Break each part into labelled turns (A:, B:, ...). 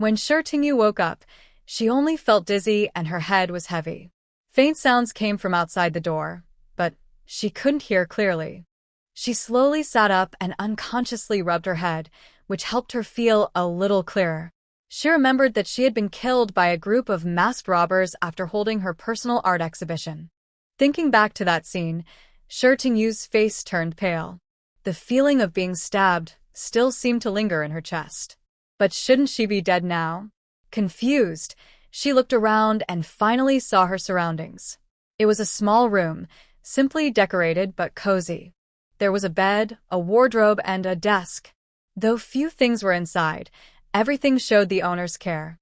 A: When Shi Tingyu woke up, she only felt dizzy and her head was heavy. Faint sounds came from outside the door, but she couldn't hear clearly. She slowly sat up and unconsciously rubbed her head, which helped her feel a little clearer. She remembered that she had been killed by a group of masked robbers after holding her personal art exhibition. Thinking back to that scene, Shi Tingyu's face turned pale. The feeling of being stabbed still seemed to linger in her chest. But shouldn't she be dead now? Confused, she looked around and finally saw her surroundings. It was a small room, simply decorated but cozy. There was a bed, a wardrobe, and a desk. Though few things were inside, everything showed the owner's care.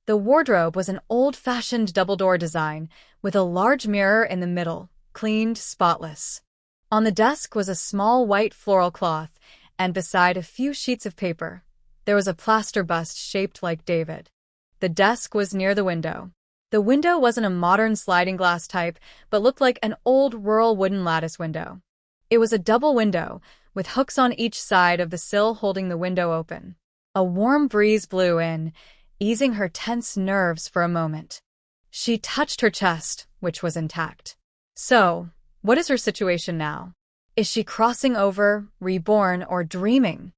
A: The wardrobe was an old-fashioned double-door design, with a large mirror in the middle, cleaned, spotless. On the desk was a small white floral cloth, and beside a few sheets of paper, there was a plaster bust shaped like David. The desk was near the window. The window wasn't a modern sliding glass type, but looked like an old rural wooden lattice window. It was a double window, with hooks on each side of the sill holding the window open. A warm breeze blew in, easing her tense nerves for a moment. She touched her chest, which was intact. So, what is her situation now? Is she crossing over, reborn, or dreaming?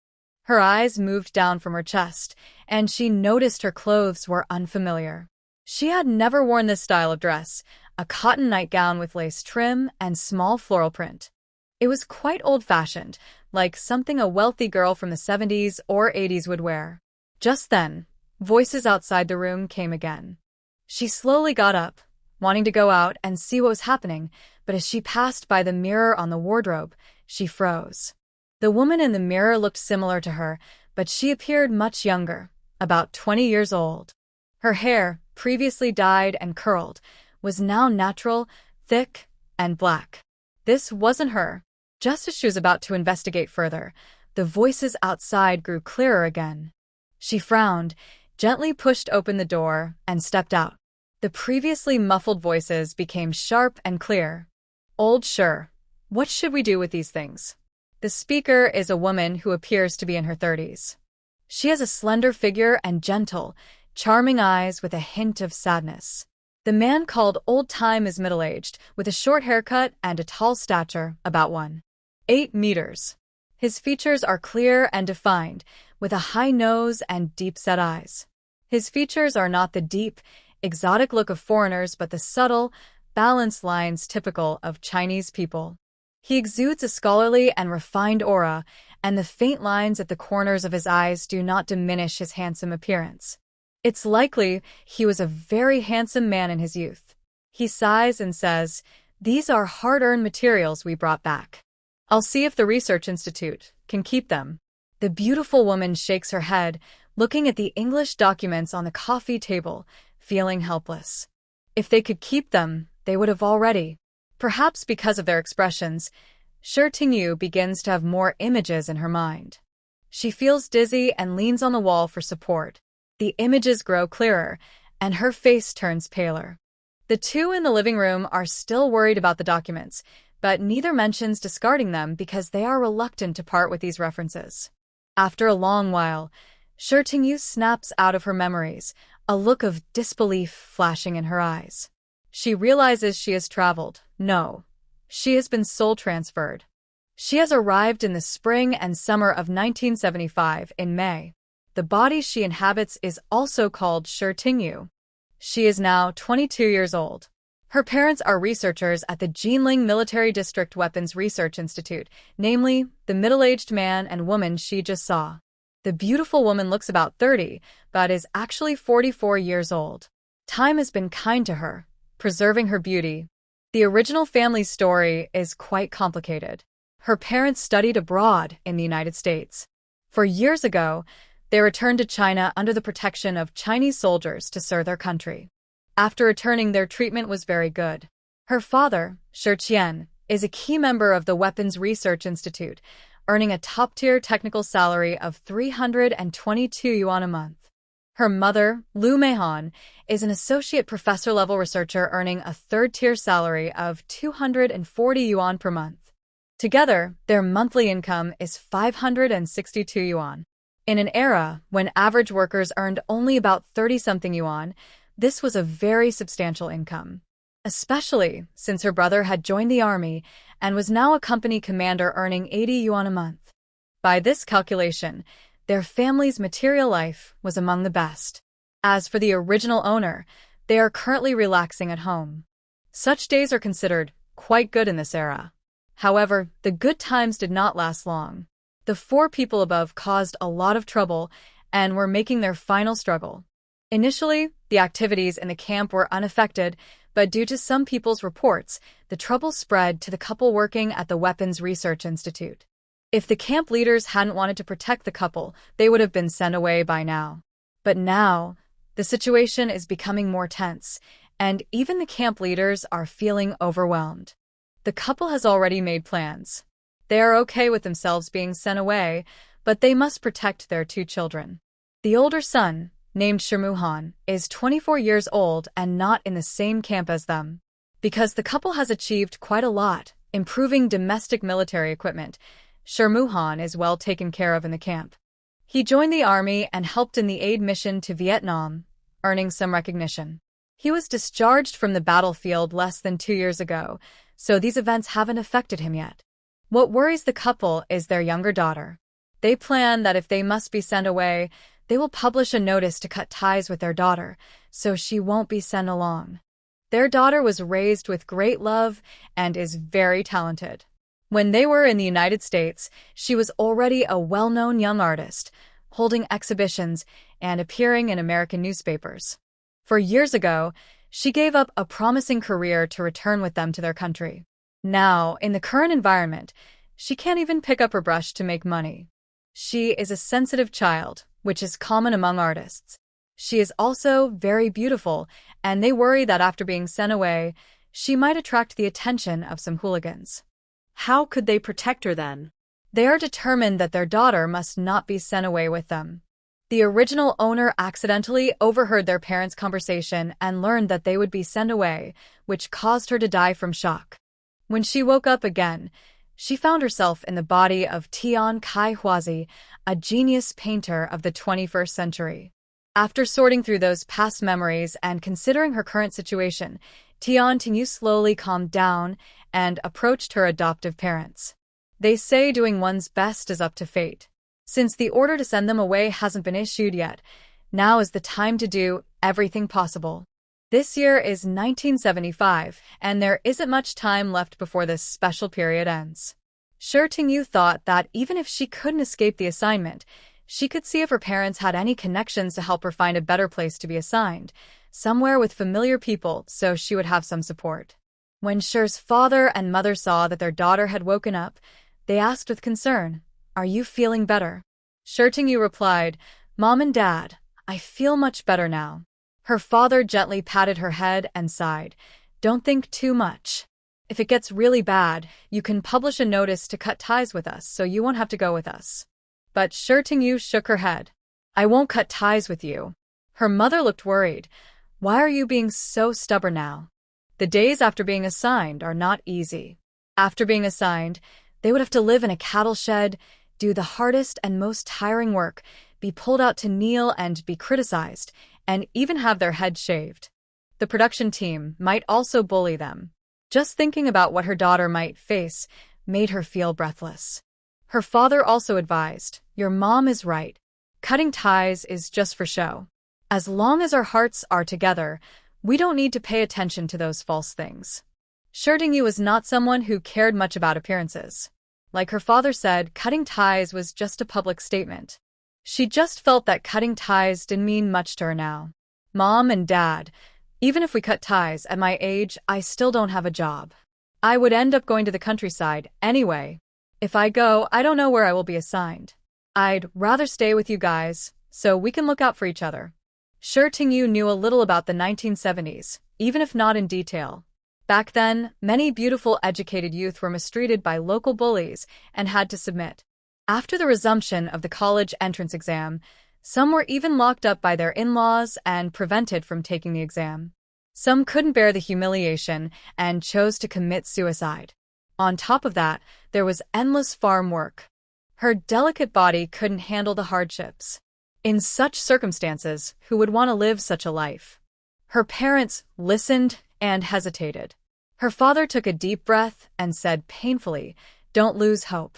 A: Her eyes moved down from her chest, and she noticed her clothes were unfamiliar. She had never worn this style of dress, a cotton nightgown with lace trim and small floral print. It was quite old-fashioned, like something a wealthy girl from the 70s or 80s would wear. Just then, voices outside the room came again. She slowly got up, wanting to go out and see what was happening, but as she passed by the mirror on the wardrobe, she froze. The woman in the mirror looked similar to her, but she appeared much younger, about 20 years old. Her hair, previously dyed and curled, was now natural, thick, and black. This wasn't her. Just as she was about to investigate further, the voices outside grew clearer again. She frowned, gently pushed open the door, and stepped out. The previously muffled voices became sharp and clear. "Old Sure, what should we do with these things?" The speaker is a woman who appears to be in her 30s. She has a slender figure and gentle, charming eyes with a hint of sadness. The man called Old Time is middle-aged, with a short haircut and a tall stature, about 1.8 meters. His features are clear and defined, with a high nose and deep-set eyes. His features are not the deep, exotic look of foreigners but the subtle, balanced lines typical of Chinese people. He exudes a scholarly and refined aura, and the faint lines at the corners of his eyes do not diminish his handsome appearance. It's likely he was a very handsome man in his youth. He sighs and says, "These are hard-earned materials we brought back. I'll see if the research institute can keep them." The beautiful woman shakes her head, looking at the English documents on the coffee table, feeling helpless. If they could keep them, they would have already. Perhaps because of their expressions, Shi Tingyu begins to have more images in her mind. She feels dizzy and leans on the wall for support. The images grow clearer, and her face turns paler. The two in the living room are still worried about the documents, but neither mentions discarding them because they are reluctant to part with these references. After a long while, Shi Tingyu snaps out of her memories, a look of disbelief flashing in her eyes. She realizes she has traveled. No, she has been soul transferred. She has arrived in the spring and summer of 1975 in May. The body she inhabits is also called Shi Tingyu. She is now 22 years old. Her parents are researchers at the Jinling Military District Weapons Research Institute, namely, the middle-aged man and woman she just saw. The beautiful woman looks about 30, but is actually 44 years old. Time has been kind to her, preserving her beauty. The original family story is quite complicated. Her parents studied abroad in the United States. 4 years ago, they returned to China under the protection of Chinese soldiers to serve their country. After returning, their treatment was very good. Her father, Shi Qian, is a key member of the Weapons Research Institute, earning a top-tier technical salary of 322 yuan a month. Her mother, Lu Weiguo, is an associate professor-level researcher earning a third-tier salary of 240 yuan per month. Together, their monthly income is 562 yuan. In an era when average workers earned only about 30-something yuan, this was a very substantial income, especially since her brother had joined the army and was now a company commander earning 80 yuan a month. By this calculation, their family's material life was among the best. As for the original owner, they are currently relaxing at home. Such days are considered quite good in this era. However, the good times did not last long. The 4 people above caused a lot of trouble and were making their final struggle. Initially, the activities in the camp were unaffected, but due to some people's reports, the trouble spread to the couple working at the Weapons Research Institute. If the camp leaders hadn't wanted to protect the couple, they would have been sent away by now. But now, the situation is becoming more tense, and even the camp leaders are feeling overwhelmed. The couple has already made plans. They are okay with themselves being sent away, but they must protect their 2 children. The older son, named Shirmuhan, is 24 years old and not in the same camp as them. Because the couple has achieved quite a lot, improving domestic military equipment, Shirmuhan is well taken care of in the camp. He joined the army and helped in the aid mission to Vietnam, earning some recognition. He was discharged from the battlefield less than 2 years ago, so these events haven't affected him yet. What worries the couple is their younger daughter. They plan that if they must be sent away, they will publish a notice to cut ties with their daughter, so she won't be sent along. Their daughter was raised with great love and is very talented. When they were in the United States, she was already a well-known young artist, holding exhibitions and appearing in American newspapers. 4 years ago, she gave up a promising career to return with them to their country. Now, in the current environment, she can't even pick up her brush to make money. She is a sensitive child, which is common among artists. She is also very beautiful, and they worry that after being sent away, she might attract the attention of some hooligans. How could they protect her then? They are determined that their daughter must not be sent away with them. The original owner accidentally overheard their parents' conversation and learned that they would be sent away, which caused her to die from shock. When she woke up again, she found herself in the body of Tian Kai Huazi, a genius painter of the 21st century. After sorting through those past memories and considering her current situation, Tian Tingyu slowly calmed down and approached her adoptive parents. They say doing one's best is up to fate. Since the order to send them away hasn't been issued yet, now is the time to do everything possible. This year is 1975, and there isn't much time left before this special period ends. Shi Tingyu thought that even if she couldn't escape the assignment, she could see if her parents had any connections to help her find a better place to be assigned, somewhere with familiar people, so she would have some support. When Shi's father and mother saw that their daughter had woken up, they asked with concern, "Are you feeling better?" Shi Tingyu replied, "Mom and Dad, I feel much better now." Her father gently patted her head and sighed, "Don't think too much. If it gets really bad, you can publish a notice to cut ties with us so you won't have to go with us." But Shi Tingyu shook her head. "I won't cut ties with you." Her mother looked worried. "Why are you being so stubborn now?" The days after being assigned are not easy. After being assigned, they would have to live in a cattle shed, do the hardest and most tiring work, be pulled out to kneel and be criticized, and even have their heads shaved. The production team might also bully them. Just thinking about what her daughter might face made her feel breathless. Her father also advised, "Your mom is right. Cutting ties is just for show. As long as our hearts are together, we don't need to pay attention to those false things." Shi Tingyu was not someone who cared much about appearances. Like her father said, cutting ties was just a public statement. She just felt that cutting ties didn't mean much to her now. "Mom and Dad, even if we cut ties at my age, I still don't have a job. I would end up going to the countryside anyway. If I go, I don't know where I will be assigned. I'd rather stay with you guys, so we can look out for each other." Shi Tingyu knew a little about the 1970s, even if not in detail. Back then, many beautiful educated youth were mistreated by local bullies and had to submit. After the resumption of the college entrance exam, some were even locked up by their in-laws and prevented from taking the exam. Some couldn't bear the humiliation and chose to commit suicide. On top of that, there was endless farm work. Her delicate body couldn't handle the hardships. In such circumstances, who would want to live such a life? Her parents listened and hesitated. Her father took a deep breath and said painfully, "Don't lose hope.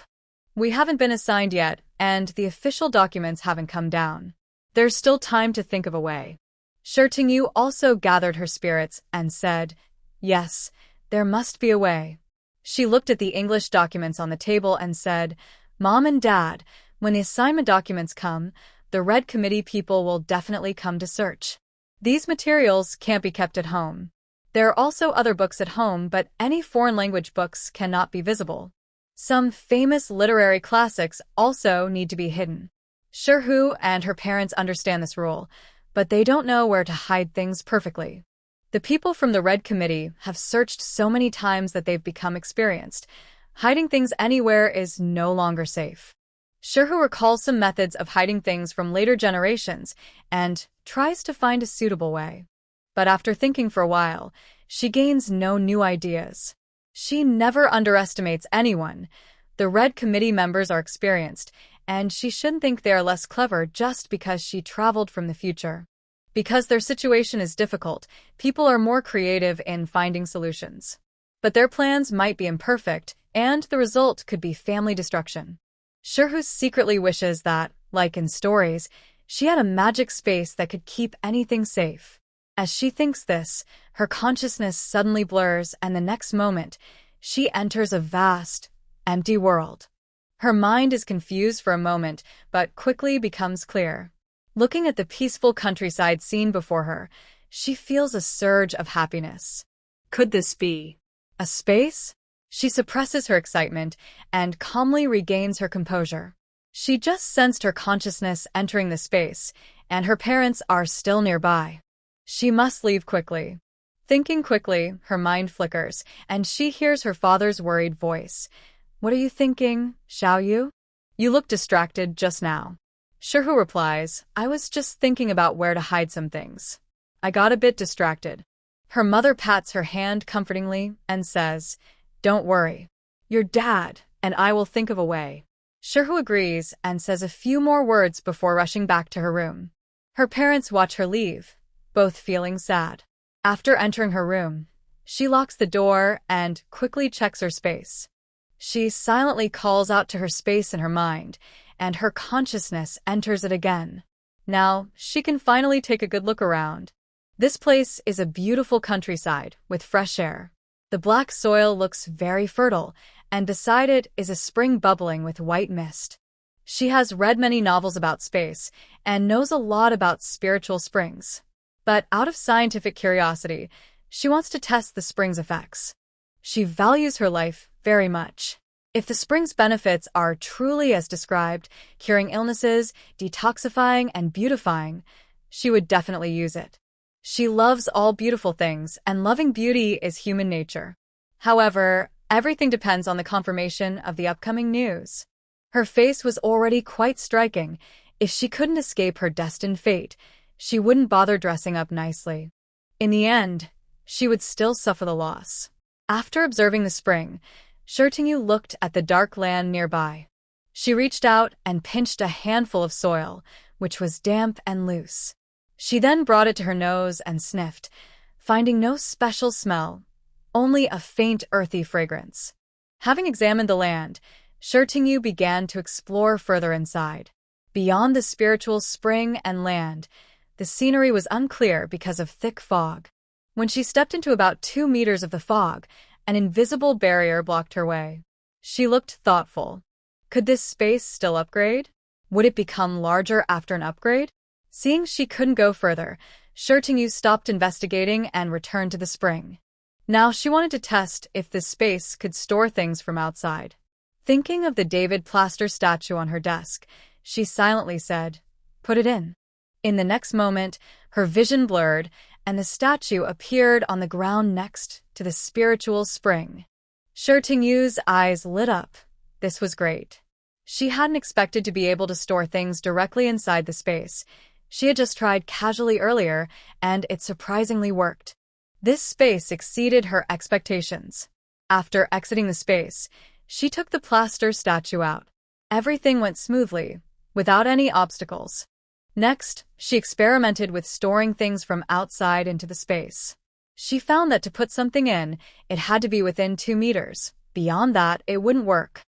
A: We haven't been assigned yet, and the official documents haven't come down. There's still time to think of a way." Yu also gathered her spirits and said, "Yes, there must be a way." She looked at the English documents on the table and said, "Mom and Dad, when the assignment documents come, the Red Committee people will definitely come to search. These materials can't be kept at home. There are also other books at home, but any foreign language books cannot be visible. Some famous literary classics also need to be hidden." Hu and her parents understand this rule, but they don't know where to hide things perfectly. The people from the Red Committee have searched so many times that they've become experienced. Hiding things anywhere is no longer safe. Hu recalls some methods of hiding things from later generations and tries to find a suitable way. But after thinking for a while, she gains no new ideas. She never underestimates anyone. The Red Committee members are experienced, and she shouldn't think they are less clever just because she traveled from the future. Because their situation is difficult, people are more creative in finding solutions. But their plans might be imperfect, and the result could be family destruction. Hu secretly wishes that, like in stories, she had a magic space that could keep anything safe. As she thinks this, her consciousness suddenly blurs, and the next moment, she enters a vast, empty world. Her mind is confused for a moment, but quickly becomes clear. Looking at the peaceful countryside scene before her, she feels a surge of happiness. Could this be a space? She suppresses her excitement and calmly regains her composure. She just sensed her consciousness entering the space, and her parents are still nearby. She must leave quickly. Thinking quickly, her mind flickers, and she hears her father's worried voice. "What are you thinking, Yu? You look distracted just now." Hu replies, "I was just thinking about where to hide some things. I got a bit distracted." Her mother pats her hand comfortingly and says, "Don't worry. Your dad and I will think of a way." Hu agrees and says a few more words before rushing back to her room. Her parents watch her leave, both feeling sad. After entering her room, she locks the door and quickly checks her space. She silently calls out to her space in her mind, and her consciousness enters it again. Now, she can finally take a good look around. This place is a beautiful countryside with fresh air. The black soil looks very fertile, and beside it is a spring bubbling with white mist. She has read many novels about space and knows a lot about spiritual springs. But out of scientific curiosity, she wants to test the spring's effects. She values her life very much. If the spring's benefits are truly as described, curing illnesses, detoxifying, and beautifying, she would definitely use it. She loves all beautiful things, and loving beauty is human nature. However, everything depends on the confirmation of the upcoming news. Her face was already quite striking. If she couldn't escape her destined fate, she wouldn't bother dressing up nicely. In the end, she would still suffer the loss. After observing the spring, Yu looked at the dark land nearby. She reached out and pinched a handful of soil, which was damp and loose. She then brought it to her nose and sniffed, finding no special smell, only a faint earthy fragrance. Having examined the land, Yu began to explore further inside. Beyond the spiritual spring and land, the scenery was unclear because of thick fog. When she stepped into about 2 meters of the fog, an invisible barrier blocked her way. She looked thoughtful. Could this space still upgrade? Would it become larger after an upgrade? Seeing she couldn't go further, Yu stopped investigating and returned to the spring. Now she wanted to test if this space could store things from outside. Thinking of the David plaster statue on her desk, she silently said, "Put it in." In the next moment, her vision blurred, and the statue appeared on the ground next to the spiritual spring. Yu's eyes lit up. This was great. She hadn't expected to be able to store things directly inside the space. She had just tried casually earlier, and it surprisingly worked. This space exceeded her expectations. After exiting the space, she took the plaster statue out. Everything went smoothly, without any obstacles. Next, she experimented with storing things from outside into the space. She found that to put something in, it had to be within 2 meters. Beyond that, it wouldn't work.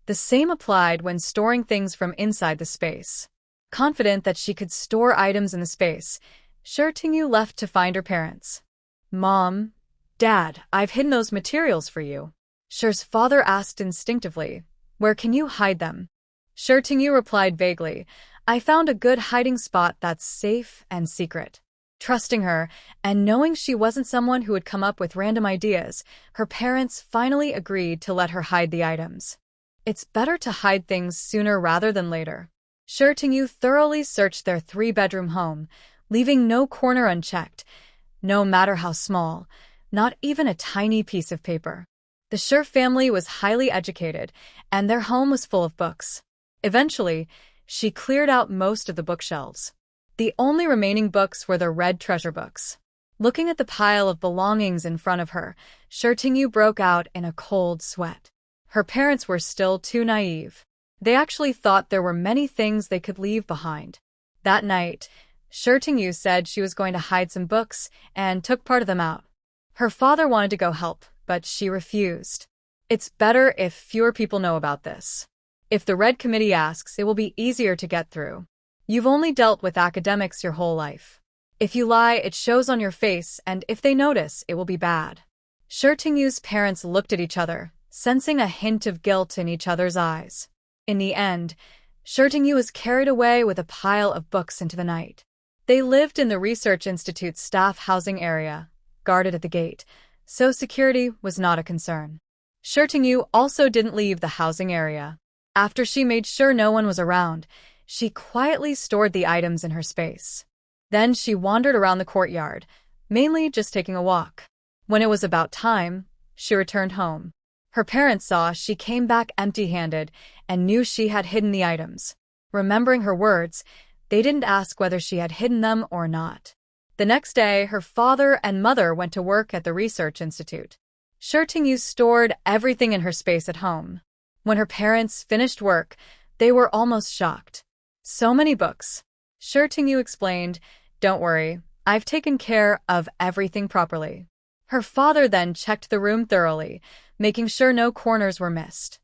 A: The same applied when storing things from inside the space. Confident that she could store items in the space, Tingyu left to find her parents. "Mom, Dad, I've hidden those materials for you." Shi's father asked instinctively, "Where can you hide them?" Tingyu replied vaguely, "I found a good hiding spot that's safe and secret." Trusting her, and knowing she wasn't someone who would come up with random ideas, her parents finally agreed to let her hide the items. It's better to hide things sooner rather than later. Tingyu thoroughly searched their 3-bedroom home, leaving no corner unchecked, no matter how small, not even a tiny piece of paper. The Shi family was highly educated, and their home was full of books. Eventually, she cleared out most of the bookshelves. The only remaining books were the red treasure books. Looking at the pile of belongings in front of her, Tingyu broke out in a cold sweat. Her parents were still too naive. They actually thought there were many things they could leave behind. That night, Tingyu said she was going to hide some books and took part of them out. Her father wanted to go help, but she refused. "It's better if fewer people know about this. If the Red Committee asks, it will be easier to get through. You've only dealt with academics your whole life. If you lie, it shows on your face, and if they notice, it will be bad." Tingyu's parents looked at each other, sensing a hint of guilt in each other's eyes. In the end, Tingyu was carried away with a pile of books into the night. They lived in the Research Institute's staff housing area, guarded at the gate, so security was not a concern. Tingyu also didn't leave the housing area. After she made sure no one was around, she quietly stored the items in her space. Then she wandered around the courtyard, mainly just taking a walk. When it was about time, she returned home. Her parents saw she came back empty-handed and knew she had hidden the items. Remembering her words, they didn't ask whether she had hidden them or not. The next day, her father and mother went to work at the Research Institute. Tingyu stored everything in her space at home. When her parents finished work, they were almost shocked. "So many books." Tingyu explained, "Don't worry, I've taken care of everything properly." Her father then checked the room thoroughly, making sure no corners were missed.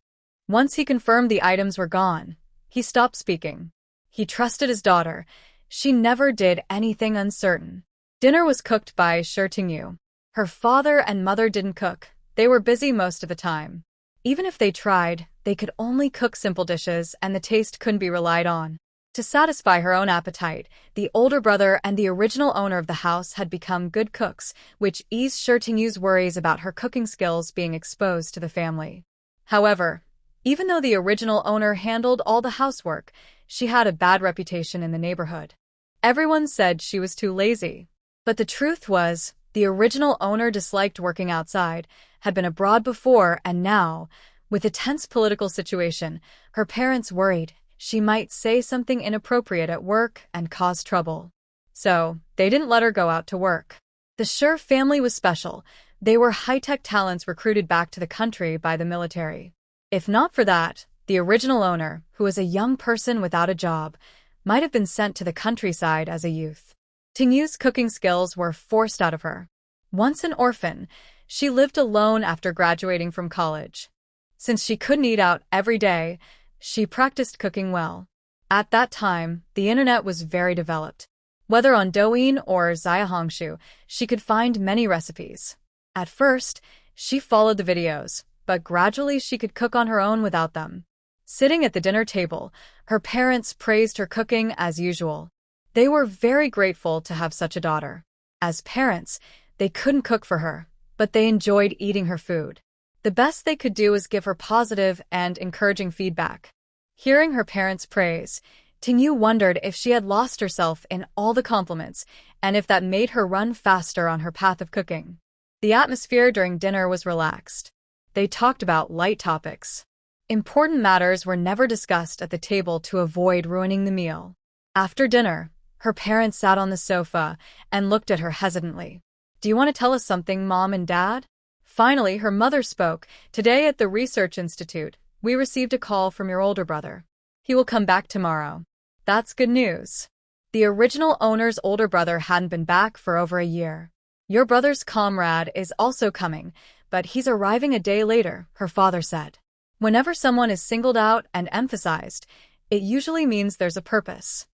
A: Once he confirmed the items were gone, he stopped speaking. He trusted his daughter. She never did anything uncertain. Dinner was cooked by Tingyu. Her father and mother didn't cook. They were busy most of the time. Even if they tried, they could only cook simple dishes and the taste couldn't be relied on. To satisfy her own appetite, the older brother and the original owner of the house had become good cooks, which eased Tingyu's worries about her cooking skills being exposed to the family. However, even though the original owner handled all the housework, she had a bad reputation in the neighborhood. Everyone said she was too lazy. But the truth was, the original owner disliked working outside, had been abroad before, and now, with a tense political situation, her parents worried she might say something inappropriate at work and cause trouble. So, they didn't let her go out to work. The Shi family was special. They were high-tech talents recruited back to the country by the military. If not for that, the original owner, who was a young person without a job, might have been sent to the countryside as a youth. Tingyu's cooking skills were forced out of her. Once an orphan, she lived alone after graduating from college. Since she couldn't eat out every day, she practiced cooking well. At that time, the internet was very developed. Whether on Douyin or Xiaohongshu, she could find many recipes. At first, she followed the videos, but gradually she could cook on her own without them. Sitting at the dinner table, her parents praised her cooking as usual. They were very grateful to have such a daughter. As parents, they couldn't cook for her, but they enjoyed eating her food. The best they could do was give her positive and encouraging feedback. Hearing her parents' praise, Tingyu wondered if she had lost herself in all the compliments and if that made her run faster on her path of cooking. The atmosphere during dinner was relaxed. They talked about light topics. Important matters were never discussed at the table to avoid ruining the meal. After dinner, her parents sat on the sofa and looked at her hesitantly. "Do you want to tell us something, Mom and Dad?" Finally, her mother spoke. "Today at the Research Institute, we received a call from your older brother. He will come back tomorrow. That's good news. The original owner's older brother hadn't been back for over a year. Your brother's comrade is also coming, but he's arriving a day later, her father said. Whenever someone is singled out and emphasized, it usually means there's a purpose.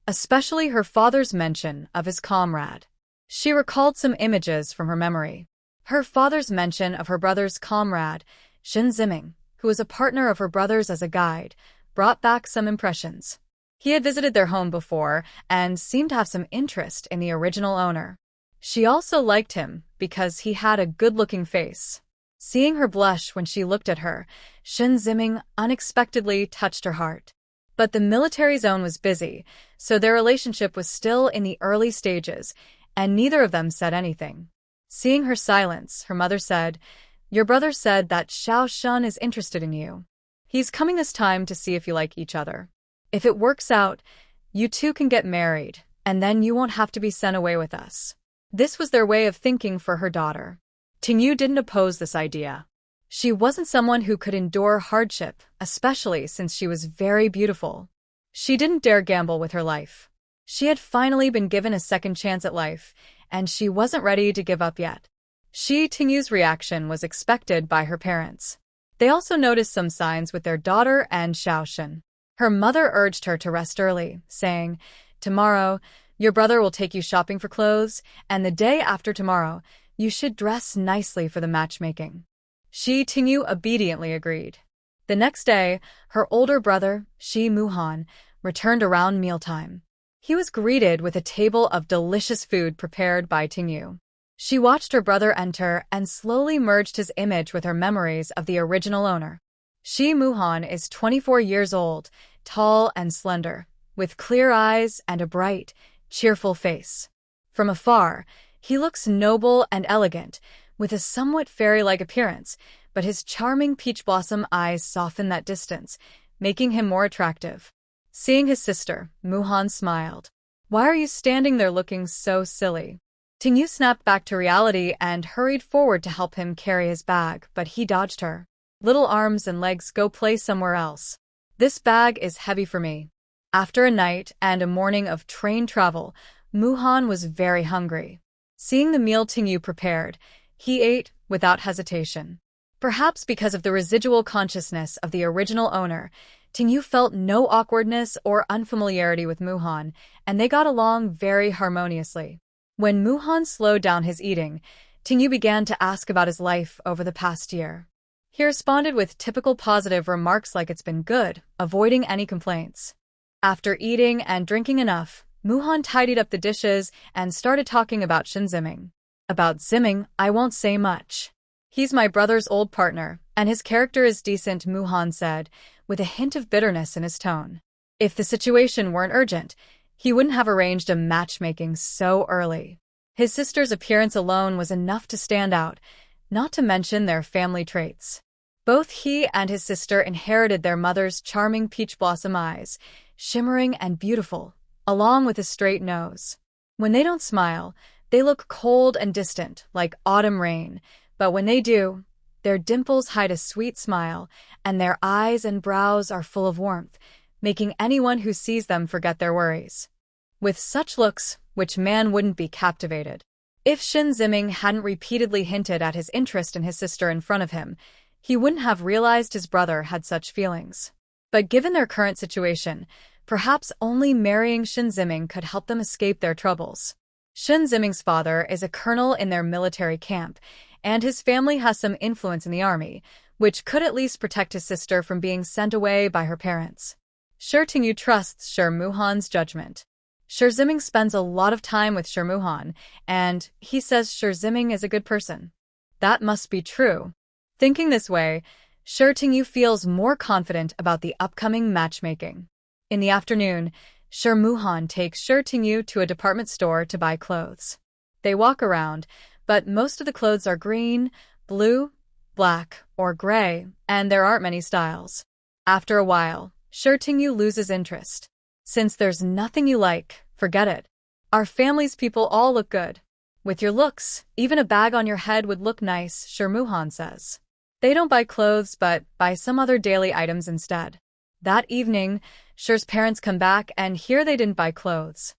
A: Especially her father's mention of his comrade. She recalled some images from her memory. Her father's mention of her brother's comrade, Shin Ziming, who was a partner of her brother's as a guide, brought back some impressions. He had visited their home before and seemed to have some interest in the original owner. She also liked him because he had a good-looking face. Seeing her blush when she looked at her, Shin Ziming unexpectedly touched her heart. But the military zone was busy, so their relationship was still in the early stages, and neither of them said anything. Seeing her silence, her mother said, "Your brother said that Xiao Shun is interested in you. He's coming this time to see if you like each other. If it works out, you two can get married, and then you won't have to be sent away with us." This was their way of thinking for her daughter. Tingyu didn't oppose this idea. She wasn't someone who could endure hardship, especially since she was very beautiful. She didn't dare gamble with her life. She had finally been given a second chance at life, and she wasn't ready to give up yet. Tingyu's reaction was expected by her parents. They also noticed some signs with their daughter and Xiaoshan. Her mother urged her to rest early, saying, "Tomorrow, your brother will take you shopping for clothes, and the day after tomorrow, you should dress nicely for the matchmaking." Tingyu obediently agreed. The next day, her older brother, Shi Muhan, returned around mealtime. He was greeted with a table of delicious food prepared by Tingyu. She watched her brother enter and slowly merged his image with her memories of the original owner. Shi Muhan is 24 years old, tall and slender, with clear eyes and a bright, cheerful face. From afar, he looks noble and elegant, with a somewhat fairy-like appearance, but his charming peach blossom eyes soften that distance, making him more attractive. Seeing his sister, Muhan smiled. "Why are you standing there looking so silly?" Tingyu snapped back to reality and hurried forward to help him carry his bag, but he dodged her. "Little arms and legs, go play somewhere else. This bag is heavy for me." After a night and a morning of train travel, Muhan was very hungry. Seeing the meal Tingyu prepared, he ate without hesitation. Perhaps because of the residual consciousness of the original owner, Tingyu felt no awkwardness or unfamiliarity with Muhan, and they got along very harmoniously. When Muhan slowed down his eating, Tingyu began to ask about his life over the past year. He responded with typical positive remarks like it's been good, avoiding any complaints. After eating and drinking enough, Muhan tidied up the dishes and started talking about Shin Ziming. "About Ziming, I won't say much. He's my brother's old partner, and his character is decent," Muhan said, with a hint of bitterness in his tone. If the situation weren't urgent, he wouldn't have arranged a matchmaking so early. His sister's appearance alone was enough to stand out, not to mention their family traits. Both he and his sister inherited their mother's charming peach blossom eyes, shimmering and beautiful, along with a straight nose. When they don't smile, they look cold and distant, like autumn rain, but when they do, their dimples hide a sweet smile, and their eyes and brows are full of warmth, making anyone who sees them forget their worries. With such looks, which man wouldn't be captivated? If Shin Ziming hadn't repeatedly hinted at his interest in his sister in front of him, he wouldn't have realized his brother had such feelings. But given their current situation, perhaps only marrying Shin Ziming could help them escape their troubles. Shin Ziming's father is a colonel in their military camp, and his family has some influence in the army, which could at least protect his sister from being sent away by her parents. Tingyu trusts Muhan's judgment. Ziming spends a lot of time with Muhan, and he says Ziming is a good person. That must be true. Thinking this way, Tingyu feels more confident about the upcoming matchmaking. In the afternoon, Muhan takes Tingyu to a department store to buy clothes. They walk around, but most of the clothes are green, blue, black, or gray, and there aren't many styles. After a while, Tingyu loses interest. "Since there's nothing you like, forget it. Our family's people all look good. With your looks, even a bag on your head would look nice," Muhan says. They don't buy clothes but buy some other daily items instead. That evening, Shir's parents come back and hear they didn't buy clothes.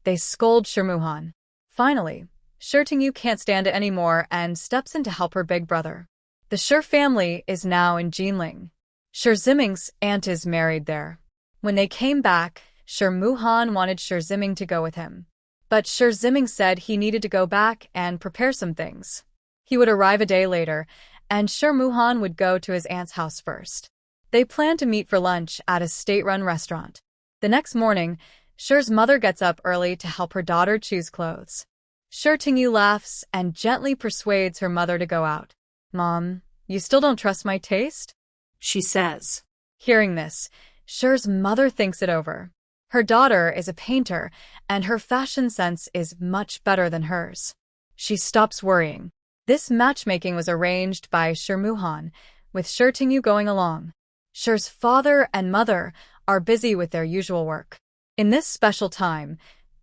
A: They scold Shirmuhan. Finally, Shirtingyu can't stand it anymore and steps in to help her big brother. The Shir family is now in Jinling. Shir Ziming's aunt is married there. When they came back, Shirmuhan wanted Shir Ziming to go with him. But Shir Ziming said he needed to go back and prepare some things. He would arrive a day later, and Shirmuhan would go to his aunt's house first. They planned to meet for lunch at a state-run restaurant. The next morning, Shir's mother gets up early to help her daughter choose clothes. Shirtingyu laughs and gently persuades her mother to go out. "Mom, you still don't trust my taste?"
B: she says.
A: Hearing this, Shir's mother thinks it over. Her daughter is a painter, and her fashion sense is much better than hers. She stops worrying. This matchmaking was arranged by Shirmuhan, with Shirtingyu going along. Shir's father and mother are busy with their usual work. In this special time,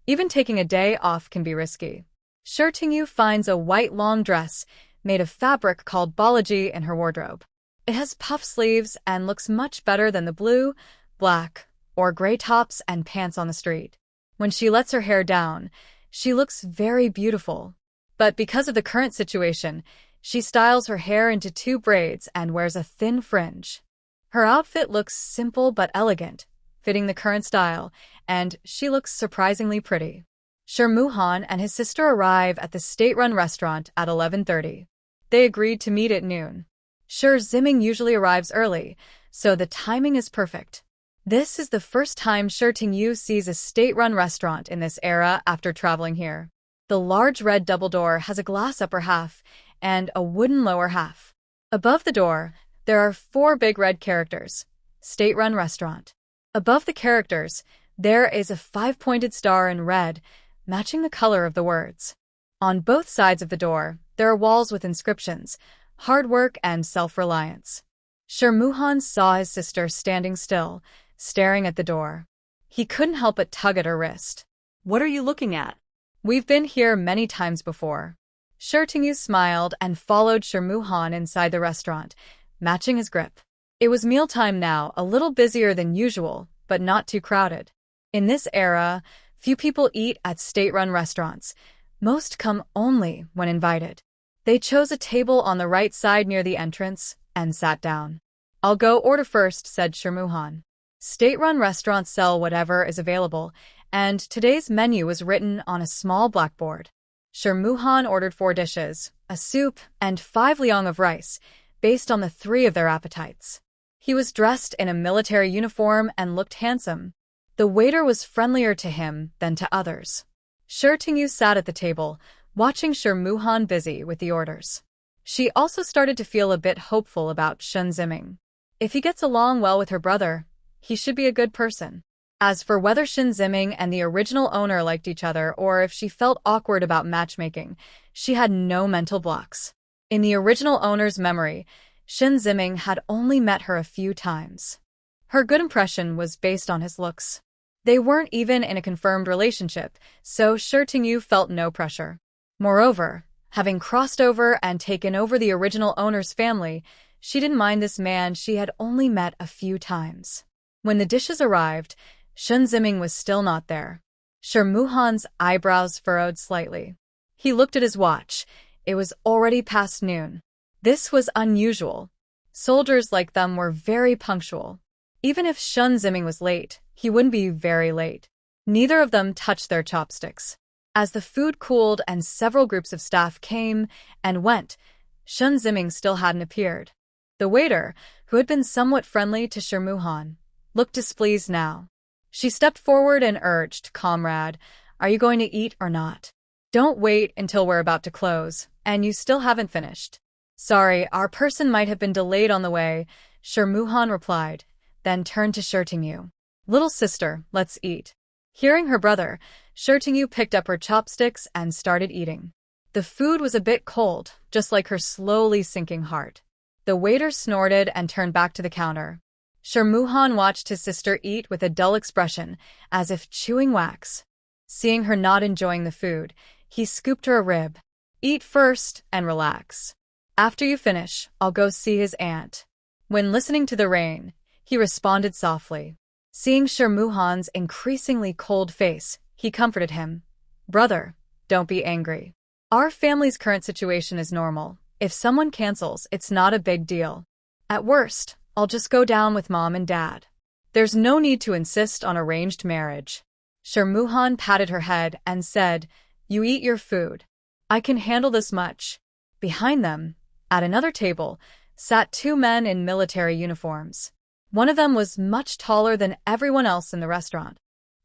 A: even taking a day off can be risky. Shirtingyu finds a white long dress made of fabric called balaji in her wardrobe. It has puff sleeves and looks much better than the blue, black, or gray tops and pants on the street. When she lets her hair down, she looks very beautiful. But because of the current situation, she styles her hair into 2 braids and wears a thin fringe. Her outfit looks simple but elegant, fitting the current style, and she looks surprisingly pretty. Shirmuhan and his sister arrive at the state-run restaurant at 11:30. They agreed to meet at noon. Shir Ziming usually arrives early, so the timing is perfect. This is the first time Shirtingyu sees a state-run restaurant in this era after traveling here. The large red double door has a glass upper half and a wooden lower half. Above the door, there are 4 big red characters, State-Run Restaurant. Above the characters, there is a 5-pointed star in red, matching the color of the words. On both sides of the door, there are walls with inscriptions, hard work and self-reliance. Shirmuhan saw his sister standing still, staring at the door. He couldn't help but tug at her wrist.
B: "What are you looking at?"
A: "We've been here many times before." Shirtingyu smiled and followed Shirmuhan inside the restaurant, matching his grip. It was mealtime now, a little busier than usual, but not too crowded. In this era, few people eat at state-run restaurants. Most come only when invited. They chose a table on the right side near the entrance and sat down. "I'll go order first," said Shirmuhan. State-run restaurants sell whatever is available, and today's menu was written on a small blackboard. Shirmuhan ordered 4 dishes, a soup, and 5 liang of rice, based on the 3 of their appetites. He was dressed in a military uniform and looked handsome. The waiter was friendlier to him than to others. Shirtingyu sat at the table, watching Shirmuhan busy with the orders. She also started to feel a bit hopeful about Shun Ziming. If he gets along well with her brother, he should be a good person. As for whether Shun Ziming and the original owner liked each other or if she felt awkward about matchmaking, she had no mental blocks. In the original owner's memory, Shun Ziming had only met her a few times. Her good impression was based on his looks. They weren't even in a confirmed relationship, so Shirtingyu felt no pressure. Moreover, having crossed over and taken over the original owner's family, she didn't mind this man she had only met a few times. When the dishes arrived, Shun Ziming was still not there. Shirmuhan's eyebrows furrowed slightly. He looked at his watch. It was already past noon. This was unusual. Soldiers like them were very punctual. Even if Shun Ziming was late, he wouldn't be very late. Neither of them touched their chopsticks. As the food cooled and several groups of staff came and went, Shun Ziming still hadn't appeared. The waiter, who had been somewhat friendly to Shirmuhan, looked displeased now. She stepped forward and urged, "Comrade, are you going to eat or not? Don't wait until we're about to close, and you still haven't finished." "Sorry, our person might have been delayed on the way," Shirmuhan replied, then turned to Shirtingyu. "Little sister, let's eat." Hearing her brother, Shirtingyu picked up her chopsticks and started eating. The food was a bit cold, just like her slowly sinking heart. The waiter snorted and turned back to the counter. Shirmuhan watched his sister eat with a dull expression, as if chewing wax. Seeing her not enjoying the food, he scooped her a rib. "Eat first and relax. After you finish, I'll go see his aunt." When listening to the rain, He responded softly. Seeing Shermuhan's increasingly cold face, he comforted him. Brother, don't be angry. Our family's current situation is normal. If someone cancels, it's not a big deal. At worst, I'll just go down with Mom and Dad. There's no need to insist on arranged marriage. Shermuhan patted her head and said, You eat your food. I can handle this much. Behind them, at another table, sat two men in military uniforms. One of them was much taller than everyone else in the restaurant.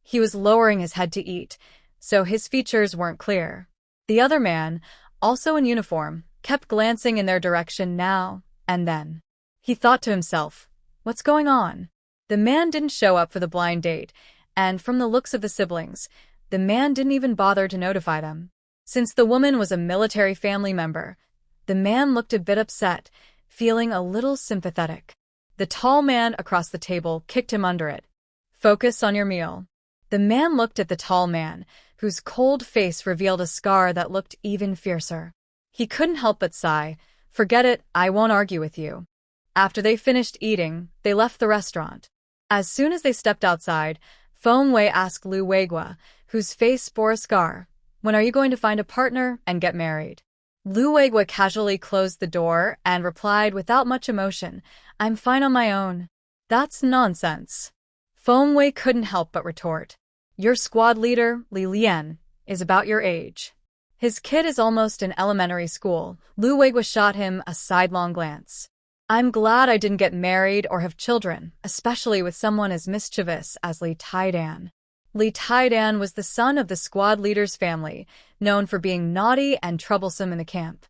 A: He was lowering his head to eat, so his features weren't clear. The other man, also in uniform, kept glancing in their direction now and then. He thought to himself, What's going on? The man didn't show up for the blind date, and from the looks of the siblings, the man didn't even bother to notify them. Since the woman was a military family member, the man looked a bit upset, feeling a little sympathetic. The tall man across the table kicked him under it. Focus on your meal. The man looked at the tall man, whose cold face revealed a scar that looked even fiercer. He couldn't help but sigh. Forget it, I won't argue with you. After they finished eating, they left the restaurant. As soon as they stepped outside, Feng Wei asked Lu Weiguo, whose face bore a scar, When are you going to find a partner and get married? Lu Weiguo casually closed the door and replied without much emotion, I'm fine on my own. That's nonsense. Feng Wei couldn't help but retort. Your squad leader, Li Lian, is about your age. His kid is almost in elementary school. Lu Weiguo shot him a sidelong glance. I'm glad I didn't get married or have children, especially with someone as mischievous as Li Taidan. Li Taidan was the son of the squad leader's family, known for being naughty and troublesome in the camp.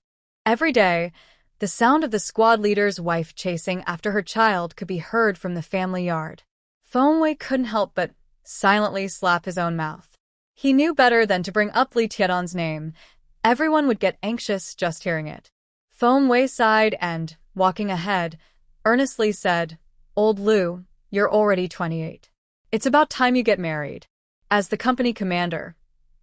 A: Every day, the sound of the squad leader's wife chasing after her child could be heard from the family yard. Feng Wei couldn't help but silently slap his own mouth. He knew better than to bring up Li Taidan's name. Everyone would get anxious just hearing it. Feng Wei sighed and, walking ahead, earnestly said, Old Lu, you're already 28. It's about time you get married. As the company commander,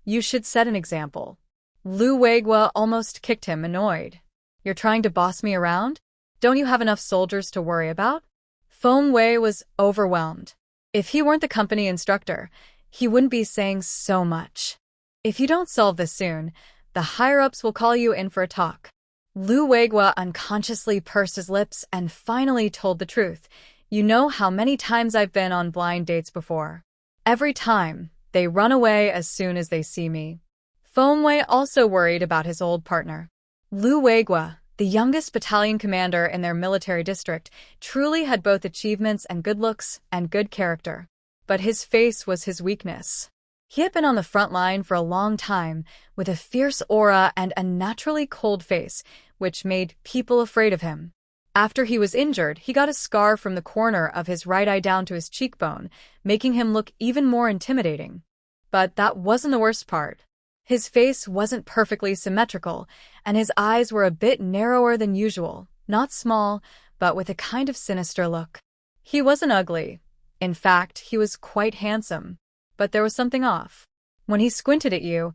A: you should set an example. Lu Weiguo almost kicked him, annoyed. You're trying to boss me around? Don't you have enough soldiers to worry about? Feng Wei was overwhelmed. If he weren't the company instructor, he wouldn't be saying so much. If you don't solve this soon, the higher-ups will call you in for a talk. Lu Weiguo unconsciously pursed his lips and finally told the truth. You know how many times I've been on blind dates before. Every time, they run away as soon as they see me. Feng Wei also worried about his old partner. Lu Weiguo, the youngest battalion commander in their military district, truly had both achievements and good looks and good character. But his face was his weakness. He had been on the front line for a long time, with a fierce aura and a naturally cold face, which made people afraid of him. After he was injured, he got a scar from the corner of his right eye down to his cheekbone, making him look even more intimidating. But that wasn't the worst part. His face wasn't perfectly symmetrical, and his eyes were a bit narrower than usual, not small, but with a kind of sinister look. He wasn't ugly. In fact, he was quite handsome. But there was something off. When he squinted at you,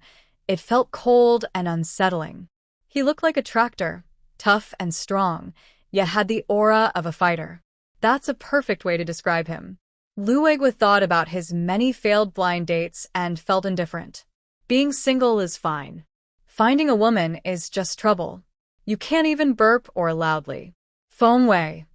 A: it felt cold and unsettling. He looked like a tractor, tough and strong, yet had the aura of a fighter. That's a perfect way to describe him. Lu Weiguo thought about his many failed blind dates and felt indifferent. Being single is fine. Finding a woman is just trouble. You can't even burp or loudly. Feng Wei.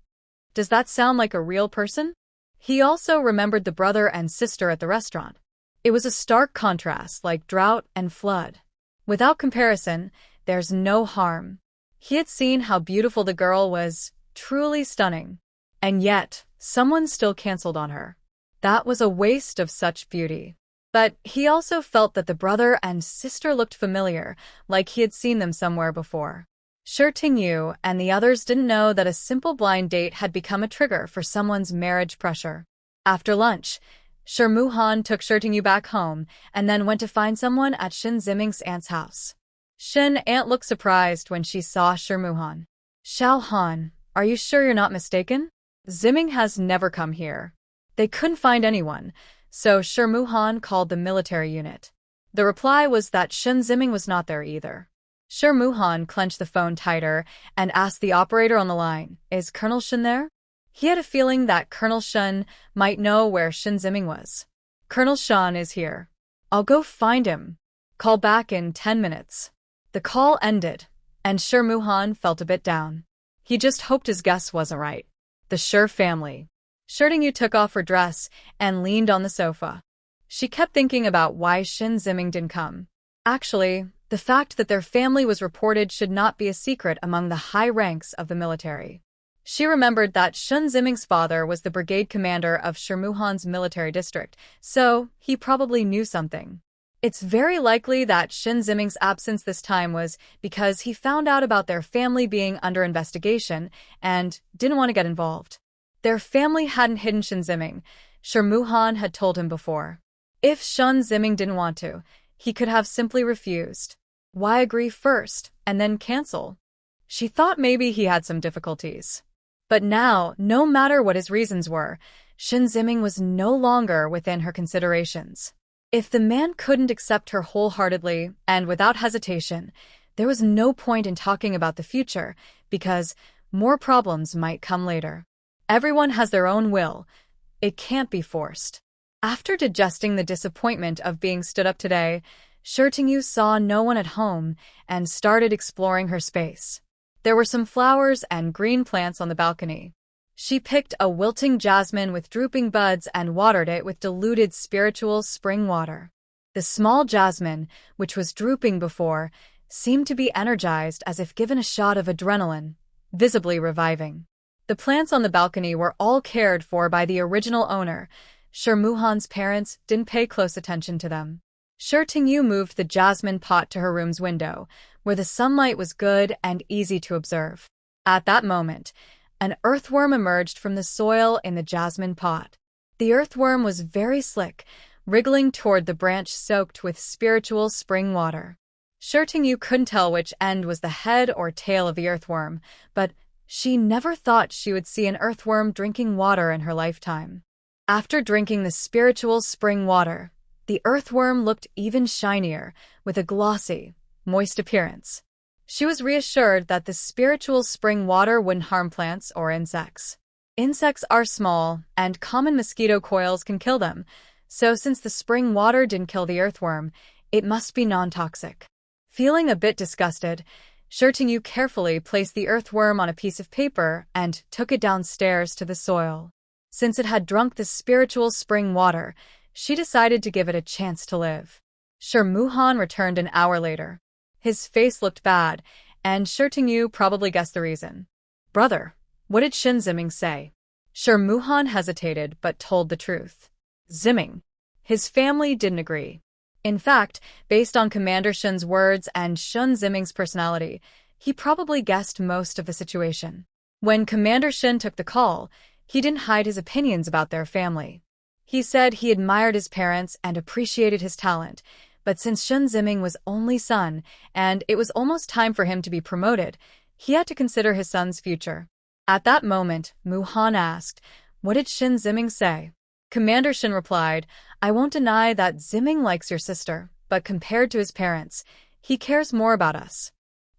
A: Does that sound like a real person? He also remembered the brother and sister at the restaurant. It was a stark contrast, like drought and flood. Without comparison, there's no harm. He had seen how beautiful the girl was, truly stunning. And yet, someone still canceled on her. That was a waste of such beauty. But he also felt that the brother and sister looked familiar, like he had seen them somewhere before. Shi Tingyu and the others didn't know that a simple blind date had become a trigger for someone's marriage pressure. After lunch, Shermuhan took Shi Tingyu back home and then went to find someone at Shin Ziming's aunt's house. Shin aunt looked surprised when she saw Shermuhan. Xiao Han, are you sure you're not mistaken? Ziming has never come here. They couldn't find anyone, so Shermuhan called the military unit. The reply was that Shin Ziming was not there either. Shermuhan clenched the phone tighter and asked the operator on the line, Is Colonel Shin there? He had a feeling that Colonel Shun might know where Shin Ziming was. Colonel Shun is here. I'll go find him. Call back in 10 minutes. The call ended, and Shi Muhan felt a bit down. He just hoped his guess wasn't right. The Shi family. Shi Tingyu took off her dress and leaned on the sofa. She kept thinking about why Shin Ziming didn't come. Actually, the fact that their family was reported should not be a secret among the high ranks of the military. She remembered that Shin Ziming's father was the brigade commander of Shi Muhan's military district, so he probably knew something. It's very likely that Shin Ziming's absence this time was because he found out about their family being under investigation and didn't want to get involved. Their family hadn't hidden Shin Ziming. Shi Muhan had told him before. If Shin Ziming didn't want to, he could have simply refused. Why agree first and then cancel? She thought maybe he had some difficulties. But now, no matter what his reasons were, Shin Ziming was no longer within her considerations. If the man couldn't accept her wholeheartedly and without hesitation, there was no point in talking about the future because more problems might come later. Everyone has their own will. It can't be forced. After digesting the disappointment of being stood up today, Shi Tingyu saw no one at home and started exploring her space. There were some flowers and green plants on the balcony. She picked a wilting jasmine with drooping buds and watered it with diluted spiritual spring water. The small jasmine, which was drooping before, seemed to be energized as if given a shot of adrenaline, visibly reviving. The plants on the balcony were all cared for by the original owner. Shi Muhan's parents didn't pay close attention to them. Shi Tingyu moved the jasmine pot to her room's window, where the sunlight was good and easy to observe. At that moment, an earthworm emerged from the soil in the jasmine pot. The earthworm was very slick, wriggling toward the branch soaked with spiritual spring water. Shi Tingyu couldn't tell which end was the head or tail of the earthworm, but she never thought she would see an earthworm drinking water in her lifetime. After drinking the spiritual spring water, the earthworm looked even shinier, with a glossy, moist appearance. She was reassured that the spiritual spring water wouldn't harm plants or insects. Insects are small, and common mosquito coils can kill them, so since the spring water didn't kill the earthworm, it must be non-toxic. Feeling a bit disgusted, Shi Tingyu carefully placed the earthworm on a piece of paper and took it downstairs to the soil. Since it had drunk the spiritual spring water, she decided to give it a chance to live. Shi Muhan returned an hour later. His face looked bad, and Shi Tingyu probably guessed the reason. Brother, what did Shin Ziming say? Shi Muhan hesitated but told the truth. Ziming. His family didn't agree. In fact, based on Commander Shin's words and Shin Ziming's personality, he probably guessed most of the situation. When Commander Shin took the call, he didn't hide his opinions about their family. He said he admired his parents and appreciated his talent, but since Shin Ziming was only son, and it was almost time for him to be promoted, he had to consider his son's future. At that moment, Muhan asked, "What did Shin Ziming say?" Commander Shin replied, "I won't deny that Ziming likes your sister, but compared to his parents, he cares more about us."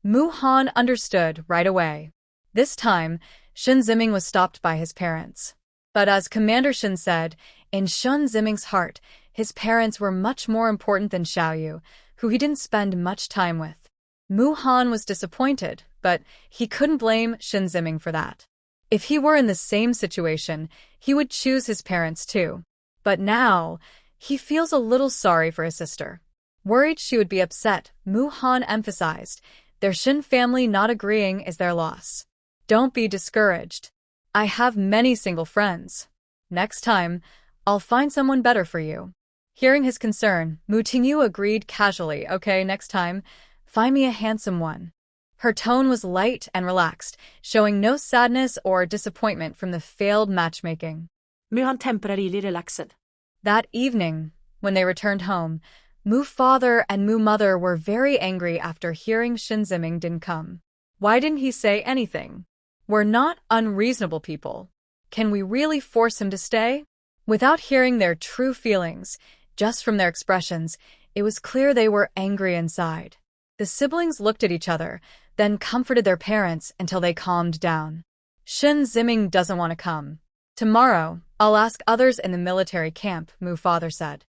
A: Muhan understood right away. This time, Shin Ziming was stopped by his parents. But as Commander Shin said, in Shin Ziming's heart, his parents were much more important than Xiaoyu, who he didn't spend much time with. Muhan was disappointed, but he couldn't blame Shin Ziming for that. If he were in the same situation, he would choose his parents too. But now, he feels a little sorry for his sister. Worried she would be upset, Muhan emphasized, their Shin family not agreeing is their loss. Don't be discouraged. I have many single friends. Next time, I'll find someone better for you. Hearing his concern, Mu Tingyu agreed casually, okay, next time, find me a handsome one. Her tone was light and relaxed, showing no sadness or disappointment from the failed matchmaking.
B: Muhan temporarily relaxed.
A: That evening, when they returned home, Mu father and Mu mother were very angry after hearing Shin Ziming didn't come. Why didn't he say anything? We're not unreasonable people. Can we really force him to stay? Without hearing their true feelings, just from their expressions, it was clear they were angry inside. The siblings looked at each other, then comforted their parents until they calmed down. Shin Ziming doesn't want to come. Tomorrow, I'll ask others in the military camp, Mu father said.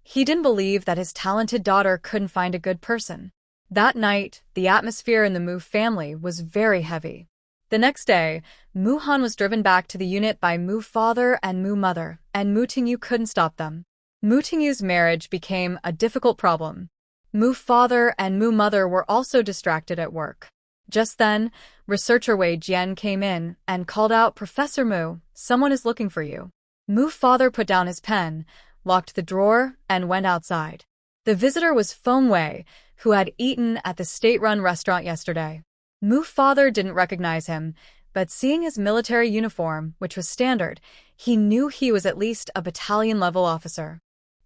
A: He didn't believe that his talented daughter couldn't find a good person. That night, the atmosphere in the Mu family was very heavy. The next day, Mu Han was driven back to the unit by Mu father and Mu mother, and Mu Tingyu couldn't stop them. Mu Tingyu's marriage became a difficult problem. Mu father and Mu mother were also distracted at work. Just then, researcher Wei Jian came in and called out, "Professor Mu, someone is looking for you." Mu father put down his pen, locked the drawer, and went outside. The visitor was Feng Wei, who had eaten at the state-run restaurant yesterday. Mu father didn't recognize him, but seeing his military uniform, which was standard, he knew he was at least a battalion-level officer.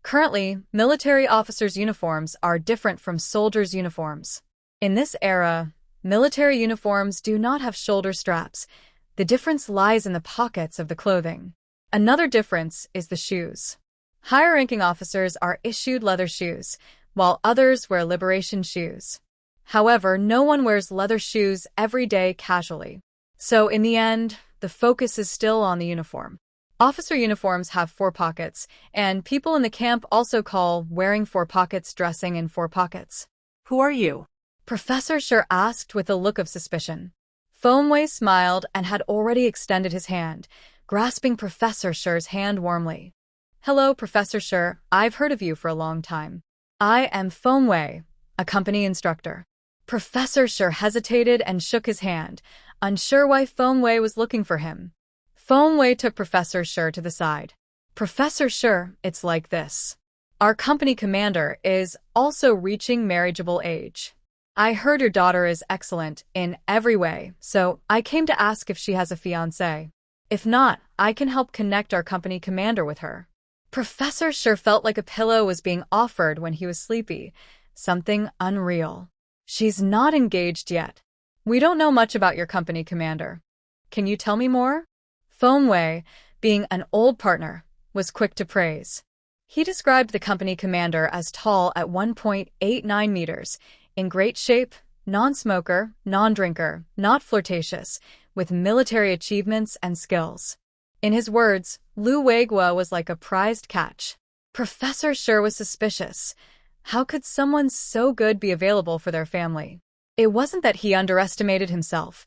A: Currently, military officers' uniforms are different from soldiers' uniforms. In this era, military uniforms do not have shoulder straps. The difference lies in the pockets of the clothing. Another difference is the shoes. Higher-ranking officers are issued leather shoes, while others wear liberation shoes. However, no one wears leather shoes every day casually. So in the end, the focus is still on the uniform. Officer uniforms have 4 pockets, and people in the camp also call wearing 4 pockets dressing in 4 pockets.
B: Who are you?
A: Professor Shi asked with a look of suspicion. Feng Wei smiled and had already extended his hand, grasping Professor Shi's hand warmly. "Hello, Professor Shi, I've heard of you for a long time. I am Feng Wei, a company instructor." Professor Shi hesitated and shook his hand, unsure why Feng Wei was looking for him. Feng Wei took Professor Shi to the side. "Professor Shi, it's like this. Our company commander is also reaching marriageable age. I heard your daughter is excellent in every way, so I came to ask if she has a fiancé. If not, I can help connect our company commander with her." Professor Shi felt like a pillow was being offered when he was sleepy, something unreal. "She's not engaged yet. We don't know much about your company commander. Can you tell me more?" Feng Wei, being an old partner, was quick to praise. He described the company commander as tall at 1.89 meters, in great shape, non-smoker, non-drinker, not flirtatious, with military achievements and skills. In his words, Lu Weiguo was like a prized catch. Professor Shi was suspicious. How could someone so good be available for their family? It wasn't that he underestimated himself.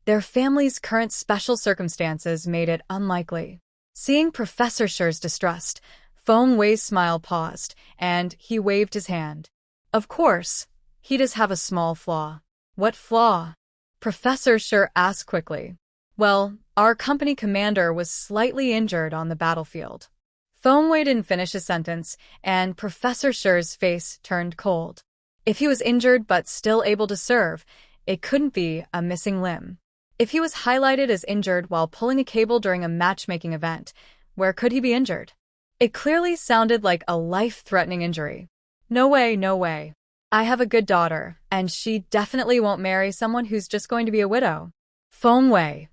A: Their family's current special circumstances made it unlikely. Seeing Professor Shi's distrust, Feng Wei's smile paused, and he waved his hand. "Of course, he does have a small flaw." "What flaw?" Professor Shi asked quickly. "Well, our company commander was slightly injured on the battlefield." Feng Wei didn't finish his sentence, and Professor Shi's face turned cold. If he was injured but still able to serve, it couldn't be a missing limb. If he was highlighted as injured while pulling a cable during a matchmaking event, where could he be injured? It clearly sounded like a life-threatening injury. "No way, no way. I have a good daughter, and she definitely won't marry someone who's just going to be a widow." Feng Wei.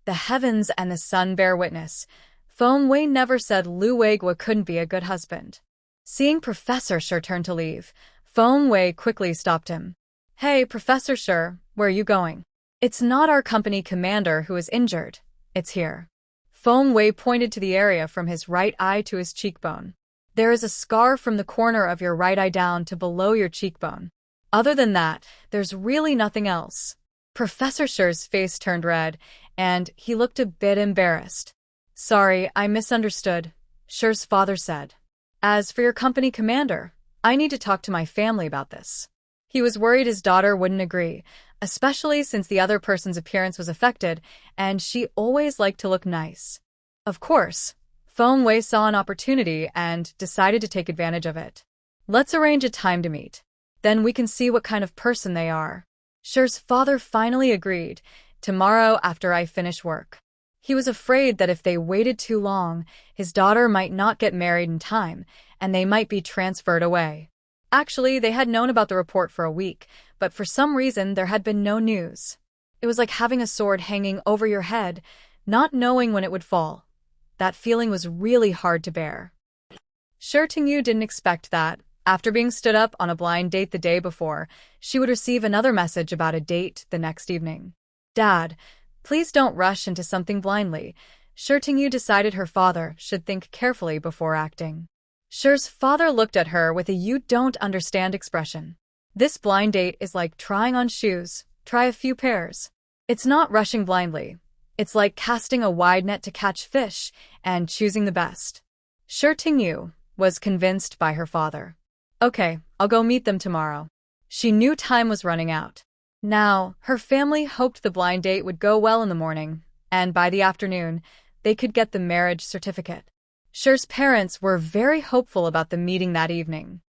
A: The heavens and the sun bear witness. Feng Wei never said Lu Weiguo couldn't be a good husband. Seeing Professor Shi turn to leave, Feng Wei quickly stopped him. "Hey, Professor Shi, where are you going?" "It's not our company commander who is injured. It's here." Feng Wei pointed to the area from his right eye to his cheekbone. "There is a scar from the corner of your right eye down to below your cheekbone. Other than that, there's really nothing else." Professor Shi's face turned red, and he looked a bit embarrassed. "Sorry, I misunderstood," Shi's father said. "As for your company commander, I need to talk to my family about this." He was worried his daughter wouldn't agree, especially since the other person's appearance was affected, and she always liked to look nice. Of course, Feng Wei saw an opportunity and decided to take advantage of it. "Let's arrange a time to meet. Then we can see what kind of person they are." Shi's father finally agreed, "Tomorrow after I finish work." He was afraid that if they waited too long, his daughter might not get married in time, and they might be transferred away. Actually, they had known about the report for a week, but for some reason there had been no news. It was like having a sword hanging over your head, not knowing when it would fall. That feeling was really hard to bear. Shi Tingyu didn't expect that, after being stood up on a blind date the day before, she would receive another message about a date the next evening. "Dad, Please don't rush into something blindly. Yu decided her father should think carefully before acting. Shi's father looked at her with a "you don't understand" expression. This blind date is like trying on shoes. Try a few pairs. It's not rushing blindly. It's like casting a wide net to catch fish and choosing the best. Yu was convinced by her father. Okay, I'll go meet them tomorrow. She knew time was running out. Now, her family hoped the blind date would go well in the morning, and by the afternoon, they could get the marriage certificate. Shi's parents were very hopeful about the meeting that evening.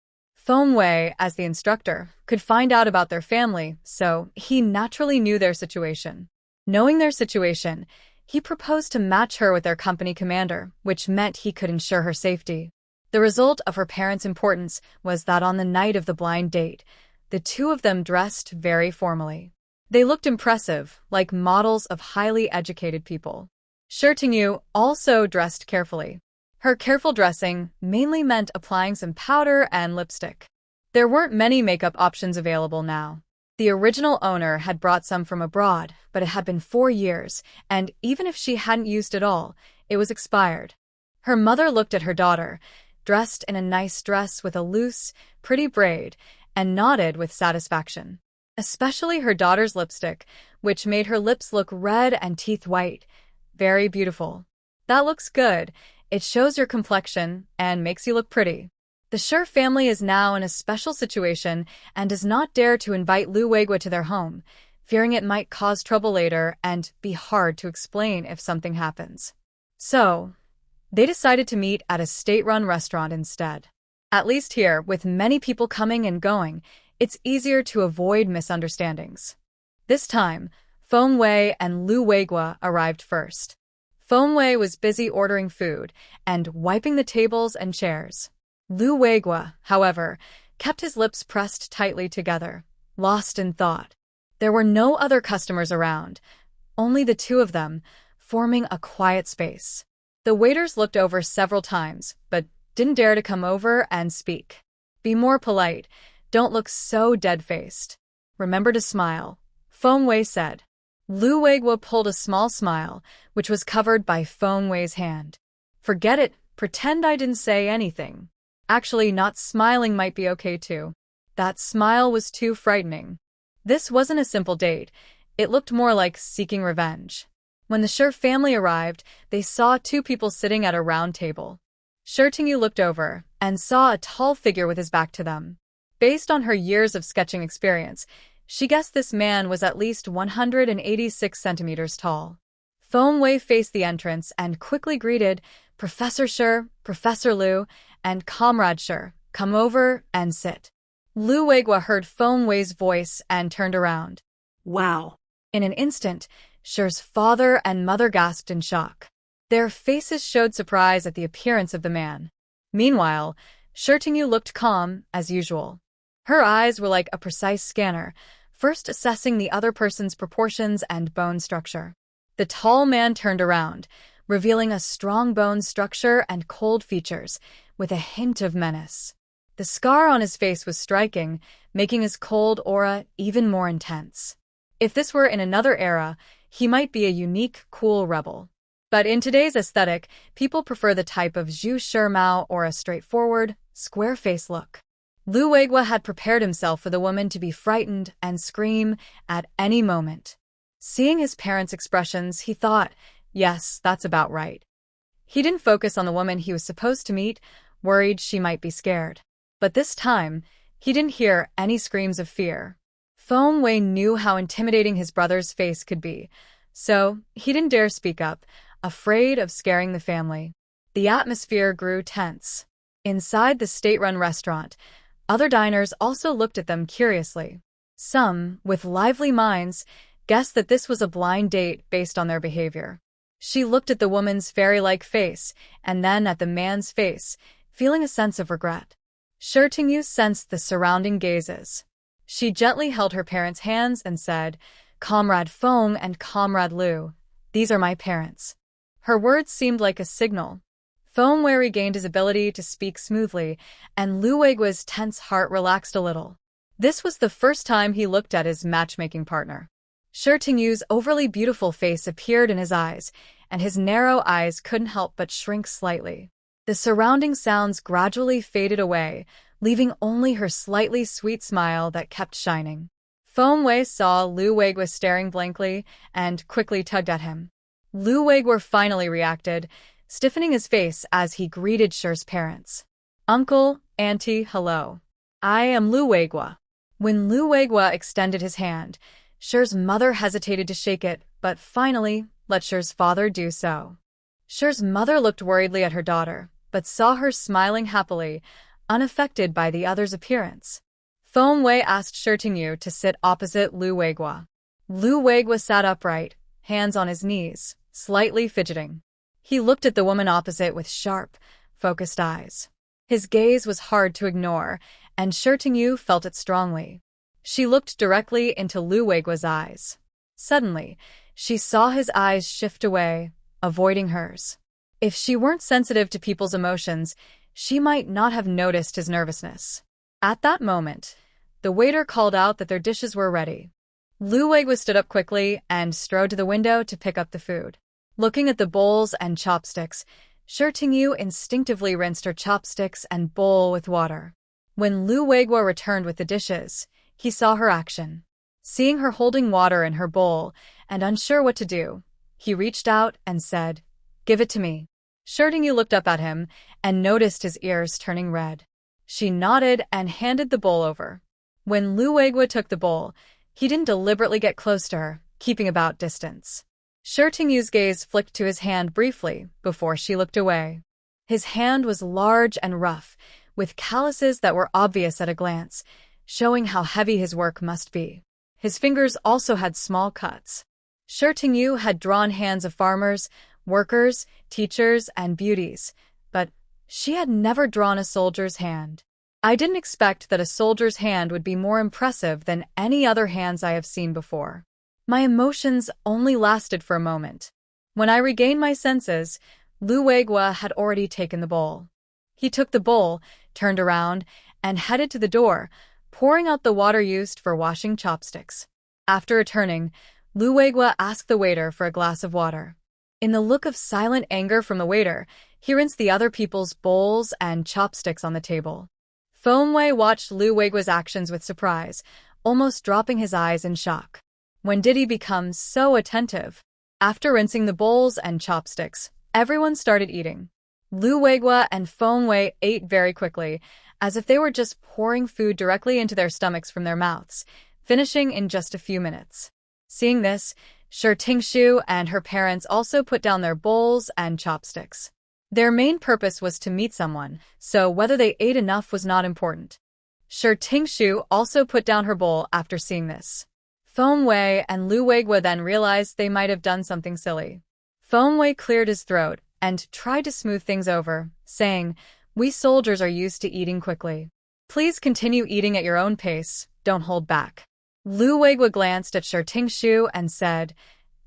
A: Wei, as the instructor, could find out about their family, so he naturally knew their situation. Knowing their situation, he proposed to match her with their company commander, which meant he could ensure her safety. The result of her parents' importance was that on the night of the blind date, the two of them dressed very formally. They looked impressive, like models of highly educated people. Yu also dressed carefully. Her careful dressing mainly meant applying some powder and lipstick. There weren't many makeup options available now. The original owner had brought some from abroad, but it had been 4 years, and even if she hadn't used it all, it was expired. Her mother looked at her daughter, dressed in a nice dress with a loose, pretty braid, and nodded with satisfaction. Especially her daughter's lipstick, which made her lips look red and teeth white. Very beautiful. That looks good. It shows your complexion and makes you look pretty. The Shi family is now in a special situation and does not dare to invite Lu Weiguo to their home, fearing it might cause trouble later and be hard to explain if something happens. So, they decided to meet at a state-run restaurant instead. At least here, with many people coming and going, it's easier to avoid misunderstandings. This time, Wei and Lu Weiguo arrived first. Wei was busy ordering food and wiping the tables and chairs. Lu Weiguo, however, kept his lips pressed tightly together, lost in thought. There were no other customers around, only the two of them, forming a quiet space. The waiters looked over several times, but didn't dare to come over and speak. Be more polite. Don't look so dead-faced. Remember to smile, Wei said. Lu Weiguo pulled a small smile, which was covered by Wei's hand. Forget it, pretend I didn't say anything. Actually, not smiling might be okay too. That smile was too frightening. This wasn't a simple date. It looked more like seeking revenge. When the Shi family arrived, they saw two people sitting at a round table. Yu looked over and saw a tall figure with his back to them. Based on her years of sketching experience, she guessed this man was at least 186 centimeters tall. Wei faced the entrance and quickly greeted, "Professor Shi, Professor Lu, and Comrade Shi, come over and sit." Lu Weiguo heard Wei's voice and turned around.
B: Wow.
A: In an instant, Shi's father and mother gasped in shock. Their faces showed surprise at the appearance of the man. Meanwhile, Yu looked calm, as usual. Her eyes were like a precise scanner, first assessing the other person's proportions and bone structure. The tall man turned around, revealing a strong bone structure and cold features, with a hint of menace. The scar on his face was striking, making his cold aura even more intense. If this were in another era, he might be a unique, cool rebel. But in today's aesthetic, people prefer the type of Zhu Shimao or a straightforward, square-face look. Lu Weiguo had prepared himself for the woman to be frightened and scream at any moment. Seeing his parents' expressions, he thought, yes, that's about right. He didn't focus on the woman he was supposed to meet, worried she might be scared. But this time, he didn't hear any screams of fear. Wei knew how intimidating his brother's face could be, so he didn't dare speak up, afraid of scaring the family. The atmosphere grew tense. Inside the state-run restaurant, other diners also looked at them curiously. Some, with lively minds, guessed that this was a blind date based on their behavior. She looked at the woman's fairy-like face, and then at the man's face, feeling a sense of regret. Yu sensed the surrounding gazes. She gently held her parents' hands and said, "Comrade Feng and Comrade Lu, these are my parents." Her words seemed like a signal. Wei regained his ability to speak smoothly, and Lu Weiguo's tense heart relaxed a little. This was the first time he looked at his matchmaking partner. Shi Tingyu's overly beautiful face appeared in his eyes, and his narrow eyes couldn't help but shrink slightly. The surrounding sounds gradually faded away, leaving only her slightly sweet smile that kept shining. Feng Wei saw Lu Weiguo staring blankly and quickly tugged at him. Lu Weiguo finally reacted, stiffening his face as he greeted Shi's parents. "Uncle, Auntie, hello. I am Lu Weiguo." When Lu Weiguo extended his hand, Shi's mother hesitated to shake it, but finally let Shi's father do so. Shi's mother looked worriedly at her daughter, but saw her smiling happily, unaffected by the other's appearance. Feng Wei asked Shi Tingyu to sit opposite Lu Weiguo. Lu Weiguo sat upright, hands on his knees, slightly fidgeting. He looked at the woman opposite with sharp, focused eyes. His gaze was hard to ignore, and Shi Tingyu felt it strongly. She looked directly into Lu Weiguo's eyes. Suddenly, she saw his eyes shift away, avoiding hers. If she weren't sensitive to people's emotions, she might not have noticed his nervousness. At that moment, the waiter called out that their dishes were ready. Lu Weiguo stood up quickly and strode to the window to pick up the food. Looking at the bowls and chopsticks, Shi Tingyu instinctively rinsed her chopsticks and bowl with water. When Lu Weiguo returned with the dishes, he saw her action. Seeing her holding water in her bowl and unsure what to do, he reached out and said, "Give it to me." Shi Tingyu looked up at him and noticed his ears turning red. She nodded and handed the bowl over. When Lu Weiguo took the bowl, he didn't deliberately get close to her, keeping about distance. Shi Tingyu's gaze flicked to his hand briefly before she looked away. His hand was large and rough, with calluses that were obvious at a glance, showing how heavy his work must be. His fingers also had small cuts. Shi Tingyu had drawn hands of farmers, workers, teachers, and beauties, but she had never drawn a soldier's hand. "I didn't expect that a soldier's hand would be more impressive than any other hands I have seen before." My emotions only lasted for a moment. When I regained my senses, Lu Weiguo had already taken the bowl. He took the bowl, turned around, and headed to the door, pouring out the water used for washing chopsticks. After returning, Lu Weiguo asked the waiter for a glass of water. In the look of silent anger from the waiter, he rinsed the other people's bowls and chopsticks on the table. Feng Wei watched Lu Weiguo's actions with surprise, almost dropping his eyes in shock. When did he become so attentive? After rinsing the bowls and chopsticks, everyone started eating. Lu Weiguo and Feng Wei ate very quickly, as if they were just pouring food directly into their stomachs from their mouths, finishing in just a few minutes. Seeing this, Shi Tingyu and her parents also put down their bowls and chopsticks. Their main purpose was to meet someone, so whether they ate enough was not important. Shi Tingyu also put down her bowl after seeing this. Feng Wei and Lu Weiguo then realized they might have done something silly. Feng Wei cleared his throat and tried to smooth things over, saying, "We soldiers are used to eating quickly. Please continue eating at your own pace, don't hold back." Lu Weiguo glanced at Shi Tingyu and said,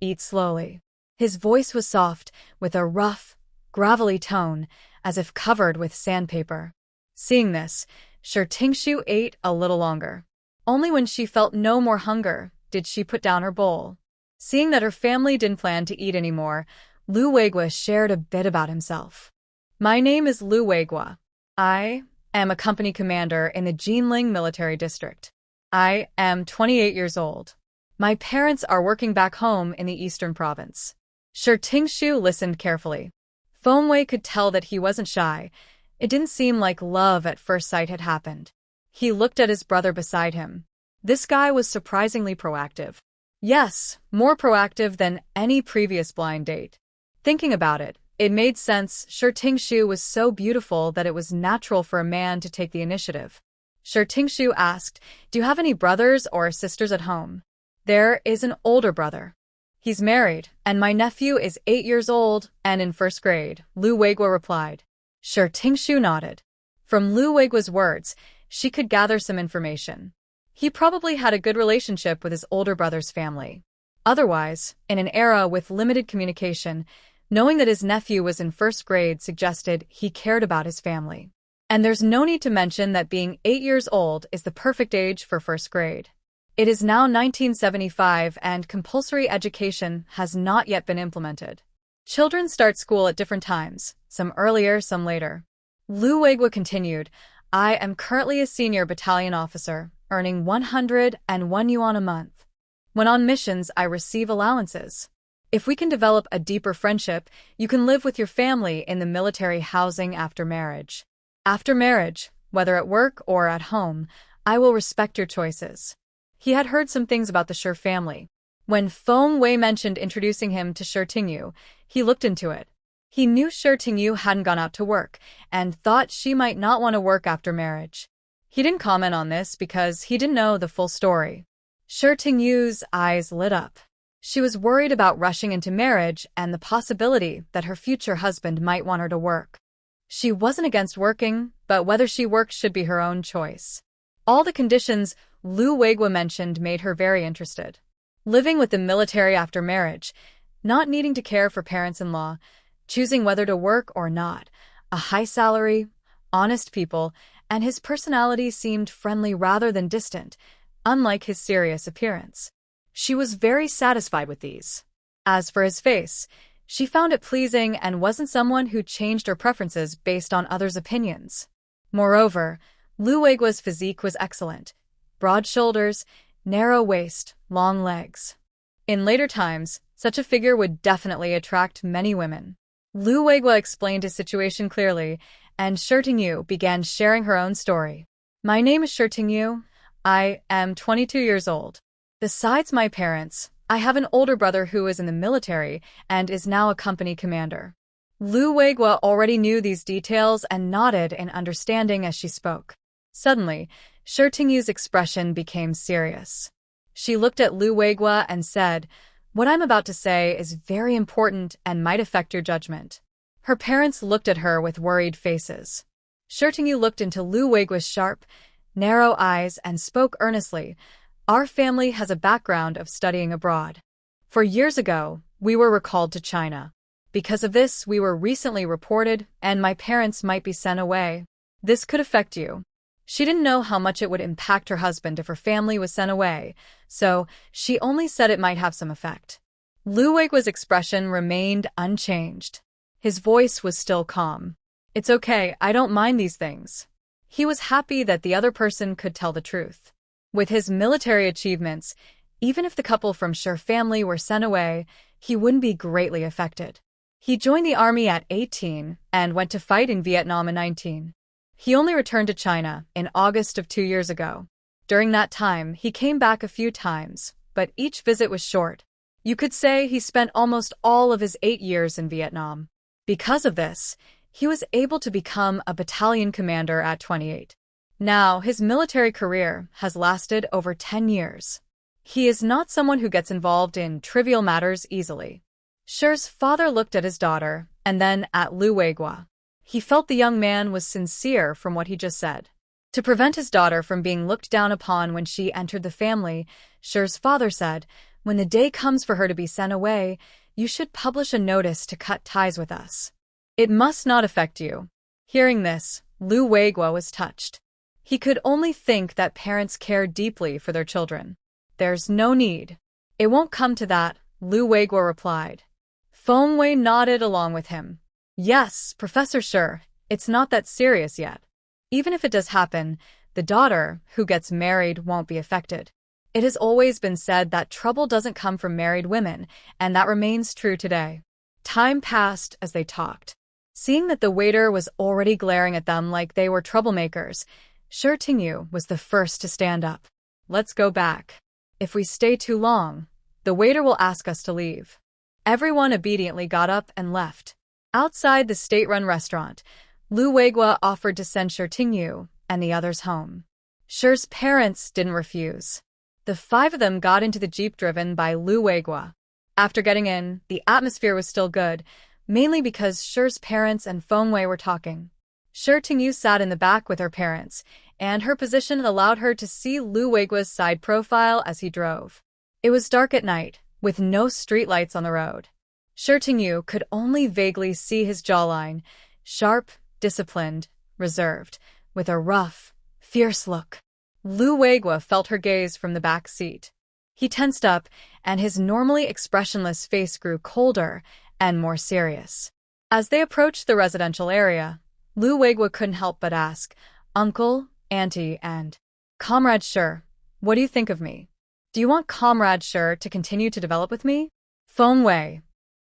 A: "Eat slowly." His voice was soft, with a rough, gravelly tone, as if covered with sandpaper. Seeing this, Shi Tingyu ate a little longer. Only when she felt no more hunger did she put down her bowl. Seeing that her family didn't plan to eat anymore, Lu Weiguo shared a bit about himself. "My name is Lu Weiguo. I am a company commander in the Jinling military district. I am 28 years old. My parents are working back home in the eastern province." Shi Tingyu listened carefully. Feng Wei could tell that he wasn't shy. It didn't seem like love at first sight had happened. He looked at his brother beside him. This guy was surprisingly proactive. Yes, more proactive than any previous blind date. Thinking about it, it made sense. Shi Tingyu was so beautiful that it was natural for a man to take the initiative. Shi Tingyu asked, "Do you have any brothers or sisters at home?" "There is an older brother. He's married, and my nephew is 8 years old and in first grade," Lu Weiguo replied. Shi Tingyu nodded. From Lu Weiguo's words, she could gather some information. He probably had a good relationship with his older brother's family. Otherwise, in an era with limited communication, knowing that his nephew was in first grade suggested he cared about his family. And there's no need to mention that being 8 years old is the perfect age for first grade. It is now 1975 and compulsory education has not yet been implemented. Children start school at different times, some earlier, some later. Lu Weiguo continued, I am currently a senior battalion officer, earning 101 yuan a month. When on missions, I receive allowances. If we can develop a deeper friendship, you can live with your family in the military housing after marriage. After marriage, whether at work or at home, I will respect your choices. He had heard some things about the Shi family. When Feng Wei mentioned introducing him to Shi Tingyu, he looked into it. He knew Shi Tingyu hadn't gone out to work and thought she might not want to work after marriage. He didn't comment on this because he didn't know the full story. Shi Tingyu's eyes lit up. She was worried about rushing into marriage and the possibility that her future husband might want her to work. She wasn't against working, but whether she worked should be her own choice. All the conditions Lu Weiguo mentioned made her very interested. Living with the military after marriage, not needing to care for parents-in-law, choosing whether to work or not, a high salary, honest people, and his personality seemed friendly rather than distant, unlike his serious appearance. She was very satisfied with these. As for his face, she found it pleasing and wasn't someone who changed her preferences based on others' opinions. Moreover, Lu Weiguo's physique was excellent. Broad shoulders, narrow waist, long legs. In later times, such a figure would definitely attract many women. Lu Weiguo explained his situation clearly, and Shi Tingyu began sharing her own story. My name is Shi Tingyu. I am 22 years old. Besides my parents, I have an older brother who is in the military and is now a company commander. Lu Weiguo already knew these details and nodded in understanding as she spoke. Suddenly, Shi Tingyu's expression became serious. She looked at Lu Weiguo and said, what I'm about to say is very important and might affect your judgment. Her parents looked at her with worried faces. Shi Tingyu looked into Lu Weiguo's sharp, narrow eyes and spoke earnestly. Our family has a background of studying abroad. 4 years ago, we were recalled to China. Because of this, we were recently reported, and my parents might be sent away. This could affect you. She didn't know how much it would impact her husband if her family was sent away, so she only said it might have some effect. Lu Weiguo's expression remained unchanged. His voice was still calm. It's okay, I don't mind these things. He was happy that the other person could tell the truth. With his military achievements, even if the couple from Shi family were sent away, he wouldn't be greatly affected. He joined the army at 18 and went to fight in Vietnam at 19. He only returned to China in August of 2 years ago. During that time, he came back a few times, but each visit was short. You could say he spent almost all of his 8 years in Vietnam. Because of this, he was able to become a battalion commander at 28. Now, his military career has lasted over 10 years. He is not someone who gets involved in trivial matters easily. Shi's father looked at his daughter, and then at Lu Weiguo. He felt the young man was sincere from what he just said. To prevent his daughter from being looked down upon when she entered the family, Shi's father said, when the day comes for her to be sent away, you should publish a notice to cut ties with us. It must not affect you. Hearing this, Lu Weiguo was touched. He could only think that parents care deeply for their children. There's no need. It won't come to that, Lu Weiguo replied. Feng Wei nodded along with him. Yes, Professor Shi, it's not that serious yet. Even if it does happen, the daughter, who gets married, won't be affected. It has always been said that trouble doesn't come from married women, and that remains true today. Time passed as they talked. Seeing that the waiter was already glaring at them like they were troublemakers, Shi Tingyu was the first to stand up. Let's go back. If we stay too long, the waiter will ask us to leave. Everyone obediently got up and left. Outside the state-run restaurant, Lu Weiguo offered to send Shi Tingyu and the others home. Shi's parents didn't refuse. The 5 of them got into the jeep driven by Lu Weiguo. After getting in, the atmosphere was still good, mainly because Shi's parents and Feng Wei were talking. Shi Tingyu sat in the back with her parents, and her position allowed her to see Lu Weiguo's side profile as he drove. It was dark at night, with no streetlights on the road. Shi Tingyu could only vaguely see his jawline, sharp, disciplined, reserved, with a rough, fierce look. Lu Weiguo felt her gaze from the back seat. He tensed up, and his normally expressionless face grew colder and more serious. As they approached the residential area, Lu Weiguo couldn't help but ask, "Uncle, Auntie, and Comrade Sure, what do you think of me? Do you want Comrade Sure to continue to develop with me?" Feng Wei.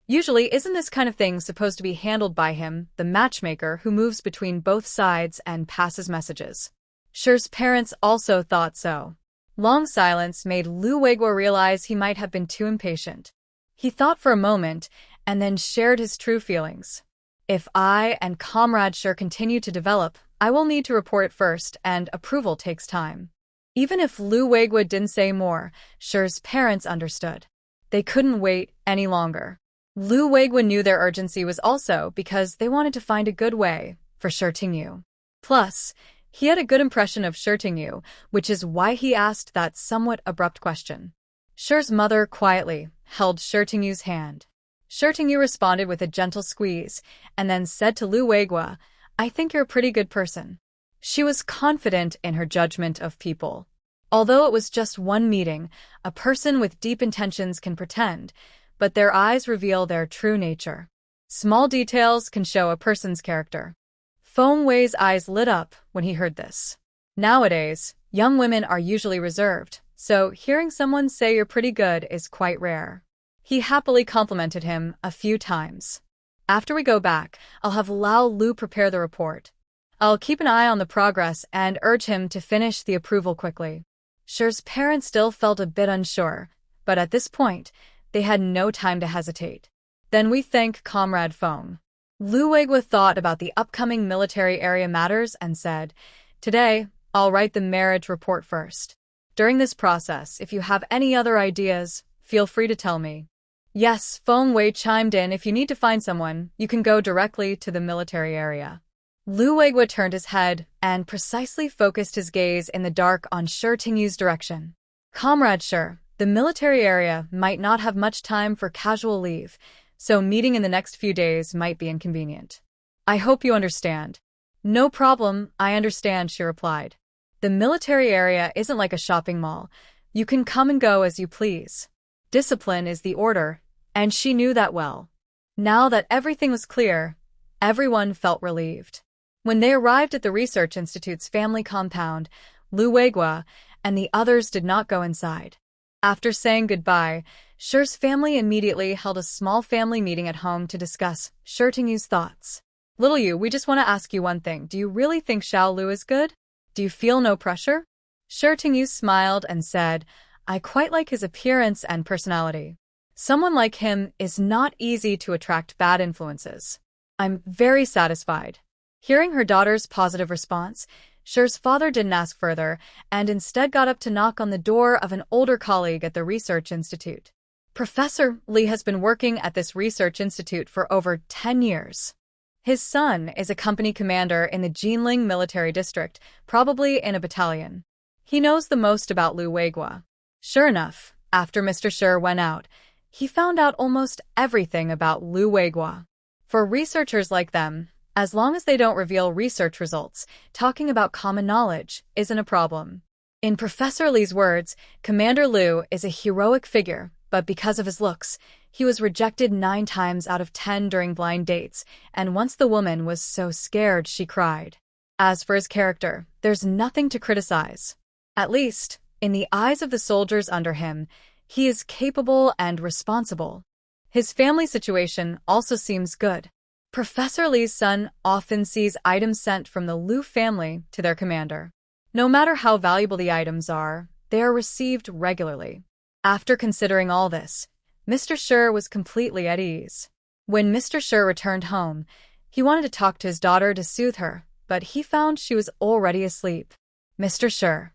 A: Usually, isn't this kind of thing supposed to be handled by him, the matchmaker who moves between both sides and passes messages? Sure's parents also thought so. Long silence made Lu Weiguo realize he might have been too impatient. He thought for a moment, and then shared his true feelings. "If I and Comrade Sure continue to develop, I will need to report it first, and approval takes time." Even if Lu Weiguo didn't say more, Sure's parents understood. They couldn't wait any longer. Lu Weiguo knew their urgency was also because they wanted to find a good way for Shi Tingyu. Plus, he had a good impression of Shi Tingyu, which is why he asked that somewhat abrupt question. Shi's mother quietly held Shi Tingyu's hand. Shi Tingyu responded with a gentle squeeze, and then said to Lu Weiguo, "I think you're a pretty good person." She was confident in her judgment of people. Although it was just one meeting, a person with deep intentions can pretend, but their eyes reveal their true nature. Small details can show a person's character. Feng Wei's eyes lit up when he heard this. Nowadays, young women are usually reserved, so hearing someone say you're pretty good is quite rare. He happily complimented him a few times. "After we go back, I'll have Lao Lu prepare the report. I'll keep an eye on the progress and urge him to finish the approval quickly." Shi's parents still felt a bit unsure, but at this point, they had no time to hesitate. "Then we thank Comrade Feng." Lu Weiguo thought about the upcoming military area matters and said, "Today, I'll write the marriage report first. During this process, if you have any other ideas, feel free to tell me." "Yes," Feng Wei chimed in, "if you need to find someone, you can go directly to the military area." Lu Weiguo turned his head and precisely focused his gaze in the dark on Shi Tingyu's direction. "Comrade Shi, the military area might not have much time for casual leave, so meeting in the next few days might be inconvenient. I hope you understand." "No problem, I understand," she replied. "The military area isn't like a shopping mall. You can come and go as you please. Discipline is the order, and she knew that well." Now that everything was clear, everyone felt relieved. When they arrived at the Research Institute's family compound, Lu Weiguo and the others did not go inside. After saying goodbye, Shi's family immediately held a small family meeting at home to discuss Shi Tingyu's thoughts. "Little Yu, we just want to ask you one thing. Do you really think Xiao Lu is good? Do you feel no pressure?" Shi Tingyu smiled and said, "I quite like his appearance and personality. Someone like him is not easy to attract bad influences. I'm very satisfied." Hearing her daughter's positive response, Shi's father didn't ask further and instead got up to knock on the door of an older colleague at the Research Institute. "Professor Li has been working at this Research Institute for over 10 years. His son is a company commander in the Jinling military district, probably in a battalion. He knows the most about Lu Weiguo." Sure enough, after Mr. Shi went out, he found out almost everything about Lu Weiguo. For researchers like them, as long as they don't reveal research results, talking about common knowledge isn't a problem. In Professor Li's words, Commander Lu is a heroic figure, but because of his looks, he was rejected 9 times out of 10 during blind dates, and once the woman was so scared she cried. As for his character, there's nothing to criticize. At least, in the eyes of the soldiers under him, he is capable and responsible. His family situation also seems good. Professor Li's son often sees items sent from the Lu family to their commander. No matter how valuable the items are, they are received regularly. After considering all this, Mr. Shi was completely at ease. When Mr. Shi returned home, he wanted to talk to his daughter to soothe her, but he found she was already asleep. "Mr. Shi."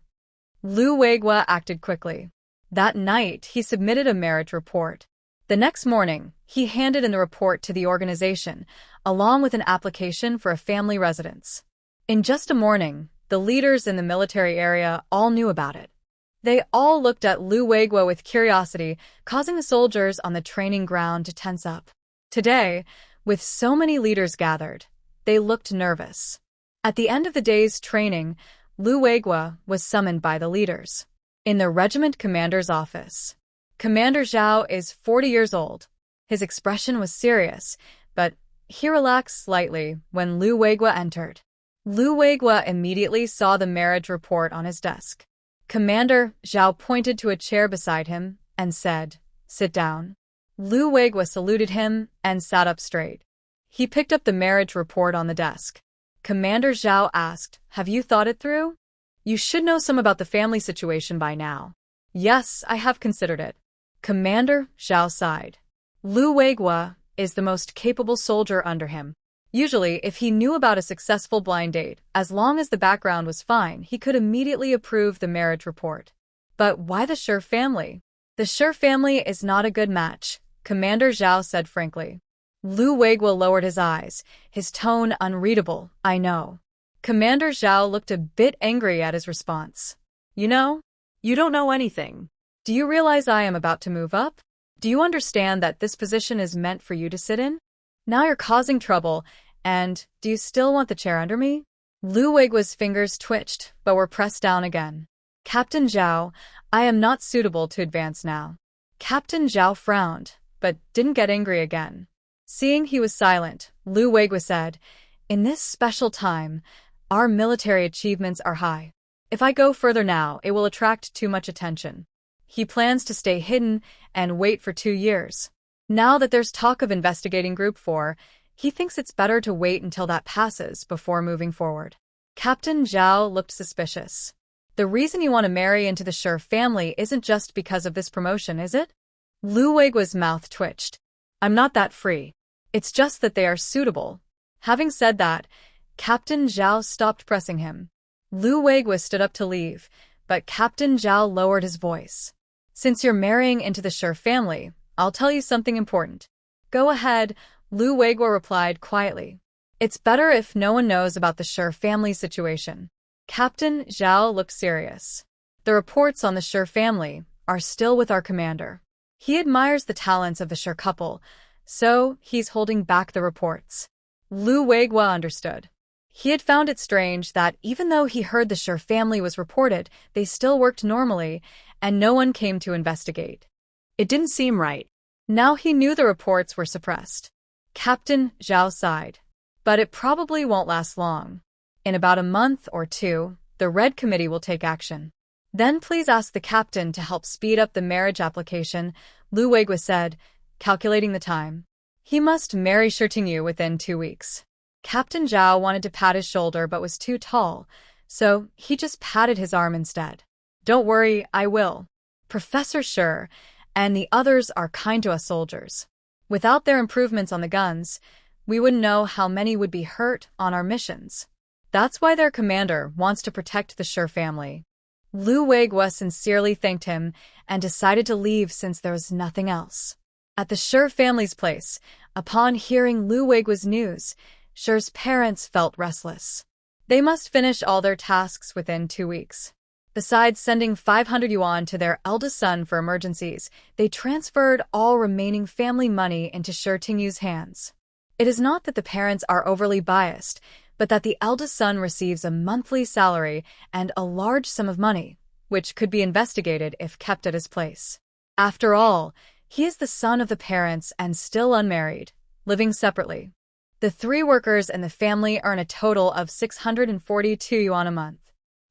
A: Lu Weiguo acted quickly. That night, he submitted a marriage report. The next morning, he handed in the report to the organization, along with an application for a family residence. In just a morning, the leaders in the military area all knew about it. They all looked at Lu Weiguo with curiosity, causing the soldiers on the training ground to tense up. Today, with so many leaders gathered, they looked nervous. At the end of the day's training, Lu Weiguo was summoned by the leaders. In the regiment commander's office. Commander Zhao is 40 years old. His expression was serious, but he relaxed slightly when Lu Weiguo entered. Lu Weiguo immediately saw the marriage report on his desk. Commander Zhao pointed to a chair beside him and said, "Sit down." Lu Weiguo saluted him and sat up straight. He picked up the marriage report on the desk. Commander Zhao asked, "Have you thought it through? You should know some about the family situation by now." "Yes, I have considered it." Commander Zhao sighed. Lu Weiguo is the most capable soldier under him. Usually, if he knew about a successful blind date, as long as the background was fine, he could immediately approve the marriage report. But why the Shi family? The Shi family is not a good match, Commander Zhao said frankly. Lu Weiguo lowered his eyes, his tone unreadable. "I know." Commander Zhao looked a bit angry at his response. "You know? You don't know anything. Do you realize I am about to move up? Do you understand that this position is meant for you to sit in? Now you're causing trouble, and do you still want the chair under me?" Lu Weiguo's fingers twitched, but were pressed down again. "Captain Zhao, I am not suitable to advance now." Captain Zhao frowned, but didn't get angry again. Seeing he was silent, Lu Weiguo said, "In this special time, our military achievements are high. If I go further now, it will attract too much attention." He plans to stay hidden and wait for 2 years. Now that there's talk of investigating Group 4, he thinks it's better to wait until that passes before moving forward. Captain Zhao looked suspicious. "The reason you want to marry into the Shi family isn't just because of this promotion, is it?" Lu Weiguo's mouth twitched. "I'm not that free. It's just that they are suitable." Having said that, Captain Zhao stopped pressing him. Lu Weiguo stood up to leave, but Captain Zhao lowered his voice. "Since you're marrying into the Shi family, I'll tell you something important." "Go ahead," Lu Weiguo replied quietly. "It's better if no one knows about the Shi family situation." Captain Zhao looked serious. "The reports on the Shi family are still with our commander. He admires the talents of the Shi couple, so he's holding back the reports." Lu Weiguo understood. He had found it strange that even though he heard the Shi family was reported, they still worked normally, and no one came to investigate. It didn't seem right. Now he knew the reports were suppressed. Captain Zhao sighed. "But it probably won't last long. In about a month or 2, the Red Committee will take action. Then please ask the captain to help speed up the marriage application," Lu Weiguo said, calculating the time. "He must marry Shi within 2 weeks." Captain Zhao wanted to pat his shoulder but was too tall, so he just patted his arm instead. "Don't worry, I will. Professor Shi and the others are kind to us soldiers. Without their improvements on the guns, we wouldn't know how many would be hurt on our missions. That's why their commander wants to protect the Shi family." Lu Weiguo sincerely thanked him and decided to leave since there was nothing else. At the Shi family's place, upon hearing Lu Weiguo's news, Shi's parents felt restless. They must finish all their tasks within 2 weeks. Besides sending 500 yuan to their eldest son for emergencies, they transferred all remaining family money into Shi Tingyu's hands. It is not that the parents are overly biased, but that the eldest son receives a monthly salary and a large sum of money, which could be investigated if kept at his place. After all, he is the son of the parents and still unmarried, living separately. The 3 workers in the family earn a total of 642 yuan a month.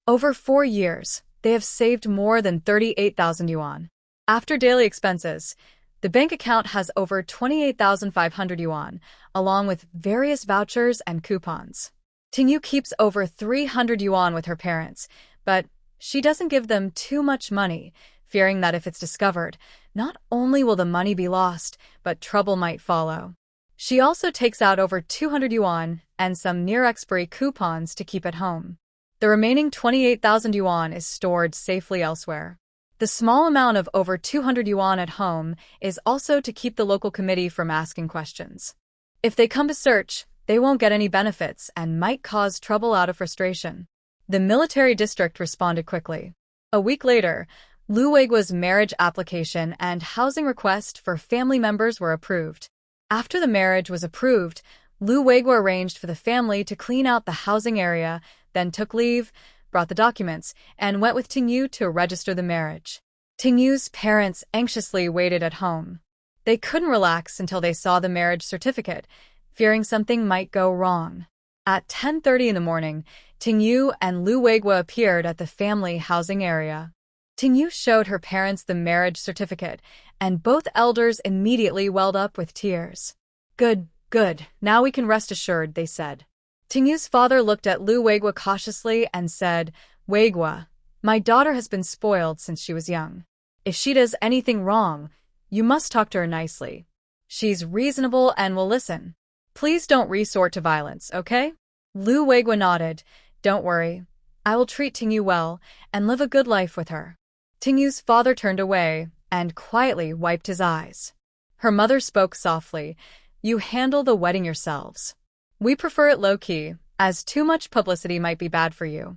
A: Over 4 years, they have saved more than 38,000 yuan. After daily expenses, the bank account has over 28,500 yuan, along with various vouchers and coupons. Tingyu keeps over 300 yuan with her parents, but she doesn't give them too much money, fearing that if it's discovered, not only will the money be lost, but trouble might follow. She also takes out over 200 yuan and some near-expiry coupons to keep at home. The remaining 28,000 yuan is stored safely elsewhere. The small amount of over 200 yuan at home is also to keep the local committee from asking questions. If they come to search, they won't get any benefits and might cause trouble out of frustration. The military district responded quickly. A week later, Lu Weiguo's marriage application and housing request for family members were approved. After the marriage was approved, Lu Weiguo arranged for the family to clean out the housing area, then took leave, brought the documents, and went with Tingyu to register the marriage. Tingyu's parents anxiously waited at home. They couldn't relax until they saw the marriage certificate, fearing something might go wrong. At 10:30 in the morning, Tingyu and Lu Weiguo appeared at the family housing area. Tingyu showed her parents the marriage certificate, and both elders immediately welled up with tears. Good, good, now we can rest assured, they said. Tingyu's father looked at Lu Weiguo cautiously and said, Weiguo, my daughter has been spoiled since she was young. If she does anything wrong, you must talk to her nicely. She's reasonable and will listen. Please don't resort to violence, okay? Lu Weiguo nodded. Don't worry. I will treat Tingyu well and live a good life with her. Tingyu's father turned away and quietly wiped his eyes. Her mother spoke softly. You handle the wedding yourselves. We prefer it low-key, as too much publicity might be bad for you.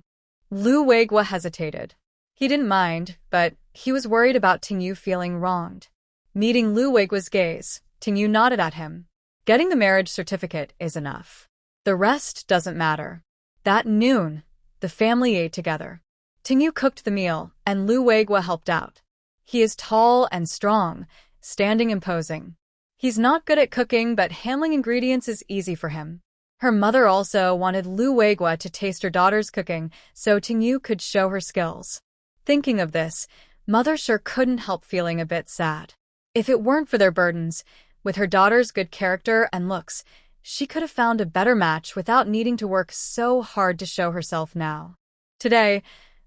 A: Lu Weiguo hesitated. He didn't mind, but he was worried about Tingyu feeling wronged. Meeting Lu Weiguo's gaze, Tingyu nodded at him. Getting the marriage certificate is enough. The rest doesn't matter. That noon, the family ate together. Tingyu cooked the meal, and Lu Weiguo helped out. He is tall and strong, standing imposing. He's not good at cooking, but handling ingredients is easy for him. Her mother also wanted Lu Weiguo to taste her daughter's cooking so Tingyu could show her skills. Thinking of this, Mother sure couldn't help feeling a bit sad. If it weren't for their burdens, with her daughter's good character and looks, she could have found a better match without needing to work so hard to show herself now. Today,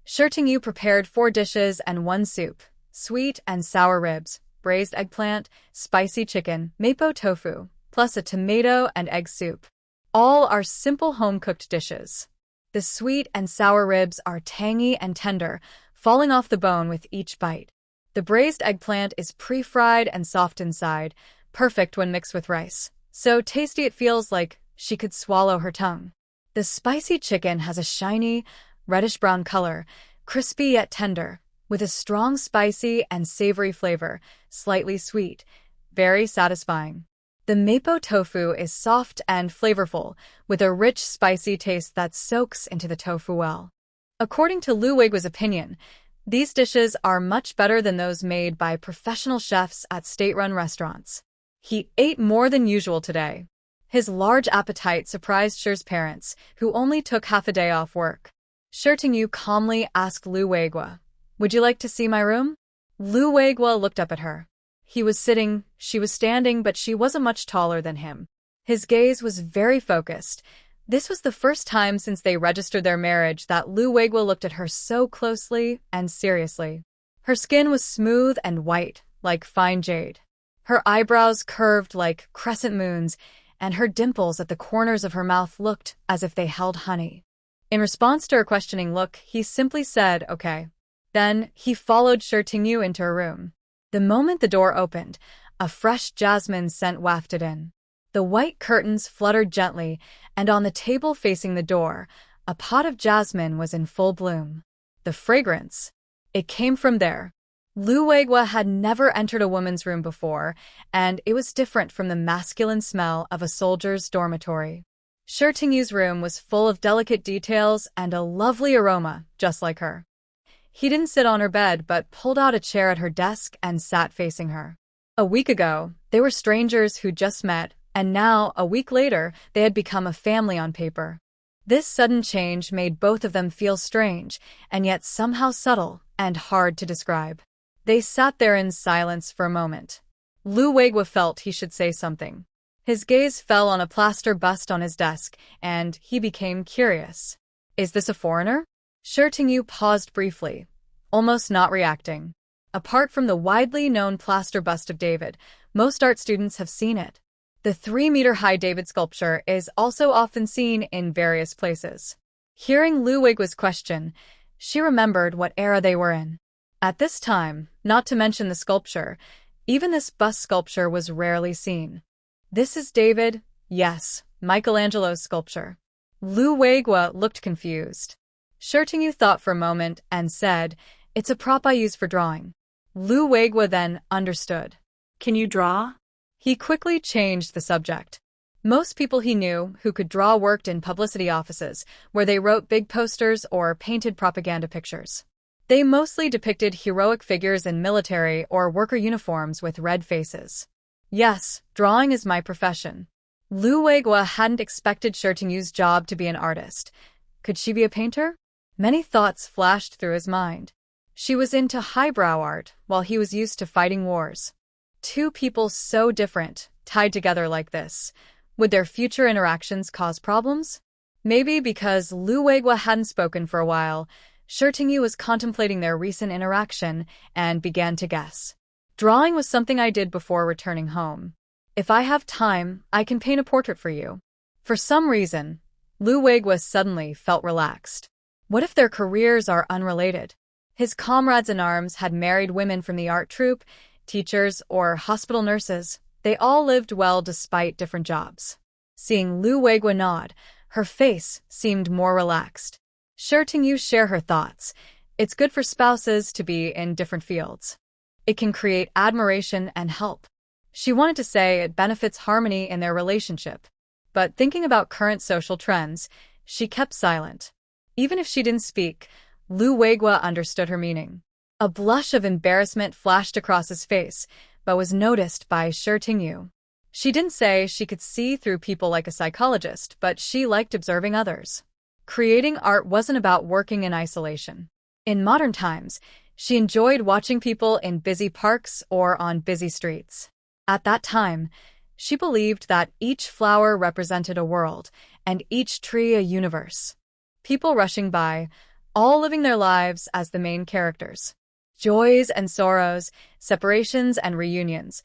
A: Tingyu prepared 4 dishes and 1 soup, sweet and sour ribs, braised eggplant, spicy chicken, mapo tofu, plus a tomato and egg soup. All are simple home-cooked dishes. The sweet and sour ribs are tangy and tender, falling off the bone with each bite. The braised eggplant is pre-fried and soft inside, perfect when mixed with rice. So tasty it feels like she could swallow her tongue. The spicy chicken has a shiny, reddish-brown color, crispy yet tender, with a strong spicy and savory flavor, slightly sweet, very satisfying. The mapo tofu is soft and flavorful, with a rich, spicy taste that soaks into the tofu well. According to Lu Weiguo's opinion, these dishes are much better than those made by professional chefs at state-run restaurants. He ate more than usual today. His large appetite surprised Shi's parents, who only took half a day off work. Tingyu calmly asked Lu Weiguo, Would you like to see my room? Lu Weiguo looked up at her. He was sitting, she was standing, but she wasn't much taller than him. His gaze was very focused. This was the first time since they registered their marriage that Lu Weiguo looked at her so closely and seriously. Her skin was smooth and white, like fine jade. Her eyebrows curved like crescent moons, and her dimples at the corners of her mouth looked as if they held honey. In response to her questioning look, he simply said, okay. Then, he followed Tingyu into her room. The moment the door opened, a fresh jasmine scent wafted in. The white curtains fluttered gently, and on the table facing the door, a pot of jasmine was in full bloom. The fragrance. It came from there. Lu Weiguo had never entered a woman's room before, and it was different from the masculine smell of a soldier's dormitory. Tingyu's room was full of delicate details and a lovely aroma, just like her. He didn't sit on her bed but pulled out a chair at her desk and sat facing her. A week ago, they were strangers who just met, and now, a week later, they had become a family on paper. This sudden change made both of them feel strange, and yet somehow subtle and hard to describe. They sat there in silence for a moment. Lu Weiguo felt he should say something. His gaze fell on a plaster bust on his desk, and he became curious. Is this a foreigner? Tingyu paused briefly, almost not reacting. Apart from the widely known plaster bust of David, most art students have seen it. The 3-meter-high David sculpture is also often seen in various places. Hearing Lu Weiguo's question, she remembered what era they were in. At this time, not to mention the sculpture, even this bust sculpture was rarely seen. This is David, yes, Michelangelo's sculpture. Lu Weiguo looked confused. Tingyu thought for a moment and said, It's a prop I use for drawing. Lu Weiguo then understood.
B: Can you draw?
A: He quickly changed the subject. Most people he knew who could draw worked in publicity offices, where they wrote big posters or painted propaganda pictures. They mostly depicted heroic figures in military or worker uniforms with red faces. Yes, drawing is my profession. Lu Weiguo hadn't expected Shirtingyu's job to be an artist. Could she be a painter? Many thoughts flashed through his mind. She was into highbrow art, while he was used to fighting wars. Two people so different, tied together like this. Would their future interactions cause problems? Maybe because Lu Weiguo hadn't spoken for a while, Shirtingyu was contemplating their recent interaction and began to guess. Drawing was something I did before returning home. If I have time, I can paint a portrait for you. For some reason, Lu Weiguo suddenly felt relaxed. What if their careers are unrelated? His comrades in arms had married women from the art troupe, teachers, or hospital nurses. They all lived well despite different jobs. Seeing Lu Weiguo nod, her face seemed more relaxed. Shirtingyu share her thoughts. It's good for spouses to be in different fields. It can create admiration and help. She wanted to say it benefits harmony in their relationship. But thinking about current social trends, she kept silent. Even if she didn't speak, Lu Weiguo understood her meaning. A blush of embarrassment flashed across his face, but was noticed by Shirtingyu. She didn't say she could see through people like a psychologist, but she liked observing others. Creating art wasn't about working in isolation. In modern times, she enjoyed watching people in busy parks or on busy streets. At that time, she believed that each flower represented a world, and each tree a universe. People rushing by, all living their lives as the main characters. Joys and sorrows, separations and reunions,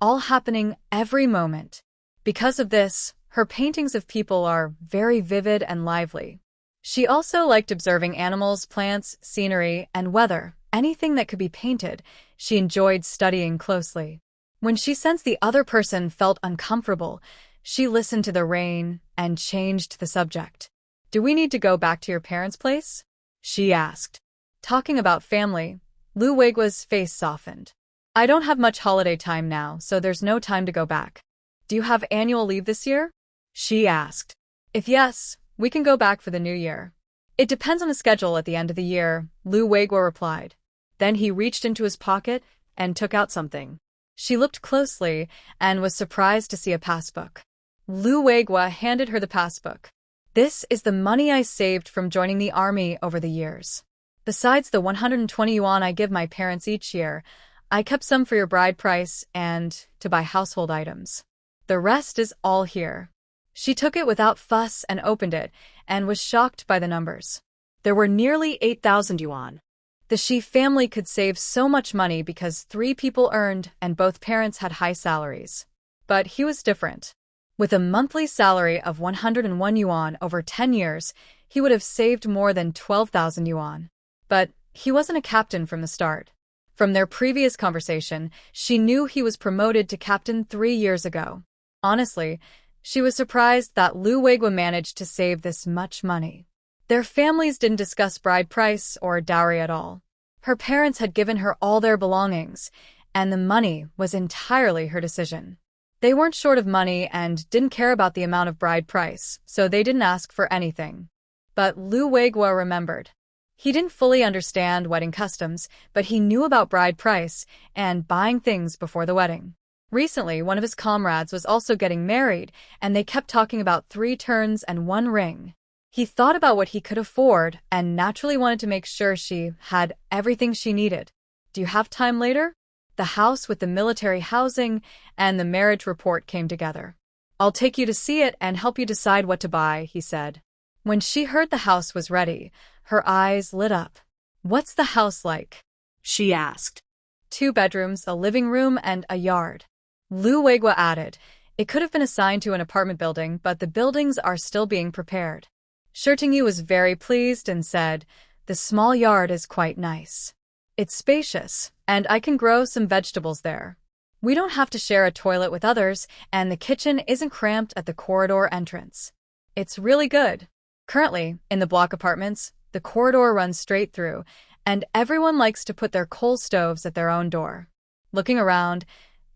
A: all happening every moment. Because of this, her paintings of people are very vivid and lively. She also liked observing animals, plants, scenery, and weather. Anything that could be painted, she enjoyed studying closely. When she sensed the other person felt uncomfortable, she listened to the rain and changed the subject. "Do we need to go back to your parents' place?" she asked. Talking about family, Lu Weiguo's face softened. "I don't have much holiday time now, so there's no time to go back. Do you have annual leave this year?" she asked. "If yes, we can go back for the new year." "It depends on the schedule at the end of the year," Lu Weiguo replied. Then he reached into his pocket and took out something. She looked closely and was surprised to see a passbook. Lu Weiguo handed her the passbook. "This is the money I saved from joining the army over the years. Besides the 120 yuan I give my parents each year, I kept some for your bride price and to buy household items. The rest is all here." She took it without fuss and opened it, and was shocked by the numbers. There were nearly 8,000 yuan. The Shi family could save so much money because 3 people earned and both parents had high salaries. But he was different. With a monthly salary of 101 yuan over 10 years, he would have saved more than 12,000 yuan. But he wasn't a captain from the start. From their previous conversation, she knew he was promoted to captain 3 years ago. Honestly, she was surprised that Lu Weiguo managed to save this much money. Their families didn't discuss bride price or dowry at all. Her parents had given her all their belongings, and the money was entirely her decision. They weren't short of money and didn't care about the amount of bride price, so they didn't ask for anything. But Lu Weiguo remembered. He didn't fully understand wedding customs, but he knew about bride price and buying things before the wedding. Recently, one of his comrades was also getting married, and they kept talking about 3 turns and 1 ring. He thought about what he could afford and naturally wanted to make sure she had everything she needed. "Do you have time later?" The house with the military housing and the marriage report came together. "I'll take you to see it and help you decide what to buy," he said. When she heard the house was ready, her eyes lit up. "What's the house like?" she asked. 2 bedrooms, a living room, and a yard. Lu Weiguo added, "It could have been assigned to an apartment building, but the buildings are still being prepared." Shirtingyu was very pleased and said, "The small yard is quite nice. It's spacious, and I can grow some vegetables there. We don't have to share a toilet with others, and the kitchen isn't cramped at the corridor entrance. It's really good." Currently, in the block apartments, the corridor runs straight through, and everyone likes to put their coal stoves at their own door. Looking around,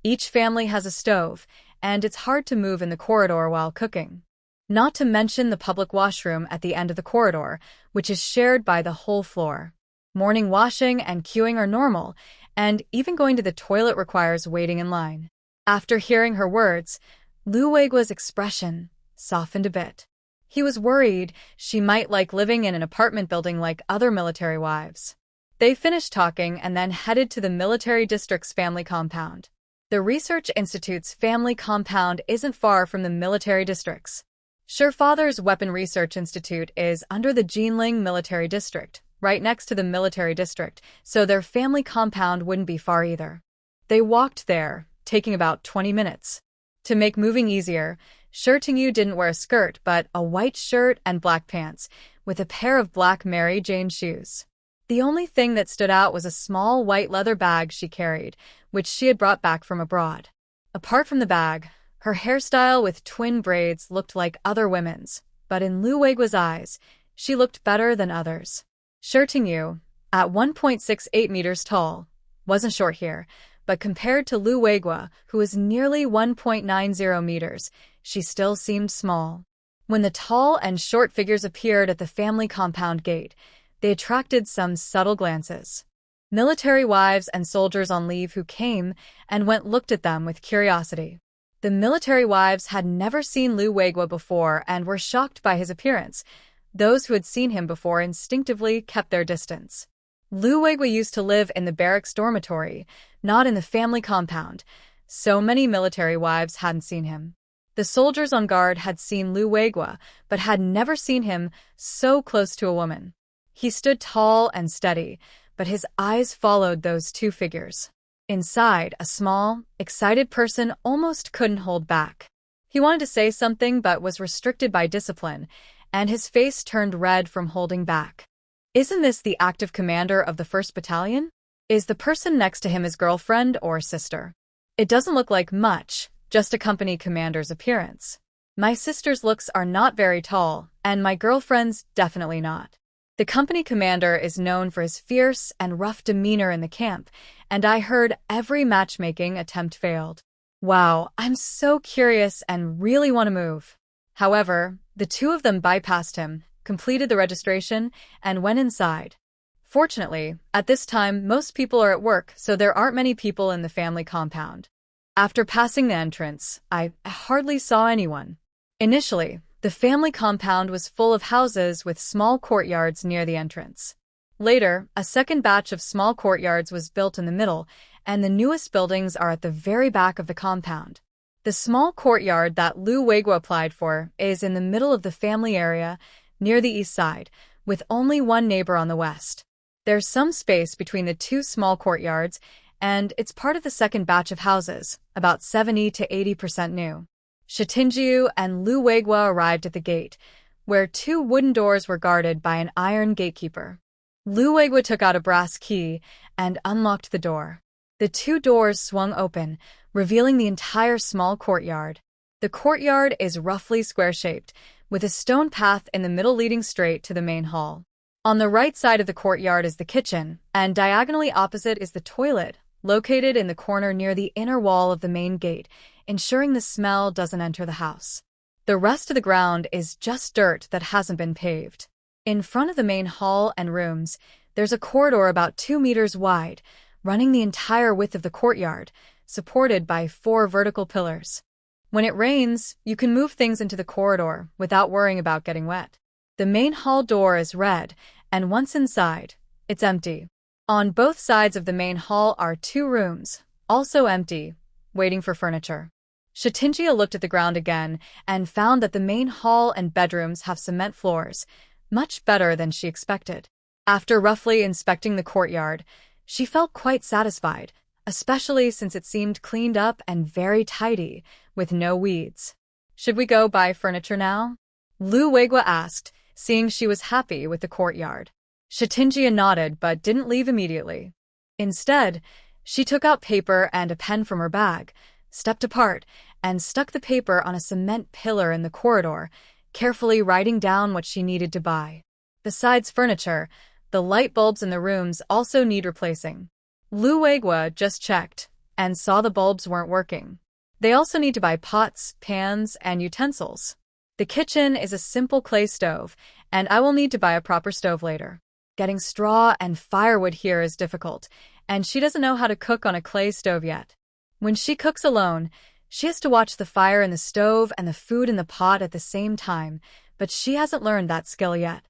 A: each family has a stove, and it's hard to move in the corridor while cooking. Not to mention the public washroom at the end of the corridor, which is shared by the whole floor. Morning washing and queuing are normal, and even going to the toilet requires waiting in line. After hearing her words, Lu Weiguo's expression softened a bit. He was worried she might like living in an apartment building like other military wives. They finished talking and then headed to the military district's family compound. The Research Institute's family compound isn't far from the military district's. Father's Weapon Research Institute is under the Jinling Military District, right next to the military district, so their family compound wouldn't be far either. They walked there, taking about 20 minutes. To make moving easier, Yu didn't wear a skirt but a white shirt and black pants, with a pair of black Mary Jane shoes. The only thing that stood out was a small white leather bag she carried, which she had brought back from abroad. Apart from the bag, her hairstyle with twin braids looked like other women's, but in Lu Weiguo's eyes, she looked better than others. Yu, at 1.68 meters tall, wasn't short here, but compared to Lu Weiguo, who was nearly 1.90 meters, she still seemed small. When the tall and short figures appeared at the family compound gate, they attracted some subtle glances. Military wives and soldiers on leave who came and went looked at them with curiosity. The military wives had never seen Lu Weiguo before and were shocked by his appearance. Those who had seen him before instinctively kept their distance. Lu Weiguo used to live in the barracks dormitory, not in the family compound. So many military wives hadn't seen him. The soldiers on guard had seen Lu Weiguo, but had never seen him so close to a woman. He stood tall and steady, but his eyes followed those two figures. Inside, a small, excited person almost couldn't hold back. He wanted to say something but was restricted by discipline, and his face turned red from holding back. Isn't this the active commander of the 1st Battalion? Is the person next to him his girlfriend or sister? It doesn't look like much, just a company commander's appearance. My sister's looks are not very tall, and my girlfriend's definitely not. The company commander is known for his fierce and rough demeanor in the camp, and I heard every matchmaking attempt failed. Wow, I'm so curious and really want to move. However, the two of them bypassed him, completed the registration, and went inside. Fortunately, at this time, most people are at work, so there aren't many people in the family compound. After passing the entrance, I hardly saw anyone. Initially, the family compound was full of houses with small courtyards near the entrance. Later, a second batch of small courtyards was built in the middle, and the newest buildings are at the very back of the compound. The small courtyard that Lu Weiguo applied for is in the middle of the family area, near the east side, with only one neighbor on the west. There's some space between the two small courtyards, and it's part of the second batch of houses, about 70 to 80% new. Shitinjiu and Lu Weiguo arrived at the gate, where two wooden doors were guarded by an iron gatekeeper. Lu Weiguo took out a brass key and unlocked the door. The two doors swung open, revealing the entire small courtyard. The courtyard is roughly square-shaped, with a stone path in the middle leading straight to the main hall. On the right side of the courtyard is the kitchen, and diagonally opposite is the toilet, located in the corner near the inner wall of the main gate, ensuring the smell doesn't enter the house. The rest of the ground is just dirt that hasn't been paved. In front of the main hall and rooms, there's a corridor about 2 meters wide, running the entire width of the courtyard, supported by 4 vertical pillars. When it rains, you can move things into the corridor without worrying about getting wet. The main hall door is red, and once inside, it's empty. On both sides of the main hall are 2 rooms, also empty, waiting for furniture. Shitinjia looked at the ground again and found that the main hall and bedrooms have cement floors, much better than she expected. After roughly inspecting the courtyard, she felt quite satisfied, especially since it seemed cleaned up and very tidy, with no weeds. Should we go buy furniture now? Lu Weiguo asked, seeing she was happy with the courtyard. Shitinjia nodded but didn't leave immediately. Instead, she took out paper and a pen from her bag, stepped apart, and stuck the paper on a cement pillar in the corridor, carefully writing down what she needed to buy. Besides furniture, the light bulbs in the rooms also need replacing. Lu Weiguo just checked and saw the bulbs weren't working. They also need to buy pots, pans, and utensils. The kitchen is a simple clay stove, and I will need to buy a proper stove later. Getting straw and firewood here is difficult, and she doesn't know how to cook on a clay stove yet. When she cooks alone, she has to watch the fire in the stove and the food in the pot at the same time, but she hasn't learned that skill yet.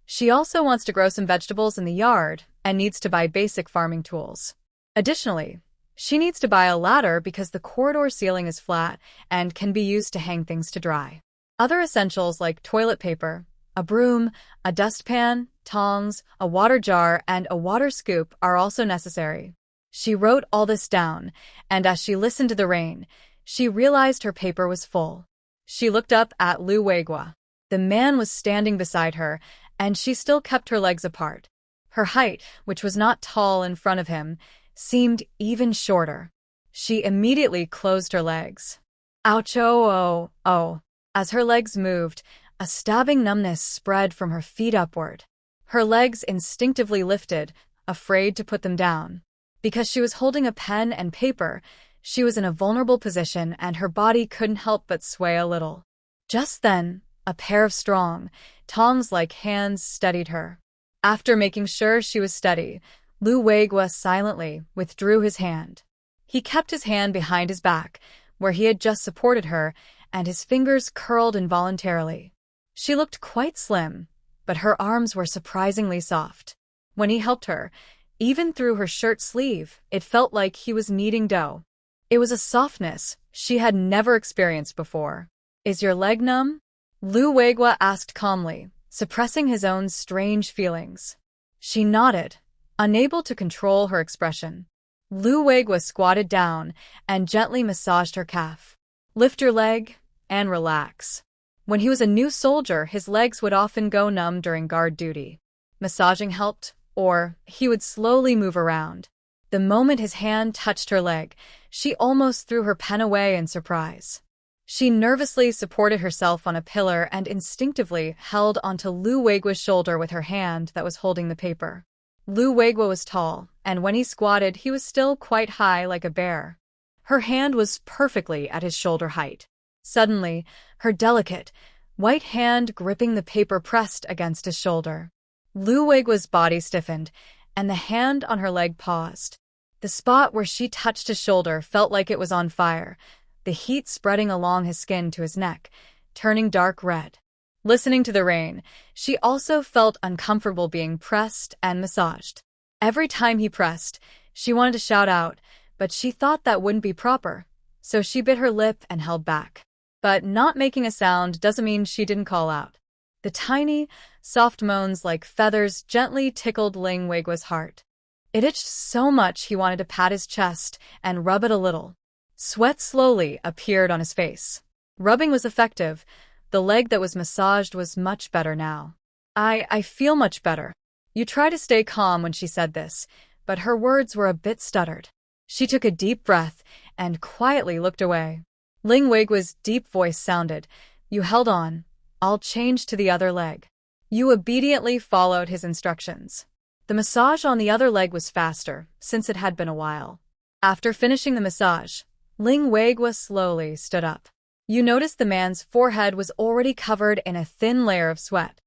A: She also wants to grow some vegetables in the yard and needs to buy basic farming tools. Additionally, she needs to buy a ladder because the corridor ceiling is flat and can be used to hang things to dry. Other essentials like toilet paper, a broom, a dustpan, tongs, a water jar, and a water scoop are also necessary. She wrote all this down, and as she listened to the rain, she realized her paper was full. She looked up at Lu Weiguo. The man was standing beside her, and she still kept her legs apart. Her height, which was not tall in front of him, seemed even shorter. She immediately closed her legs. Ouch, oh. As her legs moved, a stabbing numbness spread from her feet upward. Her legs instinctively lifted, afraid to put them down. Because she was holding a pen and paper, she was in a vulnerable position and her body couldn't help but sway a little. Just then, a pair of strong, tongs-like hands steadied her. After making sure she was steady, Lu Weiguo silently withdrew his hand. He kept his hand behind his back, where he had just supported her, and his fingers curled involuntarily. She looked quite slim, but her arms were surprisingly soft. When he helped her, even through her shirt sleeve, it felt like he was kneading dough. It was a softness she had never experienced before. Is your leg numb? Lu Weiguo asked calmly, suppressing his own strange feelings. She nodded, unable to control her expression. Lu Weiguo squatted down and gently massaged her calf. Lift your leg and relax. When he was a new soldier, his legs would often go numb during guard duty. Massaging helped, or he would slowly move around. The moment his hand touched her leg, she almost threw her pen away in surprise. She nervously supported herself on a pillar and instinctively held onto Lu Weiguo's shoulder with her hand that was holding the paper. Lu Weiguo was tall, and when he squatted, he was still quite high like a bear. Her hand was perfectly at his shoulder height. Suddenly, her delicate, white hand gripping the paper pressed against his shoulder. Lu Weiguo's body stiffened, and the hand on her leg paused. The spot where she touched his shoulder felt like it was on fire, the heat spreading along his skin to his neck, turning dark red. Listening to the rain, she also felt uncomfortable being pressed and massaged. Every time he pressed, she wanted to shout out, but she thought that wouldn't be proper, so she bit her lip and held back. But not making a sound doesn't mean she didn't call out. The tiny, soft moans like feathers gently tickled Lu Weiguo's heart. It itched so much he wanted to pat his chest and rub it a little. Sweat slowly appeared on his face. Rubbing was effective. The leg that was massaged was much better now. I feel much better. You try to stay calm when she said this, but her words were a bit stuttered. She took a deep breath and quietly looked away. Lu Weiguo's deep voice sounded, "You held on. I'll change to the other leg." You obediently followed his instructions. The massage on the other leg was faster, since it had been a while. After finishing the massage, Lu Weiguo slowly stood up. You noticed the man's forehead was already covered in a thin layer of sweat.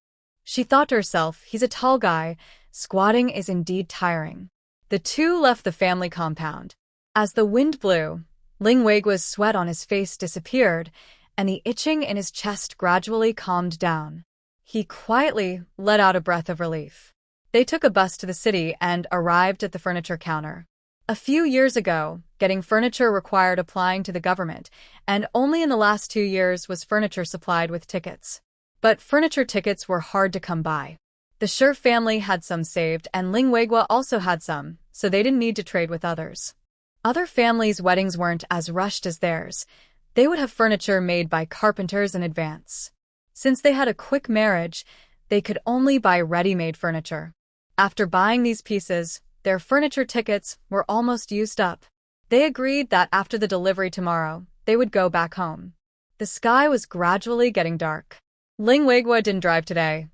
A: She thought to herself, he's a tall guy, squatting is indeed tiring. The two left the family compound. As the wind blew, Lu Weiguo's sweat on his face disappeared, and the itching in his chest gradually calmed down. He quietly let out a breath of relief. They took a bus to the city and arrived at the furniture counter. A few years ago, getting furniture required applying to the government, and only in the last 2 years was furniture supplied with tickets. But furniture tickets were hard to come by. The Sher family had some saved, and Lu Weiguo also had some, so they didn't need to trade with others. Other families' weddings weren't as rushed as theirs. They would have furniture made by carpenters in advance. Since they had a quick marriage, they could only buy ready-made furniture. After buying these pieces, their furniture tickets were almost used up. They agreed that after the delivery tomorrow, they would go back home. The sky was gradually getting dark. Lu Weiguo didn't drive today.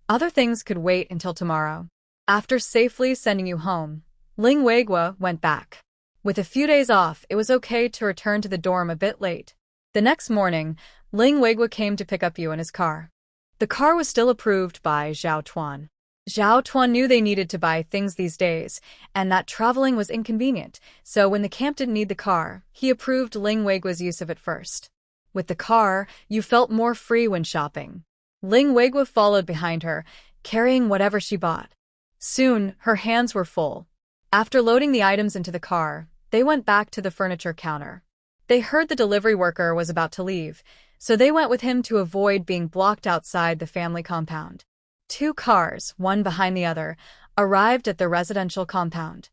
A: Other things could wait until tomorrow. After safely sending you home, Lu Weiguo went back. With a few days off, it was okay to return to the dorm a bit late. The next morning, Lu Weiguo came to pick up you in his car. The car was still approved by Zhao Tuan. Zhao Tuan knew they needed to buy things these days, and that traveling was inconvenient, so when the camp didn't need the car, he approved Lu Weiguo's use of it first. With the car, you felt more free when shopping. Lu Weiguo followed behind her, carrying whatever she bought. Soon, her hands were full. After loading the items into the car, they went back to the furniture counter. They heard the delivery worker was about to leave, so they went with him to avoid being blocked outside the family compound. 2 cars, one behind the other, arrived at the residential compound.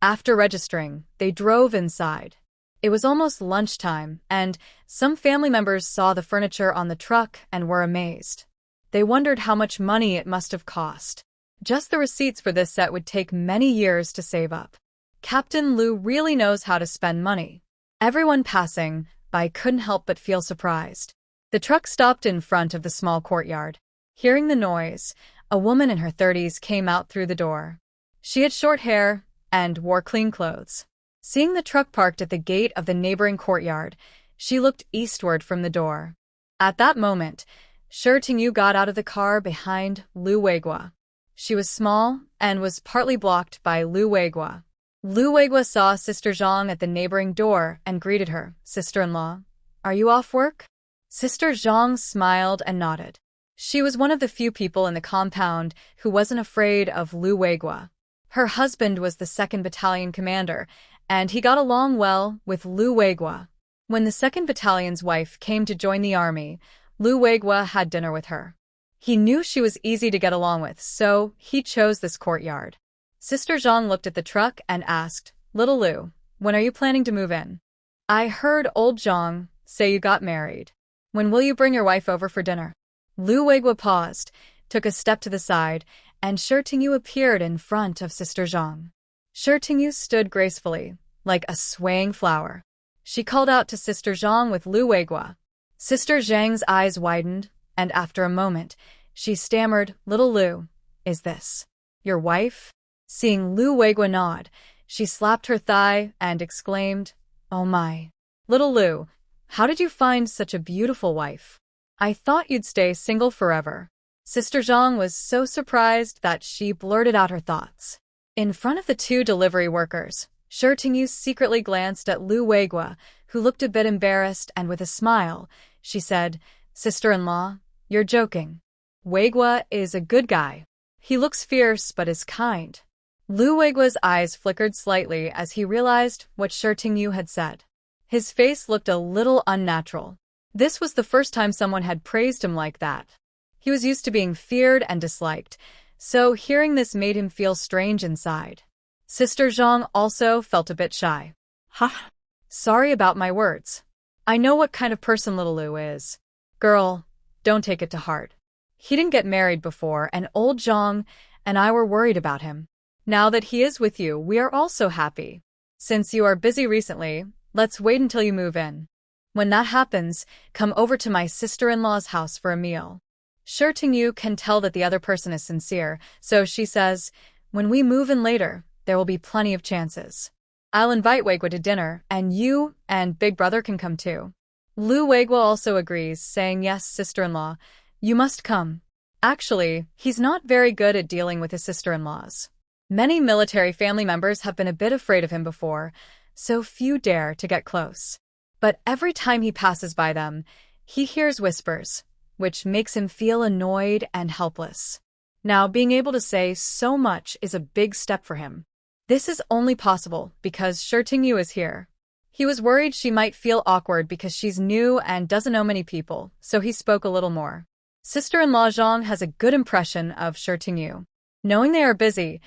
A: After registering, they drove inside. It was almost lunchtime, and some family members saw the furniture on the truck and were amazed. They wondered how much money it must have cost. Just the receipts for this set would take many years to save up. Captain Lu really knows how to spend money. Everyone passing by couldn't help but feel surprised. The truck stopped in front of the small courtyard. Hearing the noise, a woman in her 30s came out through the door. She had short hair and wore clean clothes. Seeing the truck parked at the gate of the neighboring courtyard, she looked eastward from the door. At that moment, Shi Tingyu got out of the car behind Lu Weiguo. She was small and was partly blocked by Lu Weiguo. Lu Weiguo saw Sister Zhang at the neighboring door and greeted her. "Sister-in-law, are you off work?" Sister Zhang smiled and nodded. She was one of the few people in the compound who wasn't afraid of Lu Weiguo. Her husband was the 2nd Battalion commander, and he got along well with Lu Weiguo. When the 2nd Battalion's wife came to join the army, Lu Weiguo had dinner with her. He knew she was easy to get along with, so he chose this courtyard. Sister Zhang looked at the truck and asked, "Little Lu, when are you planning to move in?" "I heard old Zhang say you got married. When will you bring your wife over for dinner?" Lu Weiguo paused, took a step to the side, and Shi Tingyu appeared in front of Sister Zhang. Shi Tingyu stood gracefully, like a swaying flower. She called out to Sister Zhang with Lu Weiguo. Sister Zhang's eyes widened, and after a moment, she stammered, "Little Lu, is this your wife?" Seeing Lu Weiguo nod, she slapped her thigh and exclaimed, "Oh my. Little Lu, how did you find such a beautiful wife? I thought you'd stay single forever." Sister Zhang was so surprised that she blurted out her thoughts. In front of the 2 delivery workers, Shi Tingyu secretly glanced at Lu Weiguo, who looked a bit embarrassed, and with a smile, she said, "Sister-in-law, you're joking. Weiguo is a good guy. He looks fierce but is kind." Lu Weiguo's eyes flickered slightly as he realized what Shi Tingyu had said. His face looked a little unnatural. This was the first time someone had praised him like that. He was used to being feared and disliked, so hearing this made him feel strange inside. Sister Zhang also felt a bit shy.
B: Huh?
A: "Sorry about my words. I know what kind of person little Lu is. Girl, don't take it to heart. He didn't get married before, and old Zhang and I were worried about him. Now that he is with you, we are also happy. Since you are busy recently, let's wait until you move in. When that happens, come over to my sister-in-law's house for a meal." Shi Tingyu can tell that the other person is sincere, so she says, "When we move in later, there will be plenty of chances. I'll invite Weiguo to dinner, and you and Big Brother can come too." Lu Weiguo also agrees, saying, "Yes, sister-in-law, you must come." Actually, he's not very good at dealing with his sister-in-laws. Many military family members have been a bit afraid of him before, so few dare to get close. But every time he passes by them, he hears whispers, which makes him feel annoyed and helpless. Now, being able to say so much is a big step for him. This is only possible because Shi Tingyu is here. He was worried she might feel awkward because she's new and doesn't know many people, so he spoke a little more. Sister-in-law Zhang has a good impression of Shi Tingyu. Knowing they are busy,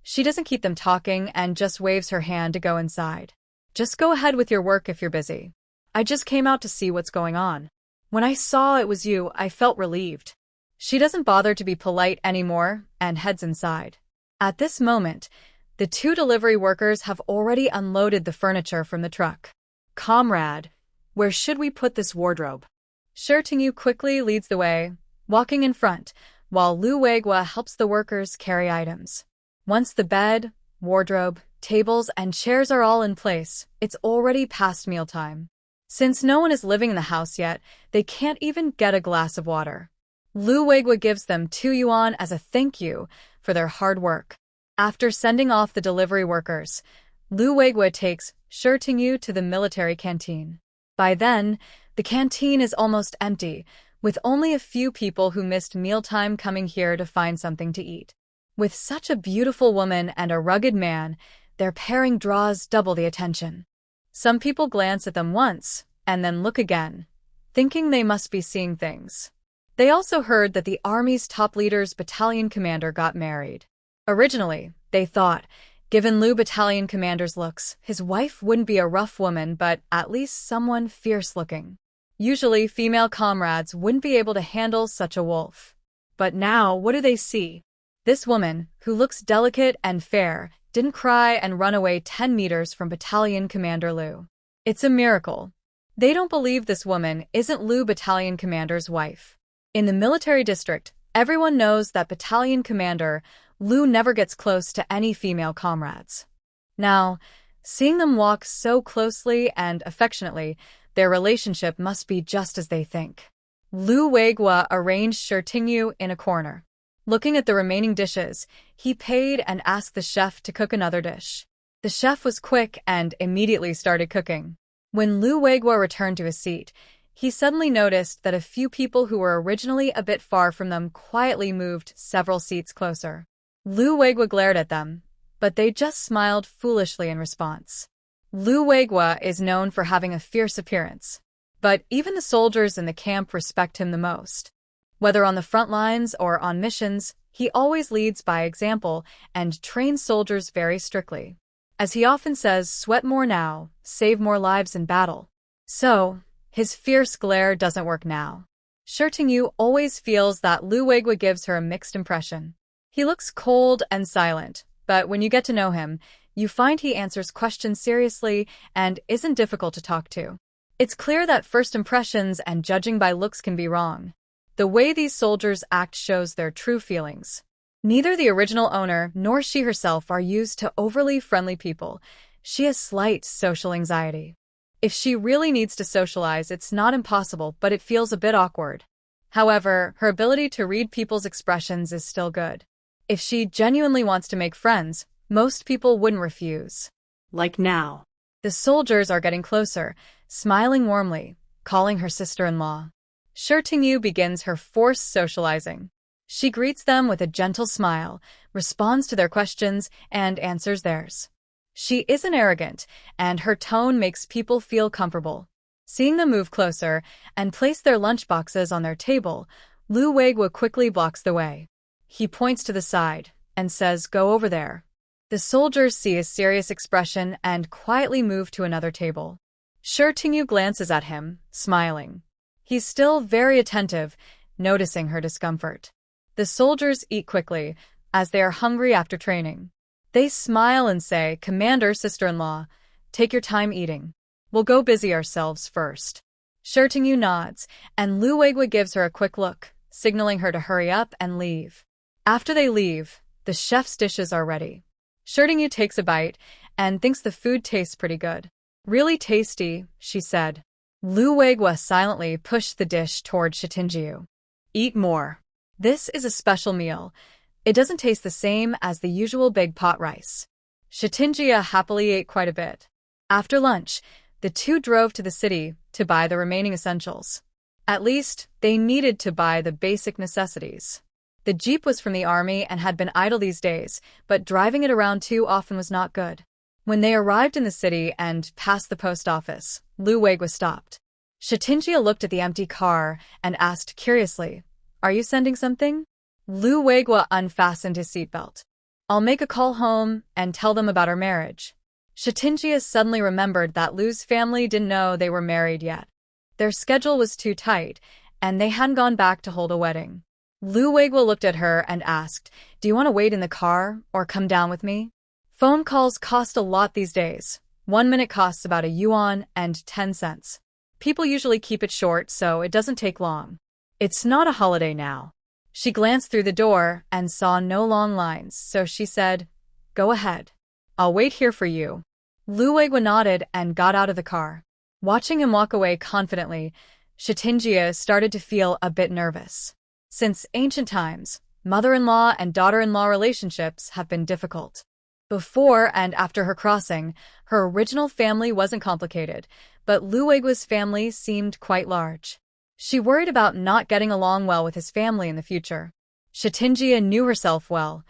A: she doesn't keep them talking and just waves her hand to go inside. "Just go ahead with your work if you're busy. I just came out to see what's going on. When I saw it was you, I felt relieved." She doesn't bother to be polite anymore and heads inside. At this moment, the 2 delivery workers have already unloaded the furniture from the truck. "Comrade, where should we put this wardrobe?" Shi Tingyu quickly leads the way, walking in front, while Lu Weiguo helps the workers carry items. Once the bed, wardrobe, tables and chairs are all in place. It's already past mealtime. Since no one is living in the house yet, they can't even get a glass of water. Lu Weiguo gives them 2 yuan as a thank you for their hard work. After sending off the delivery workers, Lu Weiguo takes Tingyu to the military canteen. By then, the canteen is almost empty, with only a few people who missed mealtime coming here to find something to eat. With such a beautiful woman and a rugged man, their pairing draws double the attention. Some people glance at them once, and then look again, thinking they must be seeing things. They also heard that the army's top leader's battalion commander got married. Originally, they thought, given Lu battalion commander's looks, his wife wouldn't be a rough woman but at least someone fierce-looking. Usually, female comrades wouldn't be able to handle such a wolf. But now, what do they see? This woman, who looks delicate and fair, didn't cry and run away 10 meters from Battalion Commander Lu. It's a miracle. They don't believe this woman isn't Lu Battalion Commander's wife. In the military district, everyone knows that Battalion Commander Lu never gets close to any female comrades. Now, seeing them walk so closely and affectionately, their relationship must be just as they think. Lu Weiguo arranged Tingyu in a corner. Looking at the remaining dishes, he paid and asked the chef to cook another dish. The chef was quick and immediately started cooking. When Lu Weiguo returned to his seat, he suddenly noticed that a few people who were originally a bit far from them quietly moved several seats closer. Lu Weiguo glared at them, but they just smiled foolishly in response. Lu Weiguo is known for having a fierce appearance, but even the soldiers in the camp respect him the most. Whether on the front lines or on missions, he always leads by example and trains soldiers very strictly. As he often says, sweat more now, save more lives in battle. So, his fierce glare doesn't work now. Tingyu always feels that Lu Weiguo gives her a mixed impression. He looks cold and silent, but when you get to know him, you find he answers questions seriously and isn't difficult to talk to. It's clear that first impressions and judging by looks can be wrong. The way these soldiers act shows their true feelings. Neither the original owner nor she herself are used to overly friendly people. She has slight social anxiety. If she really needs to socialize, it's not impossible, but it feels a bit awkward. However, her ability to read people's expressions is still good. If she genuinely wants to make friends, most people wouldn't refuse.
B: Like now.
A: The soldiers are getting closer, smiling warmly, calling her sister-in-law. Tingyu begins her forced socializing. She greets them with a gentle smile, responds to their questions, and answers theirs. She isn't arrogant, and her tone makes people feel comfortable. Seeing them move closer and place their lunchboxes on their table, Lu Weiguo quickly blocks the way. He points to the side and says, "Go over there." The soldiers see his serious expression and quietly move to another table. Tingyu glances at him, smiling. He's still very attentive, noticing her discomfort. The soldiers eat quickly, as they are hungry after training. They smile and say, "Commander, sister-in-law, take your time eating. We'll go busy ourselves first." Tingyu nods, and Lu Weiguo gives her a quick look, signaling her to hurry up and leave. After they leave, the chef's dishes are ready. Tingyu takes a bite and thinks the food tastes pretty good. "Really tasty," she said. Lu Weiguo silently pushed the dish toward Tingyu. "Eat more. This is a special meal. It doesn't taste the same as the usual big pot rice." Tingyu happily ate quite a bit. After lunch, the two drove to the city to buy the remaining essentials. At least, they needed to buy the basic necessities. The Jeep was from the army and had been idle these days, but driving it around too often was not good. When they arrived in the city and passed the post office, Lu Weiguo stopped. Tingyu looked at the empty car and asked curiously, "Are you sending something?" Lu Weiguo unfastened his seatbelt. "I'll make a call home and tell them about our marriage." Tingyu suddenly remembered that Lu's family didn't know they were married yet. Their schedule was too tight, and they hadn't gone back to hold a wedding. Lu Weiguo looked at her and asked, "Do you want to wait in the car or come down with me?" Phone calls cost a lot these days. 1 minute costs about a yuan and 10 cents. People usually keep it short, so it doesn't take long. It's not a holiday now. She glanced through the door and saw no long lines, so she said, "Go ahead." I'll wait here for you. Lu Weiguo nodded and got out of the car. Watching him walk away confidently, Shitinjia started to feel a bit nervous. Since ancient times, mother-in-law and daughter-in-law relationships have been difficult. Before and after her crossing, her original family wasn't complicated, but Lu Weiguo's family seemed quite large. She worried about not getting along well with his family in the future. Shitinjia knew herself well.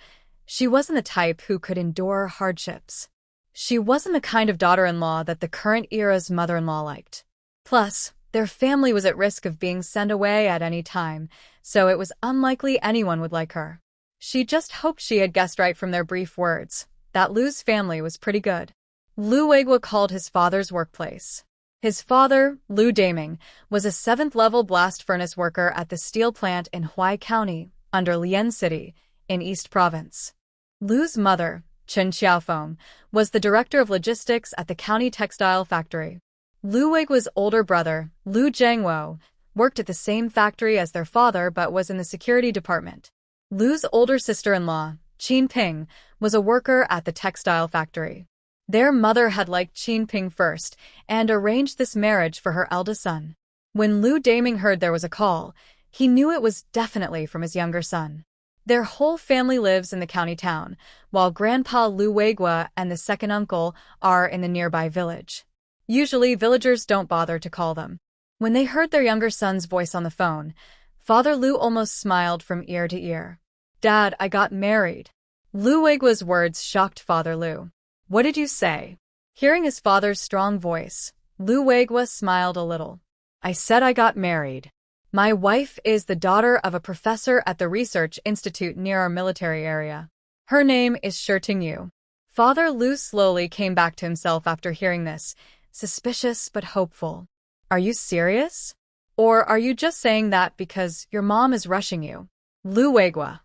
A: She wasn't the type who could endure hardships. She wasn't the kind of daughter-in-law that the current era's mother-in-law liked. Plus, their family was at risk of being sent away at any time, so it was unlikely anyone would like her. She just hoped she had guessed right from their brief words, that Lu's family was pretty good. Lu Weiguo called his father's workplace. His father, Lu Weiguo, was a 7th-level blast furnace worker at the steel plant in Huai County, under Lian City, in East Province. Lu's mother, Chen Xiaofeng, was the director of logistics at the county textile factory. Lu Weiguo's older brother, Lu Jiangwo, worked at the same factory as their father but was in the security department. Lu's older sister-in-law, Qin Ping, was a worker at the textile factory. Their mother had liked Qin Ping first and arranged this marriage for her eldest son. When Lu Weiguo heard there was a call, he knew it was definitely from his younger son. Their whole family lives in the county town, while Grandpa Lu Weiguo and the second uncle are in the nearby village. Usually, villagers don't bother to call them. When they heard their younger son's voice on the phone, Father Lu almost smiled from ear to ear. "Dad, I got married." Lu Weiguo's words shocked Father Lu. "What did you say?" Hearing his father's strong voice, Lu Weiguo smiled a little. "I said I got married. My wife is the daughter of a professor at the research institute near our military area. Her name is Shitingyu." Father Lu slowly came back to himself after hearing this, suspicious but hopeful. "Are you serious? Or are you just saying that because your mom is rushing you?" Lu Weiguo.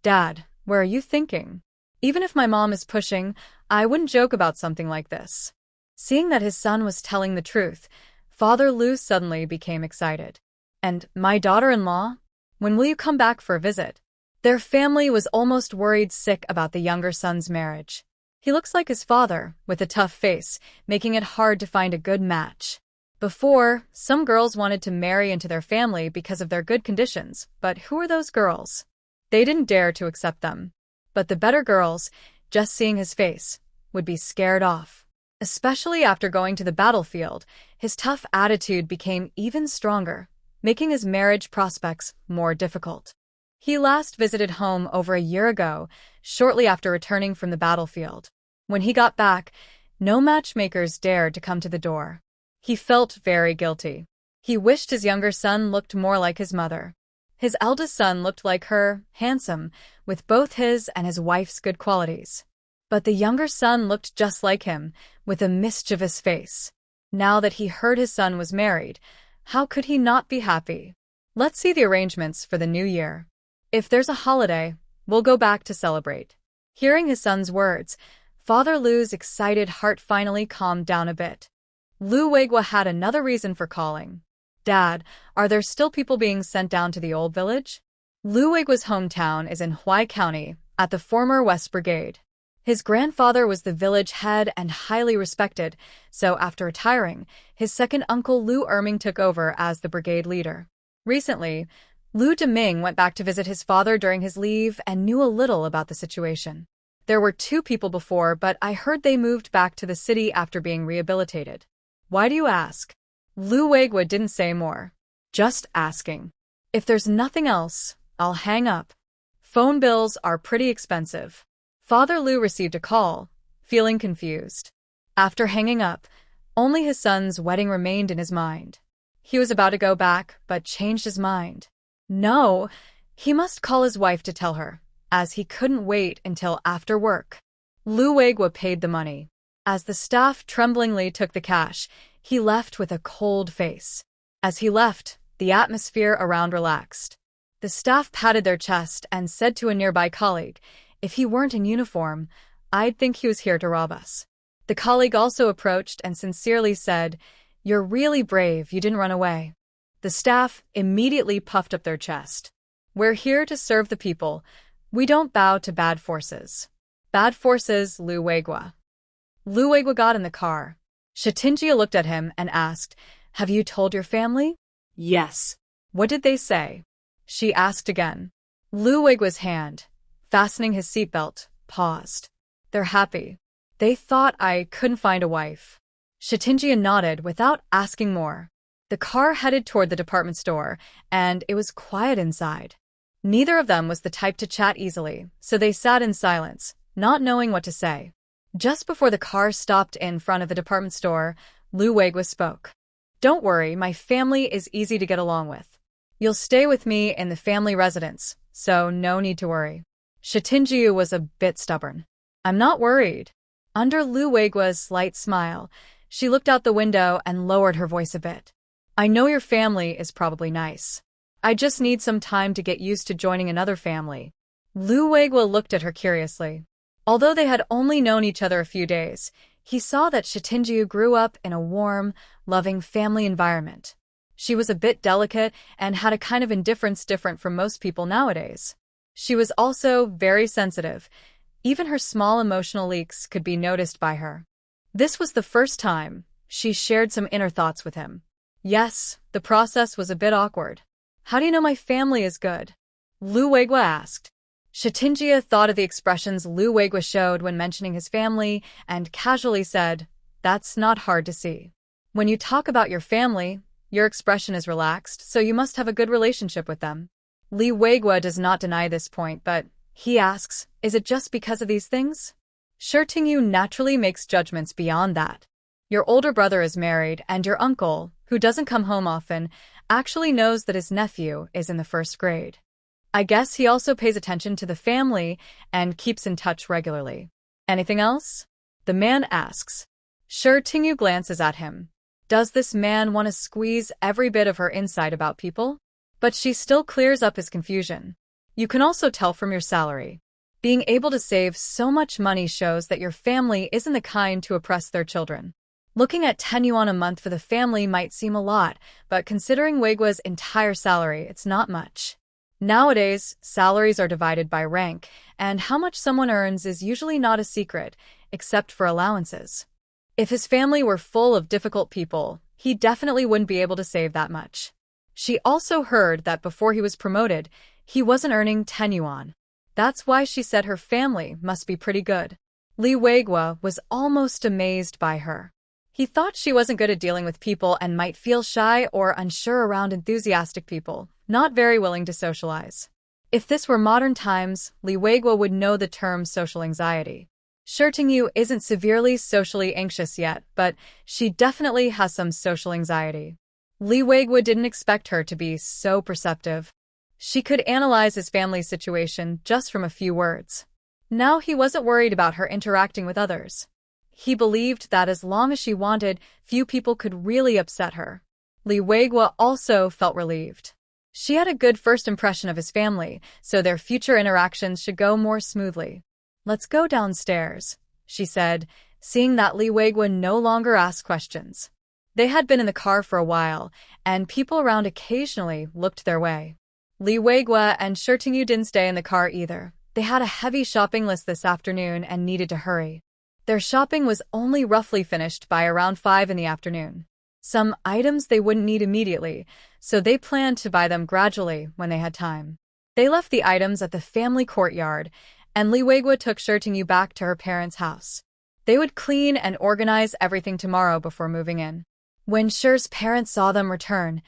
A: "Dad, where are you thinking? Even if my mom is pushing, I wouldn't joke about something like this." Seeing that his son was telling the truth, Father Lu suddenly became excited. "And my daughter-in-law? When will you come back for a visit?" Their family was almost worried sick about the younger son's marriage. He looks like his father, with a tough face, making it hard to find a good match. Before, some girls wanted to marry into their family because of their good conditions, but who are those girls? They didn't dare to accept them. But the better girls, just seeing his face, would be scared off. Especially after going to the battlefield, his tough attitude became even stronger, making his marriage prospects more difficult. He last visited home over a year ago, shortly after returning from the battlefield. When he got back, no matchmakers dared to come to the door. He felt very guilty. He wished his younger son looked more like his mother. His eldest son looked like her, handsome, with both his and his wife's good qualities. But the younger son looked just like him, with a mischievous face. Now that he heard his son was married, how could he not be happy? "Let's see the arrangements for the new year. If there's a holiday, we'll go back to celebrate." Hearing his son's words, Father Lu's excited heart finally calmed down a bit. Lu Weiguo had another reason for calling. "Dad, are there still people being sent down to the old village?" Lu Weiguo's hometown is in Huai County, at the former West Brigade. His grandfather was the village head and highly respected, so after retiring, his second uncle Lu Erming took over as the brigade leader. Recently, Lu Deming went back to visit his father during his leave and knew a little about the situation. "There were 2 people before, but I heard they moved back to the city after being rehabilitated." "Why do you ask?" Lu Weiguo didn't say more. "Just asking. If there's nothing else, I'll hang up. Phone bills are pretty expensive." Father Lu received a call, feeling confused. After hanging up, only his son's wedding remained in his mind. He was about to go back, but changed his mind. No, he must call his wife to tell her, as he couldn't wait until after work. Lu Weiguo paid the money. As the staff tremblingly took the cash, he left with a cold face. As he left, the atmosphere around relaxed. The staff patted their chest and said to a nearby colleague, "If he weren't in uniform, I'd think he was here to rob us." The colleague also approached and sincerely said, "You're really brave, you didn't run away." The staff immediately puffed up their chest. "We're here to serve the people. We don't bow to bad forces." Bad forces, Lu Weiguo. Lu Weiguo got in the car. Shitinjia looked at him and asked, "Have you told your family?"
B: Yes.
A: "What did they say?" she asked again. Lu Weiguo's hand, fastening his seatbelt, paused. "They're happy. They thought I couldn't find a wife." Shitinjia nodded without asking more. The car headed toward the department store, and it was quiet inside. Neither of them was the type to chat easily, so they sat in silence, not knowing what to say. Just before the car stopped in front of the department store, Lu Weiguo spoke. "Don't worry, my family is easy to get along with. You'll stay with me in the family residence, so no need to worry." Shitinjia was a bit stubborn. "I'm not worried." Under Lu Weiguo's slight smile, she looked out the window and lowered her voice a bit. "I know your family is probably nice. I just need some time to get used to joining another family." Lu Weiguo looked at her curiously. Although they had only known each other a few days, he saw that Shitinjia grew up in a warm, loving family environment. She was a bit delicate and had a kind of indifference different from most people nowadays. She was also very sensitive. Even her small emotional leaks could be noticed by her. This was the first time she shared some inner thoughts with him. Yes, the process was a bit awkward. "How do you know my family is good?" Lu Weiguo asked. Shitinjia thought of the expressions Lu Weiguo showed when mentioning his family and casually said, "That's not hard to see. When you talk about your family, your expression is relaxed, so you must have a good relationship with them." Lu Weiguo does not deny this point, but he asks, "Is it just because of these things?" Shirtingyu naturally makes judgments beyond that. Your older brother is married, and your uncle, who doesn't come home often, actually knows that his nephew is in the first grade. I guess he also pays attention to the family and keeps in touch regularly. "Anything else?" the man asks. Shirtingyu glances at him. Does this man want to squeeze every bit of her insight about people? But she still clears up his confusion. "You can also tell from your salary. Being able to save so much money shows that your family isn't the kind to oppress their children." Looking at 10 yuan a month for the family might seem a lot, but considering Weiguo's entire salary, it's not much. Nowadays, salaries are divided by rank, and how much someone earns is usually not a secret, except for allowances. If his family were full of difficult people, he definitely wouldn't be able to save that much. She also heard that before he was promoted, he wasn't earning 10 yuan. That's why she said her family must be pretty good. Lu Weiguo was almost amazed by her. He thought she wasn't good at dealing with people and might feel shy or unsure around enthusiastic people, not very willing to socialize. If this were modern times, Lu Weiguo would know the term social anxiety. Shirtingyu isn't severely socially anxious yet, but she definitely has some social anxiety. Lu Weiguo didn't expect her to be so perceptive. She could analyze his family's situation just from a few words. Now he wasn't worried about her interacting with others. He believed that as long as she wanted, few people could really upset her. Lu Weiguo also felt relieved. She had a good first impression of his family, so their future interactions should go more smoothly. "Let's go downstairs," she said, seeing that Lu Weiguo no longer asked questions. They had been in the car for a while, and people around occasionally looked their way. Lu Weiguo and Shirtingyu didn't stay in the car either. They had a heavy shopping list this afternoon and needed to hurry. Their shopping was only roughly finished by around 5 in the afternoon. Some items they wouldn't need immediately, so they planned to buy them gradually when they had time. They left the items at the family courtyard, and Lu Weiguo took Shirtingyu back to her parents' house. They would clean and organize everything tomorrow before moving in. When Shir's parents saw them return,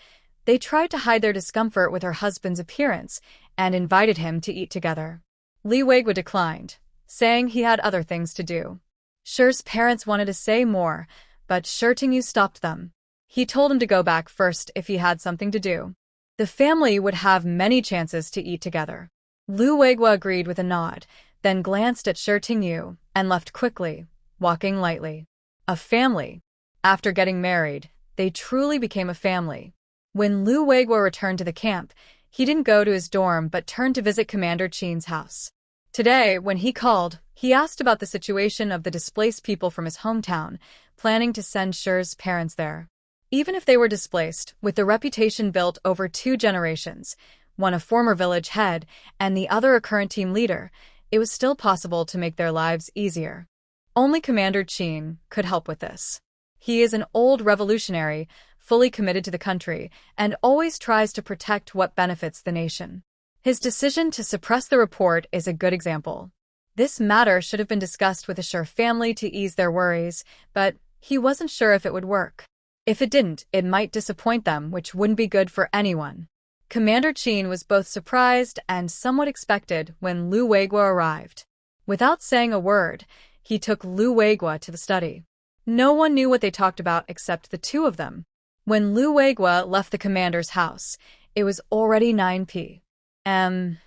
A: they tried to hide their discomfort with her husband's appearance and invited him to eat together. Lu Weiguo declined, saying he had other things to do. Shir's parents wanted to say more, but Shirtingyu stopped them. He told him to go back first if he had something to do. The family would have many chances to eat together. Lu Weiguo agreed with a nod, then glanced at Shirtingyu and left quickly, walking lightly. A family. After getting married, they truly became a family. When Lu Weiguo returned to the camp, he didn't go to his dorm but turned to visit Commander Qin's house. Today, when he called, he asked about the situation of the displaced people from his hometown, planning to send Shir's parents there. Even if they were displaced, with the reputation built over 2 generations, one a former village head and the other a current team leader, it was still possible to make their lives easier. Only Commander Qin could help with this. He is an old revolutionary, fully committed to the country, and always tries to protect what benefits the nation. His decision to suppress the report is a good example. This matter should have been discussed with the Shi family to ease their worries, but he wasn't sure if it would work. If it didn't, it might disappoint them, which wouldn't be good for anyone. Commander Qin was both surprised and somewhat expected when Lu Weiguo arrived. Without saying a word, he took Lu Weiguo to the study. No one knew what they talked about except the two of them. When Lu Weiguo left the commander's house, it was already 9 p.m.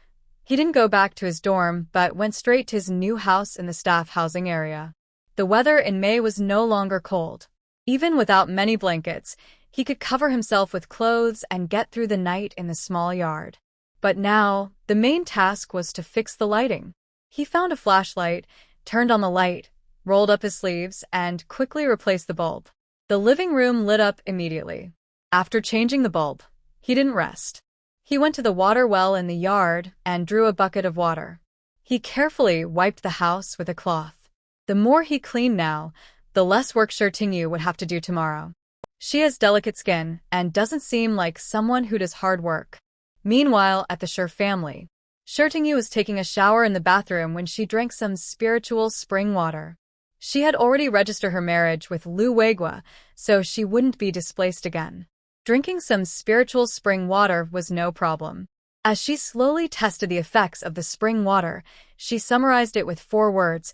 A: He didn't go back to his dorm, but went straight to his new house in the staff housing area. The weather in May was no longer cold. Even without many blankets, he could cover himself with clothes and get through the night in the small yard. But now, the main task was to fix the lighting. He found a flashlight, turned on the light, rolled up his sleeves, and quickly replaced the bulb. The living room lit up immediately. After changing the bulb, he didn't rest. He went to the water well in the yard and drew a bucket of water. He carefully wiped the house with a cloth. The more he cleaned now, the less work Shi Tingyu would have to do tomorrow. She has delicate skin and doesn't seem like someone who does hard work. Meanwhile, at the Shi family, Shi Tingyu was taking a shower in the bathroom when she drank some spiritual spring water. She had already registered her marriage with Lu Weiguo, so she wouldn't be displaced again. Drinking some spiritual spring water was no problem. As she slowly tested the effects of the spring water, she summarized it with 4 words: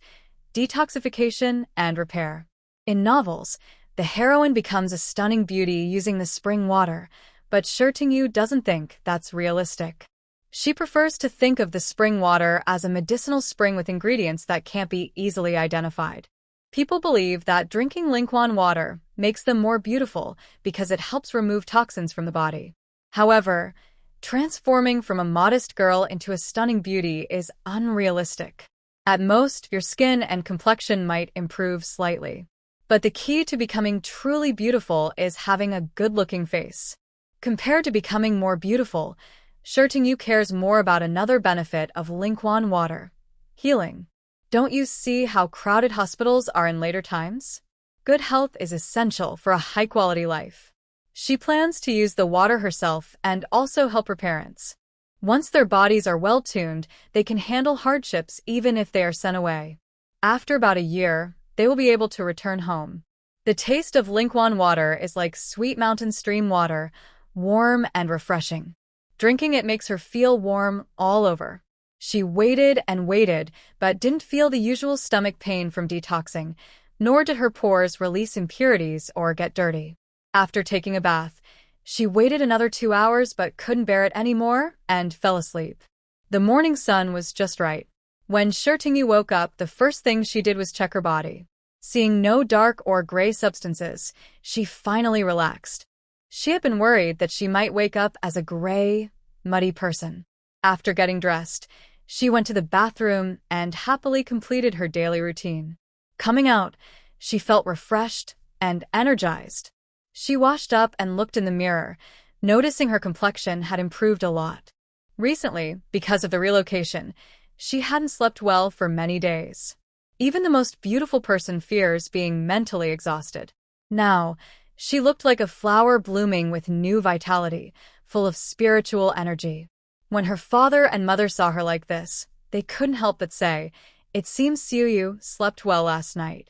A: detoxification and repair. In novels, the heroine becomes a stunning beauty using the spring water, but Shi Tingyu doesn't think that's realistic. She prefers to think of the spring water as a medicinal spring with ingredients that can't be easily identified. People believe that drinking Lingquan water makes them more beautiful because it helps remove toxins from the body. However, transforming from a modest girl into a stunning beauty is unrealistic. At most, your skin and complexion might improve slightly. But the key to becoming truly beautiful is having a good-looking face. Compared to becoming more beautiful, Shi Tingyu cares more about another benefit of Lingquan water: healing. Don't you see how crowded hospitals are in later times? Good health is essential for a high-quality life. She plans to use the water herself and also help her parents. Once their bodies are well-tuned, they can handle hardships even if they are sent away. After about a year, they will be able to return home. The taste of Lingquan water is like sweet mountain stream water, warm and refreshing. Drinking it makes her feel warm all over. She waited and waited, but didn't feel the usual stomach pain from detoxing, nor did her pores release impurities or get dirty. After taking a bath, she waited another 2 hours but couldn't bear it anymore and fell asleep. The morning sun was just right. When Shi Tingyu woke up, the first thing she did was check her body. Seeing no dark or gray substances, she finally relaxed. She had been worried that she might wake up as a gray, muddy person. After getting dressed, she went to the bathroom and happily completed her daily routine. Coming out, she felt refreshed and energized. She washed up and looked in the mirror, noticing her complexion had improved a lot. Recently, because of the relocation, she hadn't slept well for many days. Even the most beautiful person fears being mentally exhausted. Now, she looked like a flower blooming with new vitality, full of spiritual energy. When her father and mother saw her like this, they couldn't help but say, "It seems Suyu slept well last night.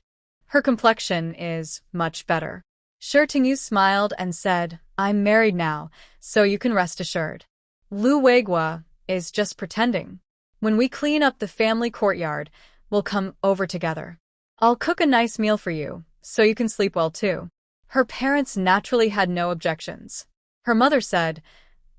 A: Her complexion is much better." Shi Tingyu smiled and said, "I'm married now, so you can rest assured. Lu Weiguo is just pretending. When we clean up the family courtyard, we'll come over together. I'll cook a nice meal for you, so you can sleep well too." Her parents naturally had no objections. Her mother said,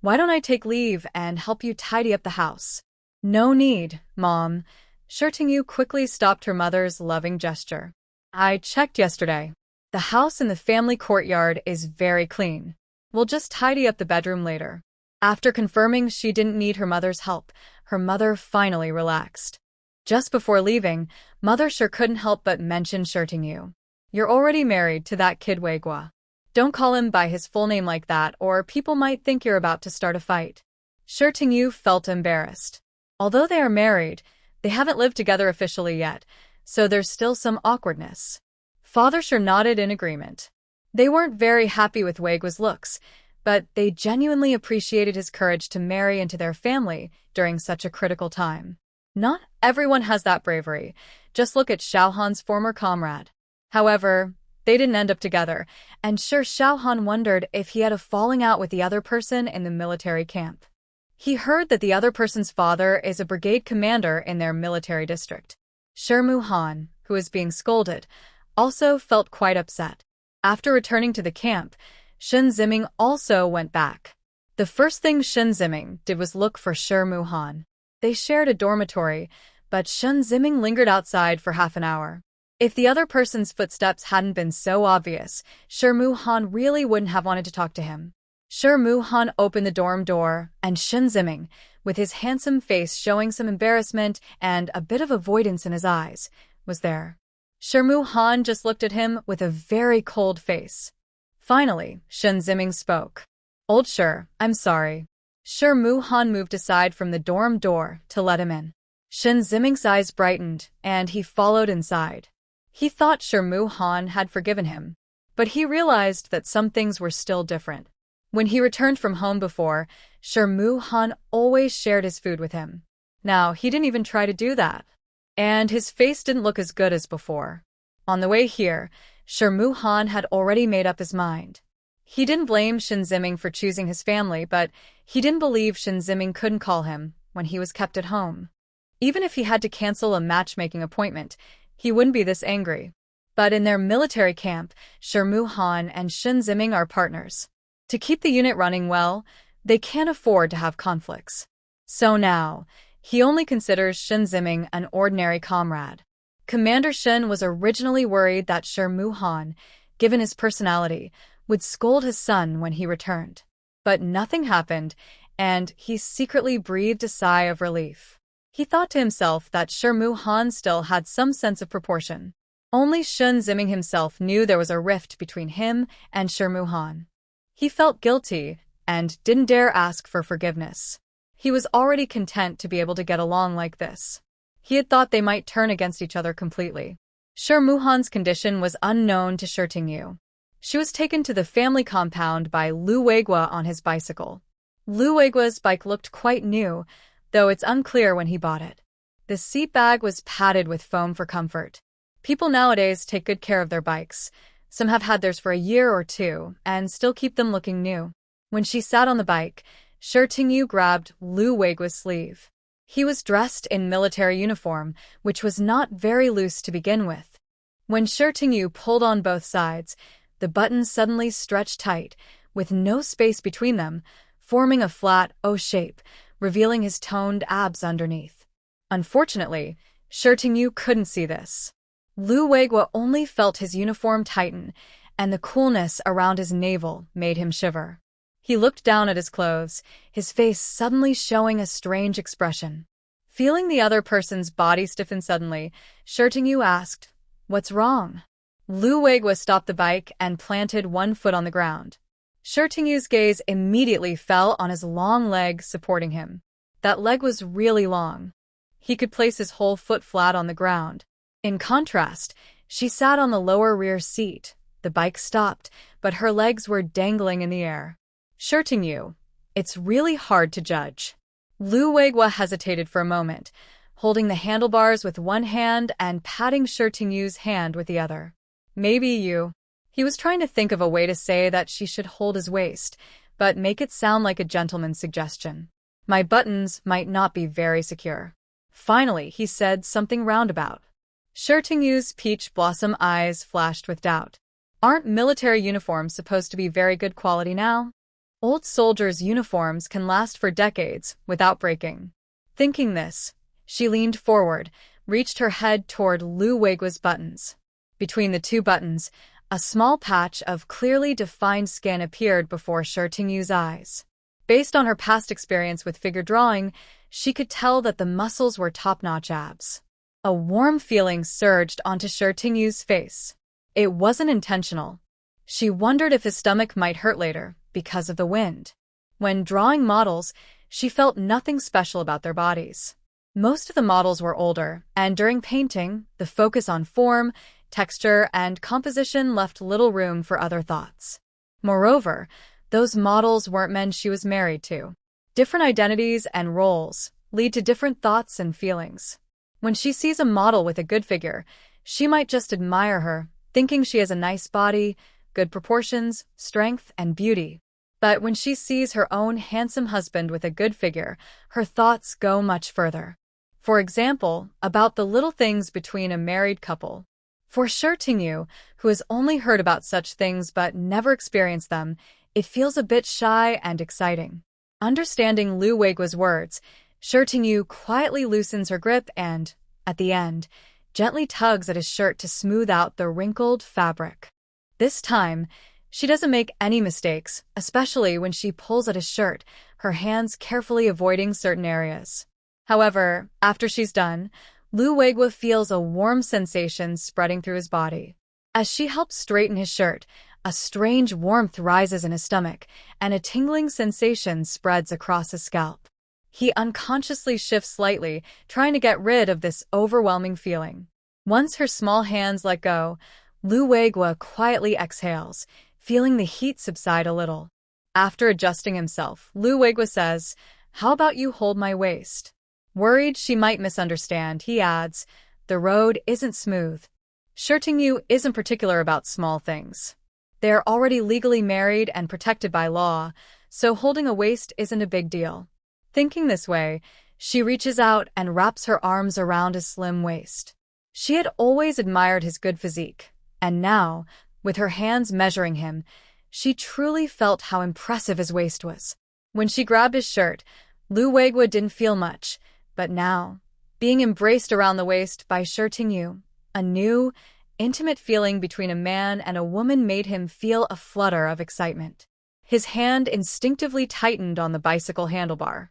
A: "Why don't I take leave and help you tidy up the house?" "No need, Mom." Shi Tingyu quickly stopped her mother's loving gesture. "I checked yesterday. The house in the family courtyard is very clean. We'll just tidy up the bedroom later." After confirming she didn't need her mother's help, her mother finally relaxed. Just before leaving, Mother sure couldn't help but mention Shi Tingyu. "You're already married to that kid Weiguo. Don't call him by his full name like that, or people might think you're about to start a fight." Shi Tingyu felt embarrassed. Although they are married, They haven't lived together officially yet, so there's still some awkwardness. Father Sure nodded in agreement. They weren't very happy with Weiguo's looks, but they genuinely appreciated his courage to marry into their family during such a critical time. Not everyone has that bravery. Just look at Xiaohan's former comrade. However, they didn't end up together, and sure Xiaohan wondered if he had a falling out with the other person in the military camp. He heard that the other person's father is a brigade commander in their military district. Shermu Han, who was being scolded, also felt quite upset. After returning to the camp, Shen Ziming also went back. The first thing Shen Ziming did was look for Shermu Han. They shared a dormitory, but Shen Ziming lingered outside for half an hour. If the other person's footsteps hadn't been so obvious, Shermu Han really wouldn't have wanted to talk to him. Shermu Han opened the dorm door, and Shen Ziming, with his handsome face showing some embarrassment and a bit of avoidance in his eyes, was there. Shermu Han just looked at him with a very cold face. Finally, Shen Ziming spoke. "Old Sher, I'm sorry." Shermu Han moved aside from the dorm door to let him in. Shen Ziming's eyes brightened, and he followed inside. He thought Shermu Han had forgiven him, but he realized that some things were still different. When he returned from home before, Shermu Han always shared his food with him. Now, he didn't even try to do that. And his face didn't look as good as before. On the way here, Shermu Han had already made up his mind. He didn't blame Shen Ziming for choosing his family, but he didn't believe Shen Ziming couldn't call him when he was kept at home. Even if he had to cancel a matchmaking appointment, he wouldn't be this angry. But in their military camp, Shermu Han and Shen Ziming are partners. To keep the unit running well, they can't afford to have conflicts. So now, he only considers Shen Ziming an ordinary comrade. Commander Shen was originally worried that Shermu Han, given his personality, would scold his son when he returned. But nothing happened, and he secretly breathed a sigh of relief. He thought to himself that Shermu Han still had some sense of proportion. Only Shen Ziming himself knew there was a rift between him and Shermu Han. He felt guilty and didn't dare ask for forgiveness. He was already content to be able to get along like this. He had thought they might turn against each other completely. Shermu Han's condition was unknown to Yu. She was taken to the family compound by Lu Weiguo on his bicycle. Lu Weiguo's bike looked quite new, though it's unclear when he bought it. The seat bag was padded with foam for comfort. People nowadays take good care of their bikes. Some have had theirs for a year or two and still keep them looking new. When she sat on the bike, Yu grabbed Lu Weiguo's sleeve. He was dressed in military uniform, which was not very loose to begin with. When Yu pulled on both sides, the buttons suddenly stretched tight, with no space between them, forming a flat O shape, revealing his toned abs underneath. Unfortunately, Yu couldn't see this. Lu Weiguo only felt his uniform tighten, and the coolness around his navel made him shiver. He looked down at his clothes, his face suddenly showing a strange expression. Feeling the other person's body stiffen suddenly, Yu asked, "What's wrong?" Lu Weiguo stopped the bike and planted one foot on the ground. Yu's gaze immediately fell on his long leg supporting him. That leg was really long. He could place his whole foot flat on the ground. In contrast, she sat on the lower rear seat. The bike stopped, but her legs were dangling in the air. Yu, it's really hard to judge. Lu Weiguo hesitated for a moment, holding the handlebars with one hand and patting Yu's hand with the other. "Maybe you." He was trying to think of a way to say that she should hold his waist, but make it sound like a gentleman's suggestion. "My buttons might not be very secure." Finally, he said something roundabout. Yu's peach blossom eyes flashed with doubt. Aren't military uniforms supposed to be very good quality now? Old soldiers' uniforms can last for decades without breaking. Thinking this, she leaned forward, reached her head toward Lu Weiguo's buttons. Between the two buttons, a small patch of clearly defined skin appeared before Yu's eyes. Based on her past experience with figure drawing, she could tell that the muscles were top-notch abs. A warm feeling surged onto Yu's face. It wasn't intentional. She wondered if his stomach might hurt later because of the wind. When drawing models, she felt nothing special about their bodies. Most of the models were older, and during painting, the focus on form, texture, and composition left little room for other thoughts. Moreover, those models weren't men she was married to. Different identities and roles lead to different thoughts and feelings. When she sees a model with a good figure, she might just admire her, thinking she has a nice body, good proportions, strength, and beauty. But when she sees her own handsome husband with a good figure, her thoughts go much further. For example, about the little things between a married couple. For Tingyu, who has only heard about such things but never experienced them, it feels a bit shy and exciting. Understanding Lu Weiguo's words, Tingyu quietly loosens her grip and, at the end, gently tugs at his shirt to smooth out the wrinkled fabric. This time, she doesn't make any mistakes, especially when she pulls at his shirt, her hands carefully avoiding certain areas. However, after she's done, Lu Weiguo feels a warm sensation spreading through his body. As she helps straighten his shirt, a strange warmth rises in his stomach, and a tingling sensation spreads across his scalp. He unconsciously shifts slightly, trying to get rid of this overwhelming feeling. Once her small hands let go, Lu Weiguo quietly exhales, feeling the heat subside a little. After adjusting himself, Lu Weiguo says, "How about you hold my waist?" Worried she might misunderstand, he adds, "The road isn't smooth." Tingyu isn't particular about small things. They are already legally married and protected by law, so holding a waist isn't a big deal. Thinking this way, she reaches out and wraps her arms around his slim waist. She had always admired his good physique, and now, with her hands measuring him, she truly felt how impressive his waist was. When she grabbed his shirt, Lu Weiguo didn't feel much, but now, being embraced around the waist by Tingyu, a new, intimate feeling between a man and a woman made him feel a flutter of excitement. His hand instinctively tightened on the bicycle handlebar.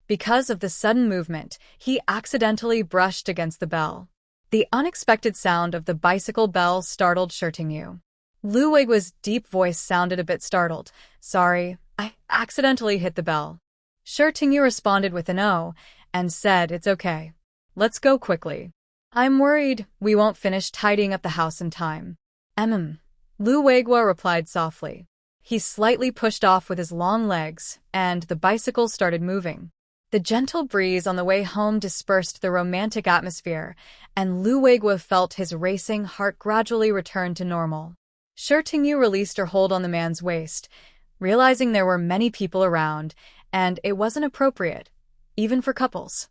A: Because of the sudden movement, he accidentally brushed against the bell. The unexpected sound of the bicycle bell startled Tingyu. Lu Weiguo's deep voice sounded a bit startled. "Sorry, I accidentally hit the bell." Tingyu responded with an "oh," and said, "It's okay. Let's go quickly. I'm worried we won't finish tidying up the house in time." Lu Weiguo replied softly. He slightly pushed off with his long legs, and the bicycle started moving. The gentle breeze on the way home dispersed the romantic atmosphere, and Lu Weiguo felt his racing heart gradually return to normal. Tingyu released her hold on the man's waist, realizing there were many people around, and it wasn't appropriate, even for couples.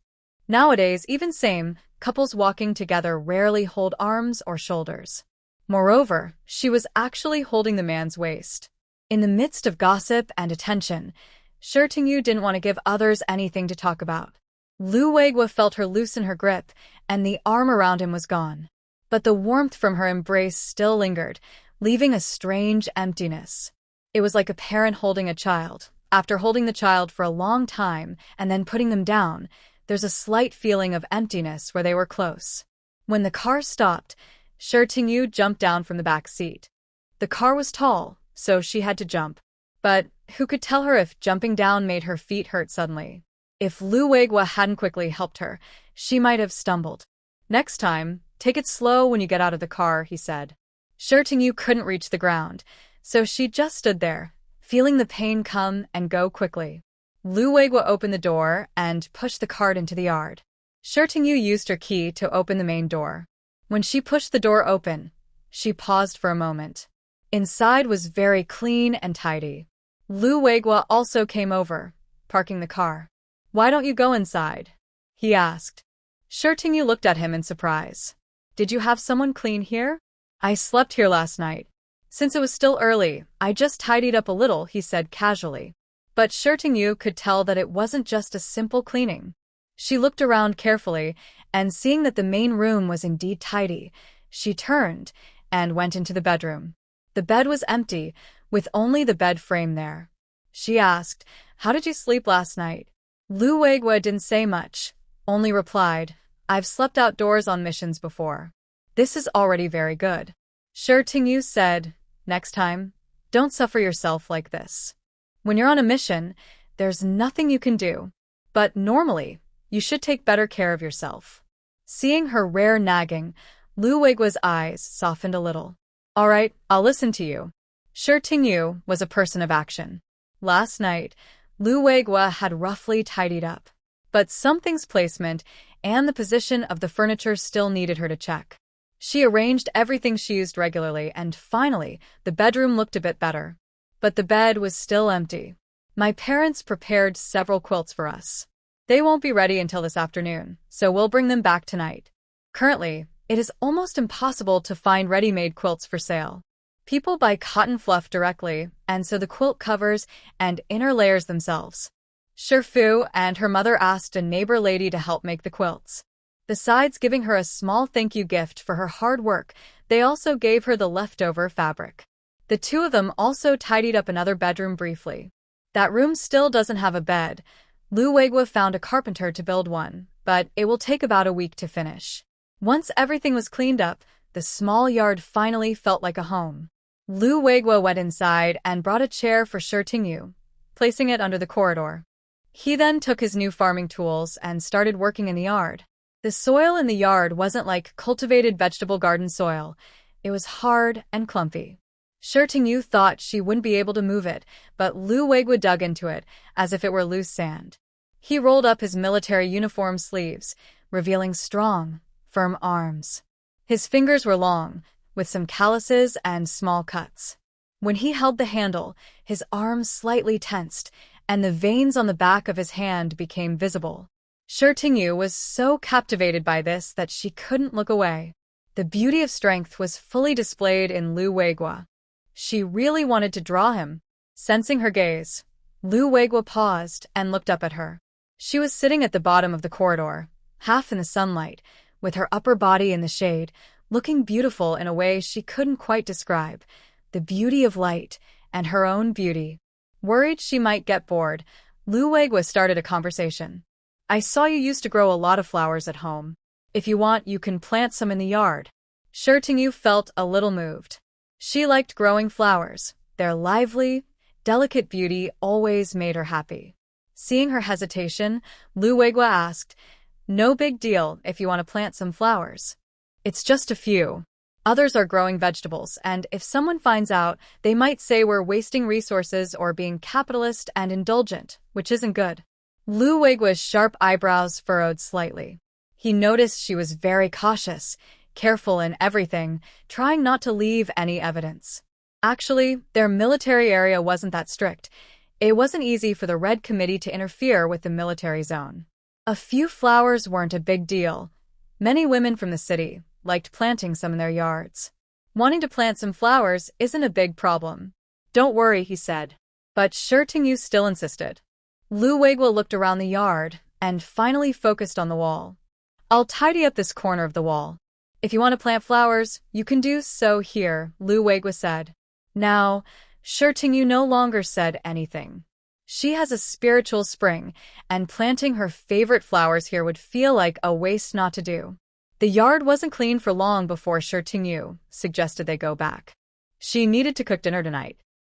A: Nowadays, even same couples walking together rarely hold arms or shoulders. Moreover, she was actually holding the man's waist. In the midst of gossip and attention, Tingyu didn't want to give others anything to talk about. Lu Weiguo felt her loosen her grip, and the arm around him was gone. But the warmth from her embrace still lingered, leaving a strange emptiness. It was like a parent holding a child. After holding the child for a long time and then putting them down, there's a slight feeling of emptiness where they were close. When the car stopped, Tingyu jumped down from the back seat. The car was tall, so she had to jump. But who could tell her if jumping down made her feet hurt suddenly? If Lu Weiguo hadn't quickly helped her, she might have stumbled. "Next time, take it slow when you get out of the car," he said. Tingyu couldn't reach the ground, so she just stood there, feeling the pain come and go quickly. Lu Weiguo opened the door and pushed the cart into the yard. Tingyu used her key to open the main door. When she pushed the door open, she paused for a moment. Inside was very clean and tidy. Lu Weiguo also came over, parking the car. "Why don't you go inside?" he asked. Tingyu looked at him in surprise. "Did you have someone clean here?" "I slept here last night. Since it was still early, I just tidied up a little," he said casually. But Tingyu could tell that it wasn't just a simple cleaning. She looked around carefully, and seeing that the main room was indeed tidy, she turned and went into the bedroom. The bed was empty, with only the bed frame there. She asked, "How did you sleep last night?" Lu Weiguo didn't say much, only replied, "I've slept outdoors on missions before. This is already very good." Tingyu said, "Next time, don't suffer yourself like this. When you're on a mission, there's nothing you can do. But normally, You should take better care of yourself. Seeing her rare nagging, Lu Weiguo's eyes softened a little. All right, I'll listen to you. Shi Tingyu was a person of action. Last night, Lu Weiguo had roughly tidied up. But something's placement and the position of the furniture still needed her to check. She arranged everything she used regularly, and finally, the bedroom looked a bit better. But the bed was still empty. My parents prepared several quilts for us. They won't be ready until this afternoon, so we'll bring them back tonight. Currently, it is almost impossible to find ready-made quilts for sale. People buy cotton fluff directly, and so the quilt covers and inner layers themselves. Shi Fu and her mother asked a neighbor lady to help make the quilts. Besides giving her a small thank you gift for her hard work, they also gave her the leftover fabric. The two of them also tidied up another bedroom briefly. That room still doesn't have a bed. Lu Weiguo found a carpenter to build one, but it will take about a week to finish. Once everything was cleaned up, the small yard finally felt like a home. Lu Weiguo went inside and brought a chair for Shi Tingyu, placing it under the corridor. He then took his new farming tools and started working in the yard. The soil in the yard wasn't like cultivated vegetable garden soil. It was hard and clumpy. Shi Tingyu thought she wouldn't be able to move it, but Lu Weiguo dug into it as if it were loose sand. He rolled up his military uniform sleeves, revealing strong, firm arms. His fingers were long, with some calluses and small cuts. When he held the handle, his arms slightly tensed, and the veins on the back of his hand became visible. Shi Tingyu was so captivated by this that she couldn't look away. The beauty of strength was fully displayed in Lu Weiguo. She really wanted to draw him. Sensing her gaze, Lu Weiguo paused and looked up at her. She was sitting at the bottom of the corridor, half in the sunlight, with her upper body in the shade, looking beautiful in a way she couldn't quite describe, the beauty of light and her own beauty. Worried she might get bored, Lu Weiguo started a conversation. I saw you used to grow a lot of flowers at home. If you want, you can plant some in the yard. Shi Tingyu felt a little moved. She liked growing flowers. Their lively, delicate beauty always made her happy. Seeing her hesitation, Lu Weiguo asked, No big deal if you want to plant some flowers. It's just a few. Others are growing vegetables, and if someone finds out, they might say we're wasting resources or being capitalist and indulgent, which isn't good. Lu Weiguo's sharp eyebrows furrowed slightly. He noticed she was very cautious, careful in everything, trying not to leave any evidence. Actually, their military area wasn't that strict. It wasn't easy for the Red Committee to interfere with the military zone. A few flowers weren't a big deal. Many women from the city liked planting some in their yards. Wanting to plant some flowers isn't a big problem. Don't worry, he said. But Shi Tingyu still insisted. Lu Weiguo looked around the yard and finally focused on the wall. I'll tidy up this corner of the wall. If you want to plant flowers, you can do so here, Lu Weiguo said. Now, Shi Tingyu no longer said anything. She has a spiritual spring, and planting her favorite flowers here would feel like a waste not to do. The yard wasn't clean for long before Shi Tingyu suggested they go back. She needed to cook dinner tonight.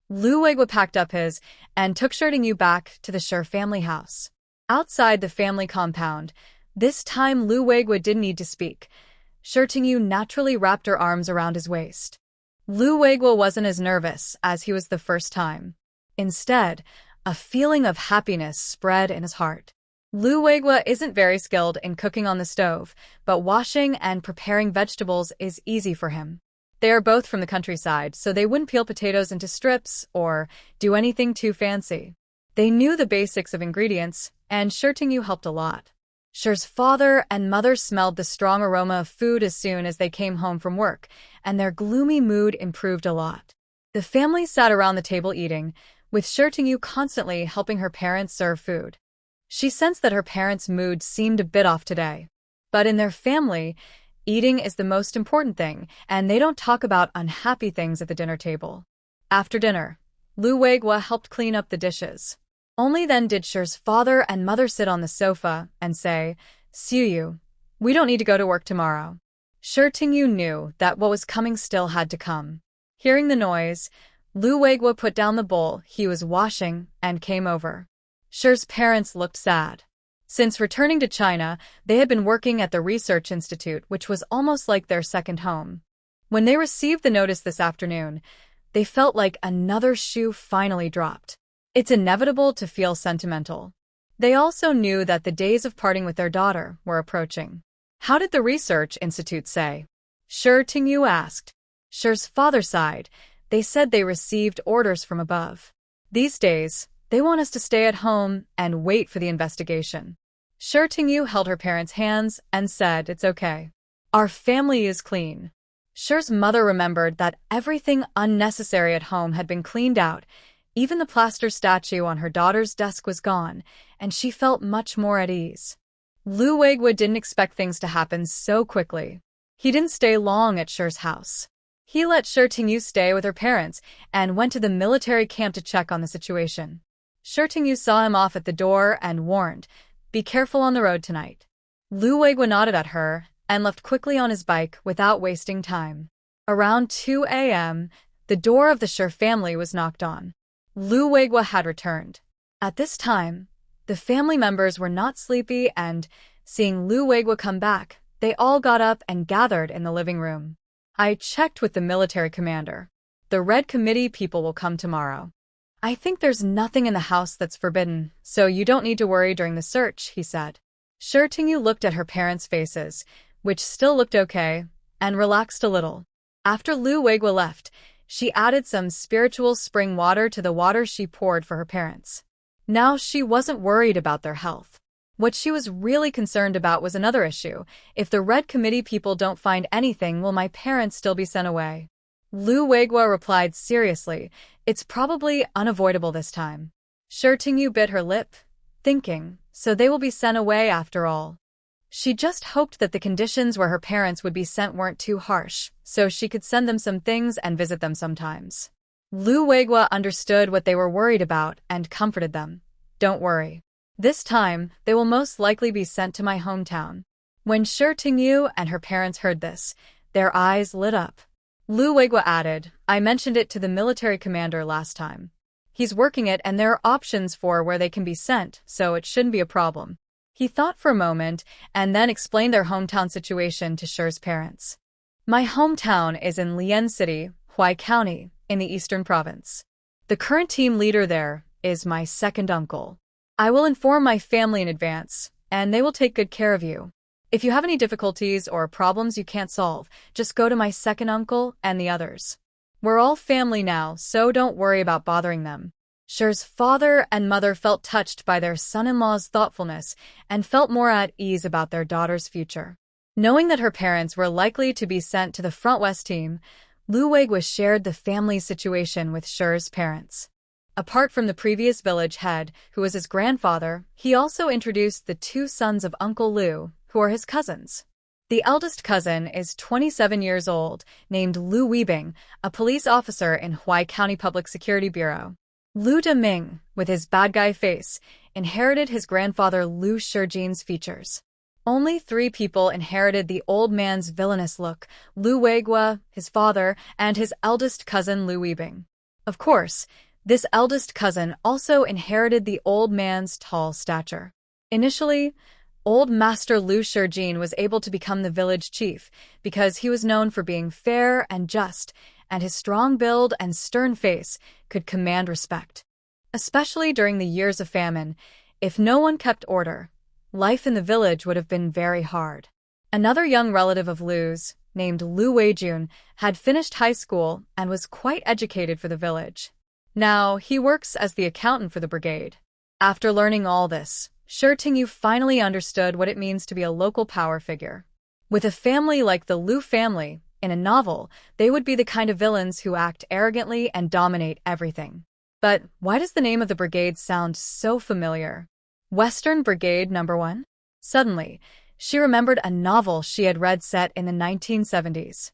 A: Lu Weiguo packed up his and took Shi Tingyu back to the Shi family house. Outside the family compound, this time Lu Weiguo didn't need to speak. Shi Tingyu naturally wrapped her arms around his waist. Lu Weiguo wasn't as nervous as he was the first time. Instead, a feeling of happiness spread in his heart. Lu Weiguo isn't very skilled in cooking on the stove, but washing and preparing vegetables is easy for him. They are both from the countryside, so they wouldn't peel potatoes into strips or do anything too fancy. They knew the basics of ingredients, and Shi Tingyu helped a lot. Shi's father and mother smelled the strong aroma of food as soon as they came home from work, and their gloomy mood improved a lot. The family sat around the table eating, with Shi Tingyu constantly helping her parents serve food. She sensed that her parents' mood seemed a bit off today. But in their family, eating is the most important thing, and they don't talk about unhappy things at the dinner table. After dinner, Lu Weiguo helped clean up the dishes. Only then did Shi's father and mother sit on the sofa and say, Suyu, we don't need to go to work tomorrow. Shi Tingyu knew that what was coming still had to come. Hearing the noise, Lu Weiguo put down the bowl he was washing and came over. Shi's parents looked sad. Since returning to China, they had been working at the research institute, which was almost like their second home. When they received the notice this afternoon, they felt like another shoe finally dropped. It's inevitable to feel sentimental. They also knew that the days of parting with their daughter were approaching. How did the research institute say? Shi Tingyu asked. Shi's father sighed. They said they received orders from above. These days, they want us to stay at home and wait for the investigation. Shi Tingyu held her parents' hands and said, "It's okay. Our family is clean." Shi's mother remembered that everything unnecessary at home had been cleaned out. Even the plaster statue on her daughter's desk was gone, and she felt much more at ease. Lu Weiguo didn't expect things to happen so quickly. He didn't stay long at Shi's house. He let Shi Tingyu stay with her parents and went to the military camp to check on the situation. Shi Tingyu saw him off at the door and warned, "Be careful on the road tonight." Lu Weiguo nodded at her and left quickly on his bike without wasting time. Around 2 a.m., the door of the Shi family was knocked on. Lu Weiguo had returned. At this time, the family members were not sleepy and, seeing Lu Weiguo come back, they all got up and gathered in the living room. "I checked with the military commander. The Red Committee people will come tomorrow. I think there's nothing in the house that's forbidden, so you don't need to worry during the search," he said. Shi Tingyu looked at her parents' faces, which still looked okay, and relaxed a little. After Lu Weiguo left, she added some spiritual spring water to the water she poured for her parents. Now she wasn't worried about their health. What she was really concerned about was another issue. If the Red Committee people don't find anything, will my parents still be sent away? Lu Weiguo replied seriously, "It's probably unavoidable this time." Shi Tingyu bit her lip, thinking, so they will be sent away after all. She just hoped that the conditions where her parents would be sent weren't too harsh, so she could send them some things and visit them sometimes. Lu Weiguo understood what they were worried about and comforted them. "Don't worry. This time, they will most likely be sent to my hometown." When Shi Tingyu and her parents heard this, their eyes lit up. Lu Weiguo added, "I mentioned it to the military commander last time. He's working it and there are options for where they can be sent, so it shouldn't be a problem." He thought for a moment and then explained their hometown situation to Shi's parents. "My hometown is in Lian City, Huai County, in the Eastern Province. The current team leader there is my second uncle. I will inform my family in advance, and they will take good care of you. If you have any difficulties or problems you can't solve, just go to my second uncle and the others. We're all family now, so don't worry about bothering them." Shi's father and mother felt touched by their son-in-law's thoughtfulness and felt more at ease about their daughter's future. Knowing that her parents were likely to be sent to the Front West team, Lu Weiguo shared the family's situation with Shi's parents. Apart from the previous village head, who was his grandfather, he also introduced the two sons of Uncle Lu, who are his cousins. The eldest cousin is 27 years old, named Lu Weibing, a police officer in Huai County Public Security Bureau. Lu Deming, with his bad guy face, inherited his grandfather Lu Shijin's features. Only 3 people inherited the old man's villainous look: Lu Weiguo, his father, and his eldest cousin Lu Weibing. Of course, this eldest cousin also inherited the old man's tall stature. Initially, Old Master Lu Shijin was able to become the village chief because he was known for being fair and just, and his strong build and stern face could command respect. Especially during the years of famine, if no one kept order, life in the village would have been very hard. Another young relative of Lu's, named Lu Weijun, had finished high school and was quite educated for the village. Now, he works as the accountant for the brigade. After learning all this, Shi Tingyu finally understood what it means to be a local power figure. With a family like the Lu family, in a novel, they would be the kind of villains who act arrogantly and dominate everything. But why does the name of the brigade sound so familiar? Western Brigade No. 1? Suddenly, she remembered a novel she had read set in the 1970s.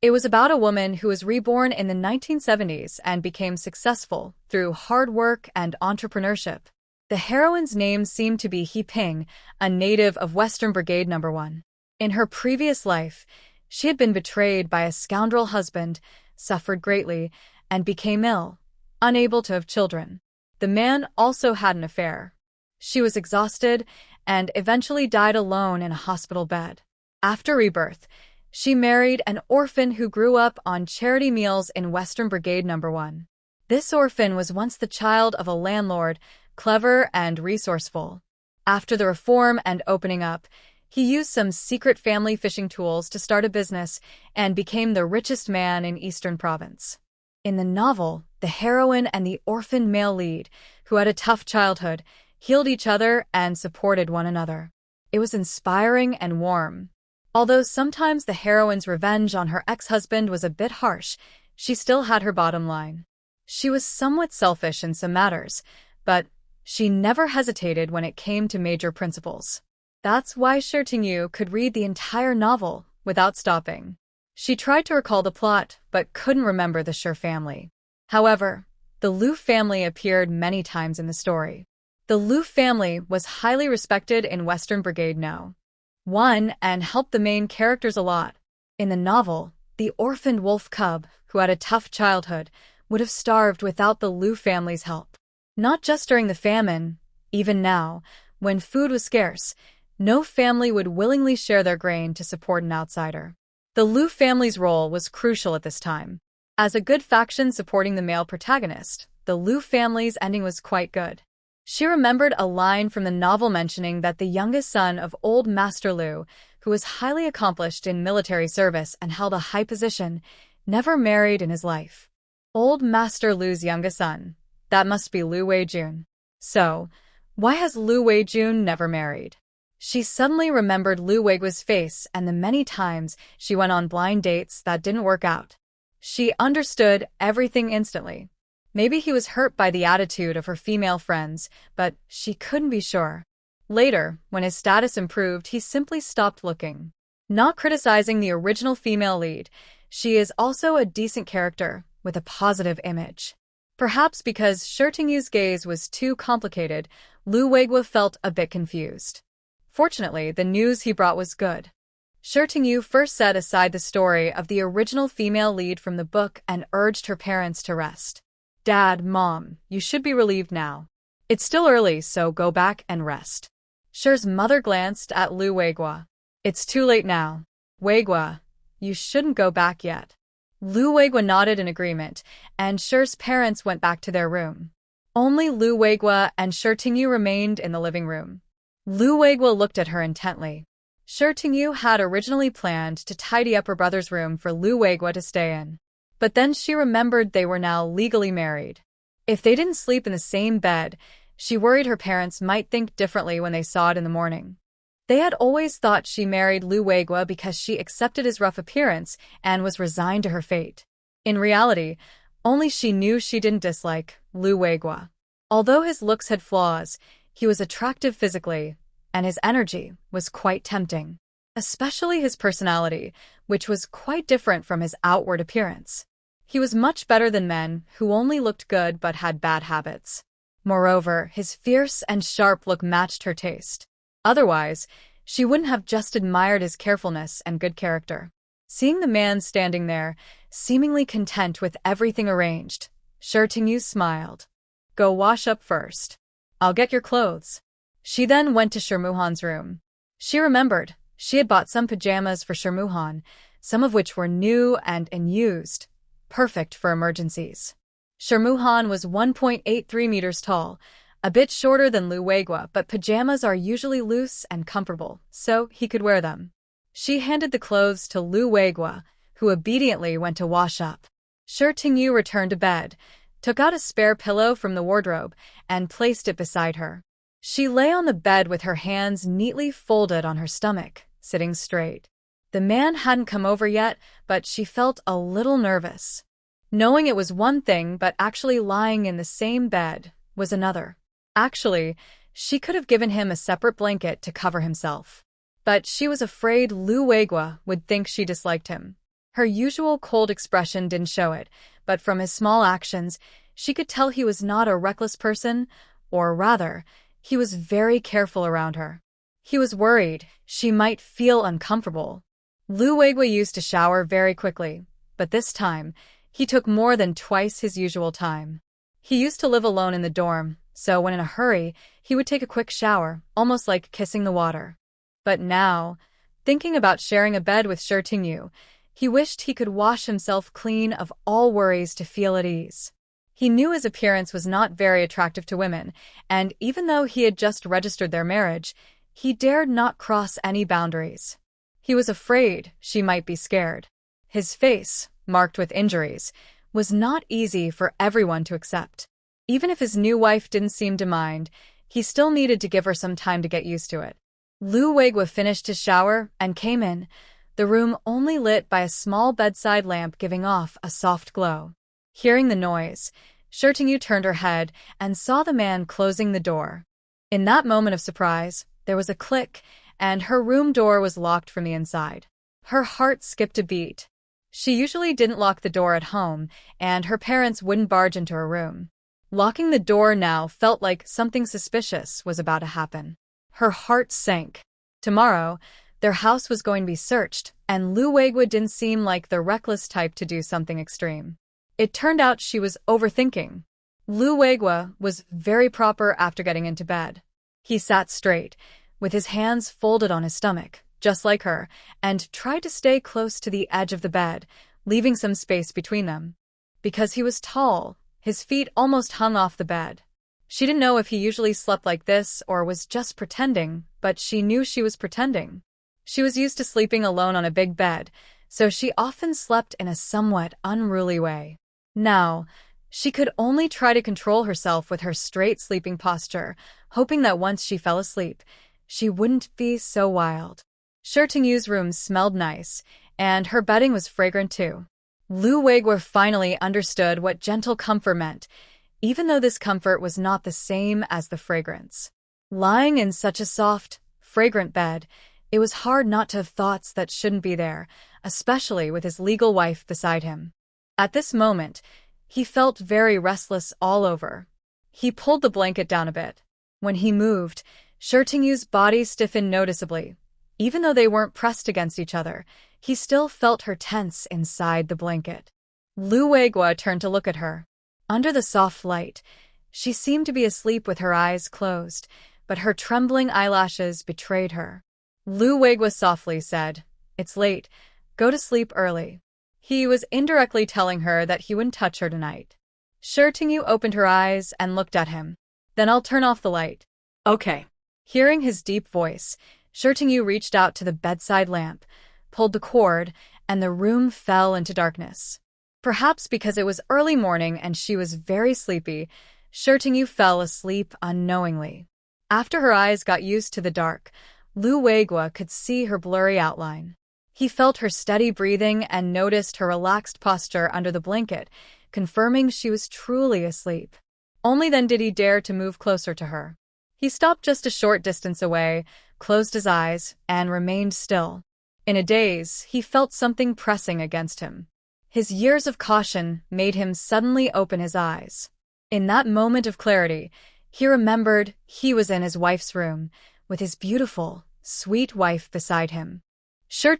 A: It was about a woman who was reborn in the 1970s and became successful through hard work and entrepreneurship. The heroine's name seemed to be He Ping, a native of Western Brigade No. 1. In her previous life, she had been betrayed by a scoundrel husband, suffered greatly, and became ill, unable to have children. The man also had an affair. She was exhausted and eventually died alone in a hospital bed. After rebirth, she married an orphan who grew up on charity meals in Western Brigade No. 1. This orphan was once the child of a landlord, clever and resourceful. After the reform and opening up, he used some secret family fishing tools to start a business and became the richest man in Eastern Province. In the novel, the heroine and the orphan male lead, who had a tough childhood, healed each other and supported one another. It was inspiring and warm. Although sometimes the heroine's revenge on her ex-husband was a bit harsh, she still had her bottom line. She was somewhat selfish in some matters, but she never hesitated when it came to major principles. That's why Shirtingyu could read the entire novel without stopping. She tried to recall the plot, but couldn't remember the Shir family. However, the Lu family appeared many times in the story. The Lu family was highly respected in Western Brigade No. 1 and helped the main characters a lot. In the novel, the orphaned wolf cub, who had a tough childhood, would have starved without the Lu family's help. Not just during the famine, even now, when food was scarce, no family would willingly share their grain to support an outsider. The Lu family's role was crucial at this time. As a good faction supporting the male protagonist, the Lu family's ending was quite good. She remembered a line from the novel mentioning that the youngest son of old Master Lu, who was highly accomplished in military service and held a high position, never married in his life. Old Master Lu's youngest son. That must be Lu Weiguo. So, why has Lu Weiguo never married? She suddenly remembered Lu Weiguo's face and the many times she went on blind dates that didn't work out. She understood everything instantly. Maybe he was hurt by the attitude of her female friends, but she couldn't be sure. Later, when his status improved, he simply stopped looking. Not criticizing the original female lead, she is also a decent character with a positive image. Perhaps because Shirtingyu's gaze was too complicated, Lu Weiguo felt a bit confused. Fortunately, the news he brought was good. Shirtingyu first set aside the story of the original female lead from the book and urged her parents to rest. Dad, Mom, you should be relieved now. It's still early, so go back and rest. Shir's mother glanced at Lu Weiguo. It's too late now. Weiguo, you shouldn't go back yet. Lu Weiguo nodded in agreement, and Shir's parents went back to their room. Only Lu Weiguo and Shirtingyu remained in the living room. Lu Weiguo looked at her intently. Shirtingyu had originally planned to tidy up her brother's room for Lu Weiguo to stay in. But then she remembered they were now legally married. If they didn't sleep in the same bed, she worried her parents might think differently when they saw it in the morning. They had always thought she married Lu Weiguo because she accepted his rough appearance and was resigned to her fate. In reality, only she knew she didn't dislike Lu Weiguo. Although his looks had flaws, he was attractive physically, and his energy was quite tempting. Especially his personality, which was quite different from his outward appearance. He was much better than men who only looked good but had bad habits. Moreover, his fierce and sharp look matched her taste. Otherwise, she wouldn't have just admired his carefulness and good character. Seeing the man standing there, seemingly content with everything arranged, Shirtingyu smiled. Go wash up first. I'll get your clothes. She then went to Shirmuhan's room. She remembered she had bought some pajamas for Shirmuhan, some of which were new and unused, perfect for emergencies. Shirmuhan was 1.83 meters tall, a bit shorter than Lu Weiguo, but pajamas are usually loose and comfortable, so he could wear them. She handed the clothes to Lu Weiguo, who obediently went to wash up. Shirtingyu returned to bed, took out a spare pillow from the wardrobe, and placed it beside her. She lay on the bed with her hands neatly folded on her stomach, sitting straight. The man hadn't come over yet, but she felt a little nervous. Knowing it was one thing, but actually lying in the same bed was another. Actually, she could have given him a separate blanket to cover himself. But she was afraid Lu Weiguo would think she disliked him. Her usual cold expression didn't show it, but from his small actions, she could tell he was not a reckless person, or rather, he was very careful around her. He was worried she might feel uncomfortable. Lu Weiguo used to shower very quickly, but this time, he took more than twice his usual time. He used to live alone in the dorm, so when in a hurry, he would take a quick shower, almost like kissing the water. But now, thinking about sharing a bed with Yu, he wished he could wash himself clean of all worries to feel at ease. He knew his appearance was not very attractive to women, and even though he had just registered their marriage, he dared not cross any boundaries. He was afraid she might be scared. His face, marked with injuries, was not easy for everyone to accept. Even if his new wife didn't seem to mind, he still needed to give her some time to get used to it. Lu Weiguo finished his shower and came in, the room only lit by a small bedside lamp giving off a soft glow. Hearing the noise, Yu turned her head and saw the man closing the door. In that moment of surprise, there was a click, and her room door was locked from the inside. Her heart skipped a beat. She usually didn't lock the door at home, and her parents wouldn't barge into her room. Locking the door now felt like something suspicious was about to happen. Her heart sank. Tomorrow, their house was going to be searched, and Lu Weiguo didn't seem like the reckless type to do something extreme. It turned out she was overthinking. Lu Weiguo was very proper after getting into bed. He sat straight, with his hands folded on his stomach, just like her, and tried to stay close to the edge of the bed, leaving some space between them. Because he was tall, his feet almost hung off the bed. She didn't know if he usually slept like this or was just pretending, but she knew she was pretending. She was used to sleeping alone on a big bed, so she often slept in a somewhat unruly way. Now, she could only try to control herself with her straight sleeping posture, hoping that once she fell asleep, she wouldn't be so wild. Yu's room smelled nice, and her bedding was fragrant too. Lu Weiguo finally understood what gentle comfort meant, even though this comfort was not the same as the fragrance. Lying in such a soft, fragrant bed, it was hard not to have thoughts that shouldn't be there, especially with his legal wife beside him. At this moment, he felt very restless all over. He pulled the blanket down a bit. When he moved, Yu's body stiffened noticeably. Even though they weren't pressed against each other, he still felt her tense inside the blanket. Lu Weiguo turned to look at her. Under the soft light, she seemed to be asleep with her eyes closed, but her trembling eyelashes betrayed her. Lu Weiguo softly said, "It's late. Go to sleep early." He was indirectly telling her that he wouldn't touch her tonight. Yu opened her eyes and looked at him. "Then I'll turn off the light."
B: Okay.
A: Hearing his deep voice, Yu reached out to the bedside lamp, pulled the cord, and the room fell into darkness. Perhaps because it was early morning and she was very sleepy, Yu fell asleep unknowingly. After her eyes got used to the dark, Lu Weiguo could see her blurry outline. He felt her steady breathing and noticed her relaxed posture under the blanket, confirming she was truly asleep. Only then did he dare to move closer to her. He stopped just a short distance away, closed his eyes, and remained still. In a daze, he felt something pressing against him. His years of caution made him suddenly open his eyes. In that moment of clarity, he remembered he was in his wife's room, with his beautiful, sweet wife beside him.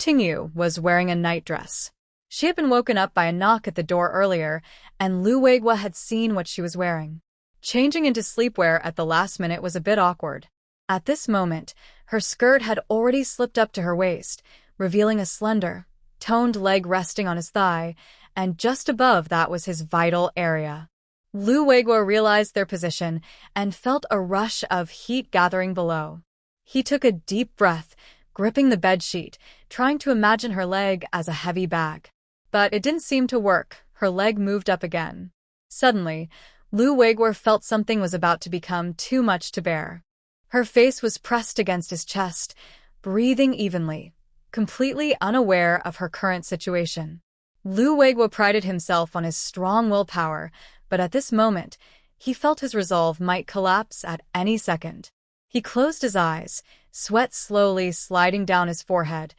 A: Yu was wearing a nightdress. She had been woken up by a knock at the door earlier, and Lu Weiguo had seen what she was wearing. Changing into sleepwear at the last minute was a bit awkward. At this moment, her skirt had already slipped up to her waist, revealing a slender, toned leg resting on his thigh, and just above that was his vital area. Lu Weiguo realized their position and felt a rush of heat gathering below. He took a deep breath, gripping the bedsheet, trying to imagine her leg as a heavy bag. But it didn't seem to work. Her leg moved up again. Suddenly, Lu Weiguo felt something was about to become too much to bear. Her face was pressed against his chest, breathing evenly, completely unaware of her current situation. Lu Weiguo prided himself on his strong willpower, but at this moment, he felt his resolve might collapse at any second. He closed his eyes, sweat slowly sliding down his forehead,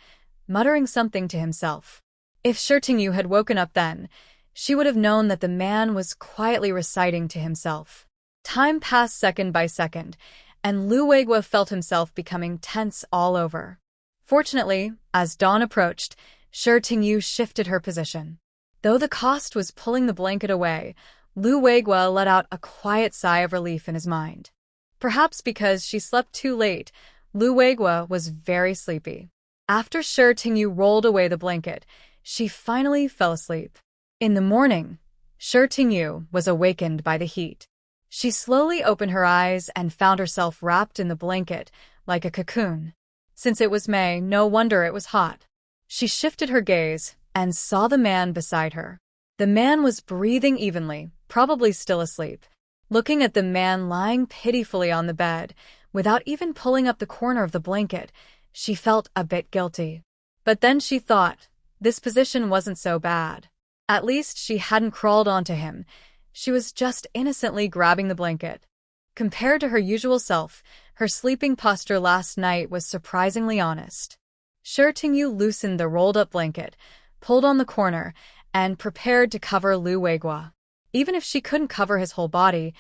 A: muttering something to himself. If Yu had woken up then, she would have known that the man was quietly reciting to himself. Time passed second by second, and Lu Weiguo felt himself becoming tense all over. Fortunately, as dawn approached, Yu shifted her position. Though the cost was pulling the blanket away, Lu Weiguo let out a quiet sigh of relief in his mind. Perhaps because she slept too late, Lu Weiguo was very sleepy. After Shi Tingyu rolled away the blanket, she finally fell asleep. In the morning, Shi Tingyu was awakened by the heat. She slowly opened her eyes and found herself wrapped in the blanket like a cocoon. Since it was May, no wonder it was hot. She shifted her gaze and saw the man beside her. The man was breathing evenly, probably still asleep. Looking at the man lying pitifully on the bed, without even pulling up the corner of the blanket, she felt a bit guilty. But then she thought, this position wasn't so bad. At least she hadn't crawled onto him. She was just innocently grabbing the blanket. Compared to her usual self, her sleeping posture last night was surprisingly honest. Shi Tingyu loosened the rolled-up blanket, pulled on the corner, and prepared to cover Lu Weiguo. Even if she couldn't cover his whole body,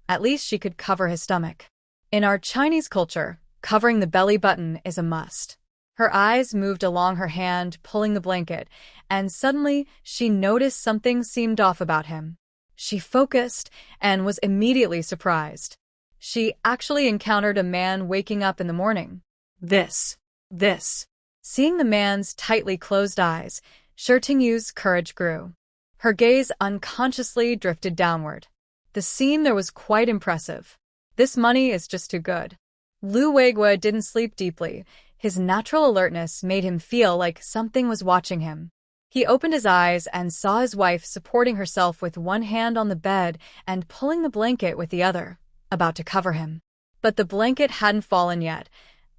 A: at least she could cover his stomach. In our Chinese culture, covering the belly button is a must. Her eyes moved along her hand, pulling the blanket, and suddenly she noticed something seemed off about him. She focused and was immediately surprised. She actually encountered a man waking up in the morning. This. Seeing the man's tightly closed eyes, Shi Tingyu's courage grew. Her gaze unconsciously drifted downward. The scene there was quite impressive. This money is just too good. Lu Weiguo didn't sleep deeply. His natural alertness made him feel like something was watching him. He opened his eyes and saw his wife supporting herself with one hand on the bed and pulling the blanket with the other, about to cover him. But the blanket hadn't fallen yet,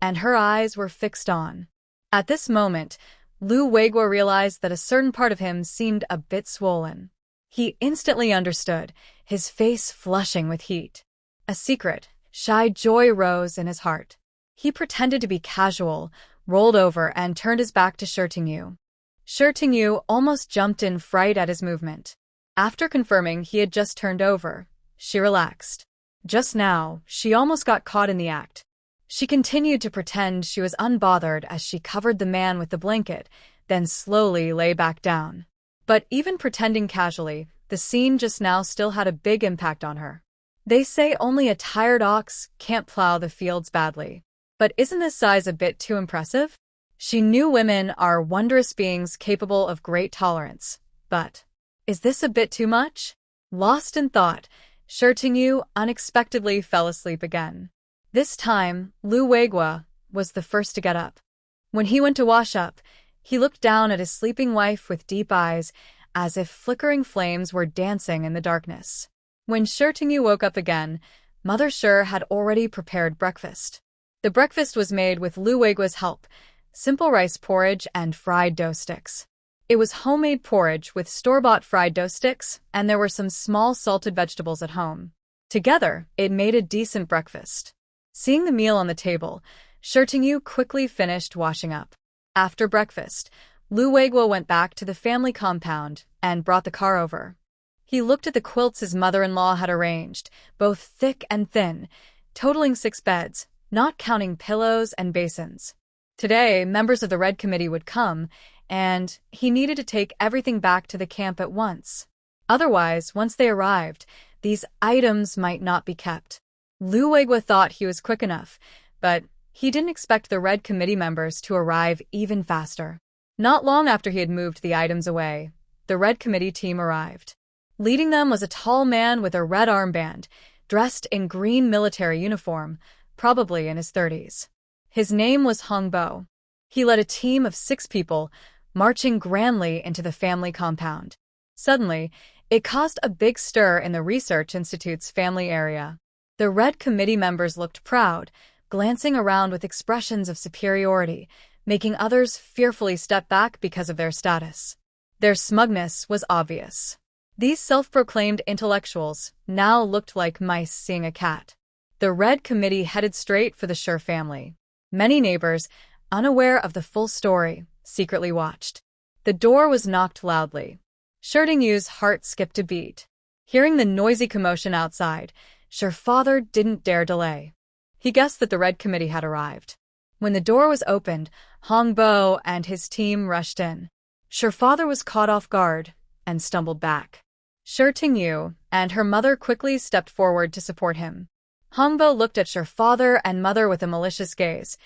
A: and her eyes were fixed on. At this moment, Lu Weiguo realized that a certain part of him seemed a bit swollen. He instantly understood, his face flushing with heat. A secret, shy joy rose in his heart. He pretended to be casual, rolled over, and turned his back to Shi Tingyu. Shi Tingyu almost jumped in fright at his movement. After confirming he had just turned over, she relaxed. Just now, she almost got caught in the act. She continued to pretend she was unbothered as she covered the man with the blanket, then slowly lay back down. But even pretending casually, the scene just now still had a big impact on her. They say only a tired ox can't plow the fields badly. But isn't this size a bit too impressive? She knew women are wondrous beings capable of great tolerance. But is this a bit too much? Lost in thought, Shi Tingyu unexpectedly fell asleep again. This time, Lu Weiguo was the first to get up. When he went to wash up, he looked down at his sleeping wife with deep eyes, as if flickering flames were dancing in the darkness. When Shi Tingyu woke up again, Mother Shi had already prepared breakfast. The breakfast was made with Lu Weiguo's help, simple rice porridge and fried dough sticks. It was homemade porridge with store-bought fried dough sticks, and there were some small salted vegetables at home. Together, it made a decent breakfast. Seeing the meal on the table, Shi Tingyu quickly finished washing up. After breakfast, Lu Weiguo went back to the family compound and brought the car over. He looked at the quilts his mother-in-law had arranged, both thick and thin, totaling 6 beds, not counting pillows and basins. Today, members of the Red Committee would come, and he needed to take everything back to the camp at once. Otherwise, once they arrived, these items might not be kept. Lu Weiguo thought he was quick enough, but he didn't expect the Red Committee members to arrive even faster. Not long after he had moved the items away, the Red Committee team arrived. Leading them was a tall man with a red armband, dressed in green military uniform, probably in his 30s. His name was Hong Bo. He led a team of 6 people, marching grandly into the family compound. Suddenly, it caused a big stir in the Research Institute's family area. The Red Committee members looked proud, glancing around with expressions of superiority, making others fearfully step back because of their status. Their smugness was obvious. These self-proclaimed intellectuals now looked like mice seeing a cat. The Red Committee headed straight for the Shi family. Many neighbors, unaware of the full story, secretly watched. The door was knocked loudly. Shi Tingyu's heart skipped a beat. Hearing the noisy commotion outside, Shi father didn't dare delay. He guessed that the Red Committee had arrived. When the door was opened, Hong Bo and his team rushed in. Shi father was caught off guard and stumbled back. Shi Tingyu and her mother quickly stepped forward to support him. Hongbo looked at Shi's father and mother with a malicious gaze.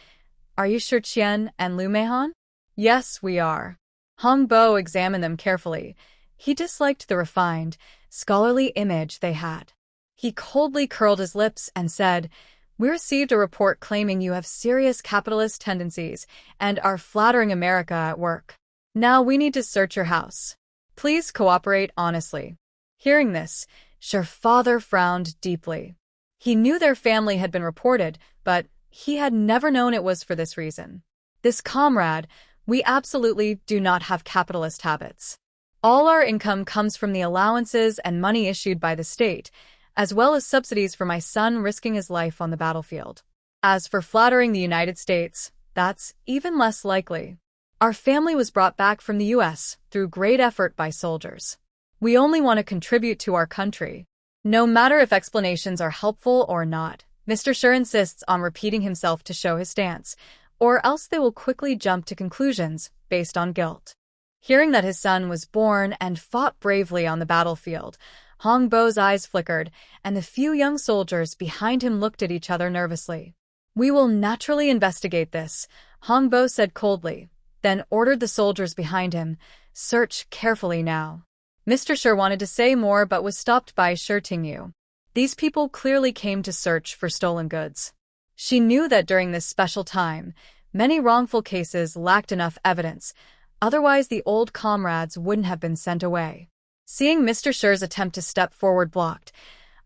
A: Are you Shi Qian and Lu Meihan? Yes, we are. Hongbo examined them carefully. He disliked the refined, scholarly image they had. He coldly curled his lips and said, We received a report claiming you have serious capitalist tendencies and are flattering America at work. Now we need to search your house. Please cooperate honestly. Hearing this, Shi's father frowned deeply. He knew their family had been reported, but he had never known it was for this reason. This comrade, we absolutely do not have capitalist habits. All our income comes from the allowances and money issued by the state, as well as subsidies for my son risking his life on the battlefield. As for flattering the United States, that's even less likely. Our family was brought back from the U.S. through great effort by soldiers. We only want to contribute to our country. No matter if explanations are helpful or not, Mr. Shi insists on repeating himself to show his stance, or else they will quickly jump to conclusions based on guilt. Hearing that his son was born and fought bravely on the battlefield, Hongbo's eyes flickered, and the few young soldiers behind him looked at each other nervously. We will naturally investigate this, Hongbo said coldly, then ordered the soldiers behind him, Search carefully now. Mr. Shi wanted to say more but was stopped by Shi Tingyu. These people clearly came to search for stolen goods. She knew that during this special time, many wrongful cases lacked enough evidence, otherwise the old comrades wouldn't have been sent away. Seeing Mr. Shi's attempt to step forward blocked,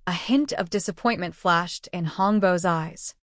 A: a hint of disappointment flashed in Hongbo's eyes.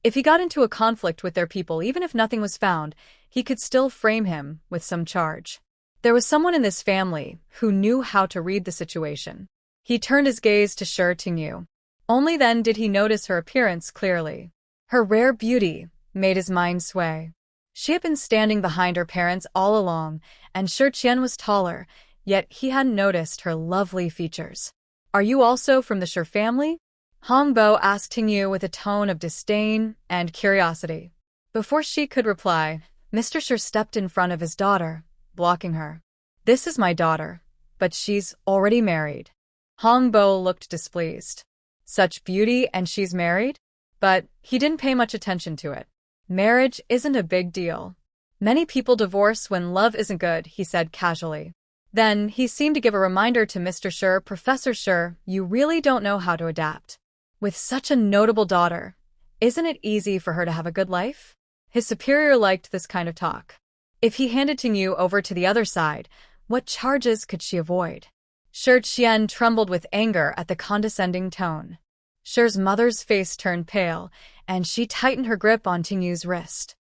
A: If he got into a conflict with their people, even if nothing was found, he could still frame him with some charge. There was someone in this family who knew how to read the situation. He turned his gaze to Shi Tingyu. Only then did he notice her appearance clearly. Her rare beauty made his mind sway. She had been standing behind her parents all along, and Shi Qian was taller, yet he hadn't noticed her lovely features. Are you also from the Shi family? Hongbo asked Tingyu with a tone of disdain and curiosity. Before she could reply, Mr. Shi stepped in front of his daughter, blocking her. This is my daughter, but she's already married. Hongbo looked displeased. Such beauty and she's married? But he didn't pay much attention to it. Marriage isn't a big deal. Many people divorce when love isn't good, he said casually. Then he seemed to give a reminder to Mr. Shi, Professor Shi, you really don't know how to adapt. With such a notable daughter, isn't it easy for her to have a good life? His superior liked this kind of talk. If he handed Tingyu over to the other side, what charges could she avoid? Shi Qian trembled with anger at the condescending tone. Shi's mother's face turned pale, and she tightened her grip on Tingyu's wrist.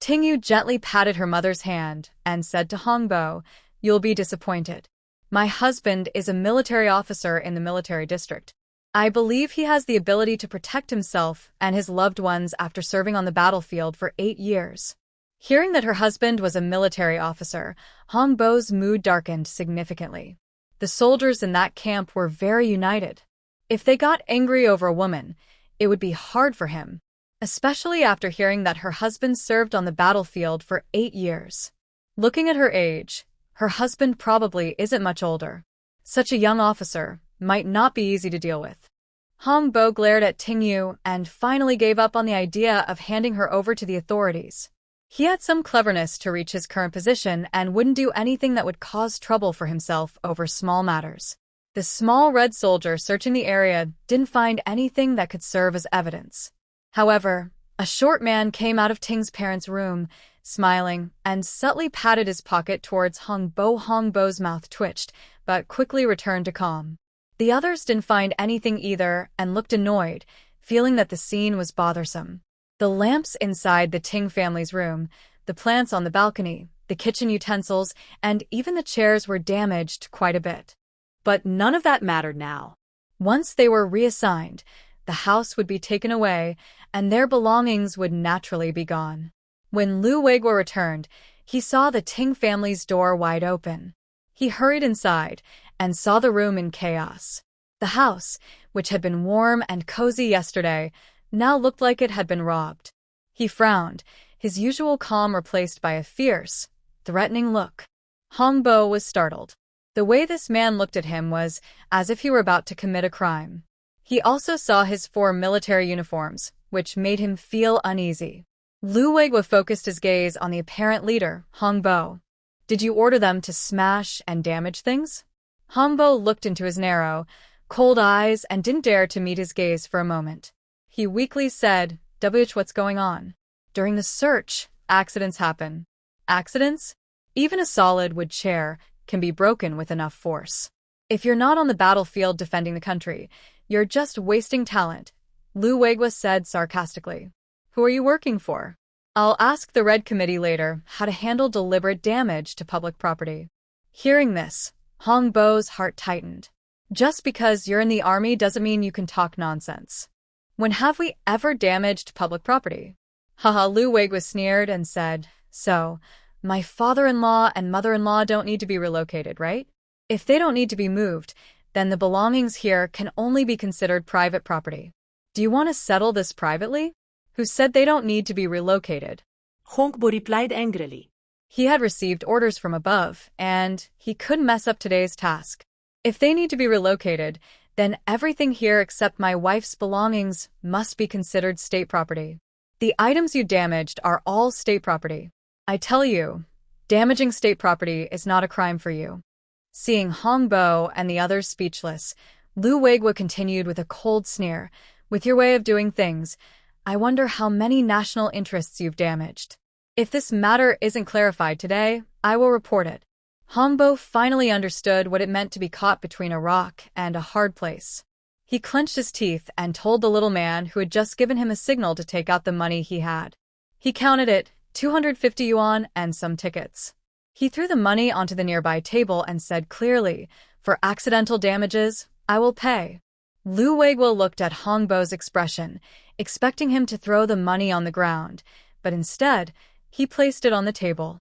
A: Tingyu gently patted her mother's hand and said to Hongbo, You'll be disappointed. My husband is a military officer in the military district. I believe he has the ability to protect himself and his loved ones after serving on the battlefield for 8 years. Hearing that her husband was a military officer, Hongbo's mood darkened significantly. The soldiers in that camp were very united. If they got angry over a woman, it would be hard for him, especially after hearing that her husband served on the battlefield for 8 years. Looking at her age, her husband probably isn't much older. Such a young officer might not be easy to deal with. Hongbo glared at Tingyu and finally gave up on the idea of handing her over to the authorities. He had some cleverness to reach his current position and wouldn't do anything that would cause trouble for himself over small matters. The small red soldier searching the area didn't find anything that could serve as evidence. However, a short man came out of Ting's parents' room, smiling, and subtly patted his pocket towards Hongbo. Hongbo's mouth twitched, but quickly returned to calm. The others didn't find anything either and looked annoyed, feeling that the scene was bothersome. The lamps inside the Ting family's room, the plants on the balcony, the kitchen utensils, and even the chairs were damaged quite a bit. But none of that mattered now. Once they were reassigned, the house would be taken away, and their belongings would naturally be gone. When Lu Weiguo returned, he saw the Ting family's door wide open. He hurried inside and saw the room in chaos. The house, which had been warm and cozy yesterday, now looked like it had been robbed. He frowned, his usual calm replaced by a fierce, threatening look. Hongbo was startled. The way this man looked at him was as if he were about to commit a crime. He also saw his 4 military uniforms, which made him feel uneasy. Lu Weiguo focused his gaze on the apparent leader, Hongbo. Did you order them to smash and damage things? Hongbo looked into his narrow, cold eyes and didn't dare to meet his gaze for a moment. He weakly said, what's going on? During the search, accidents happen. Accidents? Even a solid wood chair can be broken with enough force. If you're not on the battlefield defending the country, you're just wasting talent, Lu Weiguo said sarcastically. Who are you working for? I'll ask the Red Committee later how to handle deliberate damage to public property. Hearing this, Hongbo's heart tightened. Just because you're in the army doesn't mean you can talk nonsense. When have we ever damaged public property? Haha, Lu Weiguo sneered and said, so, my father-in-law and mother-in-law don't need to be relocated, right? If they don't need to be moved, then the belongings here can only be considered private property. Do you want to settle this privately? Who said they don't need to be relocated?
B: Hongbo replied angrily.
A: He had received orders from above, and he couldn't mess up today's task. If they need to be relocated, then everything here except my wife's belongings must be considered state property. The items you damaged are all state property. I tell you, damaging state property is not a crime for you. Seeing Hongbo and the others speechless, Lu Weiguo continued with a cold sneer, with your way of doing things, I wonder how many national interests you've damaged. If this matter isn't clarified today, I will report it. Hongbo finally understood what it meant to be caught between a rock and a hard place. He clenched his teeth and told the little man who had just given him a signal to take out the money he had. He counted it, 250 yuan and some tickets. He threw the money onto the nearby table and said clearly, for accidental damages, I will pay. Lu Weiguo looked at Hongbo's expression, expecting him to throw the money on the ground, but instead, he placed it on the table.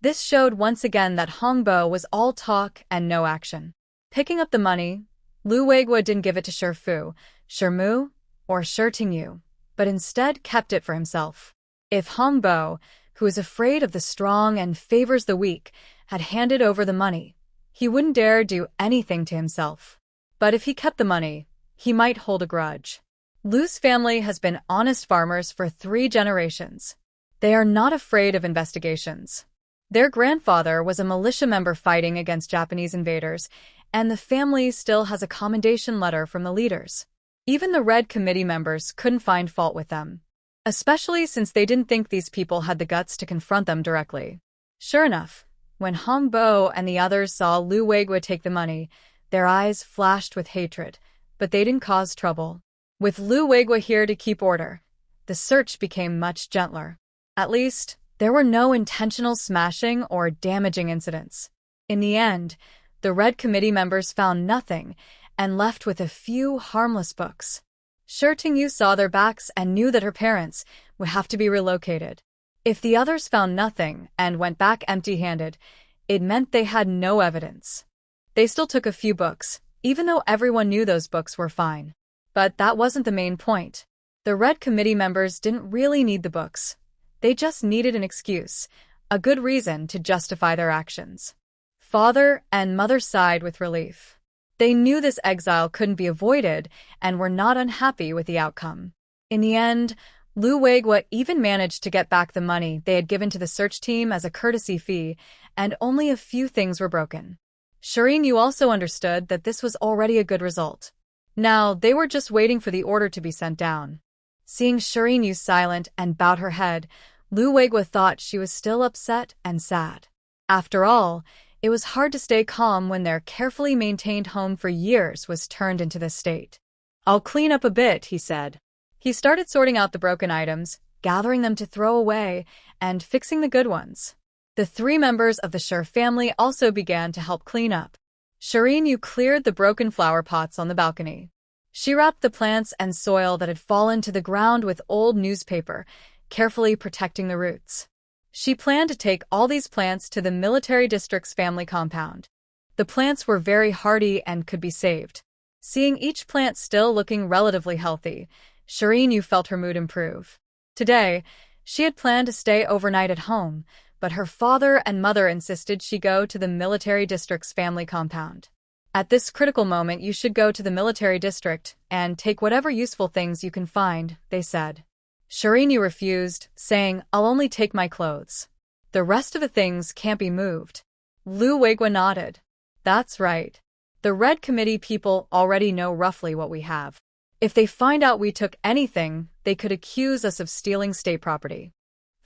A: This showed once again that Hongbo was all talk and no action. Picking up the money, Lu Weiguo didn't give it to Shifu, Shirmu, or Shirtingyu, but instead kept it for himself. If Hongbo, who is afraid of the strong and favors the weak, had handed over the money, he wouldn't dare do anything to himself. But if he kept the money, he might hold a grudge. Lu's family has been honest farmers for 3 generations. They are not afraid of investigations. Their grandfather was a militia member fighting against Japanese invaders, and the family still has a commendation letter from the leaders. Even the Red Committee members couldn't find fault with them, especially since they didn't think these people had the guts to confront them directly. Sure enough, when Hongbo and the others saw Lu Weiguo take the money, their eyes flashed with hatred, but they didn't cause trouble. With Lu Weiguo here to keep order, the search became much gentler. At least, there were no intentional smashing or damaging incidents. In the end, the Red Committee members found nothing and left with a few harmless books. Shirtingyu saw their backs and knew that her parents would have to be relocated. If the others found nothing and went back empty-handed, it meant they had no evidence. They still took a few books, even though everyone knew those books were fine. But that wasn't the main point. The Red Committee members didn't really need the books. They just needed an excuse, a good reason to justify their actions. Father and mother sighed with relief. They knew this exile couldn't be avoided and were not unhappy with the outcome. In the end, Lu Weiguo even managed to get back the money they had given to the search team as a courtesy fee, and only a few things were broken. Shirinu also understood that this was already a good result. Now, they were just waiting for the order to be sent down. Seeing Shirinu silent and bowed her head, Lu Weiguo thought she was still upset and sad. After all, it was hard to stay calm when their carefully maintained home for years was turned into this state. I'll clean up a bit, he said. He started sorting out the broken items, gathering them to throw away, and fixing the good ones. The 3 members of the Shir family also began to help clean up. Shirinu cleared the broken flower pots on the balcony. She wrapped the plants and soil that had fallen to the ground with old newspaper, carefully protecting the roots. She planned to take all these plants to the military district's family compound. The plants were very hardy and could be saved. Seeing each plant still looking relatively healthy, Shirinu felt her mood improve. Today, she had planned to stay overnight at home, but her father and mother insisted she go to the military district's family compound. At this critical moment, you should go to the military district and take whatever useful things you can find, they said. Shirin refused, saying, I'll only take my clothes. The rest of the things can't be moved. Lu Weiguo nodded. That's right. The Red Committee people already know roughly what we have. If they find out we took anything, they could accuse us of stealing state property.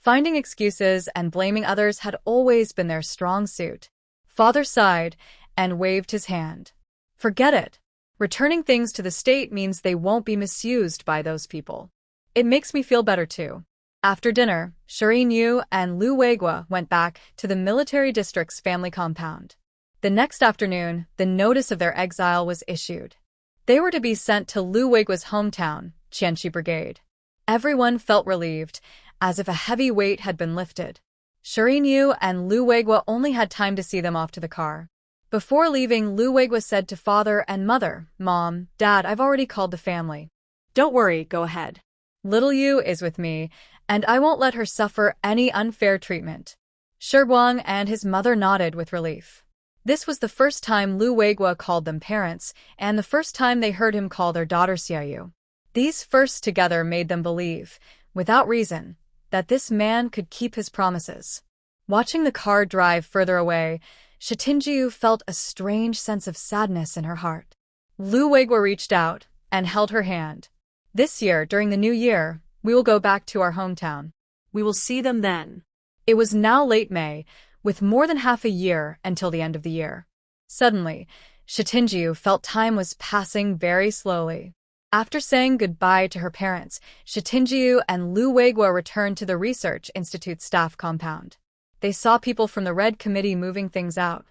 A: Finding excuses and blaming others had always been their strong suit. Father sighed and waved his hand. Forget it. Returning things to the state means they won't be misused by those people. It makes me feel better too. After dinner, Shirin and Lu Weiguo went back to the military district's family compound. The next afternoon, the notice of their exile was issued. They were to be sent to Lu Weiguo's hometown, Qianxi Brigade. Everyone felt relieved, as if a heavy weight had been lifted. Shirin and Lu Weiguo only had time to see them off to the car. Before leaving, Lu Weiguo said to father and mother, Mom, Dad, I've already called the family.
B: Don't worry, go ahead.
A: Little Yu is with me, and I won't let her suffer any unfair treatment. Shiguang and his mother nodded with relief. This was the first time Lu Weiguo called them parents, and the first time they heard him call their daughter Xiaoyu. These firsts together made them believe, without reason, that this man could keep his promises. Watching the car drive further away, Shitinjiu felt a strange sense of sadness in her heart. Lu Weiguo reached out and held her hand. This year, during the new year, we will go back to our hometown.
B: We will see them then.
A: It was now late May, with more than half a year until the end of the year. Suddenly, Shitinjiu felt time was passing very slowly. After saying goodbye to her parents, Shitinjiu and Lu Weiguo returned to the Research Institute staff compound. They saw people from the Red Committee moving things out.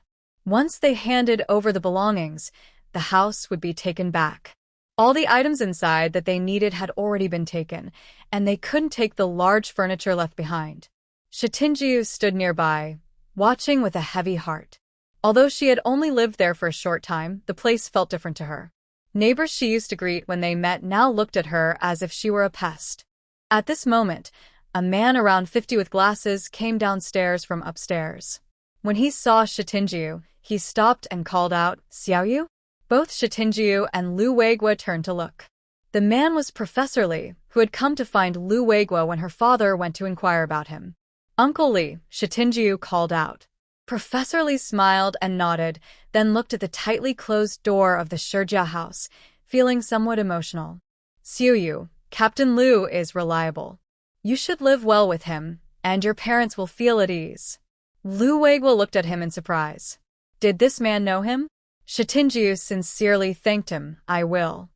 A: Once they handed over the belongings, the house would be taken back. All the items inside that they needed had already been taken, and they couldn't take the large furniture left behind. Shitinjiu stood nearby, watching with a heavy heart. Although she had only lived there for a short time, the place felt different to her. Neighbors she used to greet when they met now looked at her as if she were a pest. At this moment, a man around 50 with glasses came downstairs from upstairs. When he saw Shitinjiu, he stopped and called out, Xiaoyu? Both Shitinjiu and Lu Weiguo turned to look. The man was Professor Li, who had come to find Lu Weiguo when her father went to inquire about him. Uncle Li, Shitinjiu called out. Professor Li smiled and nodded, then looked at the tightly closed door of the Shijia house, feeling somewhat emotional. Xiuyu, Captain Lu is reliable. You should live well with him, and your parents will feel at ease. Lu Weiguo looked at him in surprise. Did this man know him? Shitinjiu sincerely thanked him. I will.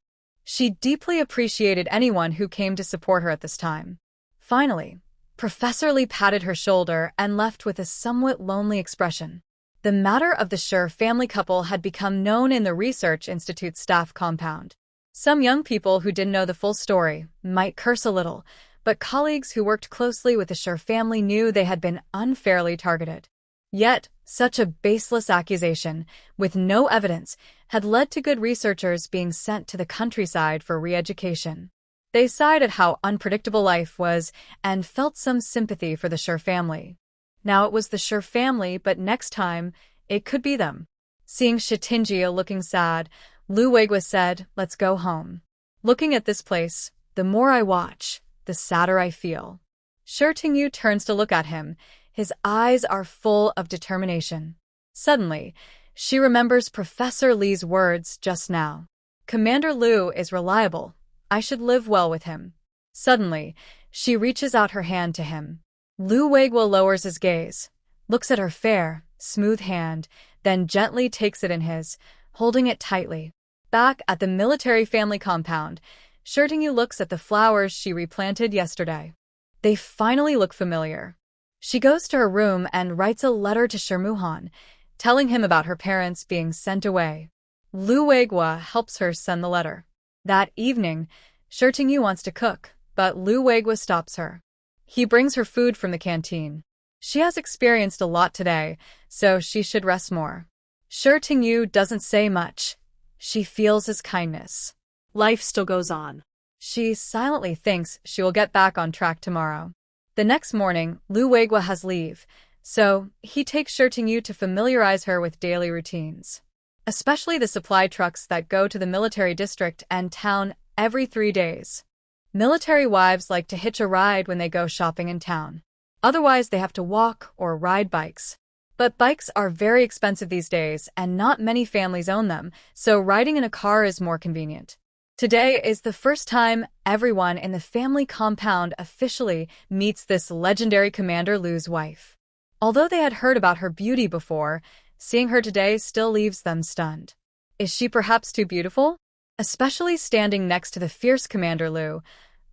A: She deeply appreciated anyone who came to support her at this time. Finally, Professor Li patted her shoulder and left with a somewhat lonely expression. The matter of the Shi family couple had become known in the Research Institute staff compound. Some young people who didn't know the full story might curse a little, but colleagues who worked closely with the Shi family knew they had been unfairly targeted. Yet, such a baseless accusation, with no evidence, had led to good researchers being sent to the countryside for re-education. They sighed at how unpredictable life was and felt some sympathy for the Shi family. Now it was the Shi family, but next time, it could be them. Seeing Shitinjiu looking sad, Lu Weiguo said, Let's go home. Looking at this place, the more I watch, the sadder I feel. Shitinjiu turns to look at him. His eyes are full of determination. Suddenly, she remembers Professor Li's words just now. Commander Lu is reliable. I should live well with him. Suddenly, she reaches out her hand to him. Lu Weiguo lowers his gaze, looks at her fair, smooth hand, then gently takes it in his, holding it tightly. Back at the military family compound, Shitinjiu looks at the flowers she replanted yesterday. They finally look familiar. She goes to her room and writes a letter to Shirmuhan, telling him about her parents being sent away. Lu Weiguo helps her send the letter. That evening, Shitinjiu wants to cook, but Lu Weiguo stops her. He brings her food from the canteen. She has experienced a lot today, so she should rest more. Shitinjiu doesn't say much. She feels his kindness.
B: Life still goes on.
A: She silently thinks she will get back on track tomorrow. The next morning, Lu Weiguo has leave, So, he takes Shirting to familiarize her with daily routines, especially the supply trucks that go to the military district and town every 3 days. Military wives like to hitch a ride when they go shopping in town. Otherwise, they have to walk or ride bikes. But bikes are very expensive these days, and not many families own them, so riding in a car is more convenient. Today is the first time everyone in the family compound officially meets this legendary Commander Lu's wife. Although they had heard about her beauty before, seeing her today still leaves them stunned. Is she perhaps too beautiful? Especially standing next to the fierce Commander Lu,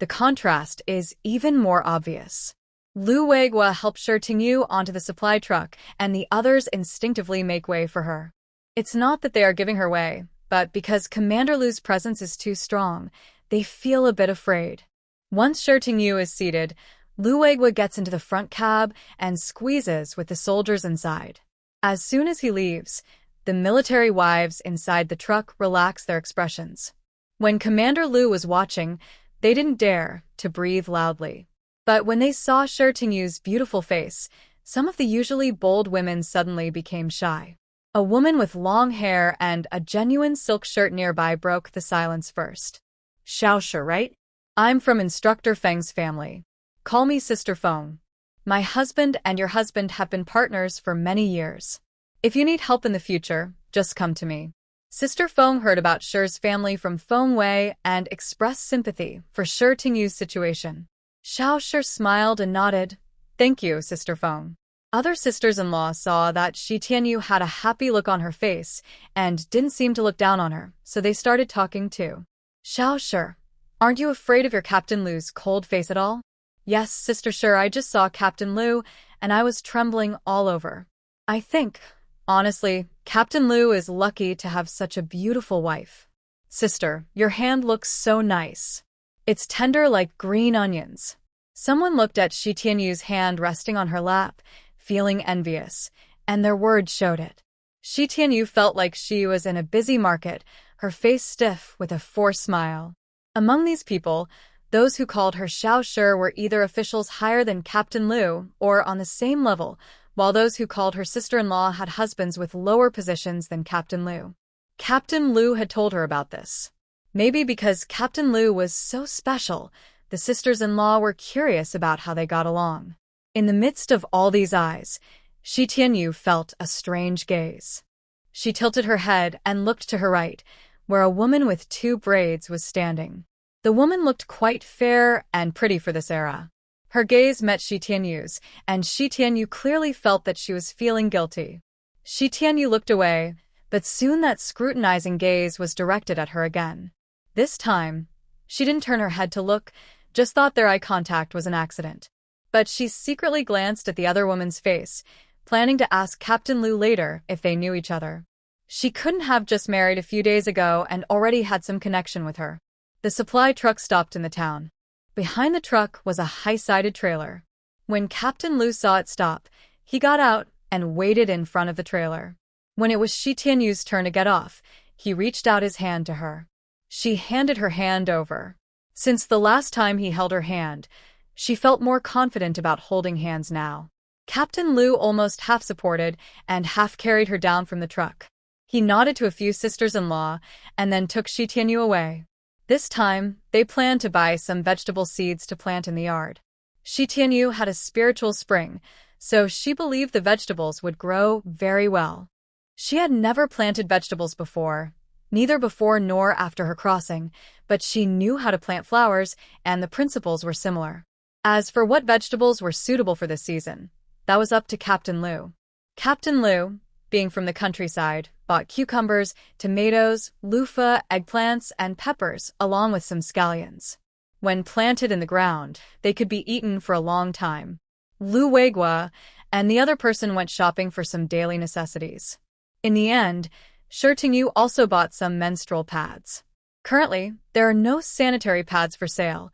A: the contrast is even more obvious. Lu Weiguo helps Shirting onto the supply truck, and the others instinctively make way for her. It's not that they are giving her way, but because Commander Lu's presence is too strong, they feel a bit afraid. Once Shirting is seated, Lu Weiguo gets into the front cab and squeezes with the soldiers inside. As soon as he leaves, the military wives inside the truck relax their expressions. When Commander Lu was watching, they didn't dare to breathe loudly. But when they saw Shirting's beautiful face, some of the usually bold women suddenly became shy. A woman with long hair and a genuine silk shirt nearby broke the silence first.
B: Xiaoshi, right?
A: I'm from Instructor Feng's family. Call me Sister Feng. My husband and your husband have been partners for many years. If you need help in the future, just come to me. Sister Feng heard about Shi's family from Feng Wei and expressed sympathy for Shirting's situation. Xiaoshi smiled and nodded. Thank you, Sister Feng. Other sisters-in-law saw that Shitianyu had a happy look on her face and didn't seem to look down on her, so they started talking too. Xiaoshi, aren't you afraid of your Captain Lu's cold face at all? Yes, Sister Shi, I just saw Captain Lu, and I was trembling all over. I think, honestly, Captain Lu is lucky to have such a beautiful wife. Sister, your hand looks so nice. It's tender like green onions. Someone looked at Shitianyu's hand resting on her lap, feeling envious, and their words showed it. Shitianyu felt like she was in a busy market, her face stiff with a forced smile. Among these people, those who called her Xiaoshi were either officials higher than Captain Lu or on the same level, while those who called her sister-in-law had husbands with lower positions than Captain Lu. Captain Lu had told her about this. Maybe because Captain Lu was so special, the sisters-in-law were curious about how they got along. In the midst of all these eyes, Shitianyu felt a strange gaze. She tilted her head and looked to her right, where a woman with 2 braids was standing. The woman looked quite fair and pretty for this era. Her gaze met Shitianyu's, and Shitianyu clearly felt that she was feeling guilty. Shitianyu looked away, but soon that scrutinizing gaze was directed at her again. This time, she didn't turn her head to look, just thought their eye contact was an accident. But she secretly glanced at the other woman's face, planning to ask Captain Lu later if they knew each other. She couldn't have just married a few days ago and already had some connection with her. The supply truck stopped in the town. Behind the truck was a high-sided trailer. When Captain Lu saw it stop, he got out and waited in front of the trailer. When it was Shitianyu's turn to get off, he reached out his hand to her. She handed her hand over. Since the last time he held her hand, she felt more confident about holding hands now. Captain Lu almost half supported and half carried her down from the truck. He nodded to a few sisters-in-law and then took Shitianyu away. This time, they planned to buy some vegetable seeds to plant in the yard. Shitianyu had a spiritual spring, so she believed the vegetables would grow very well. She had never planted vegetables before, neither before nor after her crossing, but she knew how to plant flowers, and the principles were similar. As for what vegetables were suitable for this season, that was up to Captain Lu. Captain Lu, being from the countryside, bought cucumbers, tomatoes, loofah, eggplants, and peppers, along with some scallions. When planted in the ground, they could be eaten for a long time. Lu Weiguo and the other person went shopping for some daily necessities. In the end, Shirting also bought some menstrual pads. Currently, there are no sanitary pads for sale.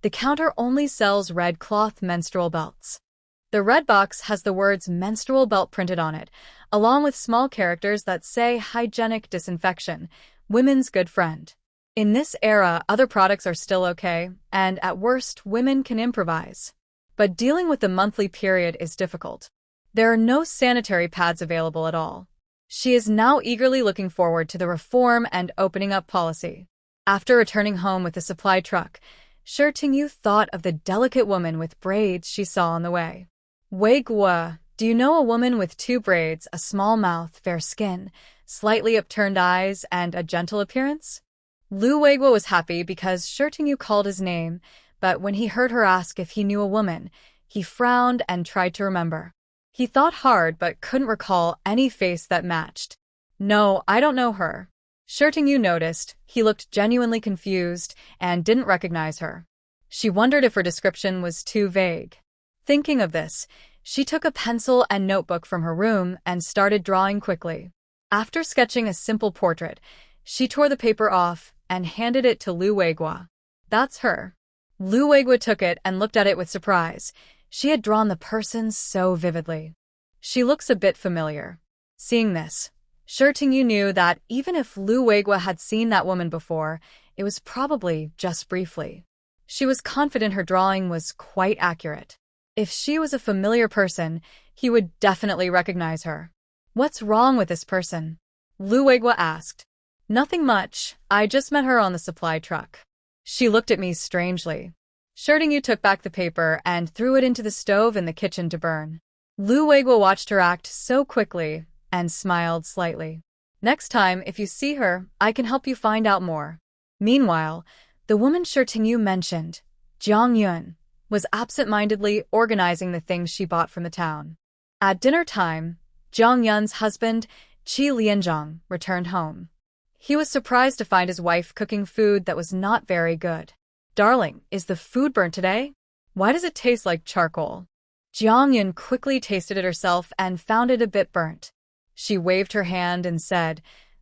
A: The counter only sells red cloth menstrual belts. The red box has the words menstrual belt printed on it, along with small characters that say hygienic disinfection, women's good friend. In this era, other products are still okay, and at worst, women can improvise. But dealing with the monthly period is difficult. There are no sanitary pads available at all. She is now eagerly looking forward to the reform and opening up policy. After returning home with the supply truck, Shi Tingyu thought of the delicate woman with braids she saw on the way. Weiguo, do you know a woman with 2 braids, a small mouth, fair skin, slightly upturned eyes, and a gentle appearance? Lu Weiguo was happy because Shi Tingyu called his name, but when he heard her ask if he knew a woman, he frowned and tried to remember. He thought hard but couldn't recall any face that matched. No, I don't know her. Shi Tingyu noticed he looked genuinely confused and didn't recognize her. She wondered if her description was too vague. Thinking of this, she took a pencil and notebook from her room and started drawing quickly. After sketching a simple portrait, she tore the paper off and handed it to Lu Weiguo. That's her. Lu Weiguo took it and looked at it with surprise. She had drawn the person so vividly. She looks a bit familiar. Seeing this, Shi Tingyu knew that even if Lu Weiguo had seen that woman before, it was probably just briefly. She was confident her drawing was quite accurate. If she was a familiar person, he would definitely recognize her. What's wrong with this person? Lu Weiguo asked. Nothing much, I just met her on the supply truck. She looked at me strangely. Shi Tingyu took back the paper and threw it into the stove in the kitchen to burn. Lu Weiguo watched her act so quickly and smiled slightly. Next time, if you see her, I can help you find out more. Meanwhile, the woman Shi Tingyu mentioned, Jiang Yun, was absent-mindedly organizing the things she bought from the town. At dinner time, Jiang Yun's husband, Qi Lianzhong, returned home. He was surprised to find his wife cooking food that was not very good. Darling, is the food burnt today? Why does it taste like charcoal? Jiang Yun quickly tasted it herself and found it a bit burnt. She waved her hand and said,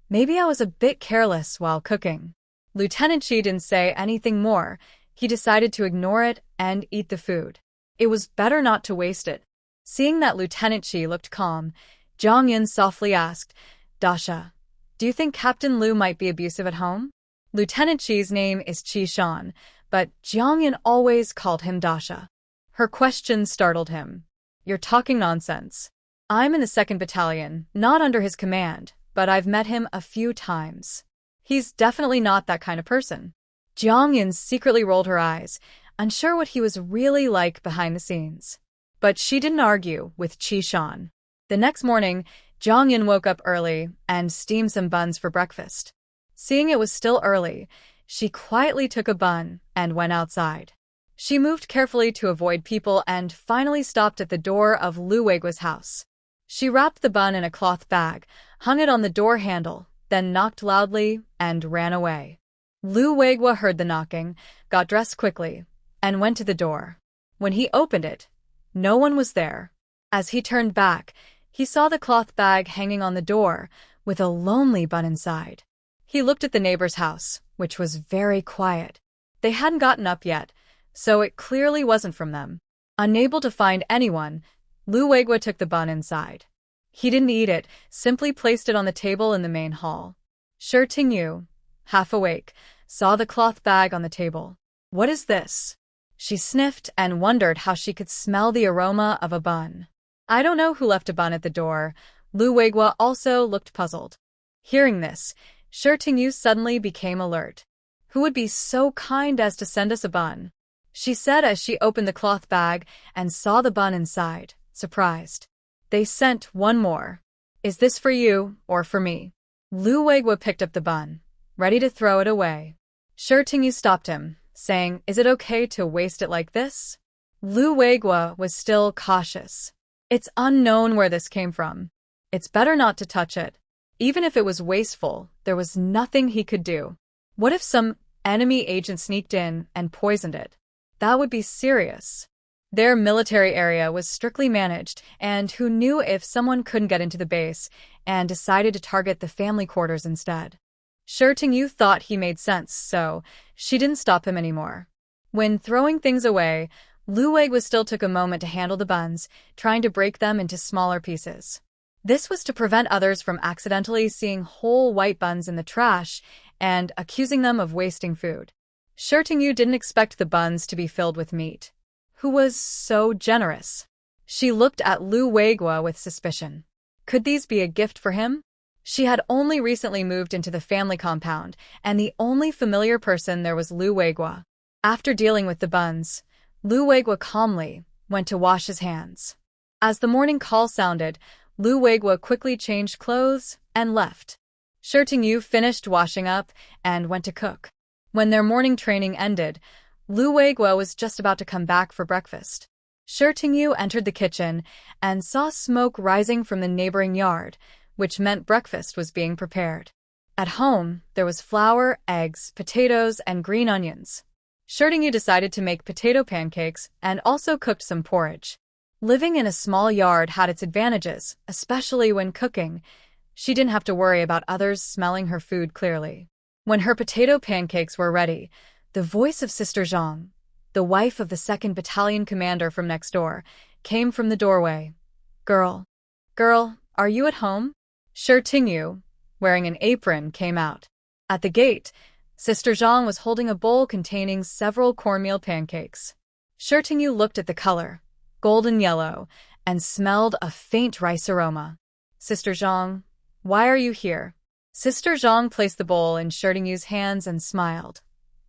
A: maybe I was a bit careless while cooking. Lieutenant Qi didn't say anything more. He decided to ignore it and eat the food. It was better not to waste it. Seeing that Lieutenant Qi looked calm, Jiang Yun softly asked, Dasha, do you think Captain Lu might be abusive at home? Lieutenant Qi's name is Qi Shan, but Jiang Yun always called him Dasha. Her question startled him. You're talking nonsense. I'm in the 2nd Battalion, not under his command, but I've met him a few times. He's definitely not that kind of person. Jiang Yun secretly rolled her eyes, unsure what he was really like behind the scenes. But she didn't argue with Qi Shan. The next morning, Jiang Yun woke up early and steamed some buns for breakfast. Seeing it was still early, she quietly took a bun and went outside. She moved carefully to avoid people and finally stopped at the door of Lu Weiguo's house. She wrapped the bun in a cloth bag, hung it on the door handle, then knocked loudly and ran away. Lu Weiguo heard the knocking, got dressed quickly, and went to the door. When he opened it, no one was there. As he turned back, he saw the cloth bag hanging on the door, with a lonely bun inside. He looked at the neighbor's house, which was very quiet. They hadn't gotten up yet, so it clearly wasn't from them. Unable to find anyone, Lu Weiguo took the bun inside. He didn't eat it, simply placed it on the table in the main hall. Shi Tingyu, half awake, saw the cloth bag on the table. What is this? She sniffed and wondered how she could smell the aroma of a bun. I don't know who left a bun at the door. Lu Weiguo also looked puzzled. Hearing this, Shi Tingyu suddenly became alert. Who would be so kind as to send us a bun? She said as she opened the cloth bag and saw the bun inside, surprised. They sent one more. Is this for you or for me? Lu Weiguo picked up the bun, ready to throw it away. Shi Tingyu stopped him, saying, is it okay to waste it like this? Lu Weiguo was still cautious. It's unknown where this came from. It's better not to touch it. Even if it was wasteful, there was nothing he could do. What if some enemy agent sneaked in and poisoned it? That would be serious. Their military area was strictly managed, and who knew if someone couldn't get into the base and decided to target the family quarters instead? Shi Tingyu thought he made sense, so she didn't stop him anymore. When throwing things away, Lu Weiguo still took a moment to handle the buns, trying to break them into smaller pieces. This was to prevent others from accidentally seeing whole white buns in the trash and accusing them of wasting food. Shi Tingyu didn't expect the buns to be filled with meat. Who was so generous? She looked at Lu Weiguo with suspicion. Could these be a gift for him? She had only recently moved into the family compound, and the only familiar person there was Lu Weiguo. After dealing with the buns, Lu Weiguo calmly went to wash his hands. As the morning call sounded, Lu Weiguo quickly changed clothes and left. Shi Tingyu finished washing up and went to cook. When their morning training ended, Lu Weiguo was just about to come back for breakfast. Shi Tingyu entered the kitchen and saw smoke rising from the neighboring yard, which meant breakfast was being prepared. At home, there was flour, eggs, potatoes, and green onions. Shi Tingyu decided to make potato pancakes and also cooked some porridge. Living in a small yard had its advantages, especially when cooking. She didn't have to worry about others smelling her food clearly. When her potato pancakes were ready, the voice of Sister Zhang, the wife of the 2nd Battalion commander from next door, came from the doorway. Girl, are you at home? Shi Tingyu, wearing an apron, came out. At the gate, Sister Zhang was holding a bowl containing several cornmeal pancakes. Shi Tingyu looked at the color, golden yellow, and smelled a faint rice aroma. Sister Zhang, why are you here? Sister Zhang placed the bowl in Shi Tingyu's hands and smiled.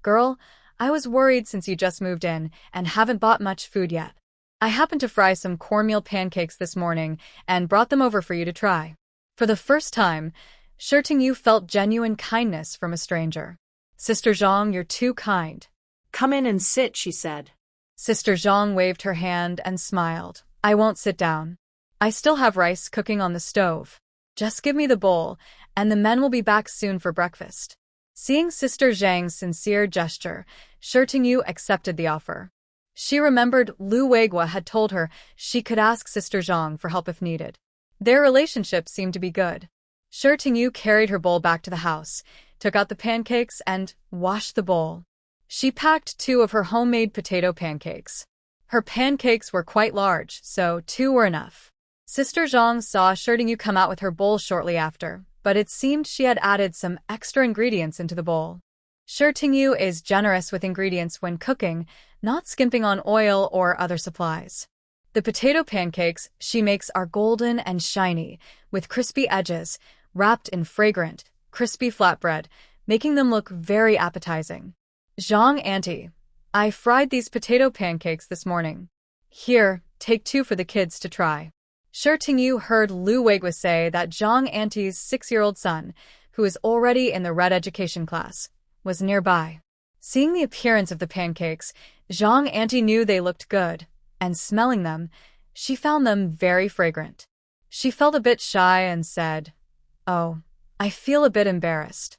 A: Girl, I was worried since you just moved in and haven't bought much food yet. I happened to fry some cornmeal pancakes this morning and brought them over for you to try. For the first time, Shi Tingyu felt genuine kindness from a stranger. Sister Zhang, you're too kind.
B: Come in and sit, she said.
A: Sister Zhang waved her hand and smiled. I won't sit down. I still have rice cooking on the stove. Just give me the bowl, and the men will be back soon for breakfast. Seeing Sister Zhang's sincere gesture, Shi Tingyu accepted the offer. She remembered Lu Weiguo had told her she could ask Sister Zhang for help if needed. Their relationship seemed to be good. Shi Tingyu carried her bowl back to the house, took out the pancakes, and washed the bowl. She packed 2 of her homemade potato pancakes. Her pancakes were quite large, so 2 were enough. Sister Zhang saw Shi Tingyu come out with her bowl shortly after, but it seemed she had added some extra ingredients into the bowl. Shi Tingyu is generous with ingredients when cooking, not skimping on oil or other supplies. The potato pancakes she makes are golden and shiny, with crispy edges, wrapped in fragrant, crispy flatbread, making them look very appetizing. Zhang auntie, I fried these potato pancakes this morning. Here, take 2 for the kids to try. Shi Tingyu heard Lu Weiguo say that Zhang auntie's 6-year-old son, who is already in the red education class, was nearby. Seeing the appearance of the pancakes, Zhang auntie knew they looked good, and smelling them, she found them very fragrant. She felt a bit shy and said, Oh, I feel a bit embarrassed.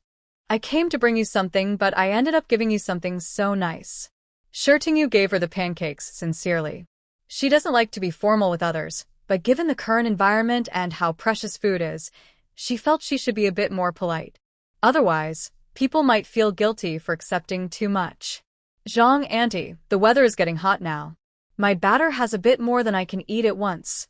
A: I came to bring you something, but I ended up giving you something so nice. Shi Tingyu gave her the pancakes sincerely. She doesn't like to be formal with others, but given the current environment and how precious food is, she felt she should be a bit more polite. Otherwise, people might feel guilty for accepting too much. Zhang auntie, the weather is getting hot now. My batter has a bit more than I can eat at once,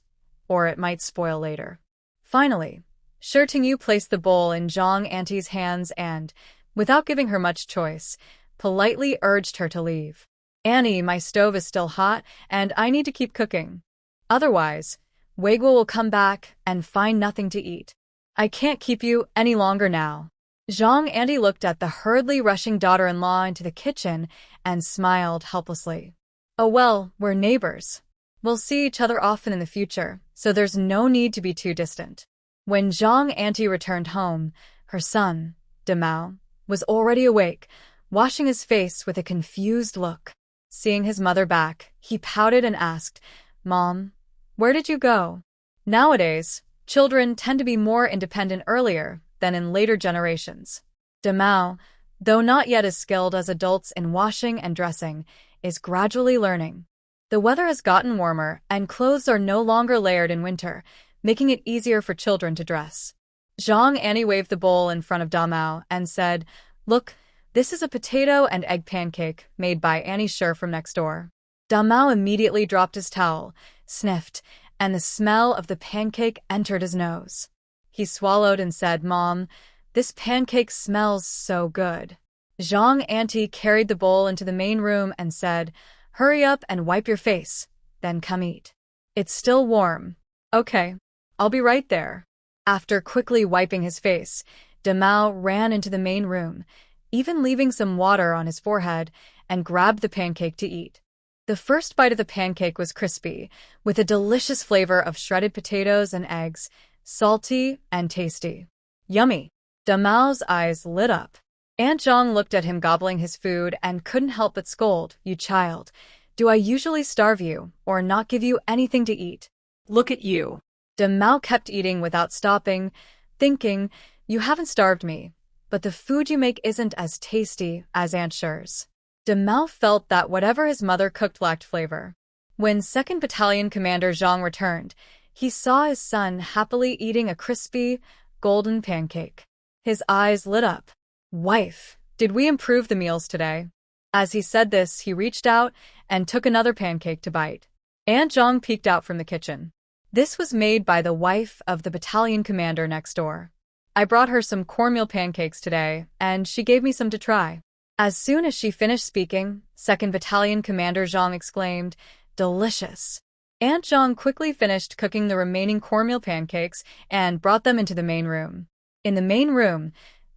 A: or it might spoil later. Finally, Shi Tingyu placed the bowl in Zhang auntie's hands and, without giving her much choice, politely urged her to leave. Annie, my stove is still hot, and I need to keep cooking. Otherwise, Weiguo will come back and find nothing to eat. I can't keep you any longer now. Zhang auntie looked at the hurriedly rushing daughter-in-law into the kitchen and smiled helplessly. Oh well, we're neighbors. We'll see each other often in the future, so there's no need to be too distant. When Zhang auntie returned home, her son, Demao, was already awake, washing his face with a confused look. Seeing his mother back, he pouted and asked, Mom, where did you go? Nowadays, children tend to be more independent earlier than in later generations. Demao, though not yet as skilled as adults in washing and dressing, is gradually learning. The weather has gotten warmer and clothes are no longer layered in winter, making it easier for children to dress. Zhang auntie waved the bowl in front of Demao and said, Look, this is a potato and egg pancake made by Annie Shi from next door. Demao immediately dropped his towel, sniffed, and the smell of the pancake entered his nose. He swallowed and said, Mom, this pancake smells so good. Zhang auntie carried the bowl into the main room and said, Hurry up and wipe your face, then come eat. It's still warm. Okay, I'll be right there. After quickly wiping his face, Demao ran into the main room, even leaving some water on his forehead, and grabbed the pancake to eat. The first bite of the pancake was crispy, with a delicious flavor of shredded potatoes and eggs, salty and tasty. Yummy! Damao's eyes lit up. Aunt Zhang looked at him gobbling his food and couldn't help but scold. You child, do I usually starve you, or not give you anything to eat?
B: Look at you.
A: Demao kept eating without stopping, thinking, you haven't starved me, but the food you make isn't as tasty as Aunt Sher's. Demao felt that whatever his mother cooked lacked flavor. When 2nd Battalion Commander Zhang returned, he saw his son happily eating a crispy, golden pancake. His eyes lit up. Wife, did we improve the meals today? As he said this, he reached out and took another pancake to bite. Aunt Zhang peeked out from the kitchen. This was made by the wife of the battalion commander next door. I brought her some cornmeal pancakes today, and she gave me some to try. As soon as she finished speaking, 2nd Battalion Commander Zhang exclaimed, delicious. Aunt Zhang quickly finished cooking the remaining cornmeal pancakes and brought them into the main room. In the main room,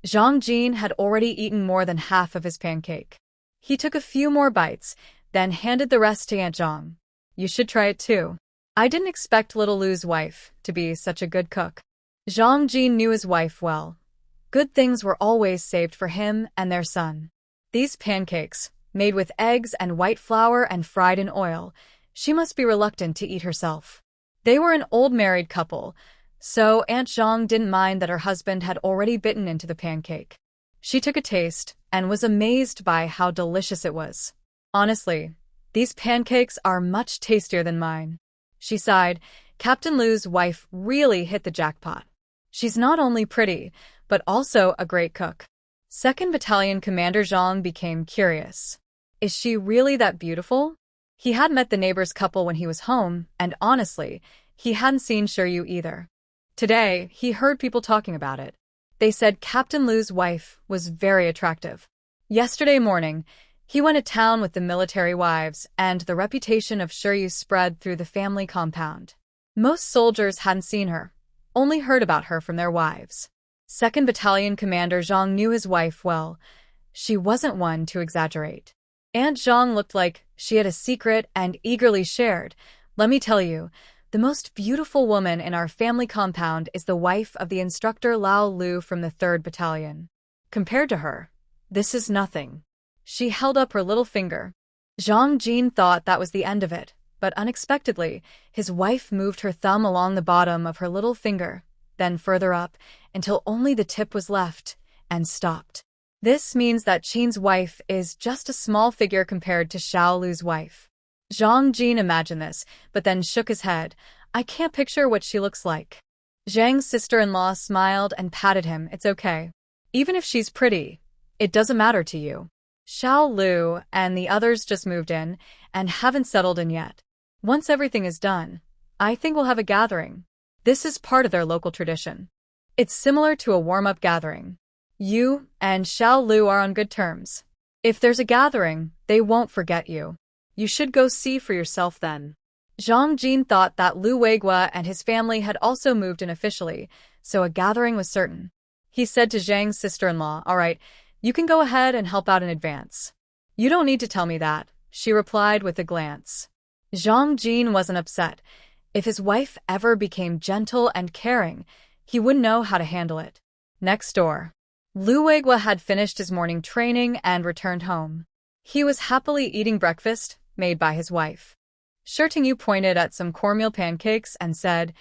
A: Zhang Jin had already eaten more than half of his pancake. He took a few more bites, then handed the rest to Aunt Zhang. You should try it too. I didn't expect little Lu's wife to be such a good cook. Zhang Jin knew his wife well. Good things were always saved for him and their son. These pancakes, made with eggs and white flour and fried in oil, she must be reluctant to eat herself. They were an old married couple, so Aunt Zhang didn't mind that her husband had already bitten into the pancake. She took a taste and was amazed by how delicious it was. Honestly, these pancakes are much tastier than mine. She sighed. Captain Lu's wife really hit the jackpot. She's not only pretty, but also a great cook. 2nd Battalion Commander Zhang became curious. Is she really that beautiful? He had met the neighbor's couple when he was home, and honestly, he hadn't seen Shiryu either. Today, he heard people talking about it. They said Captain Lu's wife was very attractive. Yesterday morning, he went to town with the military wives, and the reputation of Shiryu spread through the family compound. Most soldiers hadn't seen her, only heard about her from their wives. 2nd Battalion Commander Zhang knew his wife well. She wasn't one to exaggerate. Aunt Zhang looked like she had a secret and eagerly shared. Let me tell you, the most beautiful woman in our family compound is the wife of the instructor Lao Lu from the 3rd Battalion. Compared to her, this is nothing. She held up her little finger. Zhang Jin thought that was the end of it, but unexpectedly, his wife moved her thumb along the bottom of her little finger, then further up, until only the tip was left, and stopped. This means that Qin's wife is just a small figure compared to Xiao Lu's wife. Zhang Jin imagined this, but then shook his head. I can't picture what she looks like. Zhang's sister-in-law smiled and patted him. It's okay. Even if she's pretty, it doesn't matter to you. Xiao Lu and the others just moved in and haven't settled in yet. Once everything is done, I think we'll have a gathering. This is part of their local tradition. It's similar to a warm-up gathering. You and Xiao Lu are on good terms. If there's a gathering, they won't forget you. You should go see for yourself then. Zhang Jin thought that Lu Weiguo and his family had also moved in officially, so a gathering was certain. He said to Zhang's sister-in-law, all right, you can go ahead and help out in advance. You don't need to tell me that, she replied with a glance. Zhang Jin wasn't upset. If his wife ever became gentle and caring, he wouldn't know how to handle it. Next door. Lu Weiguo had finished his morning training and returned home. He was happily eating breakfast, made by his wife. Shirtingu pointed at some cornmeal pancakes and said,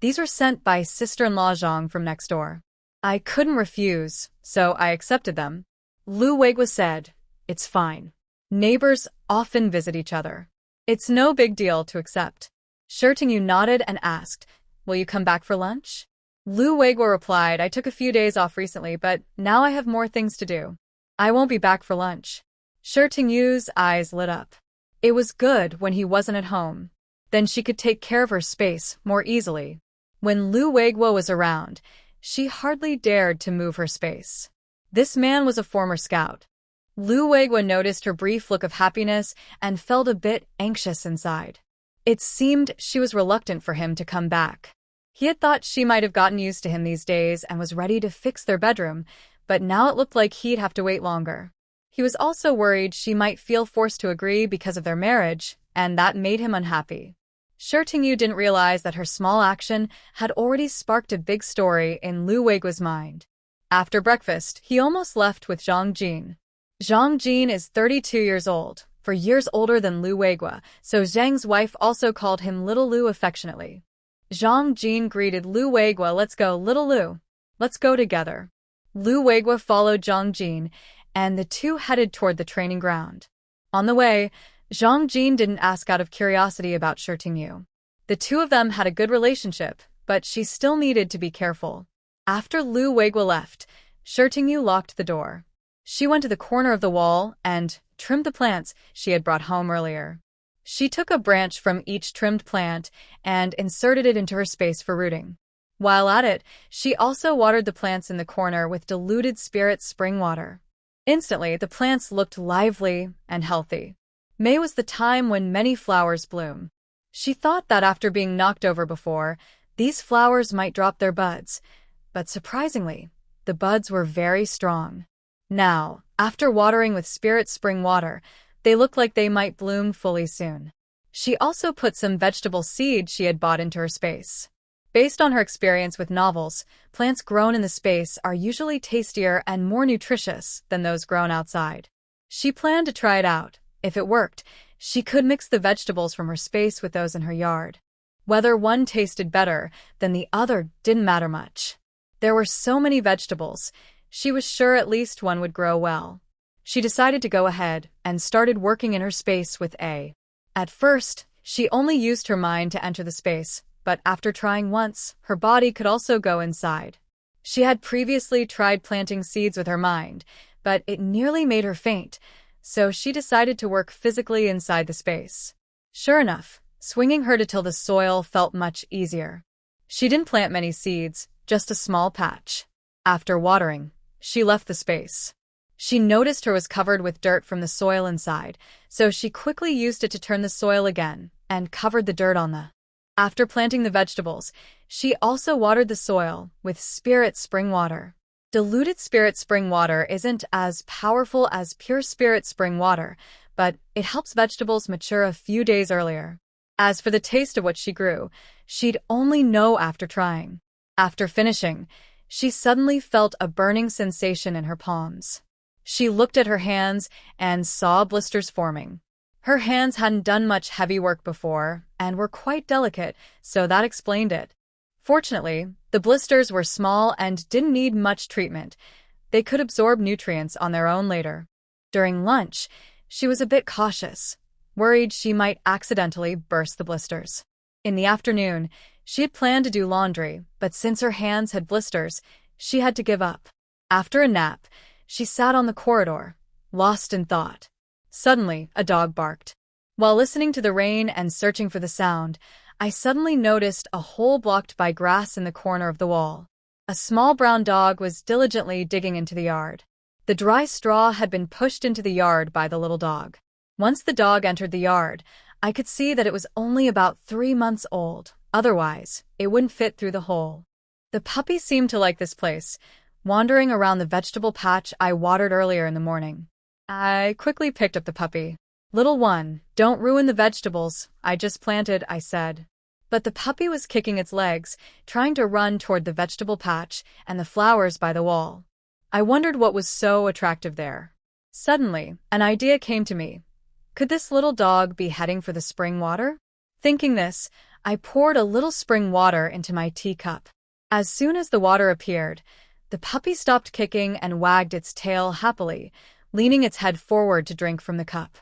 A: these were sent by sister-in-law Zhang from next door. I couldn't refuse, so I accepted them. Lu Weiguo said, it's fine. Neighbors often visit each other. It's no big deal to accept. Shirtingu nodded and asked, will you come back for lunch? Lu Weiguo replied, I took a few days off recently, but now I have more things to do. I won't be back for lunch. Shirtingu's eyes lit up. It was good when he wasn't at home. Then she could take care of her space more easily. When Lu Weiguo was around, she hardly dared to move her space. This man was a former scout. Lu Weiguo noticed her brief look of happiness and felt a bit anxious inside. It seemed she was reluctant for him to come back. He had thought she might have gotten used to him these days and was ready to fix their bedroom, but now it looked like he'd have to wait longer. He was also worried she might feel forced to agree because of their marriage, and that made him unhappy. Yu didn't realize that her small action had already sparked a big story in Lu Weiguo's mind. After breakfast, he almost left with Zhang Jin. Zhang Jin is 32 years old, 4 years older than Lu Weiguo, so Zhang's wife also called him Little Lu affectionately. Zhang Jin greeted Lu Weiguo. "Let's go, Little Lu. Let's go together." Lu Weiguo followed Zhang Jin, and the two headed toward the training ground. On the way, Zhang Jin didn't ask out of curiosity about Yu. The two of them had a good relationship, but she still needed to be careful. After Lu Weiguo left, Yu locked the door. She went to the corner of the wall and trimmed the plants she had brought home earlier. She took a branch from each trimmed plant and inserted it into her space for rooting. While at it, she also watered the plants in the corner with diluted spirit spring water. Instantly, the plants looked lively and healthy. May was the time when many flowers bloom. She thought that after being knocked over before, these flowers might drop their buds, but surprisingly, the buds were very strong. Now, after watering with spirit spring water, they looked like they might bloom fully soon. She also put some vegetable seeds she had bought into her space. Based on her experience with novels, plants grown in the space are usually tastier and more nutritious than those grown outside. She planned to try it out. If it worked, she could mix the vegetables from her space with those in her yard. Whether one tasted better than the other didn't matter much. There were so many vegetables, she was sure at least one would grow well. She decided to go ahead and started working in her space with A. At first, she only used her mind to enter the space, but after trying once, her body could also go inside. She had previously tried planting seeds with her mind, but it nearly made her faint, so she decided to work physically inside the space. Sure enough, swinging her to till the soil felt much easier. She didn't plant many seeds, just a small patch. After watering, she left the space. She noticed her was covered with dirt from the soil inside, so she quickly used it to turn the soil again and covered the dirt on the. After planting the vegetables, she also watered the soil with spirit spring water. Diluted spirit spring water isn't as powerful as pure spirit spring water, but it helps vegetables mature a few days earlier. As for the taste of what she grew, she'd only know after trying. After finishing, she suddenly felt a burning sensation in her palms. She looked at her hands and saw blisters forming. Her hands hadn't done much heavy work before and were quite delicate, so that explained it. Fortunately, the blisters were small and didn't need much treatment. They could absorb nutrients on their own later. During lunch, she was a bit cautious, worried she might accidentally burst the blisters. In the afternoon, she had planned to do laundry, but since her hands had blisters, she had to give up. After a nap, she sat on the corridor, lost in thought. Suddenly, a dog barked. While listening to the rain and searching for the sound, I suddenly noticed a hole blocked by grass in the corner of the wall. A small brown dog was diligently digging into the yard. The dry straw had been pushed into the yard by the little dog. Once the dog entered the yard, I could see that it was only about 3 months old. Otherwise, it wouldn't fit through the hole. The puppy seemed to like this place, wandering around the vegetable patch I watered earlier in the morning. I quickly picked up the puppy. "Little one, don't ruin the vegetables I just planted," I said. But the puppy was kicking its legs, trying to run toward the vegetable patch and the flowers by the wall. I wondered what was so attractive there. Suddenly, an idea came to me. Could this little dog be heading for the spring water? Thinking this, I poured a little spring water into my teacup. As soon as the water appeared, the puppy stopped kicking and wagged its tail happily, leaning its head forward to drink from the cup.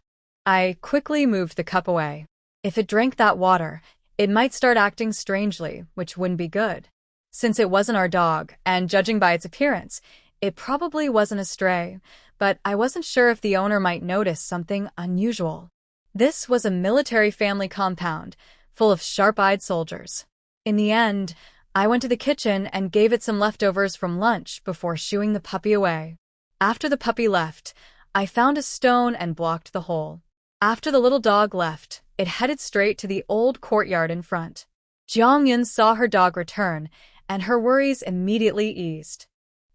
A: I quickly moved the cup away. If it drank that water, it might start acting strangely, which wouldn't be good. Since it wasn't our dog, and judging by its appearance, it probably wasn't a stray, but I wasn't sure if the owner might notice something unusual. This was a military family compound, full of sharp-eyed soldiers. In the end, I went to the kitchen and gave it some leftovers from lunch before shooing the puppy away. After the puppy left, I found a stone and blocked the hole. After the little dog left, it headed straight to the old courtyard in front. Jiang Yun saw her dog return, and her worries immediately eased.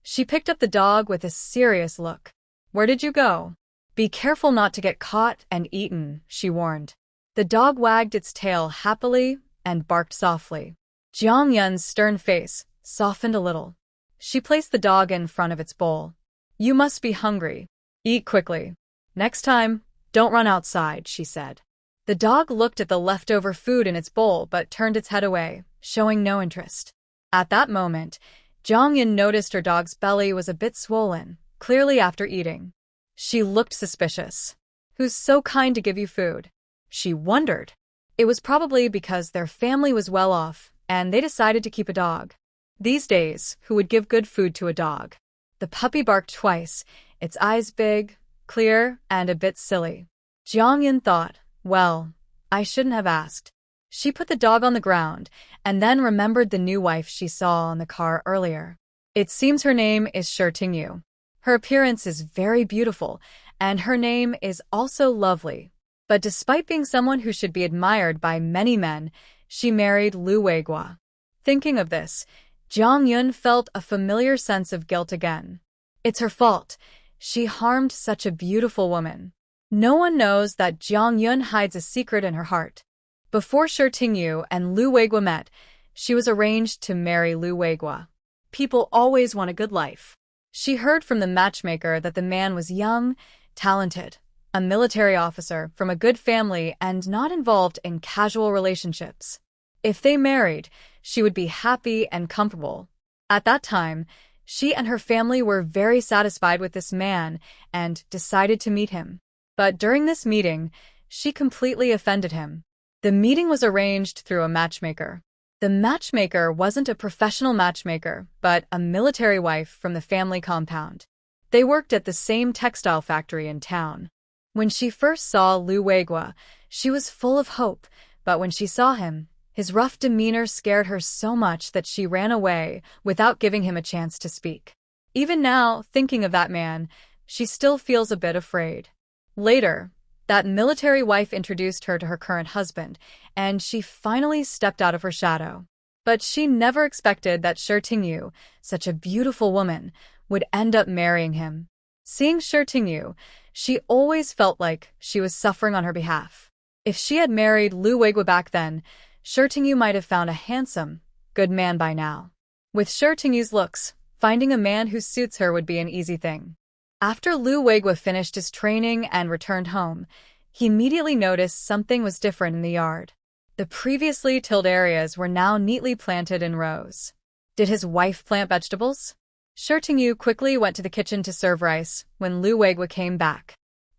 A: She picked up the dog with a serious look. "Where did you go?" "Be careful not to get caught and eaten," she warned. The dog wagged its tail happily and barked softly. Jiang Yun's stern face softened a little. She placed the dog in front of its bowl. "You must be hungry. Eat quickly. Next time, don't run outside," she said. The dog looked at the leftover food in its bowl but turned its head away, showing no interest. At that moment, Jiang Yun noticed her dog's belly was a bit swollen, clearly after eating. She looked suspicious. "Who's so kind to give you food?" she wondered. It was probably because their family was well off, and they decided to keep a dog. These days, who would give good food to a dog? The puppy barked twice, its eyes big, clear, and a bit silly. Jiang Yun thought, well, I shouldn't have asked. She put the dog on the ground, and then remembered the new wife she saw on the car earlier. It seems her name is Tingyu. Her appearance is very beautiful, and her name is also lovely. But despite being someone who should be admired by many men, she married Lu Weiguo. Thinking of this, Jiang Yun felt a familiar sense of guilt again. It's her fault. She harmed such a beautiful woman. No one knows that Jiang Yun hides a secret in her heart. Before Tingyu and Lu Weiguo met, she was arranged to marry Lu Weiguo. People always want a good life. She heard from the matchmaker that the man was young, talented, a military officer from a good family and not involved in casual relationships. If they married, she would be happy and comfortable. At that time, she and her family were very satisfied with this man and decided to meet him. But during this meeting, she completely offended him. The meeting was arranged through a matchmaker. The matchmaker wasn't a professional matchmaker, but a military wife from the family compound. They worked at the same textile factory in town. When she first saw Lu Weiguo, she was full of hope, but when she saw him, his rough demeanor scared her so much that she ran away without giving him a chance to speak. Even now, thinking of that man, she still feels a bit afraid. Later, that military wife introduced her to her current husband, and she finally stepped out of her shadow. But she never expected that Tingyu, such a beautiful woman, would end up marrying him. Seeing Tingyu, she always felt like she was suffering on her behalf. If she had married Lu Weiguo back then, Tingyu might have found a handsome, good man by now. With Tingyu's looks, finding a man who suits her would be an easy thing. After Lu Weiguo finished his training and returned home, he immediately noticed something was different in the yard. The previously tilled areas were now neatly planted in rows. Did his wife plant vegetables? Tingyu quickly went to the kitchen to serve rice when Lu Weiguo came back.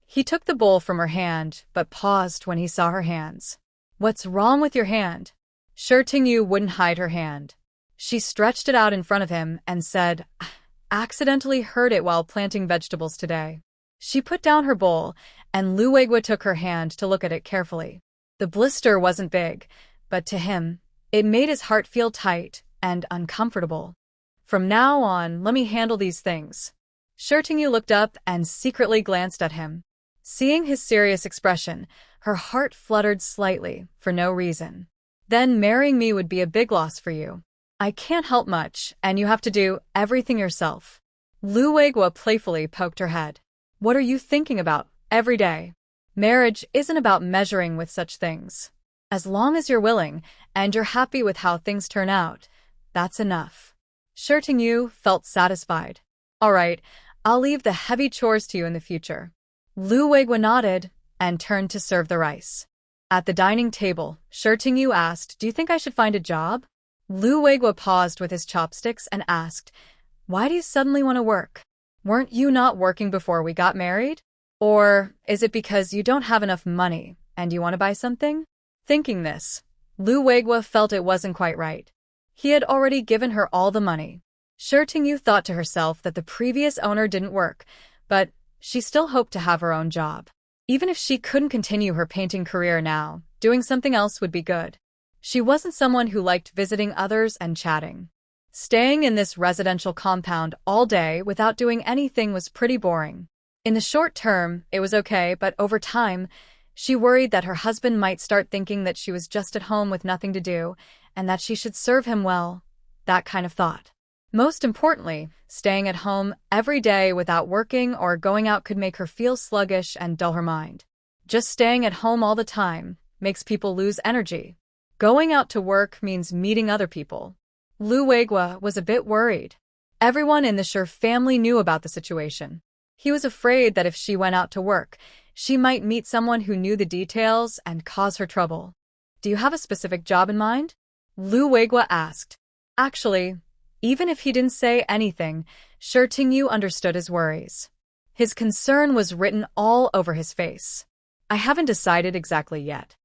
A: He took the bowl from her hand, but paused when he saw her hands. "What's wrong with your hand?" Tingyu wouldn't hide her hand. She stretched it out in front of him and said, "Accidentally hurt it while planting vegetables today." She put down her bowl, and Lu Weiguo took her hand to look at it carefully. The blister wasn't big, but to him, it made his heart feel tight and uncomfortable. "From now on, let me handle these things." Tingyu looked up and secretly glanced at him. Seeing his serious expression, her heart fluttered slightly, for no reason. "Then marrying me would be a big loss for you. I can't help much, and you have to do everything yourself." Lu Weiguo playfully poked her head. "What are you thinking about every day? Marriage isn't about measuring with such things. As long as you're willing, and you're happy with how things turn out, that's enough." Tingyu felt satisfied. "All right, I'll leave the heavy chores to you in the future." Lu Weiguo nodded and turned to serve the rice. At the dining table, Tingyu asked, "Do you think I should find a job?" Lu Weiguo paused with his chopsticks and asked, "Why do you suddenly want to work? Weren't you not working before we got married? Or is it because you don't have enough money and you want to buy something?" Thinking this, Lu Weiguo felt it wasn't quite right. He had already given her all the money. Tingyu thought to herself that the previous owner didn't work, but she still hoped to have her own job. Even if she couldn't continue her painting career now, doing something else would be good. She wasn't someone who liked visiting others and chatting. Staying in this residential compound all day without doing anything was pretty boring. In the short term, it was okay, but over time, She worried that her husband might start thinking that she was just at home with nothing to do, and that she should serve him well. That kind of thought. Most importantly, staying at home every day without working or going out could make her feel sluggish and dull her mind. Just staying at home all the time makes people lose energy. Going out to work means meeting other people. Lu Weiguo was a bit worried. Everyone in the Shi family knew about the situation. He was afraid that if she went out to work, she might meet someone who knew the details and cause her trouble. Do you have a specific job in mind? Lu Weiguo asked. Actually, even if he didn't say anything, Shi Tingyu understood his worries. His concern was written all over his face. I haven't decided exactly yet.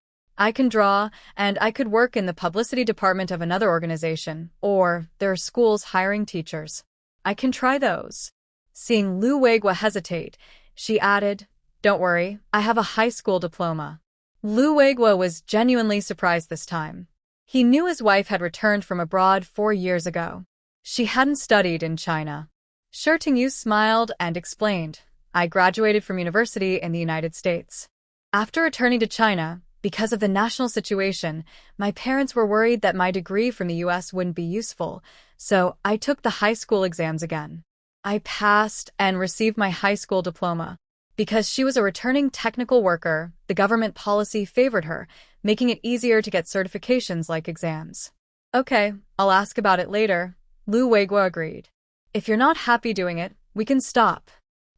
A: I can draw, and I could work in the publicity department of another organization, or there are schools hiring teachers. I can try those. Seeing Lu Weiguo hesitate, she added, Don't worry, I have a high school diploma. Lu Weiguo was genuinely surprised this time. He knew his wife had returned from abroad 4 years ago. She hadn't studied in China. Shi Tingyu smiled and explained, I graduated from university in the United States. After returning to China, because of the national situation, my parents were worried that my degree from the US wouldn't be useful, so I took the high school exams again. I passed and received my high school diploma. Because she was a returning technical worker, the government policy favored her, making it easier to get certifications like exams. Okay, I'll ask about it later. Lu Weiguo agreed. If you're not happy doing it, we can stop.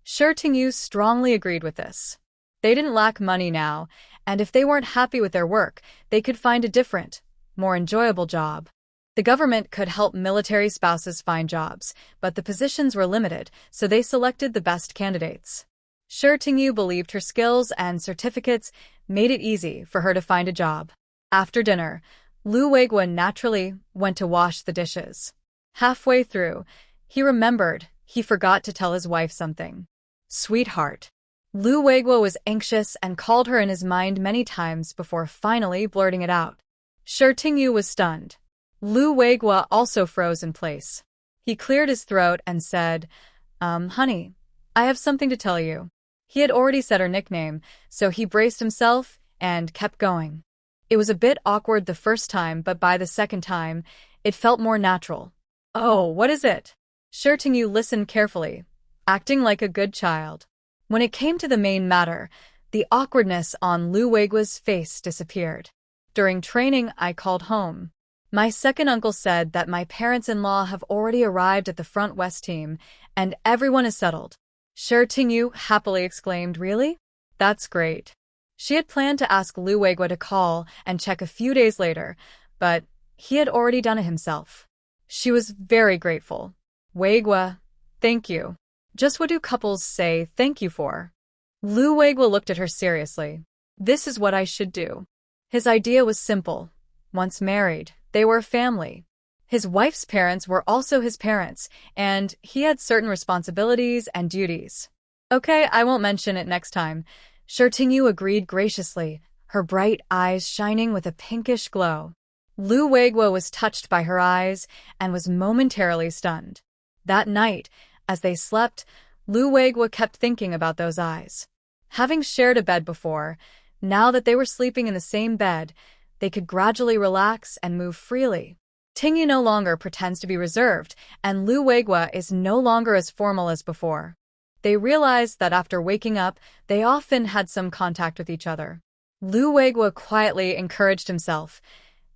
A: Shi Tingyu strongly agreed with this. They didn't lack money now, and if they weren't happy with their work, they could find a different, more enjoyable job. The government could help military spouses find jobs, but the positions were limited, so they selected the best candidates. Shi Tingyu believed her skills and certificates made it easy for her to find a job. After dinner, Lu Weiguo naturally went to wash the dishes. Halfway through, he remembered he forgot to tell his wife something. Sweetheart. Lu Weiguo was anxious and called her in his mind many times before finally blurting it out. Shi Tingyu was stunned. Lu Weiguo also froze in place. He cleared his throat and said, honey, I have something to tell you. He had already said her nickname, so he braced himself and kept going. It was a bit awkward the first time, but by the second time, it felt more natural. Oh, what is it? Shi Tingyu listened carefully, acting like a good child. When it came to the main matter, the awkwardness on Lu Weiguo's face disappeared. During training, I called home. My second uncle said that my parents-in-law have already arrived at the Front West team, and everyone is settled. Shi Tingyu happily exclaimed, Really? That's great. She had planned to ask Lu Weiguo to call and check a few days later, but he had already done it himself. She was very grateful. Weiguo, thank you. Just what do couples say thank you for? Lu Weiguo looked at her seriously. This is what I should do. His idea was simple. Once married, they were a family. His wife's parents were also his parents, and he had certain responsibilities and duties. Okay, I won't mention it next time. Shi Tingyu agreed graciously, her bright eyes shining with a pinkish glow. Lu Weiguo was touched by her eyes and was momentarily stunned. That night, as they slept, Lu Weiguo kept thinking about those eyes. Having shared a bed before, now that they were sleeping in the same bed, they could gradually relax and move freely. Tingyu no longer pretends to be reserved, and Lu Weiguo is no longer as formal as before. They realized that after waking up, they often had some contact with each other. Lu Weiguo quietly encouraged himself.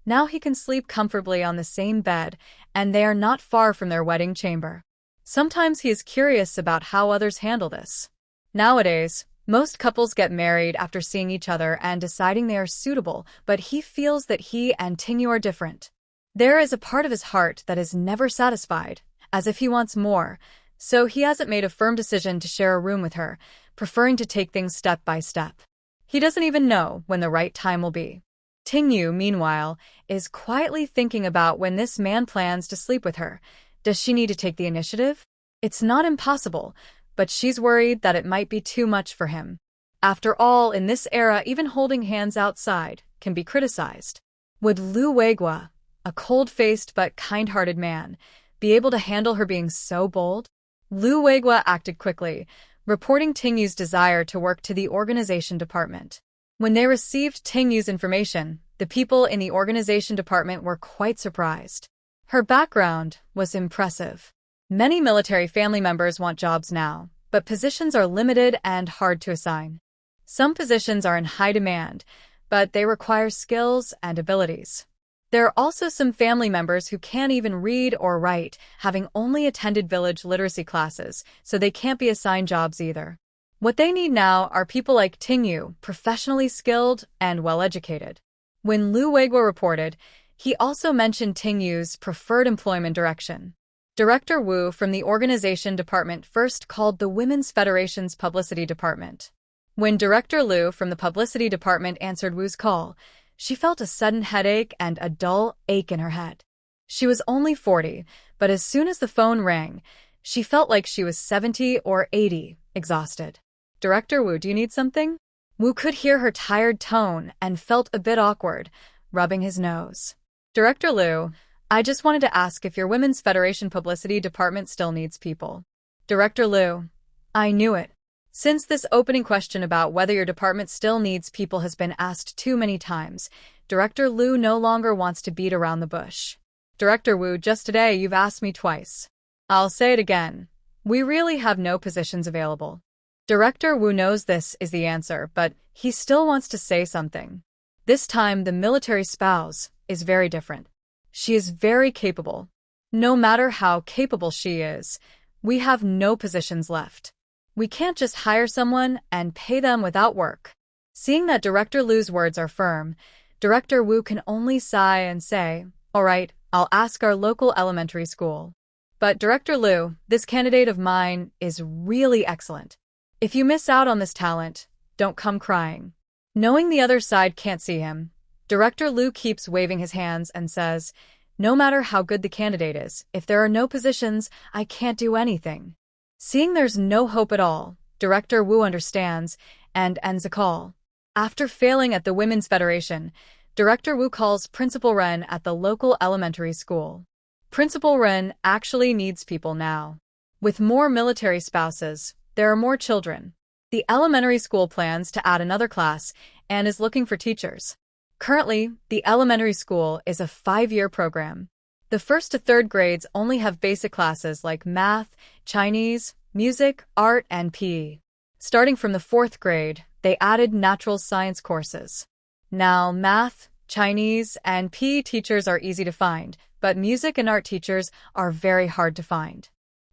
A: Now he can sleep comfortably on the same bed, and they are not far from their wedding chamber. Sometimes he is curious about how others handle this. Nowadays, most couples get married after seeing each other and deciding they are suitable, but he feels that he and Tingyu are different. There is a part of his heart that is never satisfied, as if he wants more, so he hasn't made a firm decision to share a room with her, preferring to take things step by step. He doesn't even know when the right time will be. Tingyu, meanwhile, is quietly thinking about when this man plans to sleep with her. Does she need to take the initiative? It's not impossible, but she's worried that it might be too much for him. After all, in this era, even holding hands outside can be criticized. Would Lu Weiguo, a cold-faced but kind-hearted man, be able to handle her being so bold? Lu Weiguo acted quickly, reporting Tingyu's desire to work to the organization department. When they received Ting Yu's information, the people in the organization department were quite surprised. Her background was impressive. Many military family members want jobs now, but positions are limited and hard to assign. Some positions are in high demand, but they require skills and abilities. There are also some family members who can't even read or write, having only attended village literacy classes, so they can't be assigned jobs either. What they need now are people like Ting Yu, professionally skilled and well-educated. When Lu Weiguo reported, he also mentioned Ting Yu's preferred employment direction. Director Wu from the organization department first called the Women's Federation's publicity department. When Director Lu from the publicity department answered Wu's call, she felt a sudden headache and a dull ache in her head. She was only 40, but as soon as the phone rang, she felt like she was 70 or 80, exhausted. Director Wu, do you need something? Wu could hear her tired tone and felt a bit awkward, rubbing his nose. Director Lu, I just wanted to ask if your Women's Federation publicity department still needs people. Director Lu, I knew it. Since this opening question about whether your department still needs people has been asked too many times, Director Lu no longer wants to beat around the bush. Director Wu, just today you've asked me twice. I'll say it again. We really have no positions available. Director Wu knows this is the answer, but he still wants to say something. This time, the military spouse is very different. She is very capable. No matter how capable she is, we have no positions left. We can't just hire someone and pay them without work. Seeing that Director Lu's words are firm, Director Wu can only sigh and say, all right, I'll ask our local elementary school. But Director Lu, this candidate of mine is really excellent. If you miss out on this talent, don't come crying. Knowing the other side can't see him, Director Lu keeps waving his hands and says, no matter how good the candidate is, if there are no positions, I can't do anything. Seeing there's no hope at all, Director Wu understands and ends a call. After failing at the Women's Federation, Director Wu calls Principal Ren at the local elementary school. Principal Ren actually needs people now. With more military spouses, there are more children. The elementary school plans to add another class and is looking for teachers. Currently, the elementary school is a 5-year program. The 1st to 3rd grades only have basic classes like math, Chinese, music, art, and PE. Starting from the 4th grade, they added natural science courses. Now, math, Chinese, and PE teachers are easy to find, but music and art teachers are very hard to find.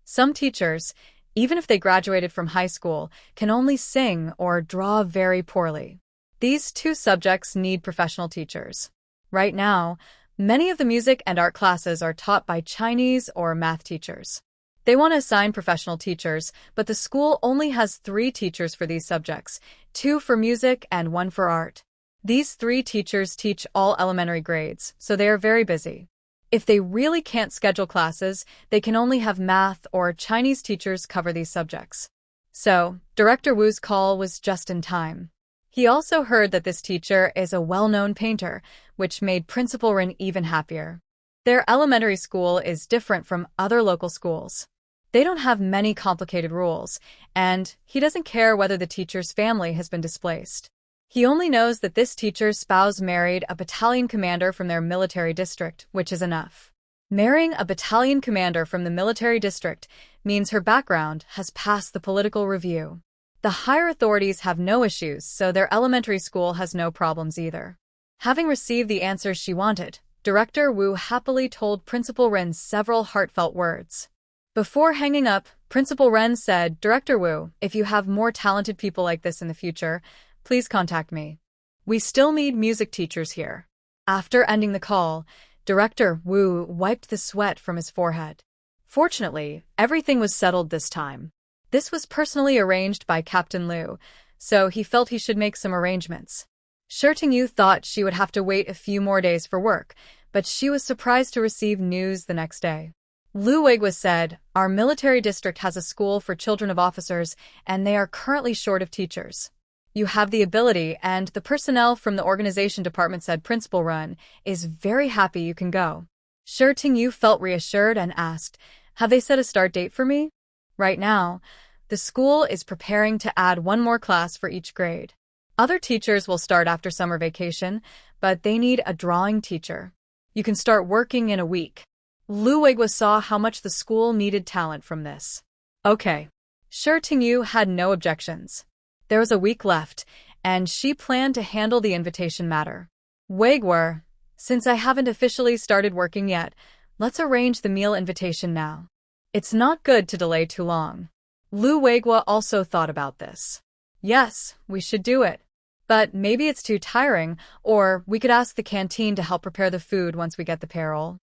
A: Some teachers, even if they graduated from high school, can only sing or draw very poorly. These 2 subjects need professional teachers. Right now, many of the music and art classes are taught by Chinese or math teachers. They want to assign professional teachers, but the school only has 3 teachers for these subjects, 2 for music and 1 for art. These 3 teachers teach all elementary grades, so they are very busy. If they really can't schedule classes, they can only have math or Chinese teachers cover these subjects. So, Director Wu's call was just in time. He also heard that this teacher is a well-known painter, which made Principal Ren even happier. Their elementary school is different from other local schools. They don't have many complicated rules, and he doesn't care whether the teacher's family has been displaced. He only knows that this teacher's spouse married a battalion commander from their military district, which is enough. Marrying a battalion commander from the military district means her background has passed the political review. The higher authorities have no issues, so their elementary school has no problems either. Having received the answers she wanted, Director Wu happily told Principal Ren several heartfelt words. Before hanging up, Principal Ren said, Director Wu, if you have more talented people like this in the future, please contact me. We still need music teachers here. After ending the call, Director Wu wiped the sweat from his forehead. Fortunately, everything was settled this time. This was personally arranged by Captain Lu, so he felt he should make some arrangements. Ting Yu thought she would have to wait a few more days for work, but she was surprised to receive news the next day. Lu Weiguo said, our military district has a school for children of officers, and they are currently short of teachers. You have the ability, and the personnel from the organization department said Principal Ren is very happy you can go. Ting Yu felt reassured and asked, have they set a start date for me? Right now, the school is preparing to add 1 more class for each grade. Other teachers will start after summer vacation, but they need a drawing teacher. You can start working in a week. Lu Weiguo saw how much the school needed talent from this. Okay. Shi Tingyu had no objections. There was a week left, and she planned to handle the invitation matter. Weiguo, since I haven't officially started working yet, let's arrange the meal invitation now. It's not good to delay too long. Lu Weiguo also thought about this. Yes, we should do it. But maybe it's too tiring, or we could ask the canteen to help prepare the food once we get the payroll.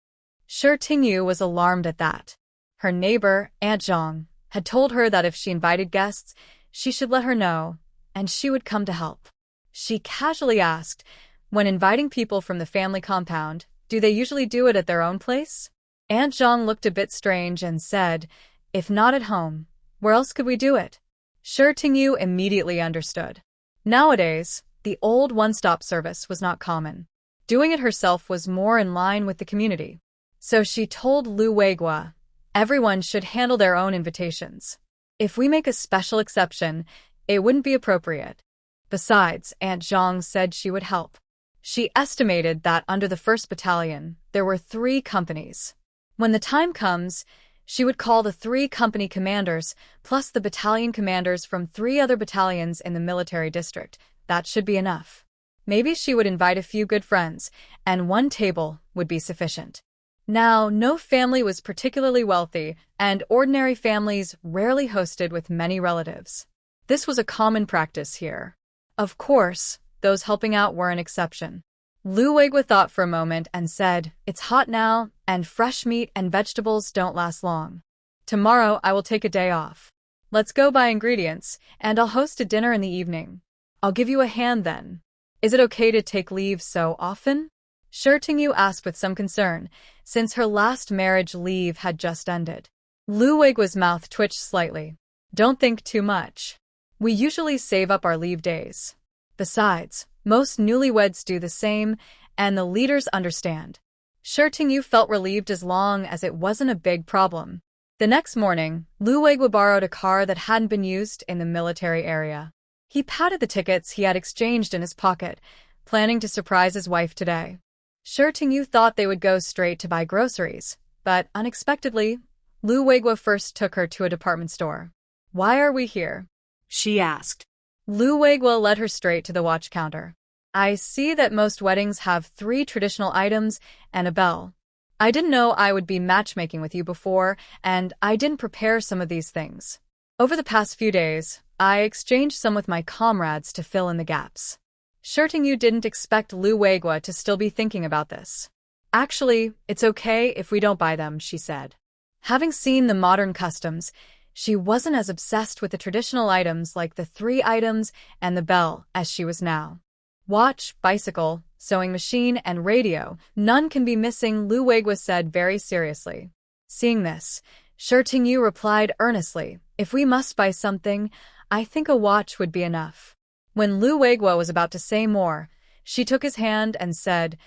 A: Shi Tingyu was alarmed at that. Her neighbor, Aunt Zhang, had told her that if she invited guests, she should let her know, and she would come to help. She casually asked, when inviting people from the family compound, do they usually do it at their own place? Aunt Zhang looked a bit strange and said, if not at home, where else could we do it? Shi Tingyu immediately understood. Nowadays, the old one-stop service was not common. Doing it herself was more in line with the community. So she told Lu Weiguo, everyone should handle their own invitations. If we make a special exception, it wouldn't be appropriate. Besides, Aunt Zhang said she would help. She estimated that under the 1st Battalion, there were 3 companies. When the time comes, she would call the 3 company commanders, plus the battalion commanders from 3 other battalions in the military district. That should be enough. Maybe she would invite a few good friends, and 1 table would be sufficient. Now, no family was particularly wealthy, and ordinary families rarely hosted with many relatives. This was a common practice here. Of course, those helping out were an exception. Lu Weiguo thought for a moment and said, it's hot now, and fresh meat and vegetables don't last long. Tomorrow I will take a day off. Let's go buy ingredients, and I'll host a dinner in the evening. I'll give you a hand then. Is it okay to take leave so often? Shi Tingyu asked with some concern, since her last marriage leave had just ended. Lu Weiguo's mouth twitched slightly. Don't think too much. We usually save up our leave days. Besides, most newlyweds do the same, and the leaders understand. Shi Tingyu felt relieved as long as it wasn't a big problem. The next morning, Lu Weiguo borrowed a car that hadn't been used in the military area. He patted the tickets he had exchanged in his pocket, planning to surprise his wife today. Shi Tingyu thought they would go straight to buy groceries, but unexpectedly, Lu Weiguo first took her to a department store. Why are we here?
B: She asked.
A: Lu Weiguo led her straight to the watch counter. I see that most weddings have 3 traditional items and a bell. I didn't know I would be matchmaking with you before, and I didn't prepare some of these things. Over the past few days, I exchanged some with my comrades to fill in the gaps. Shi Tingyu didn't expect Lu Weiguo to still be thinking about this. Actually, it's okay if we don't buy them, she said. Having seen the modern customs, she wasn't as obsessed with the traditional items like the 3 items and the bell as she was now. Watch, bicycle, sewing machine, and radio, none can be missing, Lu Weiguo said very seriously. Seeing this, Shi Tingyu replied earnestly, if we must buy something, I think a watch would be enough. When Lu Weiguo was about to say more, she took his hand and said,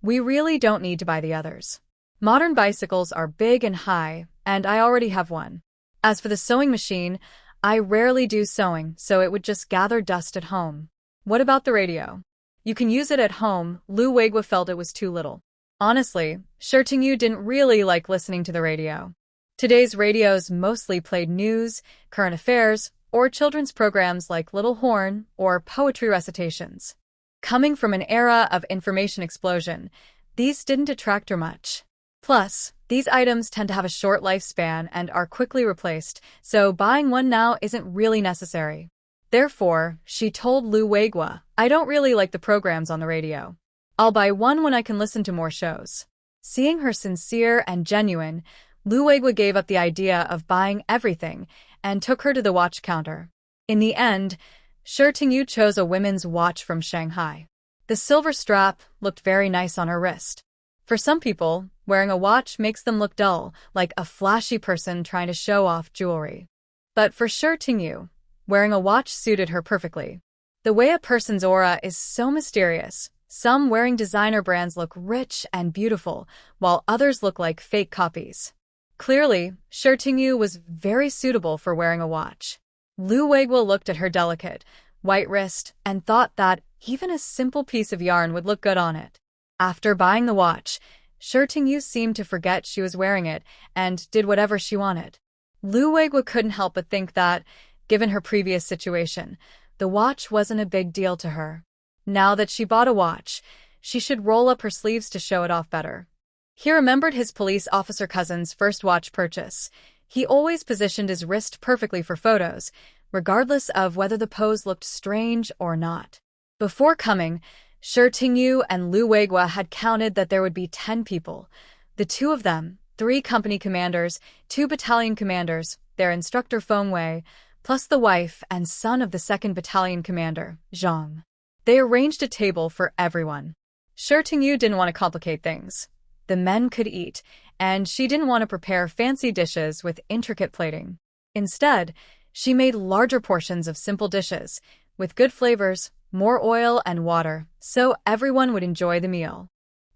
A: we really don't need to buy the others. Modern bicycles are big and high, and I already have one. As for the sewing machine, I rarely do sewing, so it would just gather dust at home. What about the radio? You can use it at home, Lu Weiguo felt it was too little. Honestly, Shi Tingyu didn't really like listening to the radio. Today's radios mostly played news, current affairs, or children's programs like Little Horn or poetry recitations. Coming from an era of information explosion, these didn't attract her much. Plus, these items tend to have a short lifespan and are quickly replaced, so buying one now isn't really necessary. Therefore, she told Lu Weiguo, I don't really like the programs on the radio. I'll buy one when I can listen to more shows. Seeing her sincere and genuine, Lu Weiguo gave up the idea of buying everything and took her to the watch counter. In the end, Shi Tingyu chose a women's watch from Shanghai. The silver strap looked very nice on her wrist. For some people, wearing a watch makes them look dull, like a flashy person trying to show off jewelry. But for Shi Tingyu, wearing a watch suited her perfectly. The way a person's aura is so mysterious. Some wearing designer brands look rich and beautiful, while others look like fake copies. Clearly, Shi Tingyu was very suitable for wearing a watch. Lu Weiguo looked at her delicate, white wrist, and thought that even a simple piece of yarn would look good on it. After buying the watch, Shi Tingyu seemed to forget she was wearing it and did whatever she wanted. Lu Weiguo couldn't help but think that, given her previous situation, the watch wasn't a big deal to her. Now that she bought a watch, she should roll up her sleeves to show it off better. He remembered his police officer cousin's first watch purchase. He always positioned his wrist perfectly for photos, regardless of whether the pose looked strange or not. Before coming, Shi Tingyu and Lu Weiguo had counted that there would be 10 people. The two of them, 3 company commanders, 2 battalion commanders, their instructor Feng Wei, plus the wife and son of the 2nd Battalion commander, Zhang. They arranged a table for everyone. Shi Tingyu didn't want to complicate things. The men could eat, and she didn't want to prepare fancy dishes with intricate plating. Instead, she made larger portions of simple dishes, with good flavors, more oil and water, so everyone would enjoy the meal.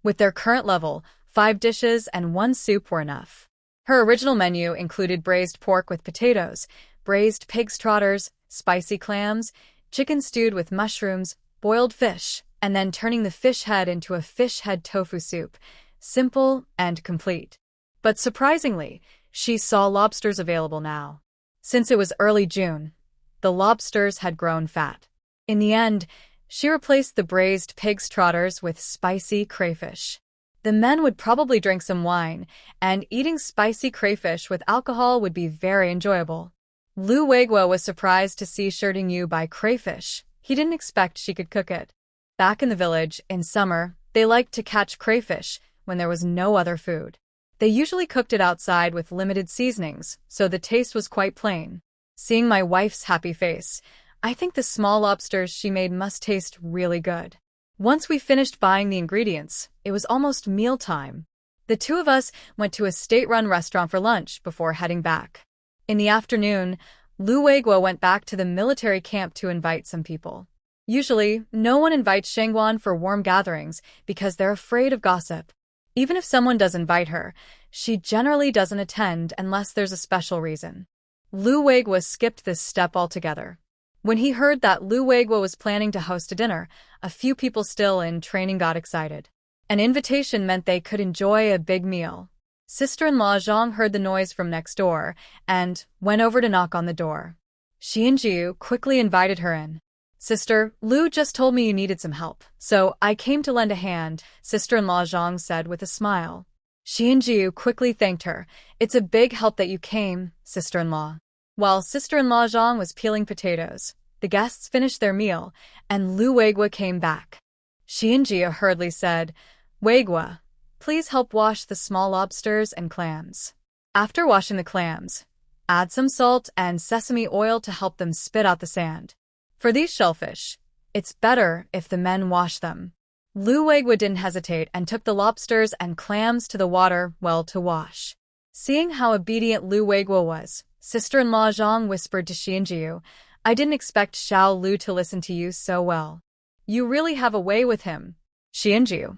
A: With their current level, 5 dishes and 1 soup were enough. Her original menu included braised pork with potatoes, braised pig's trotters, spicy clams, chicken stewed with mushrooms, boiled fish, and then turning the fish head into a fish head tofu soup. Simple and complete. But surprisingly, she saw lobsters available now. Since it was early June, the lobsters had grown fat. In the end, she replaced the braised pig's trotters with spicy crayfish. The men would probably drink some wine, and eating spicy crayfish with alcohol would be very enjoyable. Lu Weiguo was surprised to see Shi Tingyu buy crayfish. He didn't expect she could cook it. Back in the village, in summer, they liked to catch crayfish when there was no other food. They usually cooked it outside with limited seasonings, so the taste was quite plain. Seeing my wife's happy face, I think the small lobsters she made must taste really good. Once we finished buying the ingredients, it was almost mealtime. The two of us went to a state-run restaurant for lunch before heading back. In the afternoon, Lu Weiguo went back to the military camp to invite some people. Usually, no one invites Shengguan for warm gatherings because they're afraid of gossip. Even if someone does invite her, she generally doesn't attend unless there's a special reason. Lu Weiguo skipped this step altogether. When he heard that Lu Weiguo was planning to host a dinner, a few people still in training got excited. An invitation meant they could enjoy a big meal. Sister-in-law Zhang heard the noise from next door and went over to knock on the door. Xianjiu quickly invited her in. "Sister, Lu just told me you needed some help, so I came to lend a hand," sister-in-law Zhang said with a smile. Xianjiu quickly thanked her. "It's a big help that you came, sister-in-law." While sister-in-law Zhang was peeling potatoes, the guests finished their meal, and Lu Weiguo came back. Xianjiu hurriedly said, "Weiguo, please help wash the small lobsters and clams. After washing the clams, add some salt and sesame oil to help them spit out the sand. For these shellfish, it's better if the men wash them." Lu Weiguo didn't hesitate and took the lobsters and clams to the water well to wash. Seeing how obedient Lu Weiguo was, sister-in-law Zhang whispered to Xianjiu, "I didn't expect Xiao Lu to listen to you so well. You really have a way with him." Xianjiu,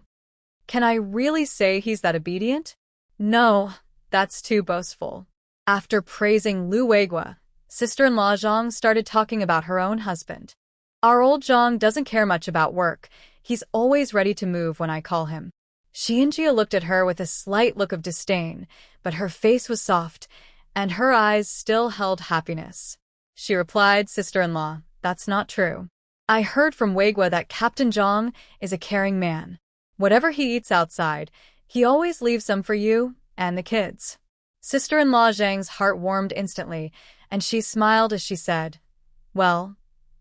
A: "Can I really say he's that obedient?" "No, that's too boastful." After praising Lu Weiguo, sister-in-law Zhang started talking about her own husband. "Our old Zhang doesn't care much about work. He's always ready to move when I call him." Xianjiu looked at her with a slight look of disdain, but her face was soft, and her eyes still held happiness. She replied, "Sister-in-law, that's not true. I heard from Weiguo that Captain Zhang is a caring man. Whatever he eats outside, he always leaves some for you and the kids." Sister-in-law Zhang's heart warmed instantly, and she smiled as she said, "Well,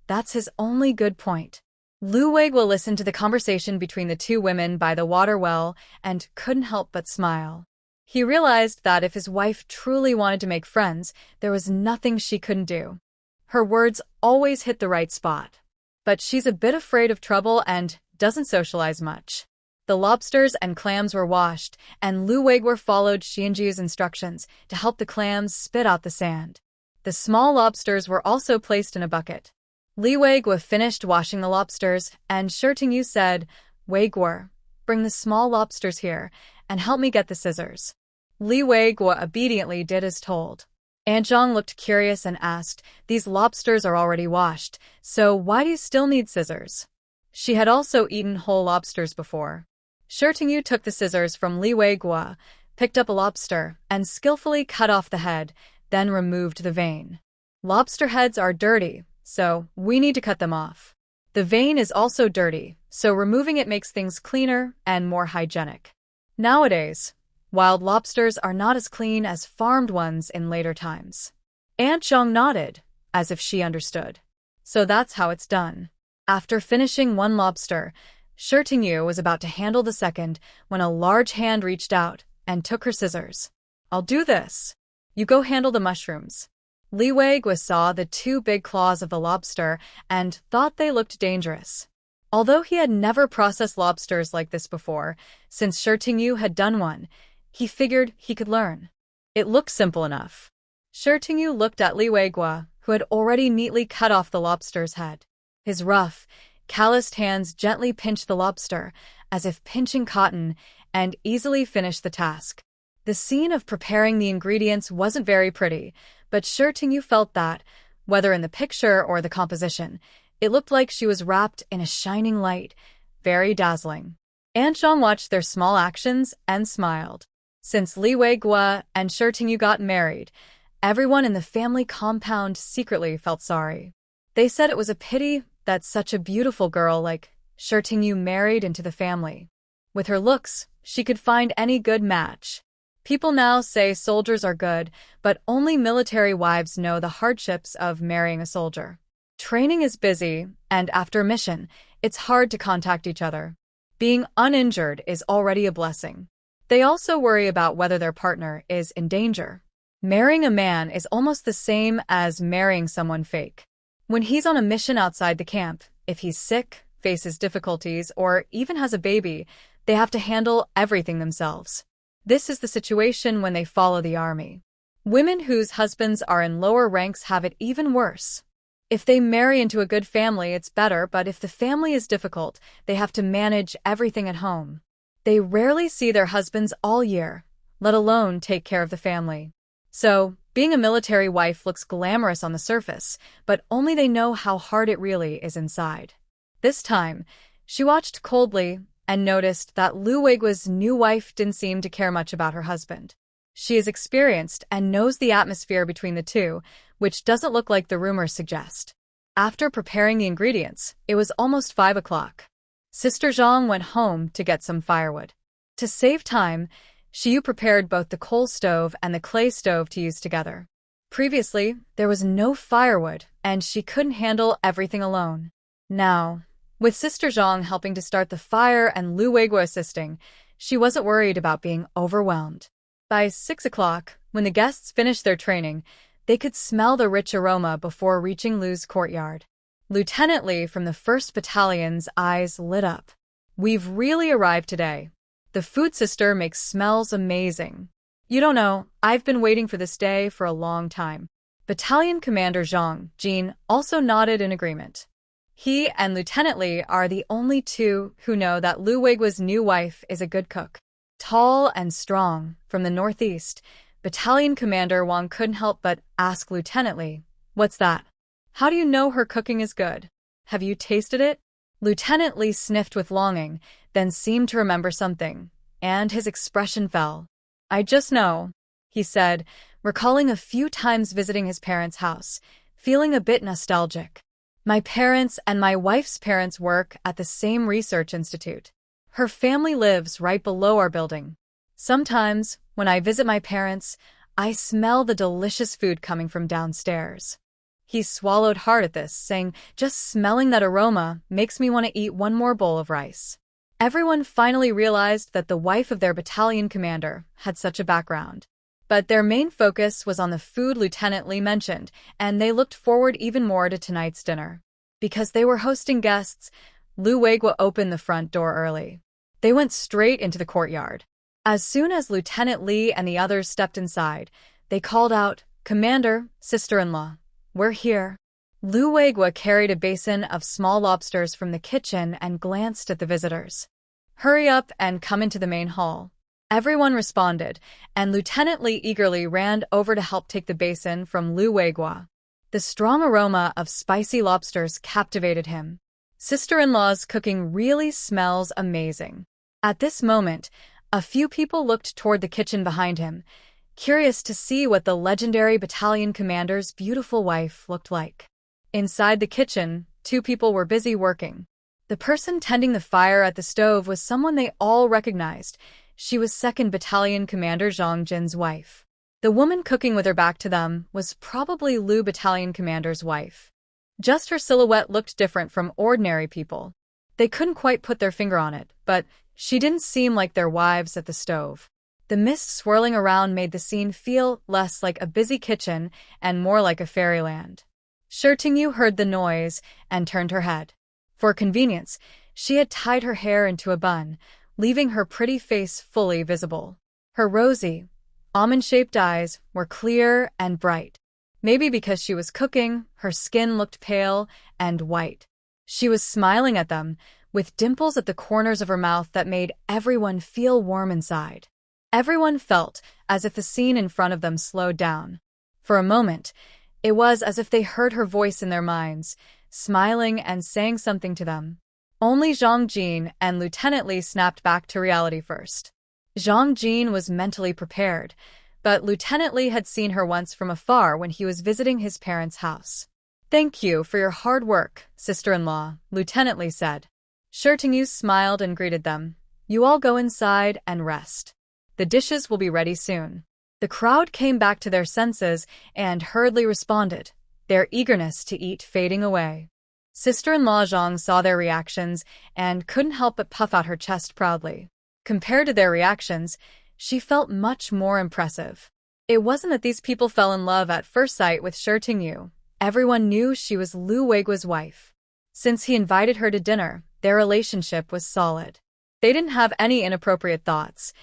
A: that's his only good point." Lu Weiguo listened to the conversation between the two women by the water well and couldn't help but smile. He realized that if his wife truly wanted to make friends, there was nothing she couldn't do. Her words always hit the right spot. But she's a bit afraid of trouble and doesn't socialize much. The lobsters and clams were washed, and Lu Weiguo followed Xianjiu's instructions to help the clams spit out the sand. The small lobsters were also placed in a bucket. Lu Weiguo finished washing the lobsters, and Shi Tingyu said, "Weiguo, bring the small lobsters here, and help me get the scissors." Lu Weiguo obediently did as told. Aunt Zhang looked curious and asked, "These lobsters are already washed, so why do you still need scissors?" She had also eaten whole lobsters before. Shi Tingyu took the scissors from Lu Weiguo, picked up a lobster, and skillfully cut off the head, then removed the vein. Lobster heads are dirty, so we need to cut them off. The vein is also dirty, so removing it makes things cleaner and more hygienic. Nowadays, wild lobsters are not as clean as farmed ones in later times. Aunt Zhang nodded, as if she understood. So that's how it's done. After finishing one lobster, Shi Tingyu was about to handle the second when a large hand reached out and took her scissors. "I'll do this. You go handle the mushrooms." Lu Weiguo saw the two big claws of the lobster and thought they looked dangerous. Although he had never processed lobsters like this before, since Shi Tingyu had done one, he figured he could learn. It looked simple enough. Shi Tingyu looked at Lu Weiguo, who had already neatly cut off the lobster's head. His rough, calloused hands gently pinched the lobster, as if pinching cotton, and easily finished the task. The scene of preparing the ingredients wasn't very pretty, but Shi Tingyu felt that, whether in the picture or the composition, it looked like she was wrapped in a shining light, very dazzling. Aunt Zhang watched their small actions and smiled. Since Lu Weiguo and Shi Tingyu got married, everyone in the family compound secretly felt sorry. They said it was a pity that such a beautiful girl like Shi Tingyu married into the family. With her looks, she could find any good match. People now say soldiers are good, but only military wives know the hardships of marrying a soldier. Training is busy, and after a mission, it's hard to contact each other. Being uninjured is already a blessing. They also worry about whether their partner is in danger. Marrying a man is almost the same as marrying someone fake. When he's on a mission outside the camp, if he's sick, faces difficulties, or even has a baby, they have to handle everything themselves. This is the situation when they follow the army. Women whose husbands are in lower ranks have it even worse. If they marry into a good family, it's better, but if the family is difficult, they have to manage everything at home. They rarely see their husbands all year, let alone take care of the family. So, being a military wife looks glamorous on the surface, but only they know how hard it really is inside. This time, she watched coldly and noticed that Lu Weiguo's new wife didn't seem to care much about her husband. She is experienced and knows the atmosphere between the two, which doesn't look like the rumors suggest. After preparing the ingredients, it was almost 5 o'clock. Sister Zhang went home to get some firewood. To save time, Shiyu prepared both the coal stove and the clay stove to use together. Previously, there was no firewood, and she couldn't handle everything alone. Now, with Sister Zhang helping to start the fire and Lu Weiguo assisting, she wasn't worried about being overwhelmed. By 6 o'clock, when the guests finished their training, they could smell the rich aroma before reaching Lu's courtyard. Lieutenant Li from the 1st Battalion's eyes lit up. "We've really arrived today. The food sister makes smells amazing. You don't know, I've been waiting for this day for a long time." Battalion Commander Zhang Jin also nodded in agreement. He and Lieutenant Li are the only two who know that Lu Weiguo's new wife is a good cook. Tall and strong, from the northeast, Battalion Commander Wang couldn't help but ask Lieutenant Li, "What's that? How do you know her cooking is good? Have you tasted it?" Lieutenant Li sniffed with longing, then seemed to remember something, and his expression fell. "I just know," he said, recalling a few times visiting his parents' house, feeling a bit nostalgic. "My parents and my wife's parents work at the same research institute. Her family lives right below our building. Sometimes, when I visit my parents, I smell the delicious food coming from downstairs." He swallowed hard at this, saying, "Just smelling that aroma makes me want to eat one more bowl of rice." Everyone finally realized that the wife of their battalion commander had such a background. But their main focus was on the food Lieutenant Li mentioned, and they looked forward even more to tonight's dinner. Because they were hosting guests, Lu Weiguo opened the front door early. They went straight into the courtyard. As soon as Lieutenant Li and the others stepped inside, they called out, "Commander, sister-in-law, we're here." Lu Weiguo carried a basin of small lobsters from the kitchen and glanced at the visitors. "Hurry up and come into the main hall. Everyone responded, and Lieutenant Li eagerly ran over to help take the basin from Lu Weiguo. The strong aroma of spicy lobsters captivated him. Sister-in-law's cooking really smells amazing. At this moment, a few people looked toward the kitchen behind him, curious to see what the legendary battalion commander's beautiful wife looked like. Inside the kitchen, two people were busy working. The person tending the fire at the stove was someone they all recognized. She was 2nd Battalion Commander Zhang Jin's wife. The woman cooking with her back to them was probably Lu Battalion Commander's wife. Just her silhouette looked different from ordinary people. They couldn't quite put their finger on it, but she didn't seem like their wives at the stove. The mist swirling around made the scene feel less like a busy kitchen and more like a fairyland. Tingyu heard the noise and turned her head. For convenience, she had tied her hair into a bun, leaving her pretty face fully visible. Her rosy, almond-shaped eyes were clear and bright. Maybe because she was cooking, her skin looked pale and white. She was smiling at them, with dimples at the corners of her mouth that made everyone feel warm inside. Everyone felt as if the scene in front of them slowed down. For a moment, it was as if they heard her voice in their minds, smiling and saying something to them. Only Zhang Jin and Lieutenant Li snapped back to reality first. Zhang Jin was mentally prepared, but Lieutenant Li had seen her once from afar when he was visiting his parents' house. "Thank you for your hard work, sister-in-law," Lieutenant Li said. Tingyu smiled and greeted them. "You all go inside and rest. The dishes will be ready soon." The crowd came back to their senses and hurriedly responded, their eagerness to eat fading away. Sister-in-law Zhang saw their reactions and couldn't help but puff out her chest proudly. Compared to their reactions, she felt much more impressive. It wasn't that these people fell in love at first sight with Tingyu. Everyone knew she was Lu Weiguo's wife. Since he invited her to dinner, their relationship was solid. They didn't have any inappropriate thoughts.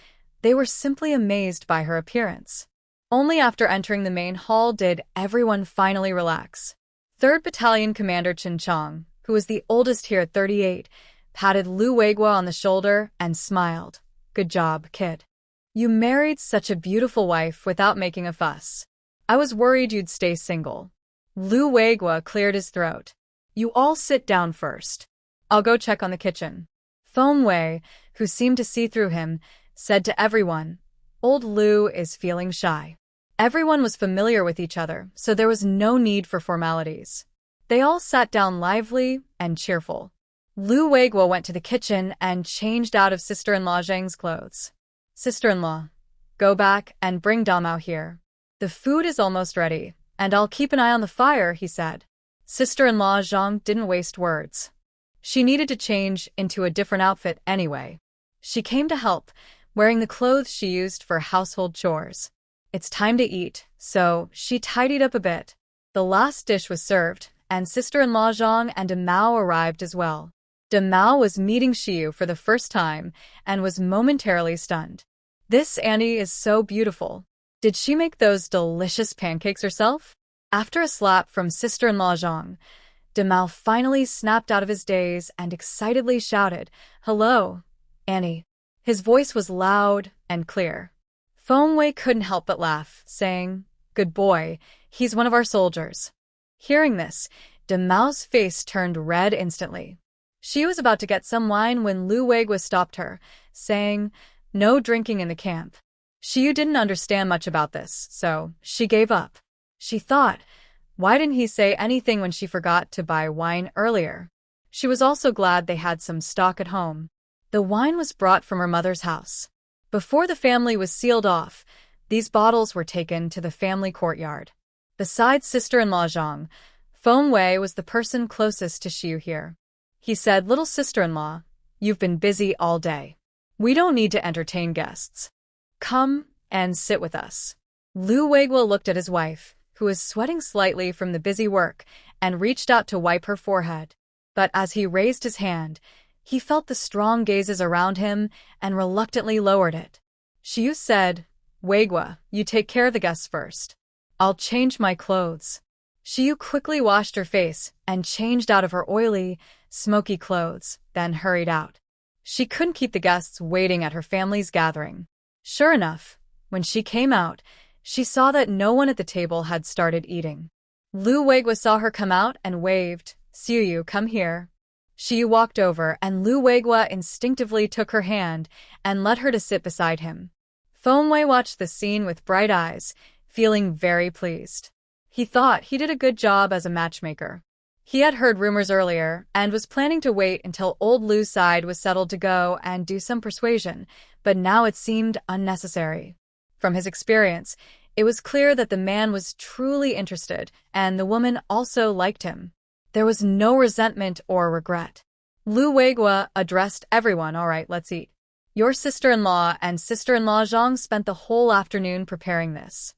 A: They were simply amazed by her appearance. Only after entering the main hall did everyone finally relax. 3rd Battalion Commander Chen Chong, who was the oldest here at 38, patted Lu Weiguo on the shoulder and smiled. "Good job, kid. You married such a beautiful wife without making a fuss. I was worried you'd stay single." Lu Weiguo cleared his throat. "You all sit down first. I'll go check on the kitchen." Feng Wei, who seemed to see through him, said to everyone, "Old Lu is feeling shy." Everyone was familiar with each other, so there was no need for formalities. They all sat down lively and cheerful. Lu Weiguo went to the kitchen and changed out of sister-in-law Zhang's clothes. "Sister-in-law, go back and bring Damao here. The food is almost ready, and I'll keep an eye on the fire," he said. Sister-in-law Zhang didn't waste words. She needed to change into a different outfit anyway. She came to help, wearing the clothes she used for household chores. It's time to eat, so she tidied up a bit. The last dish was served, and sister-in-law Zhang and Damao arrived as well. Damao was meeting Xiu for the first time and was momentarily stunned. "This Annie is so beautiful. Did she make those delicious pancakes herself?" After a slap from sister-in-law Zhang, Damao finally snapped out of his daze and excitedly shouted, "Hello, Annie." His voice was loud and clear. Feng Wei couldn't help but laugh, saying, "Good boy, he's one of our soldiers." Hearing this, Damao's face turned red instantly. She was about to get some wine when Lu Weiguo stopped her, saying, "No drinking in the camp." Xiu didn't understand much about this, so she gave up. She thought, why didn't he say anything when she forgot to buy wine earlier? She was also glad they had some stock at home. The wine was brought from her mother's house. Before the family was sealed off, these bottles were taken to the family courtyard. Besides sister-in-law Zhang, Feng Wei was the person closest to Xiu here. He said, "Little sister-in-law, you've been busy all day. We don't need to entertain guests. Come and sit with us." Lu Weiguo looked at his wife, who was sweating slightly from the busy work, and reached out to wipe her forehead. But as he raised his hand, he felt the strong gazes around him and reluctantly lowered it. Xiu said, "Weiguo, you take care of the guests first. I'll change my clothes." Xiu quickly washed her face and changed out of her oily, smoky clothes, then hurried out. She couldn't keep the guests waiting at her family's gathering. Sure enough, when she came out, she saw that no one at the table had started eating. Lu Weiguo saw her come out and waved, "Xiyu, come here." She walked over and Lu Weiguo instinctively took her hand and led her to sit beside him. Fengwei watched the scene with bright eyes, feeling very pleased. He thought he did a good job as a matchmaker. He had heard rumors earlier and was planning to wait until old Lu's side was settled to go and do some persuasion, but now it seemed unnecessary. From his experience, it was clear that the man was truly interested and the woman also liked him. There was no resentment or regret. Lu Weiguo addressed everyone. "All right, let's eat. Your sister-in-law and sister-in-law Zhang spent the whole afternoon preparing this."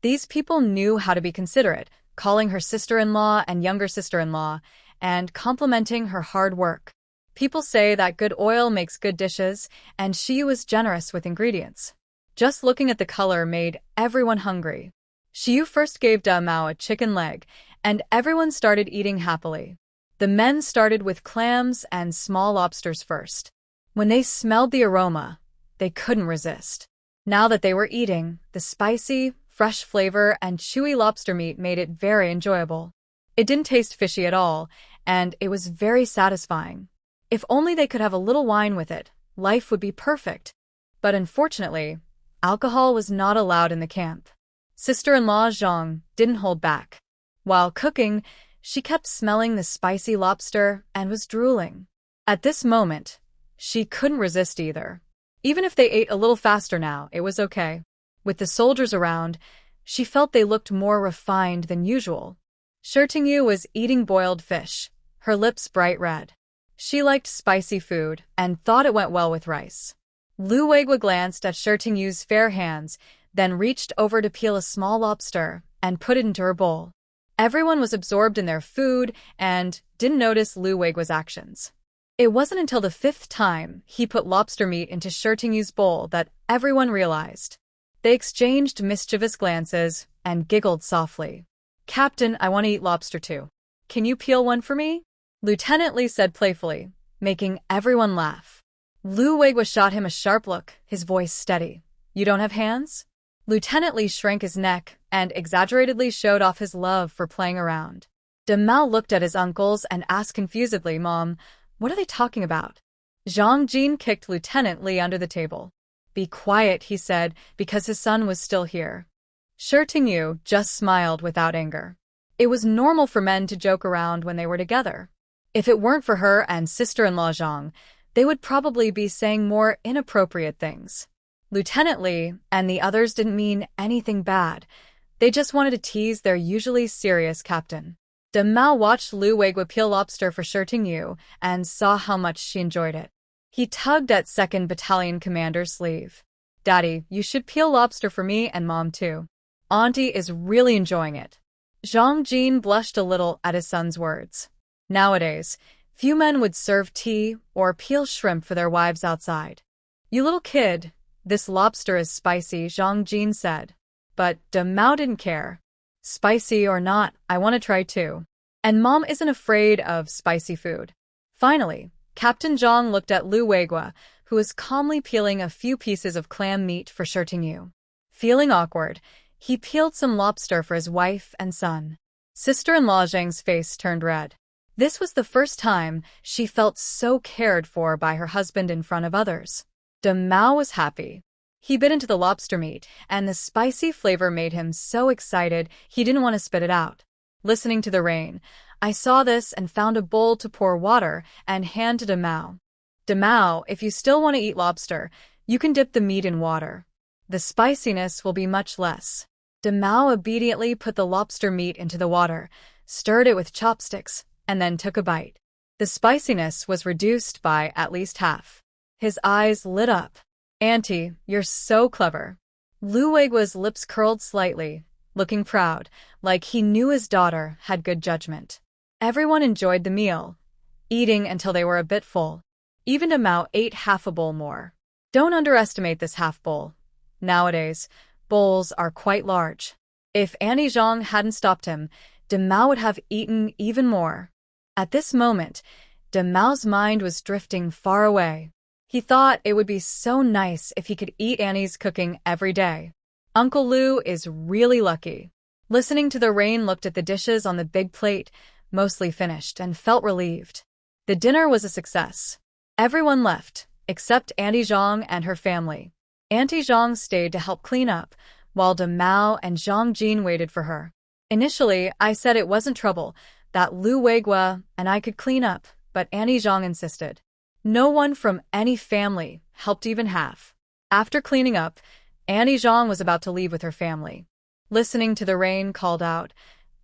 A: These people knew how to be considerate, calling her sister-in-law and younger sister-in-law, and complimenting her hard work. People say that good oil makes good dishes, and she was generous with ingredients. Just looking at the color made everyone hungry. Xiyu first gave Da Mao a chicken leg, and everyone started eating happily. The men started with clams and small lobsters first. When they smelled the aroma, they couldn't resist. Now that they were eating, the spicy, fresh flavor and chewy lobster meat made it very enjoyable. It didn't taste fishy at all, and it was very satisfying. If only they could have a little wine with it, life would be perfect. But unfortunately, alcohol was not allowed in the camp. Sister-in-law Zhang didn't hold back. While cooking, she kept smelling the spicy lobster and was drooling. At this moment, she couldn't resist either. Even if they ate a little faster now, it was okay. With the soldiers around, she felt they looked more refined than usual. Shirtingyu was eating boiled fish, her lips bright red. She liked spicy food and thought it went well with rice. Lu Weiguo glanced at Shirtingyu's fair hands, then reached over to peel a small lobster and put it into her bowl. Everyone was absorbed in their food and didn't notice Lu Weiguo's actions. It wasn't until the 5th time he put lobster meat into Shirtingyu's bowl that everyone realized. They exchanged mischievous glances and giggled softly. "Captain, I want to eat lobster too. Can you peel one for me?" Lieutenant Li said playfully, making everyone laugh. Lu Weiguo shot him a sharp look, his voice steady. "You don't have hands?" Lieutenant Li shrank his neck and exaggeratedly showed off his love for playing around. De Mao looked at his uncles and asked confusedly, "Mom, what are they talking about?" Zhang Jin kicked Lieutenant Li under the table. "Be quiet," he said, because his son was still here. Shirtingyu just smiled without anger. It was normal for men to joke around when they were together. If it weren't for her and sister-in-law Zhang, they would probably be saying more inappropriate things. Lieutenant Li and the others didn't mean anything bad. They just wanted to tease their usually serious captain. De Mao watched Lu Weiguo peel lobster for Shirtingyu and saw how much she enjoyed it. He tugged at 2nd Battalion Commander's sleeve. "Daddy, you should peel lobster for me and Mom too. Auntie is really enjoying it." Zhang Jin blushed a little at his son's words. Nowadays, few men would serve tea or peel shrimp for their wives outside. "You little kid, this lobster is spicy," Zhang Jin said. But De Mao didn't care. "Spicy or not, I want to try too. And Mom isn't afraid of spicy food." Finally, Captain Zhang looked at Lu Weiguo, who was calmly peeling a few pieces of clam meat for Shirtingyu. Feeling awkward, he peeled some lobster for his wife and son. Sister-in-law Zhang's face turned red. This was the first time she felt so cared for by her husband in front of others. De Mao was happy. He bit into the lobster meat, and the spicy flavor made him so excited he didn't want to spit it out. Listening to the rain, I saw this and found a bowl to pour water and hand to De Mao. "De Mao, if you still want to eat lobster, you can dip the meat in water. The spiciness will be much less." De Mao obediently put the lobster meat into the water, stirred it with chopsticks, and then took a bite. The spiciness was reduced by at least half. His eyes lit up. "Auntie, you're so clever." Lu Weiguo's lips curled slightly, looking proud, like he knew his daughter had good judgment. Everyone enjoyed the meal, eating until they were a bit full. Even De Mao ate half a bowl more. Don't underestimate this half bowl. Nowadays, bowls are quite large. If Annie Zhang hadn't stopped him, De Mao would have eaten even more. At this moment, De Mao's mind was drifting far away. He thought it would be so nice if he could eat Annie's cooking every day. Uncle Lu is really lucky. Listening to the rain, looked at the dishes on the big plate, mostly finished, and felt relieved. The dinner was a success. Everyone left, except Auntie Zhang and her family. Auntie Zhang stayed to help clean up, while De Mao and Zhang Jin waited for her. Initially, I said it wasn't trouble, that Lu Weiguo and I could clean up, but Auntie Zhang insisted. No one from any family helped even half. After cleaning up, Auntie Zhang was about to leave with her family. Listening to the rain, called out,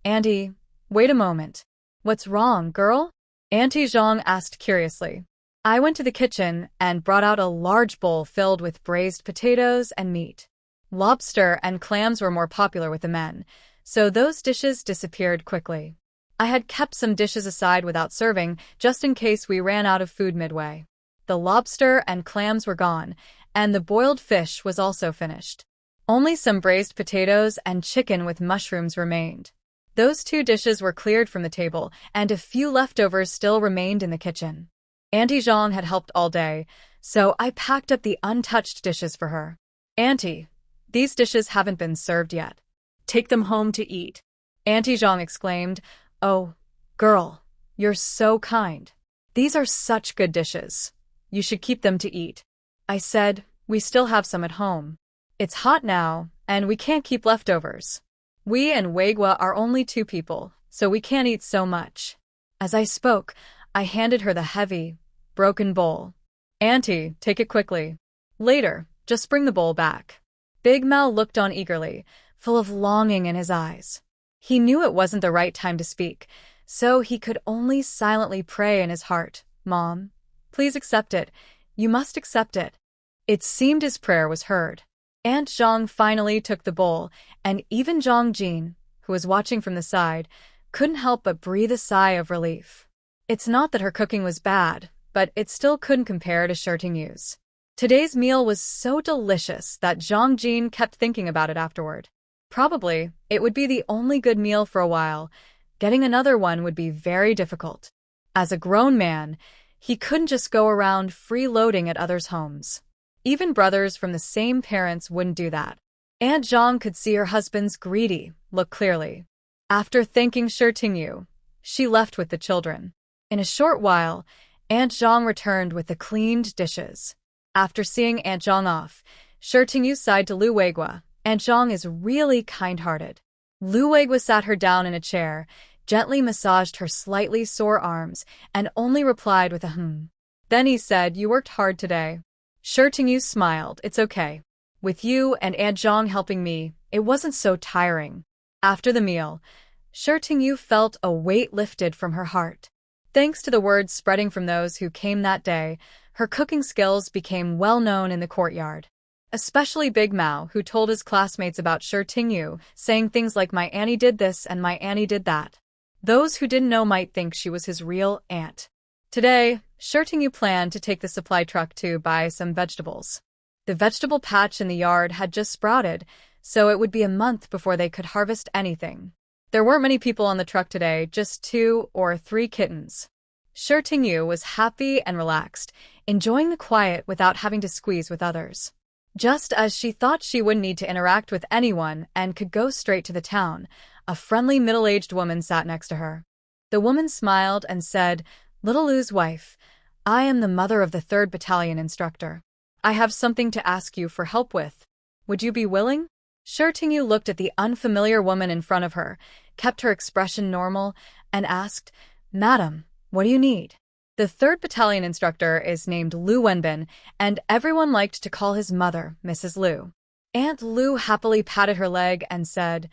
A: "Auntie, wait a moment. What's wrong, girl?" Auntie Zhang asked curiously. I went to the kitchen and brought out a large bowl filled with braised potatoes and meat. Lobster and clams were more popular with the men, so those dishes disappeared quickly. I had kept some dishes aside without serving, just in case we ran out of food midway. The lobster and clams were gone, and the boiled fish was also finished. Only some braised potatoes and chicken with mushrooms remained. Those two dishes were cleared from the table, and a few leftovers still remained in the kitchen. Auntie Zhang had helped all day, so I packed up the untouched dishes for her. "Auntie, these dishes haven't been served yet.
B: Take them home to eat,"
A: Auntie Zhang exclaimed. "Oh, girl, you're so kind. These are such good dishes. You should keep them to eat." I said, "We still have some at home. It's hot now, and we can't keep leftovers. We and Weiguo are only 2 people, so we can't eat so much." As I spoke, I handed her the heavy, broken bowl. "Auntie, take it quickly. Later, just bring the bowl back." Big Mao looked on eagerly, full of longing in his eyes. He knew it wasn't the right time to speak, so he could only silently pray in his heart, "Mom, please accept it. You must accept it." It seemed his prayer was heard. Aunt Zhang finally took the bowl, and even Zhang Jin, who was watching from the side, couldn't help but breathe a sigh of relief. It's not that her cooking was bad, but it still couldn't compare to Shirtingyu's. Today's meal was so delicious that Zhang Jin kept thinking about it afterward. Probably, it would be the only good meal for a while. Getting another one would be very difficult. As a grown man, he couldn't just go around freeloading at others' homes. Even brothers from the same parents wouldn't do that. Aunt Zhang could see her husband's greedy look clearly. After thanking Shirtingyu, she left with the children. In a short while, Aunt Zhang returned with the cleaned dishes. After seeing Aunt Zhang off, Shirtingyu sighed to Lu Weiguo. Aunt Zhang is really kind-hearted. Lu Weiguo sat her down in a chair, gently massaged her slightly sore arms, and only replied with a "hmm." Then he said, "You worked hard today." Shirtingyu smiled. "It's okay. With you and Aunt Zhang helping me, it wasn't so tiring." After the meal, Shirtingyu felt a weight lifted from her heart. Thanks to the words spreading from those who came that day, her cooking skills became well known in the courtyard. Especially Big Mao, who told his classmates about Shirtingyu, saying things like, "My Annie did this and my Annie did that." Those who didn't know might think she was his real aunt. Today, Shirtingyu planned to take the supply truck to buy some vegetables. The vegetable patch in the yard had just sprouted, so it would be a month before they could harvest anything. There weren't many people on the truck today, just 2 or 3 kittens. Shirtingyu was happy and relaxed, enjoying the quiet without having to squeeze with others. Just as she thought she wouldn't need to interact with anyone and could go straight to the town, a friendly middle-aged woman sat next to her. The woman smiled and said, "Little Lu's wife, I am the mother of the 3rd Battalion instructor. I have something to ask you for help with. Would you be willing?" Shirtingyu looked at the unfamiliar woman in front of her, kept her expression normal, and asked, "Madam, what do you need?" The 3rd Battalion instructor is named Lu Wenbin, and everyone liked to call his mother Mrs. Lu. Aunt Lu happily patted her leg and said,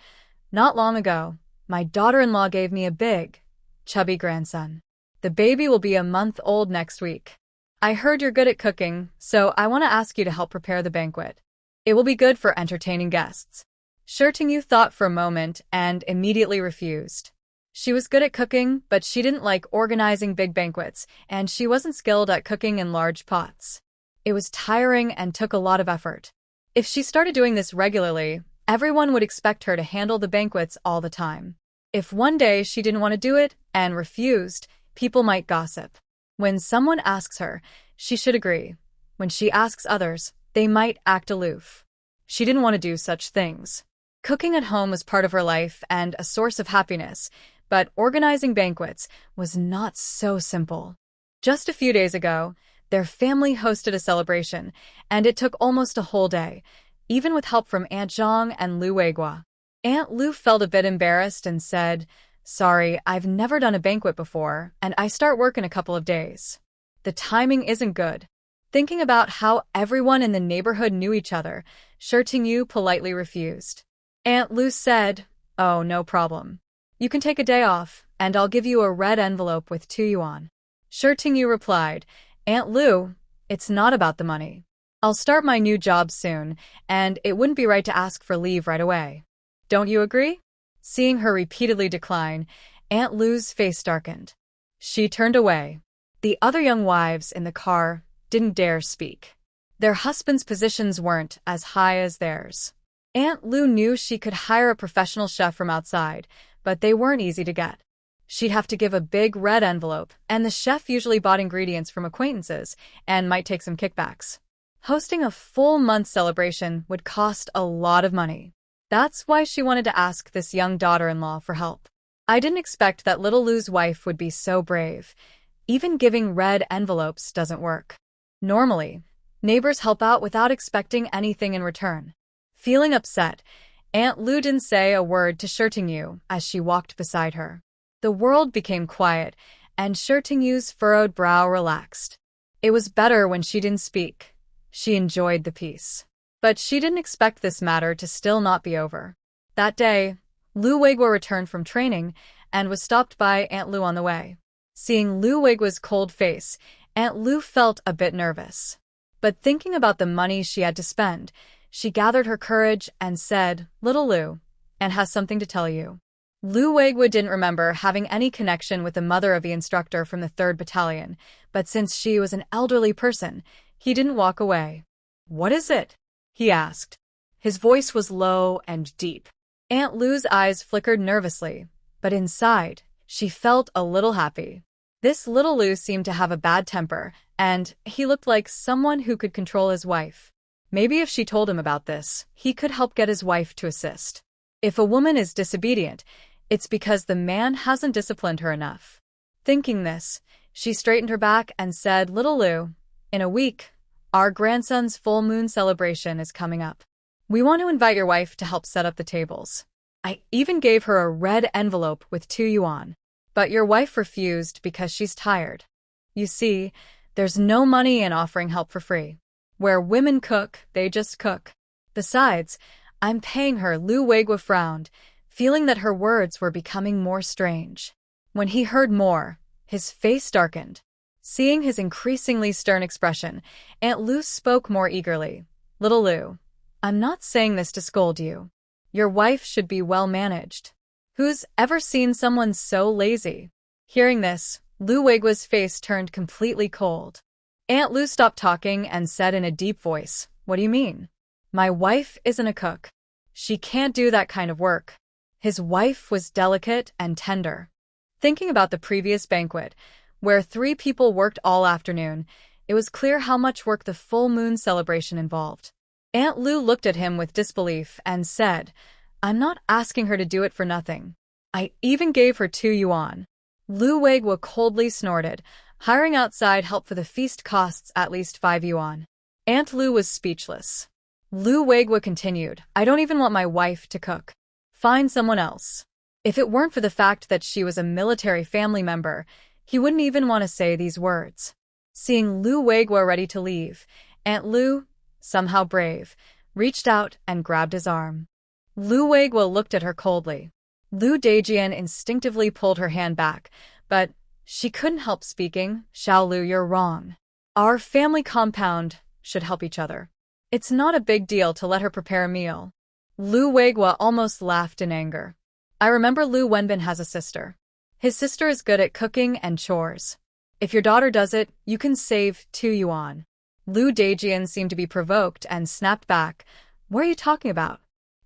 A: "Not long ago, my daughter-in-law gave me a big, chubby grandson. The baby will be a month old next week. I heard you're good at cooking, so I want to ask you to help prepare the banquet. It will be good for entertaining guests." Shirtingyu thought for a moment and immediately refused. She was good at cooking, but she didn't like organizing big banquets, and she wasn't skilled at cooking in large pots. It was tiring and took a lot of effort. If she started doing this regularly, everyone would expect her to handle the banquets all the time. If one day she didn't want to do it and refused, people might gossip. When someone asks her, she should agree. When she asks others, they might act aloof. She didn't want to do such things. Cooking at home was part of her life and a source of happiness, but organizing banquets was not so simple. Just a few days ago, their family hosted a celebration, and it took almost a whole day, even with help from Aunt Zhang and Lu Weiguo. Aunt Lu felt a bit embarrassed and said, "Sorry, I've never done a banquet before, and I start work in a couple of days. The timing isn't good." Thinking about how everyone in the neighborhood knew each other, Yu politely refused. Aunt Lu said, "Oh, no problem. You can take a day off, and I'll give you a red envelope with 2 yuan. Yu replied, "Aunt Lu, it's not about the money. I'll start my new job soon, and it wouldn't be right to ask for leave right away. Don't you agree?" Seeing her repeatedly decline, Aunt Lu's face darkened. She turned away. The other young wives in the car didn't dare speak. Their husbands' positions weren't as high as theirs. Aunt Lu knew she could hire a professional chef from outside, but they weren't easy to get. She'd have to give a big red envelope, and the chef usually bought ingredients from acquaintances and might take some kickbacks. Hosting a full month celebration would cost a lot of money. That's why she wanted to ask this young daughter-in-law for help. "I didn't expect that little Lu's wife would be so brave. Even giving red envelopes doesn't work. Normally, neighbors help out without expecting anything in return." Feeling upset, Aunt Lu didn't say a word to Yu as she walked beside her. The world became quiet, and Yu's furrowed brow relaxed. It was better when she didn't speak. She enjoyed the peace. But she didn't expect this matter to still not be over. That day, Lu Weiguo returned from training and was stopped by Aunt Lu on the way. Seeing Lu Weiguo's cold face, Aunt Lu felt a bit nervous. But thinking about the money she had to spend, she gathered her courage and said, "Little Lu, Aunt has something to tell you." Lu Weiguo didn't remember having any connection with the mother of the instructor from the 3rd Battalion, but since she was an elderly person, he didn't walk away. "What is it?" he asked. His voice was low and deep. Aunt Lu's eyes flickered nervously, but inside, she felt a little happy. This little Lu seemed to have a bad temper, and he looked like someone who could control his wife. Maybe if she told him about this, he could help get his wife to assist. If a woman is disobedient, it's because the man hasn't disciplined her enough. Thinking this, she straightened her back and said, "Little Lu, in a week, our grandson's full moon celebration is coming up. We want to invite your wife to help set up the tables. I even gave her a red envelope with 2 yuan. But your wife refused because she's tired. You see, there's no money in offering help for free. Where women cook, they just cook. Besides, I'm paying her." Lu Weiguo frowned, feeling that her words were becoming more strange. When he heard more, his face darkened. Seeing his increasingly stern expression, Aunt Lu spoke more eagerly. "Little Lu, I'm not saying this to scold you. Your wife should be well managed. Who's ever seen someone so lazy?" Hearing this, Lu Weiguo's face turned completely cold. Aunt Lu stopped talking and said in a deep voice, "What do you mean? My wife isn't a cook. She can't do that kind of work." His wife was delicate and tender. Thinking about the previous banquet, where 3 people worked all afternoon, it was clear how much work the full moon celebration involved. Aunt Lu looked at him with disbelief and said, "I'm not asking her to do it for nothing. I even gave her 2 yuan. Lu Weiguo coldly snorted. Hiring outside help for the feast costs at least 5 yuan. Aunt Lu was speechless. Lu Weiguo continued, "I don't even want my wife to cook. Find someone else." If it weren't for the fact that she was a military family member, he wouldn't even want to say these words. Seeing Lu Weiguo ready to leave, Aunt Lu, somehow brave, reached out and grabbed his arm. Lu Weiguo looked at her coldly. Lu Dejian instinctively pulled her hand back, but she couldn't help speaking. "Xiao Lu, you're wrong. Our family compound should help each other. It's not a big deal to let her prepare a meal." Lu Weiguo almost laughed in anger. "I remember Lu Wenbin has a sister. His sister is good at cooking and chores. If your daughter does it, you can save 2 yuan. Lu Dejian seemed to be provoked and snapped back. "What are you talking about?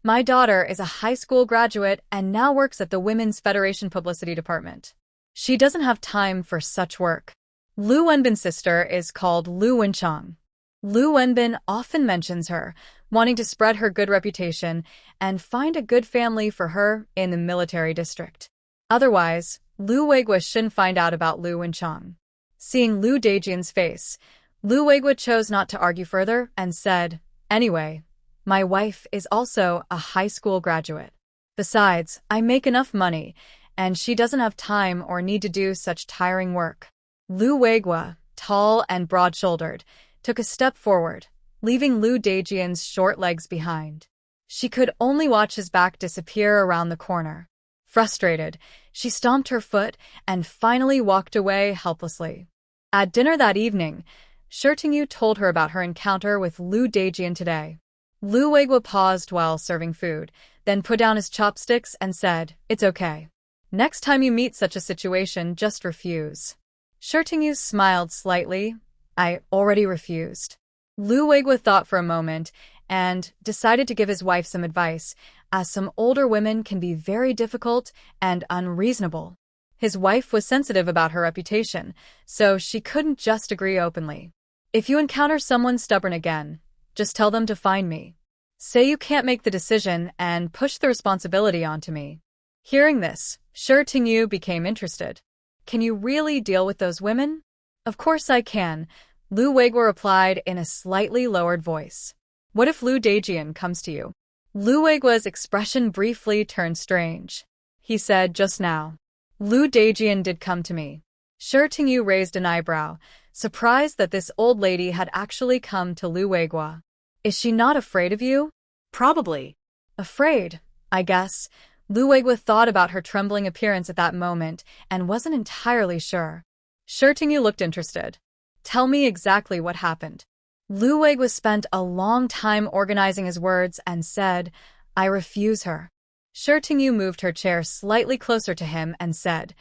A: My daughter is a high school graduate and now works at the Women's Federation Publicity Department. She doesn't have time for such work. Lu Wenbin's sister is called Lu Wenchang. Lu Wenbin often mentions her, wanting to spread her good reputation and find a good family for her in the military district. Otherwise, Lu Weiguo shouldn't find out about Lu Wenchang. Seeing Lu Daijian's face, Lu Weiguo chose not to argue further and said, "Anyway, my wife is also a high school graduate. Besides, I make enough money, and she doesn't have time or need to do such tiring work." Lu Weiguo, tall and broad-shouldered, took a step forward, leaving Lu Daijian's short legs behind. She could only watch his back disappear around the corner. Frustrated, she stomped her foot and finally walked away helplessly. At dinner that evening, Shirtingyu told her about her encounter with Lu Daijian today. Lu Weiguo paused while serving food, then put down his chopsticks and said, "It's okay. Next time you meet such a situation, just refuse." Shirtingyu smiled slightly. "I already refused." Lu Weiguo thought for a moment and decided to give his wife some advice, as some older women can be very difficult and unreasonable. His wife was sensitive about her reputation, so she couldn't just agree openly. "If you encounter someone stubborn again, just tell them to find me. Say you can't make the decision and push the responsibility onto me." Hearing this, Shirtingyu became interested. "Can you really deal with those women?" "Of course I can," Lu Weiguo replied in a slightly lowered voice. "What if Lu Daijian comes to you?" Lu Weiguo's expression briefly turned strange. He said, "Just now, Lu Daijian did come to me." Shirtingyu raised an eyebrow, surprised that this old lady had actually come to Lu Weiguo. "Is she not afraid of you?"
B: Probably.
A: "Afraid, I guess." Lu Weiguo thought about her trembling appearance at that moment and wasn't entirely sure. Shirtingyu looked interested. "Tell me exactly what happened." Lu Weiguo spent a long time organizing his words and said, "I refuse her." Shirtingyu moved her chair slightly closer to him and said,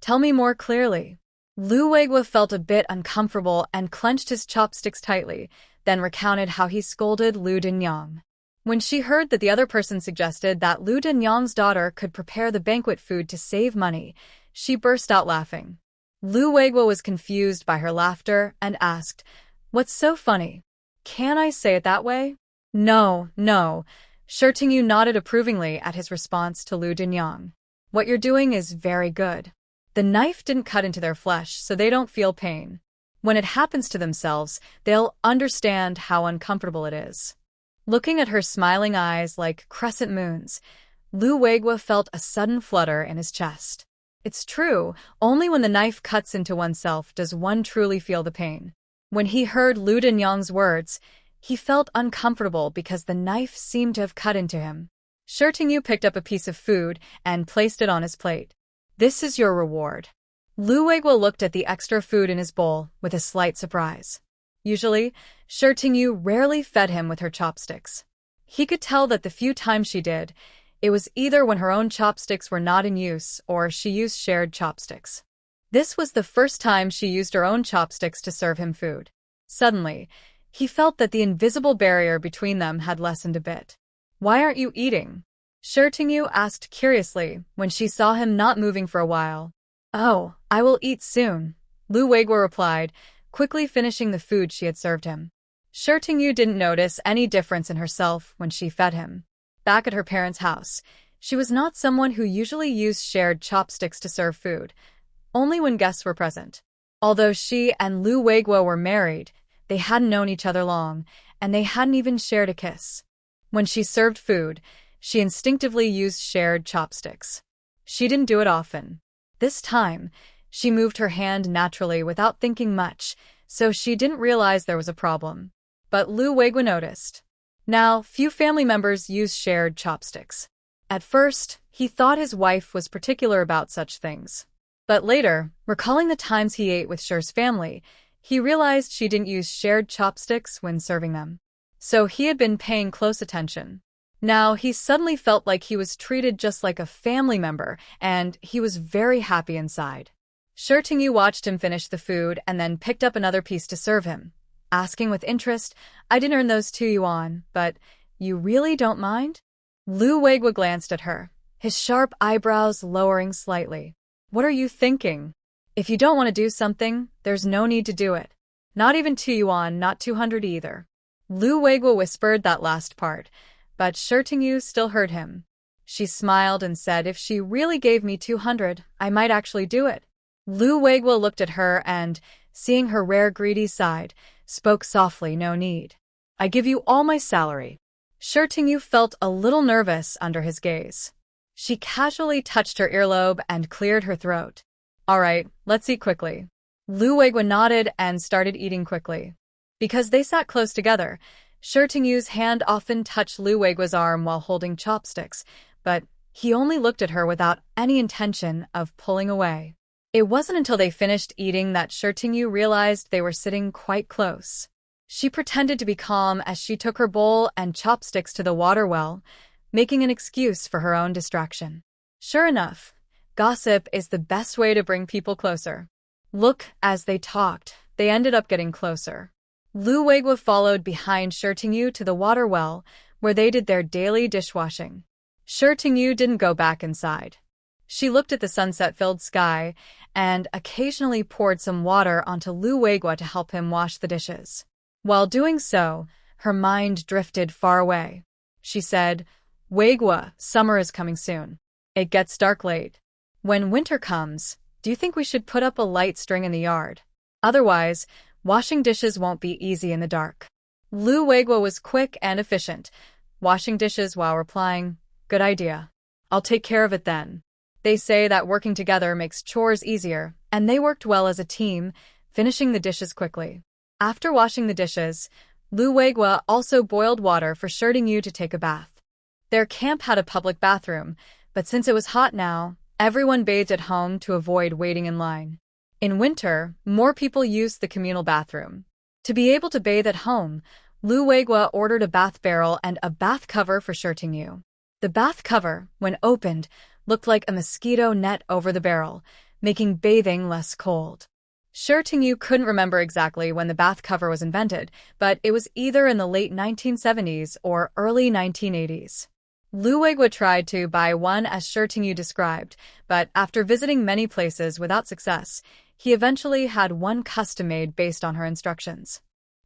A: "Tell me more clearly." Lu Weiguo felt a bit uncomfortable and clenched his chopsticks tightly, then recounted how he scolded Lu Dinyang. When she heard that the other person suggested that Lu Dinyang's daughter could prepare the banquet food to save money, she burst out laughing. Lu Weiguo was confused by her laughter and asked, "What's so funny? Can I say it that way?" No. Shirtingyu nodded approvingly at his response to Lu Dinyang. "What you're doing is very good. The knife didn't cut into their flesh, so they don't feel pain. When it happens to themselves, they'll understand how uncomfortable it is." Looking at her smiling eyes like crescent moons, Lu Weiguo felt a sudden flutter in his chest. It's true, only when the knife cuts into oneself does one truly feel the pain. When he heard Lu Dinyang's words, he felt uncomfortable because the knife seemed to have cut into him. Shirtingyu picked up a piece of food and placed it on his plate. "This is your reward." Lu Weiguo looked at the extra food in his bowl with a slight surprise. Usually, Shirtingyu rarely fed him with her chopsticks. He could tell that the few times she did, it was either when her own chopsticks were not in use or she used shared chopsticks. This was the first time she used her own chopsticks to serve him food. Suddenly, he felt that the invisible barrier between them had lessened a bit. "Why aren't you eating?" Shirtingyu asked curiously when she saw him not moving for a while. "Oh, I will eat soon," Lu Weiguo replied, quickly finishing the food she had served him. Shirtingyu didn't notice any difference in herself when she fed him. Back at her parents' house, she was not someone who usually used shared chopsticks to serve food, only when guests were present. Although she and Lu Weiguo were married, they hadn't known each other long, and they hadn't even shared a kiss. When she served food, she instinctively used shared chopsticks. She didn't do it often. This time, she moved her hand naturally without thinking much, so she didn't realize there was a problem. But Lu Weiguo noticed. Now, few family members use shared chopsticks. At first, he thought his wife was particular about such things. But later, recalling the times he ate with Shir's family, he realized she didn't use shared chopsticks when serving them. So he had been paying close attention. Now, he suddenly felt like he was treated just like a family member, and he was very happy inside. Shirtingyu watched him finish the food and then picked up another piece to serve him, asking with interest, "I didn't earn those 2 yuan, but you really don't mind?" Lu Weiguo glanced at her, his sharp eyebrows lowering slightly. "What are you thinking? If you don't want to do something, there's no need to do it." Not even 2 yuan, not 200 either. Lu Weiguo whispered that last part, but Shirtingyu still heard him. She smiled and said if she really gave me 200, I might actually do it. Lu Weiguo looked at her and, seeing her rare greedy side, spoke softly, no need. I give you all my salary. Shirtingyu felt a little nervous under his gaze. She casually touched her earlobe and cleared her throat. All right, let's eat quickly. Lu Weiguo nodded and started eating quickly. Because they sat close together, Shirtingyu's hand often touched Lu Weiguo's arm while holding chopsticks, but he only looked at her without any intention of pulling away. It wasn't until they finished eating that Shirtingyu realized they were sitting quite close. She pretended to be calm as she took her bowl and chopsticks to the water well, making an excuse for her own distraction. Sure enough, gossip is the best way to bring people closer. Look, as they talked, they ended up getting closer. Lu Weiguo followed behind Shirtingyu to the water well, where they did their daily dishwashing. Shirtingyu didn't go back inside. She looked at the sunset-filled sky and occasionally poured some water onto Lu Weiguo to help him wash the dishes. While doing so, her mind drifted far away. She said, Weiguo, summer is coming soon. It gets dark late. When winter comes, do you think we should put up a light string in the yard? Otherwise, washing dishes won't be easy in the dark. Lu Weiguo was quick and efficient, washing dishes while replying, good idea. I'll take care of it then. They say that working together makes chores easier, and they worked well as a team, finishing the dishes quickly. After washing the dishes, Lu Weiguo also boiled water for Shirtingyu to take a bath. Their camp had a public bathroom, but since it was hot now, everyone bathed at home to avoid waiting in line. In winter, more people used the communal bathroom. To be able to bathe at home, Lu Weiguo ordered a bath barrel and a bath cover for Shirtingyu. The bath cover, when opened, looked like a mosquito net over the barrel, making bathing less cold. Shirtingyu couldn't remember exactly when the bath cover was invented, but it was either in the late 1970s or early 1980s. Lu Weiguo tried to buy one as Shirtingyu described, but after visiting many places without success, he eventually had one custom-made based on her instructions.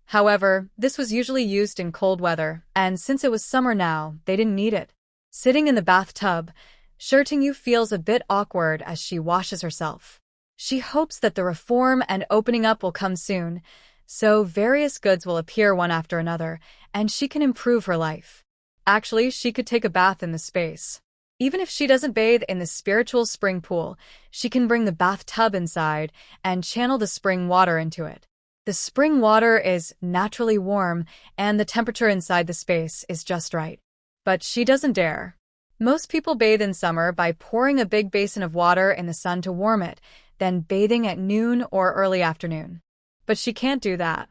A: However, this was usually used in cold weather, and since it was summer now, they didn't need it. Sitting in the bathtub, Shirtingyu feels a bit awkward as she washes herself. She hopes that the reform and opening up will come soon, so various goods will appear one after another, and she can improve her life. Actually, she could take a bath in the space. Even if she doesn't bathe in the spiritual spring pool, she can bring the bathtub inside and channel the spring water into it. The spring water is naturally warm, and the temperature inside the space is just right. But she doesn't dare. Most people bathe in summer by pouring a big basin of water in the sun to warm it, then bathing at noon or early afternoon. But she can't do that.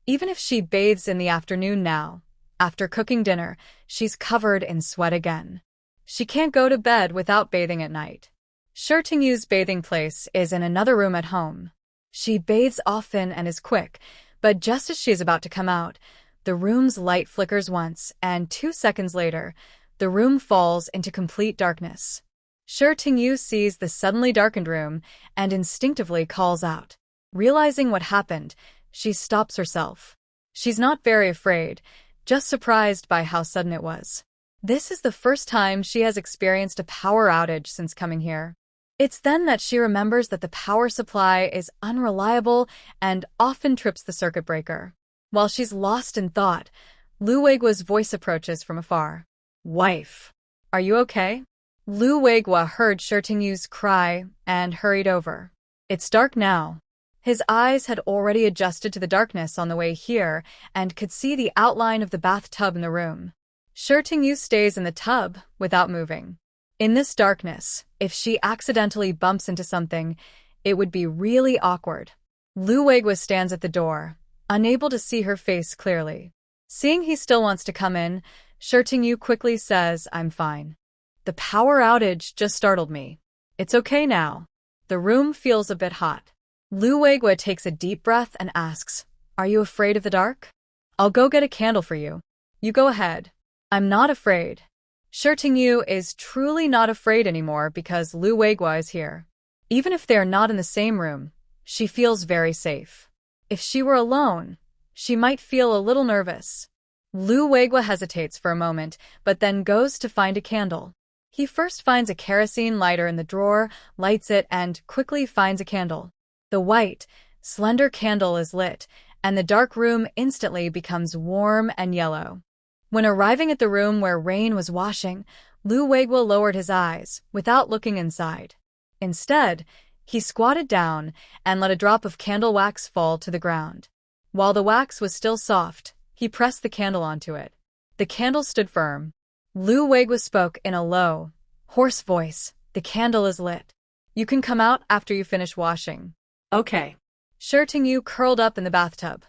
A: Even if she bathes in the afternoon now, after cooking dinner, she's covered in sweat again. She can't go to bed without bathing at night. Shirtingyu's bathing place is in another room at home. She bathes often and is quick, but just as she's about to come out, the room's light flickers once, and 2 seconds later, the room falls into complete darkness. Shirtingyu sees the suddenly darkened room and instinctively calls out. Realizing what happened, she stops herself. She's not very afraid, just surprised by how sudden it was. This is the first time she has experienced a power outage since coming here. It's then that she remembers that the power supply is unreliable and often trips the circuit breaker. While she's lost in thought, Lu Weiguo's voice approaches from afar. Wife, are you okay? Lu Weiguo heard Shirtingyu's cry and hurried over. It's dark now. His eyes had already adjusted to the darkness on the way here and could see the outline of the bathtub in the room. Shirtingyu stays in the tub without moving. In this darkness, if she accidentally bumps into something, it would be really awkward. Lu Weiguo stands at the door, unable to see her face clearly. Seeing he still wants to come in, Shirtingyu quickly says, I'm fine. The power outage just startled me. It's okay now. The room feels a bit hot. Lu Weiguo takes a deep breath and asks, Are you afraid of the dark? I'll go get a candle for you. You go ahead. I'm not afraid. Shirtingyu is truly not afraid anymore because Lu Weiguo is here. Even if they're not in the same room, she feels very safe. If she were alone, she might feel a little nervous. Lu Weiguo hesitates for a moment, but then goes to find a candle. He first finds a kerosene lighter in the drawer, lights it, and quickly finds a candle. The white, slender candle is lit, and the dark room instantly becomes warm and yellow. When arriving at the room where Rain was washing, Lu Weiguo lowered his eyes, without looking inside. Instead, he squatted down and let a drop of candle wax fall to the ground. While the wax was still soft, he pressed the candle onto it. The candle stood firm. Lu Weiguo spoke in a low, hoarse voice. The candle is lit. You can come out after you finish washing.
B: Okay.
A: Shi Tingyu curled up in the bathtub,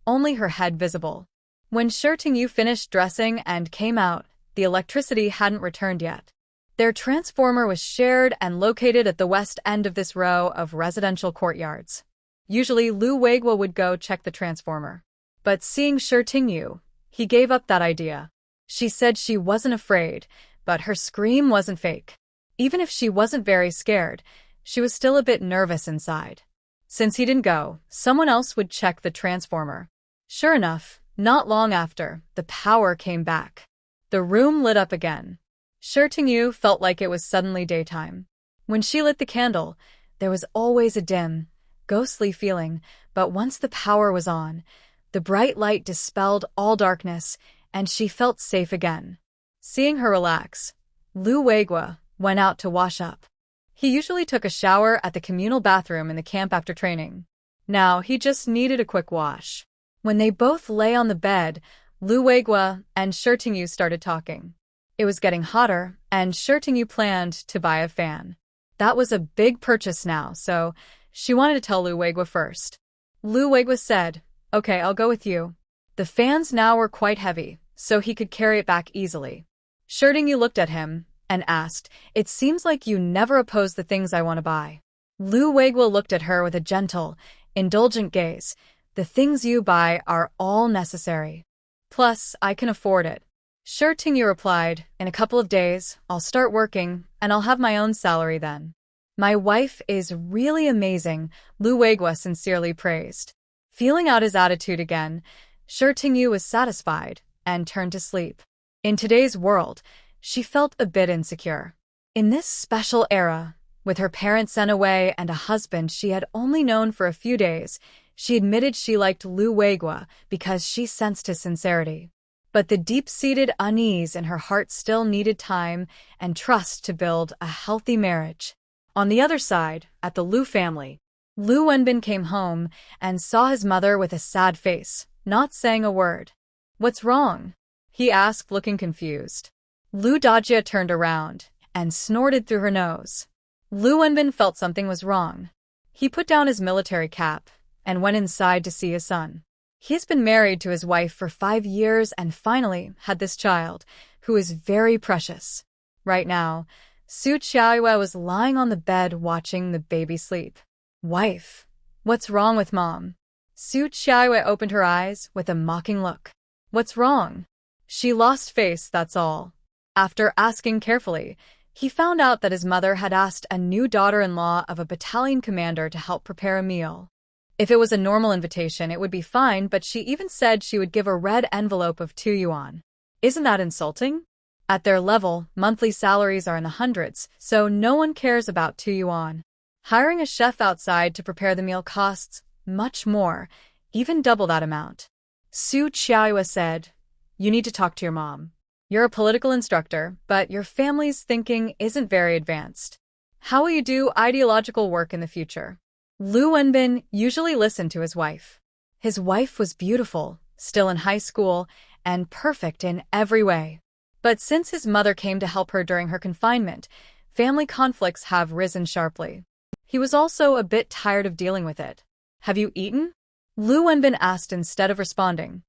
A: only her head visible. When Shi Tingyu finished dressing and came out, the electricity hadn't returned yet. Their transformer was shared and located at the west end of this row of residential courtyards. Usually, Lu Weiguo would go check the transformer. But seeing Shi Tingyu, he gave up that idea. She said she wasn't afraid, but her scream wasn't fake. Even if she wasn't very scared, she was still a bit nervous inside. Since he didn't go, someone else would check the transformer. Sure enough, not long after, the power came back. The room lit up again. Shi Tingyu felt like it was suddenly daytime. When she lit the candle, there was always a dim, ghostly feeling, but once the power was on, the bright light dispelled all darkness, and she felt safe again. Seeing her relax, Lu Weiguo went out to wash up. He usually took a shower at the communal bathroom in the camp after training. Now he just needed a quick wash. When they both lay on the bed, Lu Weiguo and Shi Tingyu started talking. It was getting hotter, and Shi Tingyu planned to buy a fan. That was a big purchase now, so she wanted to tell Lu Weiguo first. Lu Weiguo said, "Okay, I'll go with you." The fans now were quite heavy, so he could carry it back easily. Shi Tingyu looked at him and asked, "It seems like you never oppose the things I want to buy." Lu Weiguo looked at her with a gentle, indulgent gaze. "The things you buy are all necessary. Plus, I can afford it." Shi Tingyu replied, "In a couple of days, I'll start working, and I'll have my own salary then." "My wife is really amazing," Lu Weiguo sincerely praised. Feeling out his attitude again, Shi Tingyu was satisfied and turned to sleep. In today's world, she felt a bit insecure. In this special era, with her parents sent away and a husband she had only known for a few days, she admitted she liked Lu Weiguo because she sensed his sincerity. But the deep-seated unease in her heart still needed time and trust to build a healthy marriage. On the other side, at the Lu family, Lu Wenbin came home and saw his mother with a sad face, not saying a word. "What's wrong?" he asked, looking confused. Lu Dajia turned around and snorted through her nose. Lu Wenbin felt something was wrong. He put down his military cap and went inside to see his son. He's been married to his wife for 5 years and finally had this child, who is very precious. Right now, Su Qiaoyue was lying on the bed watching the baby sleep. "Wife, what's wrong with Mom?" Su Qiaoyue opened her eyes with a mocking look. "What's wrong?" She lost face, that's all. After asking carefully, he found out that his mother had asked a new daughter-in-law of a battalion commander to help prepare a meal. If it was a normal invitation, it would be fine, but she even said she would give a red envelope of 2 yuan. Isn't that insulting? At their level, monthly salaries are in the hundreds, so no one cares about 2 yuan. Hiring a chef outside to prepare the meal costs much more, even double that amount. Su Qiaoyue said, "You need to talk to your mom. You're a political instructor, but your family's thinking isn't very advanced. How will you do ideological work in the future?" Lu Wenbin usually listened to his wife. His wife was beautiful, still in high school, and perfect in every way. But since his mother came to help her during her confinement, family conflicts have risen sharply. He was also a bit tired of dealing with it. "Have you eaten?" Lu Wenbin asked instead of responding.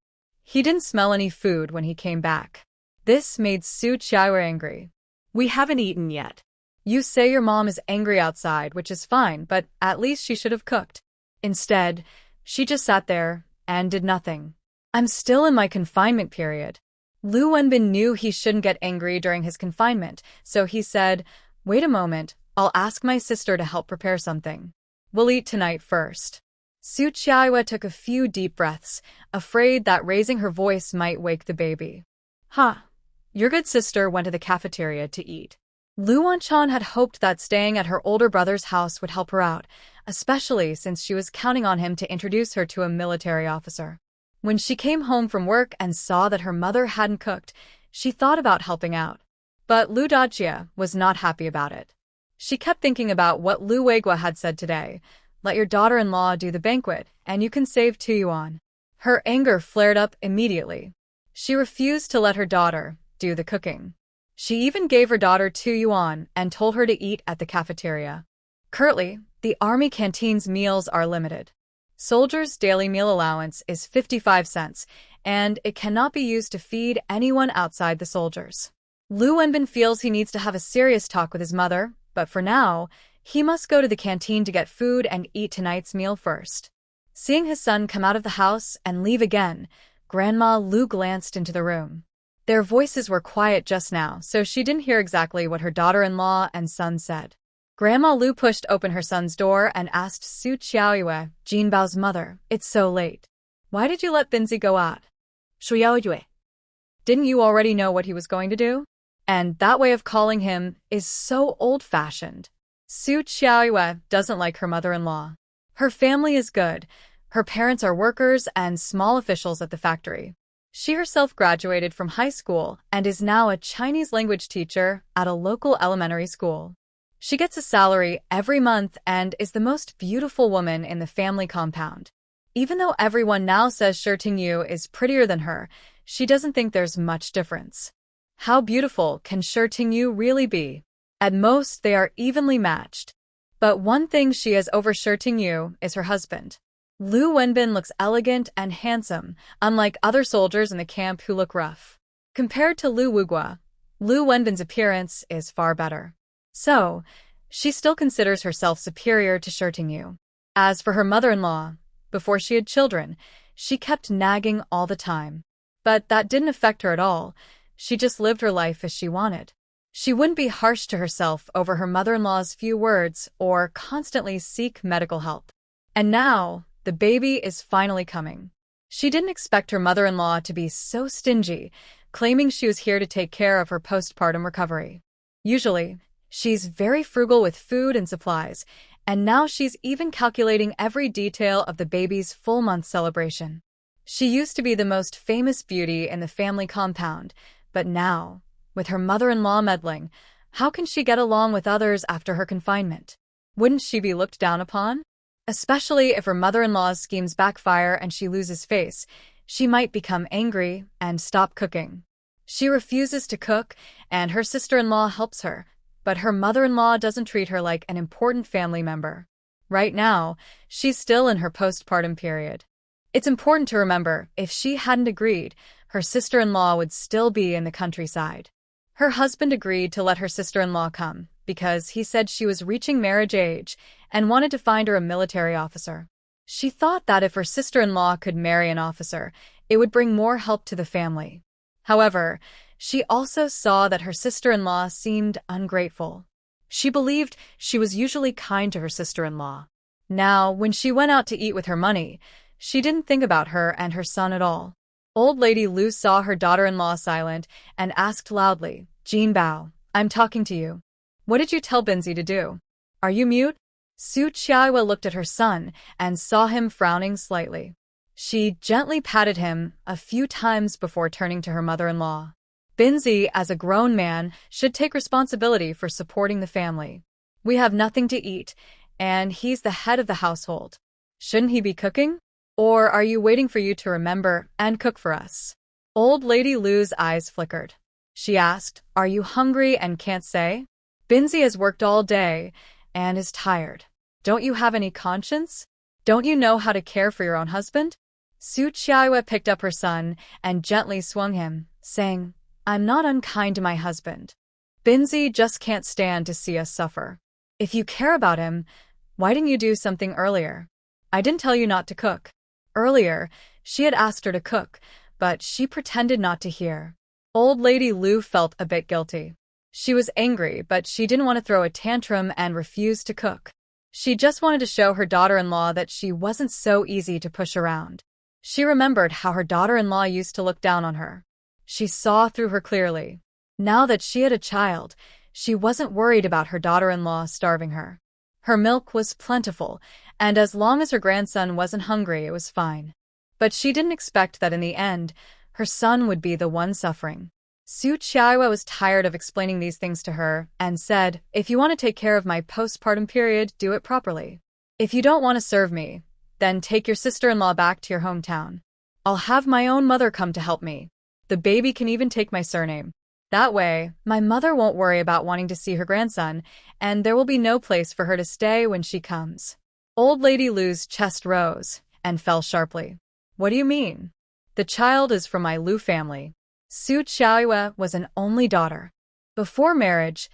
A: He didn't smell any food when he came back. This made Su Qiaoyue angry.
B: "We haven't eaten yet."
A: "You say your mom is angry outside, which is fine, but at least she should have cooked." Instead, she just sat there and did nothing. "I'm still in my confinement period." Lu Wenbin knew he shouldn't get angry during his confinement, so he said, "Wait a moment, I'll ask my sister to help prepare something. We'll eat tonight first." Su Qiaoyue took a few deep breaths, afraid that raising her voice might wake the baby. Your good sister went to the cafeteria to eat. Lu Wanchan had hoped that staying at her older brother's house would help her out, especially since she was counting on him to introduce her to a military officer. When she came home from work and saw that her mother hadn't cooked, she thought about helping out. But Lu Dajie was not happy about it. She kept thinking about what Lu Weiguo had said today. Let your daughter-in-law do the banquet, and you can save 2 yuan. Her anger flared up immediately. She refused to let her daughter do the cooking. She even gave her daughter 2 yuan and told her to eat at the cafeteria. Currently, the army canteen's meals are limited. Soldiers' daily meal allowance is 55 cents, and it cannot be used to feed anyone outside the soldiers. Lu Wenbin feels he needs to have a serious talk with his mother, but for now, he must go to the canteen to get food and eat tonight's meal first. Seeing his son come out of the house and leave again, Grandma Lu glanced into the room. Their voices were quiet just now, so she didn't hear exactly what her daughter-in-law and son said. Grandma Lu pushed open her son's door and asked Su Qiaoyue, Jinbao's mother, "It's so late. Why did you let Binzi go out?" "Shuyaoyue. Didn't you already know what he was going to do? And that way of calling him is so old-fashioned." Su Qiaoyue doesn't like her mother-in-law. Her family is good. Her parents are workers and small officials at the factory. She herself graduated from high school and is now a Chinese language teacher at a local elementary school. She gets a salary every month and is the most beautiful woman in the family compound. Even though everyone now says Shi Tingyu is prettier than her, she doesn't think there's much difference. How beautiful can Shi Tingyu really be? At most, they are evenly matched. But one thing she has over Shi Tingyu is her husband. Lu Wenbin looks elegant and handsome, unlike other soldiers in the camp who look rough. Compared to Lu Weiguo, Lu Wenbin's appearance is far better. So, she still considers herself superior to Shi Tingyu. As for her mother-in-law, before she had children, she kept nagging all the time. But that didn't affect her at all. She just lived her life as she wanted. She wouldn't be harsh to herself over her mother-in-law's few words or constantly seek medical help. And now, the baby is finally coming. She didn't expect her mother-in-law to be so stingy, claiming she was here to take care of her postpartum recovery. Usually, she's very frugal with food and supplies, and now she's even calculating every detail of the baby's full-month celebration. She used to be the most famous beauty in the family compound, but now, with her mother-in-law meddling, how can she get along with others after her confinement? Wouldn't she be looked down upon? Especially if her mother-in-law's schemes backfire and she loses face, she might become angry and stop cooking. She refuses to cook, and her sister-in-law helps her, but her mother-in-law doesn't treat her like an important family member. Right now, she's still in her postpartum period. It's important to remember, if she hadn't agreed, her sister-in-law would still be in the countryside. Her husband agreed to let her sister-in-law come, because he said she was reaching marriage age and wanted to find her a military officer. She thought that if her sister-in-law could marry an officer, it would bring more help to the family. However, she also saw that her sister-in-law seemed ungrateful. She believed she was usually kind to her sister-in-law. Now, when she went out to eat with her money, she didn't think about her and her son at all. Old Lady Lu saw her daughter-in-law silent and asked loudly, "Jinbao, I'm talking to you. What did you tell Binzi to do? Are you mute?" Su Qiaoyue looked at her son and saw him frowning slightly. She gently patted him a few times before turning to her mother-in-law. Binzi, as a grown man, should take responsibility for supporting the family. We have nothing to eat, and he's the head of the household. Shouldn't he be cooking? Or are you waiting for you to remember and cook for us? Old Lady Lu's eyes flickered. She asked, "Are you hungry and can't say?" Binzi has worked all day and is tired. Don't you have any conscience? Don't you know how to care for your own husband? Su Qiaoyue picked up her son and gently swung him, saying, "I'm not unkind to my husband. Binzi just can't stand to see us suffer. If you care about him, why didn't you do something earlier? I didn't tell you not to cook." Earlier, she had asked her to cook, but she pretended not to hear. Old Lady Lu felt a bit guilty. She was angry, but she didn't want to throw a tantrum and refused to cook. She just wanted to show her daughter-in-law that she wasn't so easy to push around. She remembered how her daughter-in-law used to look down on her. She saw through her clearly. Now that she had a child, she wasn't worried about her daughter-in-law starving her. Her milk was plentiful, and as long as her grandson wasn't hungry, it was fine. But she didn't expect that in the end, her son would be the one suffering. Su Qiaihua was tired of explaining these things to her and said, "If you want to take care of my postpartum period, do it properly. If you don't want to serve me, then take your sister-in-law back to your hometown. I'll have my own mother come to help me. The baby can even take my surname. That way, my mother won't worry about wanting to see her grandson, and there will be no place for her to stay when she comes." Old Lady Lu's chest rose and fell sharply. "What do you mean?" "The child is from my Lu family." Su Qiaihua was an only daughter. Before marriage,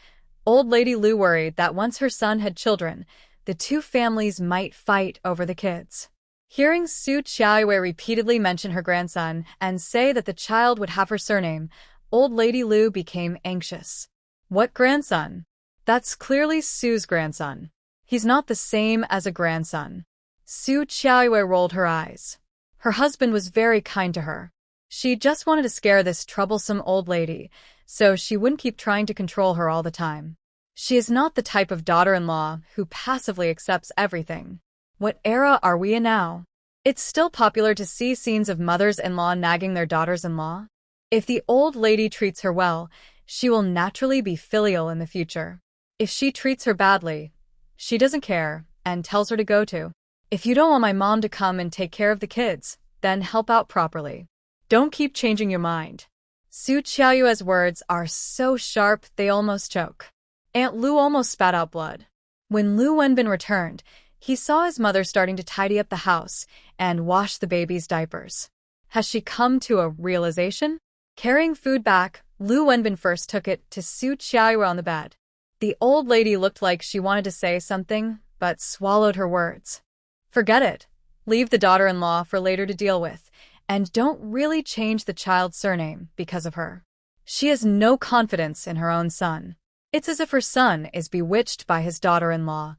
A: Old Lady Lu worried that once her son had children, the two families might fight over the kids. Hearing Su Qiaihua repeatedly mention her grandson and say that the child would have her surname, Old Lady Lu became anxious. "What grandson? That's clearly Su's grandson. He's not the same as a grandson." Su Qiaihua rolled her eyes. Her husband was very kind to her. She just wanted to scare this troublesome old lady, so she wouldn't keep trying to control her all the time. She is not the type of daughter-in-law who passively accepts everything. What era are we in now? It's still popular to see scenes of mothers-in-law nagging their daughters-in-law. If the old lady treats her well, she will naturally be filial in the future. If she treats her badly, she doesn't care and tells her to go to. "If you don't want my mom to come and take care of the kids, then help out properly. Don't keep changing your mind." Su Qiaoyue's words are so sharp they almost choke. Aunt Lu almost spat out blood. When Lu Wenbin returned, he saw his mother starting to tidy up the house and wash the baby's diapers. Has she come to a realization? Carrying food back, Lu Wenbin first took it to Su Qiaoyue on the bed. The old lady looked like she wanted to say something, but swallowed her words. "Forget it. Leave the daughter-in-law for later to deal with, and don't really change the child's surname because of her. She has no confidence in her own son. It's as if her son is bewitched by his daughter-in-law,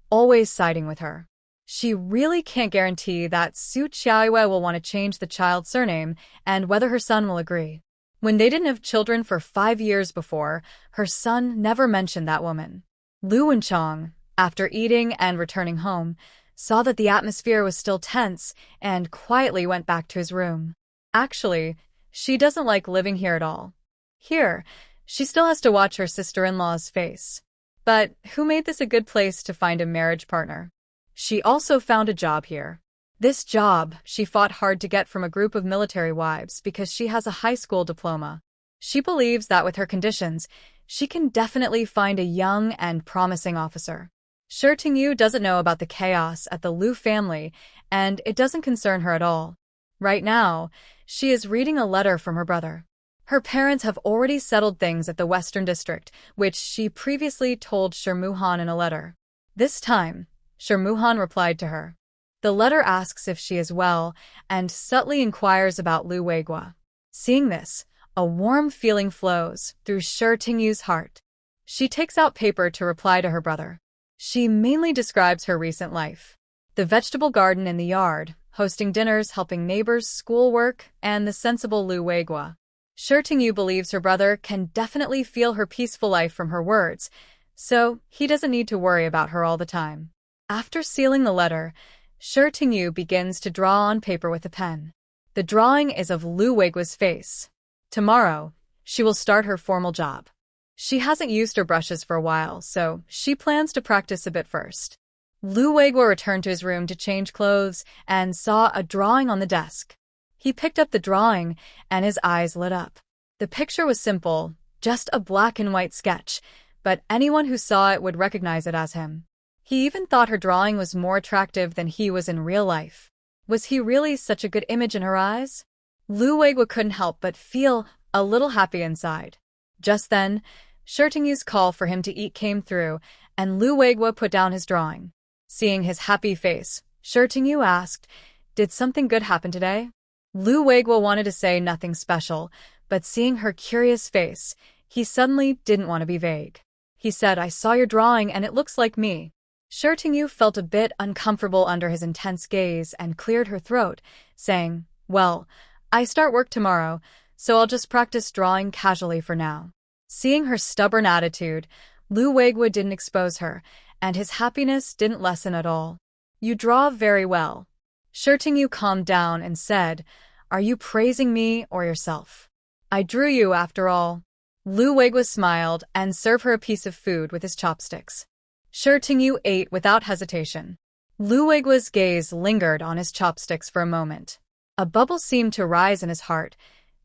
A: always siding with her. She really can't guarantee that Su Qiaoyue will want to change the child's surname and whether her son will agree. When they didn't have children for 5 years before, her son never mentioned that woman." Lu Wenchong, after eating and returning home, saw that the atmosphere was still tense and quietly went back to his room. Actually, she doesn't like living here at all. Here, she still has to watch her sister-in-law's face. But who made this a good place to find a marriage partner? She also found a job here. This job she fought hard to get from a group of military wives because she has a high school diploma. She believes that with her conditions, she can definitely find a young and promising officer. Shi Tingyu doesn't know about the chaos at the Lu family, and it doesn't concern her at all. Right now, she is reading a letter from her brother. Her parents have already settled things at the Western District, which she previously told Shirmuhan in a letter. This time, Shirmuhan replied to her. The letter asks if she is well and subtly inquires about Lu Weiguo. Seeing this, a warm feeling flows through Shi Tingyu's heart. She takes out paper to reply to her brother. She mainly describes her recent life. The vegetable garden in the yard, hosting dinners, helping neighbors, schoolwork, and the sensible Lu Weiguo. Shi Tingyu believes her brother can definitely feel her peaceful life from her words, so he doesn't need to worry about her all the time. After sealing the letter, Shi Tingyu begins to draw on paper with a pen. The drawing is of Lu Weiguo's face. Tomorrow, she will start her formal job. She hasn't used her brushes for a while, so she plans to practice a bit first. Lu Weiguo returned to his room to change clothes and saw a drawing on the desk. He picked up the drawing and his eyes lit up. The picture was simple, just a black and white sketch, but anyone who saw it would recognize it as him. He even thought her drawing was more attractive than he was in real life. Was he really such a good image in her eyes? Lu Weiguo couldn't help but feel a little happy inside. Just then, Shi Tingyu's call for him to eat came through, and Lu Weiguo put down his drawing. Seeing his happy face, Shi Tingyu asked, "Did something good happen today?" Lu Weiguo wanted to say nothing special, but seeing her curious face, he suddenly didn't want to be vague. He said, "I saw your drawing and it looks like me." Yu felt a bit uncomfortable under his intense gaze and cleared her throat, saying, "Well, I start work tomorrow, so I'll just practice drawing casually for now." Seeing her stubborn attitude, Lu Weiguo didn't expose her, and his happiness didn't lessen at all. "You draw very well." Yu calmed down and said, "Are you praising me or yourself? I drew you after all." Lu Weiguo smiled and served her a piece of food with his chopsticks. Yu ate without hesitation. Lu Weiguo's gaze lingered on his chopsticks for a moment. A bubble seemed to rise in his heart.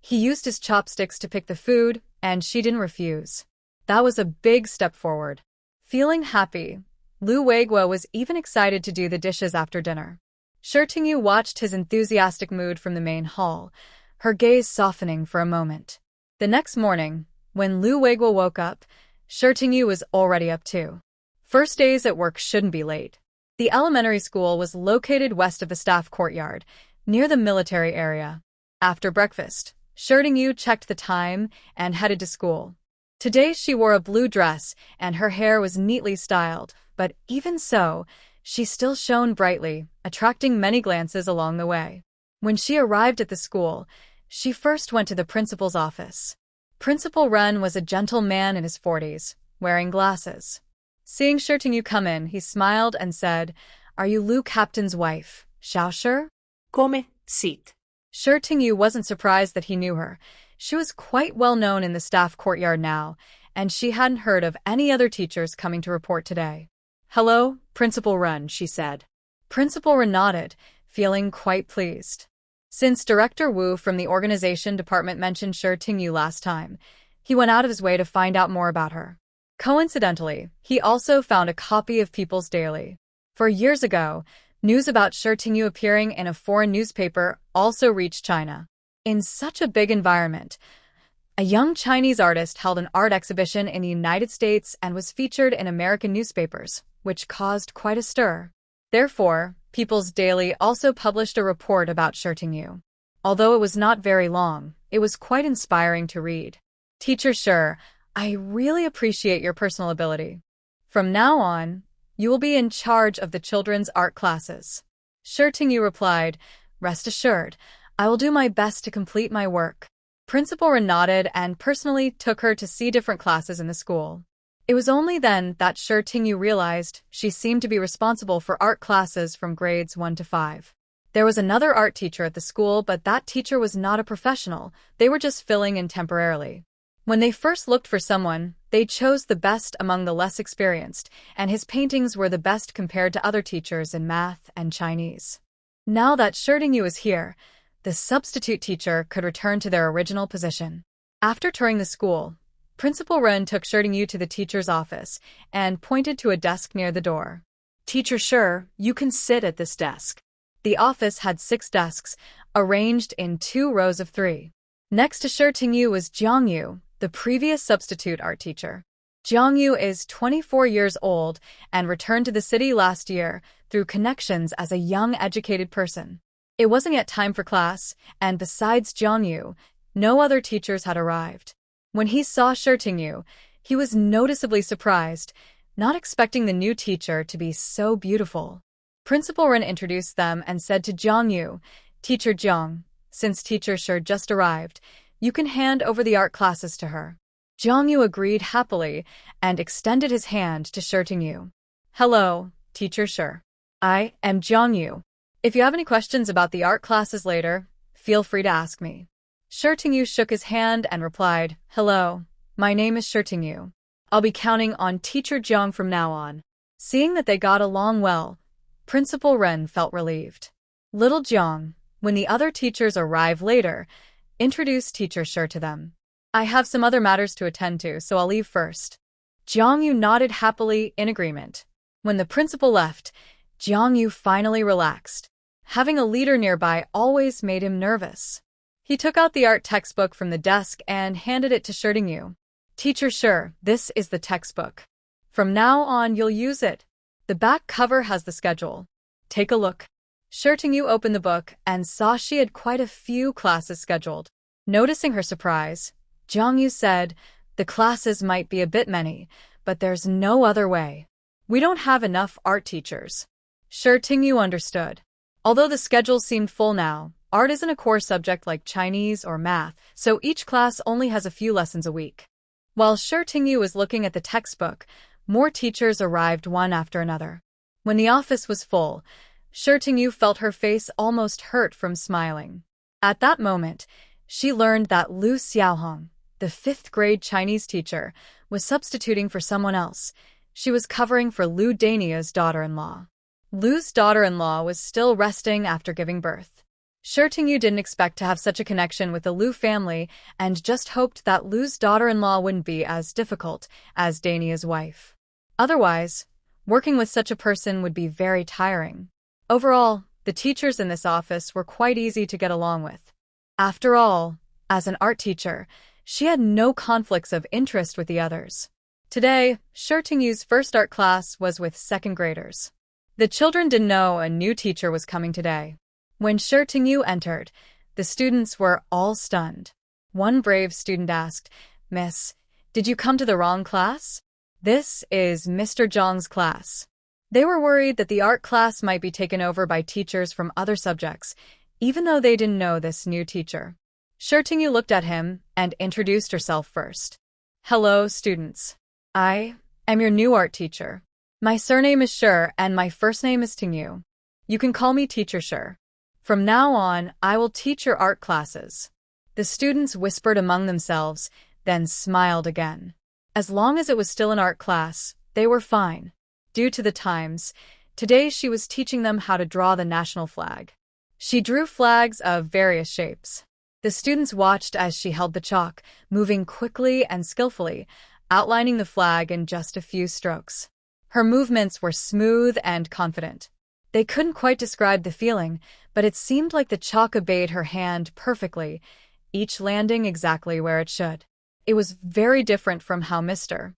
A: He used his chopsticks to pick the food, and she didn't refuse. That was a big step forward. Feeling happy, Lu Weiguo was even excited to do the dishes after dinner. Yu watched his enthusiastic mood from the main hall, her gaze softening for a moment. The next morning, when Lu Weiguo woke up, Yu was already up too. First days at work shouldn't be late. The elementary school was located west of the staff courtyard, near the military area. After breakfast, Yu checked the time and headed to school. Today she wore a blue dress and her hair was neatly styled, but even so, she still shone brightly, attracting many glances along the way. When she arrived at the school, she first went to the principal's office. Principal Ren was a gentle man in his 40s, wearing glasses. Seeing Yu come in, he smiled and said, "Are you Lu Captain's wife, Xiao Shi?"
B: Come sit.
A: Yu wasn't surprised that he knew her. She was quite well known in the staff courtyard now, and she hadn't heard of any other teachers coming to report today.
B: "Hello, Principal Ren," she said.
A: Principal Ren nodded, feeling quite pleased. Since Director Wu from the organization department mentioned Yu last time, he went out of his way to find out more about her. Coincidentally, he also found a copy of People's Daily. For years ago, news about Yu appearing in a foreign newspaper also reached China. In such a big environment, a young Chinese artist held an art exhibition in the United States and was featured in American newspapers, which caused quite a stir. Therefore, People's Daily also published a report about Yu. Although it was not very long, it was quite inspiring to read. "Teacher Shi, I really appreciate your personal ability. From now on, you will be in charge of the children's art classes." Yu replied, "Rest assured, I will do my best to complete my work." Principal Ren nodded and personally took her to see different classes in the school. It was only then that Yu realized she seemed to be responsible for art classes from grades 1 to 5. There was another art teacher at the school, but that teacher was not a professional. They were just filling in temporarily. When they first looked for someone, they chose the best among the less experienced, and his paintings were the best compared to other teachers in math and Chinese. Now that Yu is here, the substitute teacher could return to their original position. After touring the school, Principal Ren took Yu to the teacher's office and pointed to a desk near the door.
B: "Teacher Shi, you can sit at this desk."
A: The office had 6 desks, arranged in 2 rows of 3. Next to Yu was Yu, the previous substitute art teacher. Yu is 24 years old and returned to the city last year through connections as a young educated person. It wasn't yet time for class, and besides Yu, no other teachers had arrived. When he saw Yu, he was noticeably surprised, not expecting the new teacher to be so beautiful. Principal Ren introduced them and said to Yu, "Teacher Jiang, since Teacher Shi just arrived, you can hand over the art classes to her." Yu agreed happily and extended his hand to Yu. "Hello, Teacher Shi. I am Yu. If you have any questions about the art classes later, feel free to ask me." Yu shook his hand and replied, "Hello, my name is Yu. I'll be counting on Teacher Jiang from now on." Seeing that they got along well, Principal Ren felt relieved. Little Jiang, when the other teachers arrive later, introduced Teacher Shi to them. "I have some other matters to attend to, so I'll leave first." Yu nodded happily in agreement. When the principal left, Yu finally relaxed. Having a leader nearby always made him nervous. He took out the art textbook from the desk and handed it to Yu. "Teacher Shi, this is the textbook. From now on you'll use it. The back cover has the schedule. Take a look." Yu opened the book and saw she had quite a few classes scheduled. Noticing her surprise, Yu said, "The classes might be a bit many, but there's no other way. We don't have enough art teachers. Shi Tingyu understood. Although the schedule seemed full now, art isn't a core subject like Chinese or math, so each class only has a few lessons a week. While Shi Tingyu was looking at the textbook, more teachers arrived one after another. When the office was full, Shi Tingyu felt her face almost hurt from smiling. At that moment, she learned that Lu Xiaohong, the 5th-grade Chinese teacher, was substituting for someone else. She was covering for Lu Dania's daughter-in-law. Lu's daughter-in-law was still resting after giving birth. Shi Tingyu didn't expect to have such a connection with the Lu family and just hoped that Lu's daughter-in-law wouldn't be as difficult as Dania's wife. Otherwise, working with such a person would be very tiring. Overall, the teachers in this office were quite easy to get along with. After all, as an art teacher, she had no conflicts of interest with the others. Today, Shi Tingyu's first art class was with 2nd graders. The children didn't know a new teacher was coming today. When Shi Tingyu entered, the students were all stunned. One brave student asked, "Miss, did you come to the wrong class? This is Mr. Zhang's class." They were worried that the art class might be taken over by teachers from other subjects, even though they didn't know this new teacher. Shi Tingyu looked at him and introduced herself first. "Hello, students. I am your new art teacher. My surname is Shi and my first name is Tingyu. You can call me Teacher Shi. From now on, I will teach your art classes." The students whispered among themselves, then smiled again. As long as it was still an art class, they were fine. Due to the times, today she was teaching them how to draw the national flag. She drew flags of various shapes. The students watched as she held the chalk, moving quickly and skillfully, outlining the flag in just a few strokes. Her movements were smooth and confident. They couldn't quite describe the feeling, but it seemed like the chalk obeyed her hand perfectly, each landing exactly where it should. It was very different from how Mr.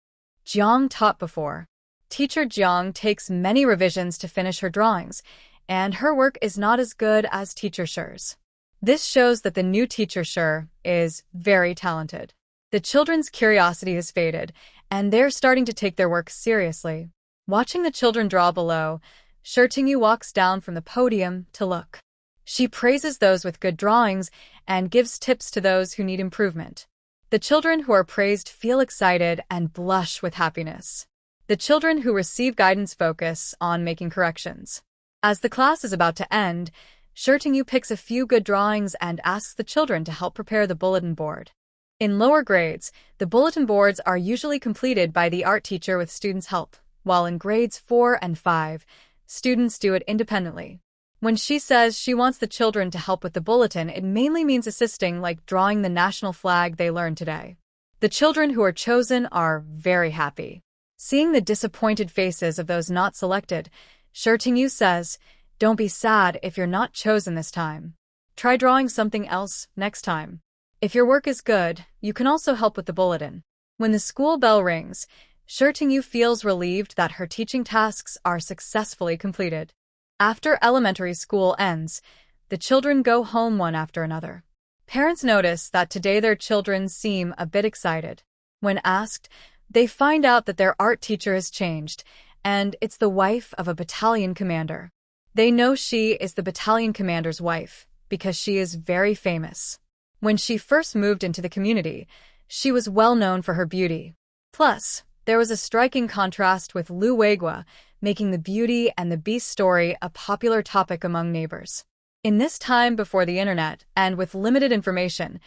A: Jiang taught before. Teacher Jiang takes many revisions to finish her drawings, and her work is not as good as Teacher Shi's. This shows that the new Teacher Shi is very talented. The children's curiosity has faded, and they're starting to take their work seriously. Watching the children draw below, Shi Tingyu walks down from the podium to look. She praises those with good drawings and gives tips to those who need improvement. The children who are praised feel excited and blush with happiness. The children who receive guidance focus on making corrections. As the class is about to end, Shi Tingyu picks a few good drawings and asks the children to help prepare the bulletin board. In lower grades, the bulletin boards are usually completed by the art teacher with students' help, while in grades 4 and 5, students do it independently. When she says she wants the children to help with the bulletin, it mainly means assisting, like drawing the national flag they learned today. The children who are chosen are very happy. Seeing the disappointed faces of those not selected, Shi Tingyu says, "Don't be sad if you're not chosen this time. Try drawing something else next time. If your work is good, you can also help with the bulletin." When the school bell rings, Shi Tingyu feels relieved that her teaching tasks are successfully completed. After elementary school ends, the children go home one after another. Parents notice that today their children seem a bit excited. When asked, they find out that their art teacher has changed, and it's the wife of a battalion commander. They know she is the battalion commander's wife because she is very famous. When she first moved into the community, she was well known for her beauty. Plus, there was a striking contrast with Lu Weiguo, making the Beauty and the Beast story a popular topic among neighbors. In this time before the internet, and with limited information,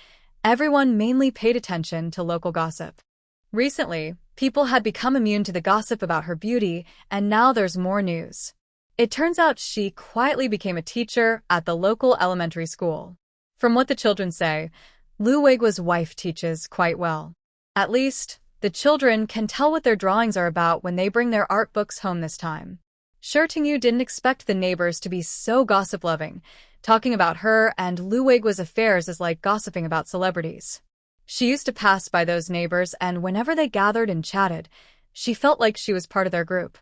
A: everyone mainly paid attention to local gossip. Recently, people had become immune to the gossip about her beauty, and now there's more news. It turns out she quietly became a teacher at the local elementary school. From what the children say, Lu Weiguo's wife teaches quite well. At least, the children can tell what their drawings are about when they bring their art books home this time. Shi Tingyu didn't expect the neighbors to be so gossip-loving. Talking about her and Lu Weiguo's affairs is like gossiping about celebrities. She used to pass by those neighbors, and whenever they gathered and chatted, she felt like she was part of their group.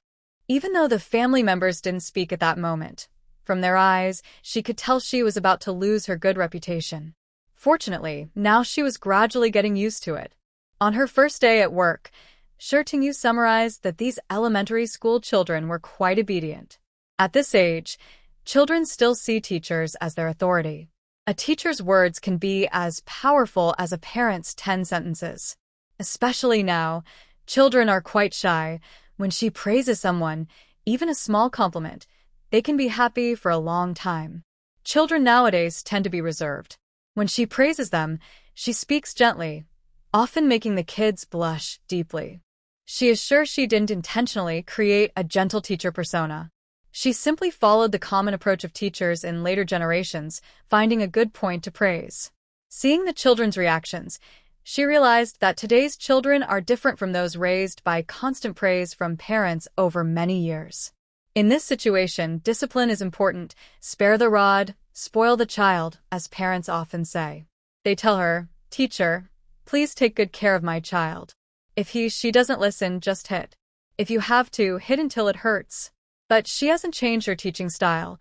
A: Even though the family members didn't speak at that moment, from their eyes, she could tell she was about to lose her good reputation. Fortunately, now she was gradually getting used to it. On her first day at work, Shi Tingyu summarized that these elementary school children were quite obedient. At this age, children still see teachers as their authority. A teacher's words can be as powerful as a parent's 10 sentences. Especially now, children are quite shy. When she praises someone, even a small compliment, they can be happy for a long time. Children nowadays tend to be reserved. When she praises them, she speaks gently, often making the kids blush deeply. She is sure she didn't intentionally create a gentle teacher persona. She simply followed the common approach of teachers in later generations, finding a good point to praise. Seeing the children's reactions, she realized that today's children are different from those raised by constant praise from parents over many years. In this situation, discipline is important. Spare the rod, spoil the child, as parents often say. They tell her, "Teacher, please take good care of my child. If she doesn't listen, just hit. If you have to, hit until it hurts." But she hasn't changed her teaching style.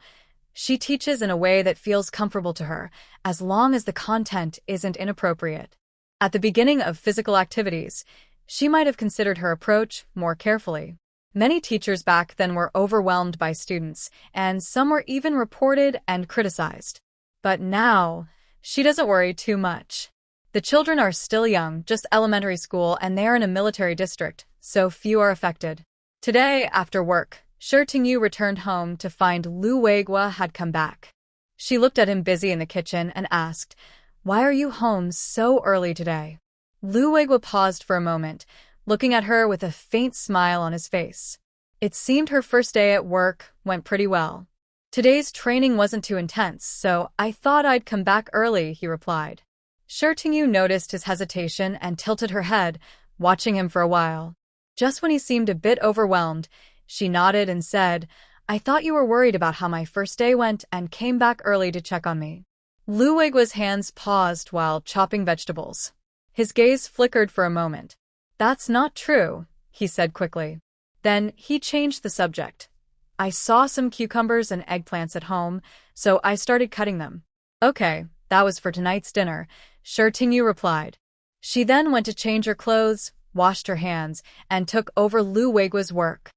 A: She teaches in a way that feels comfortable to her, as long as the content isn't inappropriate. At the beginning of physical activities, she might have considered her approach more carefully. Many teachers back then were overwhelmed by students, and some were even reported and criticized. But now, she doesn't worry too much. The children are still young, just elementary school, and they are in a military district, so few are affected. Today, after work, Shi Tingyu returned home to find Lu Weiguo had come back. She looked at him busy in the kitchen and asked, "Why are you home so early today?" Lu Weiguo paused for a moment, looking at her with a faint smile on his face. It seemed her first day at work went pretty well. "Today's training wasn't too intense, so I thought I'd come back early," he replied. Shi Tingyu noticed his hesitation and tilted her head, watching him for a while. Just when he seemed a bit overwhelmed, she nodded and said, "I thought you were worried about how my first day went and came back early to check on me." Lu Weiguo's hands paused while chopping vegetables. His gaze flickered for a moment. "That's not true," he said quickly. Then he changed the subject. "I saw some cucumbers and eggplants at home, so I started cutting them." "Okay, that was for tonight's dinner," Shi Tingyu replied. She then went to change her clothes, washed her hands, and took over Lu Weiguo's work.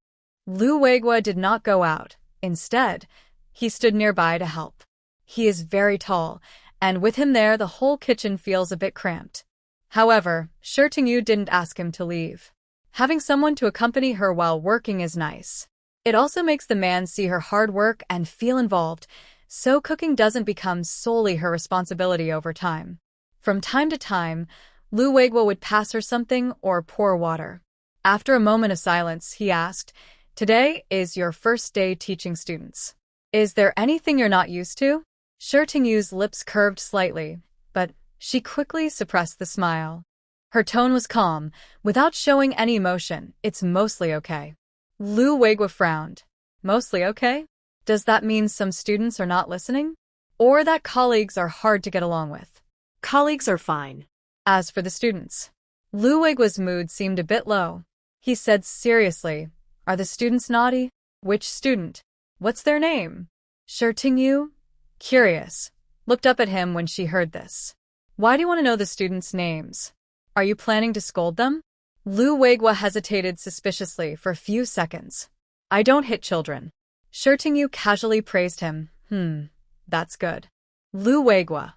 A: Lu Weiguo did not go out. Instead, he stood nearby to help. He is very tall, and with him there, the whole kitchen feels a bit cramped. However, Shi Tingyu didn't ask him to leave. Having someone to accompany her while working is nice. It also makes the man see her hard work and feel involved, so cooking doesn't become solely her responsibility over time. From time to time, Lu Weiguo would pass her something or pour water. After a moment of silence, he asked, "Today is your first day teaching students. Is there anything you're not used to?" Shi Tingyu's lips curved slightly, but she quickly suppressed the smile. Her tone was calm, without showing any emotion. "It's mostly okay." Lu Weiguo frowned. "Mostly okay? Does that mean some students are not listening? Or that colleagues are hard to get along with?"
B: "Colleagues are fine."
A: As for the students, Lu Weiguo's mood seemed a bit low. He said seriously, "Are the students naughty?" "Which student? What's their name?" Shi Tingyu, curious, looked up at him when she heard this. "Why do you want to know the students' names? Are you planning to scold them?" Lu Weiguo hesitated suspiciously for a few seconds. "I don't hit children." Shi Tingyu casually praised him. That's good." Lu Weiguo,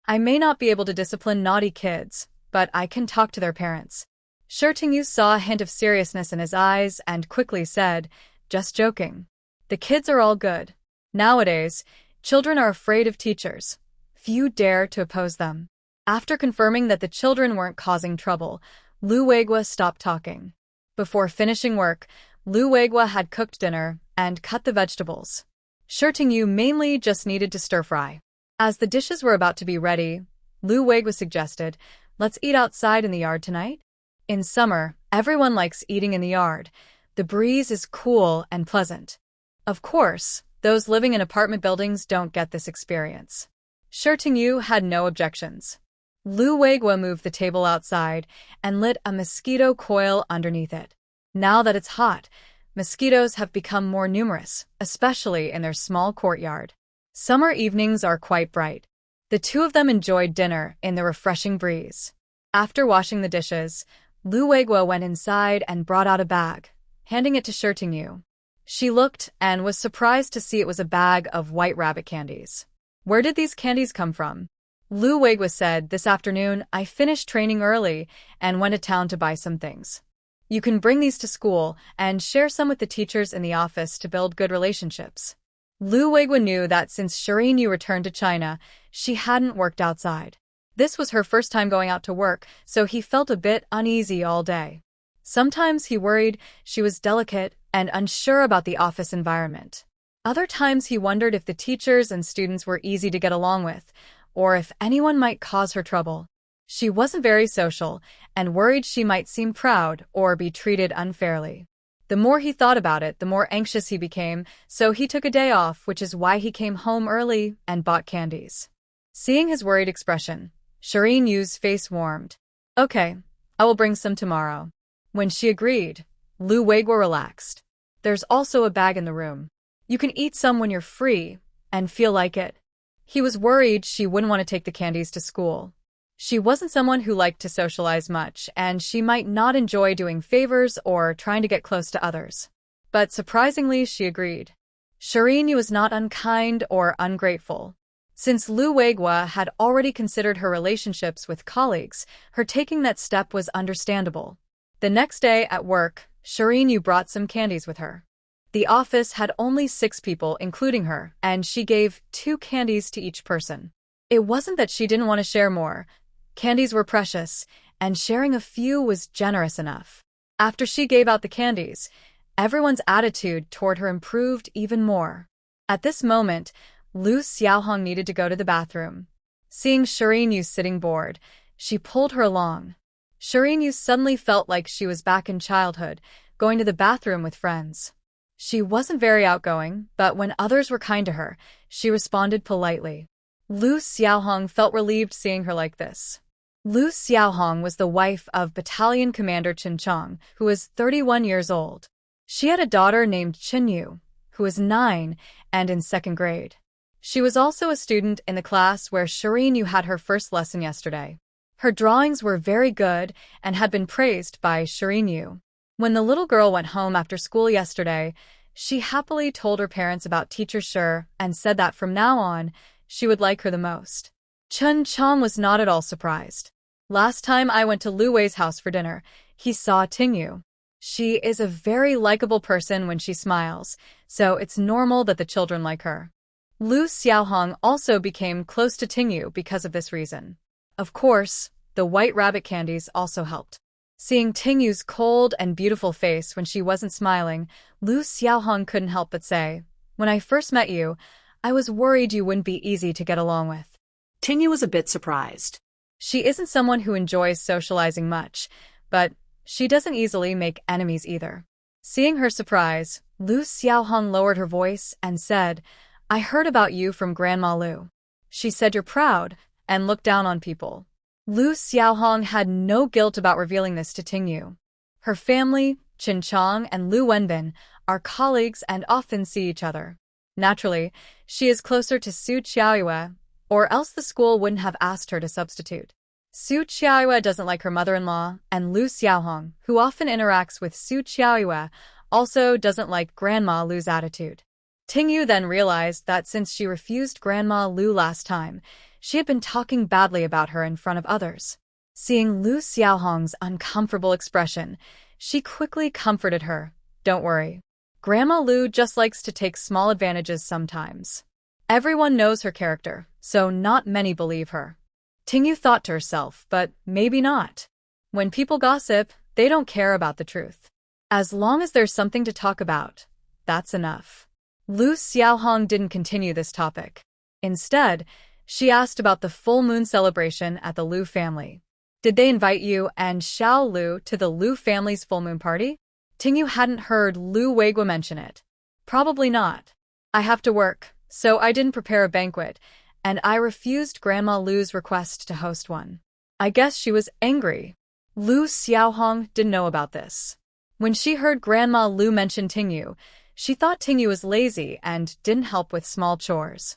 A: "I may not be able to discipline naughty kids, but I can talk to their parents." Shi Tingyu saw a hint of seriousness in his eyes and quickly said, "Just joking. The kids are all good. Nowadays, children are afraid of teachers. Few dare to oppose them." After confirming that the children weren't causing trouble, Lu Weiguo stopped talking. Before finishing work, Lu Weiguo had cooked dinner and cut the vegetables. Shi Tingyu mainly just needed to stir-fry. As the dishes were about to be ready, Lu Weiguo suggested, "Let's eat outside in the yard tonight." In summer, everyone likes eating in the yard. The breeze is cool and pleasant. Of course, those living in apartment buildings don't get this experience. Shi Tingyu had no objections. Lu Weiguo moved the table outside and lit a mosquito coil underneath it. Now that it's hot, mosquitoes have become more numerous, especially in their small courtyard. Summer evenings are quite bright. The two of them enjoyed dinner in the refreshing breeze. After washing the dishes, Lu Weiguo went inside and brought out a bag, handing it to Tingyu. She looked and was surprised to see it was a bag of white rabbit candies. Where did these candies come from? Lu Weiguo said, this afternoon I finished training early and went to town to buy some things. You can bring these to school and share some with the teachers in the office to build good relationships. Lu Weiguo knew that since Yu returned to China, she hadn't worked outside. This was her first time going out to work, so he felt a bit uneasy all day. Sometimes he worried she was delicate and unsure about the office environment. Other times he wondered if the teachers and students were easy to get along with, or if anyone might cause her trouble. She wasn't very social and worried she might seem proud or be treated unfairly. The more he thought about it, the more anxious he became, so he took a day off, which is why he came home early and bought candies. Seeing his worried expression, Yu's face warmed. Okay, I will bring some tomorrow. When she agreed, Lu Weiguo relaxed. There's also a bag in the room. You can eat some when you're free and feel like it. He was worried she wouldn't want to take the candies to school. She wasn't someone who liked to socialize much, and she might not enjoy doing favors or trying to get close to others. But surprisingly, she agreed. Yu was not unkind or ungrateful. Since Lu Weiguo had already considered her relationships with colleagues, her taking that step was understandable. The next day at work, Yu brought some candies with her. The office had only 6 people, including her, and she gave 2 candies to each person. It wasn't that she didn't want to share more. Candies were precious, and sharing a few was generous enough. After she gave out the candies, everyone's attitude toward her improved even more. At this moment, Lu Xiaohong needed to go to the bathroom. Seeing Yu sitting bored, she pulled her along. Yu suddenly felt like she was back in childhood, going to the bathroom with friends. She wasn't very outgoing, but when others were kind to her, she responded politely. Lu Xiaohong felt relieved seeing her like this. Lu Xiaohong was the wife of Battalion Commander Chen Chong, who was 31 years old. She had a daughter named Yu, who was 9 and in 2nd grade. She was also a student in the class where Yu had her first lesson yesterday. Her drawings were very good and had been praised by Yu. When the little girl went home after school yesterday, she happily told her parents about Teacher Shi and said that from now on, she would like her the most. Chen Chong was not at all surprised. Last time I went to Lu Wei's house for dinner, he saw Yu. She is a very likable person when she smiles, so it's normal that the children like her. Lu Xiaohong also became close to Yu because of this reason. Of course, the white rabbit candies also helped. Seeing Yu's cold and beautiful face when she wasn't smiling, Lu Xiaohong couldn't help but say, when I first met you, I was worried you wouldn't be easy to get along with.
B: Yu was a bit surprised.
A: She isn't someone who enjoys socializing much, but she doesn't easily make enemies either. Seeing her surprise, Lu Xiaohong lowered her voice and said, I heard about you from Grandma Lu. She said you're proud and look down on people. Lu Xiaohong had no guilt about revealing this to Yu. Her family, Chen Chong and Lu Wenbin, are colleagues and often see each other. Naturally, she is closer to Su Qiaoyue, or else the school wouldn't have asked her to substitute. Su Qiaoyue doesn't like her mother-in-law, and Lu Xiaohong, who often interacts with Su Qiaoyue, also doesn't like Grandma Lu's attitude. Yu then realized that since she refused Grandma Lu last time, she had been talking badly about her in front of others. Seeing Lu Xiaohong's uncomfortable expression, she quickly comforted her. Don't worry. Grandma Lu just likes to take small advantages sometimes. Everyone knows her character, so not many believe her. Yu thought to herself, but maybe not. When people gossip, they don't care about the truth. As long as there's something to talk about, that's enough. Lu Xiaohong didn't continue this topic. Instead, she asked about the full moon celebration at the Lu family. Did they invite you and Xiao Lu to the Lu family's full moon party? Yu hadn't heard Lu Weiguo mention it. Probably not. I have to work, so I didn't prepare a banquet, and I refused Grandma Lu's request to host one. I guess she was angry. Lu Xiaohong didn't know about this. When she heard Grandma Lu mention Yu, she thought Yu was lazy and didn't help with small chores.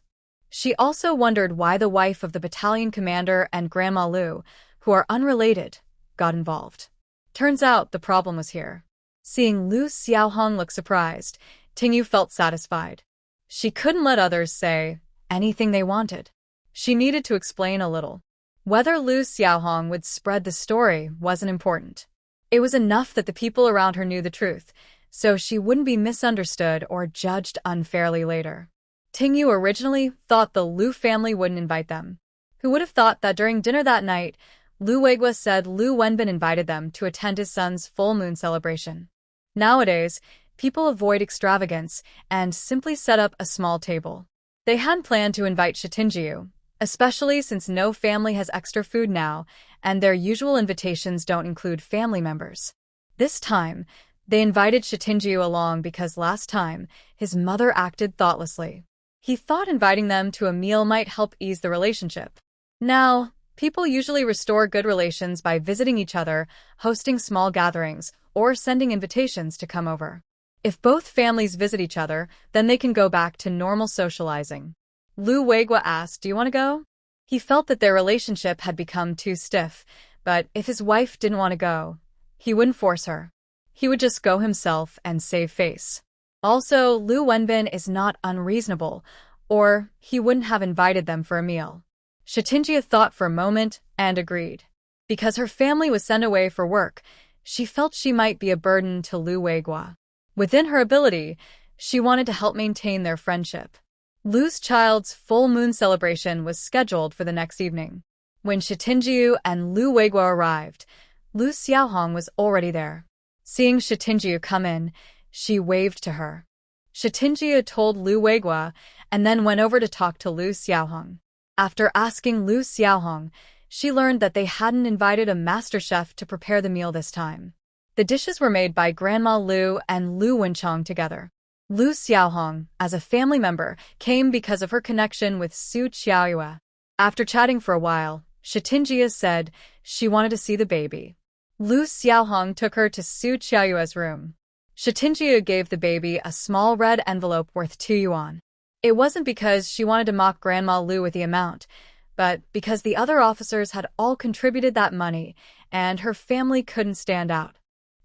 A: She also wondered why the wife of the battalion commander and Grandma Lu, who are unrelated, got involved. Turns out the problem was here. Seeing Lu Xiaohong look surprised, Tingyu felt satisfied. She couldn't let others say anything they wanted. She needed to explain a little. Whether Lu Xiaohong would spread the story wasn't important. It was enough that the people around her knew the truth, so she wouldn't be misunderstood or judged unfairly later. Tingyu originally thought the Lu family wouldn't invite them. Who would have thought that during dinner that night, Lu Weiguo said Lu Wenbin invited them to attend his son's full moon celebration. Nowadays, people avoid extravagance and simply set up a small table. They hadn't planned to invite Shitinjiu, especially since no family has extra food now, and their usual invitations don't include family members. This time, they invited Shitinjiu along because last time, his mother acted thoughtlessly. He thought inviting them to a meal might help ease the relationship. Now, people usually restore good relations by visiting each other, hosting small gatherings, or sending invitations to come over. If both families visit each other, then they can go back to normal socializing. Lu Weiguo asked, "Do you want to go?" He felt that their relationship had become too stiff, but if his wife didn't want to go, he wouldn't force her. He would just go himself and save face. Also, Lu Wenbin is not unreasonable, or he wouldn't have invited them for a meal. Shitinjia thought for a moment and agreed. Because her family was sent away for work, she felt she might be a burden to Lu Weiguo. Within her ability, she wanted to help maintain their friendship. Lu's child's full moon celebration was scheduled for the next evening. When Shitinjiu and Lu Weiguo arrived, Lu Xiaohong was already there. Seeing Shitinjiu come in, she waved to her. Shitinjiu told Lu Weiguo and then went over to talk to Lu Xiaohong. After asking Lu Xiaohong, she learned that they hadn't invited a master chef to prepare the meal this time. The dishes were made by Grandma Lu and Lu Wenchong together. Lu Xiaohong, as a family member, came because of her connection with Su Qiaoyue. After chatting for a while, Shitinjia said she wanted to see the baby. Lu Xiaohong took her to Su Qiaoyue's room. Shitinjia gave the baby a small red envelope worth 2 yuan. It wasn't because she wanted to mock Grandma Lu with the amount, but because the other officers had all contributed that money, and her family couldn't stand out.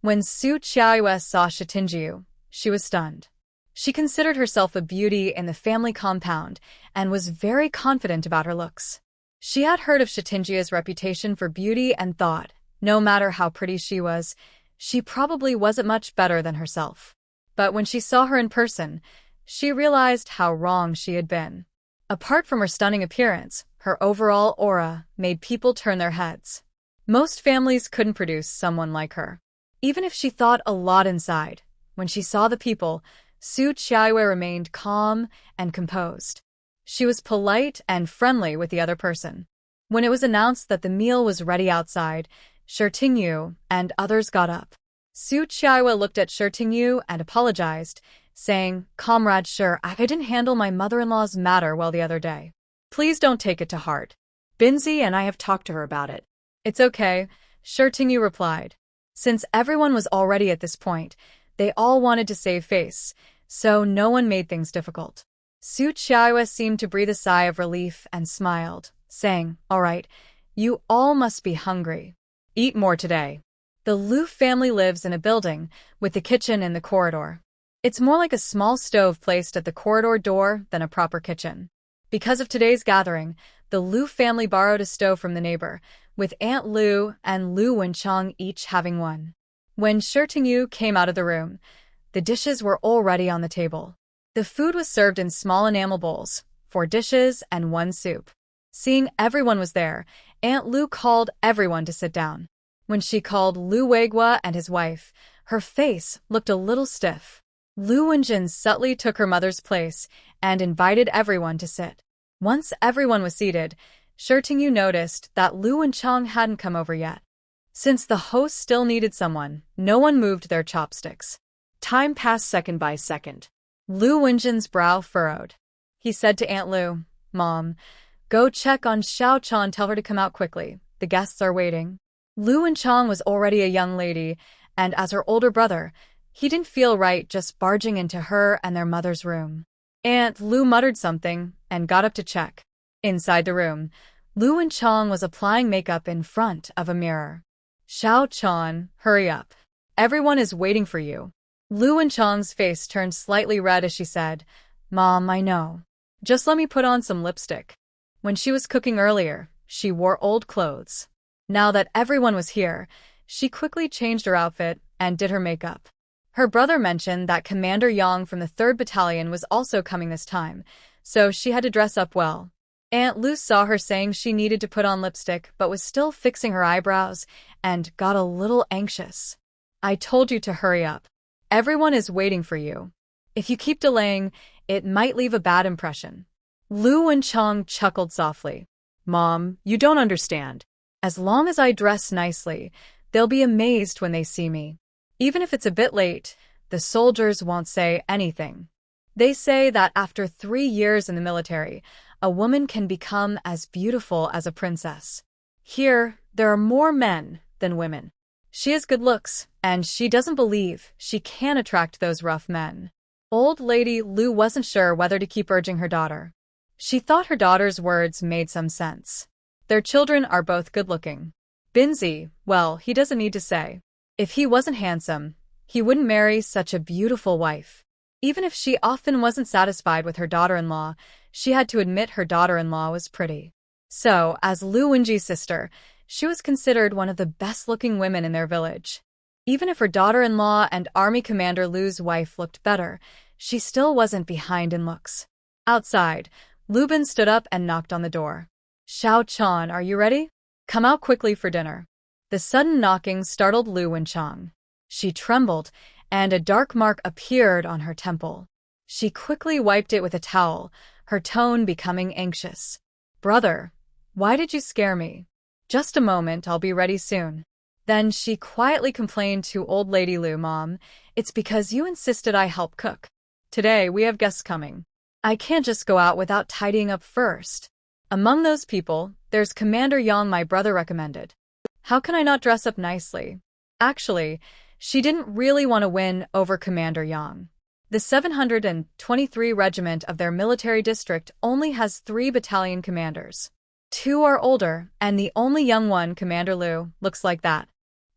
A: When Su Qiaoyue saw Shitinjiu, she was stunned. She considered herself a beauty in the family compound and was very confident about her looks. She had heard of Shitinjia's reputation for beauty and thought, no matter how pretty she was, she probably wasn't much better than herself. But when she saw her in person, she realized how wrong she had been. Apart from her stunning appearance, her overall aura made people turn their heads. Most families couldn't produce someone like her. Even if she thought a lot inside, when she saw the people, Su Qiaoyue remained calm and composed. She was polite and friendly with the other person. When it was announced that the meal was ready outside, Shitinjiu and others got up. Su Qiaoyue looked at Shitinjiu and apologized, saying, "Comrade Shi, I didn't handle my mother-in-law's matter well the other day. Please don't take it to heart.
B: Binzi and I have talked to her about it."
A: "It's okay," Shitinjiu replied. Since everyone was already at this point, they all wanted to save face, so no one made things difficult. Su Qiaoyue seemed to breathe a sigh of relief and smiled, saying, "All right, you all must be hungry. Eat more today." The Lu family lives in a building with the kitchen in the corridor. It's more like a small stove placed at the corridor door than a proper kitchen. Because of today's gathering, the Lu family borrowed a stove from the neighbor, with Aunt Lu and Lu Wenchong each having one. When Shitinjiu came out of the room, the dishes were already on the table. The food was served in small enamel bowls, 4 dishes and 1 soup. Seeing everyone was there, Aunt Lu called everyone to sit down. When she called Lu Weiguo and his wife, her face looked a little stiff. Lu Wenjin subtly took her mother's place and invited everyone to sit. Once everyone was seated, Shitinjiu noticed that Lu Wenchong hadn't come over yet. Since the host still needed someone, no one moved their chopsticks.
B: Time passed second by second.
A: Lu Wenjin's brow furrowed. He said to Aunt Lu, "Mom, go check on Xiao Chan and tell her to come out quickly. The guests are waiting." Lu Wenchong was already a young lady, and as her older brother, he didn't feel right just barging into her and their mother's room. Aunt Lu muttered something and got up to check. Inside the room, Lu Wenchong was applying makeup in front of a mirror. Xiao Chan, hurry up. Everyone is waiting for you. Lu Wenchang's face turned slightly red as she said, Mom, I know. Just let me put on some lipstick. When she was cooking earlier, she wore old clothes. Now that everyone was here, she quickly changed her outfit and did her makeup. Her brother mentioned that Commander Yang from the 3rd Battalion was also coming this time, so she had to dress up well. Aunt Lu saw her saying she needed to put on lipstick but was still fixing her eyebrows and got a little anxious. I told you to hurry up. Everyone is waiting for you. If you keep delaying, it might leave a bad impression. Lu Wenchang chuckled softly. Mom, you don't understand. As long as I dress nicely, they'll be amazed when they see me. Even if it's a bit late, the soldiers won't say anything. They say that after 3 years in the military, a woman can become as beautiful as a princess. Here, there are more men than women. She has good looks, and she doesn't believe she can attract those rough men. Old Lady Lu wasn't sure whether to keep urging her daughter. She thought her daughter's words made some sense. Their children are both good-looking. Binzi, well, he doesn't need to say. If he wasn't handsome, he wouldn't marry such a beautiful wife. Even if she often wasn't satisfied with her daughter-in-law, she had to admit her daughter-in-law was pretty. So, as Lu Wenji's sister, she was considered one of the best-looking women in their village. Even if her daughter-in-law and Army Commander Lu's wife looked better, she still wasn't behind in looks. Outside, Lu Bin stood up and knocked on the door. Xiao Chan, are you ready? Come out quickly for dinner. The sudden knocking startled Lu Wenchang. She trembled, and a dark mark appeared on her temple. She quickly wiped it with a towel, her tone becoming anxious. Brother, why did you scare me? Just a moment, I'll be ready soon. Then she quietly complained to Old Lady Lu, Mom, it's because you insisted I help cook. Today we have guests coming. I can't just go out without tidying up first. Among those people, there's Commander Yang my brother recommended. How can I not dress up nicely? Actually, she didn't really want to win over Commander Yang. The 723 Regiment of their military district only has 3 battalion commanders. 2 are older, and the only young one, Commander Lu, looks like that.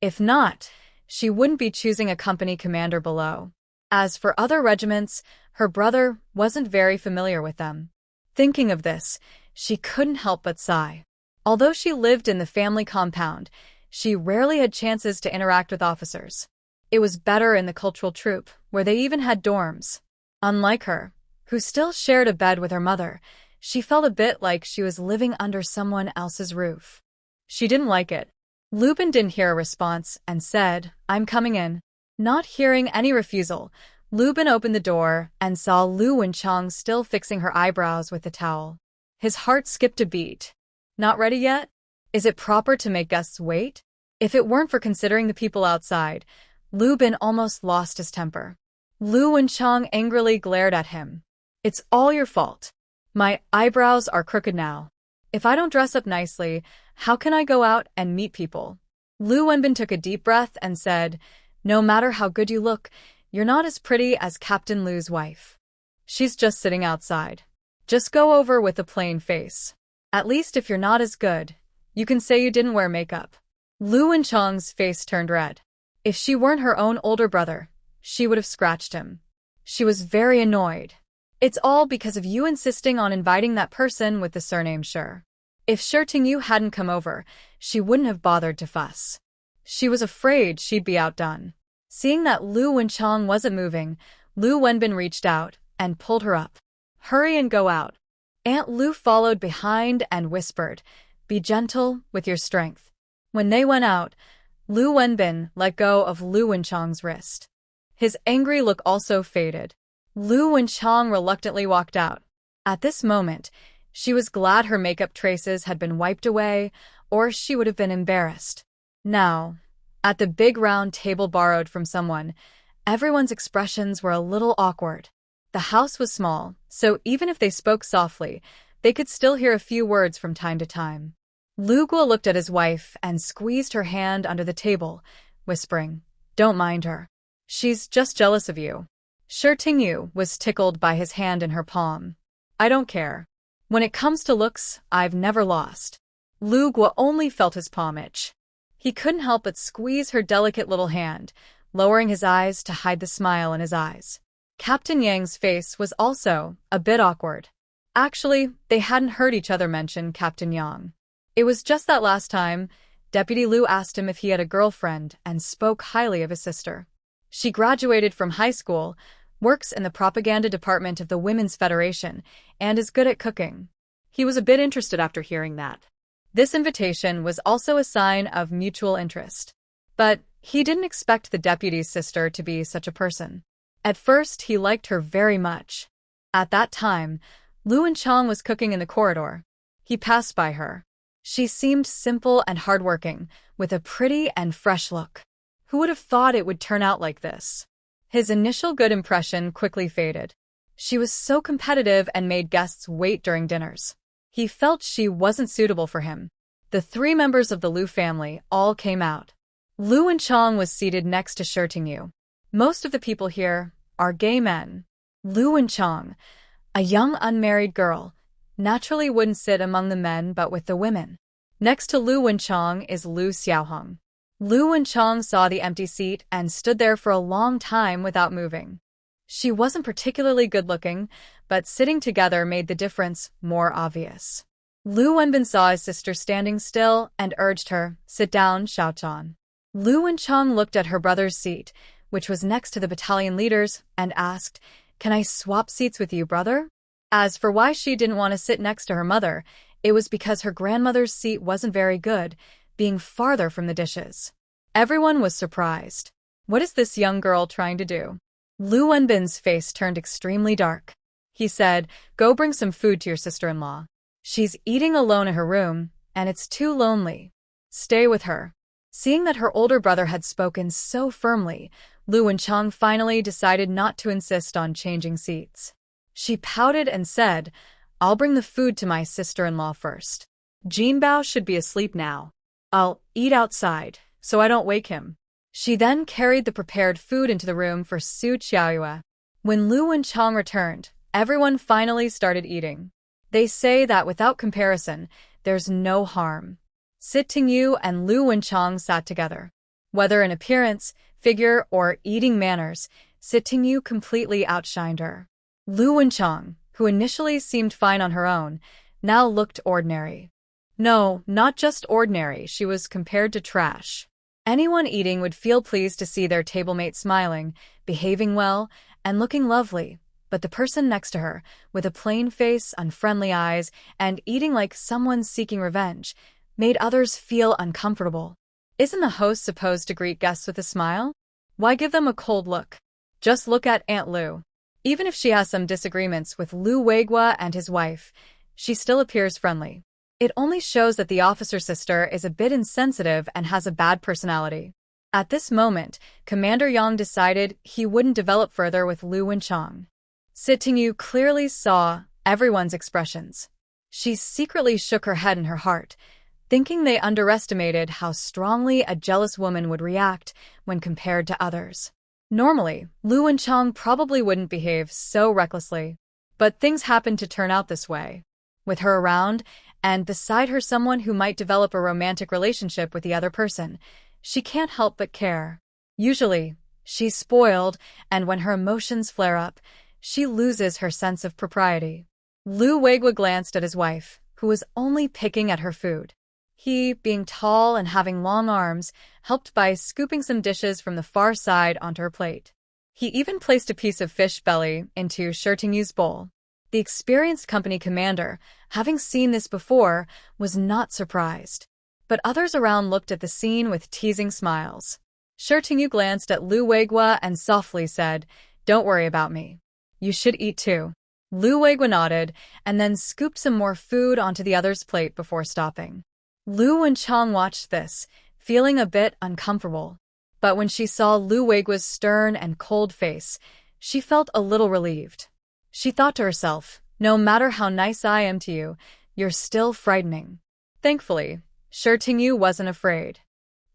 A: If not, she wouldn't be choosing a company commander below. As for other regiments, her brother wasn't very familiar with them. Thinking of this, she couldn't help but sigh. Although she lived in the family compound, she rarely had chances to interact with officers. It was better in the cultural troop, where they even had dorms. Unlike her, who still shared a bed with her mother, she felt a bit like she was living under someone else's roof. She didn't like it. Lu Bin didn't hear a response and said, I'm coming in. Not hearing any refusal, Lu Bin opened the door and saw Lu Wenchang still fixing her eyebrows with the towel. His heart skipped a beat. Not ready yet? Is it proper to make guests wait? If it weren't for considering the people outside, Lu Bin almost lost his temper. Lu Wenchang angrily glared at him. It's all your fault. My eyebrows are crooked now. If I don't dress up nicely, how can I go out and meet people? Lu Wenbin took a deep breath and said, no matter how good you look, you're not as pretty as Captain Lu's wife. She's just sitting outside. Just go over with a plain face. At least if you're not as good, you can say you didn't wear makeup. Lu Wenchang's face turned red. If she weren't her own older brother, she would have scratched him. She was very annoyed. It's all because of you insisting on inviting that person with the surname Shi. If Shi Tingyu hadn't come over, she wouldn't have bothered to fuss. She was afraid she'd be outdone. Seeing that Lu Wenchang wasn't moving, Lu Wenbin reached out and pulled her up. Hurry and go out. Aunt Lu followed behind and whispered, be gentle with your strength. When they went out, Lu Wenbin let go of Lu Wenchang's wrist. His angry look also faded. Lu Wenchang reluctantly walked out. At this moment, she was glad her makeup traces had been wiped away, or she would have been embarrassed. Now, at the big round table borrowed from someone, everyone's expressions were a little awkward. The house was small, so even if they spoke softly, they could still hear a few words from time to time. Lu Weiguo looked at his wife and squeezed her hand under the table, whispering, don't mind her. She's just jealous of you. Shi Tingyu was tickled by his hand in her palm. I don't care. When it comes to looks, I've never lost. Lu Weiguo only felt his palm itch. He couldn't help but squeeze her delicate little hand, lowering his eyes to hide the smile in his eyes. Captain Yang's face was also a bit awkward. Actually, they hadn't heard each other mention Captain Yang. It was just that last time, Deputy Lu asked him if he had a girlfriend and spoke highly of his sister. She graduated from high school, works in the propaganda department of the Women's Federation, and is good at cooking.
B: He was a bit interested after hearing that.
A: This invitation was also a sign of mutual interest. But he didn't expect the deputy's sister to be such a person. At first, he liked her very much. At that time, Lu Wenchang was cooking in the corridor. He passed by her. She seemed simple and hardworking, with a pretty and fresh look. Who would have thought it would turn out like this? His initial good impression quickly faded. She was so competitive and made guests wait during dinners. He felt she wasn't suitable for him. The 3 members of the Lu family all came out. Lu Wenchang was seated next to Shi Tingyu. Most of the people here are gay men. Lu Wenchang, a young unmarried girl, naturally wouldn't sit among the men but with the women. Next to Lu Wenchang is Lu Xiaoheng. Lu Wenchang saw the empty seat and stood there for a long time without moving. She wasn't particularly good-looking, but sitting together made the difference more obvious. Lu Wenbin saw his sister standing still and urged her, "Sit down, Xiaochan." Lu Wenchang looked at her brother's seat, which was next to the battalion leader's, and asked, "Can I swap seats with you, brother?" As for why she didn't want to sit next to her mother, it was because her grandmother's seat wasn't very good, being farther from the dishes. Everyone was surprised. What is this young girl trying to do? Lu Wenbin's face turned extremely dark. He said, "Go bring some food to your sister-in-law. She's eating alone in her room, and it's too lonely. Stay with her." Seeing that her older brother had spoken so firmly, Lu Wenchang finally decided not to insist on changing seats. She pouted and said, "I'll bring the food to my sister-in-law first. Jinbao should be asleep now. I'll eat outside, so I don't wake him." She then carried the prepared food into the room for Su Qiaoyue. When Lu Wenchang returned, everyone finally started eating. They say that without comparison, there's no harm. Shi Tingyu and Lu Wenchang sat together. Whether in appearance, figure, or eating manners, Shi Tingyu completely outshined her. Lu Wenchang, who initially seemed fine on her own, now looked ordinary. No, not just ordinary, she was compared to trash. Anyone eating would feel pleased to see their tablemate smiling, behaving well, and looking lovely, but the person next to her, with a plain face, unfriendly eyes, and eating like someone seeking revenge, made others feel uncomfortable. Isn't the host supposed to greet guests with a smile? Why give them a cold look? Just look at Aunt Lu. Even if she has some disagreements with Lu Weiguo and his wife, she still appears friendly. It only shows that the officer's sister is a bit insensitive and has a bad personality. At this moment, Commander Yang decided he wouldn't develop further with Lu Wenchang. Shi Tingyu clearly saw everyone's expressions. She secretly shook her head in her heart, thinking they underestimated how strongly a jealous woman would react when compared to others. Normally, Lu Wenchang probably wouldn't behave so recklessly. But things happened to turn out this way. With her around, and beside her someone who might develop a romantic relationship with the other person, she can't help but care. Usually, she's spoiled, and when her emotions flare up, she loses her sense of propriety. Lu Weiguo glanced at his wife, who was only picking at her food. He, being tall and having long arms, helped by scooping some dishes from the far side onto her plate. He even placed a piece of fish belly into Shi Tingyu's bowl. The experienced company commander, having seen this before, was not surprised. But others around looked at the scene with teasing smiles. Shi Tingyu glanced at Lu Weiguo and softly said, "Don't worry about me. You should eat too." Lu Weiguo nodded and then scooped some more food onto the other's plate before stopping. Lu Wenchang watched this, feeling a bit uncomfortable. But when she saw Lu Weiguo's stern and cold face, she felt a little relieved. She thought to herself, "No matter how nice I am to you, you're still frightening." Thankfully, Shi Tingyu wasn't afraid.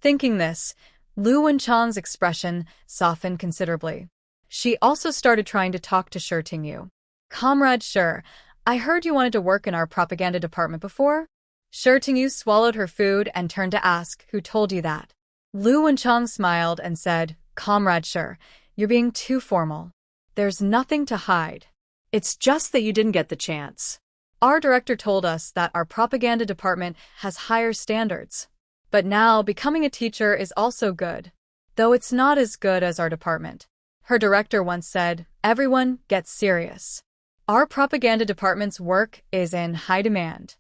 A: Thinking this, Lu Wenchang's expression softened considerably. She also started trying to talk to Shi Tingyu. "Comrade Shi, I heard you wanted to work in our propaganda department before?" Shi Tingyu swallowed her food and turned to ask, "Who told you that?" Lu Wenchang smiled and said, "Comrade Shi, you're being too formal. There's nothing to hide.
B: It's just that you didn't get the chance.
A: Our director told us that our propaganda department has higher standards. But now becoming a teacher is also good. Though it's not as good as our department." Her director once said, "Everyone gets serious. Our propaganda department's work is in high demand.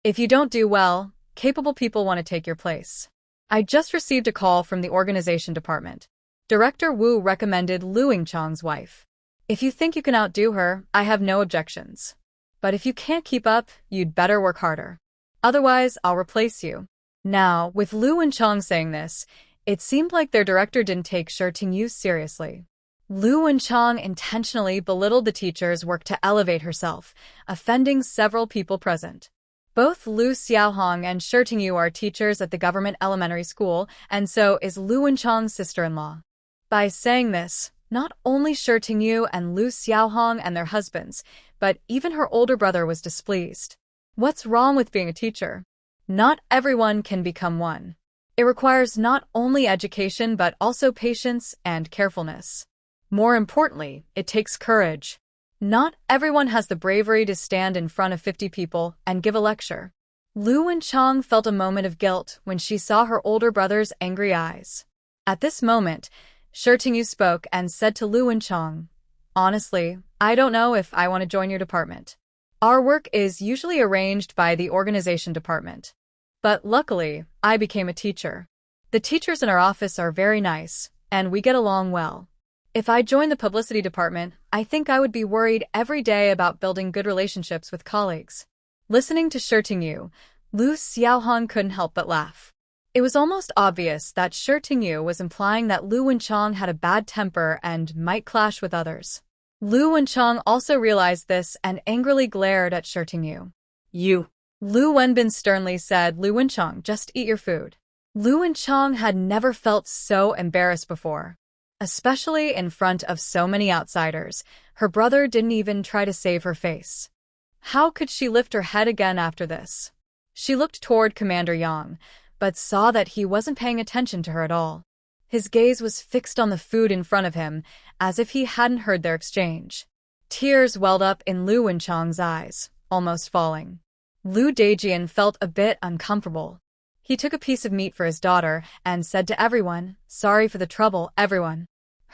A: If you don't do well, capable people want to take your place." I just received a call from the organization department. Director Wu recommended Lu Wenchang's wife. If you think you can outdo her, I have no objections. But if you can't keep up, you'd better work harder. Otherwise, I'll replace you. Now, with Lu Wenchang saying this, it seemed like their director didn't take Shi Tingyu seriously. Lu Wenchang intentionally belittled the teacher's work to elevate herself, offending several people present. Both Lu Xiaohong and Shi Tingyu are teachers at the government elementary school, and so is Lu Wenchang's sister-in-law. By saying this, not only Shi Tingyu and Lu Xiaohong and their husbands, but even her older brother was displeased. What's wrong with being a teacher? Not everyone can become one. It requires not only education but also patience and carefulness. More importantly, it takes courage. Not everyone has the bravery to stand in front of 50 people and give a lecture. Lu Wenchang felt a moment of guilt when she saw her older brother's angry eyes. At this moment, Shi Tingyu spoke and said to Lu Wenchang, "Honestly, I don't know if I want to join your department. Our work is usually arranged by the organization department. But luckily, I became a teacher. The teachers in our office are very nice, and we get along well. If I joined the publicity department, I think I would be worried every day about building good relationships with colleagues." Listening to Shi Tingyu, Lu Xiaohong couldn't help but laugh. It was almost obvious that Shi Tingyu was implying that Lu Wenchang had a bad temper and might clash with others. Lu Wenchang also realized this and angrily glared at Shi Tingyu.
B: "You."
A: Lu Wenbin sternly said, "Lu Wenchang, just eat your food." Lu Wenchang had never felt so embarrassed before. Especially in front of so many outsiders, her brother didn't even try to save her face. How could she lift her head again after this? She looked toward Commander Yang, but saw that he wasn't paying attention to her at all. His gaze was fixed on the food in front of him, as if he hadn't heard their exchange. Tears welled up in Lu Wenchang's eyes, almost falling. Lu Daijian felt a bit uncomfortable. He took a piece of meat for his daughter and said to everyone, "Sorry for the trouble, everyone.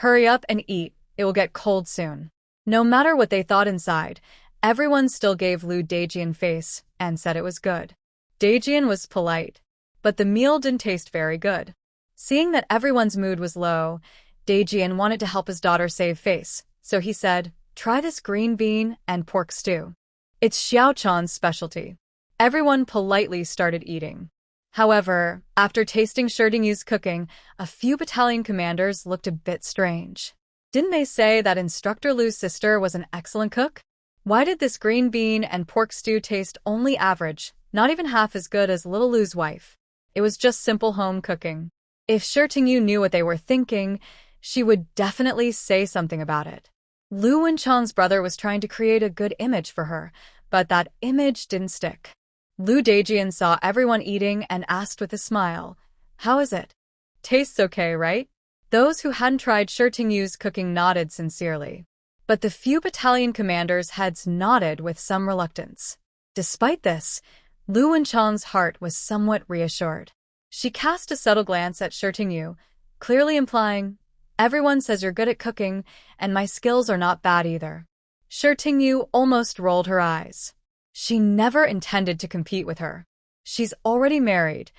A: Hurry up and eat, it will get cold soon." No matter what they thought inside, everyone still gave Lu Daijian face and said it was good. Daijian was polite, but the meal didn't taste very good. Seeing that everyone's mood was low, Daijian wanted to help his daughter save face, so he said, "Try this green bean and pork stew. It's Xiaochan's specialty." Everyone politely started eating. However, after tasting Shi Tingyu's cooking, a few battalion commanders looked a bit strange. Didn't they say that Instructor Lu's sister was an excellent cook? Why did this green bean and pork stew taste only average, not even half as good as little Lu's wife? It was just simple home cooking. If Shi Tingyu knew what they were thinking, she would definitely say something about it. Lu Wenchang's brother was trying to create a good image for her, but that image didn't stick. Lu Daijian saw everyone eating and asked with a smile, "How is it? Tastes okay, right?" Those who hadn't tried Shi Tingyu's cooking nodded sincerely. But the few battalion commanders' heads nodded with some reluctance. Despite this, Lu Wenchang's heart was somewhat reassured. She cast a subtle glance at Shi Tingyu, clearly implying, "Everyone says you're good at cooking, and my skills are not bad either." Shi Tingyu almost rolled her eyes. She never intended to compete with her. She's already married.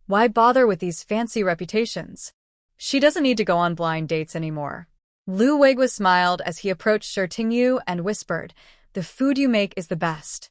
A: Why bother with these fancy reputations? She doesn't need to go on blind dates anymore. Lu Weiguo smiled as he approached Shi Tingyu and whispered, "The food you make is the best."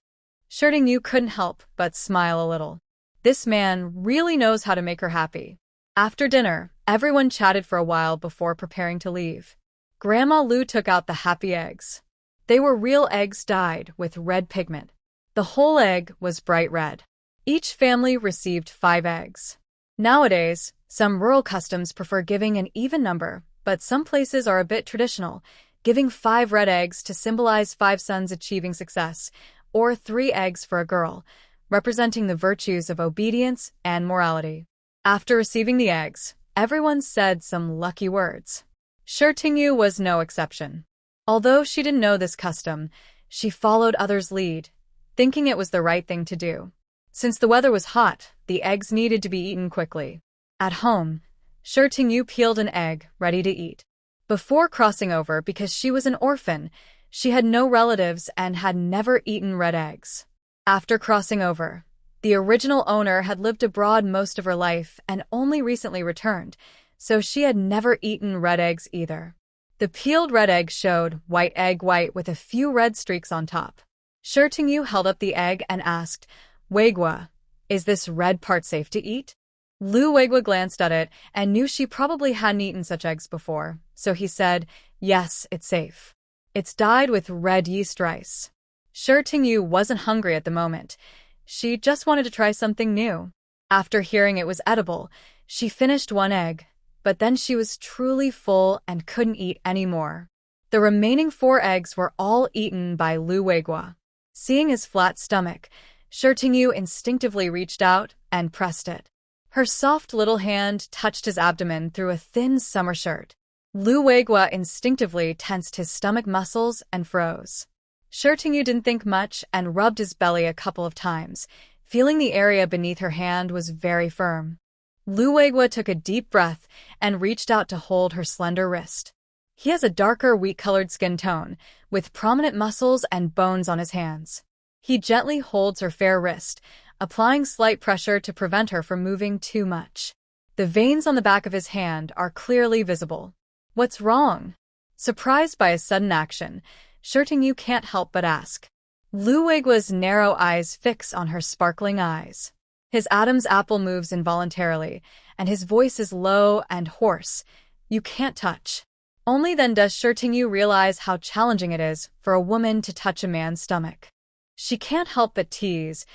A: Shi Tingyu couldn't help but smile a little. This man really knows how to make her happy. After dinner, everyone chatted for a while before preparing to leave. Grandma Lu took out the happy eggs. They were real eggs dyed with red pigment. The whole egg was bright red. Each family received 5 eggs. Nowadays, some rural customs prefer giving an even number, but some places are a bit traditional, giving 5 red eggs to symbolize 5 sons achieving success, or 3 eggs for a girl, representing the virtues of obedience and morality. After receiving the eggs, everyone said some lucky words. Shi Tingyu was no exception. Although she didn't know this custom, she followed others' lead, thinking it was the right thing to do. Since the weather was hot, the eggs needed to be eaten quickly. At home, Shi Tingyu peeled an egg, ready to eat. Before crossing over, because she was an orphan, she had no relatives and had never eaten red eggs. After crossing over, the original owner had lived abroad most of her life and only recently returned, so she had never eaten red eggs either. The peeled red egg showed white egg white with a few red streaks on top. Shi Tingyu held up the egg and asked, "Weiguo, is this red part safe to eat?" Lu Weiguo glanced at it and knew she probably hadn't eaten such eggs before, so he said, "Yes, it's safe. It's dyed with red yeast rice." Shi Tingyu wasn't hungry at the moment. She just wanted to try something new. After hearing it was edible, she finished one egg, but then she was truly full and couldn't eat any more. The remaining 4 eggs were all eaten by Lu Weiguo. Seeing his flat stomach, Shi Tingyu instinctively reached out and pressed it. Her soft little hand touched his abdomen through a thin summer shirt. Lu Weiguo instinctively tensed his stomach muscles and froze. Shi Tingyu didn't think much and rubbed his belly a couple of times, feeling the area beneath her hand was very firm. Lu Weiguo took a deep breath and reached out to hold her slender wrist. He has a darker wheat-colored skin tone, with prominent muscles and bones on his hands. He gently holds her fair wrist, applying slight pressure to prevent her from moving too much. The veins on the back of his hand are clearly visible. "What's wrong?" Surprised by his sudden action, Shi Tingyu can't help but ask. Lu Weiguo's narrow eyes fix on her sparkling eyes. His Adam's apple moves involuntarily, and his voice is low and hoarse. "You can't touch." Only then does Shi Tingyu realize how challenging it is for a woman to touch a man's stomach. She can't help but tease,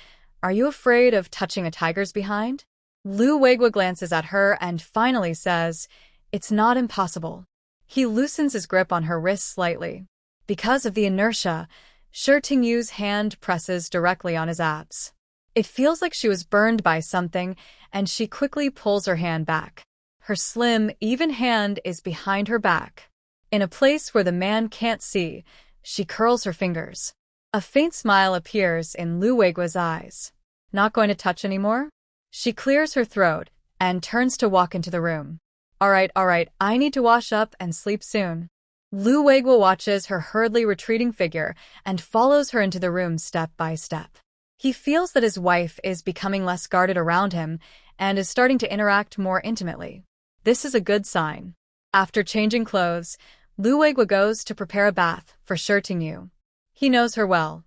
A: "Are you afraid of touching a tiger's behind?" Lu Weiguo glances at her and finally says, "It's not impossible." He loosens his grip on her wrist slightly. Because of the inertia, Shi Tingyu's hand presses directly on his abs. It feels like she was burned by something, and she quickly pulls her hand back. Her slim, even hand is behind her back. In a place where the man can't see, she curls her fingers. A faint smile appears in Lu Weiguo's eyes. "Not going to touch anymore?" She clears her throat and turns to walk into the room. All right, I need to wash up and sleep soon." Lu Weiguo watches her hurriedly retreating figure and follows her into the room step by step. He feels that his wife is becoming less guarded around him and is starting to interact more intimately. This is a good sign. After changing clothes, Lu Weiguo goes to prepare a bath for Shi Tingyu. He knows her well.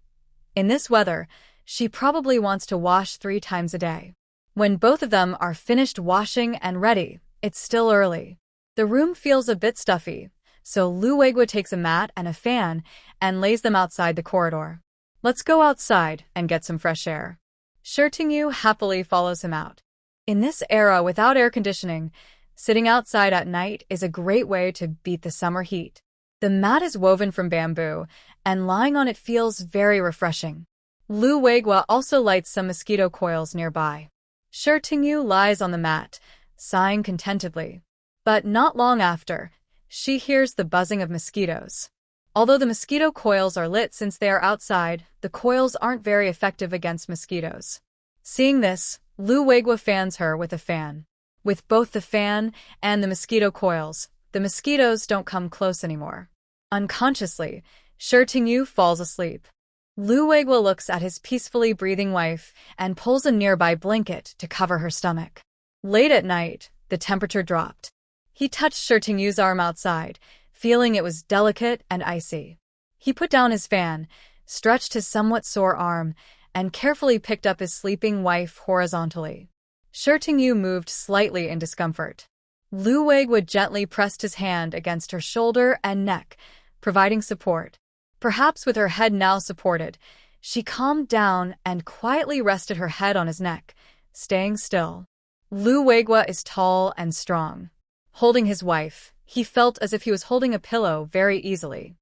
A: In this weather, she probably wants to wash 3 times a day. When both of them are finished washing and ready, it's still early. The room feels a bit stuffy, so Lu Weiguo takes a mat and a fan and lays them outside the corridor. "Let's go outside and get some fresh air." Shi Tingyu happily follows him out. In this era without air conditioning, sitting outside at night is a great way to beat the summer heat. The mat is woven from bamboo, and lying on it feels very refreshing. Lu Weiguo also lights some mosquito coils nearby. Shi Tingyu lies on the mat, sighing contentedly. But not long after, she hears the buzzing of mosquitoes. Although the mosquito coils are lit since they are outside, the coils aren't very effective against mosquitoes. Seeing this, Lu Weiguo fans her with a fan. With both the fan and the mosquito coils, the mosquitoes don't come close anymore. Unconsciously, Shi Tingyu falls asleep. Lu Weiguo looks at his peacefully breathing wife and pulls a nearby blanket to cover her stomach. Late at night, the temperature dropped. He touched Shi Tingyu's arm outside, feeling it was delicate and icy. He put down his fan, stretched his somewhat sore arm, and carefully picked up his sleeping wife horizontally. Shi Tingyu moved slightly in discomfort. Lu Weiguo gently pressed his hand against her shoulder and neck, providing support. Perhaps with her head now supported, she calmed down and quietly rested her head on his neck, staying still. Lu Weiguo is tall and strong. Holding his wife, he felt as if he was holding a pillow very easily.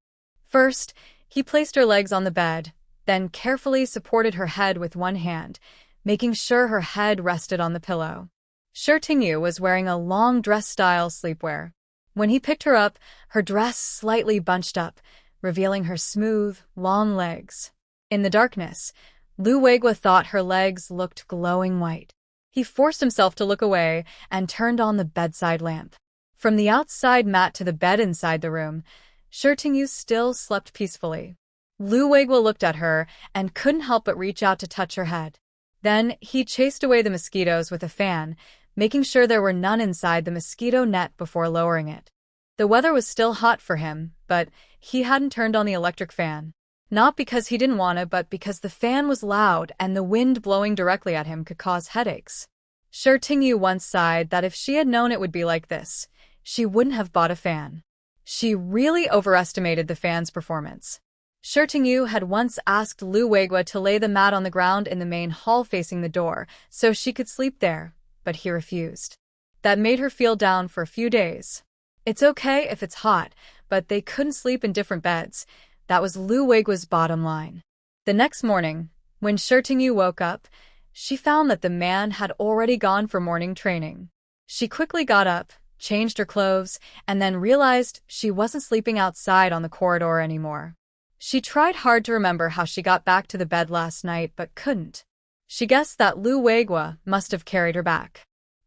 A: First, he placed her legs on the bed, then carefully supported her head with one hand, making sure her head rested on the pillow. Shi Tingyu was wearing a long dress-style sleepwear. When he picked her up, her dress slightly bunched up, revealing her smooth, long legs. In the darkness, Lu Weiguo thought her legs looked glowing white. He forced himself to look away and turned on the bedside lamp. From the outside mat to the bed inside the room, Shi Tingyu still slept peacefully. Lu Weiguo looked at her and couldn't help but reach out to touch her head. Then he chased away the mosquitoes with a fan, making sure there were none inside the mosquito net before lowering it. The weather was still hot for him, but he hadn't turned on the electric fan. Not because he didn't want to, but because the fan was loud and the wind blowing directly at him could cause headaches. Shi Tingyu once sighed that if she had known it would be like this, she wouldn't have bought a fan. She really overestimated the fan's performance. Shi Tingyu had once asked Lu Weiguo to lay the mat on the ground in the main hall facing the door so she could sleep there, but he refused. That made her feel down for a few days. It's okay if it's hot, but they couldn't sleep in different beds. That was Lu Weiguo's bottom line. The next morning, when Shi Tingyu woke up, she found that the man had already gone for morning training. She quickly got up, changed her clothes, and then realized she wasn't sleeping outside on the corridor anymore. She tried hard to remember how she got back to the bed last night, but couldn't. She guessed that Lu Weiguo must have carried her back.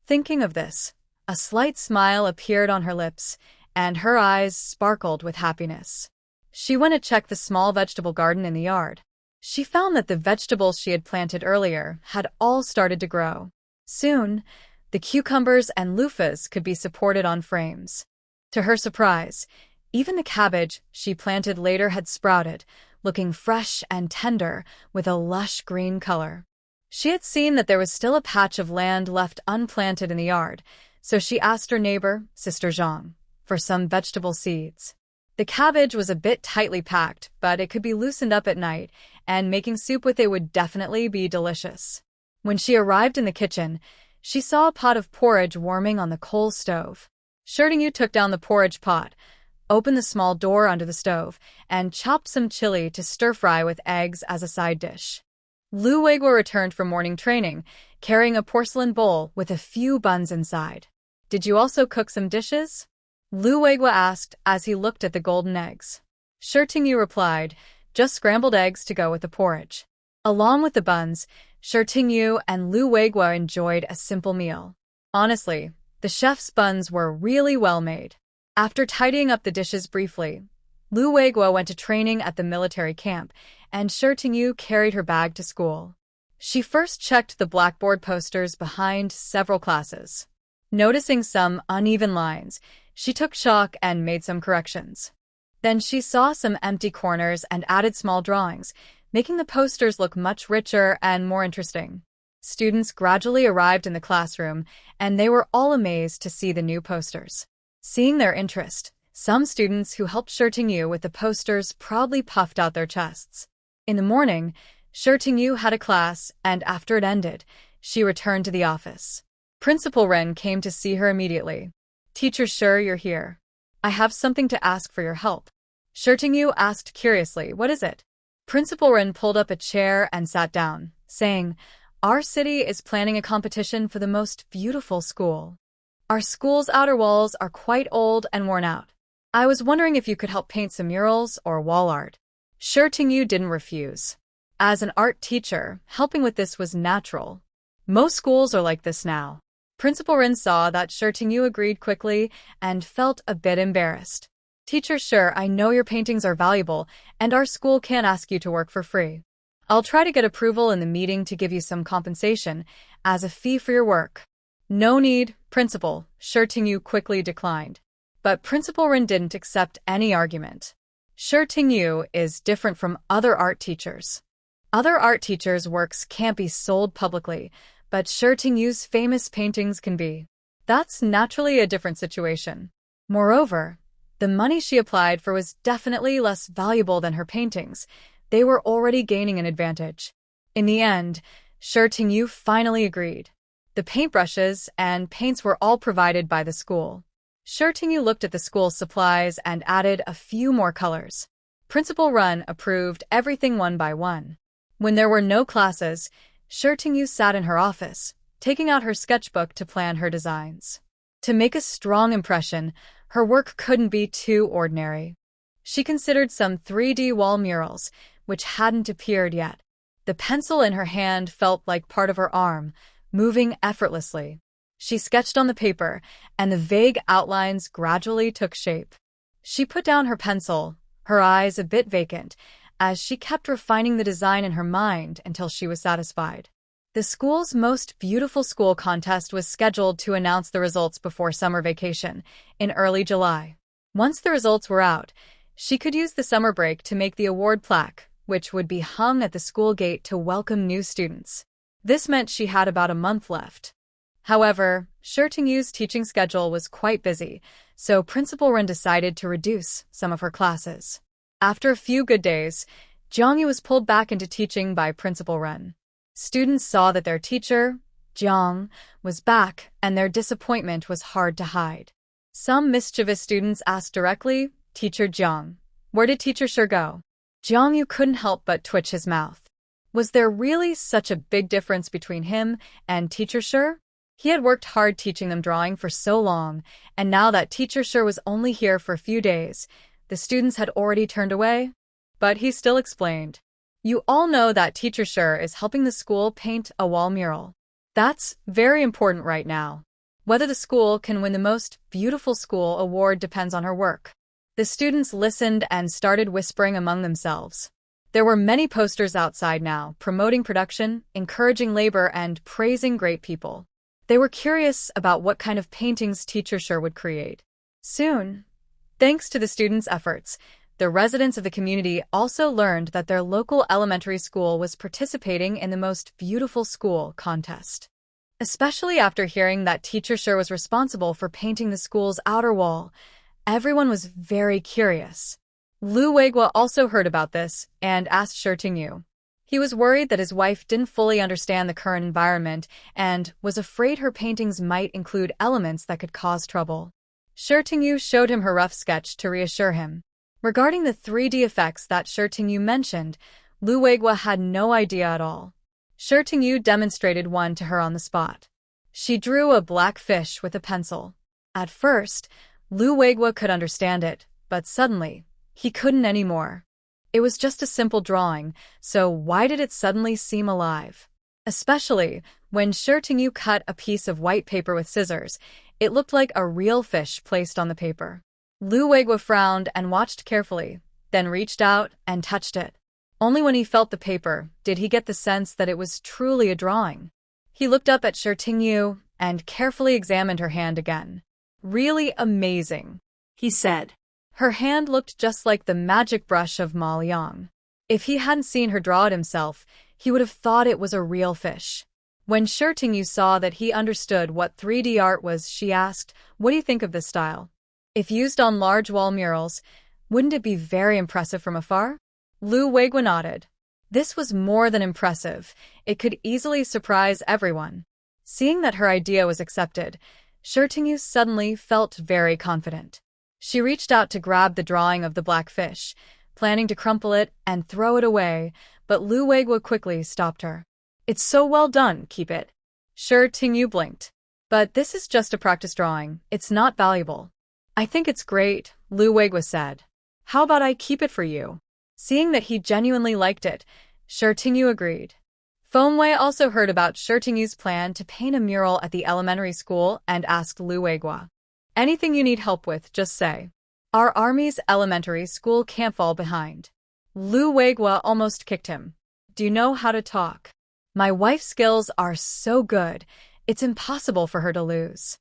A: Thinking of this, a slight smile appeared on her lips, and her eyes sparkled with happiness. She went to check the small vegetable garden in the yard. She found that the vegetables she had planted earlier had all started to grow. Soon, the cucumbers and loofahs could be supported on frames. To her surprise, even the cabbage she planted later had sprouted, looking fresh and tender with a lush green color. She had seen that there was still a patch of land left unplanted in the yard, so she asked her neighbor, Sister Zhang, for some vegetable seeds. The cabbage was a bit tightly packed, but it could be loosened up at night, and making soup with it would definitely be delicious. When she arrived in the kitchen, she saw a pot of porridge warming on the coal stove. Shi Tingyu took down the porridge pot, opened the small door under the stove, and chopped some chili to stir-fry with eggs as a side dish. Lu Weiguo returned from morning training, carrying a porcelain bowl with a few buns inside. "Did you also cook some dishes?" Lu Weiguo asked as he looked at the golden eggs. Shi Tingyu replied, "Just scrambled eggs to go with the porridge." Along with the buns, Shi Tingyu and Lu Weiguo enjoyed a simple meal. Honestly, the chef's buns were really well made. After tidying up the dishes briefly, Lu Weiguo went to training at the military camp, and Shi Tingyu carried her bag to school. She first checked the blackboard posters behind several classes. Noticing some uneven lines, she took chalk and made some corrections. Then she saw some empty corners and added small drawings, making the posters look much richer and more interesting. Students gradually arrived in the classroom, and they were all amazed to see the new posters. Seeing their interest, some students who helped Shi Tingyu with the posters proudly puffed out their chests. In the morning, Shi Tingyu had a class, and after it ended, she returned to the office. Principal Ren came to see her immediately. "Teacher Shi, you're here. I have something to ask for your help." Shi Tingyu asked curiously, "What is it?" Principal Ren pulled up a chair and sat down, saying, "Our city is planning a competition for the most beautiful school. Our school's outer walls are quite old and worn out. I was wondering if you could help paint some murals or wall art." Shi Tingyu didn't refuse. As an art teacher, helping with this was natural. Most schools are like this now. Principal Rin saw that Shi Tingyu agreed quickly and felt a bit embarrassed. "Teacher Shi, I know your paintings are valuable, and our school can't ask you to work for free. I'll try to get approval in the meeting to give you some compensation as a fee for your work." "No need, Principal," Shi Tingyu quickly declined. But Principal Rin didn't accept any argument. Shi Tingyu is different from other art teachers. Other art teachers' works can't be sold publicly, but Shi Tingyu's famous paintings can be. That's naturally a different situation. Moreover, the money she applied for was definitely less valuable than her paintings. They were already gaining an advantage. In the end, Shi Tingyu finally agreed. The paintbrushes and paints were all provided by the school. Shi Tingyu looked at the school's supplies and added a few more colors. Principal Run approved everything one by one. When there were no classes, Yu sat in her office, taking out her sketchbook to plan her designs. To make a strong impression, her work couldn't be too ordinary. She considered some 3D wall murals, which hadn't appeared yet. The pencil in her hand felt like part of her arm, moving effortlessly. She sketched on the paper, and the vague outlines gradually took shape. She put down her pencil, her eyes a bit vacant, as she kept refining the design in her mind until she was satisfied. The school's Most Beautiful School contest was scheduled to announce the results before summer vacation, in early July. Once the results were out, she could use the summer break to make the award plaque, which would be hung at the school gate to welcome new students. This meant she had about a month left. However, Yu's teaching schedule was quite busy, so Principal Ren decided to reduce some of her classes. After a few good days, Yu was pulled back into teaching by Principal Ren. Students saw that their teacher, Jiang, was back, and their disappointment was hard to hide. Some mischievous students asked directly, "Teacher Jiang, where did Teacher Shi go?" Yu couldn't help but twitch his mouth. Was there really such a big difference between him and Teacher Shi? He had worked hard teaching them drawing for so long, and now that Teacher Shi was only here for a few days, the students had already turned away. But he still explained. "You all know that Teacher Shi is helping the school paint a wall mural. That's very important right now. Whether the school can win the Most Beautiful School award depends on her work." The students listened and started whispering among themselves. There were many posters outside now, promoting production, encouraging labor, and praising great people. They were curious about what kind of paintings Teacher Shi would create. Soon, thanks to the students' efforts, the residents of the community also learned that their local elementary school was participating in the Most Beautiful School contest. Especially after hearing that Teacher Shi was responsible for painting the school's outer wall, everyone was very curious. Lu Weiguo also heard about this and asked Yu. He was worried that his wife didn't fully understand the current environment and was afraid her paintings might include elements that could cause trouble. Yu showed him her rough sketch to reassure him. Regarding the 3D effects that Yu mentioned, Lu Weiguo had no idea at all. Yu demonstrated one to her on the spot. She drew a black fish with a pencil. At first, Lu Weiguo could understand it, but suddenly, he couldn't anymore. It was just a simple drawing, so why did it suddenly seem alive? Especially when Yu cut a piece of white paper with scissors, it looked like a real fish placed on the paper. Lu Weiguo frowned and watched carefully, then reached out and touched it. Only when he felt the paper did he get the sense that it was truly a drawing. He looked up at Yu and carefully examined her hand again. "Really amazing," he said. Her hand looked just like the magic brush of Ma Liang. If he hadn't seen her draw it himself, he would have thought it was a real fish. When Yu saw that he understood what 3D art was, she asked, "What do you think of this style? If used on large wall murals, wouldn't it be very impressive from afar?" Lu Weiguo nodded. This was more than impressive. It could easily surprise everyone. Seeing that her idea was accepted, Yu suddenly felt very confident. She reached out to grab the drawing of the black fish, planning to crumple it and throw it away, but Lu Weiguo quickly stopped her. "It's so well done, keep it." Yu blinked. "But this is just a practice drawing, it's not valuable." "I think it's great," Lu Weiguo said. "How about I keep it for you?" Seeing that he genuinely liked it, Yu agreed. Fengwei also heard about Yu's plan to paint a mural at the elementary school and asked Lu Weiguo, "Anything you need help with, just say. Our army's elementary school can't fall behind." Lu Weiguo almost kicked him. "Do you know how to talk? My wife's skills are so good, it's impossible for her to lose."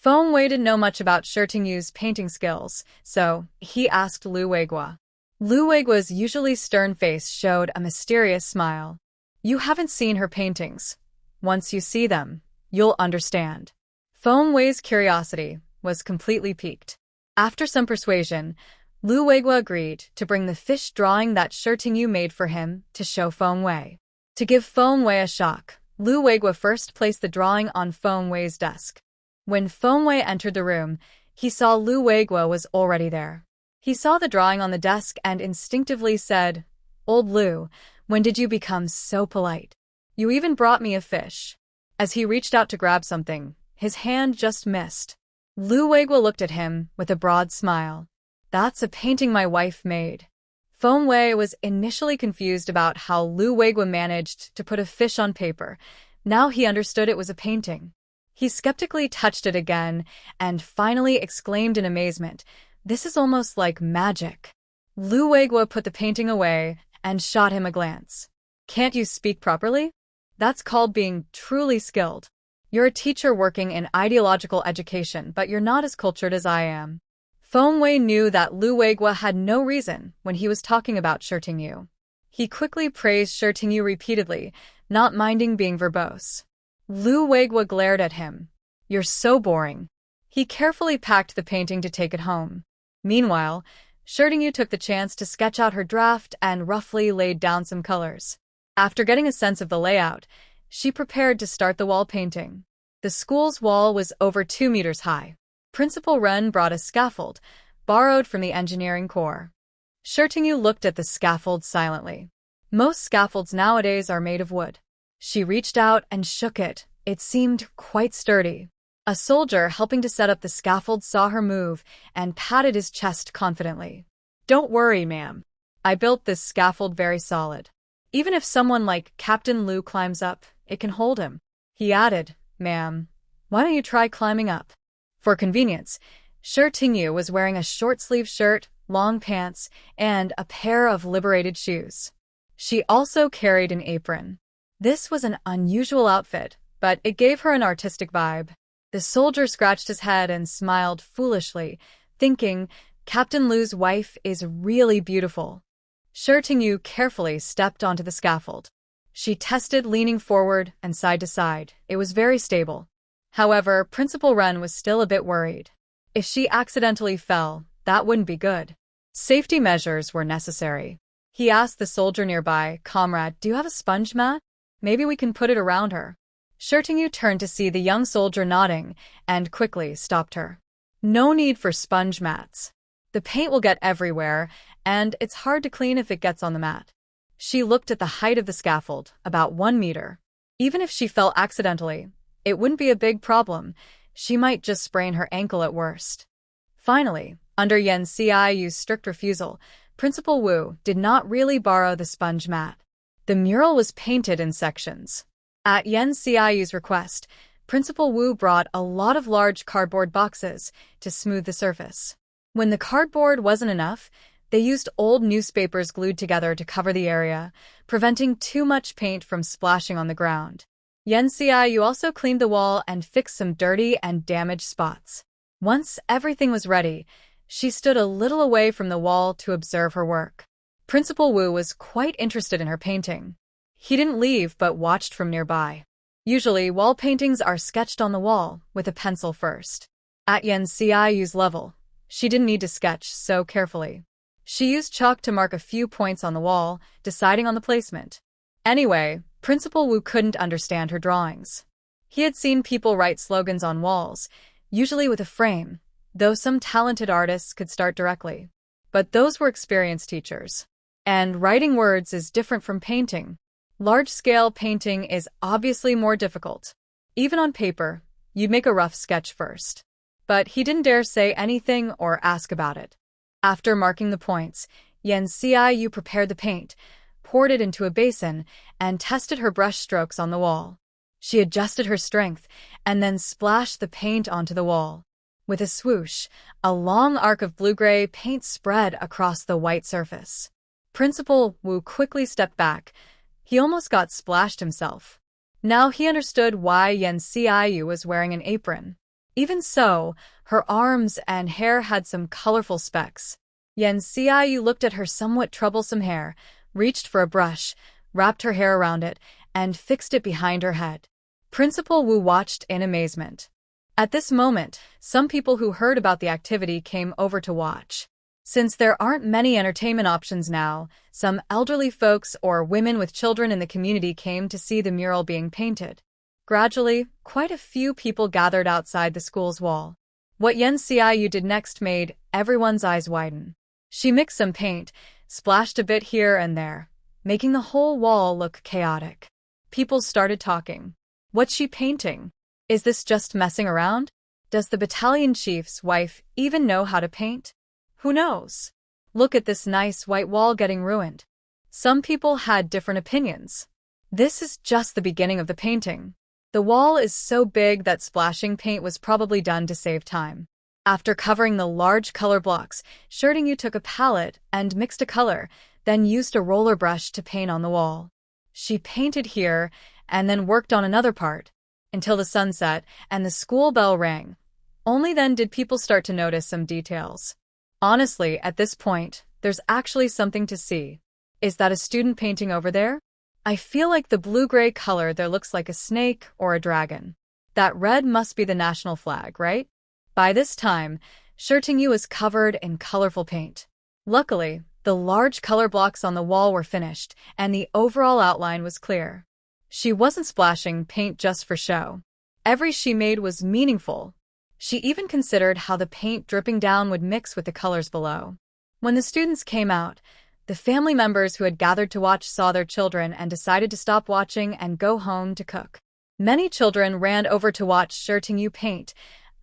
A: Fengwei didn't know much about Yu's painting skills, so he asked Lu Weiguo. Lu Weiguo's usually stern face showed a mysterious smile. "You haven't seen her paintings. Once you see them, you'll understand." Fengwei's curiosity was completely piqued. After some persuasion, Lu Weiguo agreed to bring the fish drawing that Yu made for him to show Fengwei. To give Fengwei a shock, Lu Weiguo first placed the drawing on Fengwei's desk. When Fengwei entered the room, he saw Lu Weiguo was already there. He saw the drawing on the desk and instinctively said, "Old Lu, when did you become so polite? You even brought me a fish." As he reached out to grab something, his hand just missed. Lu Weiguo looked at him with a broad smile. "That's a painting my wife made." Feng Wei was initially confused about how Lu Weiguo managed to put a fish on paper. Now he understood it was a painting. He skeptically touched it again and finally exclaimed in amazement, "This is almost like magic." Lu Weiguo put the painting away and shot him a glance. "Can't you speak properly? That's called being truly skilled. You're a teacher working in ideological education, but you're not as cultured as I am." Feng Wei knew that Lu Weiguo had no reason when he was talking about Shi Tingyu. He quickly praised Shi Tingyu repeatedly, not minding being verbose. Lu Weiguo glared at him. "You're so boring." He carefully packed the painting to take it home. Meanwhile, Shi Tingyu took the chance to sketch out her draft and roughly laid down some colors. After getting a sense of the layout, she prepared to start the wall painting. The school's wall was over 2 meters high. Principal Ren brought a scaffold, borrowed from the engineering corps. Shi Tingyu looked at the scaffold silently. Most scaffolds nowadays are made of wood. She reached out and shook it. It seemed quite sturdy. A soldier helping to set up the scaffold saw her move and patted his chest confidently. "Don't worry, ma'am. I built this scaffold very solid. Even if someone like Captain Lu climbs up, it can hold him." He added, "Ma'am, why don't you try climbing up?" For convenience, Shi Tingyu was wearing a short-sleeved shirt, long pants, and a pair of liberated shoes. She also carried an apron. This was an unusual outfit, but it gave her an artistic vibe. The soldier scratched his head and smiled foolishly, thinking, Captain Lu's wife is really beautiful. Shi Tingyu carefully stepped onto the scaffold. She tested leaning forward and side to side. It was very stable. However, Principal Ren was still a bit worried. If she accidentally fell, that wouldn't be good. Safety measures were necessary. He asked the soldier nearby, "Comrade, do you have a sponge mat? Maybe we can put it around her." Shi Tingyu turned to see the young soldier nodding and quickly stopped her. "No need for sponge mats. The paint will get everywhere, and it's hard to clean if it gets on the mat." She looked at the height of the scaffold, about 1 meter. Even if she fell accidentally, it wouldn't be a big problem. She might just sprain her ankle at worst. Finally, under Yan Xiaoyu's strict refusal, Principal Wu did not really borrow the sponge mat. The mural was painted in sections. At Yan Xiaoyu's request, Principal Wu brought a lot of large cardboard boxes to smooth the surface. When the cardboard wasn't enough, they used old newspapers glued together to cover the area, preventing too much paint from splashing on the ground. Yan Xiaoyu also cleaned the wall and fixed some dirty and damaged spots. Once everything was ready, she stood a little away from the wall to observe her work. Principal Wu was quite interested in her painting. He didn't leave but watched from nearby. Usually, wall paintings are sketched on the wall with a pencil first. At Yan Xiaoyu's level, she didn't need to sketch so carefully. She used chalk to mark a few points on the wall, deciding on the placement. Anyway, Principal Wu couldn't understand her drawings. He had seen people write slogans on walls, usually with a frame, though some talented artists could start directly. But those were experienced teachers. And writing words is different from painting. Large-scale painting is obviously more difficult. Even on paper, you'd make a rough sketch first. But he didn't dare say anything or ask about it. After marking the points, Yan Xiaoyu prepared the paint, poured it into a basin, and tested her brush strokes on the wall. She adjusted her strength and then splashed the paint onto the wall. With a swoosh, a long arc of blue-gray paint spread across the white surface. Principal Wu quickly stepped back. He almost got splashed himself. Now he understood why Yan Xiaoyu was wearing an apron. Even so, her arms and hair had some colorful specks. Yan Xiaoyu looked at her somewhat troublesome hair, reached for a brush, wrapped her hair around it, and fixed it behind her head. Principal Wu watched in amazement. At this moment, some people who heard about the activity came over to watch. Since there aren't many entertainment options now, some elderly folks or women with children in the community came to see the mural being painted. Gradually, quite a few people gathered outside the school's wall. What Yan Xiaoyu did next made everyone's eyes widen. She mixed some paint, splashed a bit here and there, making the whole wall look chaotic. People started talking. What's she painting? Is this just messing around? Does the battalion chief's wife even know how to paint? Who knows? Look at this nice white wall getting ruined. Some people had different opinions. This is just the beginning of the painting. The wall is so big that splashing paint was probably done to save time. After covering the large color blocks, Shirtingu took a palette and mixed a color, then used a roller brush to paint on the wall. She painted here and then worked on another part until the sun set and the school bell rang. Only then did people start to notice some details. Honestly, at this point, there's actually something to see. Is that a student painting over there? I feel like the blue-gray color there looks like a snake or a dragon. That red must be the national flag, right? By this time, Shirtingu was covered in colorful paint. Luckily, the large color blocks on the wall were finished, and the overall outline was clear. She wasn't splashing paint just for show. Every she made was meaningful. She even considered how the paint dripping down would mix with the colors below. When the students came out, the family members who had gathered to watch saw their children and decided to stop watching and go home to cook. Many children ran over to watch Shirtingu paint,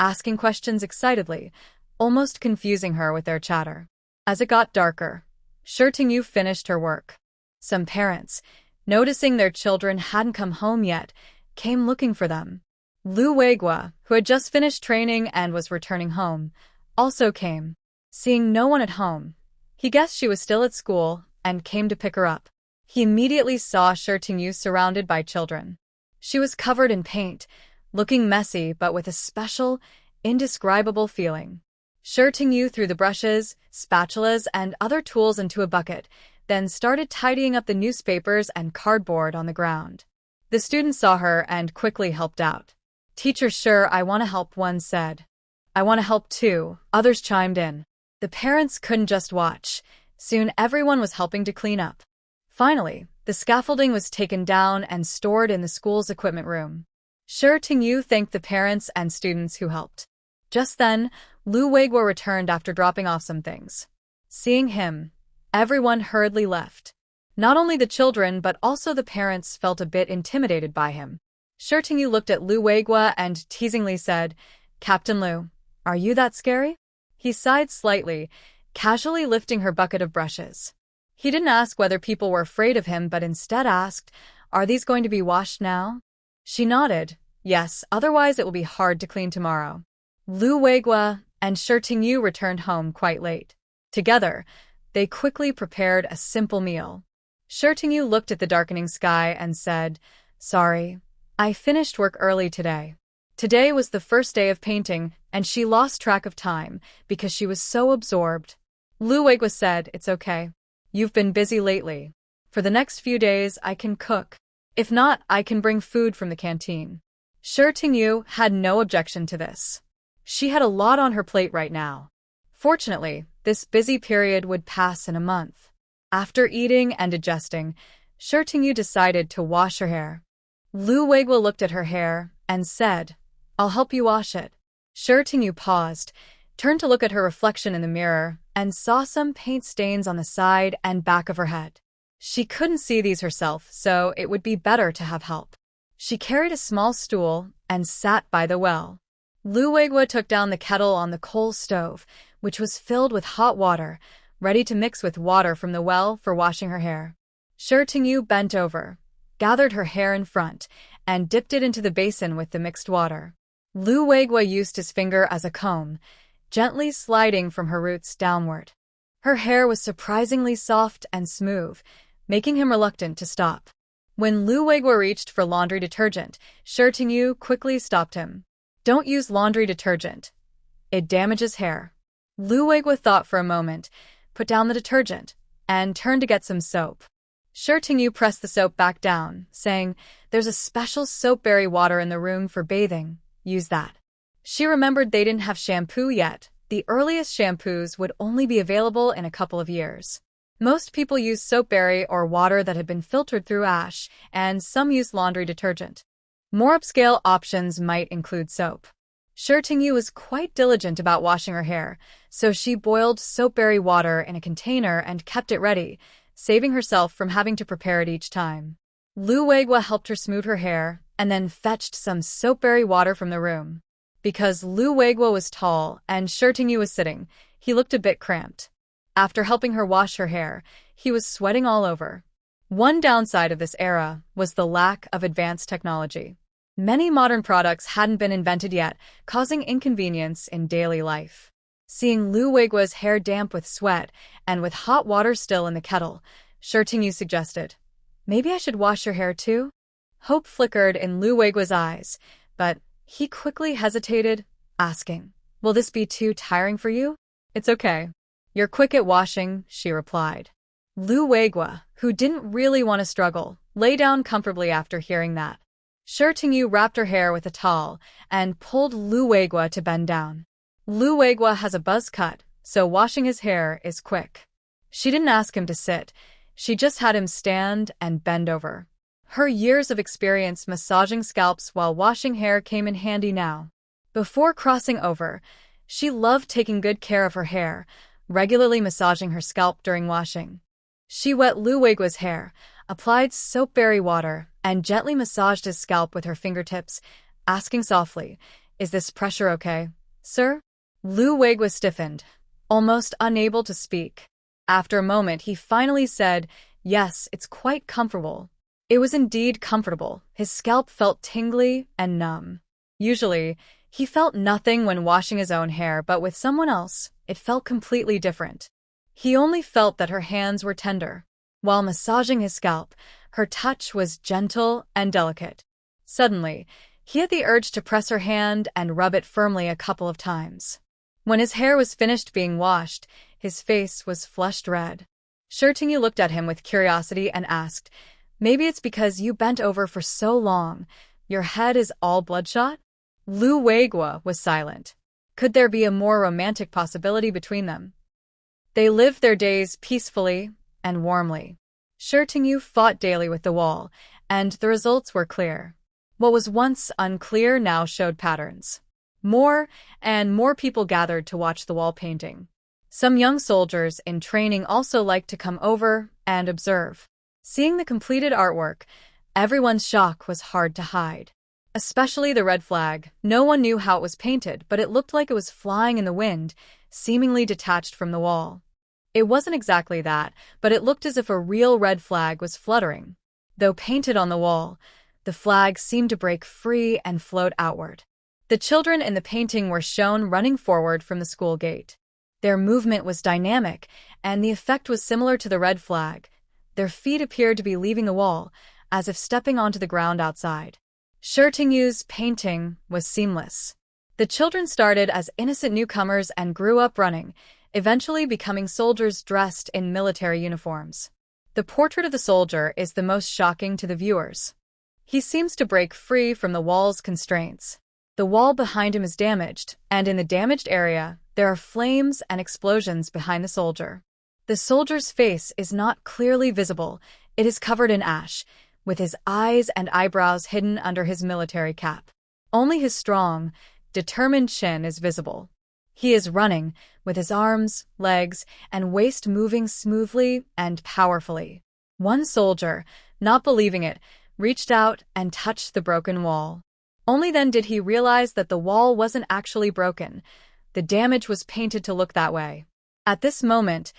A: asking questions excitedly, almost confusing her with their chatter. As it got darker, Shirtingu finished her work. Some parents, noticing their children hadn't come home yet, came looking for them. Lu Weiguo, who had just finished training and was returning home, also came. Seeing no one at home, he guessed she was still at school and came to pick her up. He immediately saw Shirtingu surrounded by children. She was covered in paint, looking messy but with a special, indescribable feeling. Shirtingu threw the brushes, spatulas, and other tools into a bucket, then started tidying up the newspapers and cardboard on the ground. The students saw her and quickly helped out. "Teacher, sure, I want to help," one said. "I want to help too," others chimed in. The parents couldn't just watch. Soon everyone was helping to clean up. Finally, the scaffolding was taken down and stored in the school's equipment room. Shirtingu thanked the parents and students who helped. Just then, Lu Weiguo returned after dropping off some things. Seeing him, everyone hurriedly left. Not only the children but also the parents felt a bit intimidated by him. Shirtingu looked at Lu Weiguo and teasingly said, "Captain Lu, are you that scary?" He sighed slightly, casually lifting her bucket of brushes. He didn't ask whether people were afraid of him but instead asked, "Are these going to be washed now?" She nodded, "Yes, otherwise it will be hard to clean tomorrow." Lu Weiguo and Shirtingu returned home quite late. Together, they quickly prepared a simple meal. Shirtingu looked at the darkening sky and said, "Sorry, I finished work early today." Today was the first day of painting, and she lost track of time because she was so absorbed. Lu Weiguo said, "It's okay. You've been busy lately. For the next few days, I can cook. If not, I can bring food from the canteen." Shirtingu had no objection to this. She had a lot on her plate right now. Fortunately, this busy period would pass in a month. After eating and adjusting, Shirtingu decided to wash her hair. Lu Weiguo looked at her hair and said, "I'll help you wash it." Shirtingu paused, turned to look at her reflection in the mirror, and saw some paint stains on the side and back of her head. She couldn't see these herself, so it would be better to have help. She carried a small stool and sat by the well. Lu Weiguo took down the kettle on the coal stove, which was filled with hot water, ready to mix with water from the well for washing her hair. Shirtingu bent over, gathered her hair in front, and dipped it into the basin with the mixed water. Lu Weiguo used his finger as a comb, gently sliding from her roots downward. Her hair was surprisingly soft and smooth, making him reluctant to stop. When Lu Weiguo reached for laundry detergent, Shirtingu quickly stopped him. "Don't use laundry detergent. It damages hair." Lu Weiguo thought for a moment, put down the detergent, and turned to get some soap. Shirtingu pressed the soap back down, saying, "There's a special soapberry water in the room for bathing. Use that." She remembered they didn't have shampoo yet. The earliest shampoos would only be available in a couple of years. Most people use soapberry or water that had been filtered through ash, and some use laundry detergent. More upscale options might include soap. Shi Tingyu was quite diligent about washing her hair, so she boiled soapberry water in a container and kept it ready, saving herself from having to prepare it each time. Lu Weiguo helped her smooth her hair and then fetched some soapberry water from the room. Because Lu Weiguo was tall and Shi Tingyu was sitting, he looked a bit cramped. After helping her wash her hair, he was sweating all over. One downside of this era was the lack of advanced technology. Many modern products hadn't been invented yet, causing inconvenience in daily life. Seeing Lu Weiguo's hair damp with sweat and with hot water still in the kettle, Shi Tingyu suggested, "Maybe I should wash your hair too?" Hope flickered in Lu Weiguo's eyes, but he quickly hesitated, asking, "Will this be too tiring for you?" "It's okay. You're quick at washing," she replied. Lu Weiguo, who didn't really want to struggle, lay down comfortably after hearing that. Shi Tingyu wrapped her hair with a towel and pulled Lu Weiguo to bend down. Lu Weiguo has a buzz cut, so washing his hair is quick. She didn't ask him to sit, she just had him stand and bend over. Her years of experience massaging scalps while washing hair came in handy now. Before crossing over, she loved taking good care of her hair, regularly massaging her scalp during washing. She wet Lu Weiguo's hair, applied soapberry water, and gently massaged his scalp with her fingertips, asking softly, "Is this pressure okay, sir?" Lu Weiguo stiffened, almost unable to speak. After a moment, he finally said, "Yes, it's quite comfortable." It was indeed comfortable. His scalp felt tingly and numb. Usually, he felt nothing when washing his own hair, but with someone else, it felt completely different. He only felt that her hands were tender. While massaging his scalp, her touch was gentle and delicate. Suddenly, he had the urge to press her hand and rub it firmly a couple of times. When his hair was finished being washed, his face was flushed red. Shi Tingyu looked at him with curiosity and asked, "Maybe it's because you bent over for so long. Your head is all bloodshot?" Lu Weiguo was silent. Could there be a more romantic possibility between them? They lived their days peacefully and warmly. Shi Tingyu fought daily with the wall, and the results were clear. What was once unclear now showed patterns. More and more people gathered to watch the wall painting. Some young soldiers in training also liked to come over and observe. Seeing the completed artwork, everyone's shock was hard to hide. Especially the red flag. No one knew how it was painted, but it looked like it was flying in the wind, seemingly detached from the wall. It wasn't exactly that, but it looked as if a real red flag was fluttering. Though painted on the wall, the flag seemed to break free and float outward. The children in the painting were shown running forward from the school gate. Their movement was dynamic, and the effect was similar to the red flag. Their feet appeared to be leaving the wall, as if stepping onto the ground outside. Shi Tingyu's painting was seamless. The children started as innocent newcomers and grew up running, eventually becoming soldiers dressed in military uniforms. The portrait of the soldier is the most shocking to the viewers. He seems to break free from the wall's constraints. The wall behind him is damaged, and in the damaged area, there are flames and explosions behind the soldier. The soldier's face is not clearly visible. It is covered in ash, with his eyes and eyebrows hidden under his military cap. Only his strong, determined chin is visible. He is running, with his arms, legs, and waist moving smoothly and powerfully. One soldier, not believing it, reached out and touched the broken wall. Only then did he realize that the wall wasn't actually broken. The damage was painted to look that way. At this moment,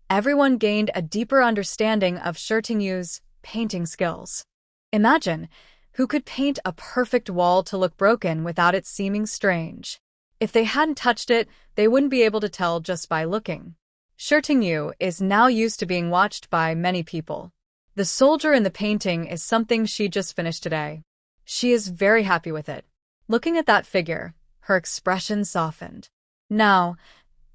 A: everyone gained a deeper understanding of Shi Tingyu's painting skills. Imagine, who could paint a perfect wall to look broken without it seeming strange? If they hadn't touched it, they wouldn't be able to tell just by looking. Shi Tingyu is now used to being watched by many people. The soldier in the painting is something she just finished today. She is very happy with it. Looking at that figure, her expression softened. Now,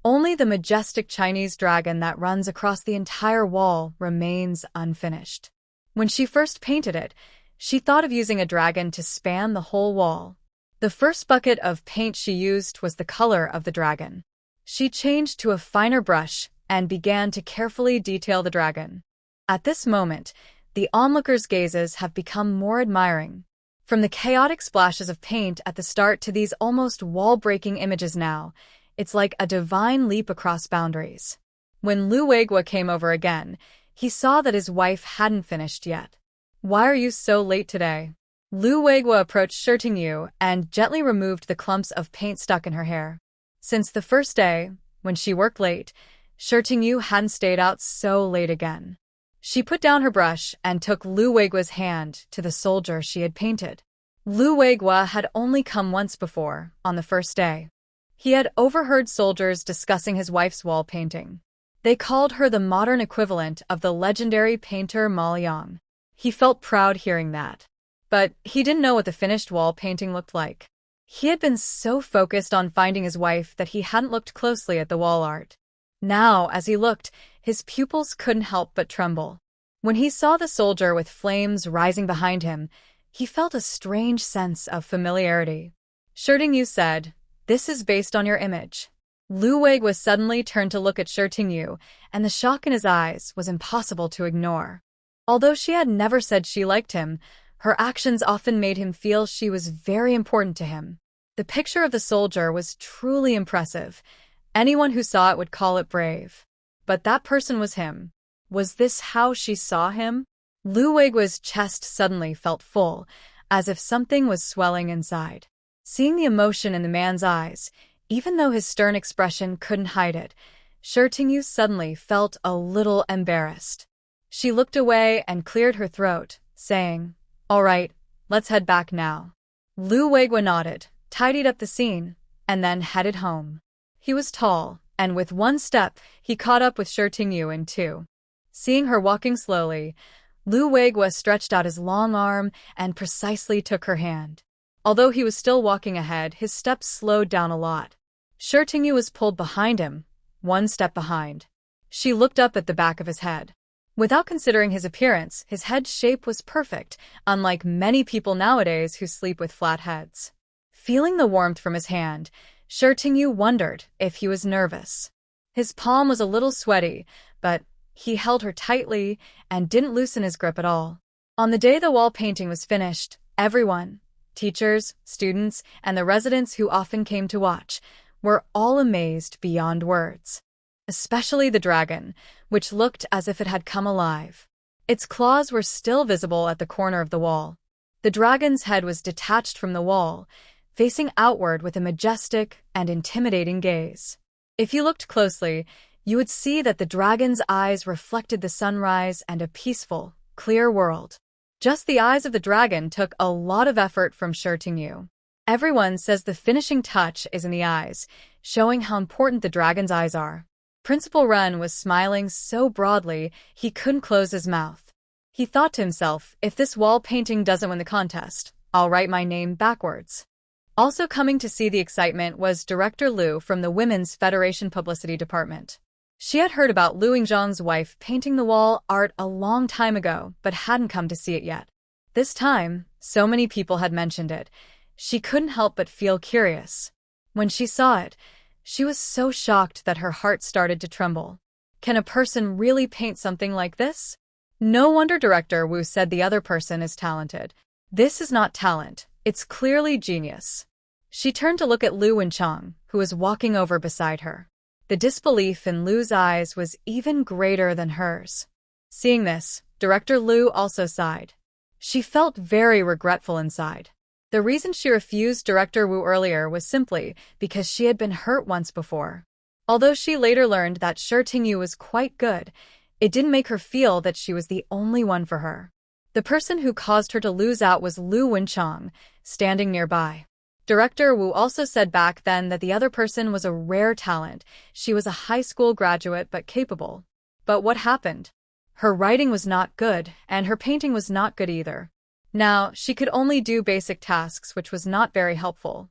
A: only the majestic Chinese dragon that runs across the entire wall remains unfinished. When she first painted it, she thought of using a dragon to span the whole wall. The first bucket of paint she used was the color of the dragon. She changed to a finer brush and began to carefully detail the dragon. At this moment, the onlookers' gazes have become more admiring. From the chaotic splashes of paint at the start to these almost wall-breaking images now, it's like a divine leap across boundaries. When Lu Weiguo came over again, he saw that his wife hadn't finished yet. "Why are you so late today?" Lu Weiguo approached Yu and gently removed the clumps of paint stuck in her hair. Since the first day, when she worked late, Yu hadn't stayed out so late again. She put down her brush and took Lu Weiguo's hand to the soldier she had painted. Lu Weiguo had only come once before, on the first day. He had overheard soldiers discussing his wife's wall painting. They called her the modern equivalent of the legendary painter Ma Liang. He felt proud hearing that. But he didn't know what the finished wall painting looked like. He had been so focused on finding his wife that he hadn't looked closely at the wall art. Now, as he looked, his pupils couldn't help but tremble. When he saw the soldier with flames rising behind him, he felt a strange sense of familiarity. Yu said, "This is based on your image." Lu Weiguo suddenly turned to look at Yu, and the shock in his eyes was impossible to ignore. Although she had never said she liked him, her actions often made him feel she was very important to him. The picture of the soldier was truly impressive. Anyone who saw it would call it brave. But that person was him. Was this how she saw him? Lu Weiguo's chest suddenly felt full, as if something was swelling inside. Seeing the emotion in the man's eyes, even though his stern expression couldn't hide it, Yu suddenly felt a little embarrassed. She looked away and cleared her throat, saying, "All right, let's head back now." Lu Weiguo nodded, tidied up the scene, and then headed home. He was tall, and with one step, he caught up with Yu in two. Seeing her walking slowly, Lu Weiguo stretched out his long arm and precisely took her hand. Although he was still walking ahead, his steps slowed down a lot. Yu was pulled behind him, one step behind. She looked up at the back of his head. Without considering his appearance, his head shape was perfect, unlike many people nowadays who sleep with flat heads. Feeling the warmth from his hand, Yu wondered if he was nervous. His palm was a little sweaty, but he held her tightly and didn't loosen his grip at all. On the day the wall painting was finished, everyone, teachers, students, and the residents who often came to watch, were all amazed beyond words. Especially the dragon, which looked as if it had come alive. Its claws were still visible at the corner of the wall. The dragon's head was detached from the wall, facing outward with a majestic and intimidating gaze. If you looked closely, you would see that the dragon's eyes reflected the sunrise and a peaceful, clear world. Just the eyes of the dragon took a lot of effort from Yu. Everyone says the finishing touch is in the eyes, showing how important the dragon's eyes are. Principal Ren was smiling so broadly he couldn't close his mouth. He thought to himself, if this wall painting doesn't win the contest, I'll write my name backwards. Also coming to see the excitement was Director Lu from the Women's Federation Publicity Department. She had heard about Lu Yingzhang's wife painting the wall art a long time ago, but hadn't come to see it yet. This time, so many people had mentioned it, she couldn't help but feel curious. When she saw it, she was so shocked that her heart started to tremble. Can a person really paint something like this? No wonder Director Wu said the other person is talented. This is not talent, it's clearly genius. She turned to look at Lu Wenchang, who was walking over beside her. The disbelief in Lu's eyes was even greater than hers. Seeing this, Director Lu also sighed. She felt very regretful inside. The reason she refused Director Wu earlier was simply because she had been hurt once before. Although she later learned that Yu was quite good, it didn't make her feel that she was the only one for her. The person who caused her to lose out was Lu Wenchang, standing nearby. Director Wu also said back then that the other person was a rare talent. She was a high school graduate but capable. But what happened? Her writing was not good, and her painting was not good either. Now, she could only do basic tasks, which was not very helpful.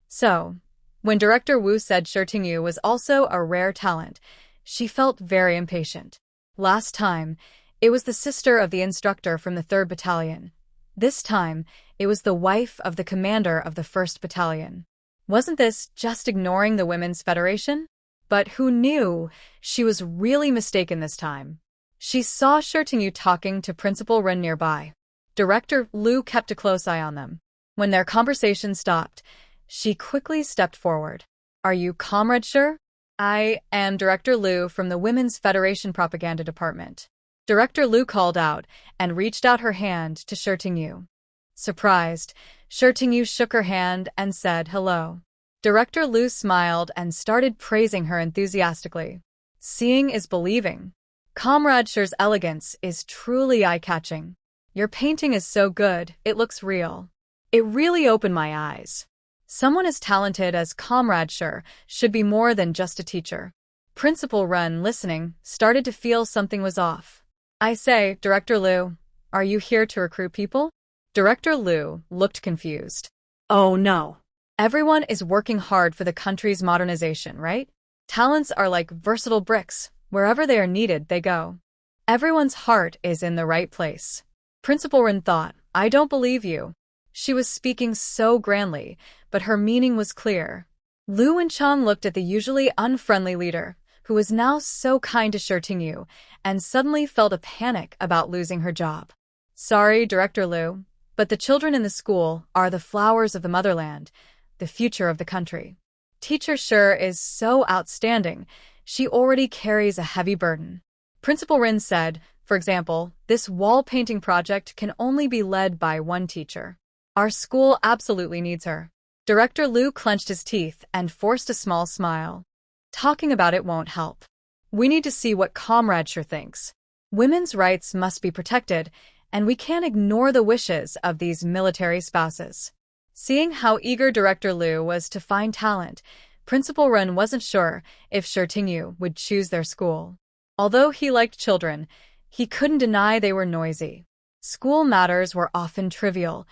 A: So, when Director Wu said Yu was also a rare talent, she felt very impatient. Last time, it was the sister of the instructor from the 3rd Battalion. This time, it was the wife of the commander of the 1st Battalion. Wasn't this just ignoring the Women's Federation? But who knew? She was really mistaken this time. She saw Yu talking to Principal Ren nearby. Director Lu kept a close eye on them. When their conversation stopped, she quickly stepped forward. Are you Comrade Sure? I am Director Lu from the Women's Federation Propaganda Department. Director Lu called out and reached out her hand to Shi Tingyu. Surprised, Shi Tingyu shook her hand and said hello. Director Lu smiled and started praising her enthusiastically. Seeing is believing. Comrade Shi's elegance is truly eye-catching. Your painting is so good, it looks real. It really opened my eyes. Someone as talented as Comrade Shi should be more than just a teacher. Principal Run, listening, started to feel something was off. I say, Director Lu, are you here to recruit people? Director Lu looked confused.
B: Oh no.
A: Everyone is working hard for the country's modernization, right? Talents are like versatile bricks. Wherever they are needed, they go. Everyone's heart is in the right place. Principal Rin thought, I don't believe you. She was speaking so grandly, but her meaning was clear. Lu Wenchang looked at the usually unfriendly leader, who was now so kind to Shi Tingyu, and suddenly felt a panic about losing her job. Sorry, Director Lu, but the children in the school are the flowers of the motherland, the future of the country. Teacher Shi is so outstanding, she already carries a heavy burden. Principal Rin said, for example, this wall painting project can only be led by one teacher. Our school absolutely needs her. Director Lu clenched his teeth and forced a small smile. Talking about it won't help. We need to see what Comrade Shi thinks. Women's rights must be protected, and we can't ignore the wishes of these military spouses. Seeing how eager Director Lu was to find talent, Principal Run wasn't sure if Shi Tingyu would choose their school. Although he liked children, he couldn't deny they were noisy. School matters were often trivial,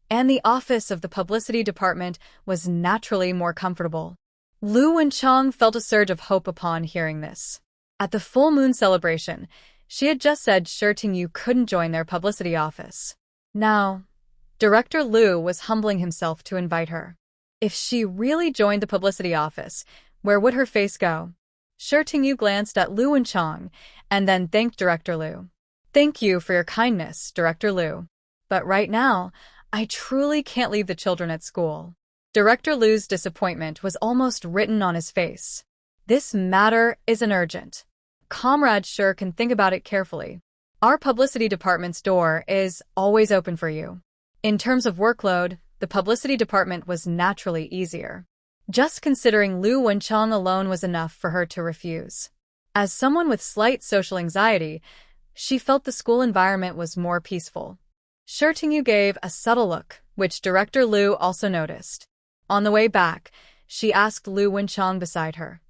A: and the office of the publicity department was naturally more comfortable. Lu Wenchang felt a surge of hope upon hearing this. At the full moon celebration, she had just said Shi Tingyu couldn't join their publicity office. Now, Director Lu was humbling himself to invite her. If she really joined the publicity office, where would her face go? Shi Tingyu glanced at Lu Wenchang and then thanked Director Lu. Thank you for your kindness, Director Lu. But right now, I truly can't leave the children at school. Director Lu's disappointment was almost written on his face. This matter isn't urgent. Comrade Shi can think about it carefully. Our publicity department's door is always open for you. In terms of workload, the publicity department was naturally easier. Just considering Lu Wenchang alone was enough for her to refuse. As someone with slight social anxiety, she felt the school environment was more peaceful. Shi Tingyu gave a subtle look, which Director Lu also noticed. On the way back, she asked Lu Wenchang beside her,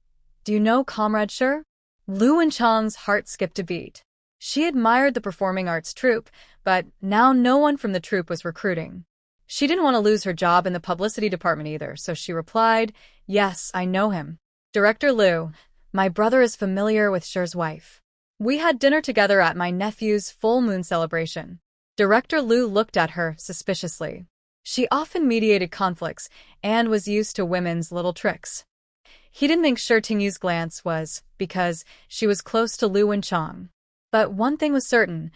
A: Do you know Comrade Shi? Lu Wenchang's heart skipped a beat. She admired the performing arts troupe, but now no one from the troupe was recruiting. She didn't want to lose her job in the publicity department either, so she replied, Yes, I know him. Director Lu, my brother is familiar with Shi's wife. We had dinner together at my nephew's full moon celebration. Director Lu looked at her suspiciously. She often mediated conflicts and was used to women's little tricks. He didn't think Shi Tingyu's glance was because she was close to Lu Wenchang. But one thing was certain,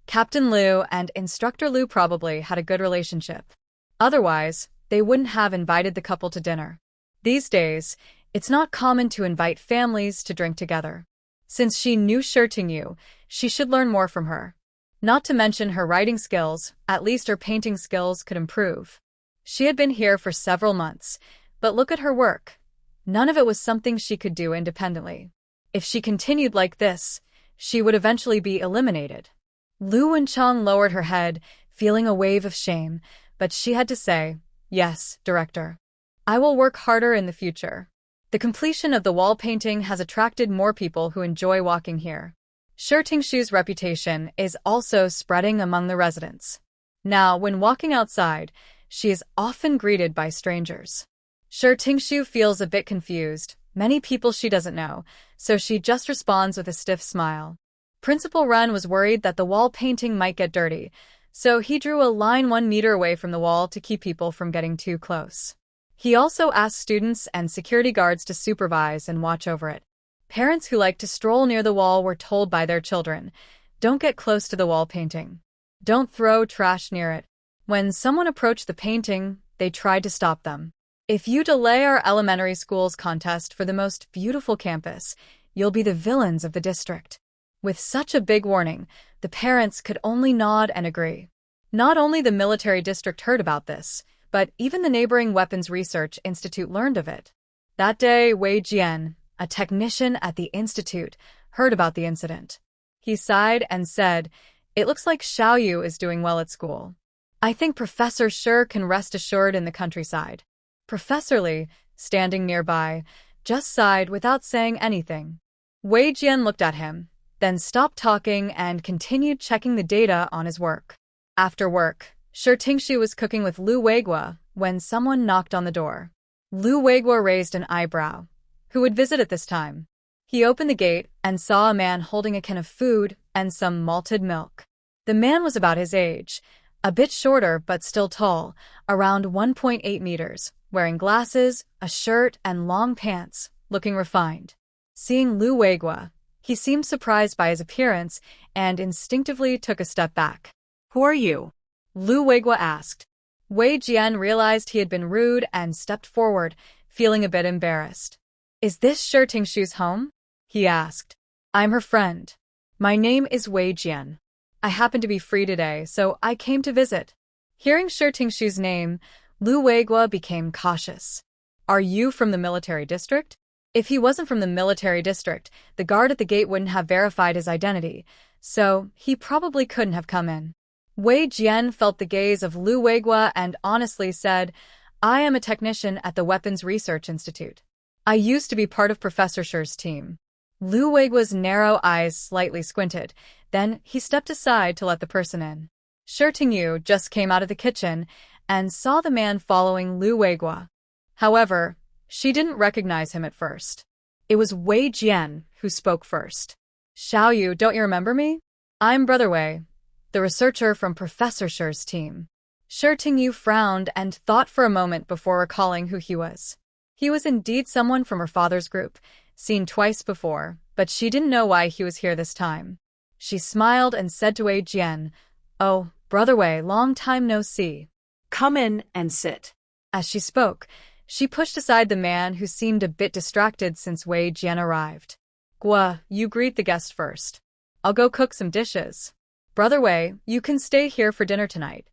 A: Captain Lu and Instructor Lu probably had a good relationship. Otherwise, they wouldn't have invited the couple to dinner. These days, it's not common to invite families to drink together. Since she knew Shi Tingyu, she should learn more from her. Not to mention her writing skills, at least her painting skills could improve. She had been here for several months, but look at her work. None of it was something she could do independently. If she continued like this, she would eventually be eliminated. Lu Wenchang lowered her head, feeling a wave of shame, but she had to say, Yes, Director. I will work harder in the future. The completion of the wall painting has attracted more people who enjoy walking here. Shi Tingshu's reputation is also spreading among the residents. Now, when walking outside, she is often greeted by strangers. Shi Tingshu feels a bit confused, many people she doesn't know, so she just responds with a stiff smile. Principal Run was worried that the wall painting might get dirty, so he drew a line 1 meter away from the wall to keep people from getting too close. He also asked students and security guards to supervise and watch over it. Parents who like to stroll near the wall were told by their children, Don't get close to the wall painting. Don't throw trash near it. When someone approached the painting, they tried to stop them. If you delay our elementary school's contest for the most beautiful campus, you'll be the villains of the district. With such a big warning, the parents could only nod and agree. Not only the military district heard about this, but even the neighboring Weapons Research Institute learned of it. That day, Wei Jian, a technician at the institute, heard about the incident. He sighed and said, "It looks like Xiaoyu is doing well at school. I think Professor Shi can rest assured in the countryside." Professor Li, standing nearby, just sighed without saying anything. Wei Jian looked at him, then stopped talking and continued checking the data on his work. After work, Shi Tingxu was cooking with Lu Weiguo when someone knocked on the door. Lu Weiguo raised an eyebrow. Who would visit at this time? He opened the gate and saw a man holding a can of food and some malted milk. The man was about his age, a bit shorter but still tall, around 1.8 meters, wearing glasses, a shirt, and long pants, looking refined. Seeing Lu Weiguo, he seemed surprised by his appearance and instinctively took a step back.
B: Who are you?
A: Lu Weiguo asked. Wei Jian realized he had been rude and stepped forward, feeling a bit embarrassed. "Is this Shi Tingxu's home?" he asked. "I'm her friend. My name is Wei Jian. I happen to be free today, so I came to visit." Hearing Shi Tingxu's name, Lu Weiguo became cautious. "Are you from the military district?" If he wasn't from the military district, the guard at the gate wouldn't have verified his identity, so he probably couldn't have come in. Wei Jian felt the gaze of Lu Weiguo and honestly said, "I am a technician at the Weapons Research Institute. I used to be part of Professor Shi's team." Lu Weiguo's narrow eyes slightly squinted, then he stepped aside to let the person in. Shi Tingyu just came out of the kitchen and saw the man following Lu Weiguo. However, she didn't recognize him at first. It was Wei Jian who spoke first. "Xiaoyu, don't you remember me? I'm Brother Wei, the researcher from Professor Shi's team." Shi Tingyu frowned and thought for a moment before recalling who he was. He was indeed someone from her father's group, seen twice before, but she didn't know why he was here this time. She smiled and said to Wei Jian, "Oh, Brother Wei, long time no see.
B: Come in and sit."
A: As she spoke, she pushed aside the man who seemed a bit distracted since Wei Jian arrived. "Guo, you greet the guest first. I'll go cook some dishes. Brother Wei, you can stay here for dinner tonight."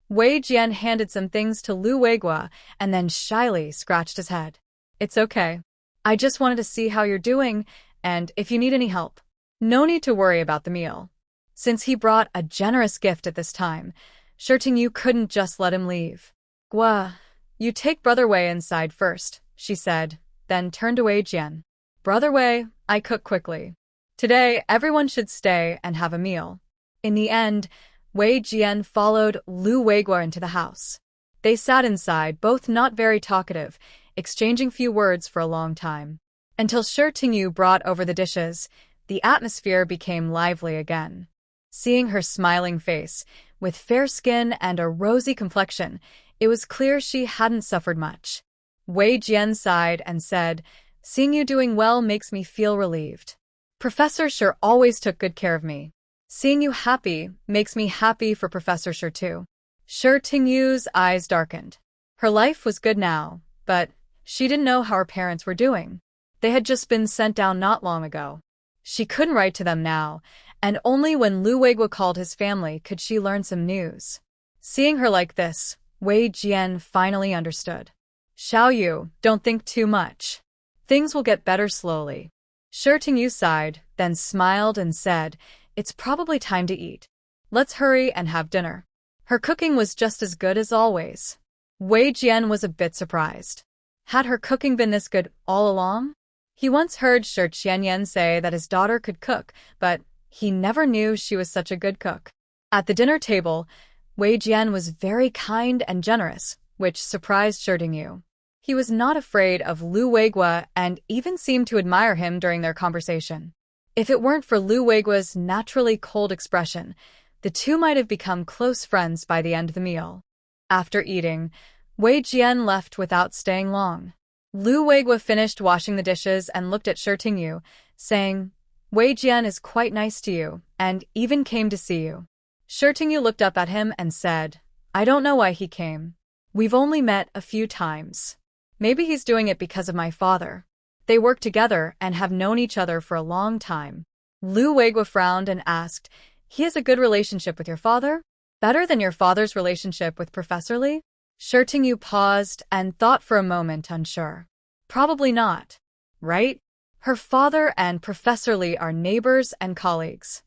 A: Wei Jian handed some things to Lu Weiguo and then shyly scratched his head. "It's okay. I just wanted to see how you're doing, and if you need any help. No need to worry about the meal." Since he brought a generous gift at this time, Shi Tingyu couldn't just let him leave. "Guo, you take Brother Wei inside first," she said, then turned to Wei Jian. "Brother Wei, I cook quickly. Today, everyone should stay and have a meal." In the end, Wei Jian followed Lu Weiguo into the house. They sat inside, both not very talkative, exchanging few words for a long time. Until Shi Tingyu brought over the dishes, the atmosphere became lively again. Seeing her smiling face, with fair skin and a rosy complexion, it was clear she hadn't suffered much. Wei Jian sighed and said, "Seeing you doing well makes me feel relieved. Professor Shi always took good care of me. Seeing you happy makes me happy for Professor Shi too." Shi Tingyu's eyes darkened. Her life was good now, but she didn't know how her parents were doing. They had just been sent down not long ago. She couldn't write to them now, and only when Lu Weiguo called his family could she learn some news. Seeing her like this, Wei Jian finally understood. "Xiaoyu, don't think too much. Things will get better slowly." Shi Tingyu sighed, then smiled and said, "It's probably time to eat. Let's hurry and have dinner." Her cooking was just as good as always. Wei Jian was a bit surprised. Had her cooking been this good all along? He once heard Shi Qianyan say that his daughter could cook, but he never knew she was such a good cook. At the dinner table, Wei Jian was very kind and generous, which surprised Shi Tingyu. He was not afraid of Lu Weiguo and even seemed to admire him during their conversation. If it weren't for Lu Weiguo's naturally cold expression, the two might have become close friends by the end of the meal. After eating, Wei Jian left without staying long. Lu Weiguo finished washing the dishes and looked at Shi Tingyu, saying, "Wei Jian is quite nice to you, and even came to see you." Shi Tingyu looked up at him and said, I don't know why he came. We've only met a few times. Maybe he's doing it because of my father. They work together and have known each other for a long time. Lu Weiguo frowned and asked, he has a good relationship with your father? Better than your father's relationship with Professor Lee? Shi Tingyu paused and thought for a moment, unsure. Probably not. Right? Her father and Professor Lee are neighbors and colleagues.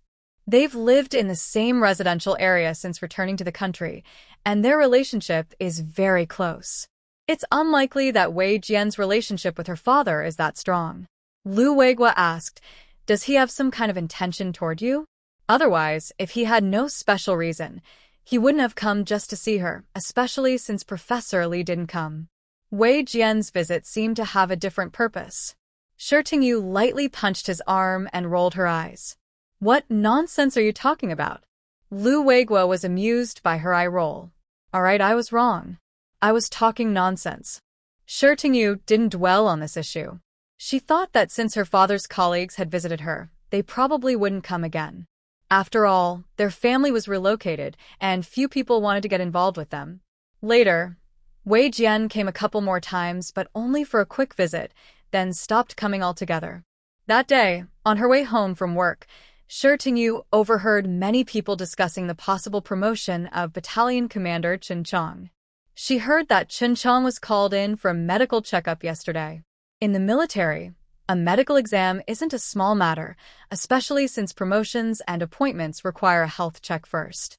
A: They've lived in the same residential area since returning to the country, and their relationship is very close. It's unlikely that Wei Jian's relationship with her father is that strong. Lu Weiguo asked, does he have some kind of intention toward you? Otherwise, if he had no special reason, he wouldn't have come just to see her, especially since Professor Lee didn't come. Wei Jian's visit seemed to have a different purpose. Shi Tingyu lightly punched his arm and rolled her eyes. What nonsense are you talking about? Lu Weiguo was amused by her eye roll. All right, I was wrong. I was talking nonsense. Shi Tingyu didn't dwell on this issue. She thought that since her father's colleagues had visited her, they probably wouldn't come again. After all, their family was relocated, and few people wanted to get involved with them. Later, Wei Jian came a couple more times, but only for a quick visit, then stopped coming altogether. That day, on her way home from work, Shi Tingyu overheard many people discussing the possible promotion of Battalion Commander Chen Chong. She heard that Chen Chong was called in for a medical checkup yesterday. In the military, a medical exam isn't a small matter, especially since promotions and appointments require a health check first.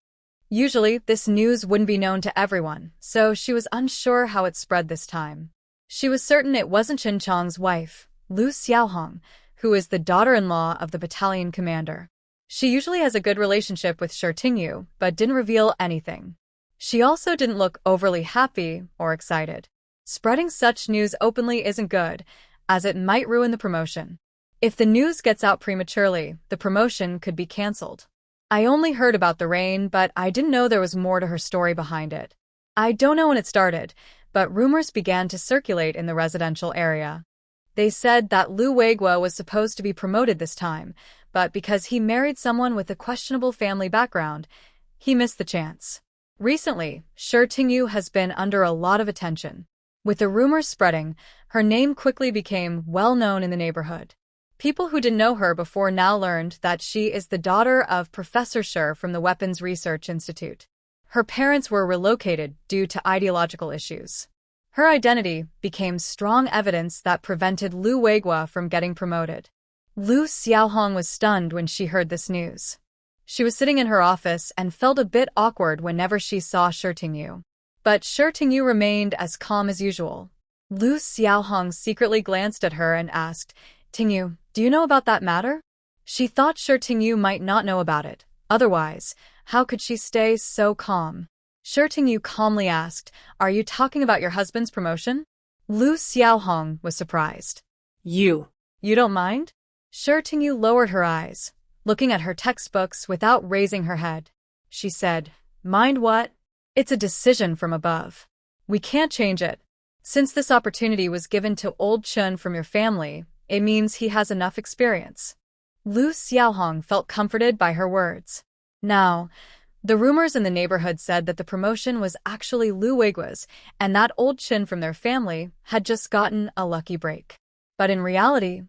A: Usually, this news wouldn't be known to everyone, so she was unsure how it spread this time. She was certain it wasn't Chen Chong's wife, Lu Xiaohong, who is the daughter-in-law of the battalion commander. She usually has a good relationship with Shi Tingyu, but didn't reveal anything. She also didn't look overly happy or excited. Spreading such news openly isn't good, as it might ruin the promotion. If the news gets out prematurely, the promotion could be cancelled. I only heard about the rain, but I didn't know there was more to her story behind it. I don't know when it started, but rumors began to circulate in the residential area. They said that Lu Weiguo was supposed to be promoted this time, but because he married someone with a questionable family background, he missed the chance. Recently, Shi Tingyu has been under a lot of attention. With the rumors spreading, her name quickly became well known in the neighborhood. People who didn't know her before now learned that she is the daughter of Professor Shi from the Weapons Research Institute. Her parents were relocated due to ideological issues. Her identity became strong evidence that prevented Lu Weiguo from getting promoted. Lu Xiaohong was stunned when she heard this news. She was sitting in her office and felt a bit awkward whenever she saw Shi Tingyu. But Shi Tingyu remained as calm as usual. Lu Xiaohong secretly glanced at her and asked, Tingyu, do you know about that matter? She thought Shi Tingyu might not know about it. Otherwise, how could she stay so calm? Shi Tingyu calmly asked, are you talking about your husband's promotion? Lu Xiaohong was surprised.
B: You
A: don't mind? Shi Tingyu lowered her eyes, looking at her textbooks without raising her head. She said, mind what? It's a decision from above. We can't change it. Since this opportunity was given to old Chen from your family, it means he has enough experience. Lu Xiaohong felt comforted by her words. Now, the rumors in the neighborhood said that the promotion was actually Lu Weiguo's, and that old Chen from their family had just gotten a lucky break. But in reality,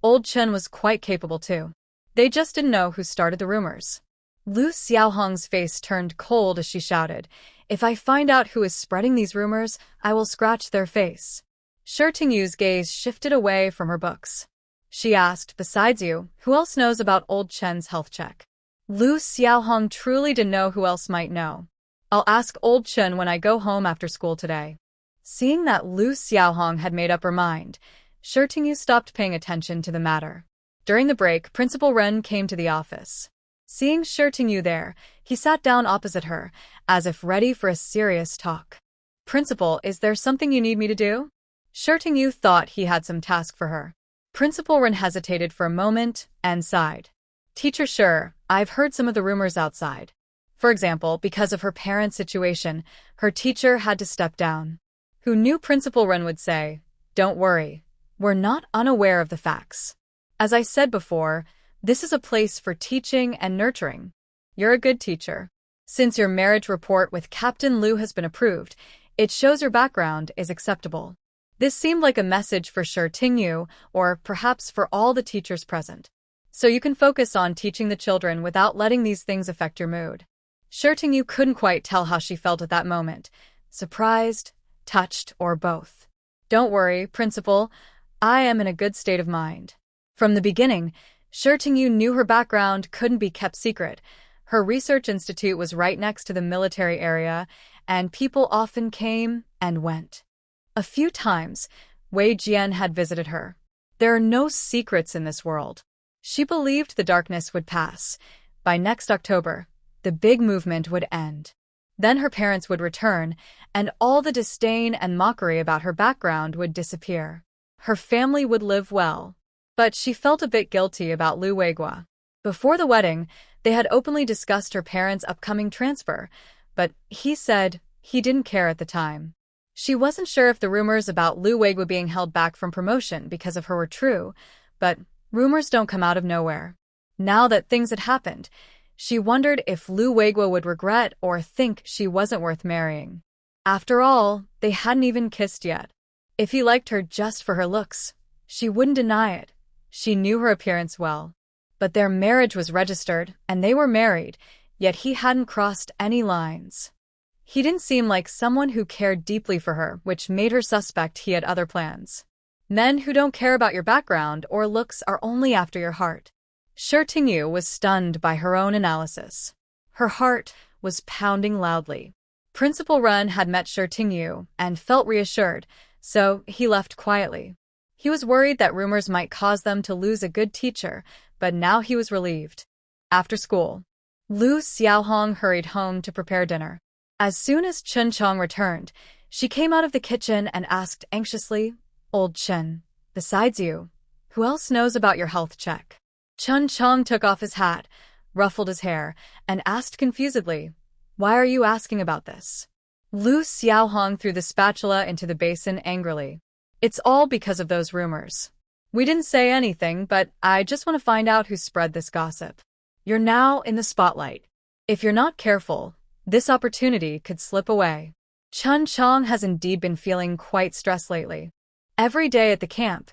A: old Chen was quite capable too. They just didn't know who started the rumors. Lu Xiaohong's face turned cold as she shouted, if I find out who is spreading these rumors, I will scratch their face. Shi Tingyu's gaze shifted away from her books. She asked, besides you, who else knows about old Chen's health check? Lu Xiaohong truly didn't know who else might know. I'll ask old Chen when I go home after school today. Seeing that Lu Xiaohong had made up her mind, Shi Tingyu stopped paying attention to the matter. During the break, Principal Ren came to the office. Seeing Shi Tingyu there, he sat down opposite her, as if ready for a serious talk. Principal, is there something you need me to do? Shi Tingyu thought he had some task for her. Principal Ren hesitated for a moment and sighed. Teacher Shi, I've heard some of the rumors outside. For example, because of her parents' situation, her teacher had to step down. Who knew Principal Ren would say, don't worry, we're not unaware of the facts. As I said before, this is a place for teaching and nurturing. You're a good teacher. Since your marriage report with Captain Lu has been approved, it shows your background is acceptable. This seemed like a message for Shi Tingyu, or perhaps for all the teachers present. So you can focus on teaching the children without letting these things affect your mood. Shi Tingyu couldn't quite tell how she felt at that moment. Surprised, touched, or both. Don't worry, Principal. I am in a good state of mind. From the beginning, Shi Tingyu knew her background couldn't be kept secret. Her research institute was right next to the military area, and people often came and went. A few times, Wei Jian had visited her. There are no secrets in this world. She believed the darkness would pass. By next October, the big movement would end. Then her parents would return, and all the disdain and mockery about her background would disappear. Her family would live well. But she felt a bit guilty about Lu Weiguo. Before the wedding, they had openly discussed her parents' upcoming transfer, but he said he didn't care at the time. She wasn't sure if the rumors about Lu Weiguo being held back from promotion because of her were true, but rumors don't come out of nowhere. Now that things had happened, she wondered if Lu Weiguo would regret or think she wasn't worth marrying. After all, they hadn't even kissed yet. If he liked her just for her looks, she wouldn't deny it. She knew her appearance well. But their marriage was registered, and they were married, yet he hadn't crossed any lines. He didn't seem like someone who cared deeply for her, which made her suspect he had other plans. Men who don't care about your background or looks are only after your heart. Shi Tingyu was stunned by her own analysis. Her heart was pounding loudly. Principal Ren had met Shi Tingyu and felt reassured, so he left quietly. He was worried that rumors might cause them to lose a good teacher, but now he was relieved. After school, Lu Xiaohong hurried home to prepare dinner. As soon as Chen Chong returned, she came out of the kitchen and asked anxiously, "Old Chen, besides you, who else knows about your health check?" Chen Chong took off his hat, ruffled his hair, and asked confusedly, "Why are you asking about this?" Lu Xiaohong threw the spatula into the basin angrily. "It's all because of those rumors. We didn't say anything, but I just want to find out who spread this gossip. You're now in the spotlight. If you're not careful, this opportunity could slip away." Chen Chong has indeed been feeling quite stressed lately. Every day at the camp,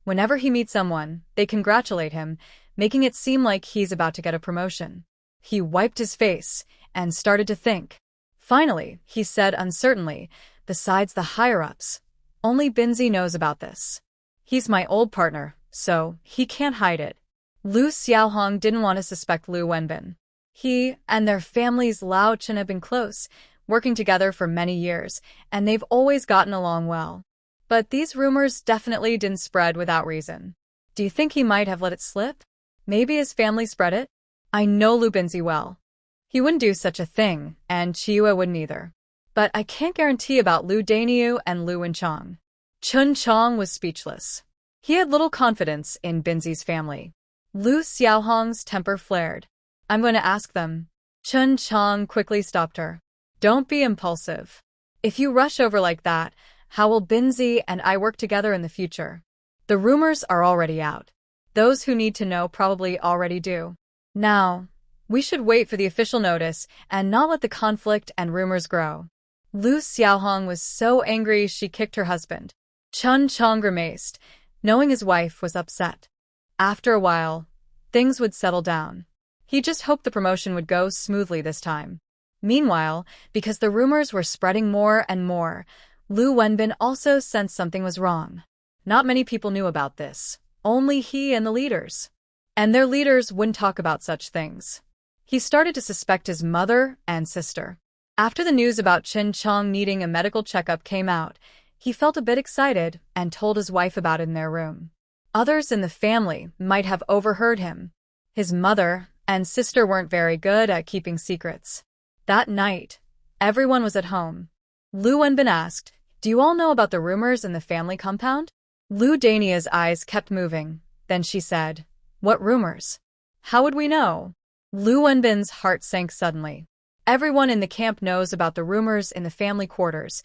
A: whenever he meets someone, they congratulate him, making it seem like he's about to get a promotion. He wiped his face and started to think. Finally, he said uncertainly, "Besides the higher-ups, only Binzi knows about this. He's my old partner, so he can't hide it." Lu Xiaohong didn't want to suspect Lu Wenbin. He and their families Lao Chen have been close, working together for many years, and they've always gotten along well. But these rumors definitely didn't spread without reason. Do you think he might have let it slip? Maybe his family spread it? I know Lu Binzi well. He wouldn't do such a thing, and Chiyu wouldn't either. But I can't guarantee about Lu Daniu and Lu Wenchang. Chen Chong was speechless. He had little confidence in Binzi's family. Lu Xiaohong's temper flared. "I'm going to ask them." Chen Chong quickly stopped her. "Don't be impulsive. If you rush over like that, how will Binzi and I work together in the future? The rumors are already out. Those who need to know probably already do. Now, we should wait for the official notice and not let the conflict and rumors grow." Lu Xiaohong was so angry she kicked her husband. Chen Chong grimaced, knowing his wife was upset. After a while, things would settle down. He just hoped the promotion would go smoothly this time. Meanwhile, because the rumors were spreading more and more, Lu Wenbin also sensed something was wrong. Not many people knew about this, only he and the leaders. And their leaders wouldn't talk about such things. He started to suspect his mother and sister. After the news about Chen Chong needing a medical checkup came out, he felt a bit excited and told his wife about it in their room. Others in the family might have overheard him. His mother and sister weren't very good at keeping secrets. That night, everyone was at home. Lu Wenbin asked, "Do you all know about the rumors in the family compound?" Lu Dania's eyes kept moving. Then she said, "What rumors? How would we know?" Lu Wenbin's heart sank suddenly. Everyone in the camp knows about the rumors in the family quarters,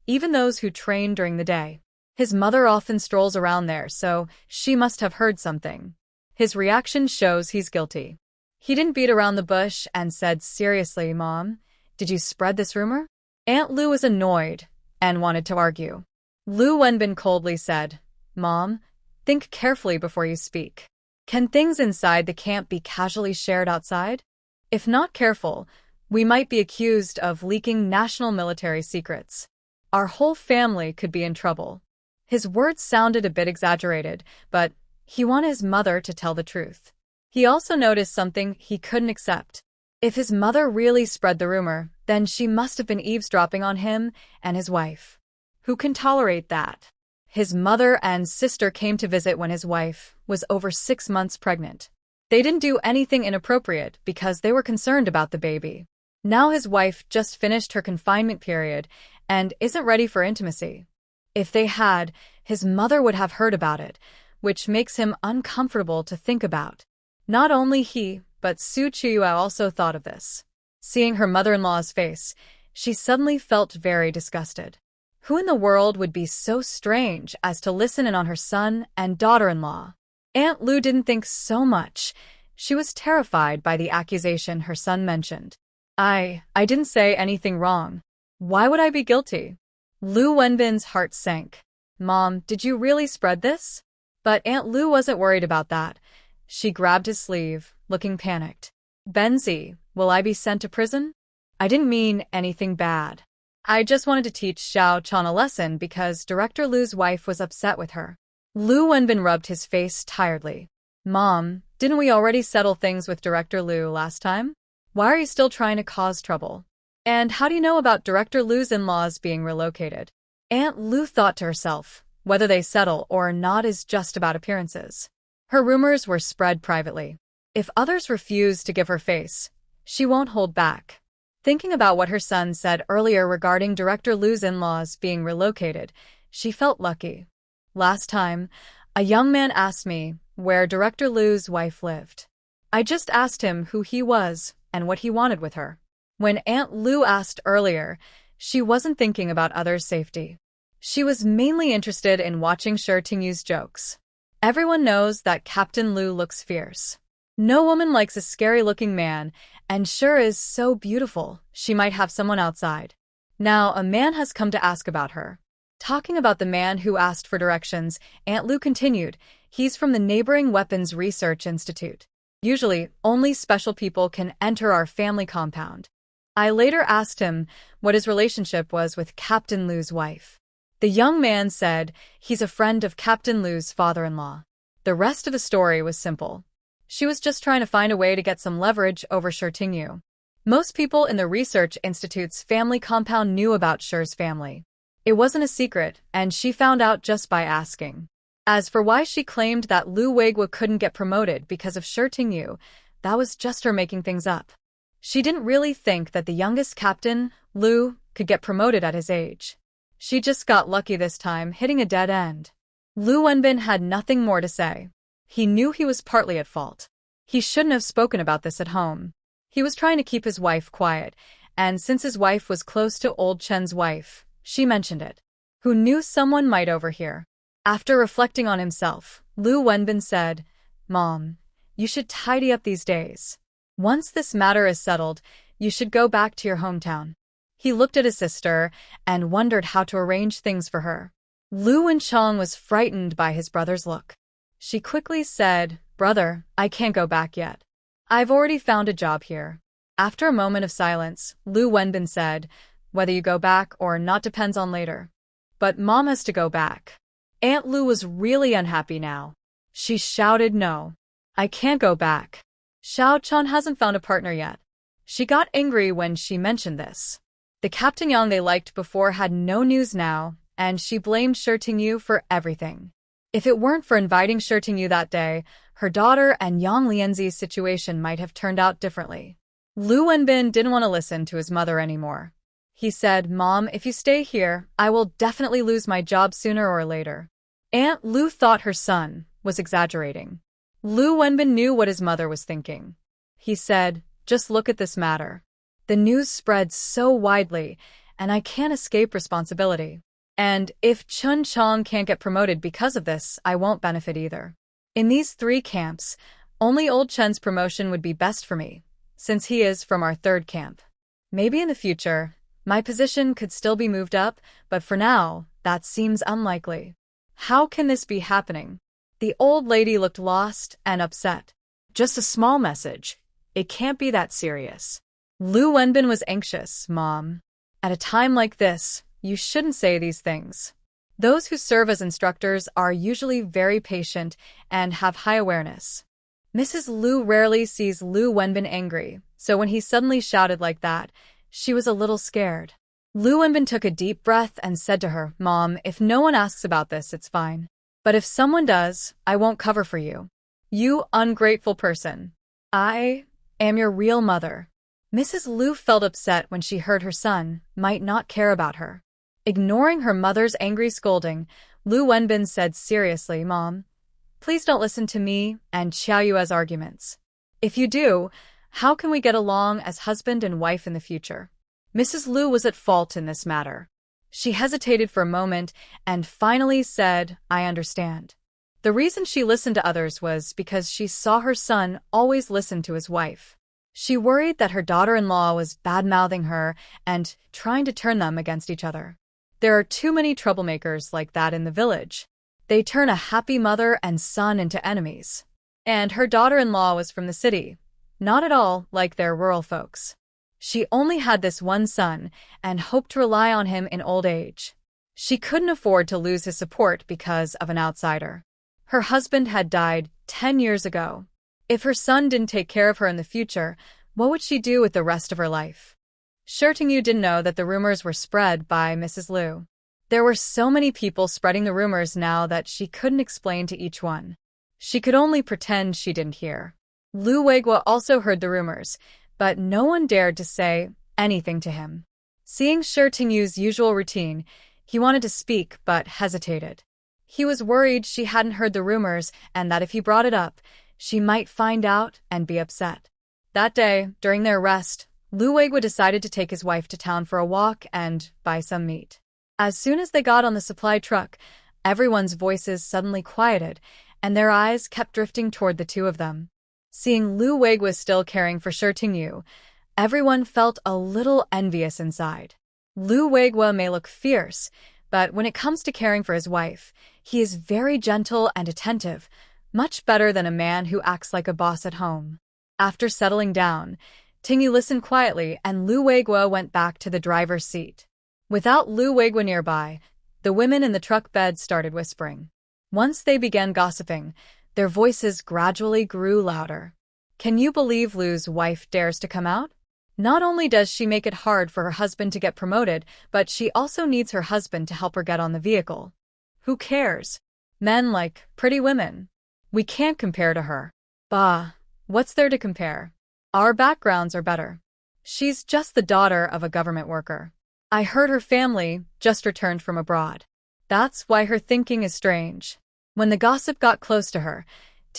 A: even those who train during the day. His mother often strolls around there, so she must have heard something. His reaction shows he's guilty. He didn't beat around the bush and said, "Seriously, Mom, did you spread this rumor?" Aunt Lu was annoyed and wanted to argue. Lu Wenbin coldly said, "Mom, think carefully before you speak. Can things inside the camp be casually shared outside? If not careful, we might be accused of leaking national military secrets. Our whole family could be in trouble." His words sounded a bit exaggerated, but he wanted his mother to tell the truth. He also noticed something he couldn't accept. If his mother really spread the rumor, then she must have been eavesdropping on him and his wife. Who can tolerate that? His mother and sister came to visit when his wife was over 6 months pregnant. They didn't do anything inappropriate because they were concerned about the baby. Now his wife just finished her confinement period and isn't ready for intimacy. If they had, his mother would have heard about it, which makes him uncomfortable to think about. Not only he, but Su Chiyue also thought of this. Seeing her mother-in-law's face, she suddenly felt very disgusted. Who in the world would be so strange as to listen in on her son and daughter-in-law? Aunt Lu didn't think so much. She was terrified by the accusation her son mentioned. I didn't say anything wrong. Why would I be guilty?" Lu Wenbin's heart sank. "Mom, did you really spread this?" But Aunt Lu wasn't worried about that. She grabbed his sleeve, looking panicked. "Benzi, will I be sent to prison?" "I didn't mean anything bad. I just wanted to teach Xiao Chan a lesson because Director Lu's wife was upset with her." Lu Wenbin rubbed his face tiredly. "Mom, didn't we already settle things with Director Lu last time? Why are you still trying to cause trouble? And how do you know about Director Lu's in-laws being relocated?" Aunt Lu thought to herself, whether they settle or not is just about appearances. Her rumors were spread privately. If others refuse to give her face, she won't hold back. Thinking about what her son said earlier regarding Director Lu's in-laws being relocated, she felt lucky. Last time, a young man asked me where Director Lu's wife lived. I just asked him who he was and what he wanted with her. When Aunt Lu asked earlier, she wasn't thinking about others' safety. She was mainly interested in watching Shi Tingyu's jokes. Everyone knows that Captain Lu looks fierce. No woman likes a scary-looking man, and Shi is so beautiful, she might have someone outside. Now a man has come to ask about her. Talking about the man who asked for directions, Aunt Lu continued, "He's from the neighboring Weapons Research Institute. Usually, only special people can enter our family compound." I later asked him what his relationship was with Captain Lu's wife. The young man said he's a friend of Captain Lu's father-in-law. The rest of the story was simple. She was just trying to find a way to get some leverage over Shi Tingyu. Most people in the Research Institute's family compound knew about Shi's family. It wasn't a secret, and she found out just by asking. As for why she claimed that Lu Weiguo couldn't get promoted because of Shi Tingyu, that was just her making things up. She didn't really think that the youngest captain, Lu, could get promoted at his age. She just got lucky this time, hitting a dead end. Lu Wenbin had nothing more to say. He knew he was partly at fault. He shouldn't have spoken about this at home. He was trying to keep his wife quiet, and since his wife was close to old Chen's wife, she mentioned it. Who knew someone might overhear? After reflecting on himself, Lu Wenbin said, "Mom, you should tidy up these days. Once this matter is settled, you should go back to your hometown." He looked at his sister and wondered how to arrange things for her. Lu Wenchong was frightened by his brother's look. She quickly said, "Brother, I can't go back yet. I've already found a job here." After a moment of silence, Lu Wenbin said, "Whether you go back or not depends on later. But Mom has to go back." Aunt Lu was really unhappy now. She shouted, "No. I can't go back. Xiao Chan hasn't found a partner yet." She got angry when she mentioned this. The Captain Yang they liked before had no news now, and she blamed Shi Tingyu for everything. If it weren't for inviting Shi Tingyu that day, her daughter and Yang Lianzi's situation might have turned out differently. Lu Wenbin didn't want to listen to his mother anymore. He said, "Mom, if you stay here, I will definitely lose my job sooner or later." Aunt Lu thought her son was exaggerating. Lu Wenbin knew what his mother was thinking. He said, "Just look at this matter. The news spreads so widely, and I can't escape responsibility. And if Chun Chong can't get promoted because of this, I won't benefit either. In these 3 camps, Only old Chen's promotion would be best for me, since he is from our third camp. Maybe in the future, my position could still be moved up, but for now, that seems unlikely. How can this be happening? The old lady looked lost and upset.
B: Just a small message. It can't be that serious.
A: Lu Wenbin was anxious, Mom. At a time like this, you shouldn't say these things. Those who serve as instructors are usually very patient and have high awareness. Mrs. Lu rarely sees Lu Wenbin angry, so when he suddenly shouted like that, she was a little scared. Lu Wenbin took a deep breath and said to her, Mom, if no one asks about this, it's fine. But if someone does, I won't cover for you. You ungrateful person. I am your real mother. Mrs. Lu felt upset when she heard her son might not care about her. Ignoring her mother's angry scolding, Lu Wenbin said seriously, Mom, please don't listen to me and Xiaoyue's arguments. If you do, how can we get along as husband and wife in the future? Mrs. Lu was at fault in this matter. She hesitated for a moment and finally said, I understand. The reason she listened to others was because she saw her son always listen to his wife. She worried that her daughter-in-law was bad-mouthing her and trying to turn them against each other. There are too many troublemakers like that in the village. They turn a happy mother and son into enemies. And her daughter-in-law was from the city, not at all like their rural folks. She only had this one son and hoped to rely on him in old age. She couldn't afford to lose his support because of an outsider. Her husband had died 10 years ago. If her son didn't take care of her in the future, what would she do with the rest of her life? Yu didn't know that the rumors were spread by Mrs. Lu. There were so many people spreading the rumors now that she couldn't explain to each one. She could only pretend she didn't hear. Lu Weiguo also heard the rumors, but no one dared to say anything to him. Seeing Yu's usual routine, he wanted to speak but hesitated. He was worried she hadn't heard the rumors and that if he brought it up, she might find out and be upset. That day, during their rest, Lu Weiguo decided to take his wife to town for a walk and buy some meat. As soon as they got on the supply truck, everyone's voices suddenly quieted, and their eyes kept drifting toward the two of them. Seeing Lu Weiguo still caring for Yu, everyone felt a little envious inside. Lu Weiguo may look fierce, but when it comes to caring for his wife, he is very gentle and attentive, much better than a man who acts like a boss at home. After settling down, Yu listened quietly and Lu Weiguo went back to the driver's seat. Without Lu Weiguo nearby, the women in the truck bed started whispering. Once they began gossiping, their voices gradually grew louder. Can you believe Lu's wife dares to come out? Not only does she make it hard for her husband to get promoted, but she also needs her husband to help her get on the vehicle. Who cares? Men like pretty women. We can't compare to her. Bah, what's there to compare? Our backgrounds are better. She's just the daughter of a government worker. I heard her family just returned from abroad. That's why her thinking is strange. When the gossip got close to her,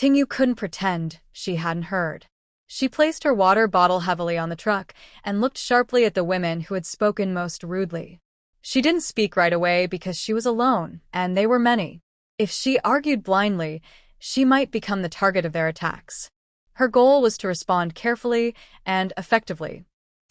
A: Yu couldn't pretend she hadn't heard. She placed her water bottle heavily on the truck and looked sharply at the women who had spoken most rudely. She didn't speak right away because she was alone, and they were many. If she argued blindly, she might become the target of their attacks. Her goal was to respond carefully and effectively.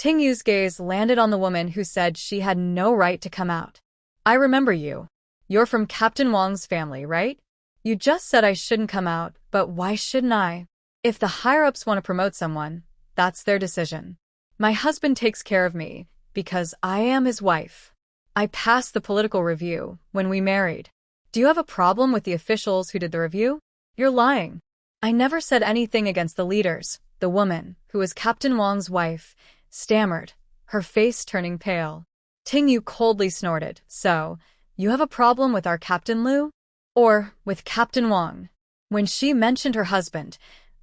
A: Yu's gaze landed on the woman who said she had no right to come out. I remember you. You're from Captain Wang's family, right? You just said I shouldn't come out, but why shouldn't I? If the higher-ups want to promote someone, that's their decision. My husband takes care of me because I am his wife. I passed the political review when we married. Do you have a problem with the officials who did the review? You're lying. I never said anything against the leaders. The woman, who was Captain Wang's wife, stammered, her face turning pale. Yu coldly snorted. So, you have a problem with our Captain Lu? Or with Captain Wang? When she mentioned her husband,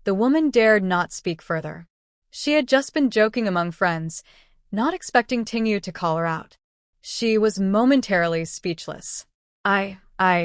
A: the woman dared not speak further. She had just been joking among friends, not expecting Yu to call her out. She was momentarily speechless.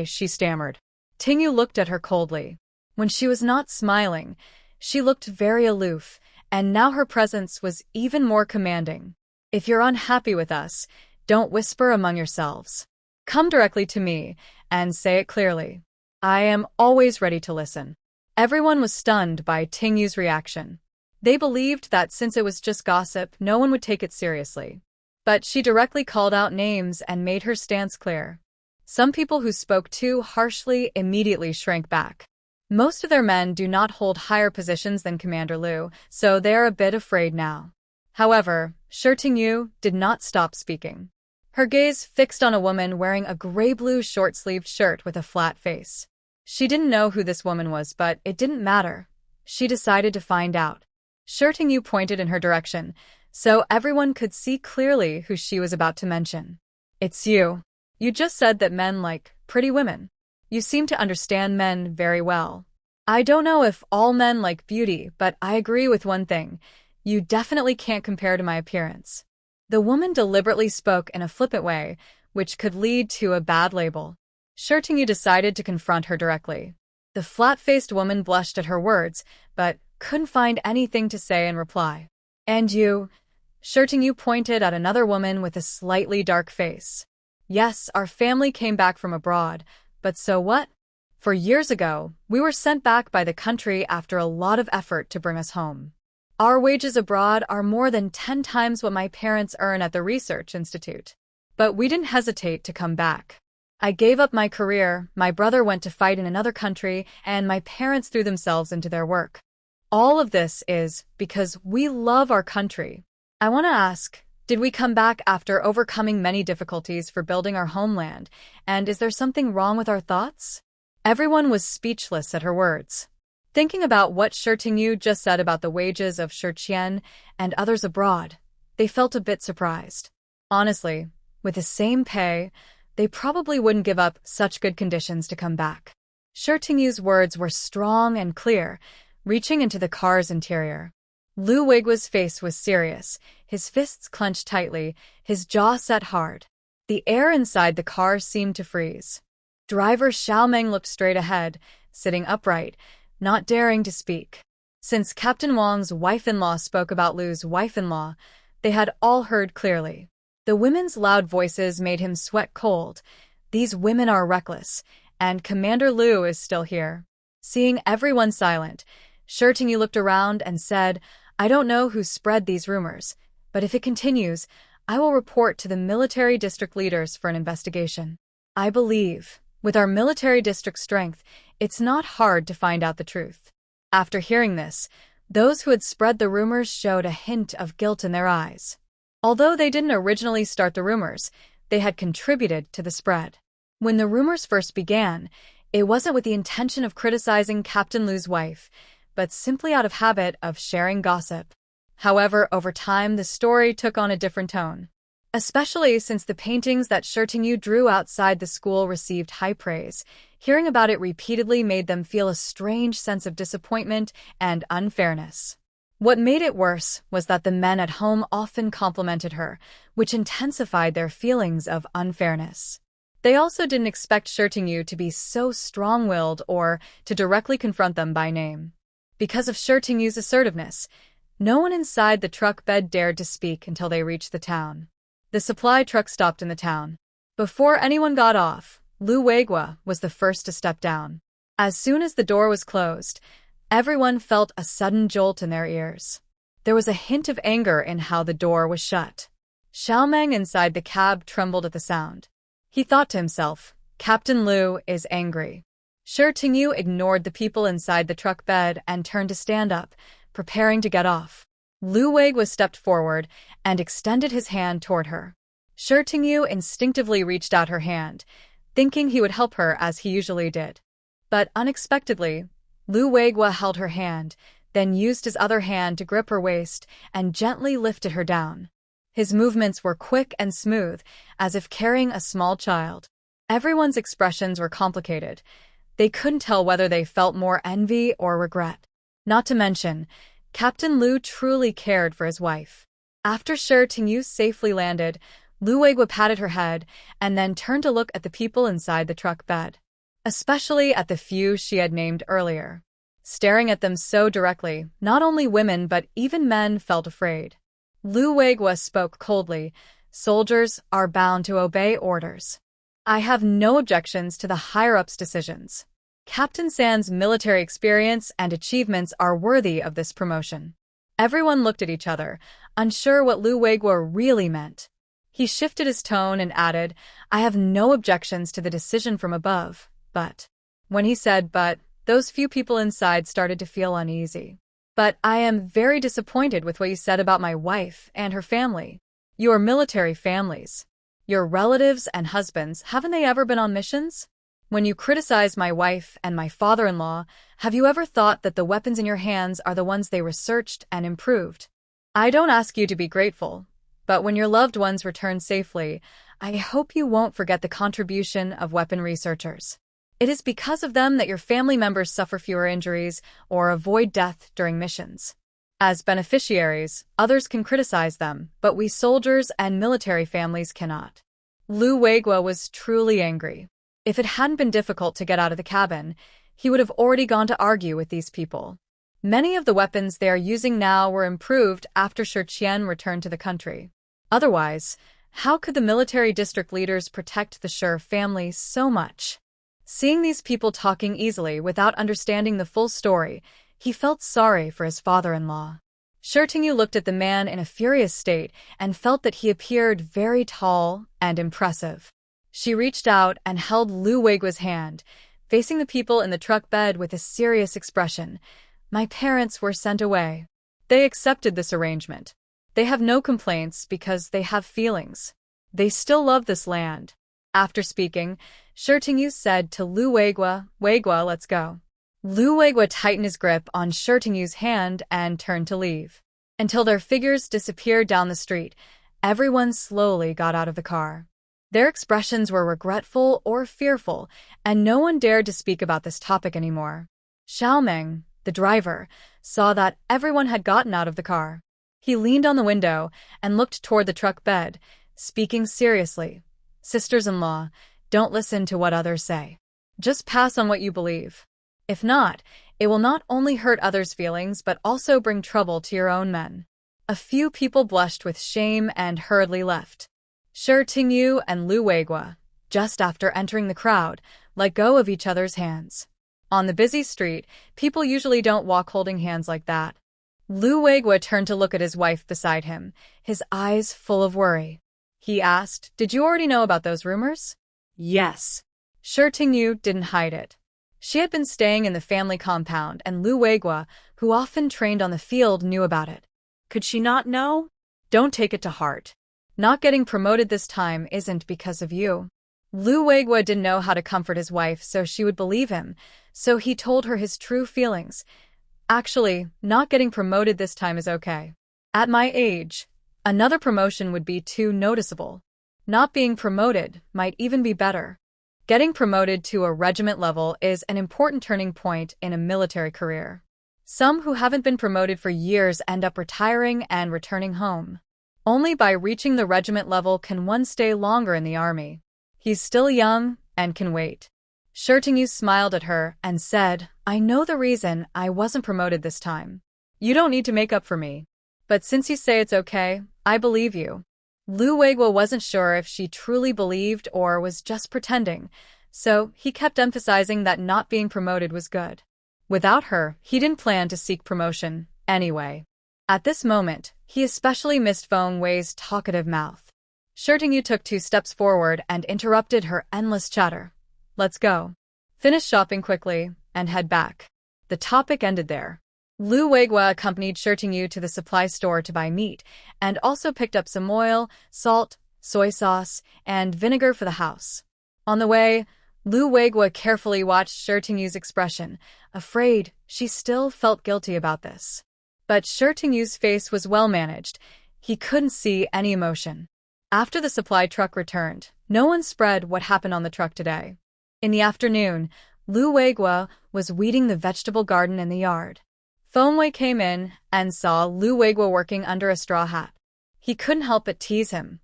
A: She stammered. Yu looked at her coldly. When she was not smiling, she looked very aloof, and now her presence was even more commanding. If you're unhappy with us, don't whisper among yourselves. Come directly to me and say it clearly. I am always ready to listen. Everyone was stunned by Tingyu's reaction. They believed that since it was just gossip, no one would take it seriously. But she directly called out names and made her stance clear. Some people who spoke too harshly immediately shrank back. Most of their men do not hold higher positions than Commander Lu, so they are a bit afraid now. However, Tingyu did not stop speaking. Her gaze fixed on a woman wearing a gray-blue short-sleeved shirt with a flat face. She didn't know who this woman was, but it didn't matter. She decided to find out. Tingyu pointed in her direction, so everyone could see clearly who she was about to mention. It's you. You just said that men like pretty women. You seem to understand men very well. I don't know if all men like beauty, but I agree with one thing. You definitely can't compare to my appearance. The woman deliberately spoke in a flippant way, which could lead to a bad label. Tingyu decided to confront her directly. The flat-faced woman blushed at her words, but couldn't find anything to say in reply. And you? Tingyu pointed at another woman with a slightly dark face. Yes, our family came back from abroad, but so what? For years ago, we were sent back by the country after a lot of effort to bring us home. Our wages abroad are more than 10 times what my parents earn at the research institute. But we didn't hesitate to come back. I gave up my career, my brother went to fight in another country, and my parents threw themselves into their work. All of this is because we love our country. I want to ask, did we come back after overcoming many difficulties for building our homeland, and is there something wrong with our thoughts? Everyone was speechless at her words. Thinking about what Tingyu just said about the wages of Qian and others abroad, they felt a bit surprised. Honestly, with the same pay, they probably wouldn't give up such good conditions to come back. Tingyu's words were strong and clear, reaching into the car's interior. Lu Weiguo's face was serious, his fists clenched tightly, his jaw set hard. The air inside the car seemed to freeze. Driver Xiaomeng looked straight ahead, sitting upright, not daring to speak. Since Captain Wang's wife-in-law spoke about Lu's wife-in-law, they had all heard clearly. The women's loud voices made him sweat cold. These women are reckless, and Commander Lu is still here. Seeing everyone silent, Tingyu looked around and said, I don't know who spread these rumors, but if it continues, I will report to the military district leaders for an investigation. I believe, with our military district strength, it's not hard to find out the truth. After hearing this, those who had spread the rumors showed a hint of guilt in their eyes. Although they didn't originally start the rumors, they had contributed to the spread. When the rumors first began, it wasn't with the intention of criticizing Captain Lu's wife, but simply out of habit of sharing gossip. However, over time, the story took on a different tone. Especially since the paintings that Tingyu drew outside the school received high praise, hearing about it repeatedly made them feel a strange sense of disappointment and unfairness. What made it worse was that the men at home often complimented her, which intensified their feelings of unfairness. They also didn't expect Tingyu to be so strong-willed or to directly confront them by name. Because of Tingyu's assertiveness, no one inside the truck bed dared to speak until they reached the town. The supply truck stopped in the town. Before anyone got off, Lu Weiguo was the first to step down. As soon as the door was closed, everyone felt a sudden jolt in their ears. There was a hint of anger in how the door was shut. Xiaomeng inside the cab trembled at the sound. He thought to himself, Captain Lu is angry. Tingyu ignored the people inside the truck bed and turned to stand up, preparing to get off. Lu Weiguo stepped forward and extended his hand toward her. Tingyu instinctively reached out her hand, thinking he would help her as he usually did. But unexpectedly, Lu Weiguo held her hand, then used his other hand to grip her waist and gently lifted her down. His movements were quick and smooth, as if carrying a small child. Everyone's expressions were complicated. They couldn't tell whether they felt more envy or regret. Not to mention, Captain Lu truly cared for his wife. After Tingyu safely landed, Lu Weiguo patted her head and then turned to look at the people inside the truck bed. Especially at the few she had named earlier. Staring at them so directly, not only women but even men felt afraid. Lu Weiguo spoke coldly, soldiers are bound to obey orders. I have no objections to the higher-ups' decisions. Captain San's military experience and achievements are worthy of this promotion. Everyone looked at each other, unsure what Lu Weiguo really meant. He shifted his tone and added, I have no objections to the decision from above, but... When he said but, those few people inside started to feel uneasy. But I am very disappointed with what you said about my wife and her family. Your military families. Your relatives and husbands, haven't they ever been on missions? When you criticize my wife and my father-in-law, have you ever thought that the weapons in your hands are the ones they researched and improved? I don't ask you to be grateful, but when your loved ones return safely, I hope you won't forget the contribution of weapon researchers. It is because of them that your family members suffer fewer injuries or avoid death during missions. As beneficiaries, others can criticize them, but we soldiers and military families cannot. Lu Weiguo was truly angry. If it hadn't been difficult to get out of the cabin, he would have already gone to argue with these people. Many of the weapons they are using now were improved after Shi Qian returned to the country. Otherwise, how could the military district leaders protect the Shi family so much? Seeing these people talking easily without understanding the full story, he felt sorry for his father-in-law. Shi Tingyu looked at the man in a furious state and felt that he appeared very tall and impressive. She reached out and held Lu Weiguo's hand, facing the people in the truck bed with a serious expression. My parents were sent away. They accepted this arrangement. They have no complaints because they have feelings. They still love this land. After speaking, Shi Tingyu said to Lu Weiguo, Weiguo, let's go. Lu Weiguo tightened his grip on Shi Tingyu's hand and turned to leave. Until their figures disappeared down the street, everyone slowly got out of the car. Their expressions were regretful or fearful, and no one dared to speak about this topic anymore. Xiaomeng, the driver, saw that everyone had gotten out of the car. He leaned on the window and looked toward the truck bed, speaking seriously. Sisters-in-law, don't listen to what others say. Just pass on what you believe. If not, it will not only hurt others' feelings but also bring trouble to your own men. A few people blushed with shame and hurriedly left. Shi Tingyu and Lu Weiguo, just after entering the crowd, let go of each other's hands. On the busy street, people usually don't walk holding hands like that. Lu Weiguo turned to look at his wife beside him, his eyes full of worry. He asked, did you already know about those rumors?
B: Yes.
A: Shi Tingyu didn't hide it. She had been staying in the family compound, and Lu Weiguo, who often trained on the field, knew about it.
B: Could she not know?
A: Don't take it to heart. Not getting promoted this time isn't because of you. Lu Weiguo didn't know how to comfort his wife so she would believe him, so he told her his true feelings. Actually, not getting promoted this time is okay. At my age, another promotion would be too noticeable. Not being promoted might even be better. Getting promoted to a regiment level is an important turning point in a military career. Some who haven't been promoted for years end up retiring and returning home. Only by reaching the regiment level can one stay longer in the army. He's still young and can wait. Shi Tingyu smiled at her and said, I know the reason I wasn't promoted this time. You don't need to make up for me. But since you say it's okay, I believe you. Lu Weiguo wasn't sure if she truly believed or was just pretending, so he kept emphasizing that not being promoted was good. Without her, he didn't plan to seek promotion anyway. At this moment, he especially missed Feng Wei's talkative mouth. Shi Tingyu took 2 steps forward and interrupted her endless chatter. Let's go. Finish shopping quickly and head back. The topic ended there. Lu Weiguo accompanied Shi Tingyu to the supply store to buy meat and also picked up some oil, salt, soy sauce, and vinegar for the house. On the way, Lu Weiguo carefully watched Shi Tingyu's expression, afraid she still felt guilty about this. But Shi Tingyu's face was well managed. He couldn't see any emotion. After the supply truck returned, no one spread what happened on the truck today. In the afternoon, Lu Weiguo was weeding the vegetable garden in the yard. Feng Wei came in and saw Lu Weiguo working under a straw hat. He couldn't help but tease him.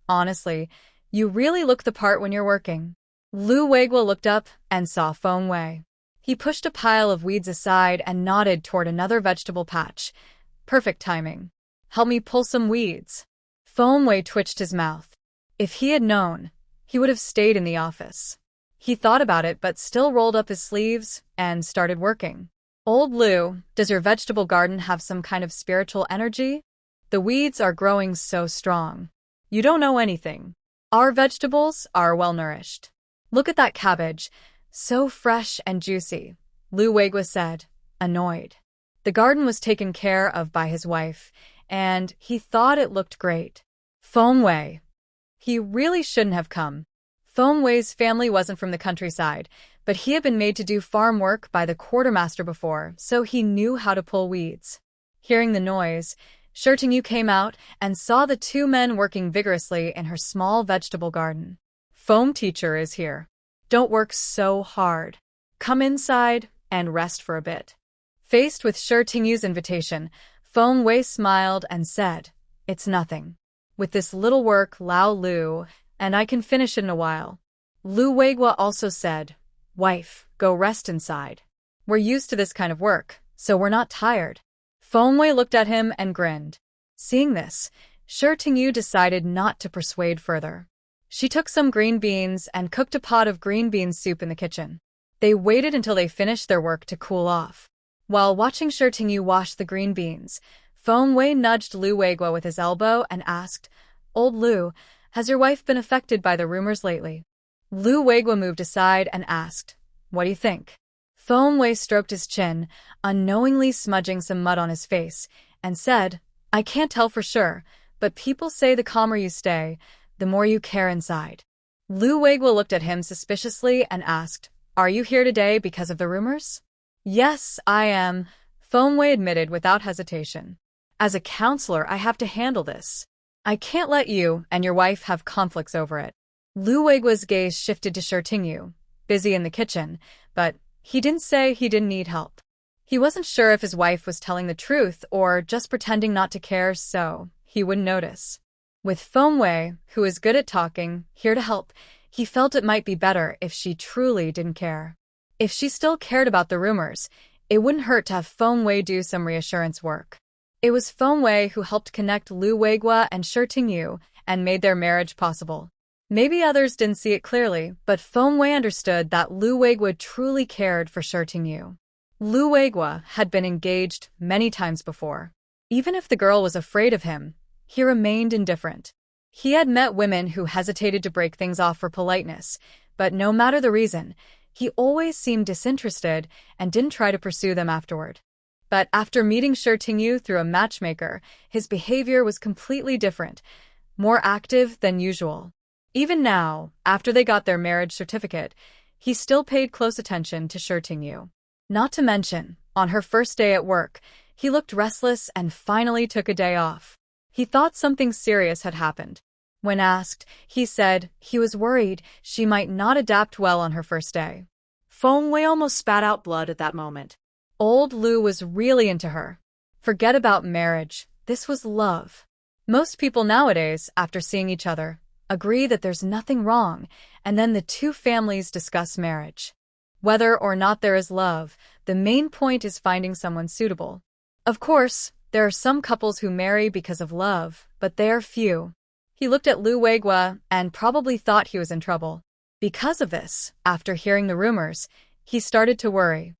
A: Honestly, you really look the part when you're working. Lu Weiguo looked up and saw Feng Wei. He pushed a pile of weeds aside and nodded toward another vegetable patch. Perfect timing. Help me pull some weeds. Feng Wei twitched his mouth. If he had known, he would have stayed in the office. He thought about it but still rolled up his sleeves and started working. Old Lu, does your vegetable garden have some kind of spiritual energy? The weeds are growing so strong. You don't know anything. Our vegetables are well-nourished. Look at that cabbage, so fresh and juicy, Lu Weiguo said, annoyed. The garden was taken care of by his wife, and he thought it looked great. Feng Wei. He really shouldn't have come. Feng Wei's family wasn't from the countryside, but he had been made to do farm work by the quartermaster before, so he knew how to pull weeds. Hearing the noise, Shirting came out and saw the two men working vigorously in her small vegetable garden. Feng teacher is here. Don't work so hard. Come inside and rest for a bit. Faced with Shirting's invitation, Feng Wei smiled and said, it's nothing. With this little work, Lao Lu, and I can finish it in a while. Lu Weiguo also said, wife, go rest inside. We're used to this kind of work, so we're not tired. Feng Wei looked at him and grinned. Seeing this, Shirting decided not to persuade further. She took some green beans and cooked a pot of green bean soup in the kitchen. They waited until they finished their work to cool off. While watching Shirting wash the green beans, Feng Wei nudged Lu Weiguo with his elbow and asked, Old Lu, has your wife been affected by the rumors lately? Lu Weiguo moved aside and asked, what do you think? Feng Wei stroked his chin, unknowingly smudging some mud on his face, and said, I can't tell for sure, but people say the calmer you stay, the more you care inside. Lu Weiguo looked at him suspiciously and asked, are you here today because of the rumors? Yes, I am, Feng Wei admitted without hesitation. As a counselor, I have to handle this. I can't let you and your wife have conflicts over it. Lu Weiguo's gaze shifted to Shirting, busy in the kitchen, but he didn't say he didn't need help. He wasn't sure if his wife was telling the truth or just pretending not to care so he wouldn't notice. With Feng Wei, who is good at talking, here to help, he felt it might be better if she truly didn't care. If she still cared about the rumors, it wouldn't hurt to have Feng Wei do some reassurance work. It was Feng Wei who helped connect Lu Weiguo and Shirting and made their marriage possible. Maybe others didn't see it clearly, but Feng Wei understood that Lu Weiguo truly cared for Shirting. Lu Weiguo had been engaged many times before. Even if the girl was afraid of him, he remained indifferent. He had met women who hesitated to break things off for politeness, but no matter the reason, he always seemed disinterested and didn't try to pursue them afterward. But after meeting Shirting through a matchmaker, his behavior was completely different, more active than usual. Even now, after they got their marriage certificate, he still paid close attention to Shirting. Not to mention, on her first day at work, he looked restless and finally took a day off. He thought something serious had happened. When asked, he said he was worried she might not adapt well on her first day.
B: Feng Wei almost spat out blood at that moment.
A: Old Lu was really into her. Forget about marriage, this was love. Most people nowadays, after seeing each other, agree that there's nothing wrong, and then the two families discuss marriage. Whether or not there is love, the main point is finding someone suitable. Of course, there are some couples who marry because of love, but they are few. He looked at Lu Weiguo and probably thought he was in trouble. Because of this, after hearing the rumors, he started to worry.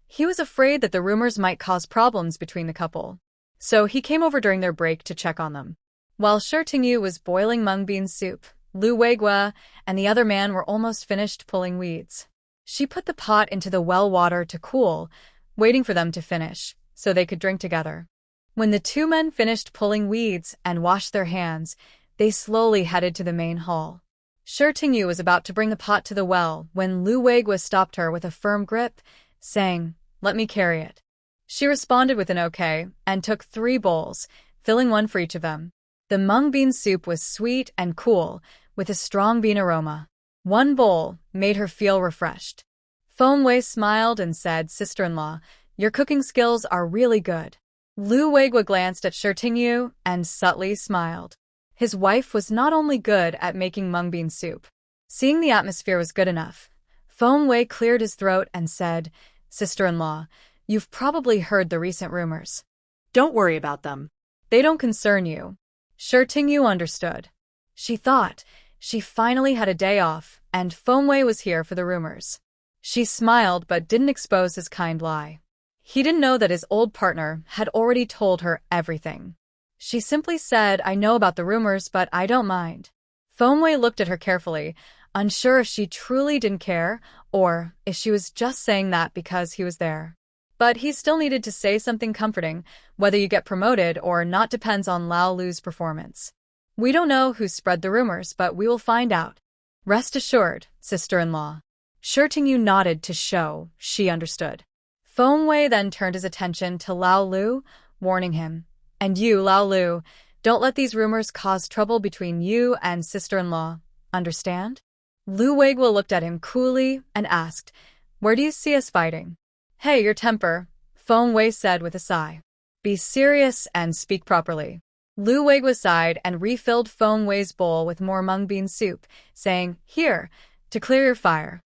A: He was afraid that the rumors might cause problems between the couple. So he came over during their break to check on them. While Shirting was boiling mung bean soup, Lu Weiguo and the other man were almost finished pulling weeds. She put the pot into the well water to cool, waiting for them to finish, so they could drink together. When the two men finished pulling weeds and washed their hands, they slowly headed to the main hall. Shirting was about to bring the pot to the well when Lu Weiguo stopped her with a firm grip, saying, "Let me carry it." She responded with an okay and took 3 bowls, filling one for each of them. The mung bean soup was sweet and cool, with a strong bean aroma. 1 bowl made her feel refreshed. Feng Wei smiled and said, "Sister-in-law, your cooking skills are really good." Lu Weiguo glanced at Shirting and subtly smiled. His wife was not only good at making mung bean soup. Seeing the atmosphere was good enough, Feng Wei cleared his throat and said, "Sister-in-law, you've probably heard the recent rumors.
B: Don't worry about them.
A: They don't concern you." Shirting understood. She thought She finally had a day off, and Fengwei was here for the rumors. She smiled but didn't expose his kind lie. He didn't know that his old partner had already told her everything. She simply said, "I know about the rumors, but I don't mind." Fengwei looked at her carefully, unsure if she truly didn't care, or if she was just saying that because he was there. But he still needed to say something comforting. Whether you get promoted or not depends on Lao Lu's performance. We don't know who spread the rumors, but we will find out. Rest assured, sister-in-law. Shirtingu nodded to show she understood. Fengwei then turned his attention to Lao Lu, warning him, "And you, Lao Lu, don't let these rumors cause trouble between you and sister-in-law. Understand?" Lu Weiguo looked at him coolly and asked, "Where do you see us fighting?" "Hey, your temper," Fengwei said with a sigh. "Be serious and speak properly." Lu Weiguo sighed and refilled Fengwei's bowl with more mung bean soup, saying, "Here, to clear your fire."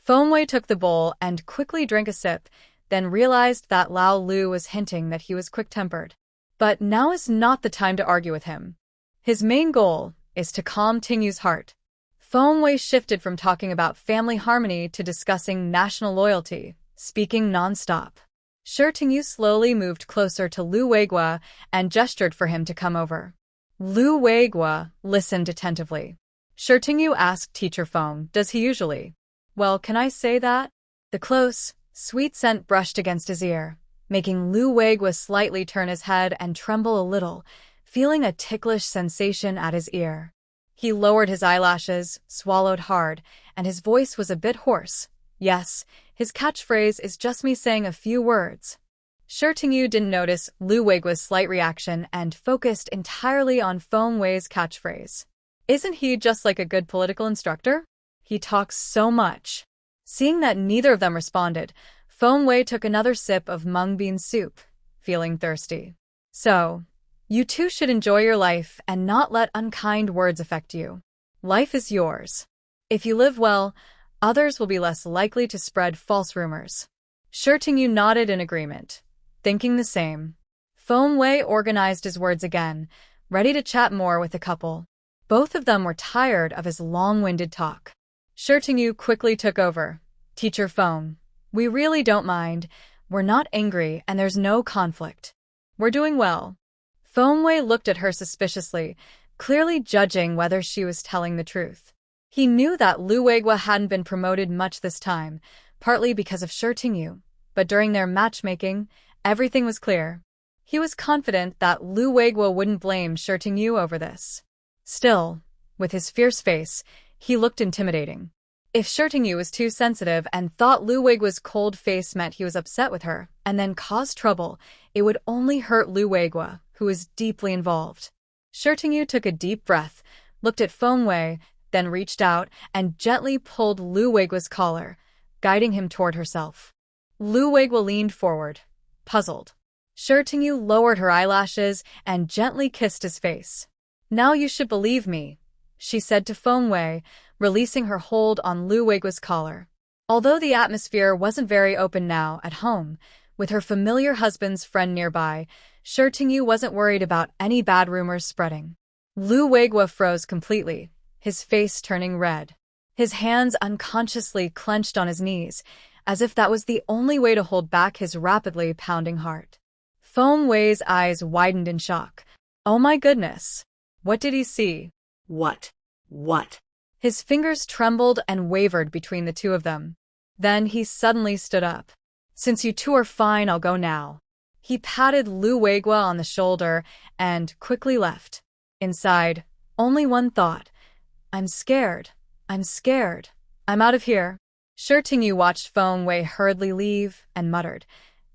A: Fengwei took the bowl and quickly drank a sip, then realized that Lao Lu was hinting that he was quick-tempered. But now is not the time to argue with him. His main goal is to calm Tingyu's heart. Fengwei shifted from talking about family harmony to discussing national loyalty, speaking non-stop. Shirtingu slowly moved closer to Lu Weiguo and gestured for him to come over. Lu Weiguo listened attentively. Shirtingu asked Teacher Feng, "Does he usually?" "Well, can I say that?" The close, sweet scent brushed against his ear, making Lu Weiguo slightly turn his head and tremble a little, feeling a ticklish sensation at his ear. He lowered his eyelashes, swallowed hard, and his voice was a bit hoarse. Yes, his catchphrase is just me saying a few words. Shirtingu didn't notice Lu Weiguo's slight reaction and focused entirely on Fengwei's catchphrase. "Isn't he just like a good political instructor? He talks so much." Seeing that neither of them responded, Fengwei took another sip of mung bean soup, feeling thirsty. "So, you two should enjoy your life and not let unkind words affect you. Life is yours. If you live well, others will be less likely to spread false rumors." Shirtingu nodded in agreement, thinking the same. Fengwei organized his words again, ready to chat more with the couple. Both of them were tired of his long-winded talk. Shirtingu quickly took over. "Teacher Feng, we really don't mind. We're not angry and there's no conflict. We're doing well." Fengwei looked at her suspiciously, clearly judging whether she was telling the truth. He knew that Lu Weiguo hadn't been promoted much this time, partly because of Shirtingu, but during their matchmaking, everything was clear. He was confident that Lu Weiguo wouldn't blame Shirtingu over this. Still, with his fierce face, he looked intimidating. If Shirtingu was too sensitive and thought Lu Weiguo's cold face meant he was upset with her and then caused trouble, it would only hurt Lu Weiguo, who was deeply involved. Shirtingu took a deep breath, looked at Fengwei, then reached out and gently pulled Lu Weiguo's collar, guiding him toward herself. Lu Weiguo leaned forward, puzzled. Shirtingu lowered her eyelashes and gently kissed his face. "Now you should believe me," she said to Fengwei, releasing her hold on Lu Weiguo's collar. Although the atmosphere wasn't very open now at home, with her familiar husband's friend nearby, Shirtingu wasn't worried about any bad rumors spreading. Lu Weiguo froze completely, his face turning red. His hands unconsciously clenched on his knees, as if that was the only way to hold back his rapidly pounding heart. Fengwei's eyes widened in shock. Oh my goodness! What did he see?
B: What?
A: His fingers trembled and wavered between the two of them. Then he suddenly stood up. "Since you two are fine, I'll go now." He patted Lu Weiguo on the shoulder and quickly left. Inside, only one thought. I'm scared. I'm out of here." Shirtingu watched Fengwei hurriedly leave and muttered,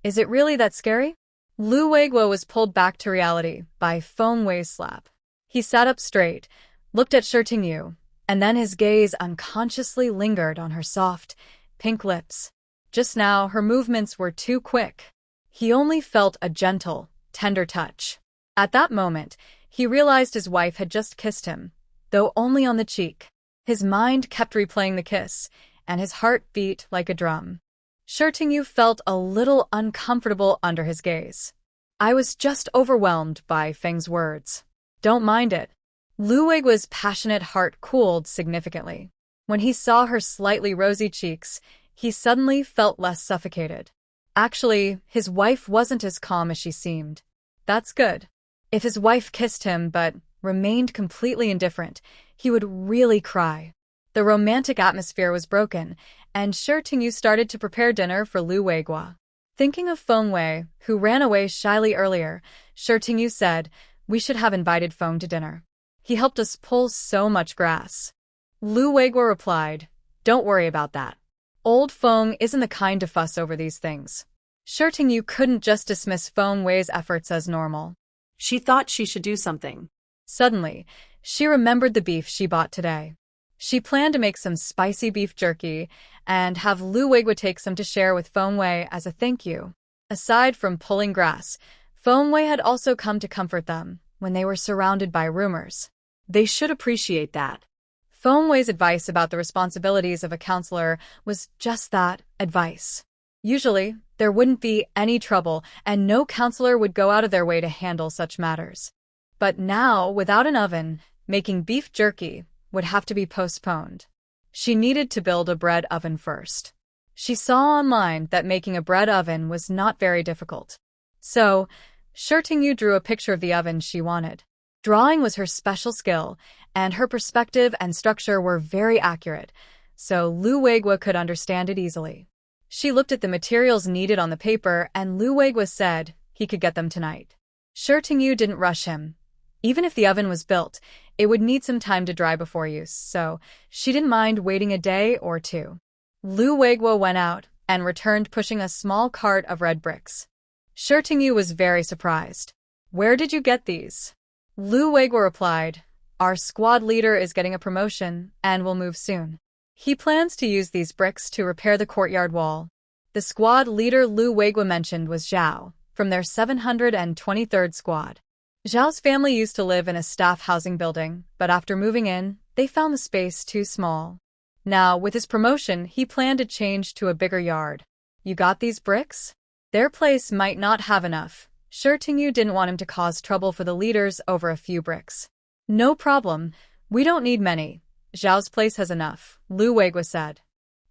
A: "Is it really that scary?" Lu Weiguo was pulled back to reality by Fengwei's slap. He sat up straight, looked at Shirtingu, and then his gaze unconsciously lingered on her soft, pink lips. Just now, her movements were too quick. He only felt a gentle, tender touch. At that moment, he realized his wife had just kissed him, though only on the cheek. His mind kept replaying the kiss, and his heart beat like a drum. Shirtingu felt a little uncomfortable under his gaze. "I was just overwhelmed by Feng's words. Don't mind it." Lu Weiguo's passionate heart cooled significantly. When he saw her slightly rosy cheeks, he suddenly felt less suffocated. Actually, his wife wasn't as calm as she seemed. That's good. If his wife kissed him but remained completely indifferent, he would really cry. The romantic atmosphere was broken, and Shi Tingyu started to prepare dinner for Lu Weiguo. Thinking of Feng Wei, who ran away shyly earlier, Shi Tingyu said, "We should have invited Feng to dinner. He helped us pull so much grass." Lu Weiguo replied, "Don't worry about that. Old Feng isn't the kind to fuss over these things." Shi Tingyu couldn't just dismiss Feng Wei's efforts as normal.
B: She thought she should do something.
A: Suddenly, she remembered the beef she bought today. She planned to make some spicy beef jerky and have Lu Weiguo take some to share with Feng Wei as a thank you. Aside from pulling grass, Feng Wei had also come to comfort them when they were surrounded by rumors.
B: They should appreciate that.
A: Feng Wei's advice about the responsibilities of a counselor was just that, advice. Usually, there wouldn't be any trouble and no counselor would go out of their way to handle such matters. But now, without an oven, making beef jerky would have to be postponed. She needed to build a bread oven first. She saw online that making a bread oven was not very difficult. So, Shi Tingyu drew a picture of the oven she wanted. Drawing was her special skill, and her perspective and structure were very accurate, so Lu Weiguo could understand it easily. She looked at the materials needed on the paper and Lu Weiguo said he could get them tonight. Shi Tingyu didn't rush him. Even if the oven was built, it would need some time to dry before use, so she didn't mind waiting a day or two. Lu Weiguo went out and returned pushing a small cart of red bricks. Shi Tingyu was very surprised. "Where did you get these?" Lu Weiguo replied, "Our squad leader is getting a promotion and will move soon. He plans to use these bricks to repair the courtyard wall." The squad leader Lu Weiguo mentioned was Zhao, from their 723rd squad. Zhao's family used to live in a staff housing building, but after moving in, they found the space too small. Now, with his promotion, he planned to change to a bigger yard. "You got these bricks?" Their place might not have enough. Shi Tingyu didn't want him to cause trouble for the leaders over a few bricks. "No problem. We don't need many. Zhao's place has enough," Lu Weiguo said.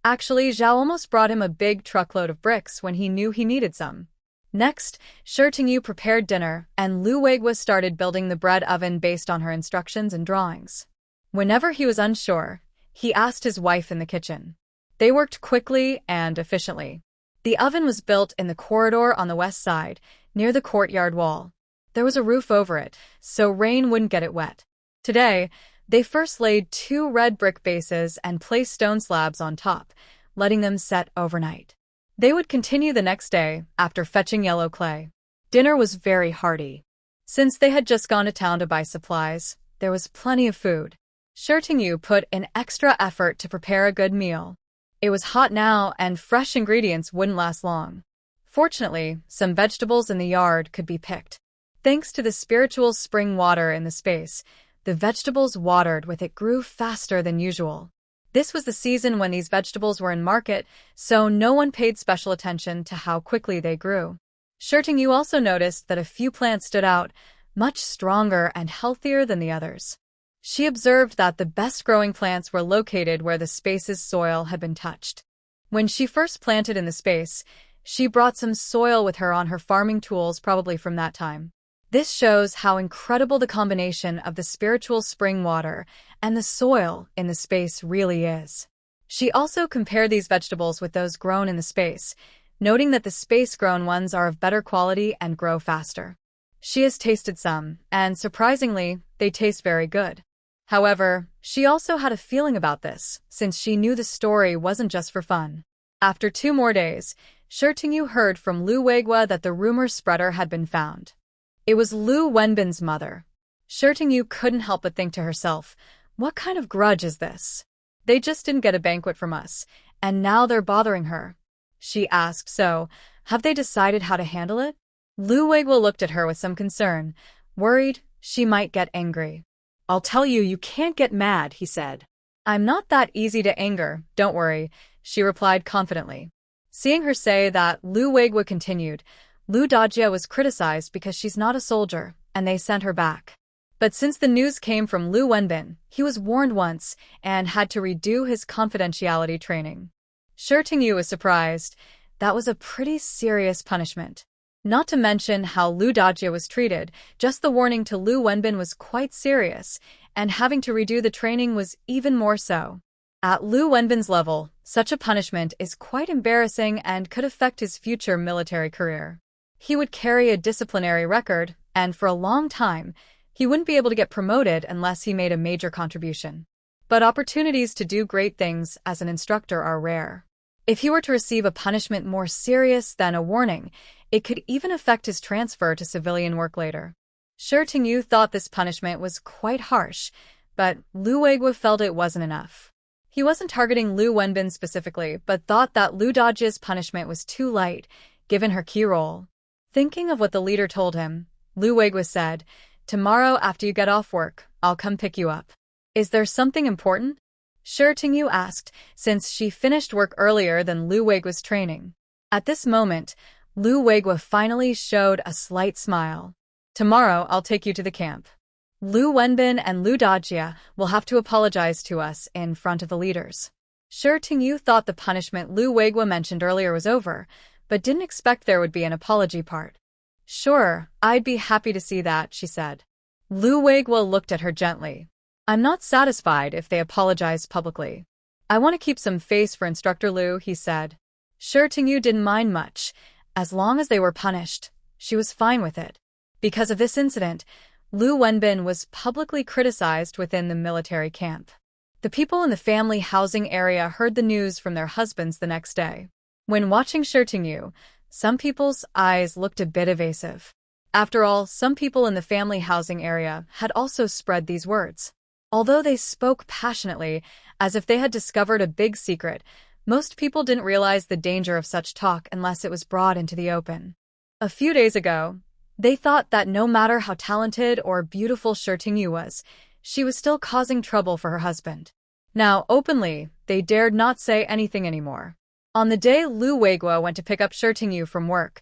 A: Actually, Zhao almost brought him a big truckload of bricks when he knew he needed some. Next, Shi Tingyu prepared dinner, and Lu Weiguo started building the bread oven based on her instructions and drawings. Whenever he was unsure, he asked his wife in the kitchen. They worked quickly and efficiently. The oven was built in the corridor on the west side, near the courtyard wall. There was a roof over it, so rain wouldn't get it wet. Today, they first laid 2 red brick bases and placed stone slabs on top, letting them set overnight. They would continue the next day after fetching yellow clay. Dinner was very hearty. Since they had just gone to town to buy supplies, there was plenty of food. Shi Tingyu put in extra effort to prepare a good meal. It was hot now and fresh ingredients wouldn't last long. Fortunately, some vegetables in the yard could be picked. Thanks to the spiritual spring water in the space, the vegetables watered with it grew faster than usual. This was the season when these vegetables were in market, so no one paid special attention to how quickly they grew. Shi Tingyu also noticed that a few plants stood out, much stronger and healthier than the others. She observed that the best-growing plants were located where the space's soil had been touched. When she first planted in the space, she brought some soil with her on her farming tools, probably from that time. This shows how incredible the combination of the spiritual spring water and the soil in the space really is. She also compared these vegetables with those grown in the space, noting that the space-grown ones are of better quality and grow faster. She has tasted some, and surprisingly, they taste very good. However, she also had a feeling about this, since she knew the story wasn't just for fun. After 2 more days, Shi Tingyu heard from Lu Weiguo that the rumor spreader had been found. It was Lu Wenbin's mother. Shi Tingyu couldn't help but think to herself, what kind of grudge is this? They just didn't get a banquet from us, and now they're bothering her. She asked, so, have they decided how to handle it? Lu Weiguo looked at her with some concern, worried she might get angry.
B: "I'll tell you, you can't get mad," he said.
A: "I'm not that easy to anger, don't worry," she replied confidently. Seeing her say that, Lu Weiguo continued, "Lu Dajia was criticized because she's not a soldier, and they sent her back. But since the news came from Lu Wenbin, he was warned once and had to redo his confidentiality training. Shi Tingyu was surprised. That was a pretty serious punishment. Not to mention how Lu Dajia was treated, just the warning to Lu Wenbin was quite serious, and having to redo the training was even more so. At Lu Wenbin's level, such a punishment is quite embarrassing and could affect his future military career. He would carry a disciplinary record, and for a long time, he wouldn't be able to get promoted unless he made a major contribution. But opportunities to do great things as an instructor are rare. If he were to receive a punishment more serious than a warning, it could even affect his transfer to civilian work later. Shi Tingyu thought this punishment was quite harsh, but Lu Weiguo felt it wasn't enough. He wasn't targeting Lu Wenbin specifically, but thought that Lu Dajia's punishment was too light, given her key role. Thinking of what the leader told him, Lu Weiguo said, "Tomorrow after you get off work, I'll come pick you up." "Is there something important?" Shi Tingyu asked, since she finished work earlier than Lu Weiguo's training. At this moment, Lu Weiguo finally showed a slight smile. "Tomorrow I'll take you to the camp. Lu Wenbin and Lu Dajia will have to apologize to us in front of the leaders." Shi Tingyu thought the punishment Lu Weiguo mentioned earlier was over, but didn't expect there would be an apology part. "Sure, I'd be happy to see that," she said. Lu Weiguo looked at her gently. "I'm not satisfied if they apologize publicly. I want to keep some face for Instructor Lu," he said. Shi Tingyu didn't mind much. As long as they were punished, she was fine with it. Because of this incident, Lu Wenbin was publicly criticized within the military camp. The people in the family housing area heard the news from their husbands the next day. When watching Shi Tingyu, some people's eyes looked a bit evasive. After all, some people in the family housing area had also spread these words. Although they spoke passionately, as if they had discovered a big secret, most people didn't realize the danger of such talk unless it was brought into the open. A few days ago, they thought that no matter how talented or beautiful Shi Tingyu was, she was still causing trouble for her husband. Now, openly, they dared not say anything anymore. On the day Lu Weiguo went to pick up Shi Tingyu from work,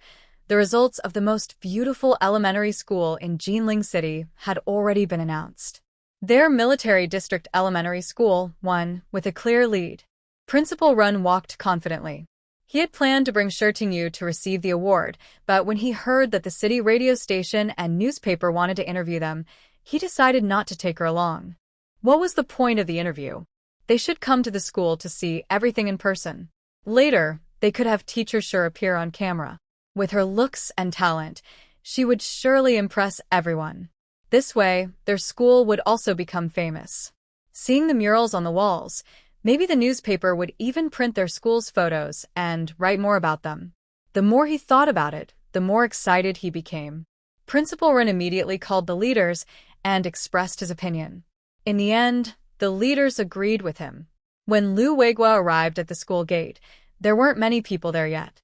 A: the results of the most beautiful elementary school in Jinling City had already been announced. Their military district elementary school won with a clear lead. Principal Run walked confidently. He had planned to bring Shi Tingyu to receive the award, but when he heard that the city radio station and newspaper wanted to interview them, he decided not to take her along. What was the point of the interview? They should come to the school to see everything in person. Later, they could have Teacher Shi appear on camera. With her looks and talent, she would surely impress everyone. This way, their school would also become famous. Seeing the murals on the walls, maybe the newspaper would even print their school's photos and write more about them. The more he thought about it, the more excited he became. Principal Ren immediately called the leaders and expressed his opinion. In the end, the leaders agreed with him. When Lu Weiguo arrived at the school gate, there weren't many people there yet.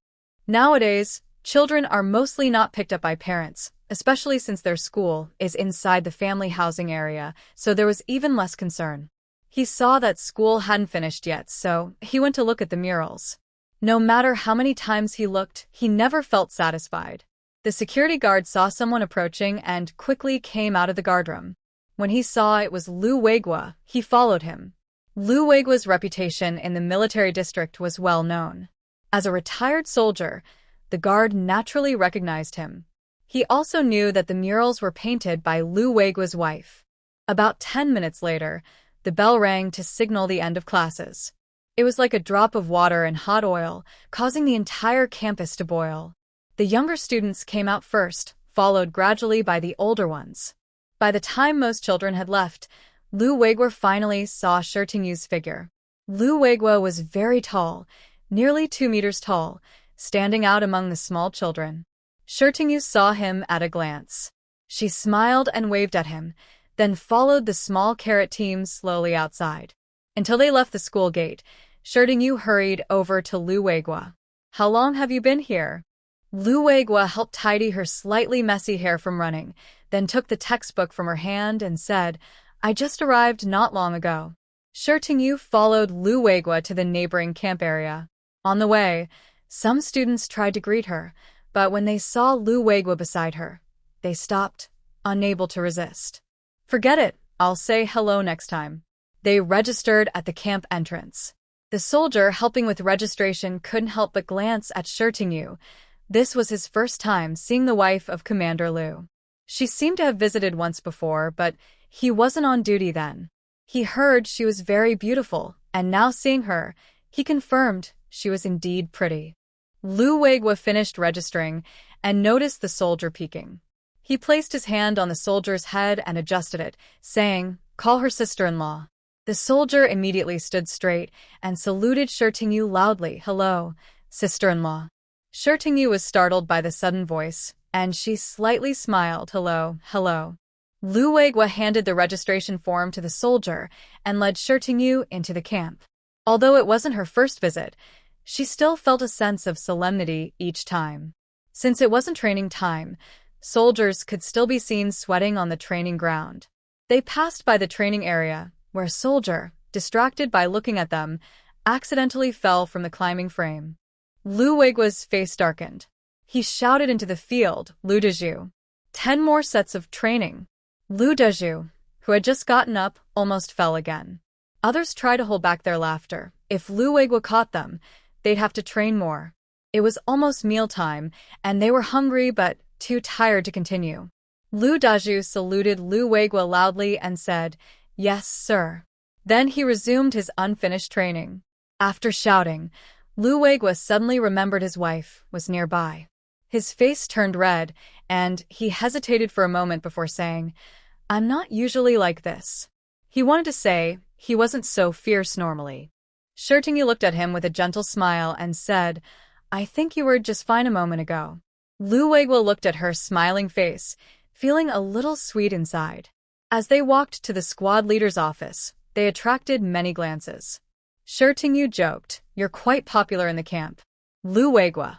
A: Nowadays, children are mostly not picked up by parents, especially since their school is inside the family housing area, so there was even less concern. He saw that school hadn't finished yet, so he went to look at the murals. No matter how many times he looked, he never felt satisfied. The security guard saw someone approaching and quickly came out of the guardroom. When he saw it was Lu Weiguo, he followed him. Lu Weiguo's reputation in the military district was well known. As a retired soldier, the guard naturally recognized him. He also knew that the murals were painted by Lu Weiguo's wife. About 10 minutes later, the bell rang to signal the end of classes. It was like a drop of water in hot oil, causing the entire campus to boil. The younger students came out first, followed gradually by the older ones. By the time most children had left, Lu Weiguo finally saw Shi Tingyu's figure. Lu Weiguo was very tall, nearly 2 meters tall, standing out among the small children. Shi Tingyu saw him at a glance. She smiled and waved at him, then followed the small carrot team slowly outside. Until they left the school gate, Shi Tingyu hurried over to Lu Weiguo. "How long have you been here?" Lu Weiguo helped tidy her slightly messy hair from running, then took the textbook from her hand and said, "I just arrived not long ago." Shi Tingyu followed Lu Weiguo to the neighboring camp area. On the way, some students tried to greet her, but when they saw Lu Weiguo beside her, they stopped, unable to resist. Forget it, I'll say hello next time. They registered at the camp entrance. The soldier helping with registration couldn't help but glance at Shirtingyu. This was his first time seeing the wife of Commander Lu. She seemed to have visited once before, but he wasn't on duty then. He heard she was very beautiful, and now seeing her, he confirmed she was indeed pretty. Lu Weiguo finished registering and noticed the soldier peeking. He placed his hand on the soldier's head and adjusted it, saying, "Call her sister-in-law." The soldier immediately stood straight and saluted Shirtingyu loudly, "Hello, sister-in-law." Shirtingyu was startled by the sudden voice, and she slightly smiled, "Hello, hello." Lu Weiguo handed the registration form to the soldier and led Shirtingyu into the camp. Although it wasn't her first visit, she still felt a sense of solemnity each time. Since it wasn't training time, soldiers could still be seen sweating on the training ground. They passed by the training area, where a soldier, distracted by looking at them, accidentally fell from the climbing frame. Lu Weiguo's face darkened. He shouted into the field, "Lu Dezhu. 10 more sets of training." Lu Dezhu, who had just gotten up, almost fell again. Others tried to hold back their laughter. If Lu Weiguo caught them, they'd have to train more. It was almost mealtime, and they were hungry but too tired to continue. Lu Dezhu saluted Lu Weiguo loudly and said, "Yes, sir." Then he resumed his unfinished training. After shouting, Lu Weiguo suddenly remembered his wife was nearby. His face turned red, and he hesitated for a moment before saying, "I'm not usually like this." He wanted to say he wasn't so fierce normally. Shirtingyu looked at him with a gentle smile and said, "I think you were just fine a moment ago." Lu Weiguo looked at her smiling face, feeling a little sweet inside. As they walked to the squad leader's office, they attracted many glances. Shirtingyu joked, "You're quite popular in the camp." Lu Weiguo.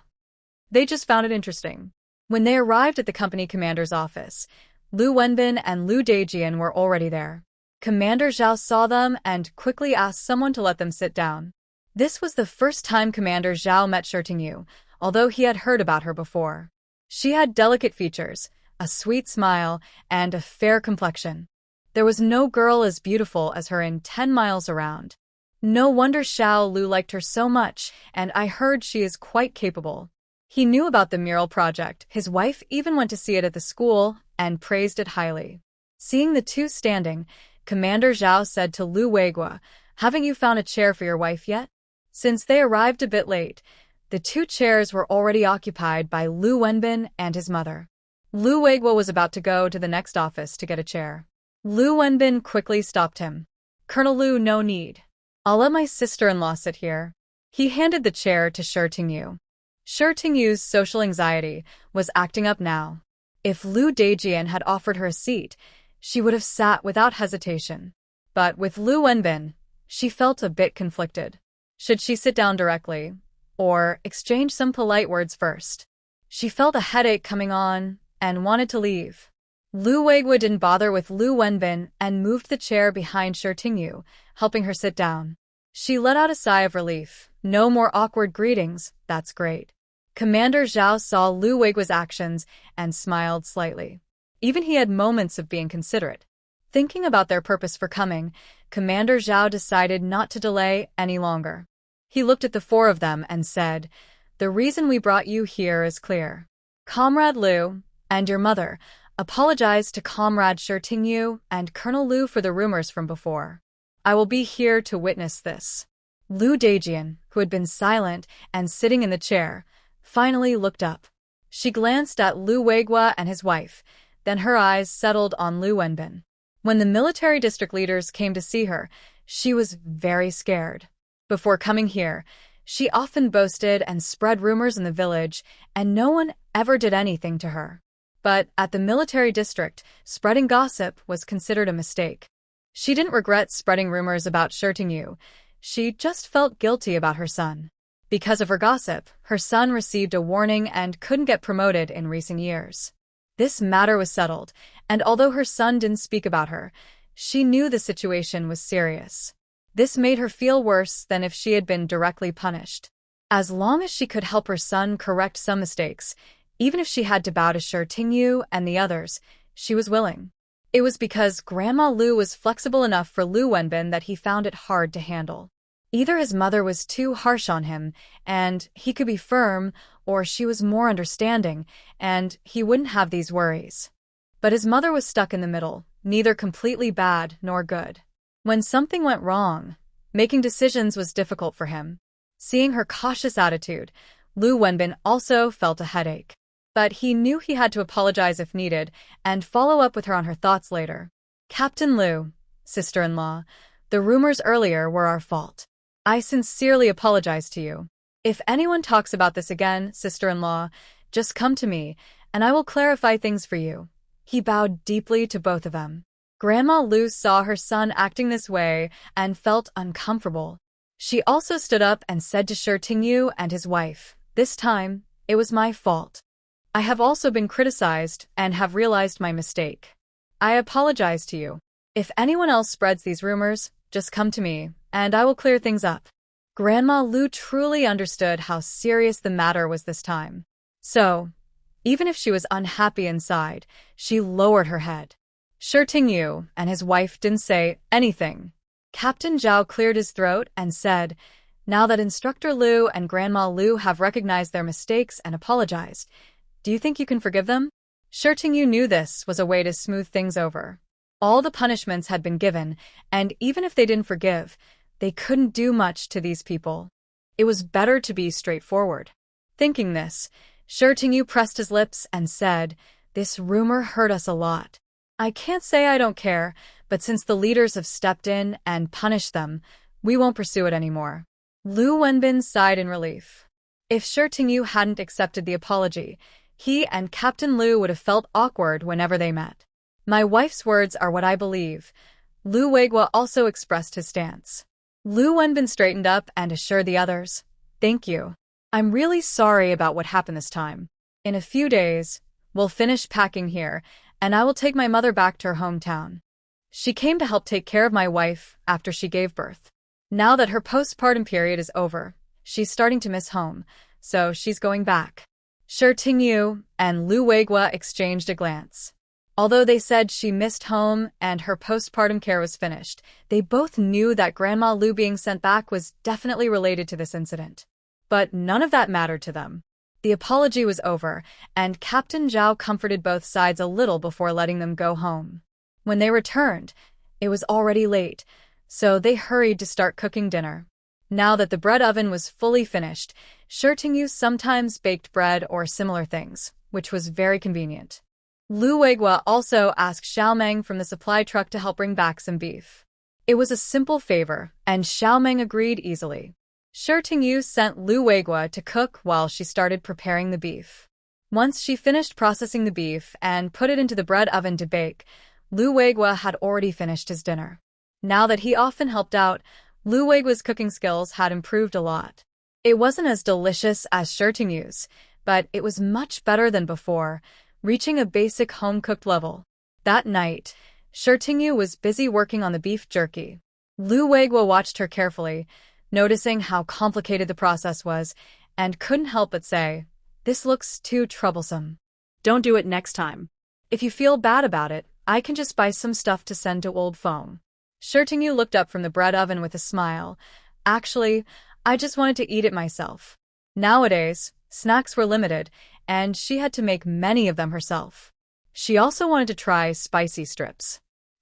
A: They just found it interesting. When they arrived at the company commander's office, Lu Wenbin and Lu Dejian were already there. Commander Zhao saw them and quickly asked someone to let them sit down. This was the first time Commander Zhao met Shirtingyu, although he had heard about her before. She had delicate features, a sweet smile, and a fair complexion. There was no girl as beautiful as her in 10 miles around. No wonder Xiao Lu liked her so much, and I heard she is quite capable. He knew about the mural project. His wife even went to see it at the school and praised it highly. Seeing the two standing, Commander Zhao said to Lu Weiguo, "Haven't you found a chair for your wife yet?" Since they arrived a bit late, the 2 chairs were already occupied by Lu Wenbin and his mother. Lu Weiguo was about to go to the next office to get a chair. Lu Wenbin quickly stopped him. "Colonel Lu, no need. I'll let my sister-in-law sit here." He handed the chair to Shirtingyu. Shirtingyu's social anxiety was acting up now. If Lu Dejian had offered her a seat, she would have sat without hesitation. But with Lu Wenbin, she felt a bit conflicted. Should she sit down directly, or exchange some polite words first? She felt a headache coming on and wanted to leave. Lu Weiguo didn't bother with Lu Wenbin and moved the chair behind Shirtingyu, helping her sit down. She let out a sigh of relief. No more awkward greetings, that's great. Commander Zhao saw Lu Weiguo's actions and smiled slightly. Even he had moments of being considerate. Thinking about their purpose for coming, Commander Zhao decided not to delay any longer. He looked at the 4 of them and said, "The reason we brought you here is clear. Comrade Lu, and your mother, apologize to Comrade Shirtingyu and Colonel Lu for the rumors from before. I will be here to witness this." Lu Dejian, who had been silent and sitting in the chair, finally looked up. She glanced at Lu Weiguo and his wife, then her eyes settled on Lu Wenbin. When the military district leaders came to see her, she was very scared. Before coming here, she often boasted and spread rumors in the village, and no one ever did anything to her. But at the military district, spreading gossip was considered a mistake. She didn't regret spreading rumors about Shirtingyu. She just felt guilty about her son. Because of her gossip, her son received a warning and couldn't get promoted in recent years. This matter was settled, and although her son didn't speak about her, she knew the situation was serious. This made her feel worse than if she had been directly punished. As long as she could help her son correct some mistakes, even if she had to bow to Shirtingyu and the others, she was willing. It was because Grandma Lu was flexible enough for Lu Wenbin that he found it hard to handle. Either his mother was too harsh on him, and he could be firm, or she was more understanding, and he wouldn't have these worries. But his mother was stuck in the middle, neither completely bad nor good. When something went wrong, making decisions was difficult for him. Seeing her cautious attitude, Lu Wenbin also felt a headache. But he knew he had to apologize if needed, and follow up with her on her thoughts later. Captain Lu, sister-in-law, the rumors earlier were our fault. I sincerely apologize to you. If anyone talks about this again, sister-in-law, just come to me, and I will clarify things for you. He bowed deeply to both of them. Grandma Lu saw her son acting this way and felt uncomfortable. She also stood up and said to Shi Tingyu and his wife, "This time, it was my fault. I have also been criticized and have realized my mistake. I apologize to you. If anyone else spreads these rumors, just come to me, and I will clear things up." Grandma Lu truly understood how serious the matter was this time. So, even if she was unhappy inside, she lowered her head. Shi Tingyu and his wife didn't say anything. Captain Zhao cleared his throat and said, "Now that Instructor Lu and Grandma Lu have recognized their mistakes and apologized, do you think you can forgive them?" Shi Tingyu knew this was a way to smooth things over. All the punishments had been given, and even if they didn't forgive, they couldn't do much to these people. It was better to be straightforward. Thinking this, Shi Tingyu pressed his lips and said, "This rumor hurt us a lot. I can't say I don't care, but since the leaders have stepped in and punished them, we won't pursue it anymore." Lu Wenbin sighed in relief. If Shi Tingyu hadn't accepted the apology, he and Captain Lu would have felt awkward whenever they met. "My wife's words are what I believe." Lu Weiguo also expressed his stance. Lu Wenbin straightened up and assured the others, "Thank you. I'm really sorry about what happened this time. In a few days, we'll finish packing here, and I will take my mother back to her hometown. She came to help take care of my wife after she gave birth. Now that her postpartum period is over, she's starting to miss home, so she's going back." Shi Tingyu and Lu Weiguo exchanged a glance. Although they said she missed home and her postpartum care was finished, they both knew that Grandma Lu being sent back was definitely related to this incident. But none of that mattered to them. The apology was over, and Captain Zhao comforted both sides a little before letting them go home. When they returned, it was already late, so they hurried to start cooking dinner. Now that the bread oven was fully finished, Shi Tingyu sometimes baked bread or similar things, which was very convenient. Lu Weiguo also asked Xiaomeng from the supply truck to help bring back some beef. It was a simple favor, and Xiaomeng agreed easily. Shi Tingyu sent Lu Weiguo to cook while she started preparing the beef. Once she finished processing the beef and put it into the bread oven to bake, Lu Weiguo had already finished his dinner. Now that he often helped out, Lu Weiguo's cooking skills had improved a lot. It wasn't as delicious as Shi Tingyu's, but it was much better than before, reaching a basic home-cooked level. That night, Shi Tingyu was busy working on the beef jerky. Lu Weiguo watched her carefully, noticing how complicated the process was, and couldn't help but say, "This looks too troublesome.
B: Don't do it next time.
A: If you feel bad about it, I can just buy some stuff to send to Old Foam." Shi Tingyu looked up from the bread oven with a smile. "Actually, I just wanted to eat it myself." Nowadays, snacks were limited, and she had to make many of them herself. She also wanted to try spicy strips.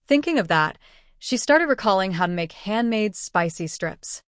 A: Thinking of that, she started recalling how to make handmade spicy strips.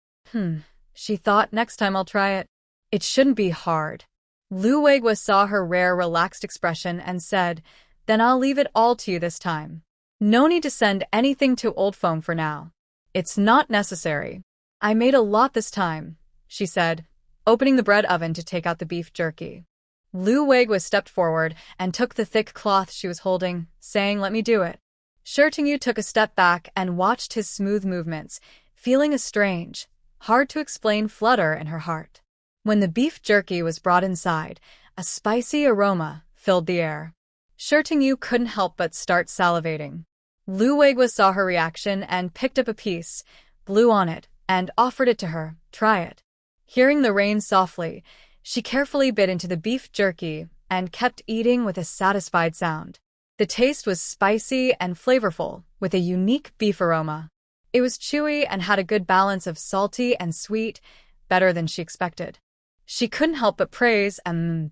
A: She thought, next time I'll try it. It shouldn't be hard. Lu Weiguo saw her rare, relaxed expression and said, "Then I'll leave it all to you this time. No need to send anything to Old Foam for now. It's not necessary. I made a lot this time," she said, opening the bread oven to take out the beef jerky. Lu Weiguo stepped forward and took the thick cloth she was holding, saying, "Let me do it." Shi Tingyu took a step back and watched his smooth movements, feeling a strange, hard-to-explain flutter in her heart. When the beef jerky was brought inside, a spicy aroma filled the air. Shi Tingyu couldn't help but start salivating. Lu Weiguo saw her reaction and picked up a piece, blew on it, and offered it to her. "Try it." Hearing the rain softly, she carefully bit into the beef jerky and kept eating with a satisfied sound. The taste was spicy and flavorful, with a unique beef aroma. It was chewy and had a good balance of salty and sweet, better than she expected. She couldn't help but praise,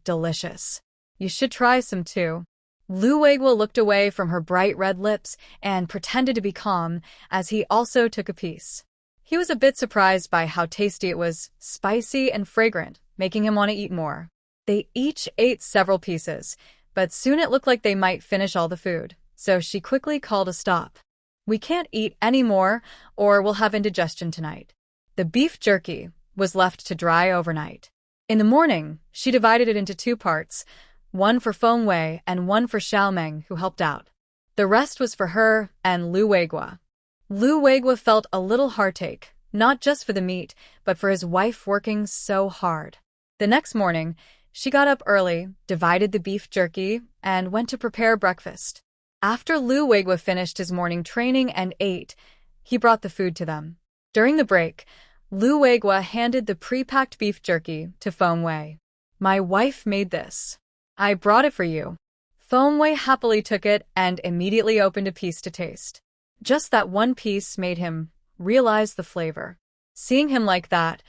A: delicious. You should try some too. Lu Weiguo looked away from her bright red lips and pretended to be calm as he also took a piece. He was a bit surprised by how tasty it was, spicy and fragrant, making him want to eat more. They each ate several pieces, but soon it looked like they might finish all the food, so she quickly called a stop. We can't eat any more, or we'll have indigestion tonight. The beef jerky was left to dry overnight. In the morning, she divided it into 2 parts, one for Feng Wei and one for Xiaomeng, who helped out. The rest was for her and Lu Weiguo. Lu Weiguo felt a little heartache, not just for the meat, but for his wife working so hard. The next morning, she got up early, divided the beef jerky, and went to prepare breakfast. After Lu Weiguo finished his morning training and ate, he brought the food to them. During the break, Lu Weiguo handed the pre-packed beef jerky to Feng Wei. My wife made this. I brought it for you. Feng Wei happily took it and immediately opened a piece to taste. Just that one piece made him realize the flavor. Seeing him like that,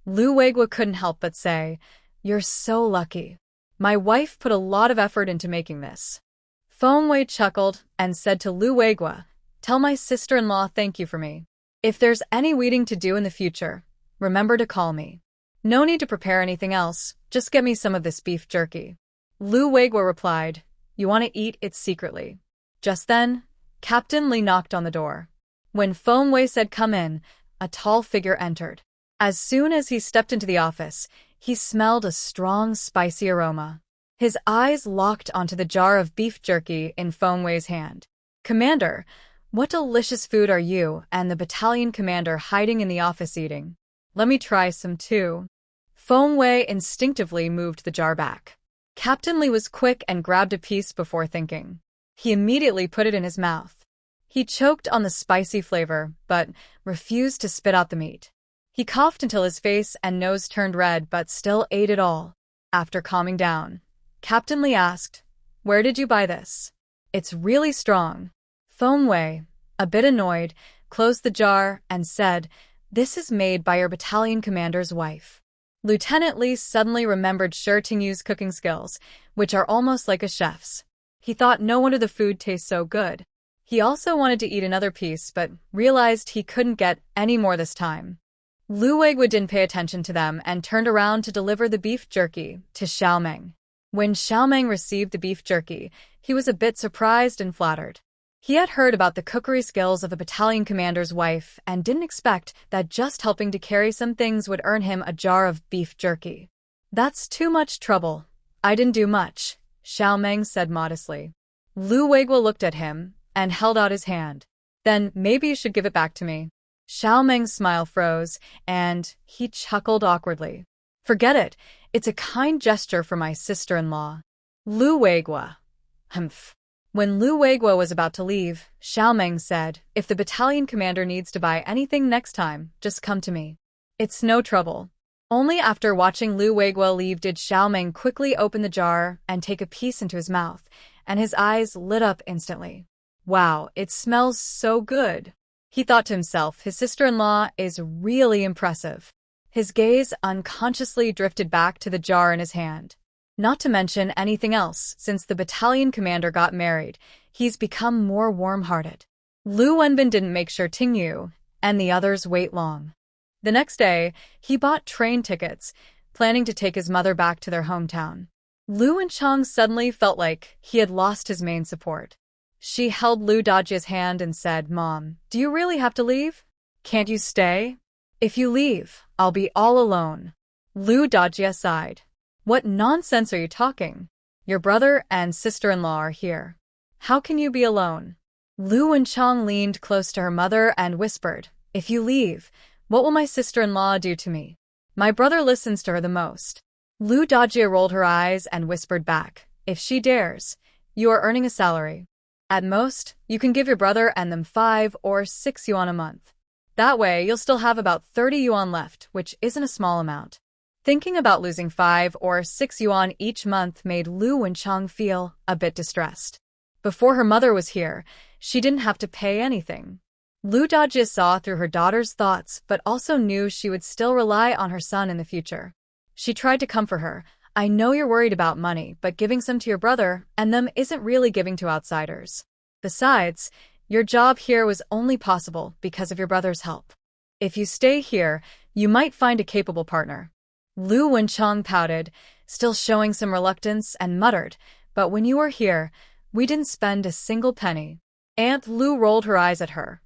A: Lu Weiguo couldn't help but say, "You're so lucky. My wife put a lot of effort into making this." Feng Wei chuckled and said to Lu Weiguo, "Tell my sister-in-law thank you for me. If there's any weeding to do in the future, remember to call me. No need to prepare anything else, just get me some of this beef jerky." Lu Weiguo replied, "You want to eat it secretly." Just then, Captain Li knocked on the door. When Feng Wei said come in, a tall figure entered. As soon as he stepped into the office, he smelled a strong, spicy aroma. His eyes locked onto the jar of beef jerky in Feng Wei's hand. "Commander, what delicious food are you and the battalion commander hiding in the office eating? Let me try some too." Feng Wei instinctively moved the jar back. Captain Li was quick and grabbed a piece before thinking. He immediately put it in his mouth. He choked on the spicy flavor, but refused to spit out the meat. He coughed until his face and nose turned red but still ate it all. After calming down, Captain Li asked, "Where did you buy this? It's really strong." Feng Wei, a bit annoyed, closed the jar and said, "This is made by your battalion commander's wife." Lieutenant Li suddenly remembered Shi Tingyu's cooking skills, which are almost like a chef's. He thought no wonder the food tastes so good. He also wanted to eat another piece but realized he couldn't get any more this time. Lu Weiguo didn't pay attention to them and turned around to deliver the beef jerky to Xiaomeng. When Xiaomeng received the beef jerky, he was a bit surprised and flattered. He had heard about the cookery skills of the battalion commander's wife and didn't expect that just helping to carry some things would earn him a jar of beef jerky. "That's too much trouble. I didn't do much," Xiaomeng said modestly. Lu Weiguo looked at him and held out his hand. "Then maybe you should give it back to me." Xiaomeng's smile froze, and he chuckled awkwardly. "Forget it. It's a kind gesture for my sister-in-law." Lu Weiguo. Humph. When Lu Weiguo was about to leave, Xiaomeng said, "If the battalion commander needs to buy anything next time, just come to me. It's no trouble." Only after watching Lu Weiguo leave did Xiaomeng quickly open the jar and take a piece into his mouth, and his eyes lit up instantly. "Wow, it smells so good." He thought to himself, his sister-in-law is really impressive. His gaze unconsciously drifted back to the jar in his hand. Not to mention anything else, since the battalion commander got married, he's become more warm-hearted. Lu Wenbin didn't make Shi Tingyu and the others wait long. The next day, he bought train tickets, planning to take his mother back to their hometown. Lu Wenchang suddenly felt like he had lost his main support. She held Lu Dajia's hand and said, "Mom, do you really have to leave? Can't you stay? If you leave, I'll be all alone." Lu Dajia sighed. "What nonsense are you talking? Your brother and sister-in-law are here. How can you be alone?" Lu Wenchang leaned close to her mother and whispered, "If you leave, what will my sister-in-law do to me? My brother listens to her the most." Lu Dajia rolled her eyes and whispered back, "If she dares, you are earning a salary. At most, you can give your brother and them 5 or 6 yuan a month. That way, you'll still have about 30 yuan left, which isn't a small amount." Thinking about losing 5 or 6 yuan each month made Lu Wenchang feel a bit distressed. Before her mother was here, she didn't have to pay anything. Lu Dajie saw through her daughter's thoughts but also knew she would still rely on her son in the future. She tried to comfort her. I know you're worried about money, but giving some to your brother and them isn't really giving to outsiders. Besides, your job here was only possible because of your brother's help. If you stay here, you might find a capable partner. Lu Wenchong pouted, still showing some reluctance, and muttered, but when you were here, we didn't spend a single penny. Aunt Lu rolled her eyes at her.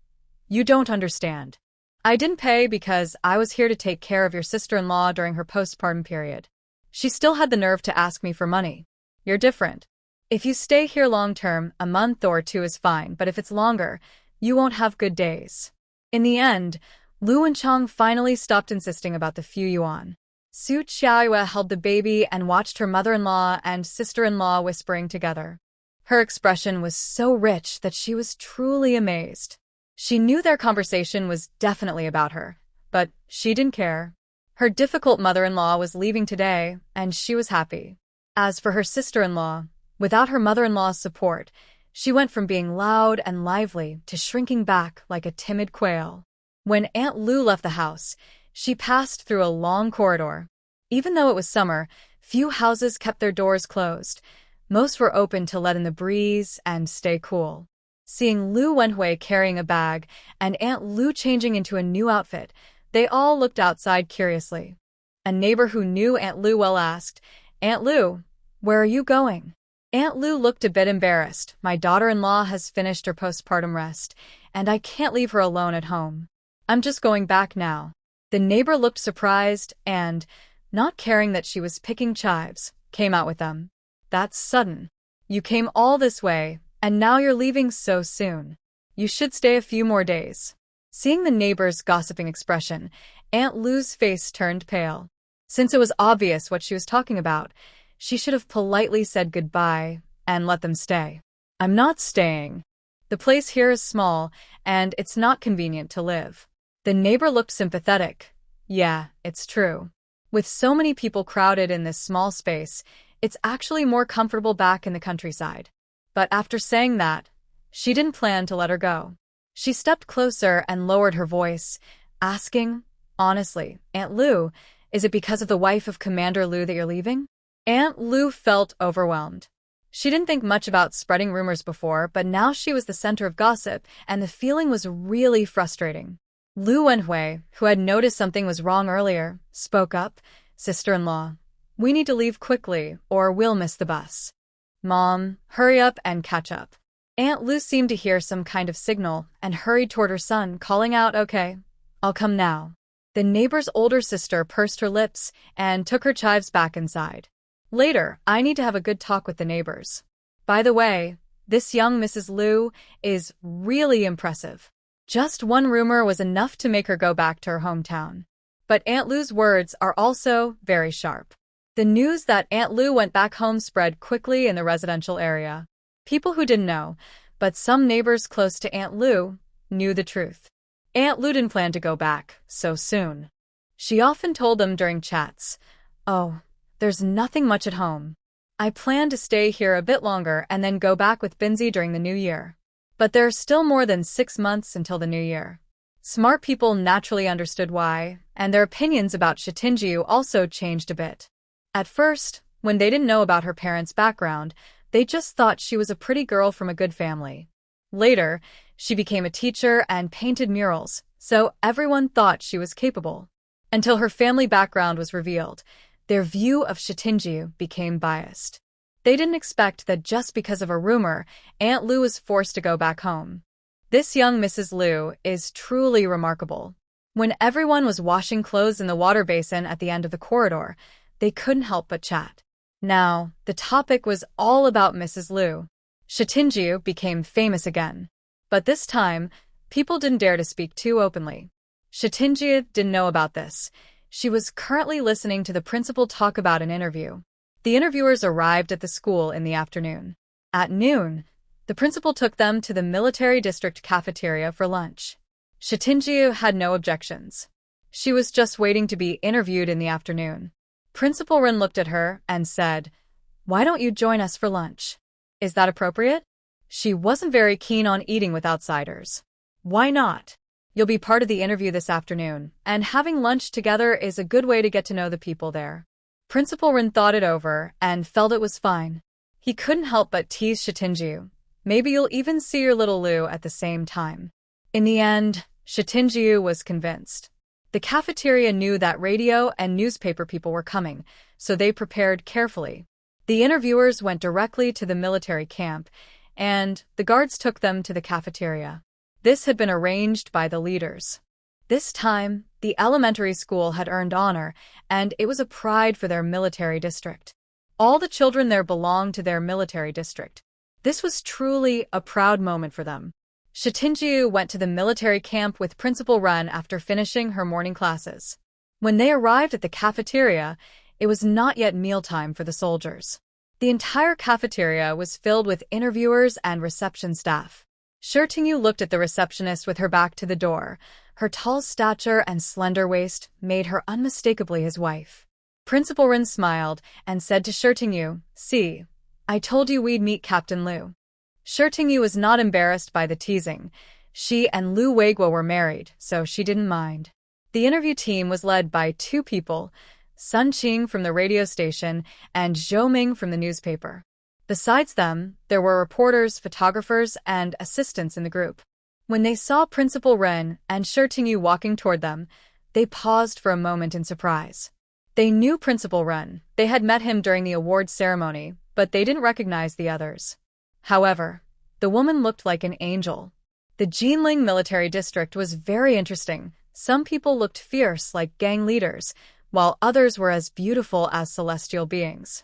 A: You don't understand. I didn't pay because I was here to take care of your sister-in-law during her postpartum period. She still had the nerve to ask me for money. You're different. If you stay here long-term, a month or two is fine, but if it's longer, you won't have good days. In the end, Lu Wenchong finally stopped insisting about the few yuan. Su Qiaoyue held the baby and watched her mother-in-law and sister-in-law whispering together. Her expression was so rich that she was truly amazed. She knew their conversation was definitely about her, but she didn't care. Her difficult mother-in-law was leaving today, and she was happy. As for her sister-in-law, without her mother-in-law's support, she went from being loud and lively to shrinking back like a timid quail. When Aunt Lu left the house, she passed through a long corridor. Even though it was summer, few houses kept their doors closed. Most were open to let in the breeze and stay cool. Seeing Lu Wenhui carrying a bag and Aunt Lu changing into a new outfit, they all looked outside curiously. A neighbor who knew Aunt Lu well asked, Aunt Lu, where are you going? Aunt Lu looked a bit embarrassed. My daughter-in-law has finished her postpartum rest, and I can't leave her alone at home. I'm just going back now. The neighbor looked surprised and, not caring that she was picking chives, came out with them. That's sudden. You came all this way, and now you're leaving so soon. You should stay a few more days. Seeing the neighbor's gossiping expression, Aunt Lu's face turned pale. Since it was obvious what she was talking about, she should have politely said goodbye and let them stay. I'm not staying. The place here is small, and it's not convenient to live. The neighbor looked sympathetic. Yeah, it's true. With so many people crowded in this small space, it's actually more comfortable back in the countryside. But after saying that, she didn't plan to let her go. She stepped closer and lowered her voice, asking, honestly, Aunt Lu, is it because of the wife of Commander Lu that you're leaving? Aunt Lu felt overwhelmed. She didn't think much about spreading rumors before, but now she was the center of gossip, and the feeling was really frustrating. Lu Wenhui, who had noticed something was wrong earlier, spoke up, Sister-in-law, we need to leave quickly, or we'll miss the bus. Mom, hurry up and catch up. Aunt Lu seemed to hear some kind of signal and hurried toward her son, calling out, okay, I'll come now. The neighbor's older sister pursed her lips and took her chives back inside. Later, I need to have a good talk with the neighbors. By the way, this young Mrs. Lu is really impressive. Just one rumor was enough to make her go back to her hometown. But Aunt Lu's words are also very sharp. The news that Aunt Lu went back home spread quickly in the residential area. People who didn't know, but some neighbors close to Aunt Lu, knew the truth. Aunt Lu didn't plan to go back so soon. She often told them during chats, oh, there's nothing much at home. I plan to stay here a bit longer and then go back with Binzi during the new year. But there's still more than 6 months until the new year. Smart people naturally understood why, and their opinions about Shitinjiu also changed a bit. At first, when they didn't know about her parents' background, they just thought she was a pretty girl from a good family. Later, she became a teacher and painted murals, so everyone thought she was capable. Until her family background was revealed, their view of Shitinjiu became biased. They didn't expect that just because of a rumor, Aunt Lu was forced to go back home. This young Mrs. Lu is truly remarkable. When everyone was washing clothes in the water basin at the end of the corridor, they couldn't help but chat. Now, the topic was all about Mrs. Lu. Shitinjiu became famous again. But this time, people didn't dare to speak too openly. Shitinjiu didn't know about this. She was currently listening to the principal talk about an interview. The interviewers arrived at the school in the afternoon. At noon, the principal took them to the military district cafeteria for lunch. Shitinjiu had no objections. She was just waiting to be interviewed in the afternoon. Principal Ren looked at her and said, why don't you join us for lunch? Is that appropriate? She wasn't very keen on eating with outsiders.
B: Why not?
A: You'll be part of the interview this afternoon, and having lunch together is a good way to get to know the people there. Principal Rin thought it over and felt it was fine. He couldn't help but tease Shitinju. Maybe you'll even see your little Lu at the same time. In the end, Shitinju was convinced. The cafeteria knew that radio and newspaper people were coming, so they prepared carefully. The interviewers went directly to the military camp, and the guards took them to the cafeteria. This had been arranged by the leaders. This time, the elementary school had earned honor, and it was a pride for their military district. All the children there belonged to their military district. This was truly a proud moment for them. Shitinju went to the military camp with Principal Ren after finishing her morning classes. When they arrived at the cafeteria, it was not yet mealtime for the soldiers. The entire cafeteria was filled with interviewers and reception staff. Shitinju looked at the receptionist with her back to the door. Her tall stature and slender waist made her unmistakably his wife. Principal Rin smiled and said to Shitinju, "See, I told you we'd meet Captain Lu." Shitinju was not embarrassed by the teasing. She and Lu Weiguo were married, so she didn't mind. The interview team was led by two people, Sun Qing from the radio station and Zhou Ming from the newspaper. Besides them, there were reporters, photographers, and assistants in the group. When they saw Principal Ren and Shitinju walking toward them, they paused for a moment in surprise. They knew Principal Ren. They had met him during the awards ceremony, but they didn't recognize the others. However, the woman looked like an angel. The Jinling military district was very interesting. Some people looked fierce like gang leaders, while others were as beautiful as celestial beings.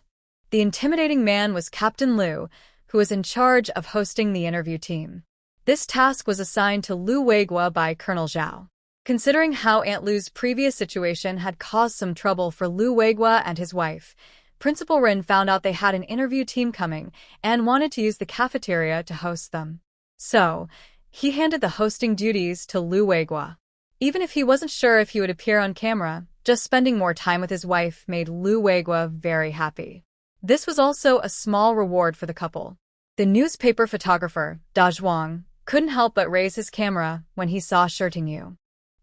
A: The intimidating man was Captain Lu, who was in charge of hosting the interview team. This task was assigned to Lu Weiguo by Colonel Zhao. Considering how Aunt Lu's previous situation had caused some trouble for Lu Weiguo and his wife, Principal Rin found out they had an interview team coming and wanted to use the cafeteria to host them. So, he handed the hosting duties to Lu Weiguo. Even if he wasn't sure if he would appear on camera, just spending more time with his wife made Lu Weiguo very happy. This was also a small reward for the couple. The newspaper photographer, Da Zhuang, couldn't help but raise his camera when he saw Shitinju.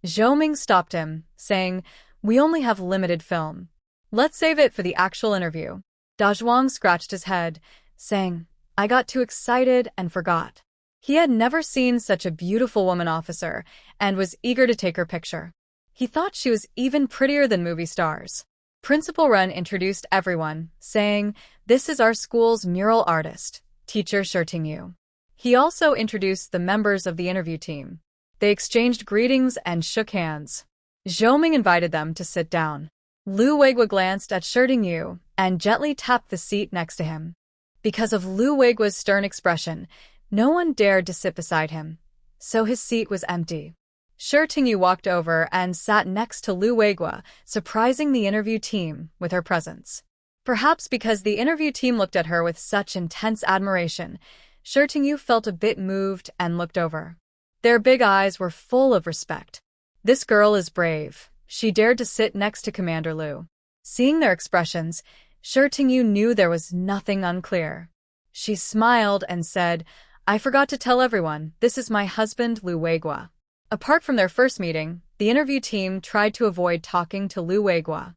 A: Zhou Ming stopped him, saying, "We only have limited film. Let's save it for the actual interview." Da Zhuang scratched his head, saying, "I got too excited and forgot." He had never seen such a beautiful woman officer and was eager to take her picture. He thought she was even prettier than movie stars. Principal Ren introduced everyone, saying, "This is our school's mural artist, Teacher Shitinju." He also introduced the members of the interview team. They exchanged greetings and shook hands. Zhou Ming invited them to sit down. Lu Weiguo glanced at Shitinju and gently tapped the seat next to him. Because of Lu Weiguo's stern expression, no one dared to sit beside him, so his seat was empty. Shitinju walked over and sat next to Lu Weiguo, surprising the interview team with her presence. Perhaps because the interview team looked at her with such intense admiration, Shitinju felt a bit moved and looked over. Their big eyes were full of respect. "This girl is brave. She dared to sit next to Commander Lu." Seeing their expressions, Shitinju knew there was nothing unclear. She smiled and said, "I forgot to tell everyone, this is my husband Lu Weiguo." Apart from their first meeting, the interview team tried to avoid talking to Lu Weiguo.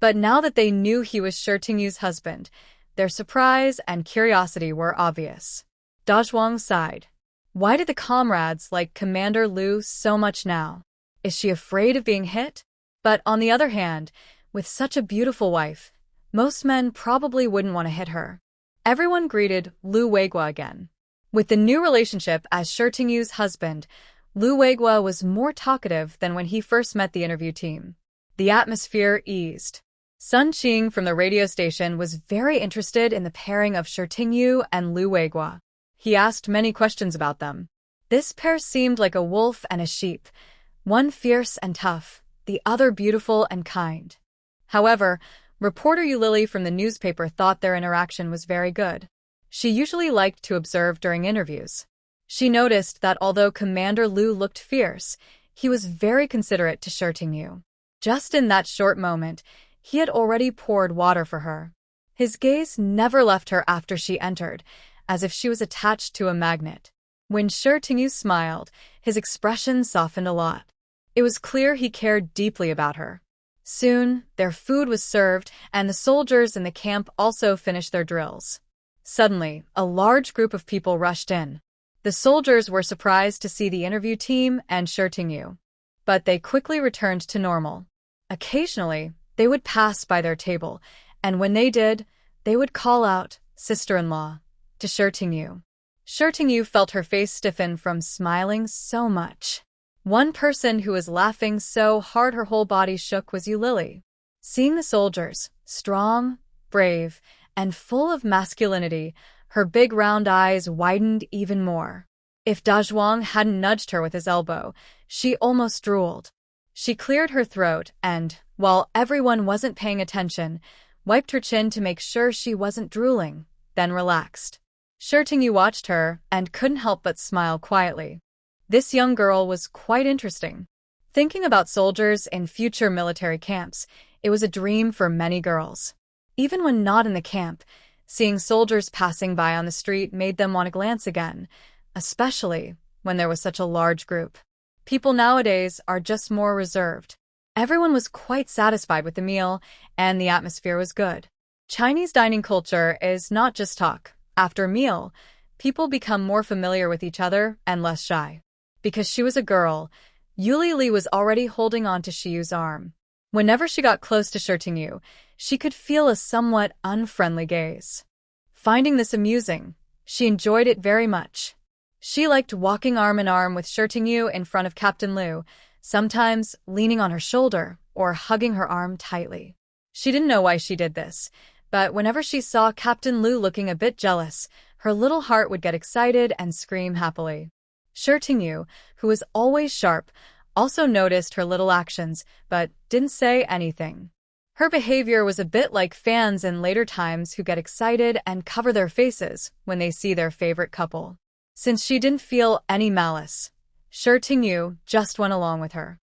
A: But now that they knew he was Shitinju's husband, their surprise and curiosity were obvious. Da Zhuang sighed. Why did the comrades like Commander Lu so much now? Is she afraid of being hit? But on the other hand, with such a beautiful wife, most men probably wouldn't want to hit her. Everyone greeted Lu Weiguo again. With the new relationship as Shitinju's husband, Lu Weiguo was more talkative than when he first met the interview team. The atmosphere eased. Sun Qing from the radio station was very interested in the pairing of Shitinju and Lu Weiguo. He asked many questions about them. This pair seemed like a wolf and a sheep, one fierce and tough, the other beautiful and kind. However, reporter Yu Lily from the newspaper thought their interaction was very good. She usually liked to observe during interviews. She noticed that although Commander Lu looked fierce, he was very considerate to Shitinju. Just in that short moment, he had already poured water for her. His gaze never left her after she entered, as if she was attached to a magnet. When Shi Tingyu smiled, his expression softened a lot. It was clear he cared deeply about her. Soon, their food was served, and the soldiers in the camp also finished their drills. Suddenly, a large group of people rushed in. The soldiers were surprised to see the interview team and Shi Tingyu, but they quickly returned to normal. Occasionally, they would pass by their table, and when they did, they would call out, "Sister-in-law," to Shi Tingyu. Shi Tingyu felt her face stiffen from smiling so much. One person who was laughing so hard her whole body shook was Yu Lily. Seeing the soldiers, strong, brave, and full of masculinity, her big round eyes widened even more. If Dazhuang hadn't nudged her with his elbow, she almost drooled. She cleared her throat and, while everyone wasn't paying attention, wiped her chin to make sure she wasn't drooling, then relaxed. Shi Tingyu watched her and couldn't help but smile quietly. This young girl was quite interesting. Thinking about soldiers in future military camps, it was a dream for many girls. Even when not in the camp, seeing soldiers passing by on the street made them want to glance again, especially when there was such a large group. People nowadays are just more reserved. Everyone was quite satisfied with the meal, and the atmosphere was good. Chinese dining culture is not just talk. After a meal, people become more familiar with each other and less shy. Because she was a girl, Yu Lili was already holding on to Shiyu's arm. Whenever she got close to Shi Tingyu, she could feel a somewhat unfriendly gaze. Finding this amusing, she enjoyed it very much. She liked walking arm in arm with Shi Tingyu in front of Captain Lu, sometimes leaning on her shoulder or hugging her arm tightly. She didn't know why she did this, but whenever she saw Captain Lu looking a bit jealous, her little heart would get excited and scream happily. Shi Tingyu, who was always sharp, also noticed her little actions, but didn't say anything. Her behavior was a bit like fans in later times who get excited and cover their faces when they see their favorite couple. Since she didn't feel any malice, Shi Tingyu just went along with her.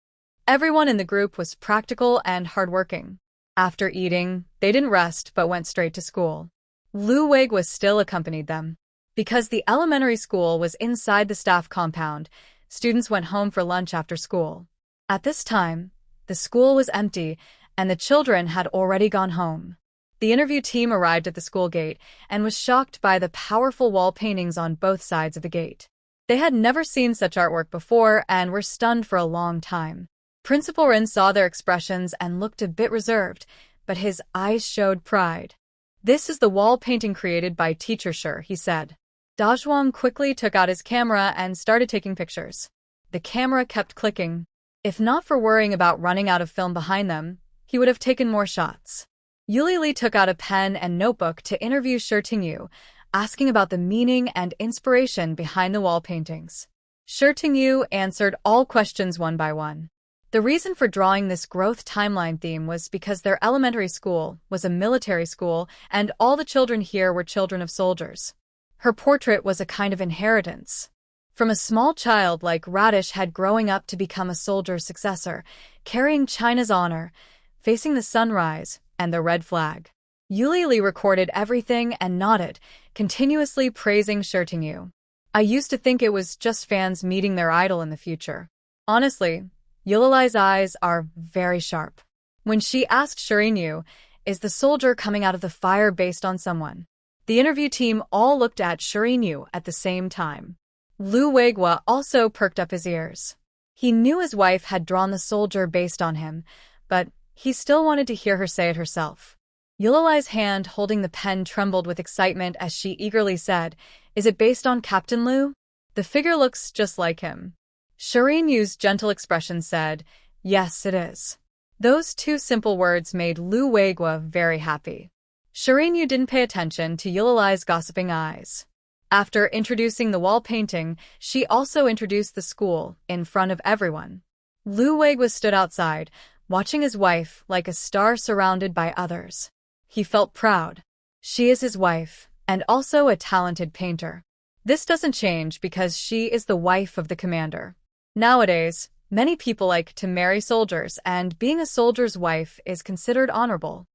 A: Everyone in the group was practical and hardworking. After eating, they didn't rest but went straight to school. Lu Weiguo still accompanied them. Because the elementary school was inside the staff compound, students went home for lunch after school. At this time, the school was empty and the children had already gone home. The interview team arrived at the school gate and was shocked by the powerful wall paintings on both sides of the gate. They had never seen such artwork before and were stunned for a long time. Principal Rin saw their expressions and looked a bit reserved, but his eyes showed pride. "This is the wall painting created by Teacher Shi," he said. Dazhuang quickly took out his camera and started taking pictures. The camera kept clicking. If not for worrying about running out of film behind them, he would have taken more shots. Yu Lili took out a pen and notebook to interview Shi Tingyu, asking about the meaning and inspiration behind the wall paintings. Shi Tingyu answered all questions one by one. The reason for drawing this growth timeline theme was because their elementary school was a military school and all the children here were children of soldiers. Her portrait was a kind of inheritance. From a small child like Radish had growing up to become a soldier's successor, carrying China's honor, facing the sunrise and the red flag. Yu Lili recorded everything and nodded, continuously praising Shi Tingyu. "I used to think it was just fans meeting their idol in the future. Honestly, Yu Lili's eyes are very sharp. When she asked Shi Tingyu, is the soldier coming out of the fire based on someone? The interview team all looked at Shi Tingyu at the same time. Lu Weiguo also perked up his ears. He knew his wife had drawn the soldier based on him, but he still wanted to hear her say it herself. Yu Lili's hand holding the pen trembled with excitement as she eagerly said, "Is it based on Captain Lu? The figure looks just like him." Shi Tingyu's gentle expression said, "Yes, it is." Those two simple words made Lu Weiguo very happy. Shi Tingyu didn't pay attention to Yu Lili's gossiping eyes. After introducing the wall painting, she also introduced the school in front of everyone. Lu Weiguo stood outside, watching his wife like a star surrounded by others. He felt proud. She is his wife, and also a talented painter. This doesn't change because she is the wife of the commander. Nowadays, many people like to marry soldiers, and being a soldier's wife is considered honorable.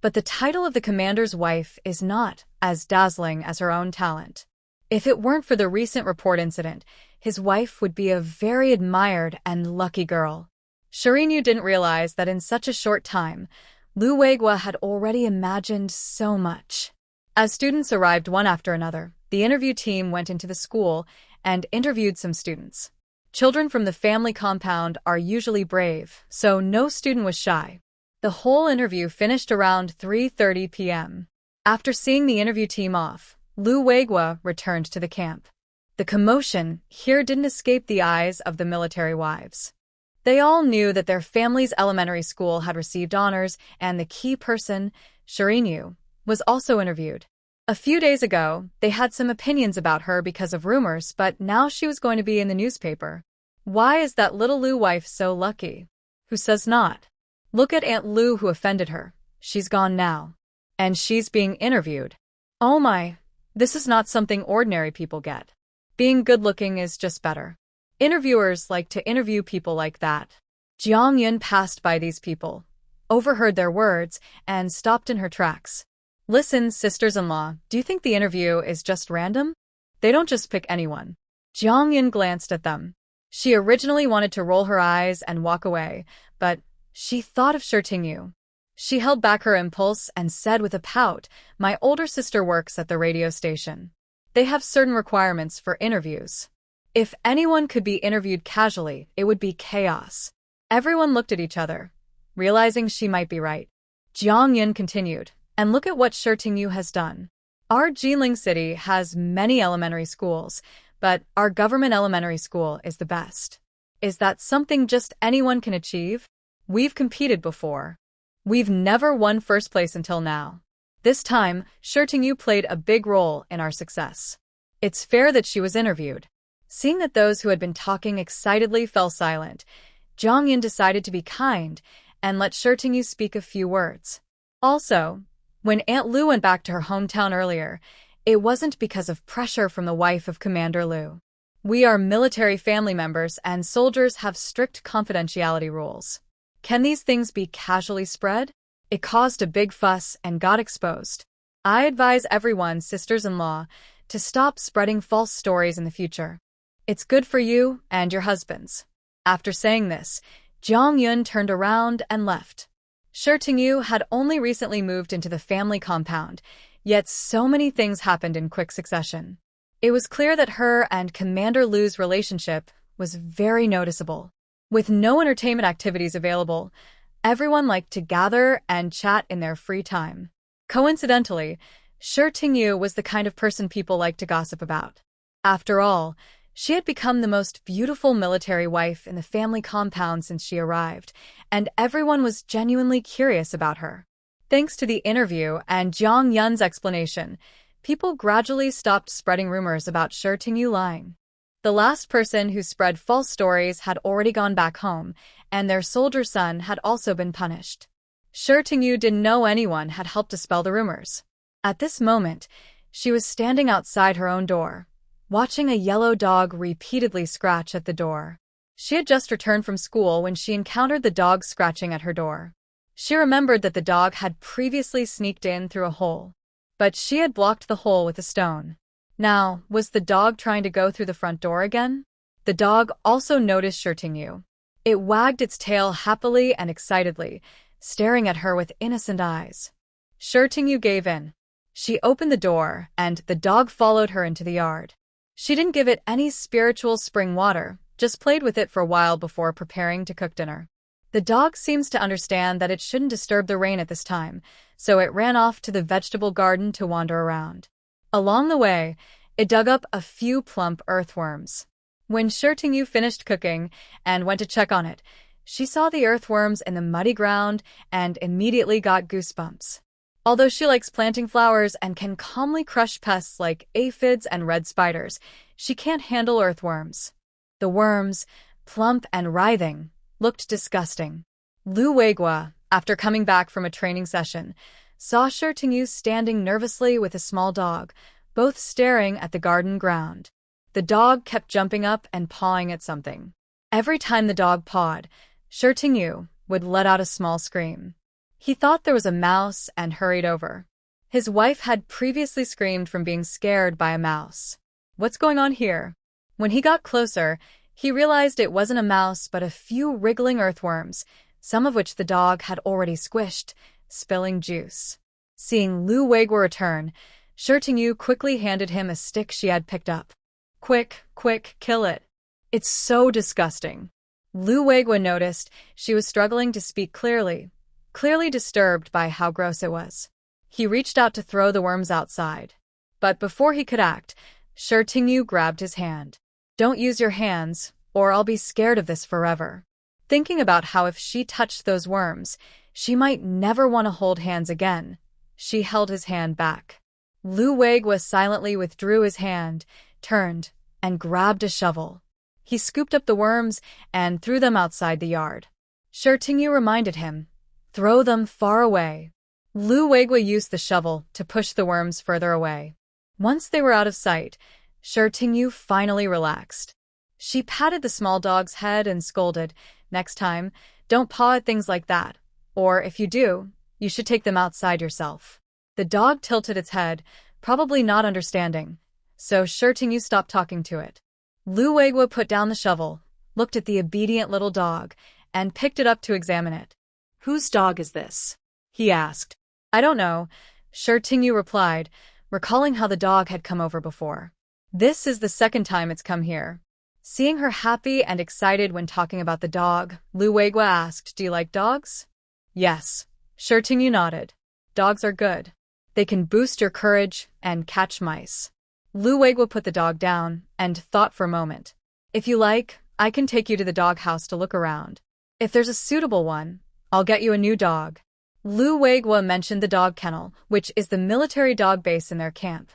A: But the title of the commander's wife is not as dazzling as her own talent. If it weren't for the recent report incident, his wife would be a very admired and lucky girl. Shirinyu didn't realize that in such a short time, Lu Weiguo had already imagined so much. As students arrived one after another, the interview team went into the school and interviewed some students. Children from the family compound are usually brave, so no student was shy. The whole interview finished around 3:30 p.m. After seeing the interview team off, Lu Weiguo returned to the camp. The commotion here didn't escape the eyes of the military wives. They all knew that their family's elementary school had received honors, and the key person, Shirinyu, was also interviewed. A few days ago, they had some opinions about her because of rumors, but now she was going to be in the newspaper. Why is that little Lu wife so lucky? Who says not? Look at Aunt Lu who offended her. She's gone now. And she's being interviewed. Oh my, this is not something ordinary people get. Being good-looking is just better. Interviewers like to interview people like that. Jiang Yun passed by these people, overheard their words, and stopped in her tracks. Listen, sisters-in-law, do you think the interview is just random? They don't just pick anyone. Jiang Yun glanced at them. She originally wanted to roll her eyes and walk away, but she thought of Shirinyu. She held back her impulse and said with a pout, "My older sister works at the radio station. They have certain requirements for interviews. If anyone could be interviewed casually, it would be chaos." Everyone looked at each other, realizing she might be right. Jiang Yun continued, "And look at what Shirinyu has done. Our Jinling city has many elementary schools, but our government elementary school is the best. Is that something just anyone can achieve? We've competed before. We've never won first place until now. This time, Shirinyu played a big role in our success. It's fair that she was interviewed." Seeing that those who had been talking excitedly fell silent, Jiang Yun decided to be kind and let Shirinyu speak a few words. Also, when Aunt Lu went back to her hometown earlier, it wasn't because of pressure from the wife of Commander Lu. We are military family members and soldiers have strict confidentiality rules. Can these things be casually spread? It caused a big fuss and got exposed. I advise everyone, sisters-in-law, to stop spreading false stories in the future. It's good for you and your husbands. After saying this, Jiang Yun turned around and left. Shirinyu had only recently moved into the family compound, yet so many things happened in quick succession. It was clear that her and Commander Lu's relationship was very noticeable. With no entertainment activities available, everyone liked to gather and chat in their free time. Coincidentally, Shirinyu was the kind of person people liked to gossip about. After all, she had become the most beautiful military wife in the family compound since she arrived, and everyone was genuinely curious about her. Thanks to the interview and Jiang Yun's explanation, people gradually stopped spreading rumors about Shirinyu lying. The last person who spread false stories had already gone back home, and their soldier son had also been punished. Shirinyu didn't know anyone had helped dispel the rumors. At this moment, she was standing outside her own door, watching a yellow dog repeatedly scratch at the door. She had just returned from school when she encountered the dog scratching at her door. She remembered that the dog had previously sneaked in through a hole, but she had blocked the hole with a stone. Now, was the dog trying to go through the front door again? The dog also noticed Shirinyu. It wagged its tail happily and excitedly, staring at her with innocent eyes. Shirinyu gave in. She opened the door, and the dog followed her into the yard. She didn't give it any spiritual spring water, just played with it for a while before preparing to cook dinner. The dog seems to understand that it shouldn't disturb the rain at this time, so it ran off to the vegetable garden to wander around. Along the way, it dug up a few plump earthworms. When Shirinyu finished cooking and went to check on it, she saw the earthworms in the muddy ground and immediately got goosebumps. Although she likes planting flowers and can calmly crush pests like aphids and red spiders, she can't handle earthworms. The worms, plump and writhing, looked disgusting. Lu Weiguo, after coming back from a training session, saw Shirinyu standing nervously with a small dog, both staring at the garden ground. The dog kept jumping up and pawing at something. Every time the dog pawed, Shirinyu would let out a small scream. He thought there was a mouse and hurried over. His wife had previously screamed from being scared by a mouse. What's going on here? When he got closer, he realized it wasn't a mouse but a few wriggling earthworms, some of which the dog had already squished, spilling juice. Seeing Lu Weiguo return, Yu quickly handed him a stick she had picked up. Quick, quick, kill it. It's so disgusting. Lu Weiguo noticed she was struggling to speak clearly disturbed by how gross it was. He reached out to throw the worms outside. But before he could act, Yu grabbed his hand. Don't use your hands, or I'll be scared of this forever. Thinking about how if she touched those worms, she might never want to hold hands again, she held his hand back. Lu Weiguo silently withdrew his hand, turned, and grabbed a shovel. He scooped up the worms and threw them outside the yard. Yu reminded him, throw them far away. Lu Weiguo used the shovel to push the worms further away. Once they were out of sight, Yu finally relaxed. She patted the small dog's head and scolded, next time, don't paw at things like that, or if you do, you should take them outside yourself. The dog tilted its head, probably not understanding, so Yu stopped talking to it. Lu Weiguo put down the shovel, looked at the obedient little dog, and picked it up to examine it.
B: Whose dog is this? He asked.
A: I don't know, Yu replied, recalling how the dog had come over before. This is the second time it's come here. Seeing her happy and excited when talking about the dog, Lu Weiguo asked, do you like dogs? Yes, Yu nodded. Dogs are good. They can boost your courage and catch mice. Lu Weiguo put the dog down and thought for a moment. If you like, I can take you to the dog house to look around. If there's a suitable one, I'll get you a new dog. Lu Weiguo mentioned the dog kennel, which is the military dog base in their camp.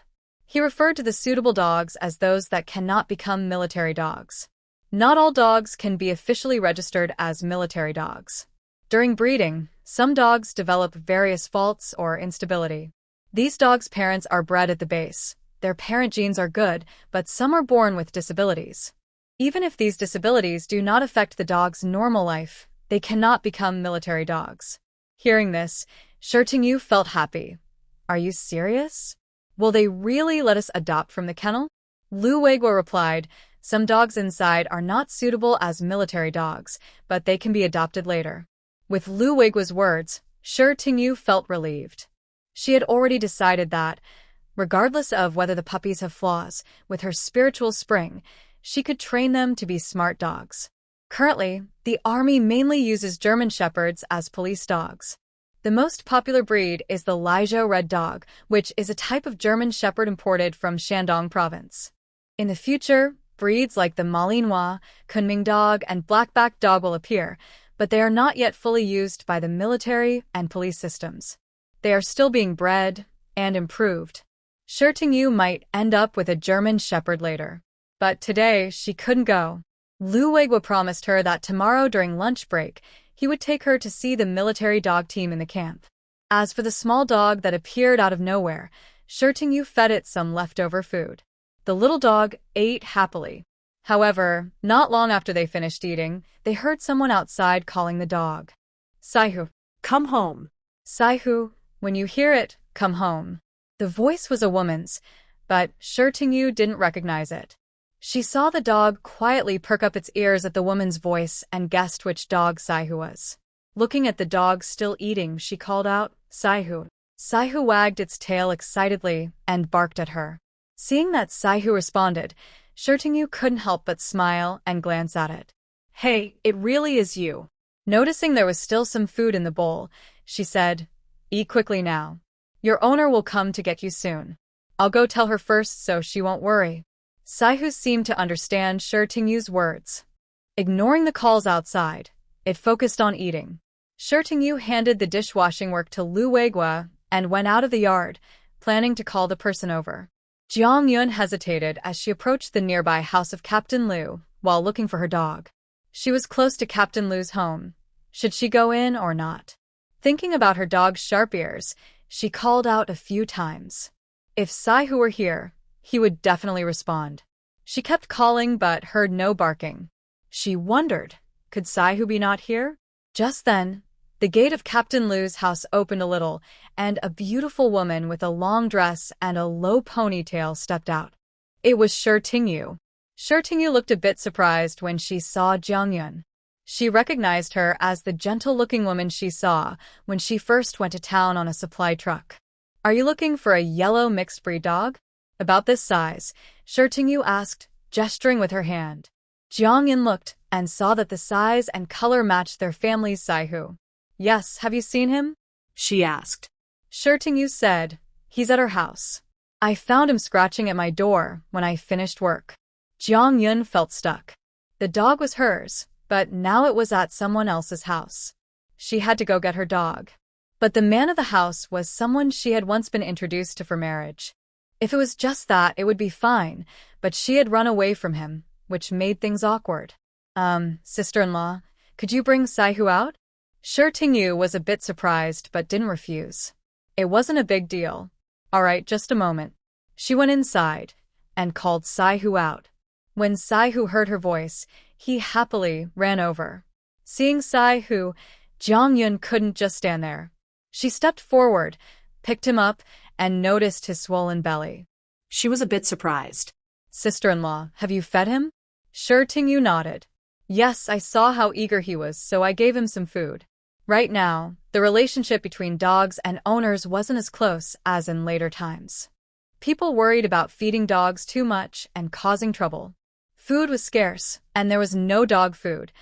A: He referred to the suitable dogs as those that cannot become military dogs. Not all dogs can be officially registered as military dogs. During breeding, some dogs develop various faults or instability. These dogs' parents are bred at the base. Their parent genes are good, but some are born with disabilities. Even if these disabilities do not affect the dog's normal life, they cannot become military dogs. Hearing this, Yu felt happy. Are you serious? Will they really let us adopt from the kennel? Lu Weiguo replied, some dogs inside are not suitable as military dogs, but they can be adopted later. With Lu Weiguo's words, Yu felt relieved. She had already decided that, regardless of whether the puppies have flaws, with her spiritual spring, she could train them to be smart dogs. Currently, the army mainly uses German Shepherds as police dogs. The most popular breed is the Liezhou Red Dog, which is a type of German Shepherd imported from Shandong Province. In the future, breeds like the Malinois, Kunming Dog, and Blackback Dog will appear, but they are not yet fully used by the military and police systems. They are still being bred and improved. Yu might end up with a German Shepherd later. But today, she couldn't go. Lu Weiguo promised her that tomorrow during lunch break, he would take her to see the military dog team in the camp. As for the small dog that appeared out of nowhere, Yu fed it some leftover food. The little dog ate happily. However, not long after they finished eating, they heard someone outside calling the dog. Saihu,
B: come home.
A: Saihu, when you hear it, come home. The voice was a woman's, but Yu didn't recognize it. She saw the dog quietly perk up its ears at the woman's voice and guessed which dog Saihu was. Looking at the dog still eating, she called out, Saihu. Saihu wagged its tail excitedly and barked at her. Seeing that Saihu responded, Yu couldn't help but smile and glance at it.
B: Hey, it really is you.
A: Noticing there was still some food in the bowl, she said, eat quickly now. Your owner will come to get you soon. I'll go tell her first so she won't worry. Saihu seemed to understand Yu's words. Ignoring the calls outside, it focused on eating. Yu handed the dishwashing work to Lu Weiguo and went out of the yard, planning to call the person over. Jiang Yun hesitated as she approached the nearby house of Captain Lu while looking for her dog. She was close to Captain Lu's home. Should she go in or not? Thinking about her dog's sharp ears, she called out a few times. If Saihu were here, he would definitely respond. She kept calling but heard no barking. She wondered, could Saihu be not here? Just then, the gate of Captain Lu's house opened a little, and a beautiful woman with a long dress and a low ponytail stepped out. It was Shi Tingyu. Shi Tingyu looked a bit surprised when she saw Jiang Yun. She recognized her as the gentle-looking woman she saw when she first went to town on a supply truck. Are you looking for a yellow mixed-breed dog? About this size, Shi Tingyu asked, gesturing with her hand. Jiang Yun looked and saw that the size and color matched their family's Saihu. Yes, have you seen him?
B: She asked.
A: Shi Tingyu said, he's at her house. I found him scratching at my door when I finished work. Jiang Yun felt stuck. The dog was hers, but now it was at someone else's house. She had to go get her dog. But the man of the house was someone she had once been introduced to for marriage. If it was just that, it would be fine, but she had run away from him, which made things awkward. Sister-in-law, could you bring Saihu out? Shi Tingyu was a bit surprised but didn't refuse. It wasn't a big deal. All right, just a moment. She went inside and called Saihu out. When Saihu heard her voice, he happily ran over. Seeing Saihu, Jiang Yun couldn't just stand there. She stepped forward, picked him up, and noticed his swollen belly.
B: She was a bit surprised.
A: Sister-in-law, have you fed him? Shi Tingyu nodded. Yes, I saw how eager he was, so I gave him some food. Right now, the relationship between dogs and owners wasn't as close as in later times. People worried about feeding dogs too much and causing trouble. Food was scarce, and there was no dog food,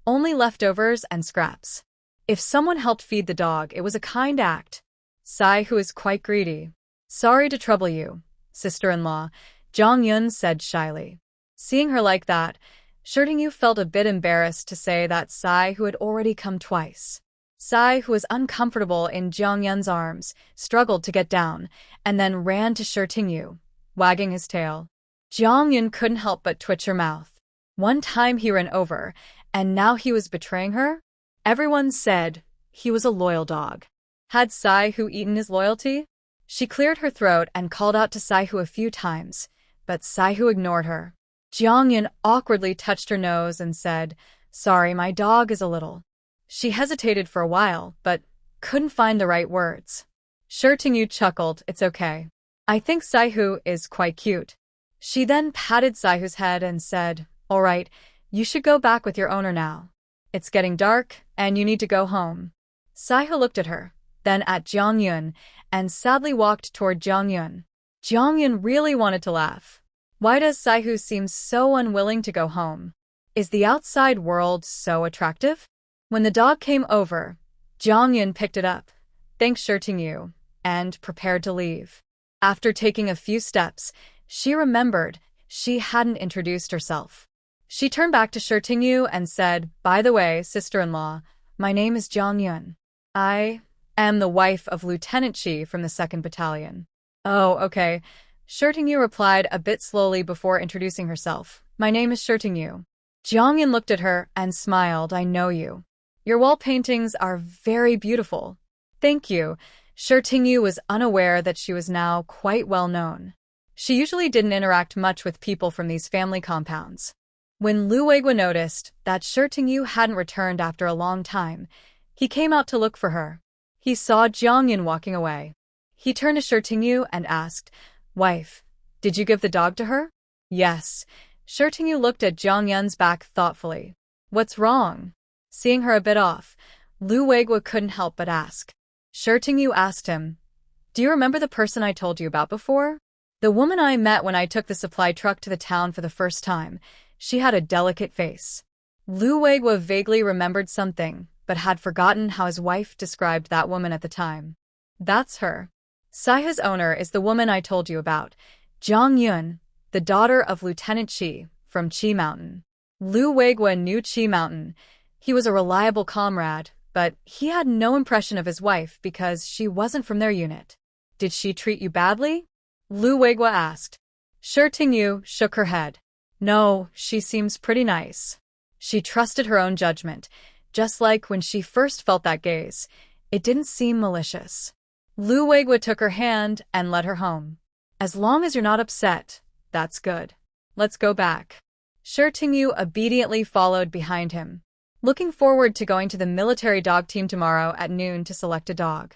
A: only leftovers and scraps. If someone helped feed the dog, it was a kind act. Saihu is quite greedy. Sorry to trouble you, sister-in-law, Jiang Yun said shyly. Seeing her like that, Shi Tingyu felt a bit embarrassed to say that Saihu had already come twice. Sai, who was uncomfortable in Jiang Yun's arms, struggled to get down, and then ran to Shi Tingyu, wagging his tail. Jiang Yun couldn't help but twitch her mouth. One time he ran over, and now he was betraying her? Everyone said he was a loyal dog. Had Saihu eaten his loyalty? She cleared her throat and called out to Saihu a few times, but Saihu ignored her. Jiang Yun awkwardly touched her nose and said, "Sorry, my dog is a little." She hesitated for a while, but couldn't find the right words. Shi Tingyu chuckled, "It's okay. I think Saihu is quite cute." She then patted Saihu's head and said, "All right, you should go back with your owner now. It's getting dark, and you need to go home." Saihu looked at her, then at Jiang Yun, and sadly walked toward Jiang Yun. Jiang Yun really wanted to laugh. Why does Saihu seem so unwilling to go home? Is the outside world so attractive? When the dog came over, Jiang Yun picked it up, thanked Shi Tingyu, and prepared to leave. After taking a few steps, she remembered she hadn't introduced herself. She turned back to Shi Tingyu and said, "By the way, sister-in-law, my name is Jiang Yun. I am the wife of Lieutenant Chi from the 2nd Battalion." "Oh, okay," Shi Tingyu replied a bit slowly before introducing herself. "My name is Shi Tingyu." Jiang Yun looked at her and smiled. "I know you. Your wall paintings are very beautiful." "Thank you." Shi Tingyu was unaware that she was now quite well known. She usually didn't interact much with people from these family compounds. When Lu Weiguo noticed that Shi Tingyu hadn't returned after a long time, he came out to look for her. He saw Jiang Yun walking away. He turned to Shi Tingyu and asked, "Wife, did you give the dog to her?" "Yes." Shi Tingyu looked at Jiang Yun's back thoughtfully. "What's wrong?" Seeing her a bit off, Lu Weiguo couldn't help but ask. Shi Tingyu asked him, "Do you remember the person I told you about before? The woman I met when I took the supply truck to the town for the first time. She had a delicate face." Lu Weiguo vaguely remembered something, but had forgotten how his wife described that woman at the time. "That's her. Saihu's owner is the woman I told you about, Jiang Yun, the daughter of Lieutenant Chi, from Chi Mountain." Lu Weiguo knew Chi Mountain. He was a reliable comrade, but he had no impression of his wife because she wasn't from their unit. "Did she treat you badly?" Lu Weiguo asked. Shi Tingyu shook her head. "No, she seems pretty nice." She trusted her own judgment, just like when she first felt that gaze. It didn't seem malicious. Lu Weiguo took her hand and led her home. "As long as you're not upset, that's good. Let's go back." Shi Tingyu obediently followed behind him, looking forward to going to the military dog team tomorrow at noon to select a dog.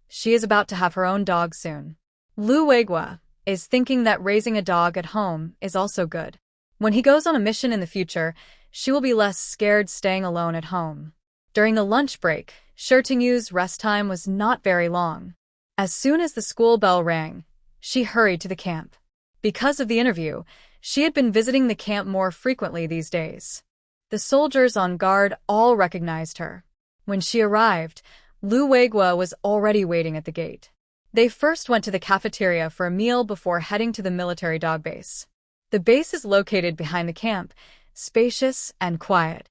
A: She is about to have her own dog soon. Lu Weiguo, is thinking that raising a dog at home is also good. When he goes on a mission in the future, she will be less scared staying alone at home. During the lunch break, Shirtingyu's rest time was not very long. As soon as the school bell rang, she hurried to the camp. Because of the interview, she had been visiting the camp more frequently these days. The soldiers on guard all recognized her. When she arrived, Lu Weiguo was already waiting at the gate. They first went to the cafeteria for a meal before heading to the military dog base. The base is located behind the camp, spacious and quiet.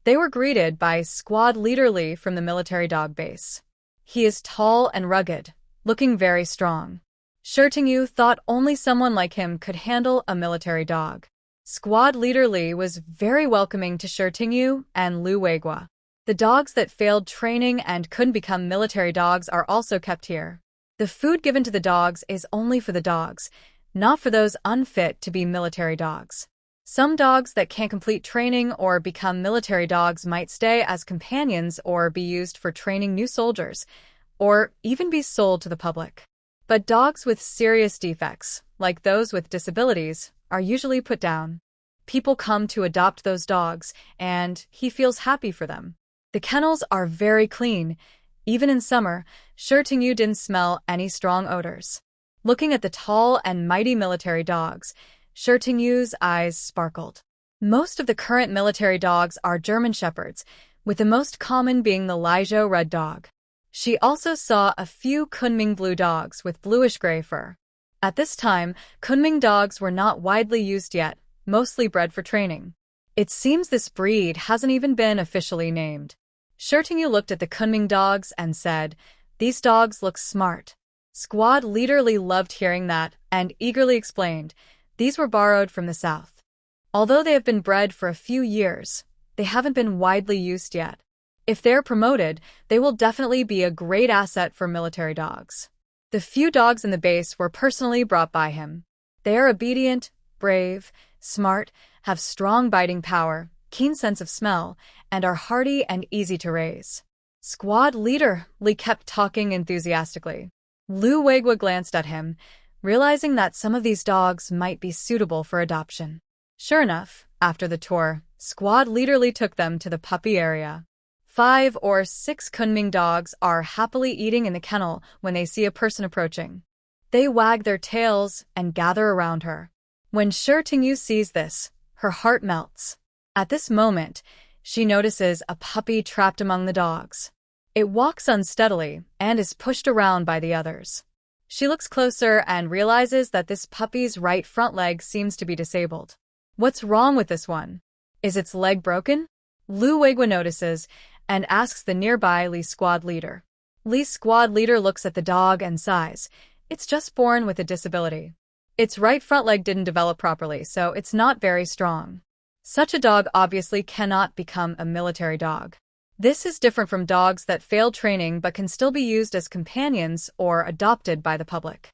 A: They were greeted by Squad Leader Li from the military dog base. He is tall and rugged, looking very strong. Shirtingyu thought only someone like him could handle a military dog. Squad Leader Li was very welcoming to Shirtingyu and Lu Weiguo. The dogs that failed training and couldn't become military dogs are also kept here. The food given to the dogs is only for the dogs, not for those unfit to be military dogs. Some dogs that can't complete training or become military dogs might stay as companions or be used for training new soldiers, or even be sold to the public. But dogs with serious defects, like those with disabilities, are usually put down. People come to adopt those dogs, and he feels happy for them. The kennels are very clean. Even in summer, Shirtingyu didn't smell any strong odors. Looking at the tall and mighty military dogs, Shirtingyu's eyes sparkled. Most of the current military dogs are German Shepherds, with the most common being the Liezhou Red Dog. She also saw a few Kunming Blue dogs with bluish-gray fur. At this time, Kunming dogs were not widely used yet, mostly bred for training. It seems this breed hasn't even been officially named. Shirtingyu looked at the Kunming dogs and said, "These dogs look smart." Squad Leader Li loved hearing that and eagerly explained, "These were borrowed from the south. Although they have been bred for a few years, they haven't been widely used yet. If they're promoted, they will definitely be a great asset for military dogs." The few dogs in the base were personally brought by him. They are obedient, brave, smart, have strong biting power, keen sense of smell, and are hardy and easy to raise. Squad Leader Li kept talking enthusiastically. Lu Weiguo glanced at him, realizing that some of these dogs might be suitable for adoption. Sure enough, after the tour, Squad Leader Li took them to the puppy area. 5 or 6 Kunming dogs are happily eating in the kennel when they see a person approaching. They wag their tails and gather around her. When Shirtingyu sees this, her heart melts. At this moment, she notices a puppy trapped among the dogs. It walks unsteadily and is pushed around by the others. She looks closer and realizes that this puppy's right front leg seems to be disabled. What's wrong with this one? Is its leg broken? Lu Weiguo notices and asks the nearby Li Squad Leader. Li's Squad Leader looks at the dog and sighs. It's just born with a disability. Its right front leg didn't develop properly, so it's not very strong. Such a dog obviously cannot become a military dog. This is different from dogs that failed training but can still be used as companions or adopted by the public.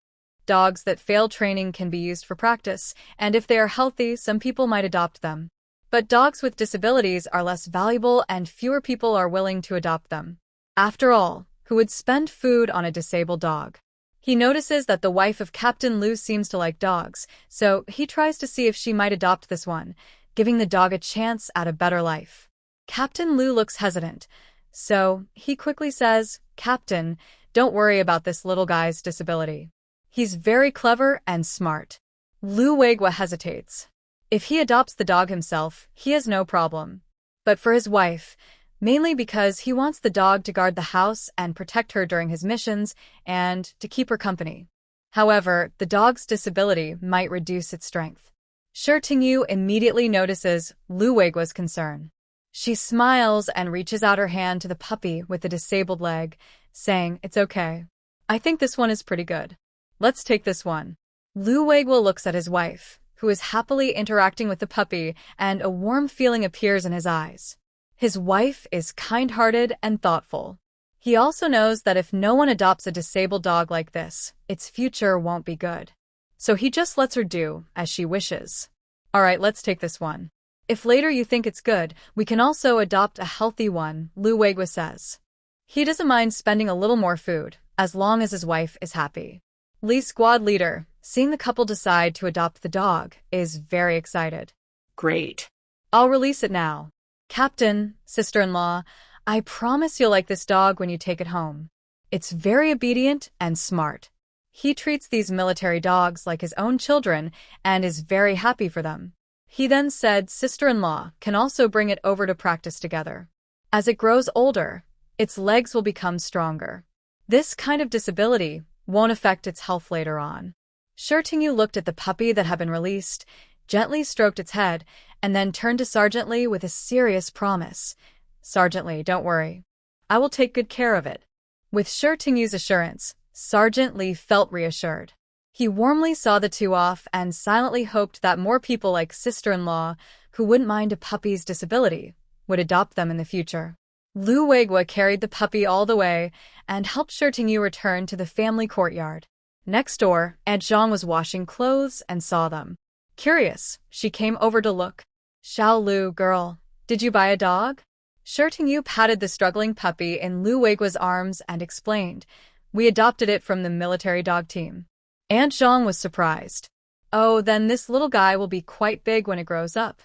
A: Dogs that fail training can be used for practice, and if they are healthy, some people might adopt them. But dogs with disabilities are less valuable and fewer people are willing to adopt them. After all, who would spend food on a disabled dog? He notices that the wife of Captain Lu seems to like dogs, so he tries to see if she might adopt this one, giving the dog a chance at a better life. Captain Lu looks hesitant, so he quickly says, "Captain, don't worry about this little guy's disability. He's very clever and smart." Lu Weiguo hesitates. If he adopts the dog himself, he has no problem. But for his wife, mainly because he wants the dog to guard the house and protect her during his missions and to keep her company. However, the dog's disability might reduce its strength. Shirtingyu immediately notices Lu Weiguo's concern. She smiles and reaches out her hand to the puppy with the disabled leg, saying, "It's okay. I think this one is pretty good. Let's take this one." Lu Weiguo looks at his wife, who is happily interacting with the puppy, and a warm feeling appears in his eyes. His wife is kind-hearted and thoughtful. He also knows that if no one adopts a disabled dog like this, its future won't be good. So he just lets her do as she wishes. "All right, let's take this one. If later you think it's good, we can also adopt a healthy one," Lu Weiguo says. He doesn't mind spending a little more food, as long as his wife is happy. Li's Squad Leader seeing the couple decide to adopt the dog, is very excited.
B: Great.
A: I'll release it now. Captain, sister-in-law, I promise you'll like this dog when you take it home. It's very obedient and smart. He treats these military dogs like his own children and is very happy for them. He then said sister-in-law can also bring it over to practice together. As it grows older, its legs will become stronger. This kind of disability won't affect its health later on. Shirtingu looked at the puppy that had been released, gently stroked its head, and then turned to Sergeant Lee with a serious promise. Sergeant Lee, don't worry. I will take good care of it. With Shirtingu's assurance, Sergeant Lee felt reassured. He warmly saw the two off and silently hoped that more people like sister-in-law, who wouldn't mind a puppy's disability, would adopt them in the future. Lu Weiguo carried the puppy all the way and helped Shirtingu return to the family courtyard. Next door, Aunt Zhang was washing clothes and saw them. Curious, she came over to look. Xiao Lu, girl, did you buy a dog? Shirtingu patted the struggling puppy in Lu Weiguo's arms and explained, we adopted it from the military dog team. Aunt Zhang was surprised. Oh, then this little guy will be quite big when it grows up.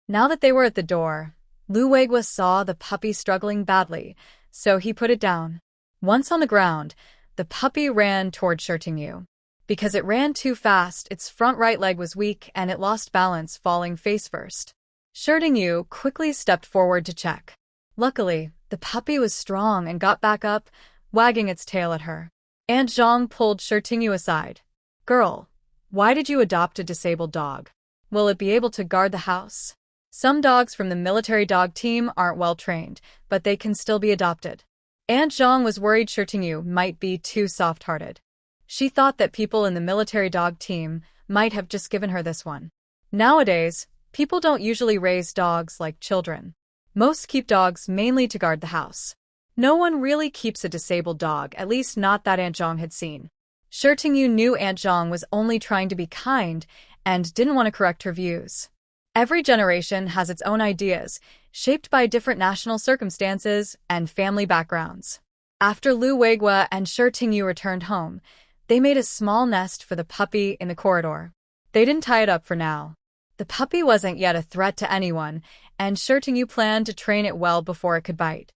A: Now that they were at the door, Lu Weiguo saw the puppy struggling badly, so he put it down. Once on the ground, the puppy ran toward Shirtingu. Because it ran too fast, its front right leg was weak and it lost balance, falling face first. Shirtingu quickly stepped forward to check. Luckily, the puppy was strong and got back up, wagging its tail at her. Aunt Zhang pulled Shirtingu aside. Girl, why did you adopt a disabled dog? Will it be able to guard the house? Some dogs from the military dog team aren't well trained, but they can still be adopted. Aunt Zhang was worried Shirtingu might be too soft-hearted. She thought that people in the military dog team might have just given her this one. Nowadays, people don't usually raise dogs like children. Most keep dogs mainly to guard the house. No one really keeps a disabled dog, at least not that Aunt Zhang had seen. Shirtingu knew Aunt Zhang was only trying to be kind and didn't want to correct her views. Every generation has its own ideas, shaped by different national circumstances and family backgrounds. After Lu Weiguo and Shirtingu returned home, they made a small nest for the puppy in the corridor. They didn't tie it up for now. The puppy wasn't yet a threat to anyone, and Shirtingu planned to train it well before it could bite.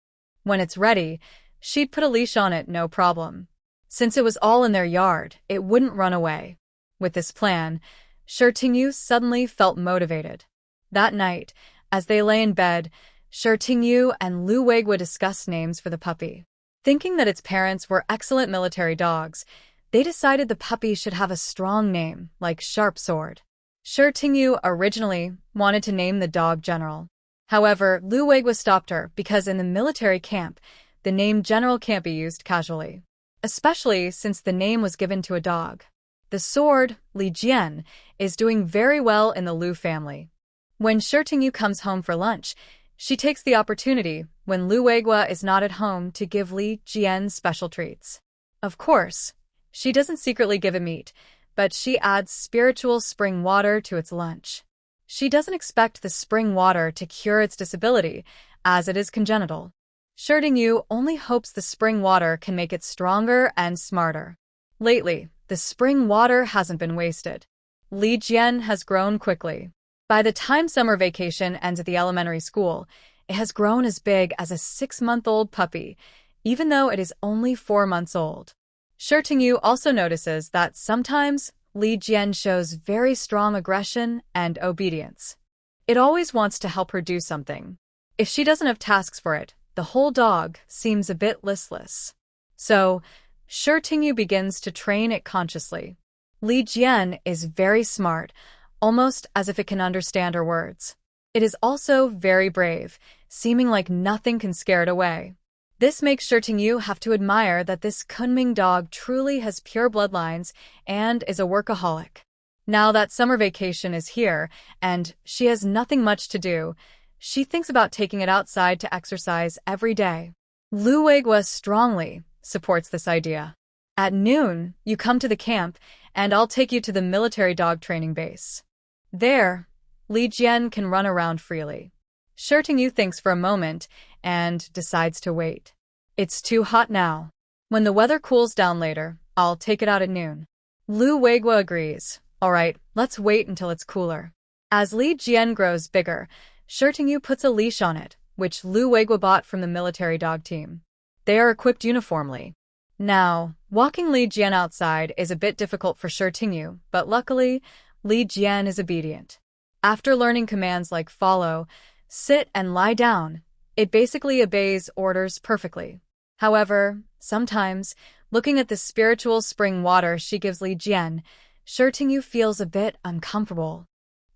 A: When it's ready, she'd put a leash on it, no problem. Since it was all in their yard, it wouldn't run away. With this plan, Shirtingu suddenly felt motivated. That night, as they lay in bed, Shirtingu and Lu Weiguo discussed names for the puppy. Thinking that its parents were excellent military dogs, they decided the puppy should have a strong name, like Sharp Sword. Shirtingu originally wanted to name the dog General. However, Lu Weiguo stopped her because in the military camp, the name General can't be used casually, especially since the name was given to a dog. The sword, Li Jian, is doing very well in the Lu family. When Shirtingu comes home for lunch, she takes the opportunity, when Lu Weiguo is not at home, to give Li Jian special treats. Of course, she doesn't secretly give it meat, but she adds spiritual spring water to its lunch. She doesn't expect the spring water to cure its disability, as it is congenital. Shirtingu only hopes the spring water can make it stronger and smarter. Lately, the spring water hasn't been wasted. Li Jian has grown quickly. By the time summer vacation ends at the elementary school, it has grown as big as a 6-month-old puppy, even though it is only 4 months old. Shirtingu also notices that sometimes Li Jian shows very strong aggression and obedience. It always wants to help her do something. If she doesn't have tasks for it, the whole dog seems a bit listless. So, Shirtingu begins to train it consciously. Li Jian is very smart, almost as if it can understand her words. It is also very brave, seeming like nothing can scare it away. This makes Shirtingu have to admire that this Kunming dog truly has pure bloodlines and is a workaholic. Now that summer vacation is here and she has nothing much to do, she thinks about taking it outside to exercise every day. Lu Weiguo strongly supports this idea. At noon, you come to the camp and I'll take you to the military dog training base. There, Li Jian can run around freely. Shirtingu thinks for a moment and decides to wait. It's too hot now. When the weather cools down later, I'll take it out at noon. Lu Weiguo agrees. Alright, let's wait until it's cooler. As Li Jian grows bigger, Shirtingyu puts a leash on it, which Lu Weiguo bought from the military dog team. They are equipped uniformly. Now, walking Li Jian outside is a bit difficult for Shirtingyu, but luckily, Li Jian is obedient. After learning commands like follow, sit, and lie down, it basically obeys orders perfectly. However, sometimes, looking at the spiritual spring water she gives Li Jian, Shirtingyu feels a bit uncomfortable.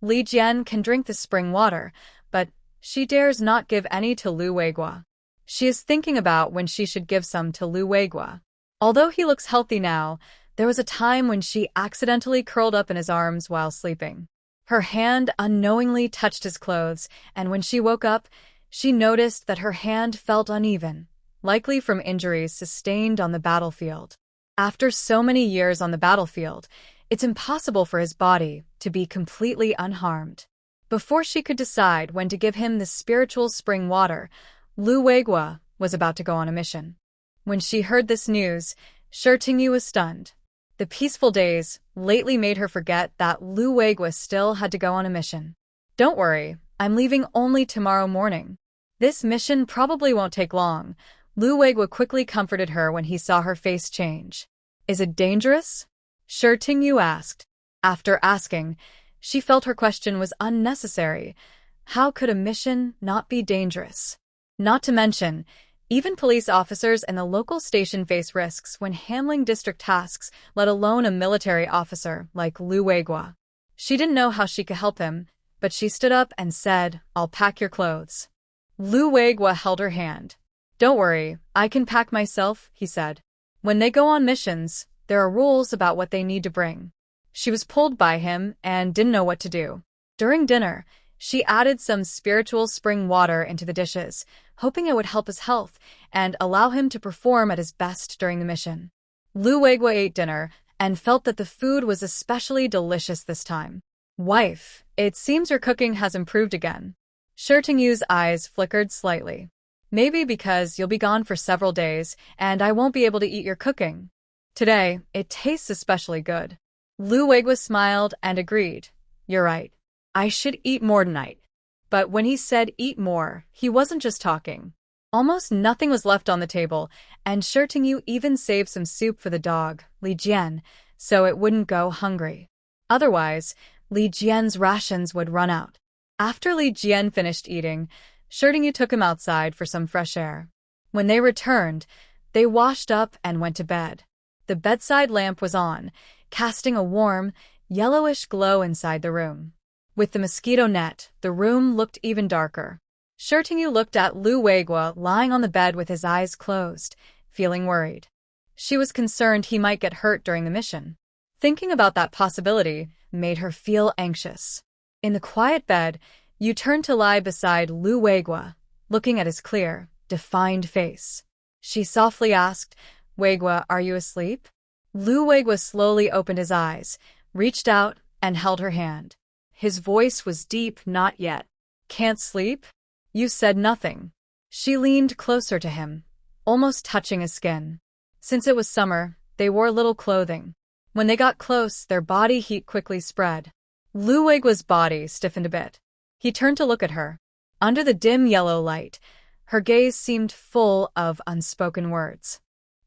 A: Li Jian can drink the spring water, but she dares not give any to Lu Weiguo. She is thinking about when she should give some to Lu Weiguo. Although he looks healthy now, there was a time when she accidentally curled up in his arms while sleeping. Her hand unknowingly touched his clothes, and when she woke up, she noticed that her hand felt uneven, likely from injuries sustained on the battlefield. After so many years on the battlefield, it's impossible for his body to be completely unharmed. Before she could decide when to give him the spiritual spring water, Lu Weiguo was about to go on a mission. When she heard this news, Shirtingyu was stunned. The peaceful days lately made her forget that Lu Weiguo still had to go on a mission. Don't worry, I'm leaving only tomorrow morning. This mission probably won't take long. Lu Weiguo quickly comforted her when he saw her face change. Is it dangerous? Shirtingyu asked. After asking, she felt her question was unnecessary. How could a mission not be dangerous? Not to mention, even police officers in the local station face risks when handling district tasks, let alone a military officer like Lu Weiguo. She didn't know how she could help him, but she stood up and said, I'll pack your clothes. Lu Weiguo held her hand. Don't worry, I can pack myself, he said. When they go on missions, there are rules about what they need to bring. She was pulled by him and didn't know what to do. During dinner, she added some spiritual spring water into the dishes, hoping it would help his health and allow him to perform at his best during the mission. Lu Weiguo ate dinner and felt that the food was especially delicious this time. Wife, it seems your cooking has improved again. Shirtingyu's eyes flickered slightly. Maybe because you'll be gone for several days and I won't be able to eat your cooking. Today, it tastes especially good. Lu Weiguo smiled and agreed. You're right. I should eat more tonight. But when he said eat more, he wasn't just talking. Almost nothing was left on the table, and Shirtingyu even saved some soup for the dog, Li Jian, so it wouldn't go hungry. Otherwise, Li Jian's rations would run out. After Li Jian finished eating, Shirtingyu took him outside for some fresh air. When they returned, they washed up and went to bed. The bedside lamp was on, casting a warm, yellowish glow inside the room. With the mosquito net, the room looked even darker. Shirtingyu looked at Lu Weiguo lying on the bed with his eyes closed, feeling worried. She was concerned he might get hurt during the mission. Thinking about that possibility made her feel anxious. In the quiet bed, Yu turned to lie beside Lu Weiguo, looking at his clear, defined face. She softly asked, Weiguo, are you asleep? Lu Weiguo slowly opened his eyes, reached out, and held her hand. His voice was deep. Not yet. Can't sleep? You said nothing. She leaned closer to him, almost touching his skin. Since it was summer, they wore little clothing. When they got close, their body heat quickly spread. Lu Weiguo's body stiffened a bit. He turned to look at her. Under the dim yellow light, her gaze seemed full of unspoken words.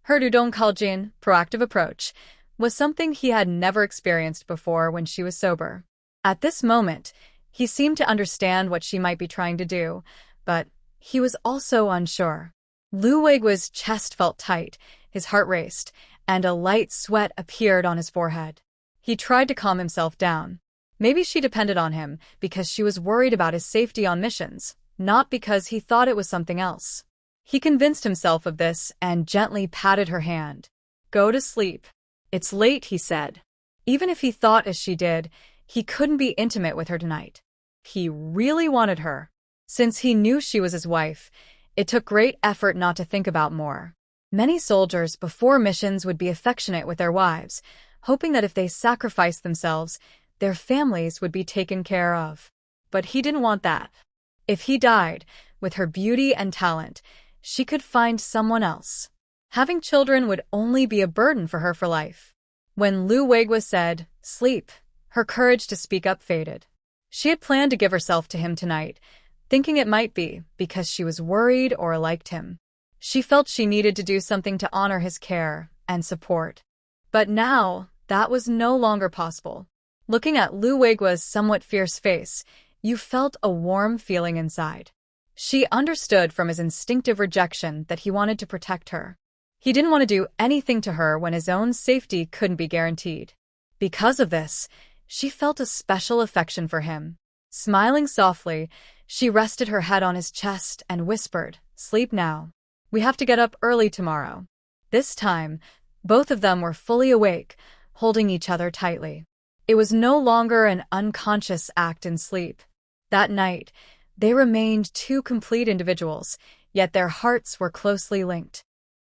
A: Her Dudong Kaljin, proactive approach, was something he had never experienced before when she was sober. At this moment, he seemed to understand what she might be trying to do, but he was also unsure. Lu Weiguo's chest felt tight, his heart raced, and a light sweat appeared on his forehead. He tried to calm himself down. Maybe she depended on him because she was worried about his safety on missions, not because he thought it was something else. He convinced himself of this and gently patted her hand. Go to sleep. It's late, he said. Even if he thought as she did, he couldn't be intimate with her tonight. He really wanted her. Since he knew she was his wife, it took great effort not to think about more. Many soldiers before missions would be affectionate with their wives, hoping that if they sacrificed themselves, their families would be taken care of. But he didn't want that. If he died, with her beauty and talent, she could find someone else. Having children would only be a burden for her for life. When Lu Weiguo said, "Sleep," her courage to speak up faded. She had planned to give herself to him tonight, thinking it might be because she was worried or liked him. She felt she needed to do something to honor his care and support. But now, that was no longer possible. Looking at Lu Weiguo's somewhat fierce face, you felt a warm feeling inside. She understood from his instinctive rejection that he wanted to protect her. He didn't want to do anything to her when his own safety couldn't be guaranteed. Because of this, she felt a special affection for him. Smiling softly, she rested her head on his chest and whispered, "Sleep now. We have to get up early tomorrow." This time, both of them were fully awake, holding each other tightly. It was no longer an unconscious act in sleep. That night, they remained two complete individuals, yet their hearts were closely linked.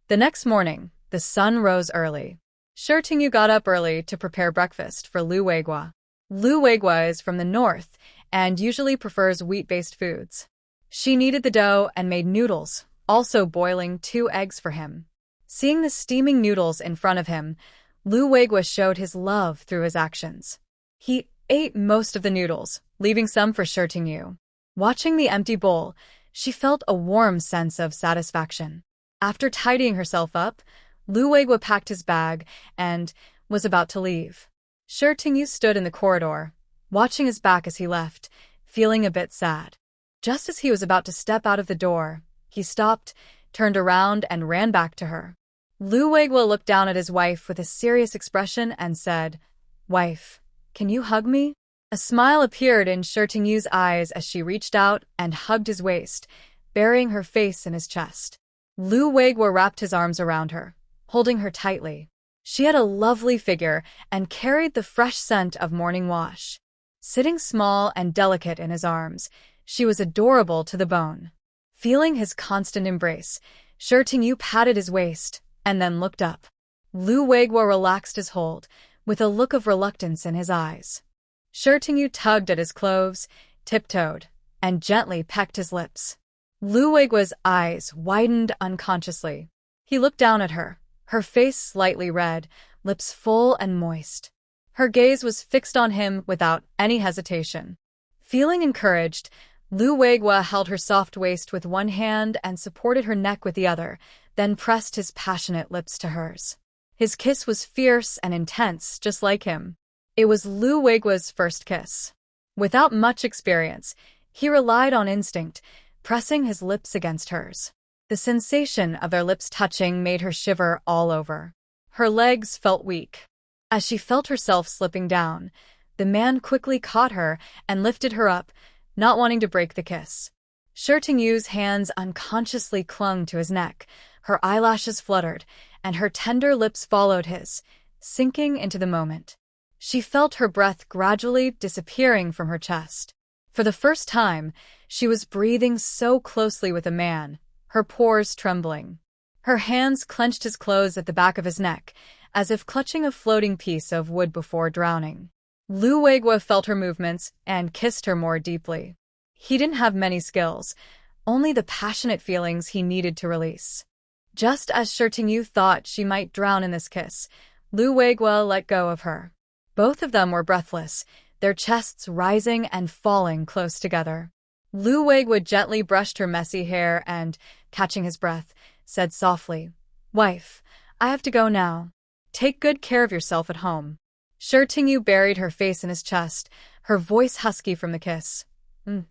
A: The next morning, the sun rose early. Shirtingyu got up early to prepare breakfast for Lu Weiguo. Lu Weiguo is from the north and usually prefers wheat-based foods. She kneaded the dough and made noodles, also boiling 2 eggs for him. Seeing the steaming noodles in front of him, Lu Weiguo showed his love through his actions. He ate most of the noodles, leaving some for Shirtingyu. Watching the empty bowl, she felt a warm sense of satisfaction. After tidying herself up, Lu Weiguo packed his bag and was about to leave. Shirtingyu stood in the corridor, watching his back as he left, feeling a bit sad. Just as he was about to step out of the door, he stopped, turned around, and ran back to her. Lu Weiguo looked down at his wife with a serious expression and said, "Wife, can you hug me?" A smile appeared in Shirtingyu's eyes as she reached out and hugged his waist, burying her face in his chest. Lu Weiguo wrapped his arms around her, holding her tightly. She had a lovely figure and carried the fresh scent of morning wash. Sitting small and delicate in his arms, she was adorable to the bone. Feeling his constant embrace, Shirtingyu patted his waist and then looked up. Lu Weiguo relaxed his hold, with a look of reluctance in his eyes. Shirtingyu tugged at his clothes, tiptoed, and gently pecked his lips. Lu Weiguo's eyes widened unconsciously. He looked down at her, her face slightly red, lips full and moist. Her gaze was fixed on him without any hesitation. Feeling encouraged, Lu Weiguo held her soft waist with one hand and supported her neck with the other, then pressed his passionate lips to hers. His kiss was fierce and intense, just like him. It was Lu Weiguo's first kiss. Without much experience, he relied on instinct, pressing his lips against hers. The sensation of their lips touching made her shiver all over. Her legs felt weak. As she felt herself slipping down, the man quickly caught her and lifted her up, not wanting to break the kiss. Shirtingyu's hands unconsciously clung to his neck, her eyelashes fluttered, and her tender lips followed his, sinking into the moment. She felt her breath gradually disappearing from her chest. For the first time, she was breathing so closely with a man, her pores trembling. Her hands clenched his clothes at the back of his neck, as if clutching a floating piece of wood before drowning. Lu Weiguo felt her movements and kissed her more deeply. He didn't have many skills, only the passionate feelings he needed to release. Just as Shirtingyu thought she might drown in this kiss, Lu Weiguo let go of her. Both of them were breathless, their chests rising and falling close together. Lu Weiguo gently brushed her messy hair and, catching his breath, said softly, "Wife, I have to go now. Take good care of yourself at home." Shirtingyu buried her face in his chest, her voice husky from the kiss.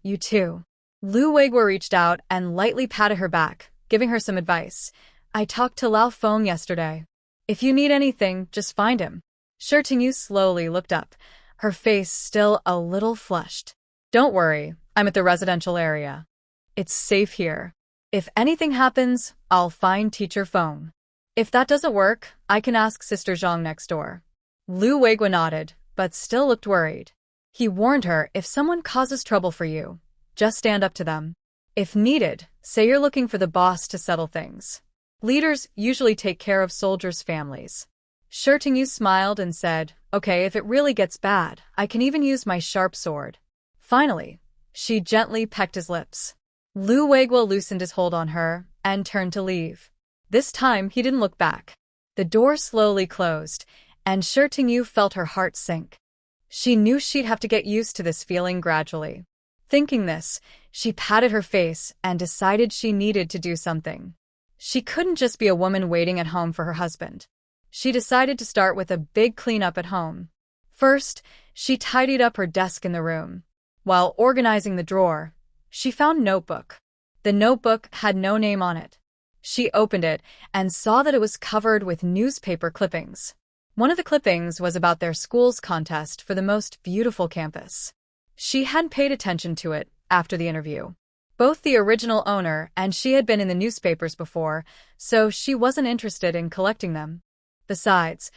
A: You too." Lu Weiguo reached out and lightly patted her back, giving her some advice. "I talked to Lao Feng yesterday. If you need anything, just find him." Shirtingyu slowly looked up, her face still a little flushed. "Don't worry, I'm at the residential area. It's safe here. If anything happens, I'll find Teacher Feng. If that doesn't work, I can ask Sister Zhang next door." Lu Weiguo nodded, but still looked worried. He warned her, "If someone causes trouble for you, just stand up to them. If needed, say you're looking for the boss to settle things. Leaders usually take care of soldiers' families." Shirtingyu smiled and said, "Okay, if it really gets bad, I can even use my sharp sword." Finally, she gently pecked his lips. Lu Weiguo loosened his hold on her and turned to leave. This time, he didn't look back. The door slowly closed, and Shi Tingyu felt her heart sink. She knew she'd have to get used to this feeling gradually. Thinking this, she patted her face and decided she needed to do something. She couldn't just be a woman waiting at home for her husband. She decided to start with a big cleanup at home. First, she tidied up her desk in the room. While organizing the drawer, she found a notebook. The notebook had no name on it. She opened it and saw that it was covered with newspaper clippings. One of the clippings was about their school's contest for the most beautiful campus. She hadn't paid attention to it after the interview. Both the original owner and she had been in the newspapers before, so she wasn't interested in collecting them. Besides,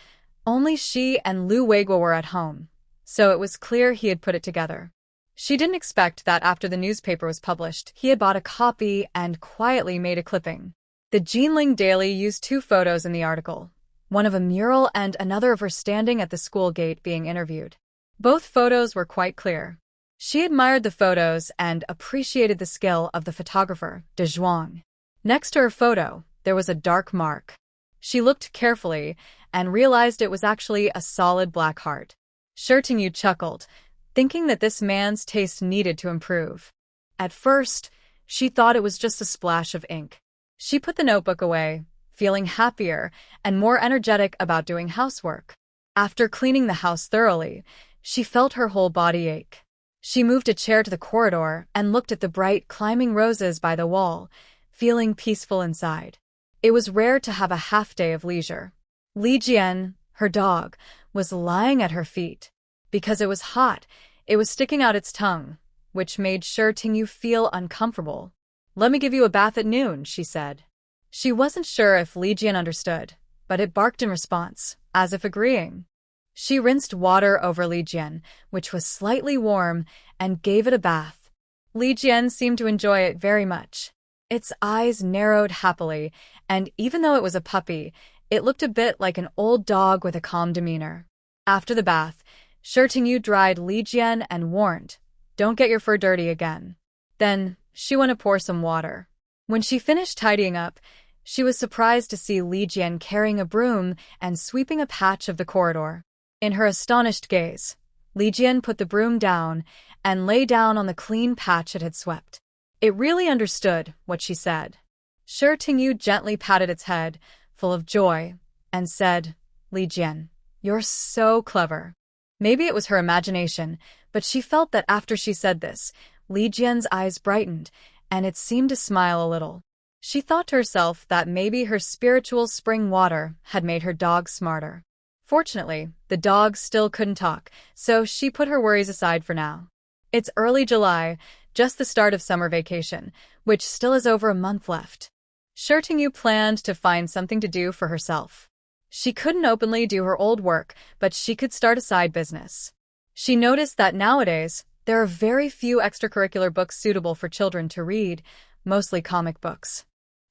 A: only she and Lu Weiguo were at home, so it was clear he had put it together. She didn't expect that after the newspaper was published, he had bought a copy and quietly made a clipping. The Jinling Daily used 2 photos in the article, one of a mural and another of her standing at the school gate being interviewed. Both photos were quite clear. She admired the photos and appreciated the skill of the photographer, De Zhuang. Next to her photo, there was a dark mark. She looked carefully and realized it was actually a solid black heart. Shi Tingyu chuckled, thinking that this man's taste needed to improve. At first, she thought it was just a splash of ink. She put the notebook away, feeling happier and more energetic about doing housework. After cleaning the house thoroughly, she felt her whole body ache. She moved a chair to the corridor and looked at the bright climbing roses by the wall, feeling peaceful inside. It was rare to have a half-day of leisure. Li Jian, her dog, was lying at her feet. Because it was hot, it was sticking out its tongue, which made Shi Tingyu feel uncomfortable. "Let me give you a bath at noon," she said. She wasn't sure if Li Jian understood, but it barked in response, as if agreeing. She rinsed water over Li Jian, which was slightly warm, and gave it a bath. Li Jian seemed to enjoy it very much. Its eyes narrowed happily, and even though it was a puppy, it looked a bit like an old dog with a calm demeanor. After the bath, Shi Tingyu dried Li Jian and warned, "Don't get your fur dirty again." Then, she went to pour some water. When she finished tidying up, she was surprised to see Li Jian carrying a broom and sweeping a patch of the corridor. In her astonished gaze, Li Jian put the broom down and lay down on the clean patch it had swept. It really understood what she said. Shi Tingyu gently patted its head, full of joy, and said, "Li Jian, you're so clever." Maybe it was her imagination, but she felt that after she said this, Li Jian's eyes brightened, and it seemed to smile a little. She thought to herself that maybe her spiritual spring water had made her dog smarter. Fortunately, the dog still couldn't talk, so she put her worries aside for now. It's early July, just the start of summer vacation, which still has over a month left. Shi Tingyu planned to find something to do for herself. She couldn't openly do her old work, but she could start a side business. She noticed that nowadays, there are very few extracurricular books suitable for children to read, mostly comic books.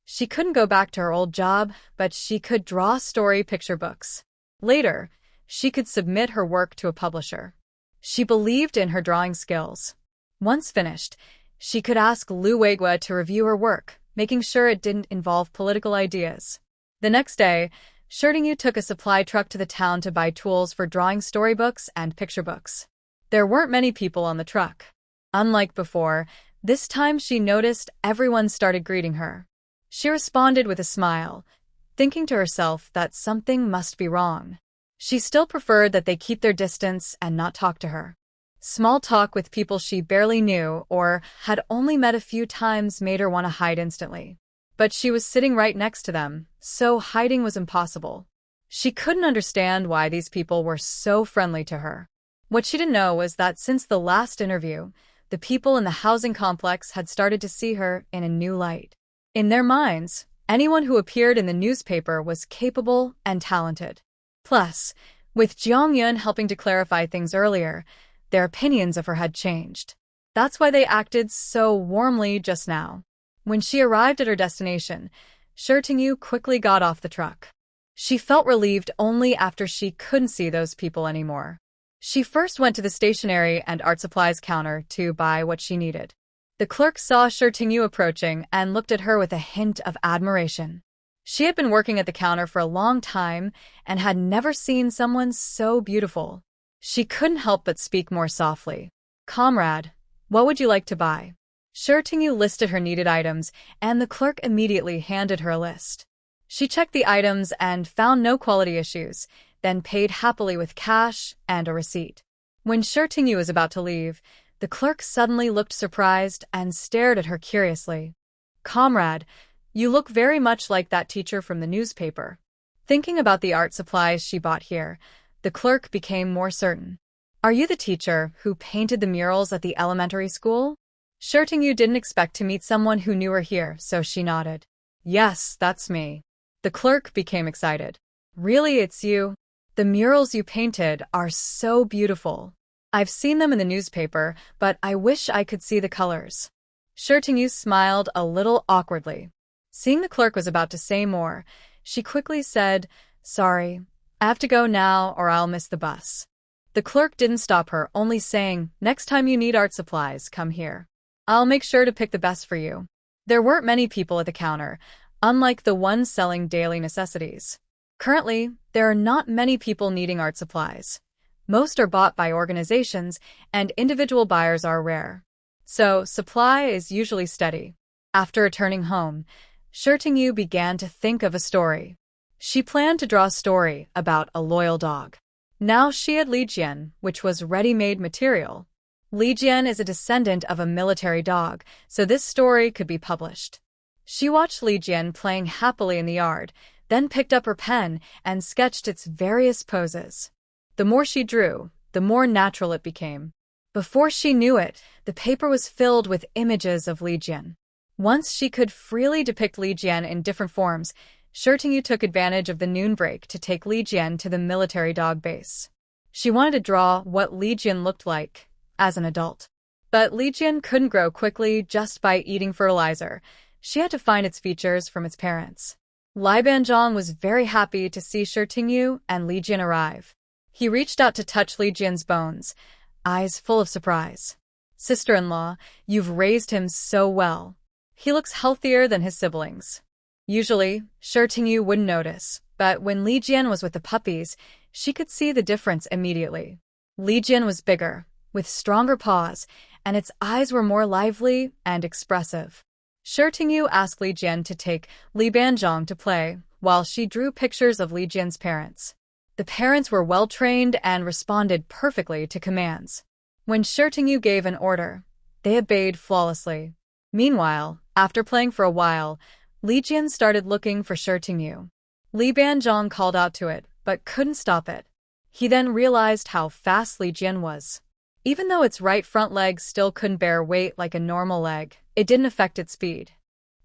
A: She couldn't go back to her old job, but she could draw story picture books. Later, she could submit her work to a publisher. She believed in her drawing skills. Once finished, she could ask Lu Weiguo to review her work, making sure it didn't involve political ideas. The next day, Shi Tingyu took a supply truck to the town to buy tools for drawing storybooks and picture books. There weren't many people on the truck. Unlike before, this time she noticed everyone started greeting her. She responded with a smile, thinking to herself that something must be wrong. She still preferred that they keep their distance and not talk to her. Small talk with people she barely knew or had only met a few times made her want to hide instantly. But she was sitting right next to them, so hiding was impossible. She couldn't understand why these people were so friendly to her. What she didn't know was that since the last interview, the people in the housing complex had started to see her in a new light. In their minds, anyone who appeared in the newspaper was capable and talented. Plus, with Jiang Yun helping to clarify things earlier, their opinions of her had changed. That's why they acted so warmly just now. When she arrived at her destination, Shi Tingyu quickly got off the truck. She felt relieved only after she couldn't see those people anymore. She first went to the stationery and art supplies counter to buy what she needed. The clerk saw Shi Tingyu approaching and looked at her with a hint of admiration. She had been working at the counter for a long time and had never seen someone so beautiful. She couldn't help but speak more softly. "Comrade, what would you like to buy?" Shirtingu listed her needed items, and the clerk immediately handed her a list. She checked the items and found no quality issues, then paid happily with cash and a receipt. When Shirtingu was about to leave, the clerk suddenly looked surprised and stared at her curiously. "Comrade, you look very much like that teacher from the newspaper." Thinking about the art supplies she bought here, the clerk became more certain. "Are you the teacher who painted the murals at the elementary school?" Shirtingu didn't expect to meet someone who knew her here, so she nodded. "Yes, that's me." The clerk became excited. "Really, it's you? The murals you painted are so beautiful. I've seen them in the newspaper, but I wish I could see the colors." Shirtingu smiled a little awkwardly. Seeing the clerk was about to say more, she quickly said, "Sorry, I have to go now or I'll miss the bus." The clerk didn't stop her, only saying, "Next time you need art supplies, come here. I'll make sure to pick the best for you." There weren't many people at the counter, unlike the ones selling daily necessities. Currently, there are not many people needing art supplies. Most are bought by organizations, and individual buyers are rare. So, supply is usually steady. After returning home, Shirtingu began to think of a story. She planned to draw a story about a loyal dog. Now she had Li Jian, which was ready-made material. Li Jian is a descendant of a military dog, so this story could be published. She watched Li Jian playing happily in the yard, then picked up her pen and sketched its various poses. The more she drew, the more natural it became. Before she knew it, the paper was filled with images of Li Jian. Once she could freely depict Li Jian in different forms, Shirtingu took advantage of the noon break to take Li Jian to the military dog base. She wanted to draw what Li Jian looked like as an adult. But Li Jian couldn't grow quickly just by eating fertilizer. She had to find its features from its parents. Li Banzhong was very happy to see Shirtingu and Li Jian arrive. He reached out to touch Li Jian's bones, eyes full of surprise. "Sister-in-law, you've raised him so well. He looks healthier than his siblings." Usually, Shirtingu wouldn't notice, but when Li Jian was with the puppies, she could see the difference immediately. Li Jian was bigger, with stronger paws, and its eyes were more lively and expressive. Shirtingu asked Li Jian to take Li Banzhong to play, while she drew pictures of Li Jian's parents. The parents were well-trained and responded perfectly to commands. When Shirtingu gave an order, they obeyed flawlessly. Meanwhile, after playing for a while, Li Jian started looking for Shirtingu. Li Banzhong called out to it, but couldn't stop it. He then realized how fast Li Jian was. Even though its right front leg still couldn't bear weight like a normal leg, it didn't affect its speed.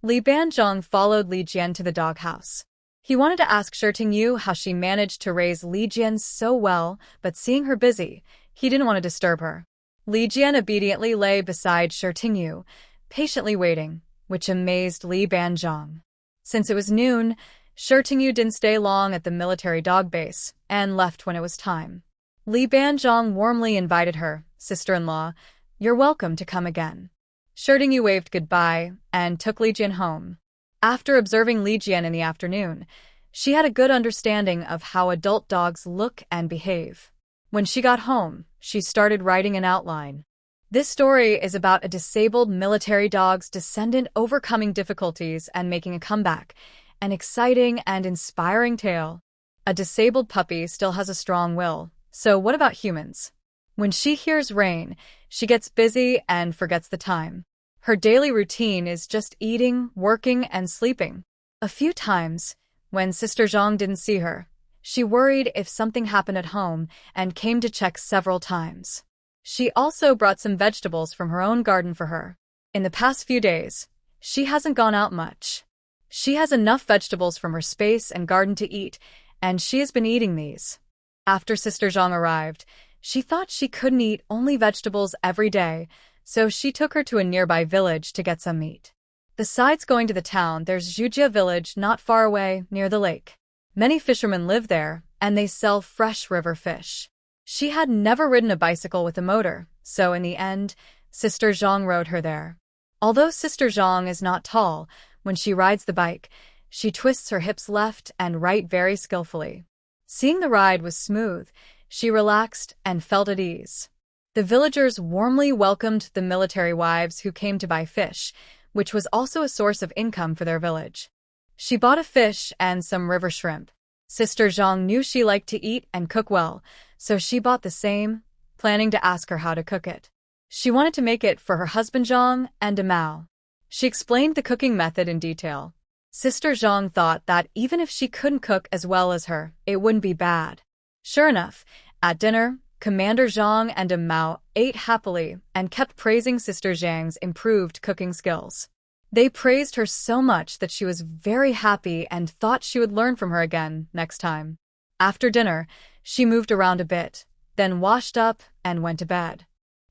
A: Li Banzhong followed Li Jian to the doghouse. He wanted to ask Shirtingu how she managed to raise Li Jian so well, but seeing her busy, he didn't want to disturb her. Li Jian obediently lay beside Shirtingu, patiently waiting, which amazed Li Banzhong. Since it was noon, Shirtingu didn't stay long at the military dog base and left when it was time. Li Banzhong warmly invited her, "Sister-in-law, you're welcome to come again." Shirtingu waved goodbye and took Li Jian home. After observing Li Jian in the afternoon, she had a good understanding of how adult dogs look and behave. When she got home, she started writing an outline. This story is about a disabled military dog's descendant overcoming difficulties and making a comeback, an exciting and inspiring tale. A disabled puppy still has a strong will, so what about humans? When she hears rain, she gets busy and forgets the time. Her daily routine is just eating, working, and sleeping. A few times, when Sister Zhang didn't see her, she worried if something happened at home and came to check several times. She also brought some vegetables from her own garden for her. In the past few days, she hasn't gone out much. She has enough vegetables from her space and garden to eat, and she has been eating these. After Sister Zhang arrived, she thought she couldn't eat only vegetables every day, so she took her to a nearby village to get some meat. Besides going to the town, there's Zhujia village not far away, near the lake. Many fishermen live there, and they sell fresh river fish. She had never ridden a bicycle with a motor, so in the end, Sister Zhang rode her there. Although Sister Zhang is not tall, when she rides the bike, She twists her hips left and right very skillfully. Seeing the ride was smooth, she relaxed and felt at ease. The villagers warmly welcomed the military wives who came to buy fish, which was also a source of income for their village. She bought a fish and some river shrimp. Sister Zhang knew she liked to eat and cook well, so she bought the same, planning to ask her how to cook it. She wanted to make it for her husband Zhang and Mao. She explained the cooking method in detail. Sister Zhang thought that even if she couldn't cook as well as her, it wouldn't be bad. Sure enough, at dinner, Commander Zhang and Mao ate happily and kept praising Sister Zhang's improved cooking skills. They praised her so much that she was very happy and thought she would learn from her again next time. After dinner, she moved around a bit, then washed up and went to bed.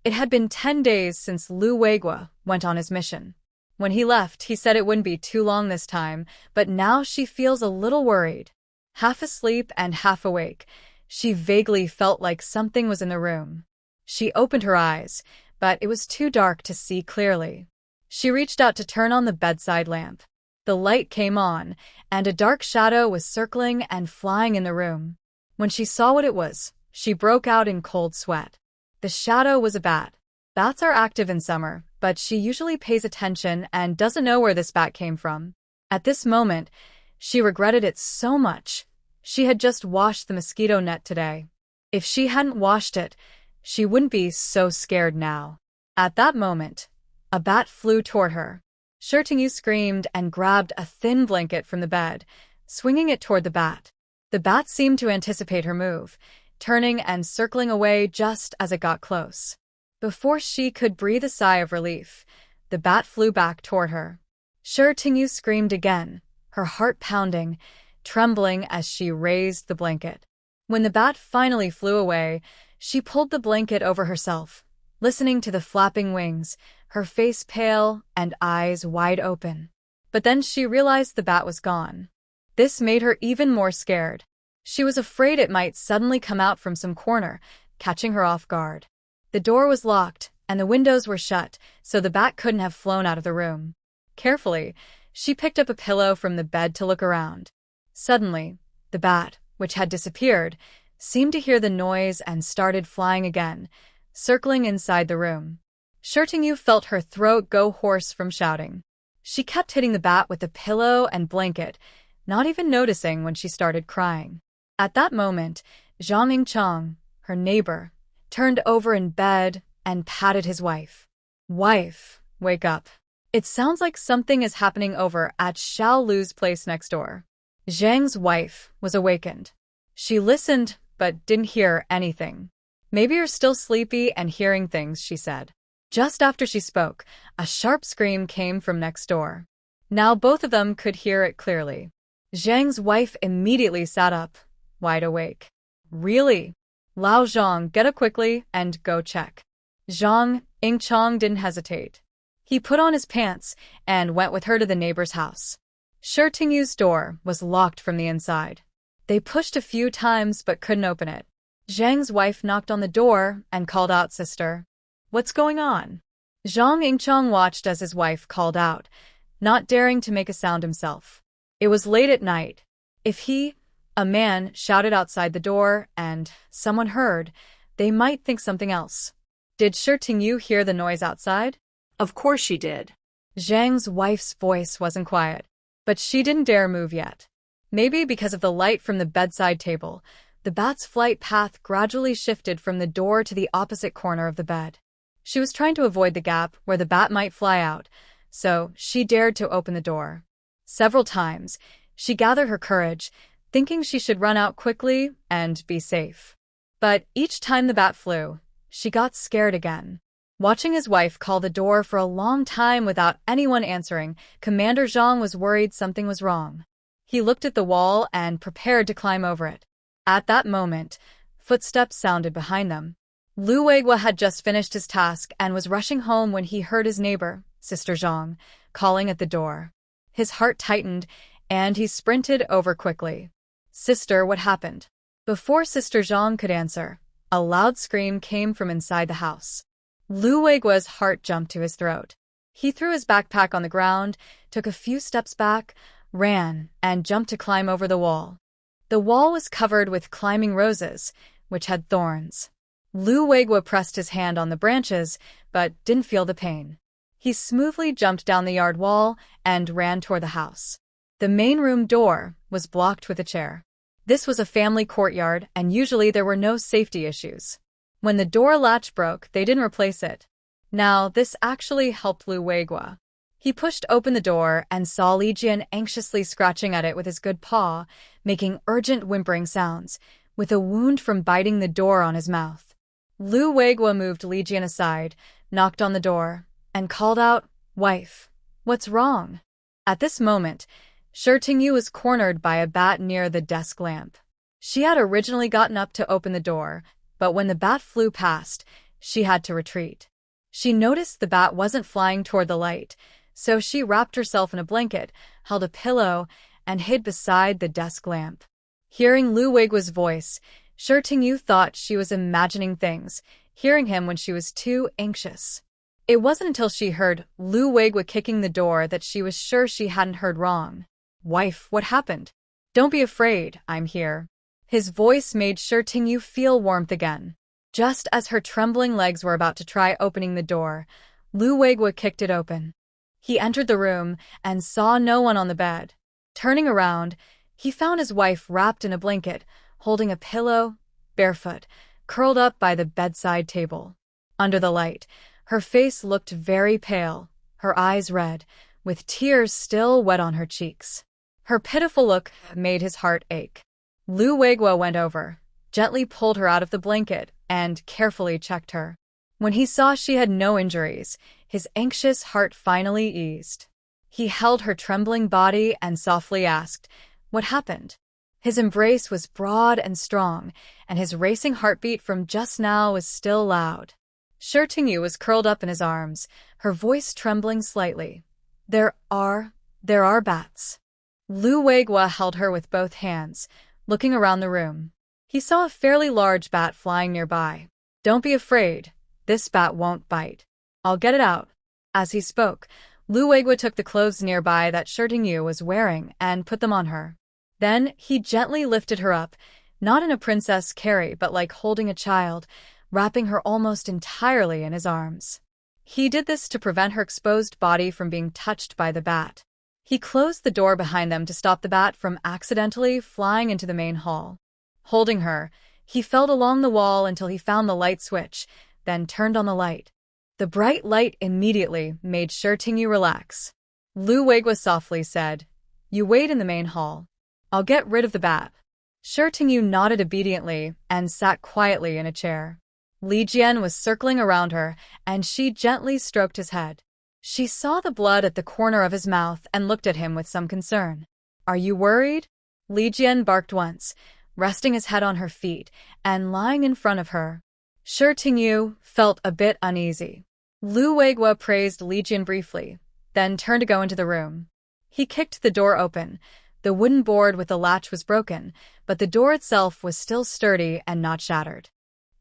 A: It had been 10 days since Lu Weiguo went on his mission. When he left, he said it wouldn't be too long this time, but now she feels a little worried. Half asleep and half awake, she vaguely felt like something was in the room. She opened her eyes, but it was too dark to see clearly. She reached out to turn on the bedside lamp. The light came on, and a dark shadow was circling and flying in the room. When she saw what it was, she broke out in cold sweat. The shadow was a bat. Bats are active in summer, but she usually pays attention and doesn't know where this bat came from. At this moment, she regretted it so much. She had just washed the mosquito net today. If she hadn't washed it, she wouldn't be so scared now. At that moment, a bat flew toward her. Shirtingu screamed and grabbed a thin blanket from the bed, swinging it toward the bat. The bat seemed to anticipate her move, turning and circling away just as it got close. Before she could breathe a sigh of relief, the bat flew back toward her. Shirtingu screamed again, her heart pounding, trembling as she raised the blanket. When the bat finally flew away, she pulled the blanket over herself, listening to the flapping wings, her face pale and eyes wide open. But then she realized the bat was gone. This made her even more scared. She was afraid it might suddenly come out from some corner, catching her off guard. The door was locked, and the windows were shut, so the bat couldn't have flown out of the room. Carefully, she picked up a pillow from the bed to look around. Suddenly, the bat, which had disappeared, seemed to hear the noise and started flying again, circling inside the room. Shirtingu felt her throat go hoarse from shouting. She kept hitting the bat with the pillow and blanket, not even noticing when she started crying. At that moment, Zhang Yingchang, her neighbor, turned over in bed and patted his wife. "Wife, wake up. It sounds like something is happening over at Xiao Lu's place next door." Zhang's wife was awakened. She listened but didn't hear anything. "Maybe you're still sleepy and hearing things," she said. Just after she spoke, a sharp scream came from next door. Now both of them could hear it clearly. Zhang's wife immediately sat up, wide awake. "Really? Lao Zhang, get up quickly and go check." Zhang Yingchang didn't hesitate. He put on his pants and went with her to the neighbor's house. Shirtingu's door was locked from the inside. They pushed a few times but couldn't open it. Zhang's wife knocked on the door and called out, "Sister, what's going on?" Zhang Yingchang watched as his wife called out, not daring to make a sound himself. It was late at night. If a man, shouted outside the door and someone heard, they might think something else. Did Shirtingu hear the noise outside?
B: Of course she did.
A: Zhang's wife's voice wasn't quiet, but she didn't dare move yet. Maybe because of the light from the bedside table, the bat's flight path gradually shifted from the door to the opposite corner of the bed. She was trying to avoid the gap where the bat might fly out, so she dared to open the door. Several times, she gathered her courage, thinking she should run out quickly and be safe. But each time the bat flew, she got scared again. Watching his wife call the door for a long time without anyone answering, Commander Zhang was worried something was wrong. He looked at the wall and prepared to climb over it. At that moment, footsteps sounded behind them. Lu Weiguo had just finished his task and was rushing home when he heard his neighbor, Sister Zhang, calling at the door. His heart tightened, and he sprinted over quickly. "Sister, what happened?" Before Sister Zhang could answer, a loud scream came from inside the house. Lu Weiguo's heart jumped to his throat. He threw his backpack on the ground, took a few steps back, ran, and jumped to climb over the wall. The wall was covered with climbing roses, which had thorns. Lu Weiguo pressed his hand on the branches, but didn't feel the pain. He smoothly jumped down the yard wall and ran toward the house. The main room door was blocked with a chair. This was a family courtyard, and usually there were no safety issues. When the door latch broke, they didn't replace it. Now, this actually helped Lu Weiguo. He pushed open the door and saw Li Jian anxiously scratching at it with his good paw, making urgent whimpering sounds, with a wound from biting the door on his mouth. Lu Weiguo moved Li Jian aside, knocked on the door, and called out, "Wife, what's wrong?" At this moment, Shi Tingyu was cornered by a bat near the desk lamp. She had originally gotten up to open the door, but when the bat flew past, she had to retreat. She noticed the bat wasn't flying toward the light, so she wrapped herself in a blanket, held a pillow, and hid beside the desk lamp. Hearing Lu Weiguo's voice, Shi Tingyu thought she was imagining things, hearing him when she was too anxious. It wasn't until she heard Lu Weiguo kicking the door that she was sure she hadn't heard wrong. "Wife, what happened?" "Don't be afraid, I'm here." His voice made Shi Tingyu feel warmth again. Just as her trembling legs were about to try opening the door, Lu Weiguo kicked it open. He entered the room and saw no one on the bed. Turning around, he found his wife wrapped in a blanket, holding a pillow, barefoot, curled up by the bedside table. Under the light, her face looked very pale, her eyes red, with tears still wet on her cheeks. Her pitiful look made his heart ache. Lu Weiguo went over, gently pulled her out of the blanket, and carefully checked her. When he saw she had no injuries, his anxious heart finally eased. He held her trembling body and softly asked, "What happened?" His embrace was broad and strong, and his racing heartbeat from just now was still loud. Shi Tingyu was curled up in his arms, her voice trembling slightly. There are bats." Lu Weiguo held her with both hands, looking around the room. He saw a fairly large bat flying nearby. "Don't be afraid. This bat won't bite. I'll get it out." As he spoke, Lu Weiguo took the clothes nearby that Shi Tingyu was wearing and put them on her. Then he gently lifted her up, not in a princess carry but like holding a child, wrapping her almost entirely in his arms. He did this to prevent her exposed body from being touched by the bat. He closed the door behind them to stop the bat from accidentally flying into the main hall. Holding her, he felt along the wall until he found the light switch, then turned on the light. The bright light immediately made Shi Tingyu relax. Lu Weiguo softly said, "You wait in the main hall. I'll get rid of the bat." Shi Tingyu nodded obediently and sat quietly in a chair. Li Jian was circling around her, and she gently stroked his head. She saw the blood at the corner of his mouth and looked at him with some concern. "Are you worried?" Li Jian barked once, resting his head on her feet and lying in front of her. Shi Tingyu felt a bit uneasy. Lu Weiguo praised Li Jian briefly, then turned to go into the room. He kicked the door open. The wooden board with the latch was broken, but the door itself was still sturdy and not shattered.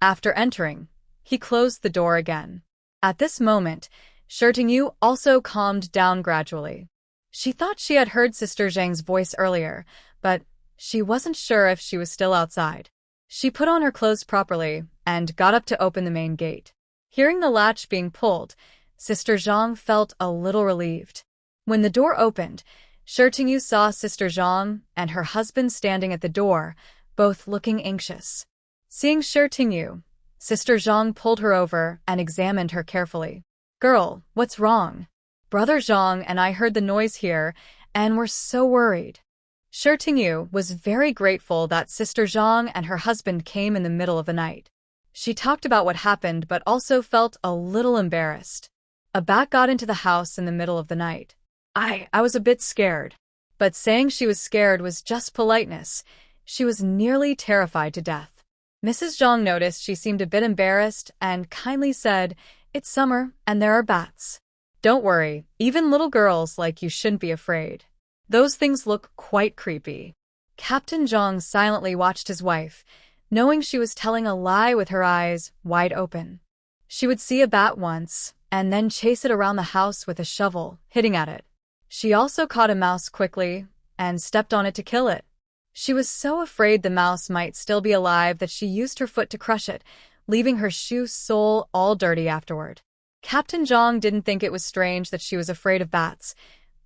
A: After entering, he closed the door again. At this moment, Shi Tingyu also calmed down gradually. She thought she had heard Sister Zhang's voice earlier, but she wasn't sure if she was still outside. She put on her clothes properly and got up to open the main gate. Hearing the latch being pulled, Sister Zhang felt a little relieved. When the door opened, Shi Tingyu saw Sister Zhang and her husband standing at the door, both looking anxious. Seeing Shi Tingyu, Sister Zhang pulled her over and examined her carefully. "Girl, what's wrong? Brother Zhang and I heard the noise here, and we're so worried." Shi Tingyu was very grateful that Sister Zhang and her husband came in the middle of the night. She talked about what happened but also felt a little embarrassed. A bat got into the house in the middle of the night. I was a bit scared. But saying she was scared was just politeness. She was nearly terrified to death. Mrs. Zhang noticed she seemed a bit embarrassed and kindly said, "It's summer and there are bats. Don't worry, even little girls like you shouldn't be afraid. Those things look quite creepy." Captain Zhang silently watched his wife, knowing she was telling a lie with her eyes wide open. She would see a bat once, and then chase it around the house with a shovel, hitting at it. She also caught a mouse quickly, and stepped on it to kill it. She was so afraid the mouse might still be alive that she used her foot to crush it, leaving her shoe sole all dirty afterward. Captain Zhang didn't think it was strange that she was afraid of bats.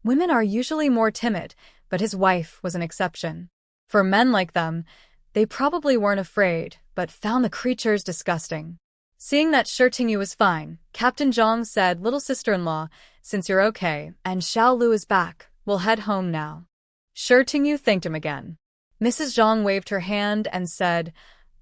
A: Women are usually more timid, but his wife was an exception. For men like them, they probably weren't afraid, but found the creatures disgusting. Seeing that Shi Tingyu was fine, Captain Zhang said, "Little sister-in-law, since you're okay, and Xiao Lu is back, we'll head home now." Shi Tingyu thanked him again. Mrs. Zhang waved her hand and said,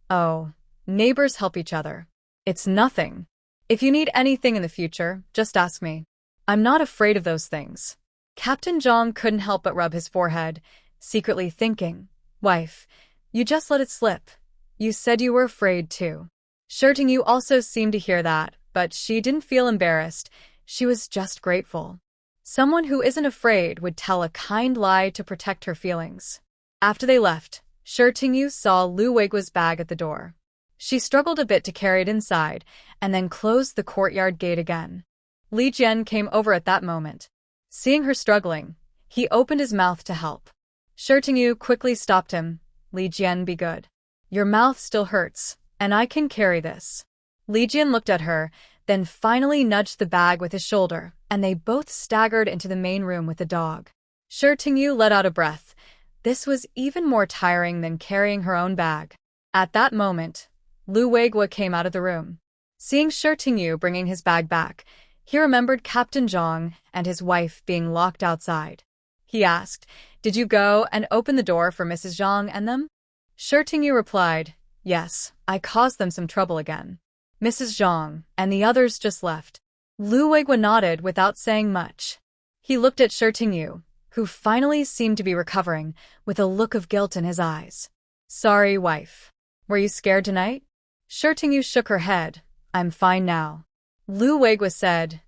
A: "Oh, neighbors help each other. It's nothing. If you need anything in the future, just ask me. I'm not afraid of those things." Captain Zhang couldn't help but rub his forehead, secretly thinking, "Wife, you just let it slip. You said you were afraid too." Shi Tingyu also seemed to hear that, but she didn't feel embarrassed. She was just grateful. Someone who isn't afraid would tell a kind lie to protect her feelings. After they left, Shi Tingyu saw Lu Weiguo's bag at the door. She struggled a bit to carry it inside, and then closed the courtyard gate again. Li Jian came over at that moment. Seeing her struggling, he opened his mouth to help. Shi Tingyu quickly stopped him. "Li Jian, be good. Your mouth still hurts, and I can carry this." Li Jian looked at her, then finally nudged the bag with his shoulder, and they both staggered into the main room with the dog. Shi Tingyu let out a breath. This was even more tiring than carrying her own bag. At that moment, Lu Weiguo came out of the room. Seeing Shi Tingyu bringing his bag back, he remembered Captain Zhang and his wife being locked outside. He asked, "Did you go and open the door for Mrs. Zhang and them?" Shi Tingyu replied, "Yes, I caused them some trouble again. Mrs. Zhang and the others just left." Lu Weiguo nodded without saying much. He looked at Shi Tingyu, who finally seemed to be recovering, with a look of guilt in his eyes. "Sorry, wife. Were you scared tonight?" Shi Tingyu shook her head. "I'm fine now." Lu Weiguo said,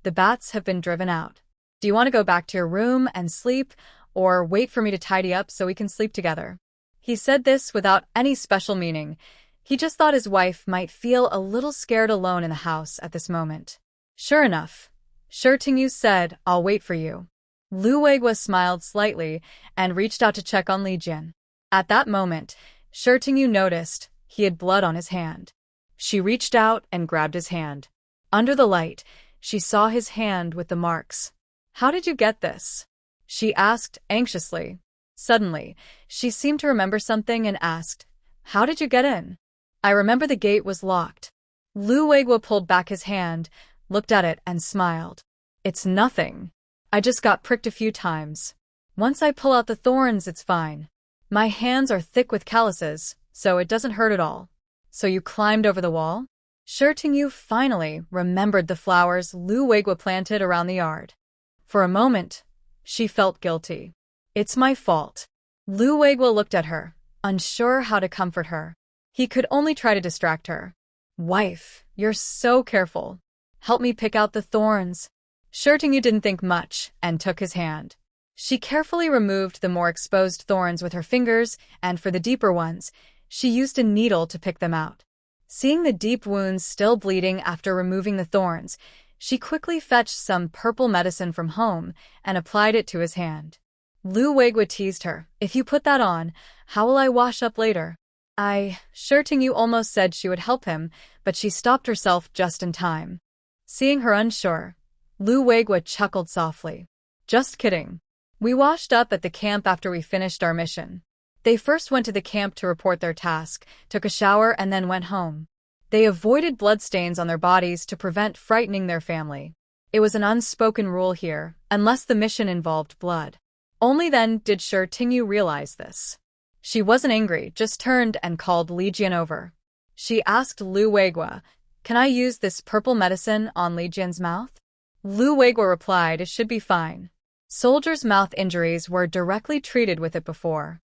A: "The bats have been driven out. Do you want to go back to your room and sleep, or wait for me to tidy up so we can sleep together?" He said this without any special meaning. He just thought his wife might feel a little scared alone in the house at this moment. Sure enough, Shi Tingyu said, "I'll wait for you." Lu Weiguo smiled slightly and reached out to check on Li Jian. At that moment, Shi Tingyu noticed he had blood on his hand. She reached out and grabbed his hand. Under the light, she saw his hand with the marks. "How did you get this?" she asked anxiously. Suddenly, she seemed to remember something and asked, "How did you get in?" "I remember the gate was locked." Lu Weiguo pulled back his hand, looked at it and smiled. "It's nothing. I just got pricked a few times. Once I pull out the thorns, it's fine. My hands are thick with calluses, so it doesn't hurt at all." "So you climbed over the wall?" Shi Tingyu finally remembered the flowers Lu Weiguo planted around the yard. For a moment, she felt guilty. "It's my fault." Lu Weiguo looked at her, unsure how to comfort her. He could only try to distract her. "Wife, you're so careful. Help me pick out the thorns." Shi Tingyu didn't think much and took his hand. She carefully removed the more exposed thorns with her fingers, and for the deeper ones, she used a needle to pick them out. Seeing the deep wounds still bleeding after removing the thorns, she quickly fetched some purple medicine from home and applied it to his hand. Lu Weiguo teased her, "If you put that on, how will I wash up later?" Shi Tingyu almost said she would help him, but she stopped herself just in time. Seeing her unsure, Lu Weiguo chuckled softly. "Just kidding. We washed up at the camp after we finished our mission." They first went to the camp to report their task, took a shower and then went home. They avoided bloodstains on their bodies to prevent frightening their family. It was an unspoken rule here, unless the mission involved blood. Only then did Shi Tingyu realize this. She wasn't angry, just turned and called Li Jian over. She asked Lu Weiguo, "Can I use this purple medicine on Li Jian's mouth?" Lu Weiguo replied, "It should be fine. Soldiers' mouth injuries were directly treated with it before."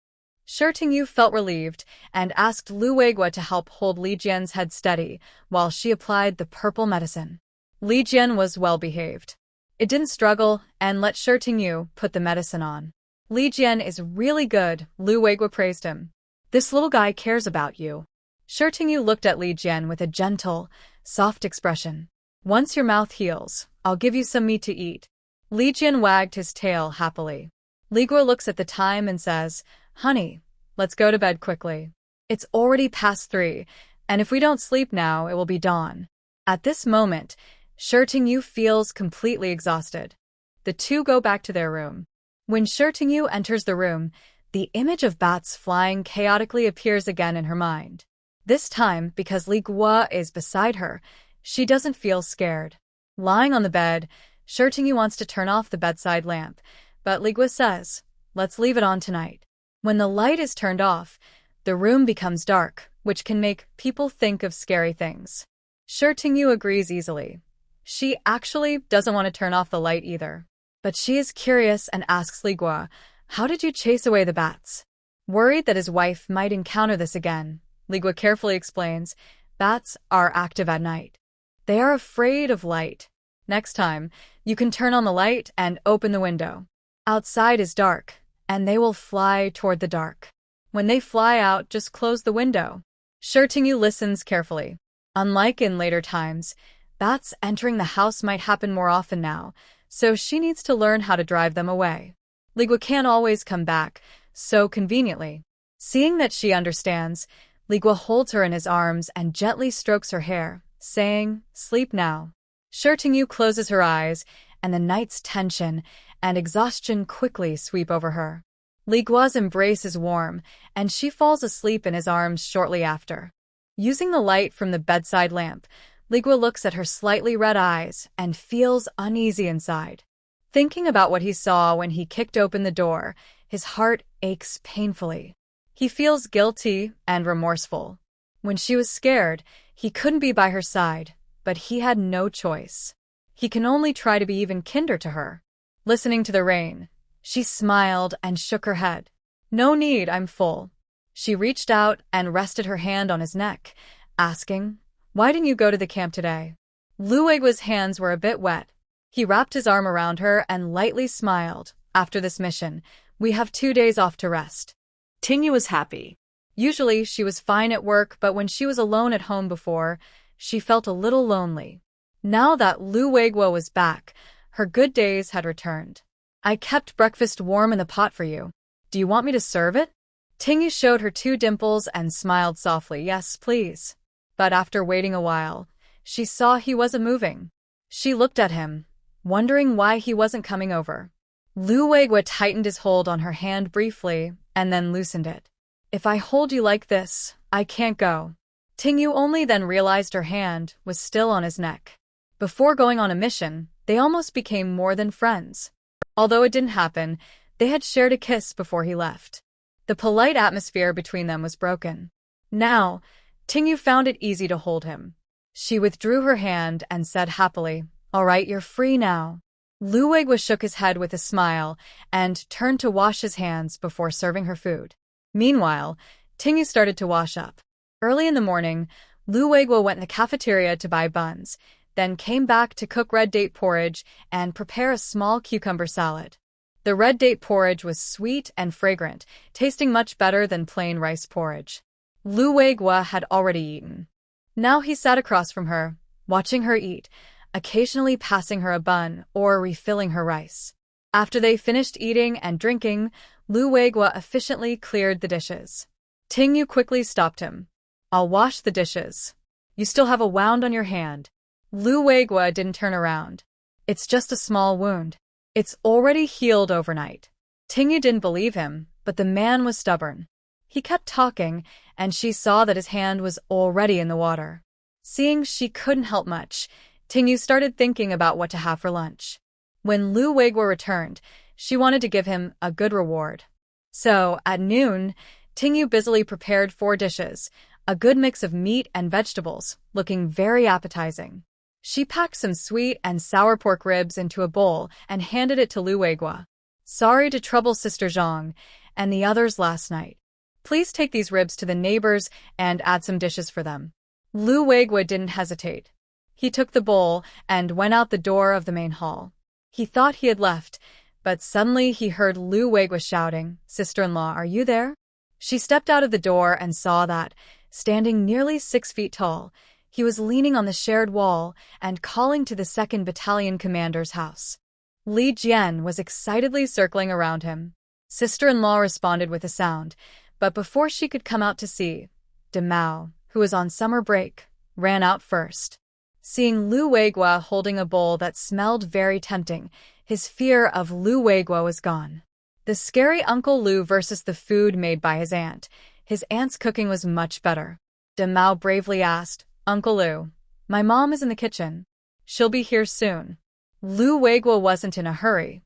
A: Shi Tingyu felt relieved and asked Lu Weiguo to help hold Li Jian's head steady while she applied the purple medicine. Li Jian was well behaved. It didn't struggle and let Shi Tingyu put the medicine on. "Li Jian is really good," Lu Weiguo praised him. "This little guy cares about you." Shi Tingyu looked at Li Jian with a gentle, soft expression. "Once your mouth heals, I'll give you some meat to eat." Li Jian wagged his tail happily. Li Weiguo looks at the time and says, "Honey, let's go to bed quickly. It's already past 3, and if we don't sleep now, it will be dawn." At this moment, Shi Tingyu feels completely exhausted. The two go back to their room. When Shi Tingyu enters the room, the image of bats flying chaotically appears again in her mind. This time, because Li Weiguo is beside her, she doesn't feel scared. Lying on the bed, Shi Tingyu wants to turn off the bedside lamp, but Li Weiguo says, "Let's leave it on tonight." When the light is turned off, the room becomes dark, which can make people think of scary things. Shi Tingyu agrees easily. She actually doesn't want to turn off the light either. But she is curious and asks Li Weiguo, "How did you chase away the bats?" Worried that his wife might encounter this again, Li Weiguo carefully explains, "Bats are active at night. They are afraid of light. Next time, you can turn on the light and open the window. Outside is dark, and they will fly toward the dark. When they fly out, just close the window." Shi Tingyu listens carefully. Unlike in later times, bats entering the house might happen more often now, so she needs to learn how to drive them away. Li Weiguo can't always come back so conveniently. Seeing that she understands, Li Weiguo holds her in his arms and gently strokes her hair, saying, "Sleep now." Shi Tingyu closes her eyes, and the night's tension and exhaustion quickly sweep over her. Li Weiguo's embrace is warm, and she falls asleep in his arms shortly after. Using the light from the bedside lamp, Li Weiguo looks at her slightly red eyes and feels uneasy inside. Thinking about what he saw when he kicked open the door, his heart aches painfully. He feels guilty and remorseful. When she was scared, he couldn't be by her side, but he had no choice. He can only try to be even kinder to her. Listening to the rain, she smiled and shook her head. "No need, I'm full." She reached out and rested her hand on his neck, asking, "Why didn't you go to the camp today?" Lu Weiguo's hands were a bit wet. He wrapped his arm around her and lightly smiled. "After this mission, we have 2 days off to rest."
B: Tingyu was happy.
A: Usually, she was fine at work, but when she was alone at home before, she felt a little lonely. Now that Lu Weiguo was back, her good days had returned. "I kept breakfast warm in the pot for you. Do you want me to serve it?" Tingyu showed her 2 dimples and smiled softly. "Yes, please." But after waiting a while, she saw he wasn't moving. She looked at him, wondering why he wasn't coming over. Lu Weiguo tightened his hold on her hand briefly and then loosened it. "If I hold you like this, I can't go." Tingyu only then realized her hand was still on his neck. Before going on a mission, they almost became more than friends. Although it didn't happen, they had shared a kiss before he left. The polite atmosphere between them was broken. Now, Tingyu found it easy to hold him. She withdrew her hand and said happily, "All right, you're free now." Lu Weiguo shook his head with a smile and turned to wash his hands before serving her food. Meanwhile, Tingyu started to wash up. Early in the morning, Lu Weiguo went in the cafeteria to buy buns, then came back to cook red date porridge and prepare a small cucumber salad. The red date porridge was sweet and fragrant, tasting much better than plain rice porridge. Lu Weiguo had already eaten. Now he sat across from her, watching her eat, occasionally passing her a bun or refilling her rice. After they finished eating and drinking, Lu Weiguo efficiently cleared the dishes. Tingyu quickly stopped him. "I'll wash the dishes. You still have a wound on your hand." Lu Weiguo didn't turn around. "It's just a small wound. It's already healed overnight." Tingyu didn't believe him, but the man was stubborn. He kept talking, and she saw that his hand was already in the water. Seeing she couldn't help much, Tingyu started thinking about what to have for lunch. When Lu Weiguo returned, she wanted to give him a good reward. So, at noon, Tingyu busily prepared 4 dishes, a good mix of meat and vegetables, looking very appetizing. She packed some sweet and sour pork ribs into a bowl and handed it to Lu Weiguo. "Sorry to trouble Sister Zhang and the others last night. Please take these ribs to the neighbors and add some dishes for them." Lu Weiguo didn't hesitate. He took the bowl and went out the door of the main hall. He thought he had left, but suddenly he heard Lu Weiguo shouting, "Sister-in-law, are you there?" She stepped out of the door and saw that, standing nearly 6 feet tall, he was leaning on the shared wall and calling to the 2nd Battalion commander's house. Li Jian was excitedly circling around him. Sister-in-law responded with a sound, but before she could come out to see, Demao, who was on summer break, ran out first. Seeing Lu Weiguo holding a bowl that smelled very tempting, his fear of Lu Weiguo was gone. The scary Uncle Lu versus the food made by his aunt. His aunt's cooking was much better. Demao bravely asked, "Uncle Lu, my mom is in the kitchen. She'll be here soon." Lu Weiguo wasn't in a hurry.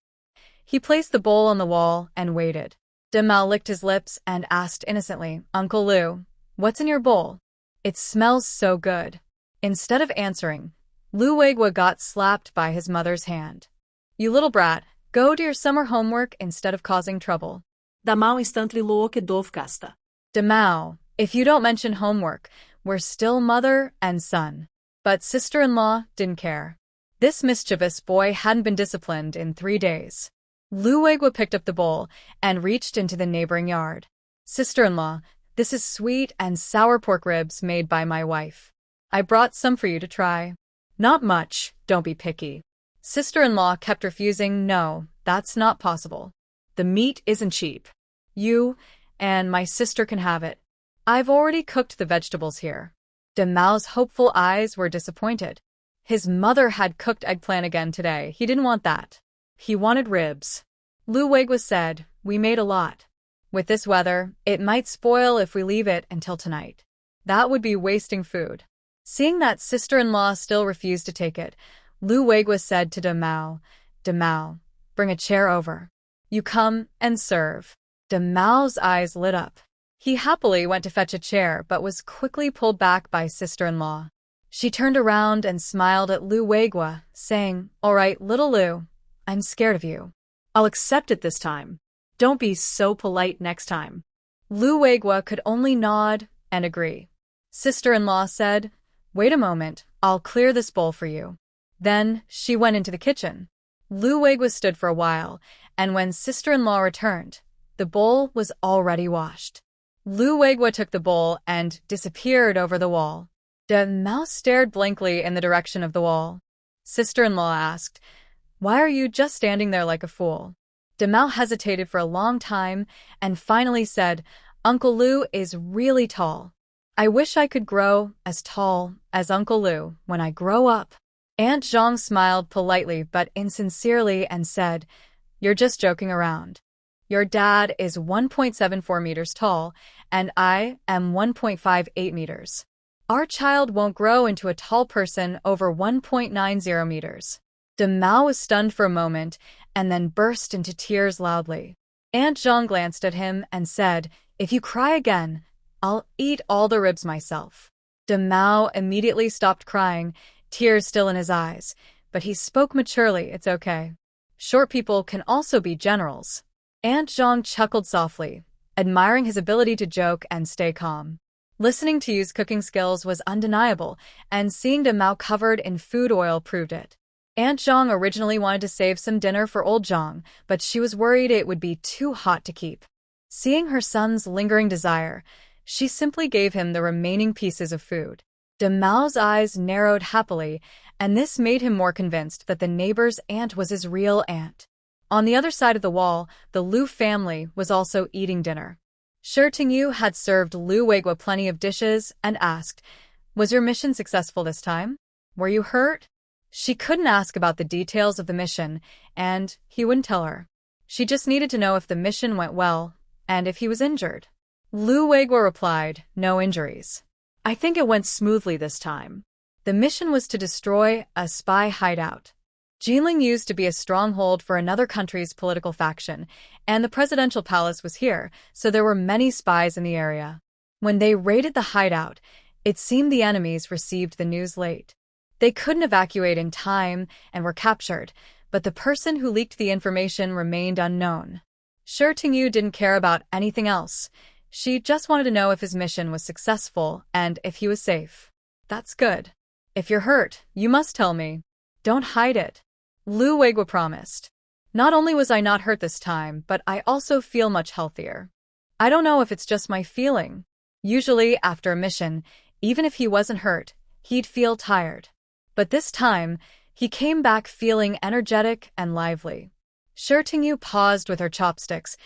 A: He placed the bowl on the wall and waited. Demao licked his lips and asked innocently, "Uncle Lu, what's in your bowl? It smells so good." Instead of answering, Lu Weiguo got slapped by his mother's hand. "You little brat, go do your summer homework instead of causing trouble."
B: Demao instantly looked casta.
A: Demao, if you don't mention homework, we're still mother and son. But sister-in-law didn't care. This mischievous boy hadn't been disciplined in 3 days. Lu Weiguo picked up the bowl and reached into the neighboring yard. "Sister-in-law, this is sweet and sour pork ribs made by my wife. I brought some for you to try." "Not much, don't be picky." Sister-in-law kept refusing. "No, that's not possible. The meat isn't cheap. You and my sister can have it. I've already cooked the vegetables here." Demao's hopeful eyes were disappointed. His mother had cooked eggplant again today. He didn't want that. He wanted ribs. Lu Weiguo said, "We made a lot. With this weather, it might spoil if we leave it until tonight. That would be wasting food." Seeing that sister-in-law still refused to take it, Lu Weiguo said to Demao, "Demao, bring a chair over. You come and serve." Demao's eyes lit up. He happily went to fetch a chair but was quickly pulled back by sister-in-law. She turned around and smiled at Lu Weiguo, saying, "All right, little Lu, I'm scared of you.
B: I'll accept it this time. Don't be so polite next time."
A: Lu Weiguo could only nod and agree. Sister-in-law said, "Wait a moment, I'll clear this bowl for you." Then she went into the kitchen. Lu Weiguo stood for a while, and when sister-in-law returned, the bowl was already washed. Lu Weiguo took the bowl and disappeared over the wall. Demao stared blankly in the direction of the wall. Sister-in-law asked, "Why are you just standing there like a fool?" Demao hesitated for a long time and finally said, "Uncle Lu is really tall. I wish I could grow as tall as Uncle Lu when I grow up." Aunt Zhang smiled politely but insincerely and said, "You're just joking around. Your dad is 1.74 meters tall, and I am 1.58 meters. Our child won't grow into a tall person over 1.90 meters." Demao was stunned for a moment and then burst into tears loudly. Aunt Zhang glanced at him and said, "If you cry again, I'll eat all the ribs myself." Demao immediately stopped crying, tears still in his eyes, but he spoke maturely, "It's okay. Short people can also be generals." Aunt Zhang chuckled softly, admiring his ability to joke and stay calm. Listening to Yu's cooking skills was undeniable, and seeing Demao covered in food oil proved it. Aunt Zhang originally wanted to save some dinner for old Zhang, but she was worried it would be too hot to keep. Seeing her son's lingering desire, she simply gave him the remaining pieces of food. Demao's eyes narrowed happily, and this made him more convinced that the neighbor's aunt was his real aunt. On the other side of the wall, the Lu family was also eating dinner. Yu had served Lu Weiguo plenty of dishes and asked, "Was your mission successful this time? Were you hurt?" She couldn't ask about the details of the mission, and he wouldn't tell her. She just needed to know if the mission went well, and if he was injured. Lu Weiguo replied, "No injuries. I think it went smoothly this time." The mission was to destroy a spy hideout. Jinling used to be a stronghold for another country's political faction, and the presidential palace was here, so there were many spies in the area. When they raided the hideout, it seemed the enemies received the news late. They couldn't evacuate in time and were captured, but the person who leaked the information remained unknown. Yu didn't care about anything else. She just wanted to know if his mission was successful and if he was safe. "That's good. If you're hurt, you must tell me. Don't hide it," Lu Weiguo promised. "Not only was I not hurt this time, but I also feel much healthier. I don't know if it's just my feeling. Usually, after a mission, even if he wasn't hurt, he'd feel tired. But this time, he came back feeling energetic and lively." Yu paused with her chopsticks,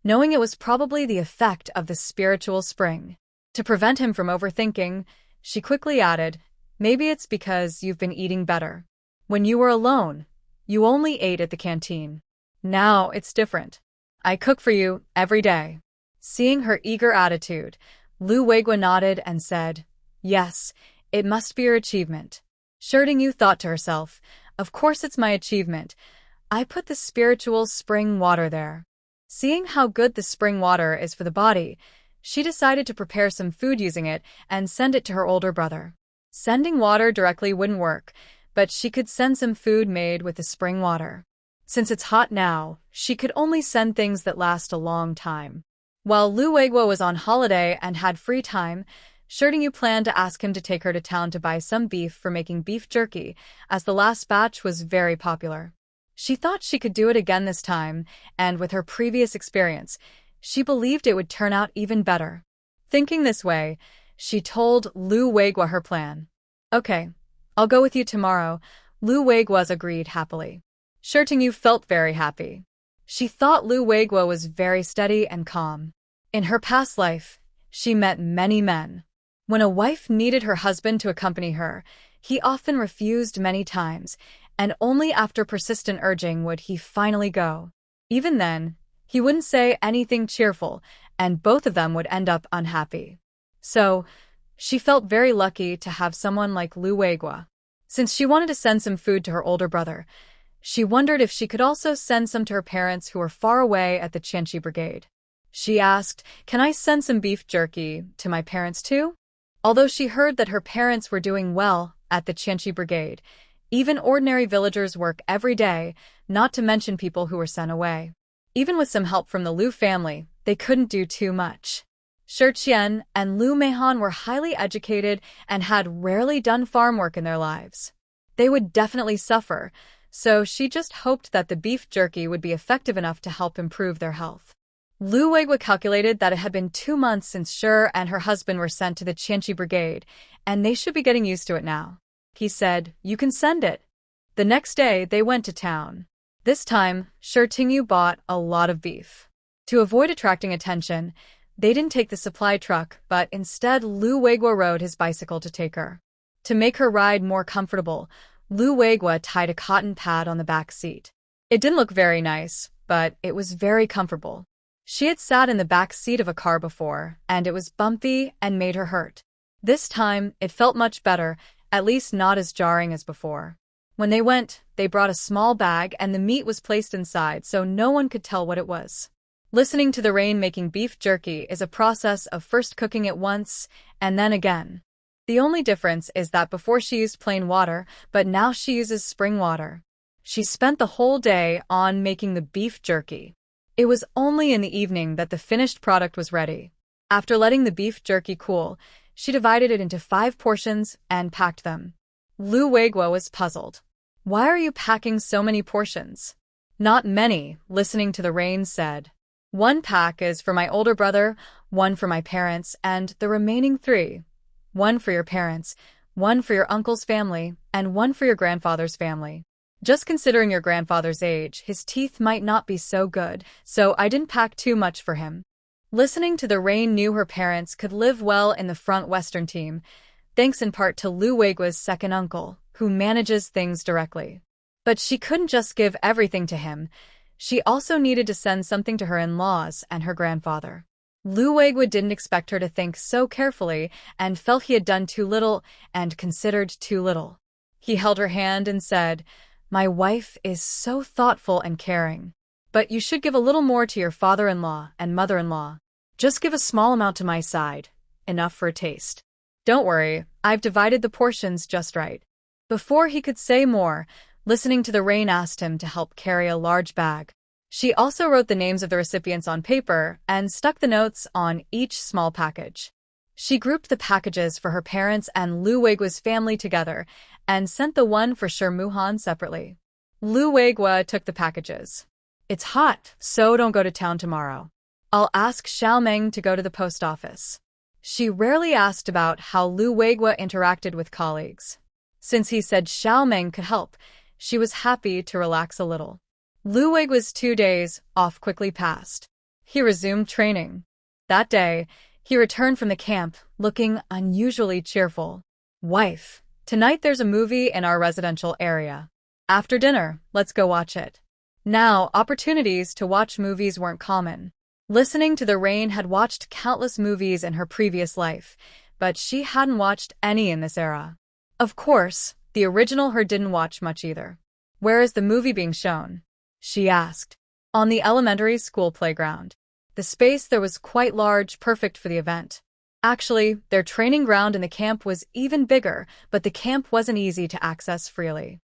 A: knowing it was probably the effect of the spiritual spring. To prevent him from overthinking, she quickly added, "Maybe it's because you've been eating better. When you were alone, you only ate at the canteen. Now it's different. I cook for you every day." Seeing her eager attitude, Lu Weiguo nodded and said, "Yes, it must be your achievement." Yu thought to herself, "Of course it's my achievement. I put the spiritual spring water there." Seeing how good the spring water is for the body, she decided to prepare some food using it and send it to her older brother. Sending water directly wouldn't work, but she could send some food made with the spring water. Since it's hot now, she could only send things that last a long time. While Lu Weiguo was on holiday and had free time, Yu planned to ask him to take her to town to buy some beef for making beef jerky, as the last batch was very popular. She thought she could do it again this time, and with her previous experience, she believed it would turn out even better. Thinking this way, she told Lu Weiguo her plan. "Okay, I'll go with you tomorrow." Lu Weiguo agreed happily. Yu felt very happy. She thought Lu Weiguo was very steady and calm. In her past life, she met many men. When a wife needed her husband to accompany her, he often refused many times, and only after persistent urging would he finally go. Even then, he wouldn't say anything cheerful, and both of them would end up unhappy. So, she felt very lucky to have someone like Lu Weiguo. Since she wanted to send some food to her older brother, she wondered if she could also send some to her parents who were far away at the Qianxi Brigade. She asked, "Can I send some beef jerky to my parents too?" Although she heard that her parents were doing well at the Qianxi Brigade, even ordinary villagers work every day, not to mention people who were sent away. Even with some help from the Lu family, they couldn't do too much. Qian and Lu Meihan were highly educated and had rarely done farm work in their lives. They would definitely suffer, so she just hoped that the beef jerky would be effective enough to help improve their health. Lu Weiguo calculated that it had been 2 months since Shi and her husband were sent to the Qianxi Brigade, and they should be getting used to it now. He said, "You can send it." The next day, they went to town. This time, Yu bought a lot of beef. To avoid attracting attention, they didn't take the supply truck, but instead Lu Weiguo rode his bicycle to take her. To make her ride more comfortable, Lu Weiguo tied a cotton pad on the back seat. It didn't look very nice, but it was very comfortable. She had sat in the back seat of a car before, and it was bumpy and made her hurt. This time, it felt much better, at least not as jarring as before. When they went, they brought a small bag and the meat was placed inside so no one could tell what it was. Listening to the rain making beef jerky is a process of first cooking it once and then again. The only difference is that before she used plain water, but now she uses spring water. She spent the whole day on making the beef jerky. It was only in the evening that the finished product was ready. After letting the beef jerky cool, she divided it into 5 portions and packed them. Lu Weiguo was puzzled. "Why are you packing so many portions?" "Not many," listening to the rain said. "1 pack is for my older brother, 1 for my parents, and the remaining 3. 1 for your parents, 1 for your uncle's family, and 1 for your grandfather's family. Just considering your grandfather's age, his teeth might not be so good, so I didn't pack too much for him." Listening to the rain knew her parents could live well in the front Western team, thanks in part to Lu Weiguo's second uncle, who manages things directly. But she couldn't just give everything to him. She also needed to send something to her in-laws and her grandfather. Lu Weiguo didn't expect her to think so carefully and felt he had done too little and considered too little. He held her hand and said, "My wife is so thoughtful and caring. But you should give a little more to your father-in-law and mother-in-law. Just give a small amount to my side, enough for a taste. Don't worry, I've divided the portions just right." Before he could say more, listening to the rain asked him to help carry a large bag. She also wrote the names of the recipients on paper and stuck the notes on each small package. She grouped the packages for her parents and Lu Weiguo's family together and sent the one for Shi Muhan separately. Lu Weiguo took the packages. "It's hot, so don't go to town tomorrow. I'll ask Xiaomeng to go to the post office." She rarely asked about how Lu Weiguo interacted with colleagues. Since he said Xiaomeng could help, she was happy to relax a little. Lu Weiguo's 2 days off quickly passed. He resumed training. That day, he returned from the camp, looking unusually cheerful. Wife, tonight there's a movie in our residential area. After dinner, let's go watch it. Now, opportunities to watch movies weren't common. Listening to the Rain had watched countless movies in her previous life, but she hadn't watched any in this era. Of course, the original her didn't watch much either. Where is the movie being shown? She asked. On the elementary school playground. The space there was quite large, perfect for the event. Actually, their training ground in the camp was even bigger, but the camp wasn't easy to access freely.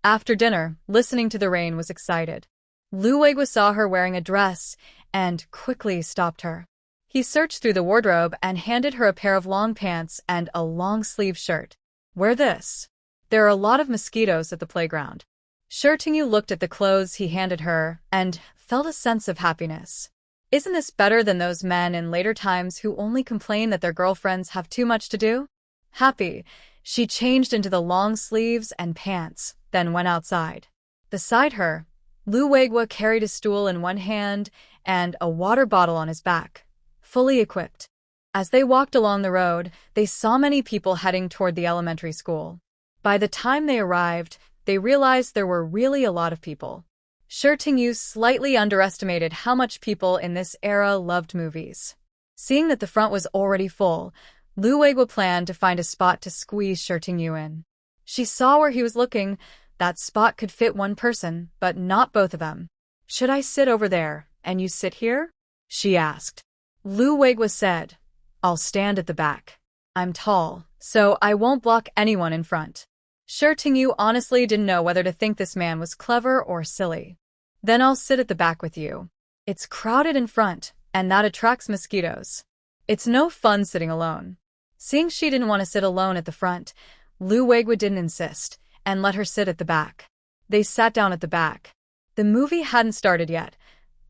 A: After dinner, listening to the Rain was excited. Lu Weiguo saw her wearing a dress and quickly stopped her. He searched through the wardrobe and handed her a pair of long pants and a long-sleeve shirt. Wear this. There are a lot of mosquitoes at the playground. Shirtingu looked at the clothes he handed her and felt a sense of happiness. Isn't this better than those men in later times who only complain that their girlfriends have too much to do? Happy, she changed into the long sleeves and pants, then went outside. Beside her, Lu Weiguo carried a stool in one hand and a water bottle on his back, fully equipped. As they walked along the road, they saw many people heading toward the elementary school. By the time they arrived, they realized there were really a lot of people. Shirtingu slightly underestimated how much people in this era loved movies. Seeing that the front was already full, Lu Weiguo planned to find a spot to squeeze Shirtingu in. She saw where he was looking. That spot could fit one person, but not both of them. Should I sit over there, and you sit here? She asked. Lu Weiguo said, I'll stand at the back. I'm tall, so I won't block anyone in front. Shirtingu honestly didn't know whether to think this man was clever or silly. Then I'll sit at the back with you. It's crowded in front, and that attracts mosquitoes. It's no fun sitting alone. Seeing she didn't want to sit alone at the front, Lu Weiguo didn't insist, and let her sit at the back. They sat down at the back. The movie hadn't started yet.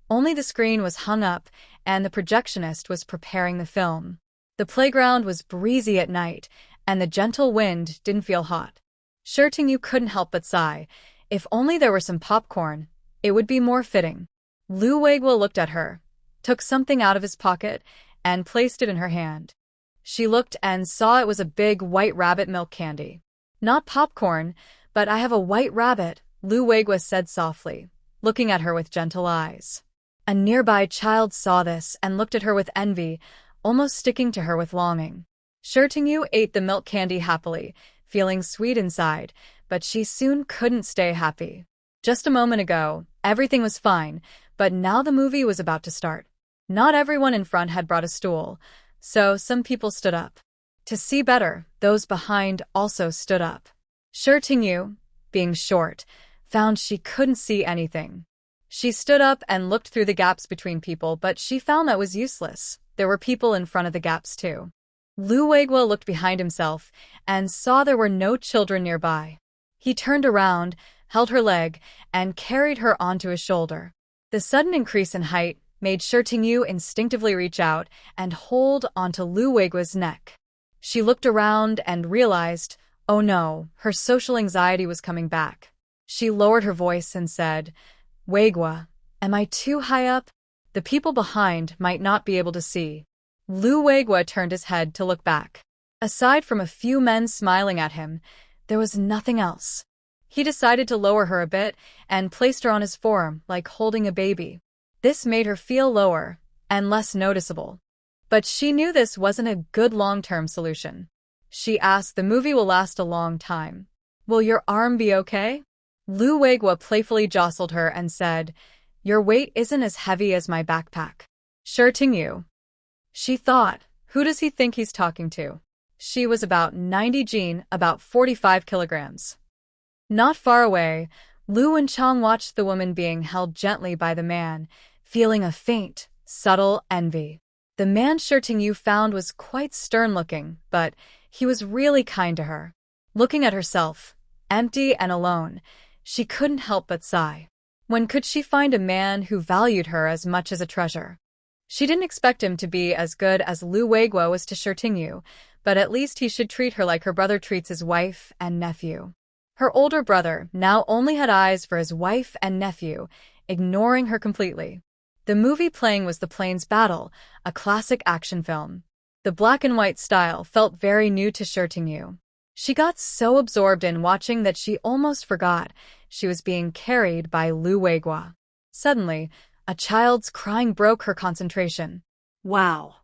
A: Only the screen was hung up, and the projectionist was preparing the film. The playground was breezy at night, and the gentle wind didn't feel hot. Shirtingu couldn't help but sigh. If only there were some popcorn, it would be more fitting. Lu Weiguo looked at her, took something out of his pocket, and placed it in her hand. She looked and saw it was a big white rabbit milk candy. Not popcorn, but I have a white rabbit, Lu Weiguo said softly, looking at her with gentle eyes. A nearby child saw this and looked at her with envy, almost sticking to her with longing. Shirtingu ate the milk candy happily, feeling sweet inside, but she soon couldn't stay happy. Just a moment ago, everything was fine, but now the movie was about to start. Not everyone in front had brought a stool, so some people stood up. To see better, those behind also stood up. Shirtingu, being short, found she couldn't see anything. She stood up and looked through the gaps between people, but she found that was useless. There were people in front of the gaps too. Lu Weiguo looked behind himself and saw there were no children nearby. He turned around, held her leg, and carried her onto his shoulder. The sudden increase in height made Shirtingu instinctively reach out and hold onto Lu Weiguo's neck. She looked around and realized, oh no, her social anxiety was coming back. She lowered her voice and said, Weiguo, am I too high up? The people behind might not be able to see. Lu Weiguo turned his head to look back. Aside from a few men smiling at him, there was nothing else. He decided to lower her a bit and placed her on his forearm like holding a baby. This made her feel lower and less noticeable. But she knew this wasn't a good long-term solution. She asked, the movie will last a long time. Will your arm be okay? Lu Weiguo playfully jostled her and said, your weight isn't as heavy as my backpack. Shirtingu. She thought, who does he think he's talking to? She was about 90 jin, about 45 kilograms. Not far away, Lu and Chong watched the woman being held gently by the man, feeling a faint, subtle envy. The man Shirtingu found was quite stern-looking, but he was really kind to her. Looking at herself, empty and alone, she couldn't help but sigh. When could she find a man who valued her as much as a treasure? She didn't expect him to be as good as Lu Weiguo was to Shirtingu, but at least he should treat her like her brother treats his wife and nephew. Her older brother now only had eyes for his wife and nephew, ignoring her completely. The movie playing was The Plains Battle, a classic action film. The black and white style felt very new to Yu. She got so absorbed in watching that she almost forgot she was being carried by Lu Weiguo. Suddenly, a child's crying broke her concentration.
B: Wow.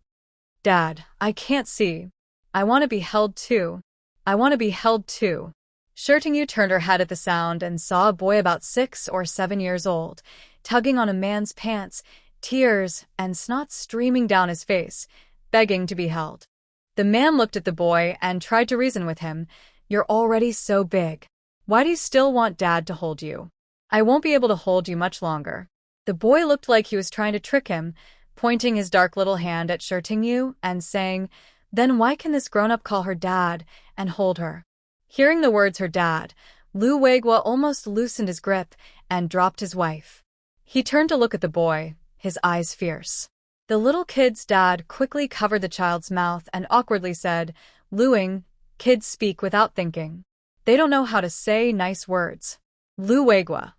A: Dad, I can't see. I want to be held too. I want to be held too. Yu turned her head at the sound and saw a boy about 6 or 7 years old, tugging on a man's pants, tears and snot streaming down his face, begging to be held. The man looked at the boy and tried to reason with him. You're already so big. Why do you still want Dad to hold you? I won't be able to hold you much longer. The boy looked like he was trying to trick him, pointing his dark little hand at Yu and saying, then why can this grown-up call her dad and hold her? Hearing the words her dad, Lu Weiguo almost loosened his grip and dropped his wife. He turned to look at the boy, his eyes fierce. The little kid's dad quickly covered the child's mouth and awkwardly said, Luing, kids speak without thinking. They don't know how to say nice words. Lu Weiguo.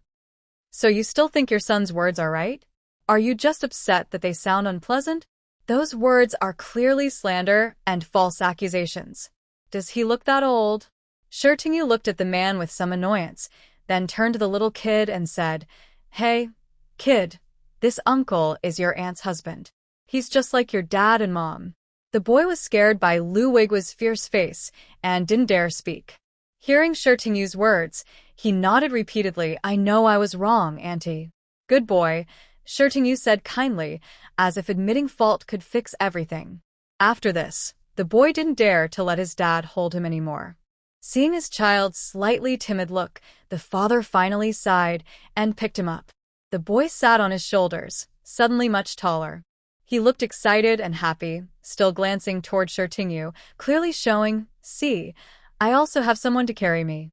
A: So you still think your son's words are right? Are you just upset that they sound unpleasant? Those words are clearly slander and false accusations. Does he look that old? Yu looked at the man with some annoyance, then turned to the little kid and said, Hey, kid, this uncle is your aunt's husband. He's just like your dad and mom. The boy was scared by Lu Weiguo's fierce face and didn't dare speak. Hearing Yu's words, he nodded repeatedly. I know I was wrong, Auntie. Good boy, Yu said kindly, as if admitting fault could fix everything. After this, the boy didn't dare to let his dad hold him anymore. Seeing his child's slightly timid look, the father finally sighed and picked him up. The boy sat on his shoulders, suddenly much taller. He looked excited and happy, still glancing toward Yu, clearly showing, see, I also have someone to carry me.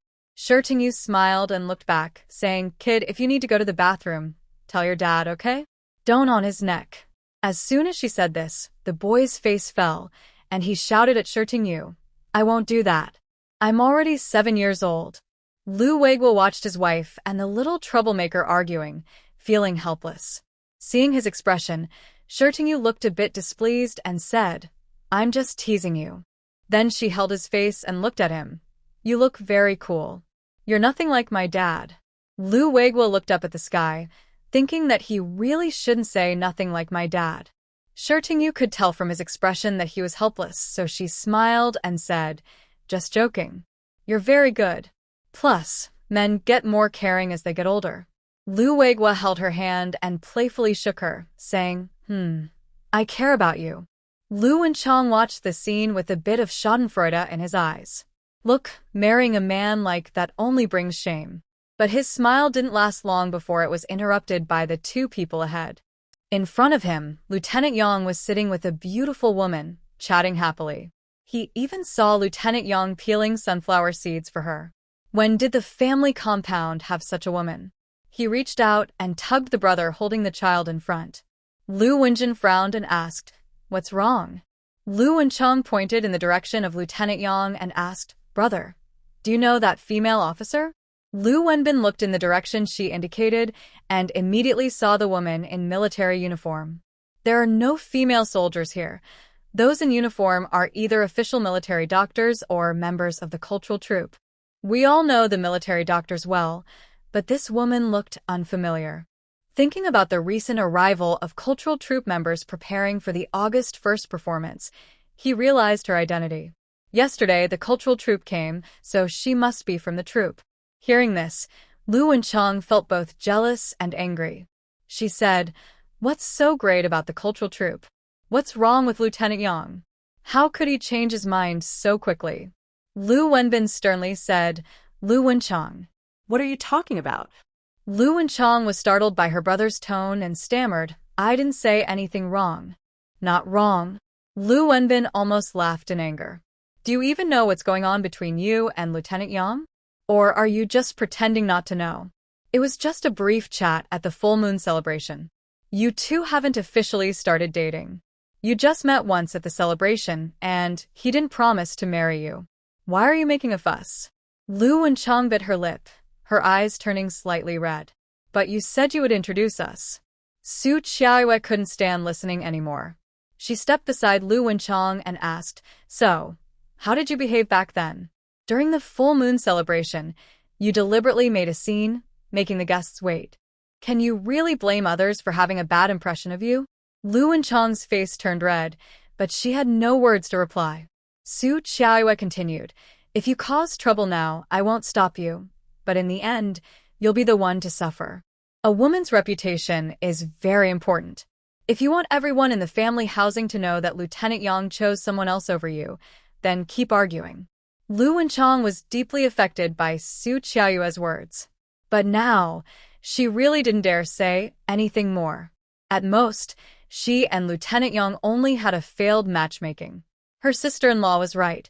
A: Yu smiled and looked back, saying, Kid, if you need to go to the bathroom, tell your dad, okay? Don't on his neck. As soon as she said this, the boy's face fell, and he shouted at Yu, I won't do that. I'm already 7 years old. Lu Weiguo watched his wife and the little troublemaker arguing, feeling helpless. Seeing his expression, Yu looked a bit displeased and said, I'm just teasing you. Then she held his face and looked at him. You look very cool. You're nothing like my dad. Lu Weiguo looked up at the sky, thinking that he really shouldn't say nothing like my dad. Yu could tell from his expression that he was helpless, so she smiled and said, just joking. You're very good. Plus, men get more caring as they get older. Lu Weiguo held her hand and playfully shook her, saying, I care about you. Lu Wenchang watched the scene with a bit of schadenfreude in his eyes. Look, marrying a man like that only brings shame. But his smile didn't last long before it was interrupted by the two people ahead. In front of him, Lieutenant Yang was sitting with a beautiful woman, chatting happily. He even saw Lieutenant Yang peeling sunflower seeds for her. When did the family compound have such a woman? He reached out and tugged the brother holding the child in front. Lu Wenjin frowned and asked, What's wrong? Lu Wenchang pointed in the direction of Lieutenant Yang and asked, Brother, do you know that female officer? Lu Wenbin looked in the direction she indicated and immediately saw the woman in military uniform. There are no female soldiers here. Those in uniform are either official military doctors or members of the cultural troop. We all know the military doctors well, but this woman looked unfamiliar. Thinking about the recent arrival of cultural troop members preparing for the August 1st performance, he realized her identity. Yesterday, the cultural troop came, so she must be from the troop. Hearing this, Lu Wenchang felt both jealous and angry. She said, What's so great about the cultural troop? What's wrong with Lieutenant Yang? How could he change his mind so quickly? Lu Wenbin sternly said, Lu Wenchang.
B: What are you talking about?
A: Lu Wenchang was startled by her brother's tone and stammered, I didn't say anything wrong. Not wrong. Lu Wenbin almost laughed in anger. Do you even know what's going on between you and Lieutenant Yang? Or are you just pretending not to know? It was just a brief chat at the full moon celebration. You two haven't officially started dating. You just met once at the celebration, and he didn't promise to marry you. Why are you making a fuss? Lu Wenchang bit her lip, her eyes turning slightly red. But you said you would introduce us. Su Qiaoyue couldn't stand listening anymore. She stepped beside Lu Wenchang and asked, "So, how did you behave back then? During the full moon celebration, you deliberately made a scene, making the guests wait. Can you really blame others for having a bad impression of you?" Lu Wenchang's face turned red, but she had no words to reply. Su Qiaoyue continued, "If you cause trouble now, I won't stop you, but in the end, you'll be the one to suffer. A woman's reputation is very important. If you want everyone in the family housing to know that Lieutenant Yang chose someone else over you, then keep arguing." Lu Wenchang was deeply affected by Su Qiaoyue's words. But now, she really didn't dare say anything more. At most, she and Lieutenant Yang only had a failed matchmaking. Her sister-in-law was right.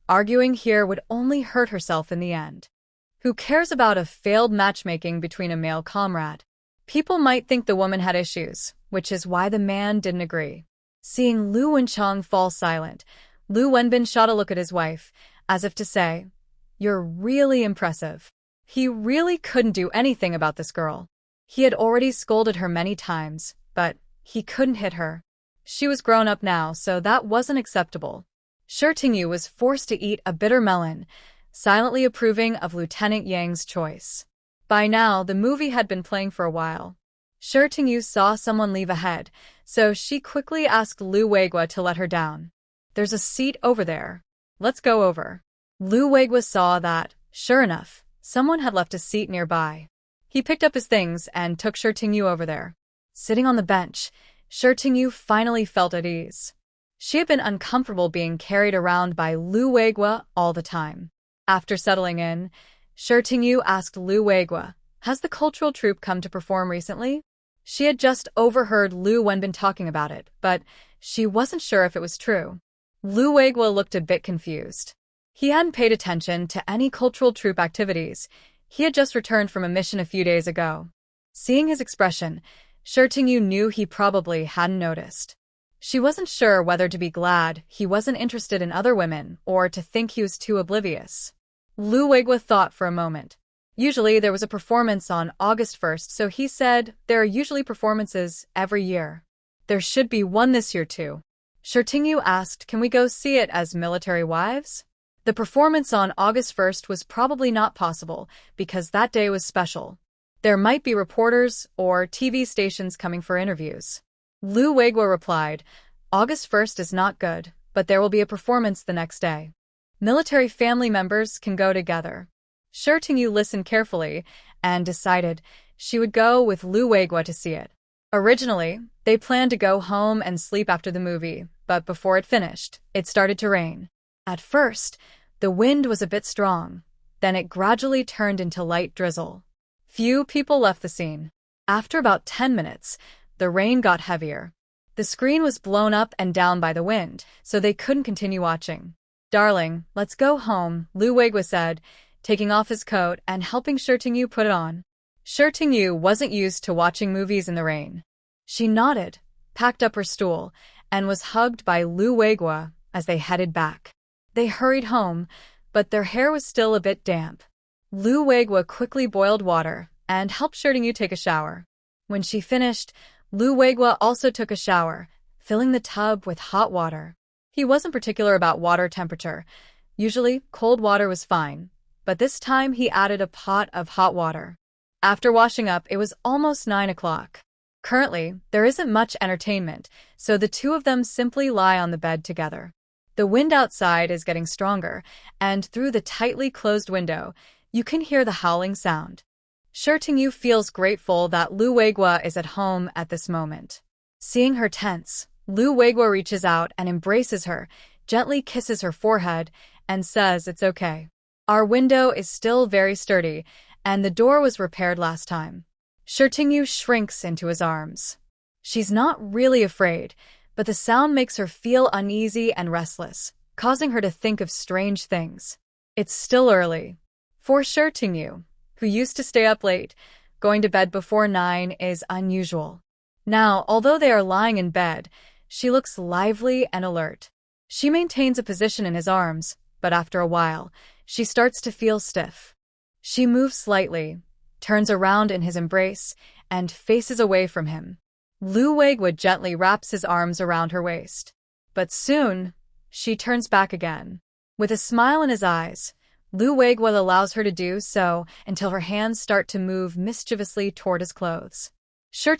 A: Arguing here would only hurt herself in the end. Who cares about a failed matchmaking between a male comrade? People might think the woman had issues, which is why the man didn't agree. Seeing Lu Wenchang fall silent, Lu Wenbin shot a look at his wife, as if to say, "You're really impressive." He really couldn't do anything about this girl. He had already scolded her many times, but he couldn't hit her. She was grown up now, so that wasn't acceptable. Shi Tingyu was forced to eat a bitter melon, silently approving of Lieutenant Yang's choice. By now, the movie had been playing for a while. Shi Tingyu saw someone leave ahead, so she quickly asked Lu Weiguo to let her down. "There's a seat over there. Let's go over." Lu Weiguo saw that, sure enough, someone had left a seat nearby. He picked up his things and took Shi Tingyu over there. Sitting on the bench, Shi Tingyu finally felt at ease. She had been uncomfortable being carried around by Lu Weiguo all the time. After settling in, Shi Tingyu asked Lu Weiguo, "Has the cultural troupe come to perform recently?" She had just overheard Lu Wenbin talking about it, but she wasn't sure if it was true. Lu Weiguo looked a bit confused. He hadn't paid attention to any cultural troupe activities. He had just returned from a mission a few days ago. Seeing his expression, Shi Tingyu knew he probably hadn't noticed. She wasn't sure whether to be glad he wasn't interested in other women or to think he was too oblivious. Lu Weiguo thought for a moment. Usually there was a performance on August 1st, so he said there are usually performances every year. There should be one this year too. Shi Tingyu asked, "Can we go see it as military wives?" The performance on August 1st was probably not possible because that day was special. There might be reporters or TV stations coming for interviews. Lu Weiguo replied, "August 1st is not good, but there will be a performance the next day. Military family members can go together." Shi Tingyu listened carefully and decided she would go with Lu Weiguo to see it. Originally, they planned to go home and sleep after the movie, but before it finished, it started to rain. At first, the wind was a bit strong, then it gradually turned into light drizzle. Few people left the scene. After about 10 minutes, the rain got heavier. The screen was blown up and down by the wind, so they couldn't continue watching. "Darling, let's go home," Lu Weiguo said, taking off his coat and helping Shi Tingyu put it on. Shi Tingyu wasn't used to watching movies in the rain. She nodded, packed up her stool, and was hugged by Lu Weiguo as they headed back. They hurried home, but their hair was still a bit damp. Lu Weiguo quickly boiled water and helped Shi Tingyu take a shower. When she finished, Lu Weiguo also took a shower, filling the tub with hot water. He wasn't particular about water temperature. Usually, cold water was fine, but this time he added a pot of hot water. After washing up, it was almost 9 o'clock. Currently, there isn't much entertainment, so the two of them simply lie on the bed together. The wind outside is getting stronger, and through the tightly closed window, you can hear the howling sound. Shi Tingyu feels grateful that Lu Weiguo is at home at this moment. Seeing her tense, Lu Weiguo reaches out and embraces her, gently kisses her forehead, and says it's okay. "Our window is still very sturdy, and the door was repaired last time." Shi Tingyu shrinks into his arms. She's not really afraid, but the sound makes her feel uneasy and restless, causing her to think of strange things. It's still early. For Shi Tingyu, who used to stay up late, going to bed before 9 is unusual. Now, although they are lying in bed, she looks lively and alert. She maintains a position in his arms, but after a while, she starts to feel stiff. She moves slightly, turns around in his embrace, and faces away from him. Lu Weiguo gently wraps his arms around her waist. But soon, she turns back again. With a smile in his eyes, Lu Weiguo allows her to do so until her hands start to move mischievously toward his clothes.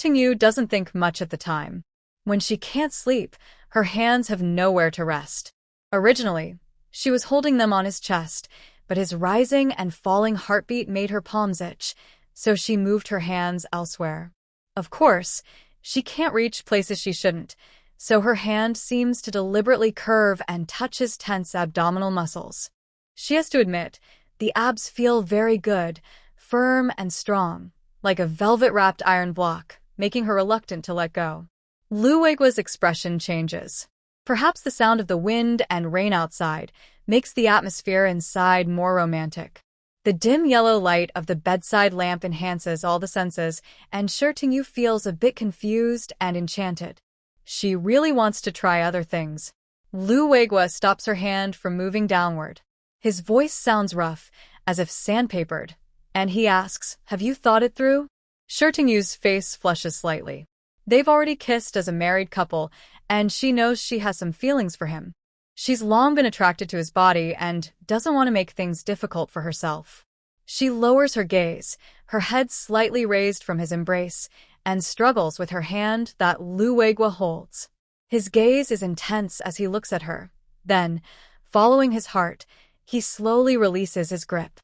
A: Yu doesn't think much at the time. When she can't sleep, her hands have nowhere to rest. Originally, she was holding them on his chest, but his rising and falling heartbeat made her palms itch, so she moved her hands elsewhere. Of course, she can't reach places she shouldn't, so her hand seems to deliberately curve and touch his tense abdominal muscles. She has to admit, the abs feel very good, firm and strong, like a velvet-wrapped iron block, making her reluctant to let go. Lu Weiguo's expression changes. Perhaps the sound of the wind and rain outside makes the atmosphere inside more romantic. The dim yellow light of the bedside lamp enhances all the senses, and Yu feels a bit confused and enchanted. She really wants to try other things. Lu Weiguo stops her hand from moving downward. His voice sounds rough, as if sandpapered, and he asks, "Have you thought it through?" Yu's face flushes slightly. They've already kissed as a married couple, and she knows she has some feelings for him. She's long been attracted to his body and doesn't want to make things difficult for herself. She lowers her gaze, her head slightly raised from his embrace, and struggles with her hand that Lu Weiguo holds. His gaze is intense as he looks at her. Then, following his heart, he slowly releases his grip.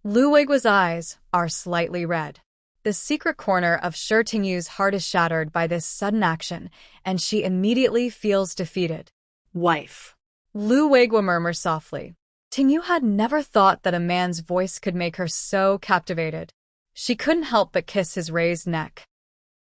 A: Lu Weiguo's eyes are slightly red. The secret corner of Yu's heart is shattered by this sudden action, and she immediately feels defeated.
B: Wife.
A: Lu Weiguo murmurs softly. Yu had never thought that a man's voice could make her so captivated. She couldn't help but kiss his raised neck.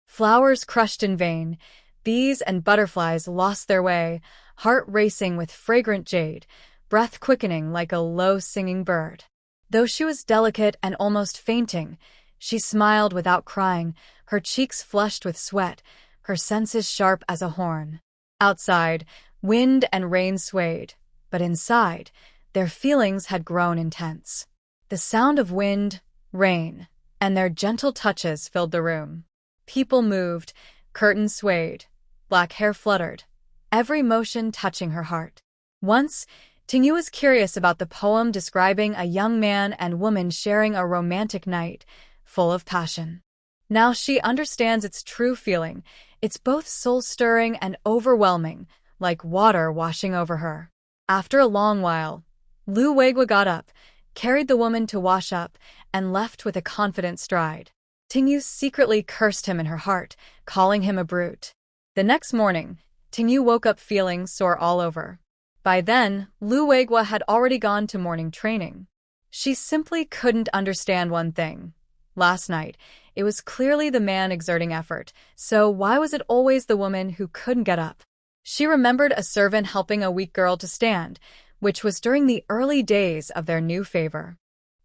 A: Flowers crushed in vain, bees and butterflies lost their way, heart racing with fragrant jade, breath quickening like a low-singing bird. Though she was delicate and almost fainting, she smiled without crying, her cheeks flushed with sweat, her senses sharp as a horn. Outside, wind and rain swayed, but inside, their feelings had grown intense. The sound of wind, rain, and their gentle touches filled the room. People moved, curtains swayed, black hair fluttered, every motion touching her heart. Once, Yu was curious about the poem describing a young man and woman sharing a romantic night, full of passion. Now she understands its true feeling. It's both soul-stirring and overwhelming, like water washing over her. After a long while, Lu Weiguo got up, carried the woman to wash up, and left with a confident stride. Yu secretly cursed him in her heart, calling him a brute. The next morning, Yu woke up feeling sore all over. By then, Lu Weiguo had already gone to morning training. She simply couldn't understand one thing. Last night, it was clearly the man exerting effort, so why was it always the woman who couldn't get up? She remembered a servant helping a weak girl to stand, which was during the early days of their new favor.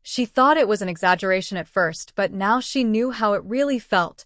A: She thought it was an exaggeration at first, but now she knew how it really felt.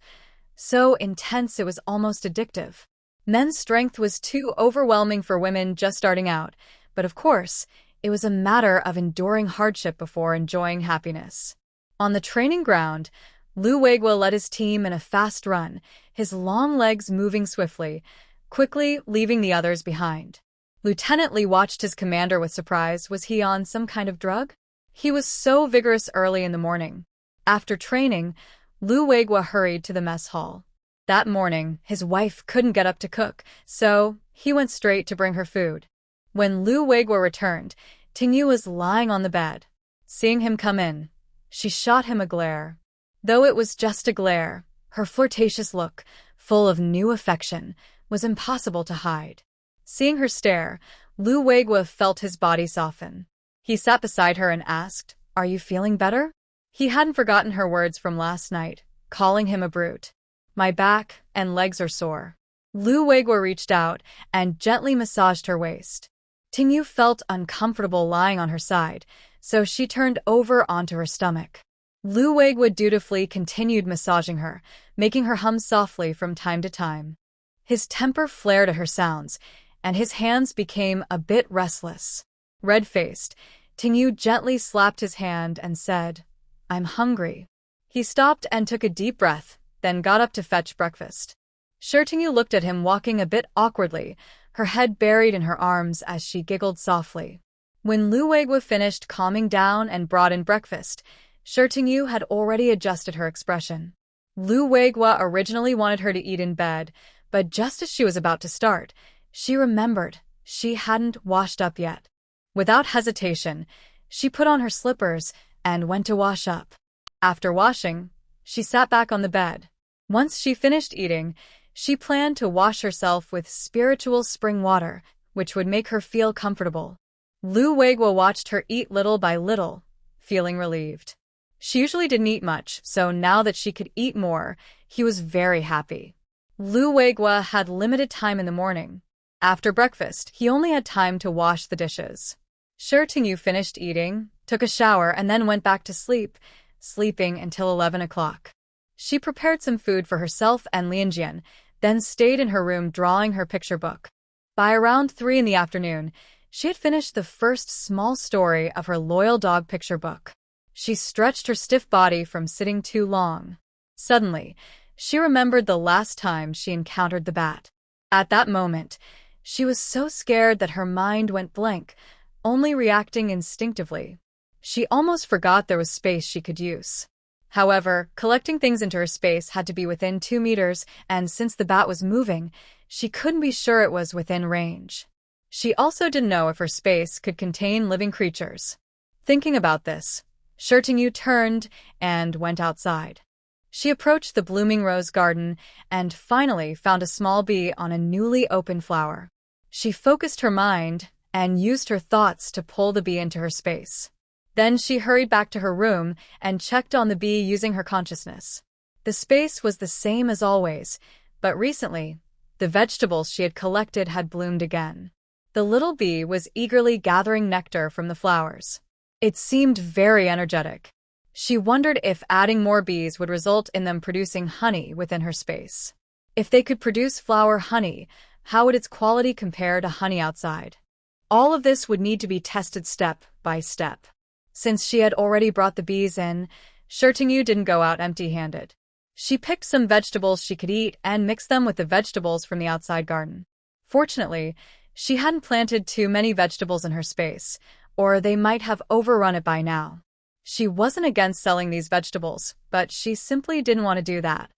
A: So intense it was almost addictive. Men's strength was too overwhelming for women just starting out, but of course, it was a matter of enduring hardship before enjoying happiness. On the training ground, Lu Weiguo led his team in a fast run, his long legs moving swiftly, quickly leaving the others behind. Lieutenant Li watched his commander with surprise. Was he on some kind of drug? He was so vigorous early in the morning. After training, Lu Weiguo hurried to the mess hall. That morning, his wife couldn't get up to cook, so he went straight to bring her food. When Lu Weiguo returned, Yu was lying on the bed. Seeing him come in, she shot him a glare. Though it was just a glare, her flirtatious look, full of new affection, was impossible to hide. Seeing her stare, Lu Weiguo felt his body soften. He sat beside her and asked, "Are you feeling better?" He hadn't forgotten her words from last night, calling him a brute. "My back and legs are sore." Lu Weiguo reached out and gently massaged her waist. Yu felt uncomfortable lying on her side, so she turned over onto her stomach. Lu Weiguo dutifully continued massaging her, making her hum softly from time to time. His temper flared at her sounds, and his hands became a bit restless. Red-faced, Yu gently slapped his hand and said, "I'm hungry." He stopped and took a deep breath, then got up to fetch breakfast. Yu looked at him walking a bit awkwardly, her head buried in her arms as she giggled softly. When Lu Weiguo finished calming down and brought in breakfast, Yu had already adjusted her expression. Lu Weiguo originally wanted her to eat in bed, but just as she was about to start, she remembered she hadn't washed up yet. Without hesitation, she put on her slippers and went to wash up. After washing, she sat back on the bed. Once she finished eating, she planned to wash herself with spiritual spring water, which would make her feel comfortable. Lu Weiguo watched her eat little by little, feeling relieved. She usually didn't eat much, so now that she could eat more, he was very happy. Lu Weiguo had limited time in the morning. After breakfast, he only had time to wash the dishes. Yu finished eating, took a shower, and then went back to sleep, sleeping until 11 o'clock. She prepared some food for herself and Lianjian, then stayed in her room drawing her picture book. By around 3 in the afternoon, she had finished the first small story of her loyal dog picture book. She stretched her stiff body from sitting too long. Suddenly, she remembered the last time she encountered the bat. At that moment, she was so scared that her mind went blank, only reacting instinctively. She almost forgot there was space she could use. However, collecting things into her space had to be within 2 meters, and since the bat was moving, she couldn't be sure it was within range. She also didn't know if her space could contain living creatures. Thinking about this, Yu turned and went outside. She approached the blooming rose garden and finally found a small bee on a newly opened flower. She focused her mind and used her thoughts to pull the bee into her space. Then she hurried back to her room and checked on the bee using her consciousness. The space was the same as always, but recently, the vegetables she had collected had bloomed again. The little bee was eagerly gathering nectar from the flowers. It seemed very energetic. She wondered if adding more bees would result in them producing honey within her space. If they could produce flower honey, how would its quality compare to honey outside? All of this would need to be tested step by step. Since she had already brought the bees in, Yu didn't go out empty-handed. She picked some vegetables she could eat and mixed them with the vegetables from the outside garden. Fortunately, she hadn't planted too many vegetables in her space, or they might have overrun it by now. She wasn't against selling these vegetables, but she simply didn't want to do that.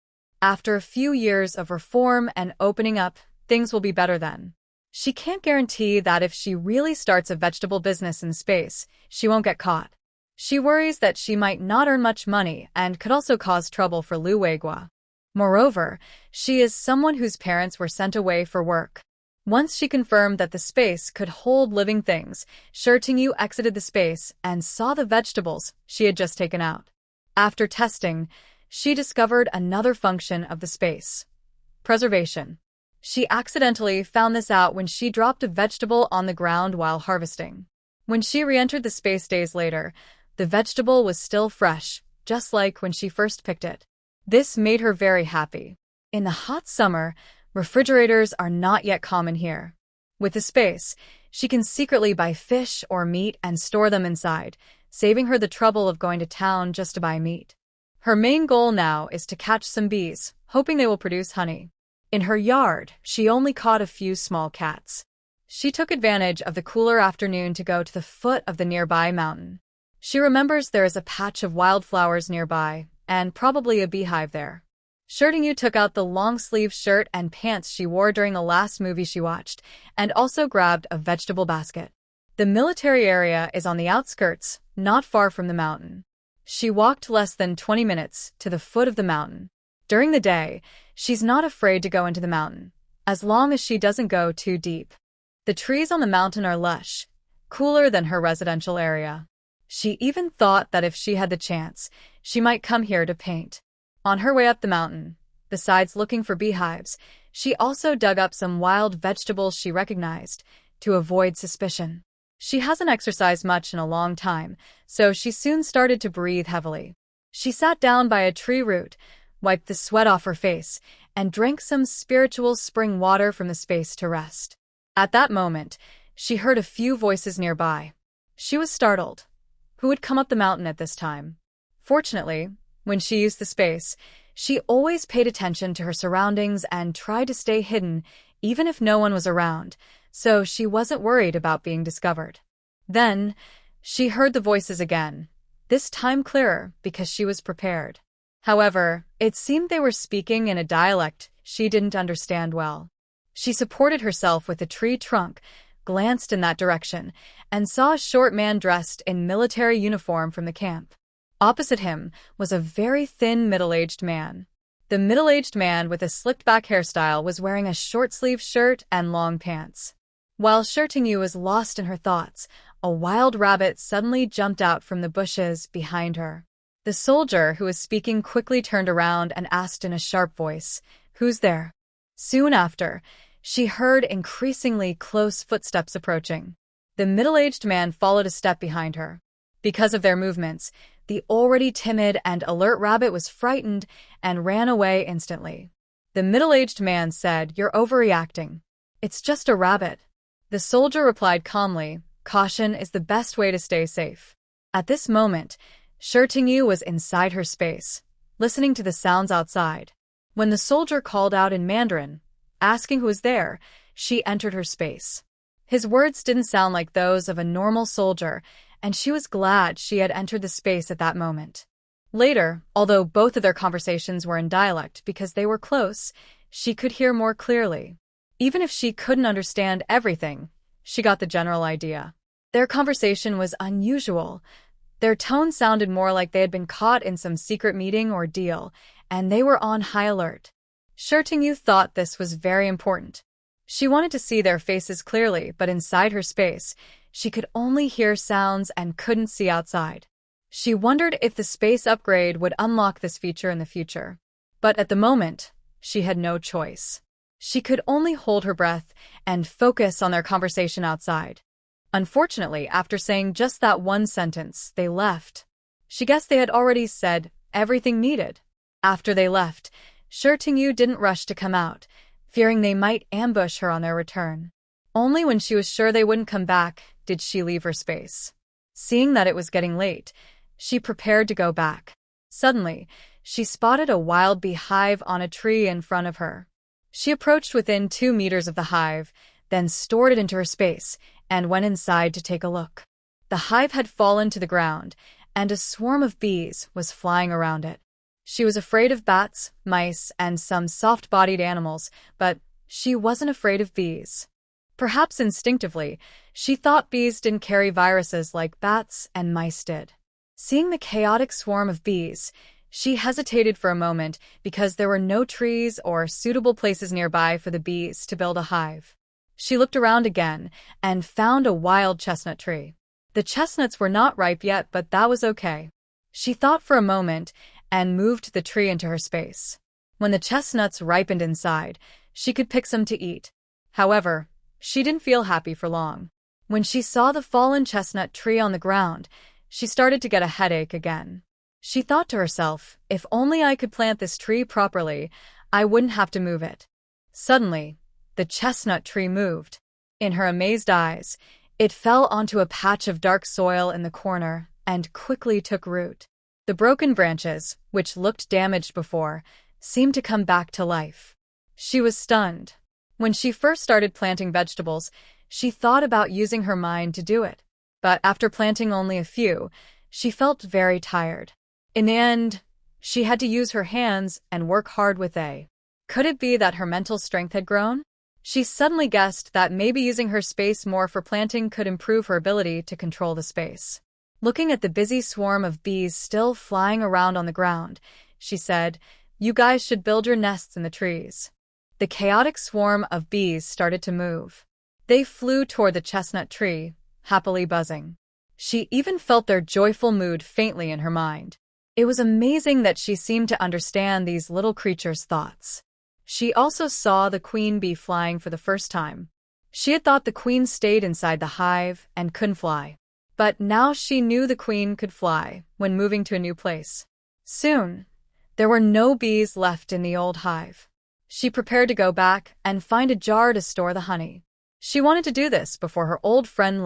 A: After a few years of reform and opening up, things will be better then. She can't guarantee that if she really starts a vegetable business in space, she won't get caught. She worries that she might not earn much money and could also cause trouble for Lu Weiguo. Moreover, she is someone whose parents were sent away for work. Once she confirmed that the space could hold living things, Yu exited the space and saw the vegetables she had just taken out. After testing, she discovered another function of the space: preservation. She accidentally found this out when she dropped a vegetable on the ground while harvesting. When she re-entered the space days later, the vegetable was still fresh, just like when she first picked it. This made her very happy. In the hot summer, refrigerators are not yet common here. With the space, she can secretly buy fish or meat and store them inside, saving her the trouble of going to town just to buy meat. Her main goal now is to catch some bees, hoping they will produce honey. In her yard, she only caught a few small cats. She took advantage of the cooler afternoon to go to the foot of the nearby mountain. She remembers there is a patch of wildflowers nearby, and probably a beehive there. Yu took out the long-sleeved shirt and pants she wore during the last movie she watched, and also grabbed a vegetable basket. The military area is on the outskirts, not far from the mountain. She walked less than 20 minutes to the foot of the mountain. During the day, she's not afraid to go into the mountain, as long as she doesn't go too deep. The trees on the mountain are lush, cooler than her residential area. She even thought that if she had the chance, she might come here to paint. On her way up the mountain, besides looking for beehives, she also dug up some wild vegetables she recognized, to avoid suspicion. She hasn't exercised much in a long time, so she soon started to breathe heavily. She sat down by a tree root, wiped the sweat off her face, and drank some spiritual spring water from the space to rest. At that moment, she heard a few voices nearby. She was startled. Who had come up the mountain at this time? Fortunately, when she used the space, She always paid attention to her surroundings and tried to stay hidden, even if no one was around, so she wasn't worried about being discovered. Then, she heard the voices again, this time clearer because she was prepared. However, it seemed they were speaking in a dialect she didn't understand well. She supported herself with a tree trunk, glanced in that direction, and saw a short man dressed in military uniform from the camp. Opposite him was a very thin, middle-aged man. The middle-aged man with a slicked-back hairstyle was wearing a short-sleeved shirt and long pants. While Shirtingyu was lost in her thoughts, a wild rabbit suddenly jumped out from the bushes behind her. The soldier who was speaking quickly turned around and asked in a sharp voice, "Who's there?" Soon after, she heard increasingly close footsteps approaching. The middle-aged man followed a step behind her. Because of their movements, the already timid and alert rabbit was frightened and ran away instantly. The middle-aged man said, "You're overreacting. It's just a rabbit." The soldier replied calmly, "Caution is the best way to stay safe." At this moment, Shirtingyu was inside her space, listening to the sounds outside. When the soldier called out in Mandarin, asking who was there, she entered her space. His words didn't sound like those of a normal soldier, and she was glad she had entered the space at that moment. Later, although both of their conversations were in dialect because they were close, she could hear more clearly. Even if she couldn't understand everything, she got the general idea. Their conversation was unusual. Their tone sounded more like they had been caught in some secret meeting or deal, and they were on high alert. Shirtingyu thought this was very important. She wanted to see their faces clearly, but inside her space, she could only hear sounds and couldn't see outside. She wondered if the space upgrade would unlock this feature in the future. But at the moment, she had no choice. She could only hold her breath and focus on their conversation outside. Unfortunately, after saying just that one sentence, they left. She guessed they had already said everything needed. After they left, Shirtingyu didn't rush to come out, fearing they might ambush her on their return. Only when she was sure they wouldn't come back did she leave her space. Seeing that it was getting late, she prepared to go back. Suddenly, she spotted a wild beehive on a tree in front of her. She approached within 2 meters of the hive, then stored it into her space, and went inside to take a look. The hive had fallen to the ground, and a swarm of bees was flying around it. She was afraid of bats, mice, and some soft-bodied animals, but she wasn't afraid of bees. Perhaps instinctively, she thought bees didn't carry viruses like bats and mice did. Seeing the chaotic swarm of bees, she hesitated for a moment because there were no trees or suitable places nearby for the bees to build a hive. She looked around again and found a wild chestnut tree. The chestnuts were not ripe yet, but that was okay. She thought for a moment and moved the tree into her space. When the chestnuts ripened inside, she could pick some to eat. However, she didn't feel happy for long. When she saw the fallen chestnut tree on the ground, she started to get a headache again. She thought to herself, if only I could plant this tree properly, I wouldn't have to move it. Suddenly, the chestnut tree moved. In her amazed eyes, it fell onto a patch of dark soil in the corner and quickly took root. The broken branches, which looked damaged before, seemed to come back to life. She was stunned. When she first started planting vegetables, she thought about using her mind to do it. But after planting only a few, she felt very tired. In the end, she had to use her hands and work hard with they. Could it be that her mental strength had grown? She suddenly guessed that maybe using her space more for planting could improve her ability to control the space. Looking at the busy swarm of bees still flying around on the ground, she said, "You guys should build your nests in the trees." The chaotic swarm of bees started to move. They flew toward the chestnut tree, happily buzzing. She even felt their joyful mood faintly in her mind. It was amazing that she seemed to understand these little creatures' thoughts. She also saw the queen bee flying for the first time. She had thought the queen stayed inside the hive and couldn't fly. But now she knew the queen could fly when moving to a new place. Soon, there were no bees left in the old hive. She prepared to go back and find a jar to store the honey. She wanted to do this before her old friend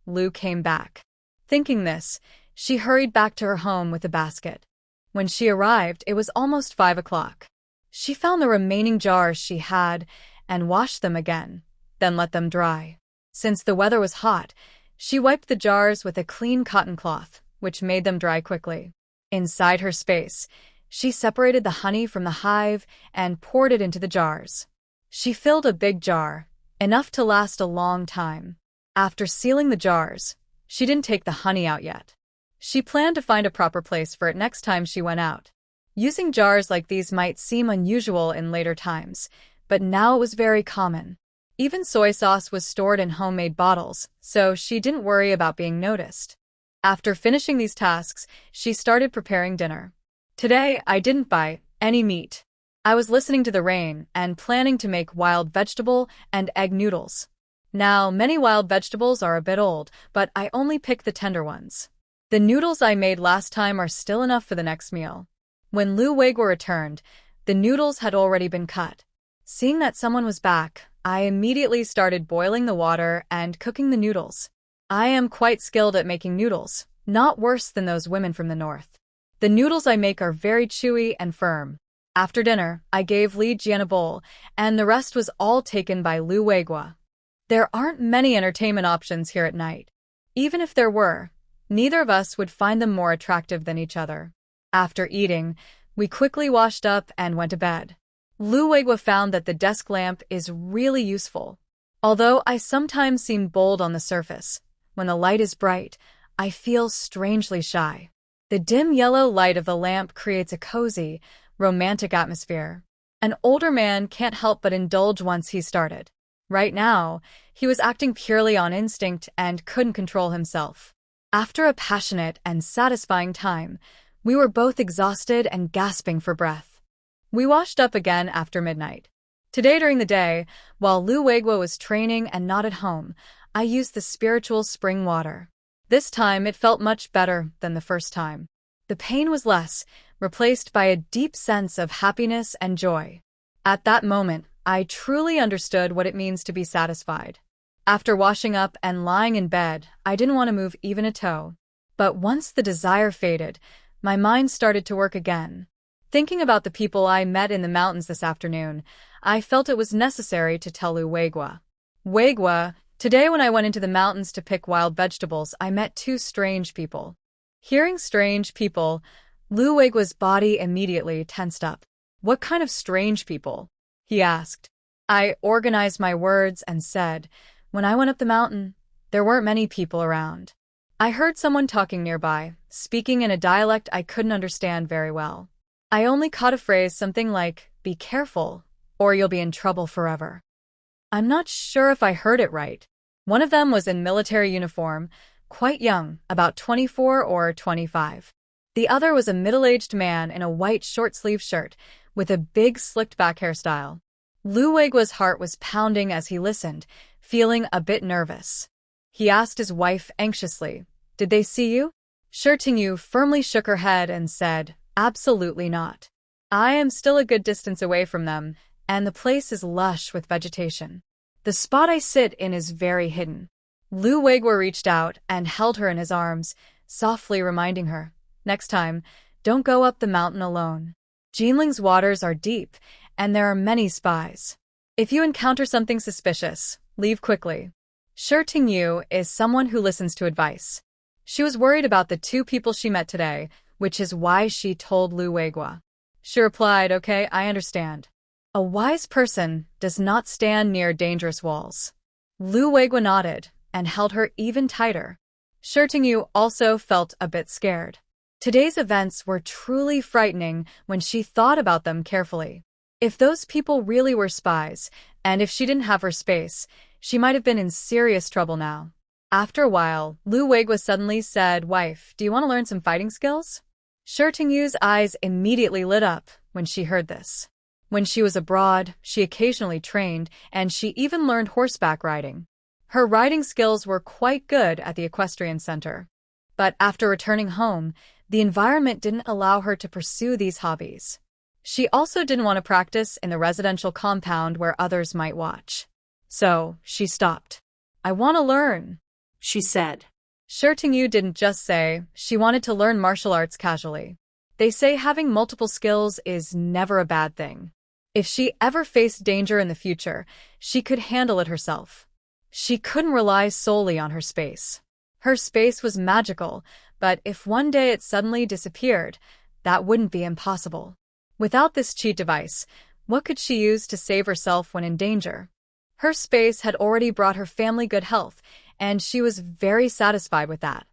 A: Lu came back. Thinking this, she hurried back to her home with a basket. When she arrived, it was almost 5 o'clock. She found the remaining jars she had and washed them again, then let them dry. Since the weather was hot, she wiped the jars with a clean cotton cloth, which made them dry quickly. Inside her space, she separated the honey from the hive and poured it into the jars. She filled a big jar, enough to last a long time. After sealing the jars, she didn't take the honey out yet. She planned to find a proper place for it next time she went out. Using jars like these might seem unusual in later times, but now it was very common. Even soy sauce was stored in homemade bottles, so she didn't worry about being noticed. After finishing these tasks, she started preparing dinner. Today, I didn't buy any meat. I was listening to the rain and planning to make wild vegetable and egg noodles. Now, many wild vegetables are a bit old, but I only picked the tender ones. The noodles I made last time are still enough for the next meal. When Lu Weiguo returned, the noodles had already been cut. Seeing that someone was back, I immediately started boiling the water and cooking the noodles. I am quite skilled at making noodles, not worse than those women from the north. The noodles I make are very chewy and firm. After dinner, I gave Li Jian a bowl, and the rest was all taken by Lu Weiguo. There aren't many entertainment options here at night. Even if there were, neither of us would find them more attractive than each other. After eating, we quickly washed up and went to bed. Lu Weiguo found that the desk lamp is really useful. Although I sometimes seem bold on the surface, when the light is bright, I feel strangely shy. The dim yellow light of the lamp creates a cozy, romantic atmosphere. An older man can't help but indulge once he started. Right now, he was acting purely on instinct and couldn't control himself. After a passionate and satisfying time, we were both exhausted and gasping for breath. We washed up again after midnight. Today during the day, while Lu Weiguo was training and not at home, I used the spiritual spring water. This time it felt much better than the first time. The pain was less, replaced by a deep sense of happiness and joy. At that moment, I truly understood what it means to be satisfied. After washing up and lying in bed, I didn't want to move even a toe. But once the desire faded, my mind started to work again. Thinking about the people I met in the mountains this afternoon, I felt it was necessary to tell Lu Weiguo. Weiguo, today when I went into the mountains to pick wild vegetables, I met 2 strange people. Hearing strange people, Lu Weiguo's body immediately tensed up. What kind of strange people? He asked. I organized my words and said, when I went up the mountain, there weren't many people around. I heard someone talking nearby, speaking in a dialect I couldn't understand very well. I only caught a phrase something like, be careful, or you'll be in trouble forever. I'm not sure if I heard it right. One of them was in military uniform, quite young, about 24 or 25. The other was a middle-aged man in a white short-sleeved shirt, with a big slicked-back hairstyle. Lu Weiguo's heart was pounding as he listened, feeling a bit nervous. He asked his wife anxiously, did they see you? Shi Tingyu firmly shook her head and said, absolutely not. I am still a good distance away from them, and the place is lush with vegetation. The spot I sit in is very hidden. Lu Weiguo reached out and held her in his arms, softly reminding her, next time, don't go up the mountain alone. Jinling's waters are deep, and there are many spies. If you encounter something suspicious, leave quickly. Shi Tingyu is someone who listens to advice. She was worried about the 2 people she met today, which is why she told Lu Weiguo. She replied, okay, I understand. A wise person does not stand near dangerous walls. Lu Weiguo nodded and held her even tighter. Shi Tingyu also felt a bit scared. Today's events were truly frightening when she thought about them carefully. If those people really were spies, and if she didn't have her space, she might have been in serious trouble now. After a while, Lu Weiguo suddenly said, wife, do you want to learn some fighting skills? Shi Tingyu's eyes immediately lit up when she heard this. When she was abroad, she occasionally trained, and she even learned horseback riding. Her riding skills were quite good at the equestrian center. But after returning home, the environment didn't allow her to pursue these hobbies. She also didn't want to practice in the residential compound where others might watch. So, she stopped. I want to learn, she said. Shi Tingyu didn't just say she wanted to learn martial arts casually. They say having multiple skills is never a bad thing. If she ever faced danger in the future, she could handle it herself. She couldn't rely solely on her space. Her space was magical, but if one day it suddenly disappeared, that wouldn't be impossible. Without this cheat device, what could she use to save herself when in danger? Her space had already brought her family good health, and she was very satisfied with that.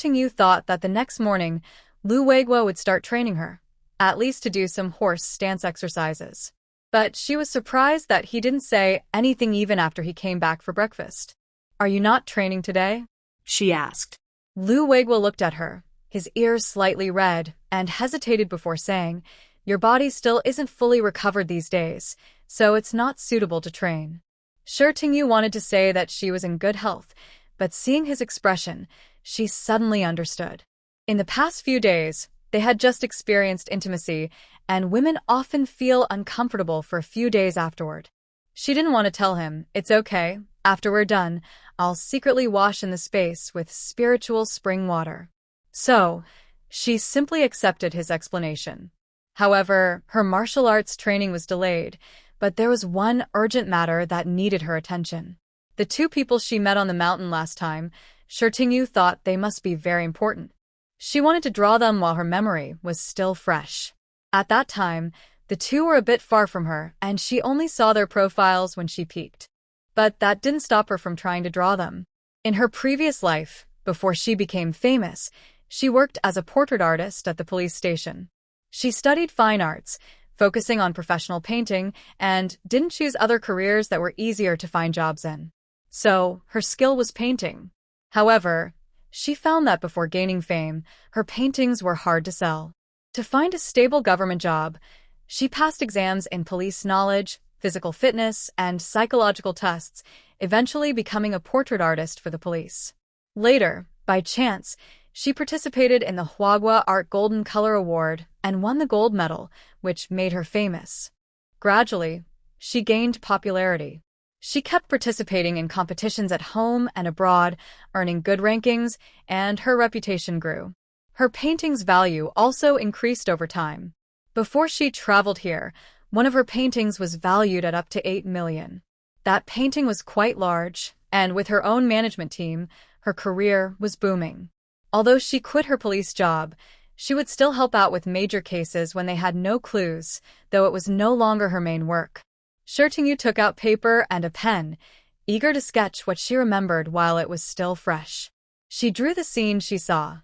A: Yu thought that the next morning, Lu Weiguo would start training her, at least to do some horse stance exercises. But she was surprised that he didn't say anything even after he came back for breakfast. "Are you not training today?"
B: she asked.
A: Lu Weiguo looked at her, his ears slightly red, and hesitated before saying, "Your body still isn't fully recovered these days, so it's not suitable to train." Yu wanted to say that she was in good health, but seeing his expression, she suddenly understood. In the past few days, they had just experienced intimacy, and women often feel uncomfortable for a few days afterward. She didn't want to tell him, "It's okay, after we're done, I'll secretly wash in the space with spiritual spring water." So, she simply accepted his explanation. However, her martial arts training was delayed, but there was one urgent matter that needed her attention. The two people she met on the mountain last time, Yu thought they must be very important. She wanted to draw them while her memory was still fresh. At that time, the two were a bit far from her, and she only saw their profiles when she peeked. But that didn't stop her from trying to draw them. In her previous life, before she became famous, she worked as a portrait artist at the police station. She studied fine arts, focusing on professional painting, and didn't choose other careers that were easier to find jobs in. So, her skill was painting. However, she found that before gaining fame, her paintings were hard to sell. To find a stable government job, she passed exams in police knowledge, physical fitness, and psychological tests, eventually becoming a portrait artist for the police. Later, by chance, she participated in the Huagua Art Golden Color Award and won the gold medal, which made her famous. Gradually, she gained popularity. She kept participating in competitions at home and abroad, earning good rankings, and her reputation grew. Her painting's value also increased over time. Before she traveled here, one of her paintings was valued at up to 8 million. That painting was quite large, and with her own management team, her career was booming. Although she quit her police job, she would still help out with major cases when they had no clues, though it was no longer her main work. Yu took out paper and a pen, eager to sketch what she remembered while it was still fresh. She drew the scene she saw.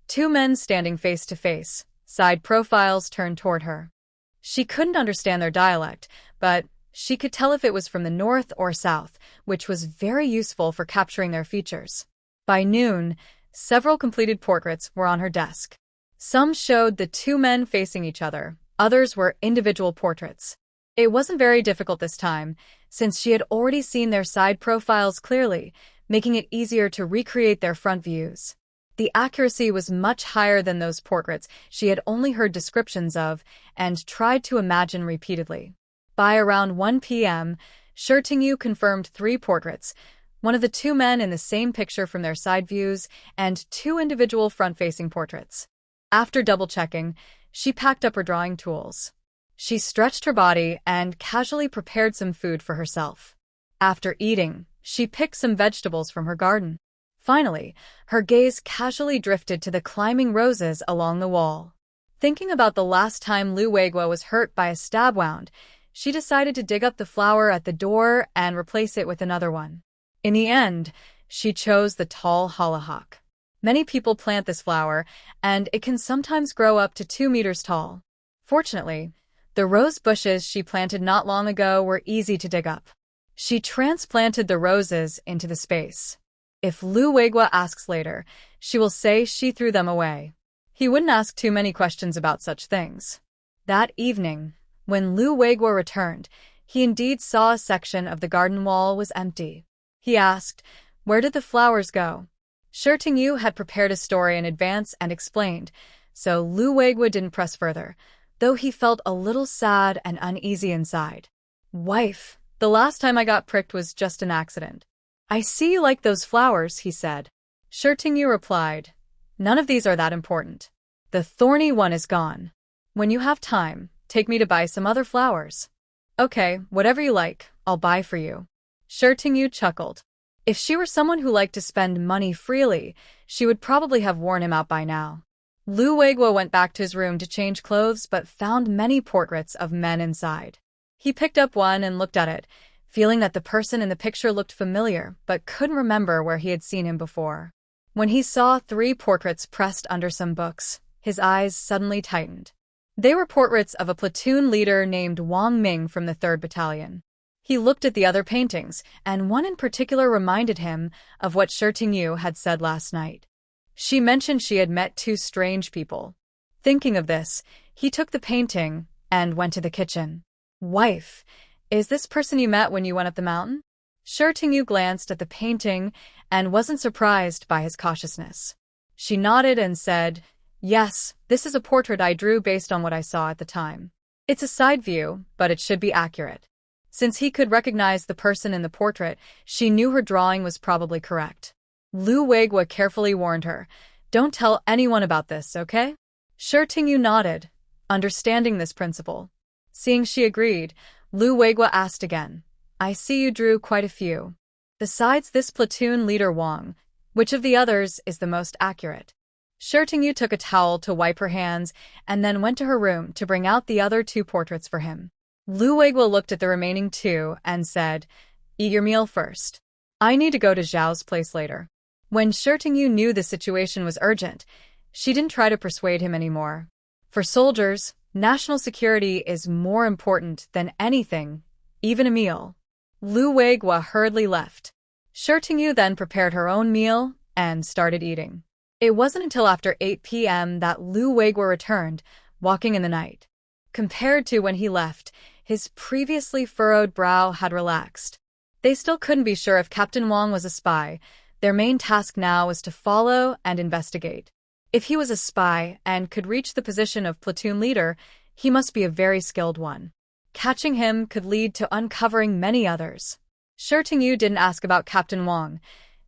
A: Two men standing face to face, side profiles turned toward her. She couldn't understand their dialect, but she could tell if it was from the north or south, which was very useful for capturing their features. By noon, several completed portraits were on her desk. Some showed the two men facing each other, others were individual portraits. It wasn't very difficult this time, since she had already seen their side profiles clearly, making it easier to recreate their front views. The accuracy was much higher than those portraits she had only heard descriptions of and tried to imagine repeatedly. By around 1 p.m., Yu confirmed 3 portraits, one of the two men in the same picture from their side views, and 2 individual front-facing portraits. After double-checking, she packed up her drawing tools. She stretched her body and casually prepared some food for herself. After eating, she picked some vegetables from her garden. Finally, her gaze casually drifted to the climbing roses along the wall. Thinking about the last time Lu Weiguo was hurt by a stab wound, she decided to dig up the flower at the door and replace it with another one. In the end, she chose the tall hollyhock. Many people plant this flower, and it can sometimes grow up to 2 meters tall. Fortunately, the rose bushes she planted not long ago were easy to dig up. She transplanted the roses into the space. If Lu Weiguo asks later, she will say she threw them away. He wouldn't ask too many questions about such things. That evening, when Lu Weiguo returned, he indeed saw a section of the garden wall was empty. He asked, "Where did the flowers go?" Yu had prepared a story in advance and explained, so Lu Weiguo didn't press further, though he felt a little sad and uneasy inside. "Wife, the last time I got pricked was just an accident." "I see you like those flowers," he said. Yu replied, "None of these are that important." The thorny one is gone. When you have time, take me to buy some other flowers. Okay, whatever you like, I'll buy for you. Shirtingyu chuckled. If she were someone who liked to spend money freely, she would probably have worn him out by now. Lu Weiguo went back to his room to change clothes but found many portraits of men inside. He picked up one and looked at it, feeling that the person in the picture looked familiar but couldn't remember where he had seen him before. When he saw 3 portraits pressed under some books, his eyes suddenly tightened. They were portraits of a platoon leader named Wang Ming from the 3rd Battalion. He looked at the other paintings, and one in particular reminded him of what Shirtingyu had said last night. She mentioned she had met 2 strange people. Thinking of this, he took the painting and went to the kitchen. Wife, is this person you met when you went up the mountain? Shirtingyu glanced at the painting and wasn't surprised by his cautiousness. She nodded and said, Yes, this is a portrait I drew based on what I saw at the time. It's a side view, but it should be accurate. Since he could recognize the person in the portrait, she knew her drawing was probably correct. Lu Weiguo carefully warned her, Don't tell anyone about this, okay? Shirtingyu nodded, understanding this principle. Seeing she agreed, Lu Weiguo asked again, I see you drew quite a few. Besides this platoon leader Wang, which of the others is the most accurate? Shirtingyu took a towel to wipe her hands and then went to her room to bring out the other 2 portraits for him. Lu Weiguo looked at the remaining 2 and said, Eat your meal first. I need to go to Zhao's place later. When Shirtingyu knew the situation was urgent, she didn't try to persuade him anymore. For soldiers, national security is more important than anything, even a meal. Lu Weiguo hurriedly left. Shirtingyu then prepared her own meal and started eating. It wasn't until after 8 p.m. that Lu Weiguo returned, walking in the night. Compared to when he left, his previously furrowed brow had relaxed. They still couldn't be sure if Captain Wang was a spy. Their main task now was to follow and investigate. If he was a spy and could reach the position of platoon leader, he must be a very skilled one. Catching him could lead to uncovering many others. Shirtingyu didn't ask about Captain Wang.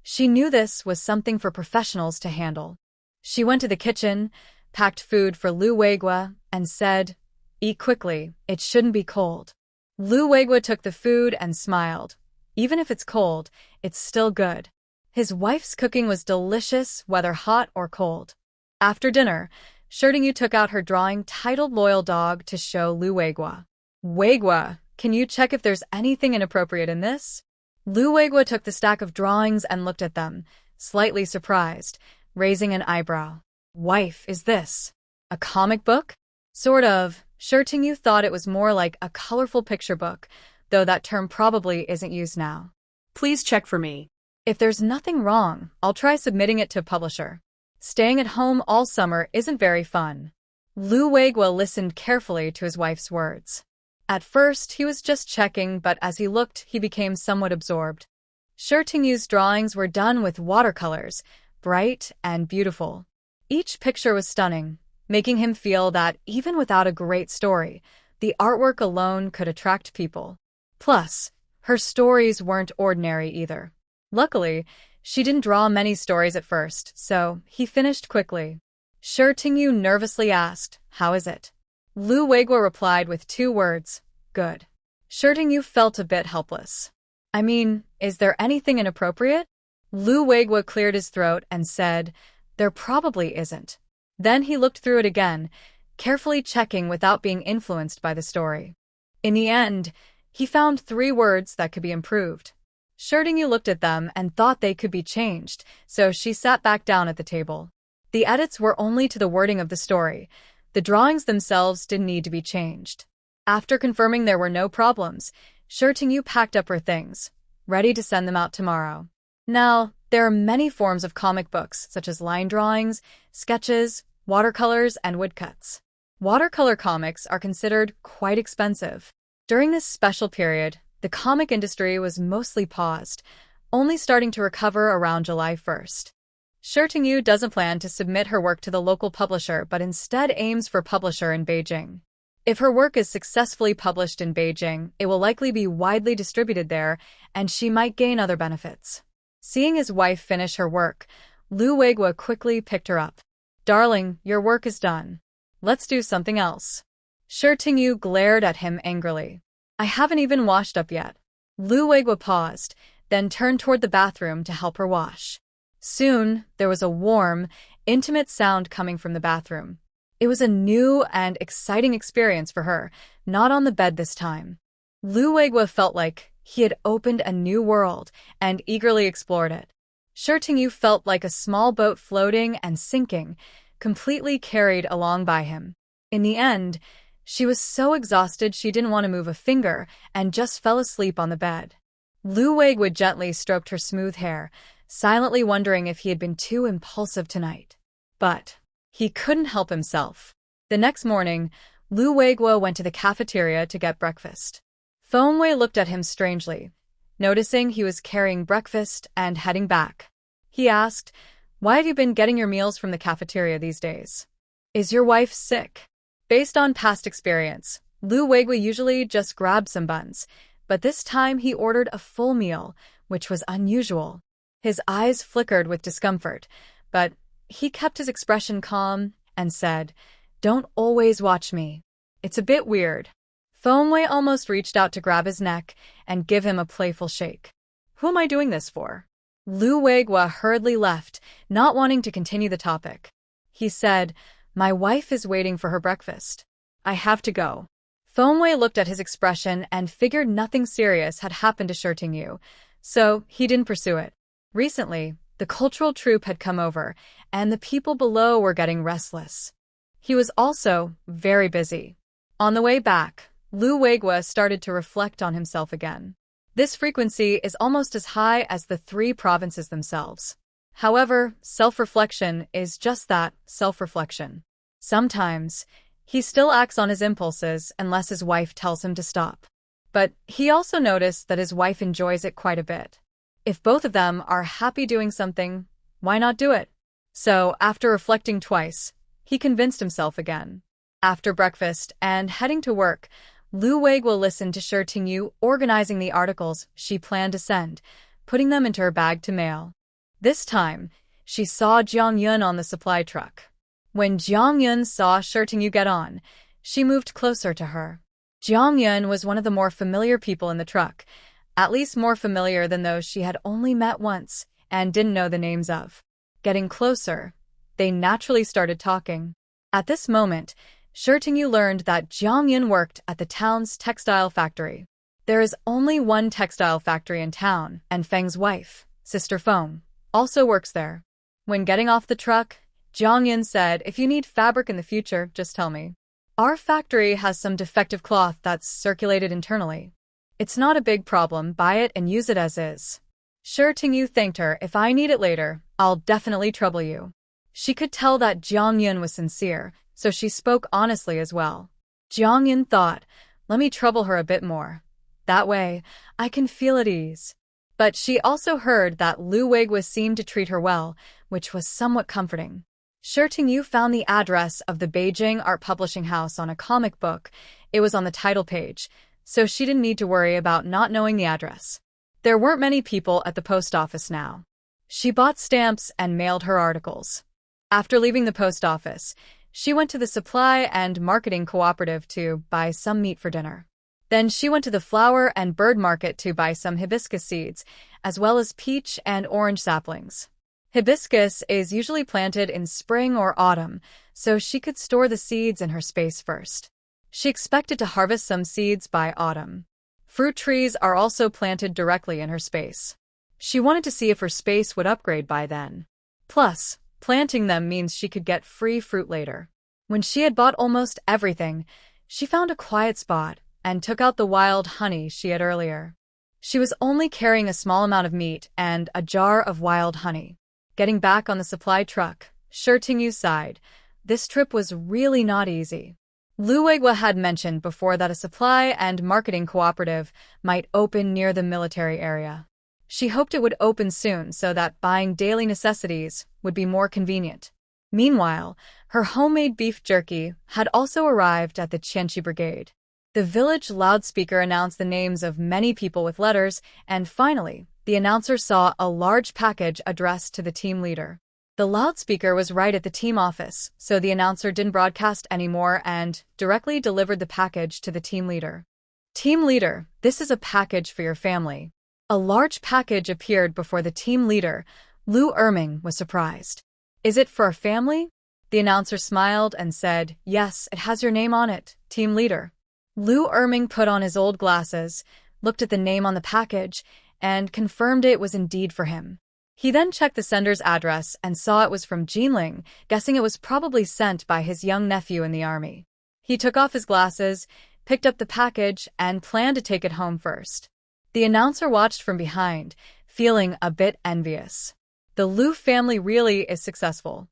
A: She knew this was something for professionals to handle. She went to the kitchen, packed food for Lu Weiguo, and said, Eat quickly, it shouldn't be cold. Lu Weiguo took the food and smiled. Even if it's cold, it's still good. His wife's cooking was delicious, whether hot or cold. After dinner, Shirtingyu took out her drawing titled Loyal Dog to show Lu Weiguo. Weiguo, can you check if there's anything inappropriate in this? Lu Weiguo took the stack of drawings and looked at them, slightly surprised, raising an eyebrow. Wife, is this a comic book? Sort of. Shirtingyu thought it was more like a colorful picture book, though that term probably isn't used now.
B: Please check for me.
A: If there's nothing wrong, I'll try submitting it to a publisher. Staying at home all summer isn't very fun. Lu Weiguo listened carefully to his wife's words. At first, he was just checking, but as he looked, he became somewhat absorbed. Shirtingyu's drawings were done with watercolors, bright and beautiful. Each picture was stunning, making him feel that even without a great story, the artwork alone could attract people. Plus, her stories weren't ordinary either. Luckily, she didn't draw many stories at first, so he finished quickly. Shirtingyu nervously asked, How is it? Lu Weiguo replied with 2 words, Good. Shirtingyu felt a bit helpless. I mean, is there anything inappropriate? Lu Weiguo cleared his throat and said, There probably isn't. Then he looked through it again, carefully checking without being influenced by the story. In the end, he found 3 words that could be improved. Shirtingyu looked at them and thought they could be changed, so she sat back down at the table. The edits were only to the wording of the story. The drawings themselves didn't need to be changed. After confirming there were no problems, Shirtingyu packed up her things, ready to send them out tomorrow. Now, there are many forms of comic books, such as line drawings, sketches, watercolors, and woodcuts. Watercolor comics are considered quite expensive. During this special period, the comic industry was mostly paused, only starting to recover around July 1st. Shirtingyu doesn't plan to submit her work to the local publisher but instead aims for publisher in Beijing. If her work is successfully published in Beijing, it will likely be widely distributed there, and she might gain other benefits. Seeing his wife finish her work, Lu Weiguo quickly picked her up. Darling, your work is done. Let's do something else. Shi Tingyu glared at him angrily. I haven't even washed up yet. Lu Weiguo paused, then turned toward the bathroom to help her wash. Soon, there was a warm, intimate sound coming from the bathroom. It was a new and exciting experience for her, not on the bed this time. Lu Weiguo felt like he had opened a new world and eagerly explored it. Shi Tingyu felt like a small boat floating and sinking, completely carried along by him. In the end, she was so exhausted she didn't want to move a finger and just fell asleep on the bed. Lu Weiguo gently stroked her smooth hair, silently wondering if he had been too impulsive tonight. But he couldn't help himself. The next morning, Lu Weiguo went to the cafeteria to get breakfast. Fengwei looked at him strangely, noticing he was carrying breakfast and heading back. He asked, "Why have you been getting your meals from the cafeteria these days? Is your wife sick?" Based on past experience, Lu Weiguo usually just grabbed some buns, but this time he ordered a full meal, which was unusual. His eyes flickered with discomfort, but he kept his expression calm and said, "Don't always watch me. It's a bit weird." Fengwei almost reached out to grab his neck and give him a playful shake. "Who am I doing this for?" Lu Weiguo hurriedly left, not wanting to continue the topic. He said, "My wife is waiting for her breakfast. I have to go." Fengwei looked at his expression and figured nothing serious had happened to Shi Tingyu, so he didn't pursue it. Recently, the cultural troupe had come over, and the people below were getting restless. He was also very busy. On the way back, Lu Weiguo started to reflect on himself again. This frequency is almost as high as the 3 provinces themselves. However, self-reflection is just that, self-reflection. Sometimes, he still acts on his impulses unless his wife tells him to stop. But he also noticed that his wife enjoys it quite a bit. If both of them are happy doing something, why not do it? So, after reflecting twice, he convinced himself again. After breakfast and heading to work, Lu Weiguo listened to Shi Tingyu organizing the articles she planned to send, putting them into her bag to mail. This time, she saw Jiang Yun on the supply truck. When Jiang Yun saw Shi Tingyu get on, she moved closer to her. Jiang Yun was one of the more familiar people in the truck, at least more familiar than those she had only met once and didn't know the names of. Getting closer, they naturally started talking. At this moment, Shi Tingyu learned that Jiang Yun worked at the town's textile factory. There is only one textile factory in town, and Feng's wife, Sister Feng, also works there. When getting off the truck, Jiang Yun said, "If you need fabric in the future, just tell me. Our factory has some defective cloth that's circulated internally. It's not a big problem, buy it and use it as is." Shi Tingyu thanked her. "If I need it later, I'll definitely trouble you." She could tell that Jiang Yun was sincere, so she spoke honestly as well. Jiang Yun thought, "Let me trouble her a bit more. That way, I can feel at ease." But she also heard that Lu Weiguo seemed to treat her well, which was somewhat comforting. Shi Tingyu found the address of the Beijing art publishing house on a comic book. It was on the title page, so she didn't need to worry about not knowing the address. There weren't many people at the post office now. She bought stamps and mailed her articles. After leaving the post office, she went to the supply and marketing cooperative to buy some meat for dinner. Then she went to the flower and bird market to buy some hibiscus seeds, as well as peach and orange saplings. Hibiscus is usually planted in spring or autumn, so she could store the seeds in her space first. She expected to harvest some seeds by autumn. Fruit trees are also planted directly in her space. She wanted to see if her space would upgrade by then. Plus, planting them means she could get free fruit later. When she had bought almost everything, she found a quiet spot and took out the wild honey she had earlier. She was only carrying a small amount of meat and a jar of wild honey. Getting back on the supply truck, Shi Tingyu sighed. This trip was really not easy. Lu Weiguo had mentioned before that a supply and marketing cooperative might open near the military area. She hoped it would open soon so that buying daily necessities would be more convenient. Meanwhile, her homemade beef jerky had also arrived at the Qianqi Brigade. The village loudspeaker announced the names of many people with letters, and finally, the announcer saw a large package addressed to the team leader. The loudspeaker was right at the team office, so the announcer didn't broadcast anymore and directly delivered the package to the team leader. Team leader, this is a package for your family. A large package appeared before the team leader. Lu Weiguo was surprised. Is it for our family? The announcer smiled and said, yes, it has your name on it, team leader. Lu Weiguo put on his old glasses, looked at the name on the package, and confirmed it was indeed for him. He then checked the sender's address and saw it was from Jinling, guessing it was probably sent by his young nephew in the army. He took off his glasses, picked up the package, and planned to take it home first. The announcer watched from behind, feeling a bit envious. The Lu family really is successful.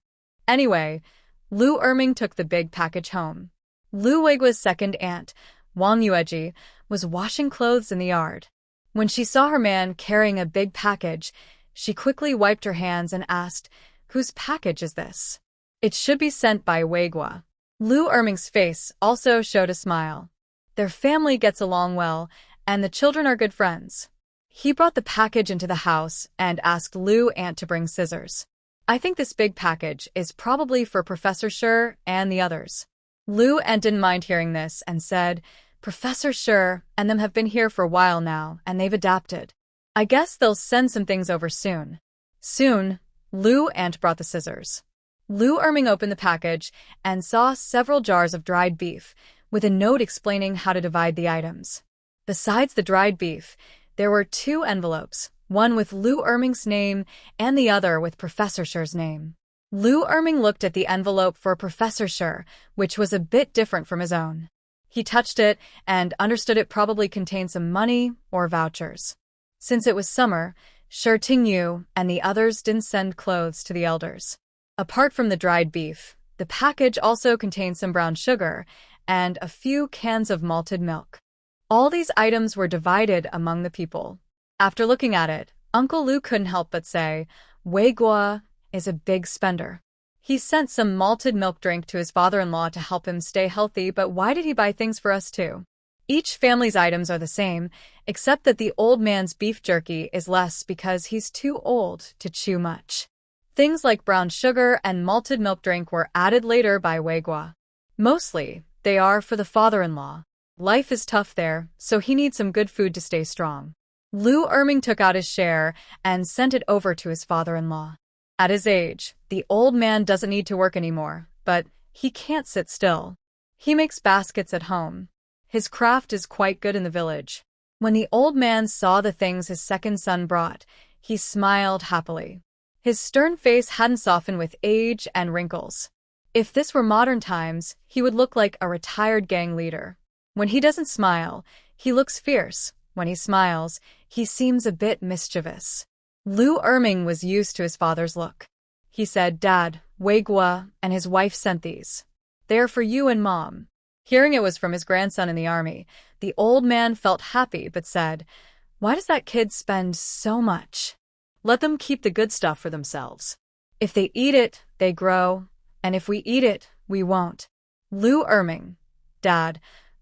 A: Anyway, Lu Weiguo took the big package home. Lu Weiguo's second aunt, Wang Yueji, was washing clothes in the yard. When she saw her man carrying a big package, she quickly wiped her hands and asked, whose package is this? It should be sent by Weiguo. Lu Weiguo's face also showed a smile. Their family gets along well, and the children are good friends. He brought the package into the house and asked Lu Aunt to bring scissors. I think this big package is probably for Professor Shi and the others. Lu Aunt didn't mind hearing this and said, Professor Shi and them have been here for a while now, and they've adapted. I guess they'll send some things over soon. Soon, Lu Aunt brought the scissors. Lu Weiguo opened the package and saw several jars of dried beef, with a note explaining how to divide the items. Besides the dried beef, there were 2 envelopes, one with Lu Weiguo's name and the other with Professor Shi's name. Lu Weiguo looked at the envelope for Professor Shi, which was a bit different from his own. He touched it and understood it probably contained some money or vouchers. Since it was summer, Shi Tingyu and the others didn't send clothes to the elders. Apart from the dried beef, the package also contained some brown sugar and a few cans of malted milk. All these items were divided among the people. After looking at it, Uncle Lu couldn't help but say, Weiguo is a big spender. He sent some malted milk drink to his father-in-law to help him stay healthy, but why did he buy things for us too? Each family's items are the same, except that the old man's beef jerky is less because he's too old to chew much. Things like brown sugar and malted milk drink were added later by Weiguo. Mostly, they are for the father-in-law. Life is tough there, so he needs some good food to stay strong. Lu Weiguo took out his share and sent it over to his father-in-law. At his age, the old man doesn't need to work anymore, but he can't sit still. He makes baskets at home. His craft is quite good in the village. When the old man saw the things his second son brought, he smiled happily. His stern face hadn't softened with age and wrinkles. If this were modern times, he would look like a retired gang leader. When he doesn't smile, he looks fierce. When he smiles, he seems a bit mischievous. Lu Weiguo was used to his father's look. He said, Dad, Weiguo and his wife sent these. They are for you and Mom. Hearing it was from his grandson in the army, the old man felt happy but said, Why does that kid spend so much? Let them keep the good stuff for themselves. If they eat it, they grow, and if we eat it, we won't. Lu Weiguo, Dad,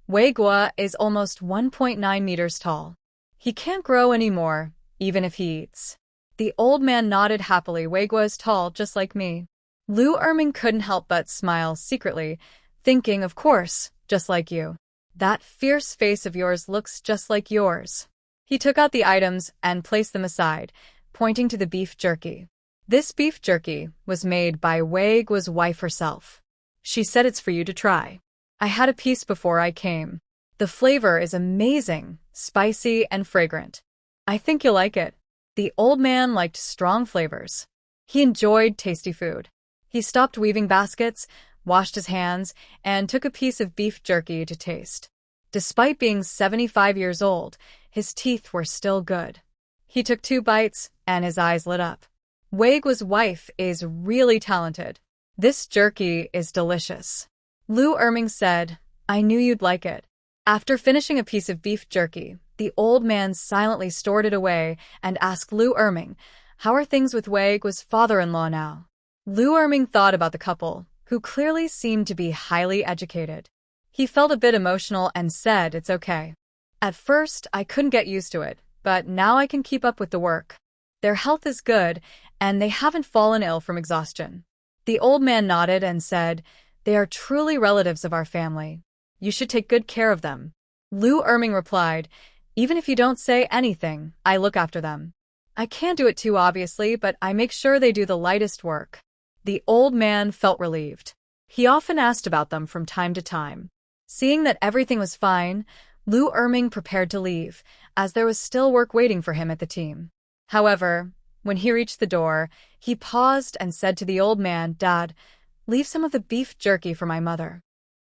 A: Weiguo is almost 1.9 meters tall. He can't grow anymore, even if he eats. The old man nodded happily. Weiguo is tall, just like me. Lu Weiguo couldn't help but smile secretly, thinking, of course, just like you. That fierce face of yours looks just like yours. He took out the items and placed them aside, pointing to the beef jerky. This beef jerky was made by Weiguo's wife herself. She said it's for you to try. I had a piece before I came. The flavor is amazing, spicy and fragrant. I think you'll like it. The old man liked strong flavors. He enjoyed tasty food. He stopped weaving baskets, washed his hands, and took a piece of beef jerky to taste. Despite being 75 years old, his teeth were still good. He took 2 bites, and his eyes lit up. Weiguo's wife is really talented. This jerky is delicious. Lu Weiguo said, I knew you'd like it. After finishing a piece of beef jerky, the old man silently stored it away and asked Lu Weiguo, How are things with Weiguo's father-in-law now? Lu Weiguo thought about the couple, who clearly seemed to be highly educated. He felt a bit emotional and said, It's okay. At first, I couldn't get used to it, but now I can keep up with the work. Their health is good, and they haven't fallen ill from exhaustion. The old man nodded and said, "They are truly relatives of our family. You should take good care of them." Lu Erming replied, "Even if you don't say anything, I look after them. I can't do it too obviously, but I make sure they do the lightest work." The old man felt relieved. He often asked about them from time to time. Seeing that everything was fine, Lu Erming prepared to leave, as there was still work waiting for him at the team. However, when he reached the door, he paused and said to the old man, "Dad, leave some of the beef jerky for my mother.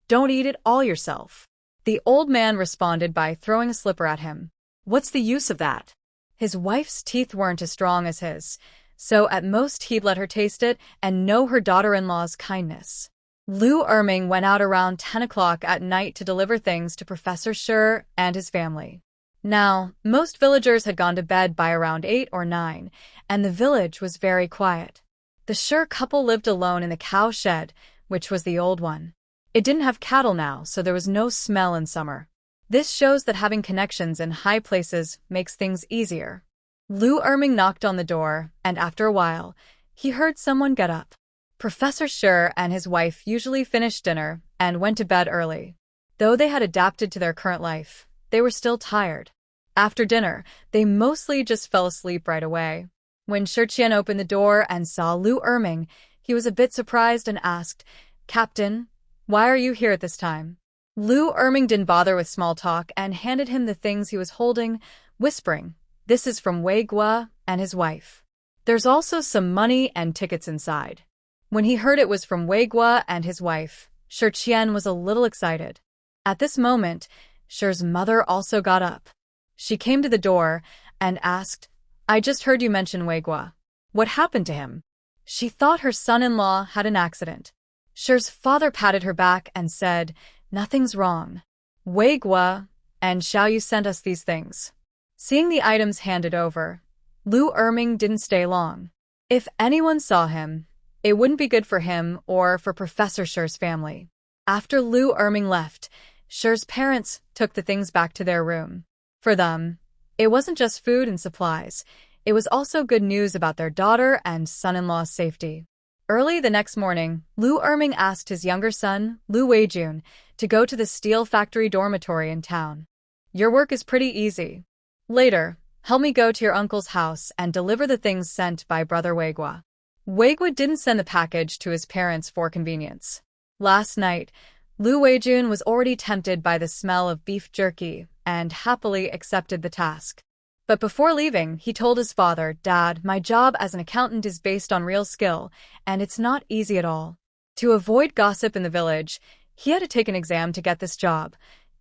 A: Don't eat it all yourself." The old man responded by throwing a slipper at him.
B: "What's the use of that?"
A: His wife's teeth weren't as strong as his, so at most he'd let her taste it and know her daughter-in-law's kindness. Lu Erming went out around 10 o'clock at night to deliver things to Professor Shi and his family. Now, most villagers had gone to bed by around 8 or 9, and the village was very quiet. The Shi couple lived alone in the cow shed, which was the old one. It didn't have cattle now, so there was no smell in summer. This shows that having connections in high places makes things easier. Lu Erming knocked on the door, and after a while, he heard someone get up. Professor Shi and his wife usually finished dinner and went to bed early. Though they had adapted to their current life, they were still tired. After dinner, they mostly just fell asleep right away. When Shi opened the door and saw Lu Erming, he was a bit surprised and asked, "Captain, why are you here at this time?" Lu Erming didn't bother with small talk and handed him the things he was holding, whispering, "This is from Weiguo and his wife. There's also some money and tickets inside." When he heard it was from Weiguo and his wife, Shi was a little excited. At this moment, Shi's mother also got up. She came to the door and asked, "I just heard you mention Weiguo. What happened to him?" She thought her son-in-law had an accident. Shi's father patted her back and said, "Nothing's wrong. Weiguo and Xiaoyu sent us these things." Seeing the items handed over, Lu Erming didn't stay long. If anyone saw him, it wouldn't be good for him or for Professor Shi's family. After Lu Erming left, Shi's parents took the things back to their room. For them, it wasn't just food and supplies. It was also good news about their daughter and son-in-law's safety. Early the next morning, Lu Erming asked his younger son, Lu Weiguo, to go to the steel factory dormitory in town. "Your work is pretty easy. Later, help me go to your uncle's house and deliver the things sent by Brother Weiguo." Weiguo didn't send the package to his parents for convenience. Last night, Lu Weiguo was already tempted by the smell of beef jerky and happily accepted the task. But before leaving, he told his father, "Dad, my job as an accountant is based on real skill, and it's not easy at all." To avoid gossip in the village, he had to take an exam to get this job,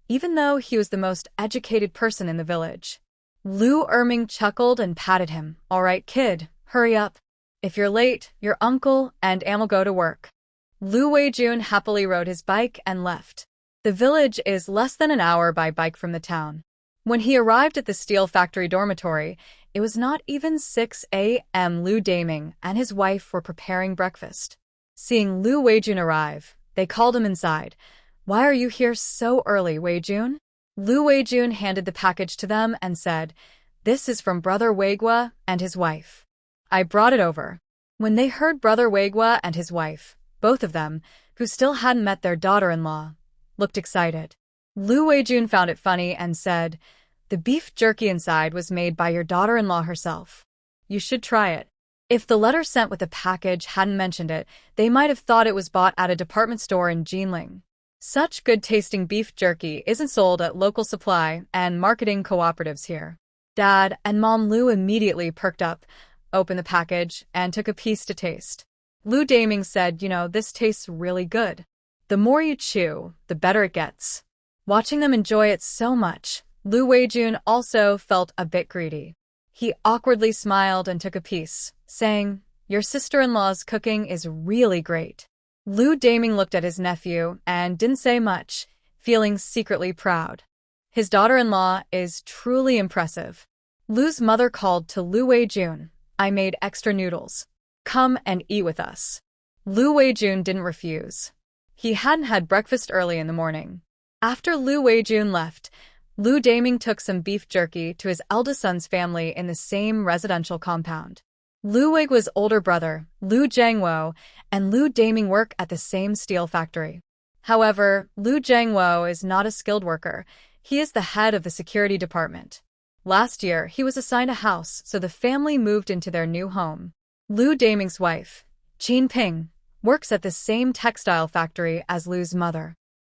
A: even though he was the most educated person in the village. Lu Erming chuckled and patted him. "All right, kid, hurry up. If you're late, your uncle and Am will go to work." Lu Weiguo happily rode his bike and left. The village is less than an hour by bike from the town. When he arrived at the steel factory dormitory, it was not even 6 a.m. Lu Weiguo and his wife were preparing breakfast. Seeing Lu Weiguo arrive, they called him inside. "Why are you here so early, Weiguo?" Lu Weiguo handed the package to them and said, "This is from Brother Weiguo and his wife. I brought it over." When they heard Brother Weiguo and his wife, both of them, who still hadn't met their daughter-in-law, looked excited. Lu Weiguo found it funny and said, "The beef jerky inside was made by your daughter-in-law herself. You should try it." If the letter sent with the package hadn't mentioned it, they might have thought it was bought at a department store in Jinling. Such good-tasting beef jerky isn't sold at local supply and marketing cooperatives here. Dad and Mom Lu immediately perked up, opened the package, and took a piece to taste. Lu Weiguo said, "This tastes really good. The more you chew, the better it gets." Watching them enjoy it so much, Lu Weiguo also felt a bit greedy. He awkwardly smiled and took a piece, saying, "Your sister-in-law's cooking is really great." Lu Weiguo looked at his nephew and didn't say much, feeling secretly proud. His daughter-in-law is truly impressive. Lu's mother called to Lu Weiguo, "I made extra noodles. Come and eat with us." Lu Weiguo didn't refuse. He hadn't had breakfast early in the morning. After Lu Weiguo left, Lu Weiguo took some beef jerky to his eldest son's family in the same residential compound. Lu Weiguo's older brother, Lu Weiguo, and Lu Deepening work at the same steel factory. However, Lu Weiguo is not a skilled worker. He is the head of the security department. Last year, he was assigned a house, so the family moved into their new home. Lu Deepening's wife, Qin Ping, works at the same textile factory as Lu's mother.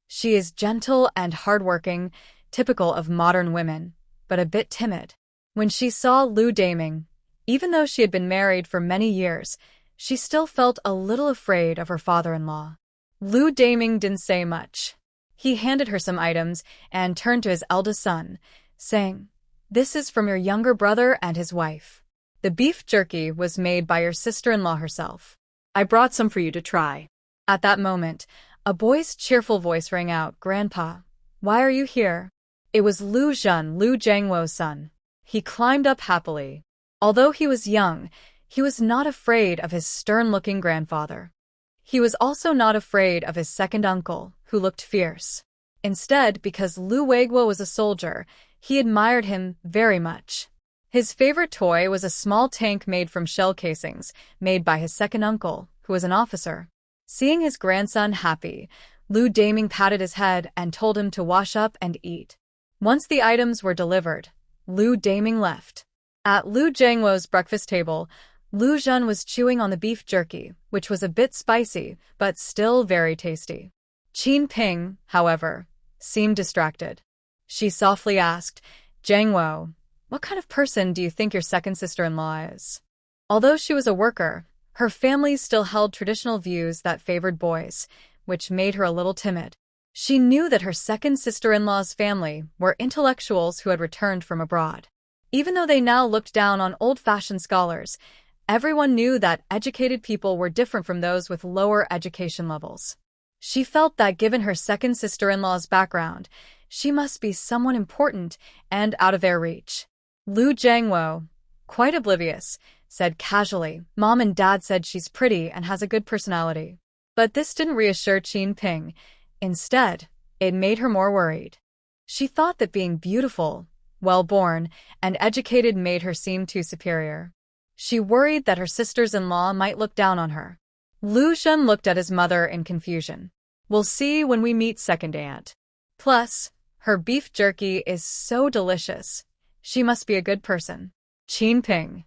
A: She is gentle and hardworking, typical of modern women, but a bit timid. When she saw Lu Deepening, even though she had been married for many years, she still felt a little afraid of her father-in-law. Lu Deepening didn't say much. He handed her some items and turned to his eldest son, saying, "This is from your younger brother and his wife. The beef jerky was made by your sister-in-law herself.
B: I brought some for you to try."
A: At that moment, a boy's cheerful voice rang out, "Grandpa, why are you here?" It was Lu Zhen, Lu Weiguo's son. He climbed up happily. Although he was young, he was not afraid of his stern-looking grandfather. He was also not afraid of his second uncle, who looked fierce. Instead, because Lu Weiguo was a soldier, he admired him very much. His favorite toy was a small tank made from shell casings, made by his second uncle, who was an officer. Seeing his grandson happy, Lu Deepening patted his head and told him to wash up and eat. Once the items were delivered, Lu Deepening left. At Lu Weiguo's breakfast table, Lu Zhen was chewing on the beef jerky, which was a bit spicy, but still very tasty. Qin Ping, however, seemed distracted. She softly asked, "Weiguo, what kind of person do you think your second sister-in-law is?" Although she was a worker, her family still held traditional views that favored boys, which made her a little timid. She knew that her second sister-in-law's family were intellectuals who had returned from abroad. Even though they now looked down on old-fashioned scholars, everyone knew that educated people were different from those with lower education levels. She felt that given her second sister-in-law's background, she must be someone important and out of their reach. Lu Weiguo, quite oblivious, said casually, "Mom and Dad said she's pretty and has a good personality." But this didn't reassure Qin Ping. Instead, it made her more worried. She thought that being beautiful, well-born, and educated made her seem too superior. She worried that her sisters-in-law might look down on her. Lu Zhen looked at his mother in confusion. "We'll see when we meet second aunt. Plus, her beef jerky is so delicious. She must be a good person." Qin Ping.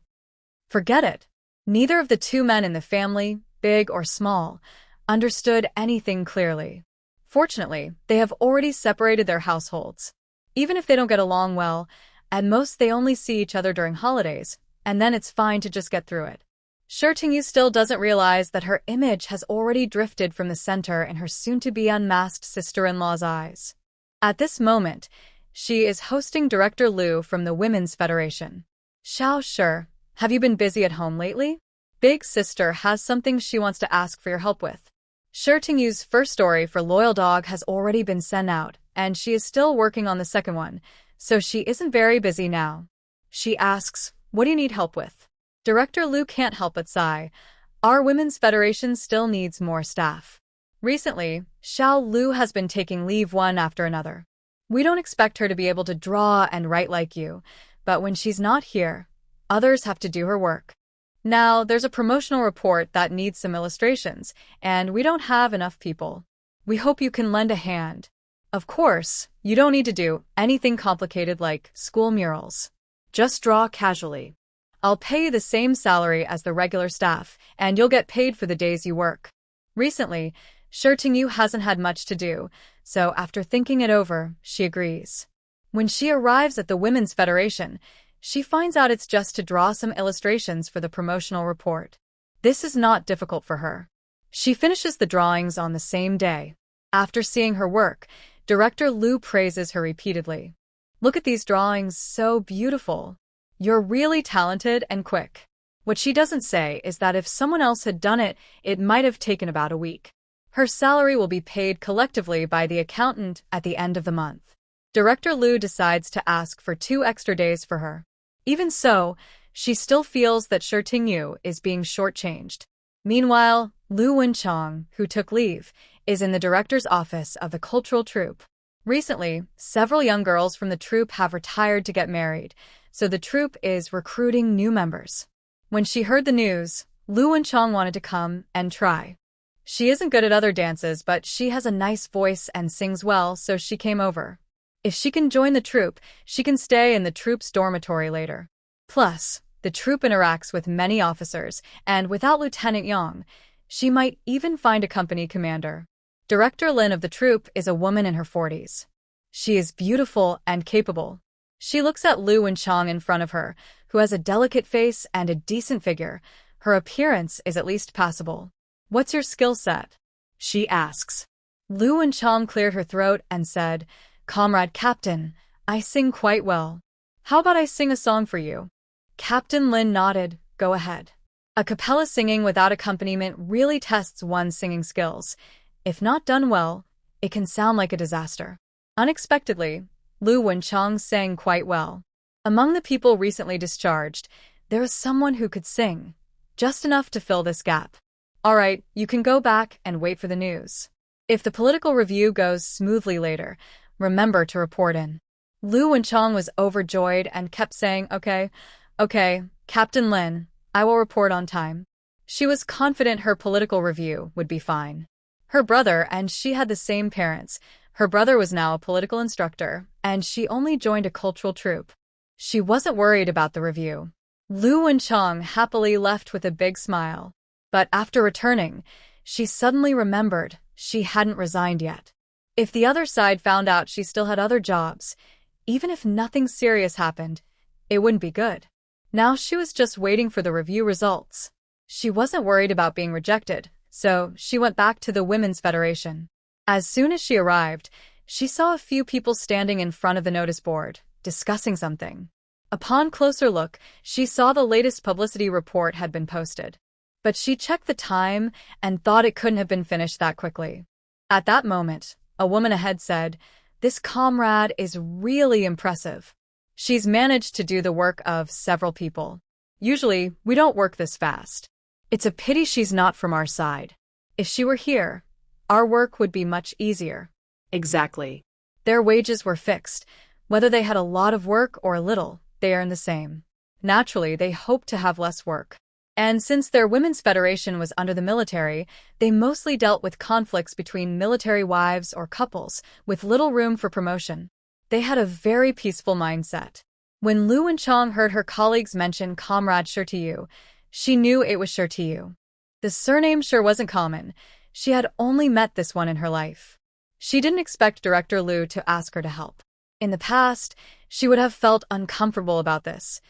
A: Forget it. Neither of the two men in the family, big or small, understood anything clearly. Fortunately, they have already separated their households. Even if they don't get along well, at most they only see each other during holidays, and then it's fine to just get through it. Tingyu still doesn't realize that her image has already drifted from the center in her soon-to-be unmasked sister-in-law's eyes. At this moment, she is hosting Director Lu from the Women's Federation. "Xiao Shi, have you been busy at home lately? Big sister has something she wants to ask for your help with." Tingyu's first story for Loyal Dog has already been sent out, and she is still working on the second one, so she isn't very busy now. She asks, "What do you need help with?" Director Lu can't help but sigh. Our Women's Federation still needs more staff. Recently, Xiao Lu has been taking leave one after another. We don't expect her to be able to draw and write like you, but when she's not here, others have to do her work. Now, there's a promotional report that needs some illustrations, and we don't have enough people. We hope you can lend a hand. Of course, you don't need to do anything complicated like school murals. Just draw casually. I'll pay you the same salary as the regular staff, and you'll get paid for the days you work. Recently, Tingyu hasn't had much to do, so after thinking it over, she agrees. When she arrives at the Women's Federation, she finds out it's just to draw some illustrations for the promotional report. This is not difficult for her. She finishes the drawings on the same day. After seeing her work, Director Lu praises her repeatedly. "Look at these drawings, so beautiful. You're really talented and quick." What she doesn't say is that if someone else had done it, it might have taken about a week. Her salary will be paid collectively by the accountant at the end of the month. Director Lu decides to ask for 2 extra days for her. Even so, she still feels that Tingyu is being shortchanged. Meanwhile, Lu Wenchong, who took leave, is in the director's office of the cultural troupe. Recently, several young girls from the troupe have retired to get married, so the troupe is recruiting new members. When she heard the news, Lu Wenchang wanted to come and try. She isn't good at other dances, but she has a nice voice and sings well, so she came over. If she can join the troupe, she can stay in the troupe's dormitory later. Plus, the troupe interacts with many officers, and without Lieutenant Yang, she might even find a company commander. Director Lin of the troupe is a woman in her 40s. She is beautiful and capable. She looks at Lu Wenchang in front of her, who has a delicate face and a decent figure. Her appearance is at least passable. "What's your skill set?" she asks. Lu Wenchang cleared her throat and said, "Comrade Captain, I sing quite well. How about I sing a song for you?" Captain Lin nodded. "Go ahead." A cappella singing without accompaniment really tests one's singing skills. If not done well, it can sound like a disaster. Unexpectedly, Lu Wenchang sang quite well. Among the people recently discharged, there is someone who could sing, just enough to fill this gap. All right, you can go back and wait for the news. If the political review goes smoothly later, remember to report in. Lu Wenchang was overjoyed and kept saying, Okay, Captain Lin, I will report on time. She was confident her political review would be fine. Her brother and she had the same parents. Her brother was now a political instructor, and she only joined a cultural troupe. She wasn't worried about the review. Lu Wenchang happily left with a big smile. But after returning, she suddenly remembered she hadn't resigned yet. If the other side found out she still had other jobs, even if nothing serious happened, it wouldn't be good. Now she was just waiting for the review results. She wasn't worried about being rejected, so she went back to the Women's Federation. As soon as she arrived, she saw a few people standing in front of the notice board, discussing something. Upon closer look, she saw the latest publicity report had been posted. But she checked the time and thought it couldn't have been finished that quickly. At that moment, a woman ahead said, "This comrade is really impressive. She's managed to do the work of several people. Usually, we don't work this fast. It's a pity she's not from our side. If she were here, our work would be much easier."
B: Exactly.
A: Their wages were fixed. Whether they had a lot of work or little, they earned the same. Naturally, they hoped to have less work. And since their women's federation was under the military, they mostly dealt with conflicts between military wives or couples, with little room for promotion. They had a very peaceful mindset. When Lu Wenchang heard her colleagues mention Comrade Shirtiu, she knew it was Shirtiu. The surname sure wasn't common. She had only met this one in her life. She didn't expect Director Lu to ask her to help. In the past, she would have felt uncomfortable about this.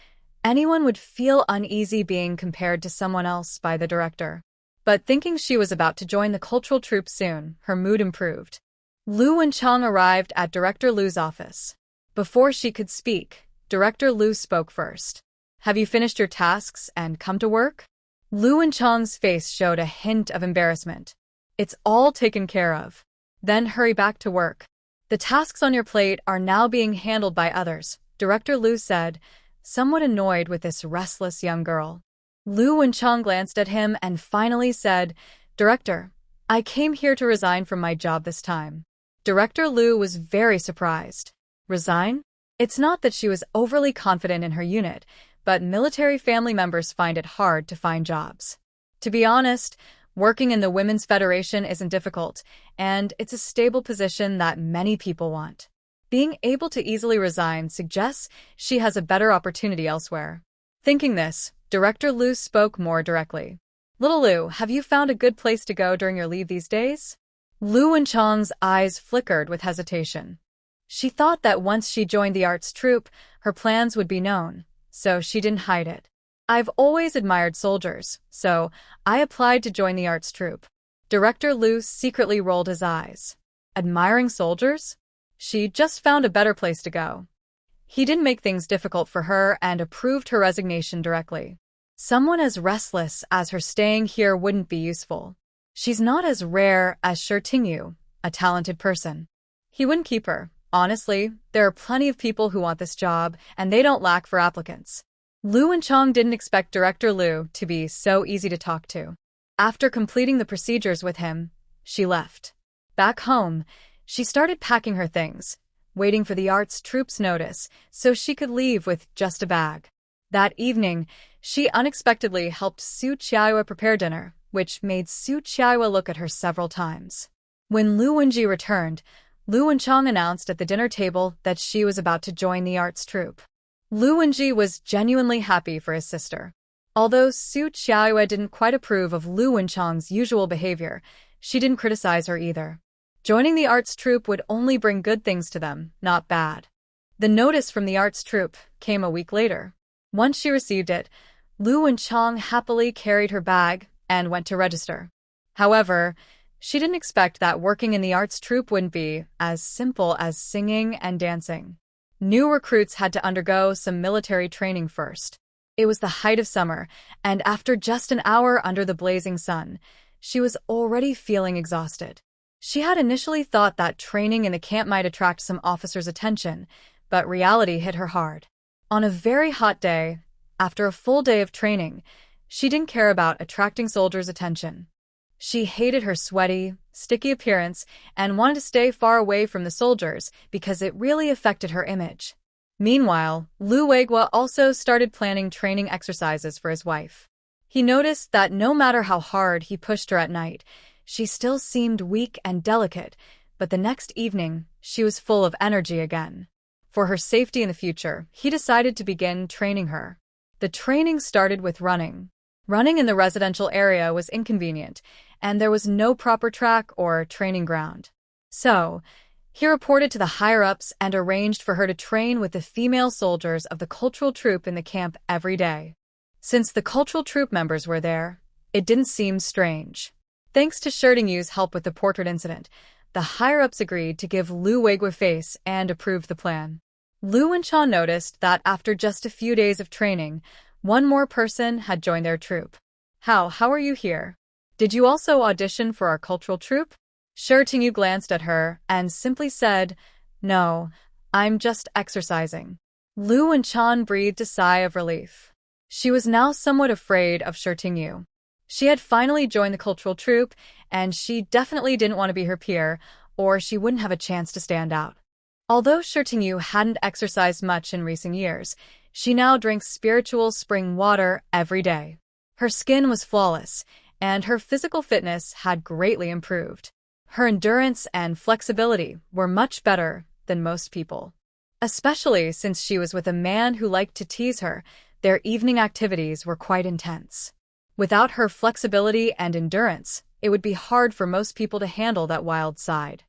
A: Anyone would feel uneasy being compared to someone else by the director. But thinking she was about to join the cultural troupe soon, her mood improved. Lu Wenchang arrived at Director Lu's office. Before she could speak, Director Lu spoke first. "Have you finished your tasks and come to work?" Lu Wenchang's face showed a hint of embarrassment. "It's all taken care of." "Then hurry back to work. The tasks on your plate are now being handled by others," Director Lu said, somewhat annoyed with this restless young girl. Lu Wenchang glanced at him and finally said, "Director, I came here to resign from my job this time." Director Lu was very surprised. Resign? It's not that she was overly confident in her unit, but military family members find it hard to find jobs. To be honest, working in the Women's Federation isn't difficult, and it's a stable position that many people want. Being able to easily resign suggests she has a better opportunity elsewhere. Thinking this, Director Lu spoke more directly. "Little Lu, have you found a good place to go during your leave these days?" Lu Wenchang's eyes flickered with hesitation. She thought that once she joined the arts troupe, her plans would be known, so she didn't hide it. "I've always admired soldiers, so I applied to join the arts troupe." Director Lu secretly rolled his eyes. Admiring soldiers? She just found a better place to go. He didn't make things difficult for her and approved her resignation directly. Someone as restless as her staying here wouldn't be useful. She's not as rare as Shirtiu, a talented person. He wouldn't keep her. Honestly, there are plenty of people who want this job, and they don't lack for applicants. Lu Wenchang didn't expect Director Lu to be so easy to talk to. After completing the procedures with him, she left. Back home, she started packing her things, waiting for the arts troupe's notice so she could leave with just a bag. That evening, she unexpectedly helped Su Qiaoyue prepare dinner, which made Su Qiaoyue look at her several times. When Lu Wenji returned, Lu Wenchang announced at the dinner table that she was about to join the arts troupe. Lu Wenji was genuinely happy for his sister. Although Su Qiaoyue didn't quite approve of Lu Wenchang's usual behavior, she didn't criticize her either. Joining the arts troupe would only bring good things to them, not bad. The notice from the arts troupe came a week later. Once she received it, Lu Wenchang happily carried her bag and went to register. However, she didn't expect that working in the arts troupe wouldn't be as simple as singing and dancing. New recruits had to undergo some military training first. It was the height of summer, and after just an hour under the blazing sun, she was already feeling exhausted. She had initially thought that training in the camp might attract some officers' attention, but reality hit her hard. On a very hot day, after a full day of training, she didn't care about attracting soldiers' attention. She hated her sweaty, sticky appearance and wanted to stay far away from the soldiers because it really affected her image. Meanwhile, Lu Weiguo also started planning training exercises for his wife. He noticed that no matter how hard he pushed her at night, she still seemed weak and delicate, but the next evening, she was full of energy again. For her safety in the future, he decided to begin training her. The training started with running. Running in the residential area was inconvenient, and there was no proper track or training ground. So, he reported to the higher-ups and arranged for her to train with the female soldiers of the cultural troupe in the camp every day. Since the cultural troupe members were there, it didn't seem strange. Thanks to Shirtingyu's help with the portrait incident, the higher-ups agreed to give Lu Weiguo face and approved the plan. Lu Wenchang noticed that after just a few days of training, one more person had joined their troupe. How are you here? Did you also audition for our cultural troupe? Shirtingyu glanced at her and simply said, "No, I'm just exercising." Lu Wenchang breathed a sigh of relief. She was now somewhat afraid of Shirtingyu. She had finally joined the cultural troupe, and she definitely didn't want to be her peer, or she wouldn't have a chance to stand out. Although Shirtingyu hadn't exercised much in recent years, she now drinks spiritual spring water every day. Her skin was flawless, and her physical fitness had greatly improved. Her endurance and flexibility were much better than most people. Especially since she was with a man who liked to tease her, their evening activities were quite intense. Without her flexibility and endurance, it would be hard for most people to handle that wild side.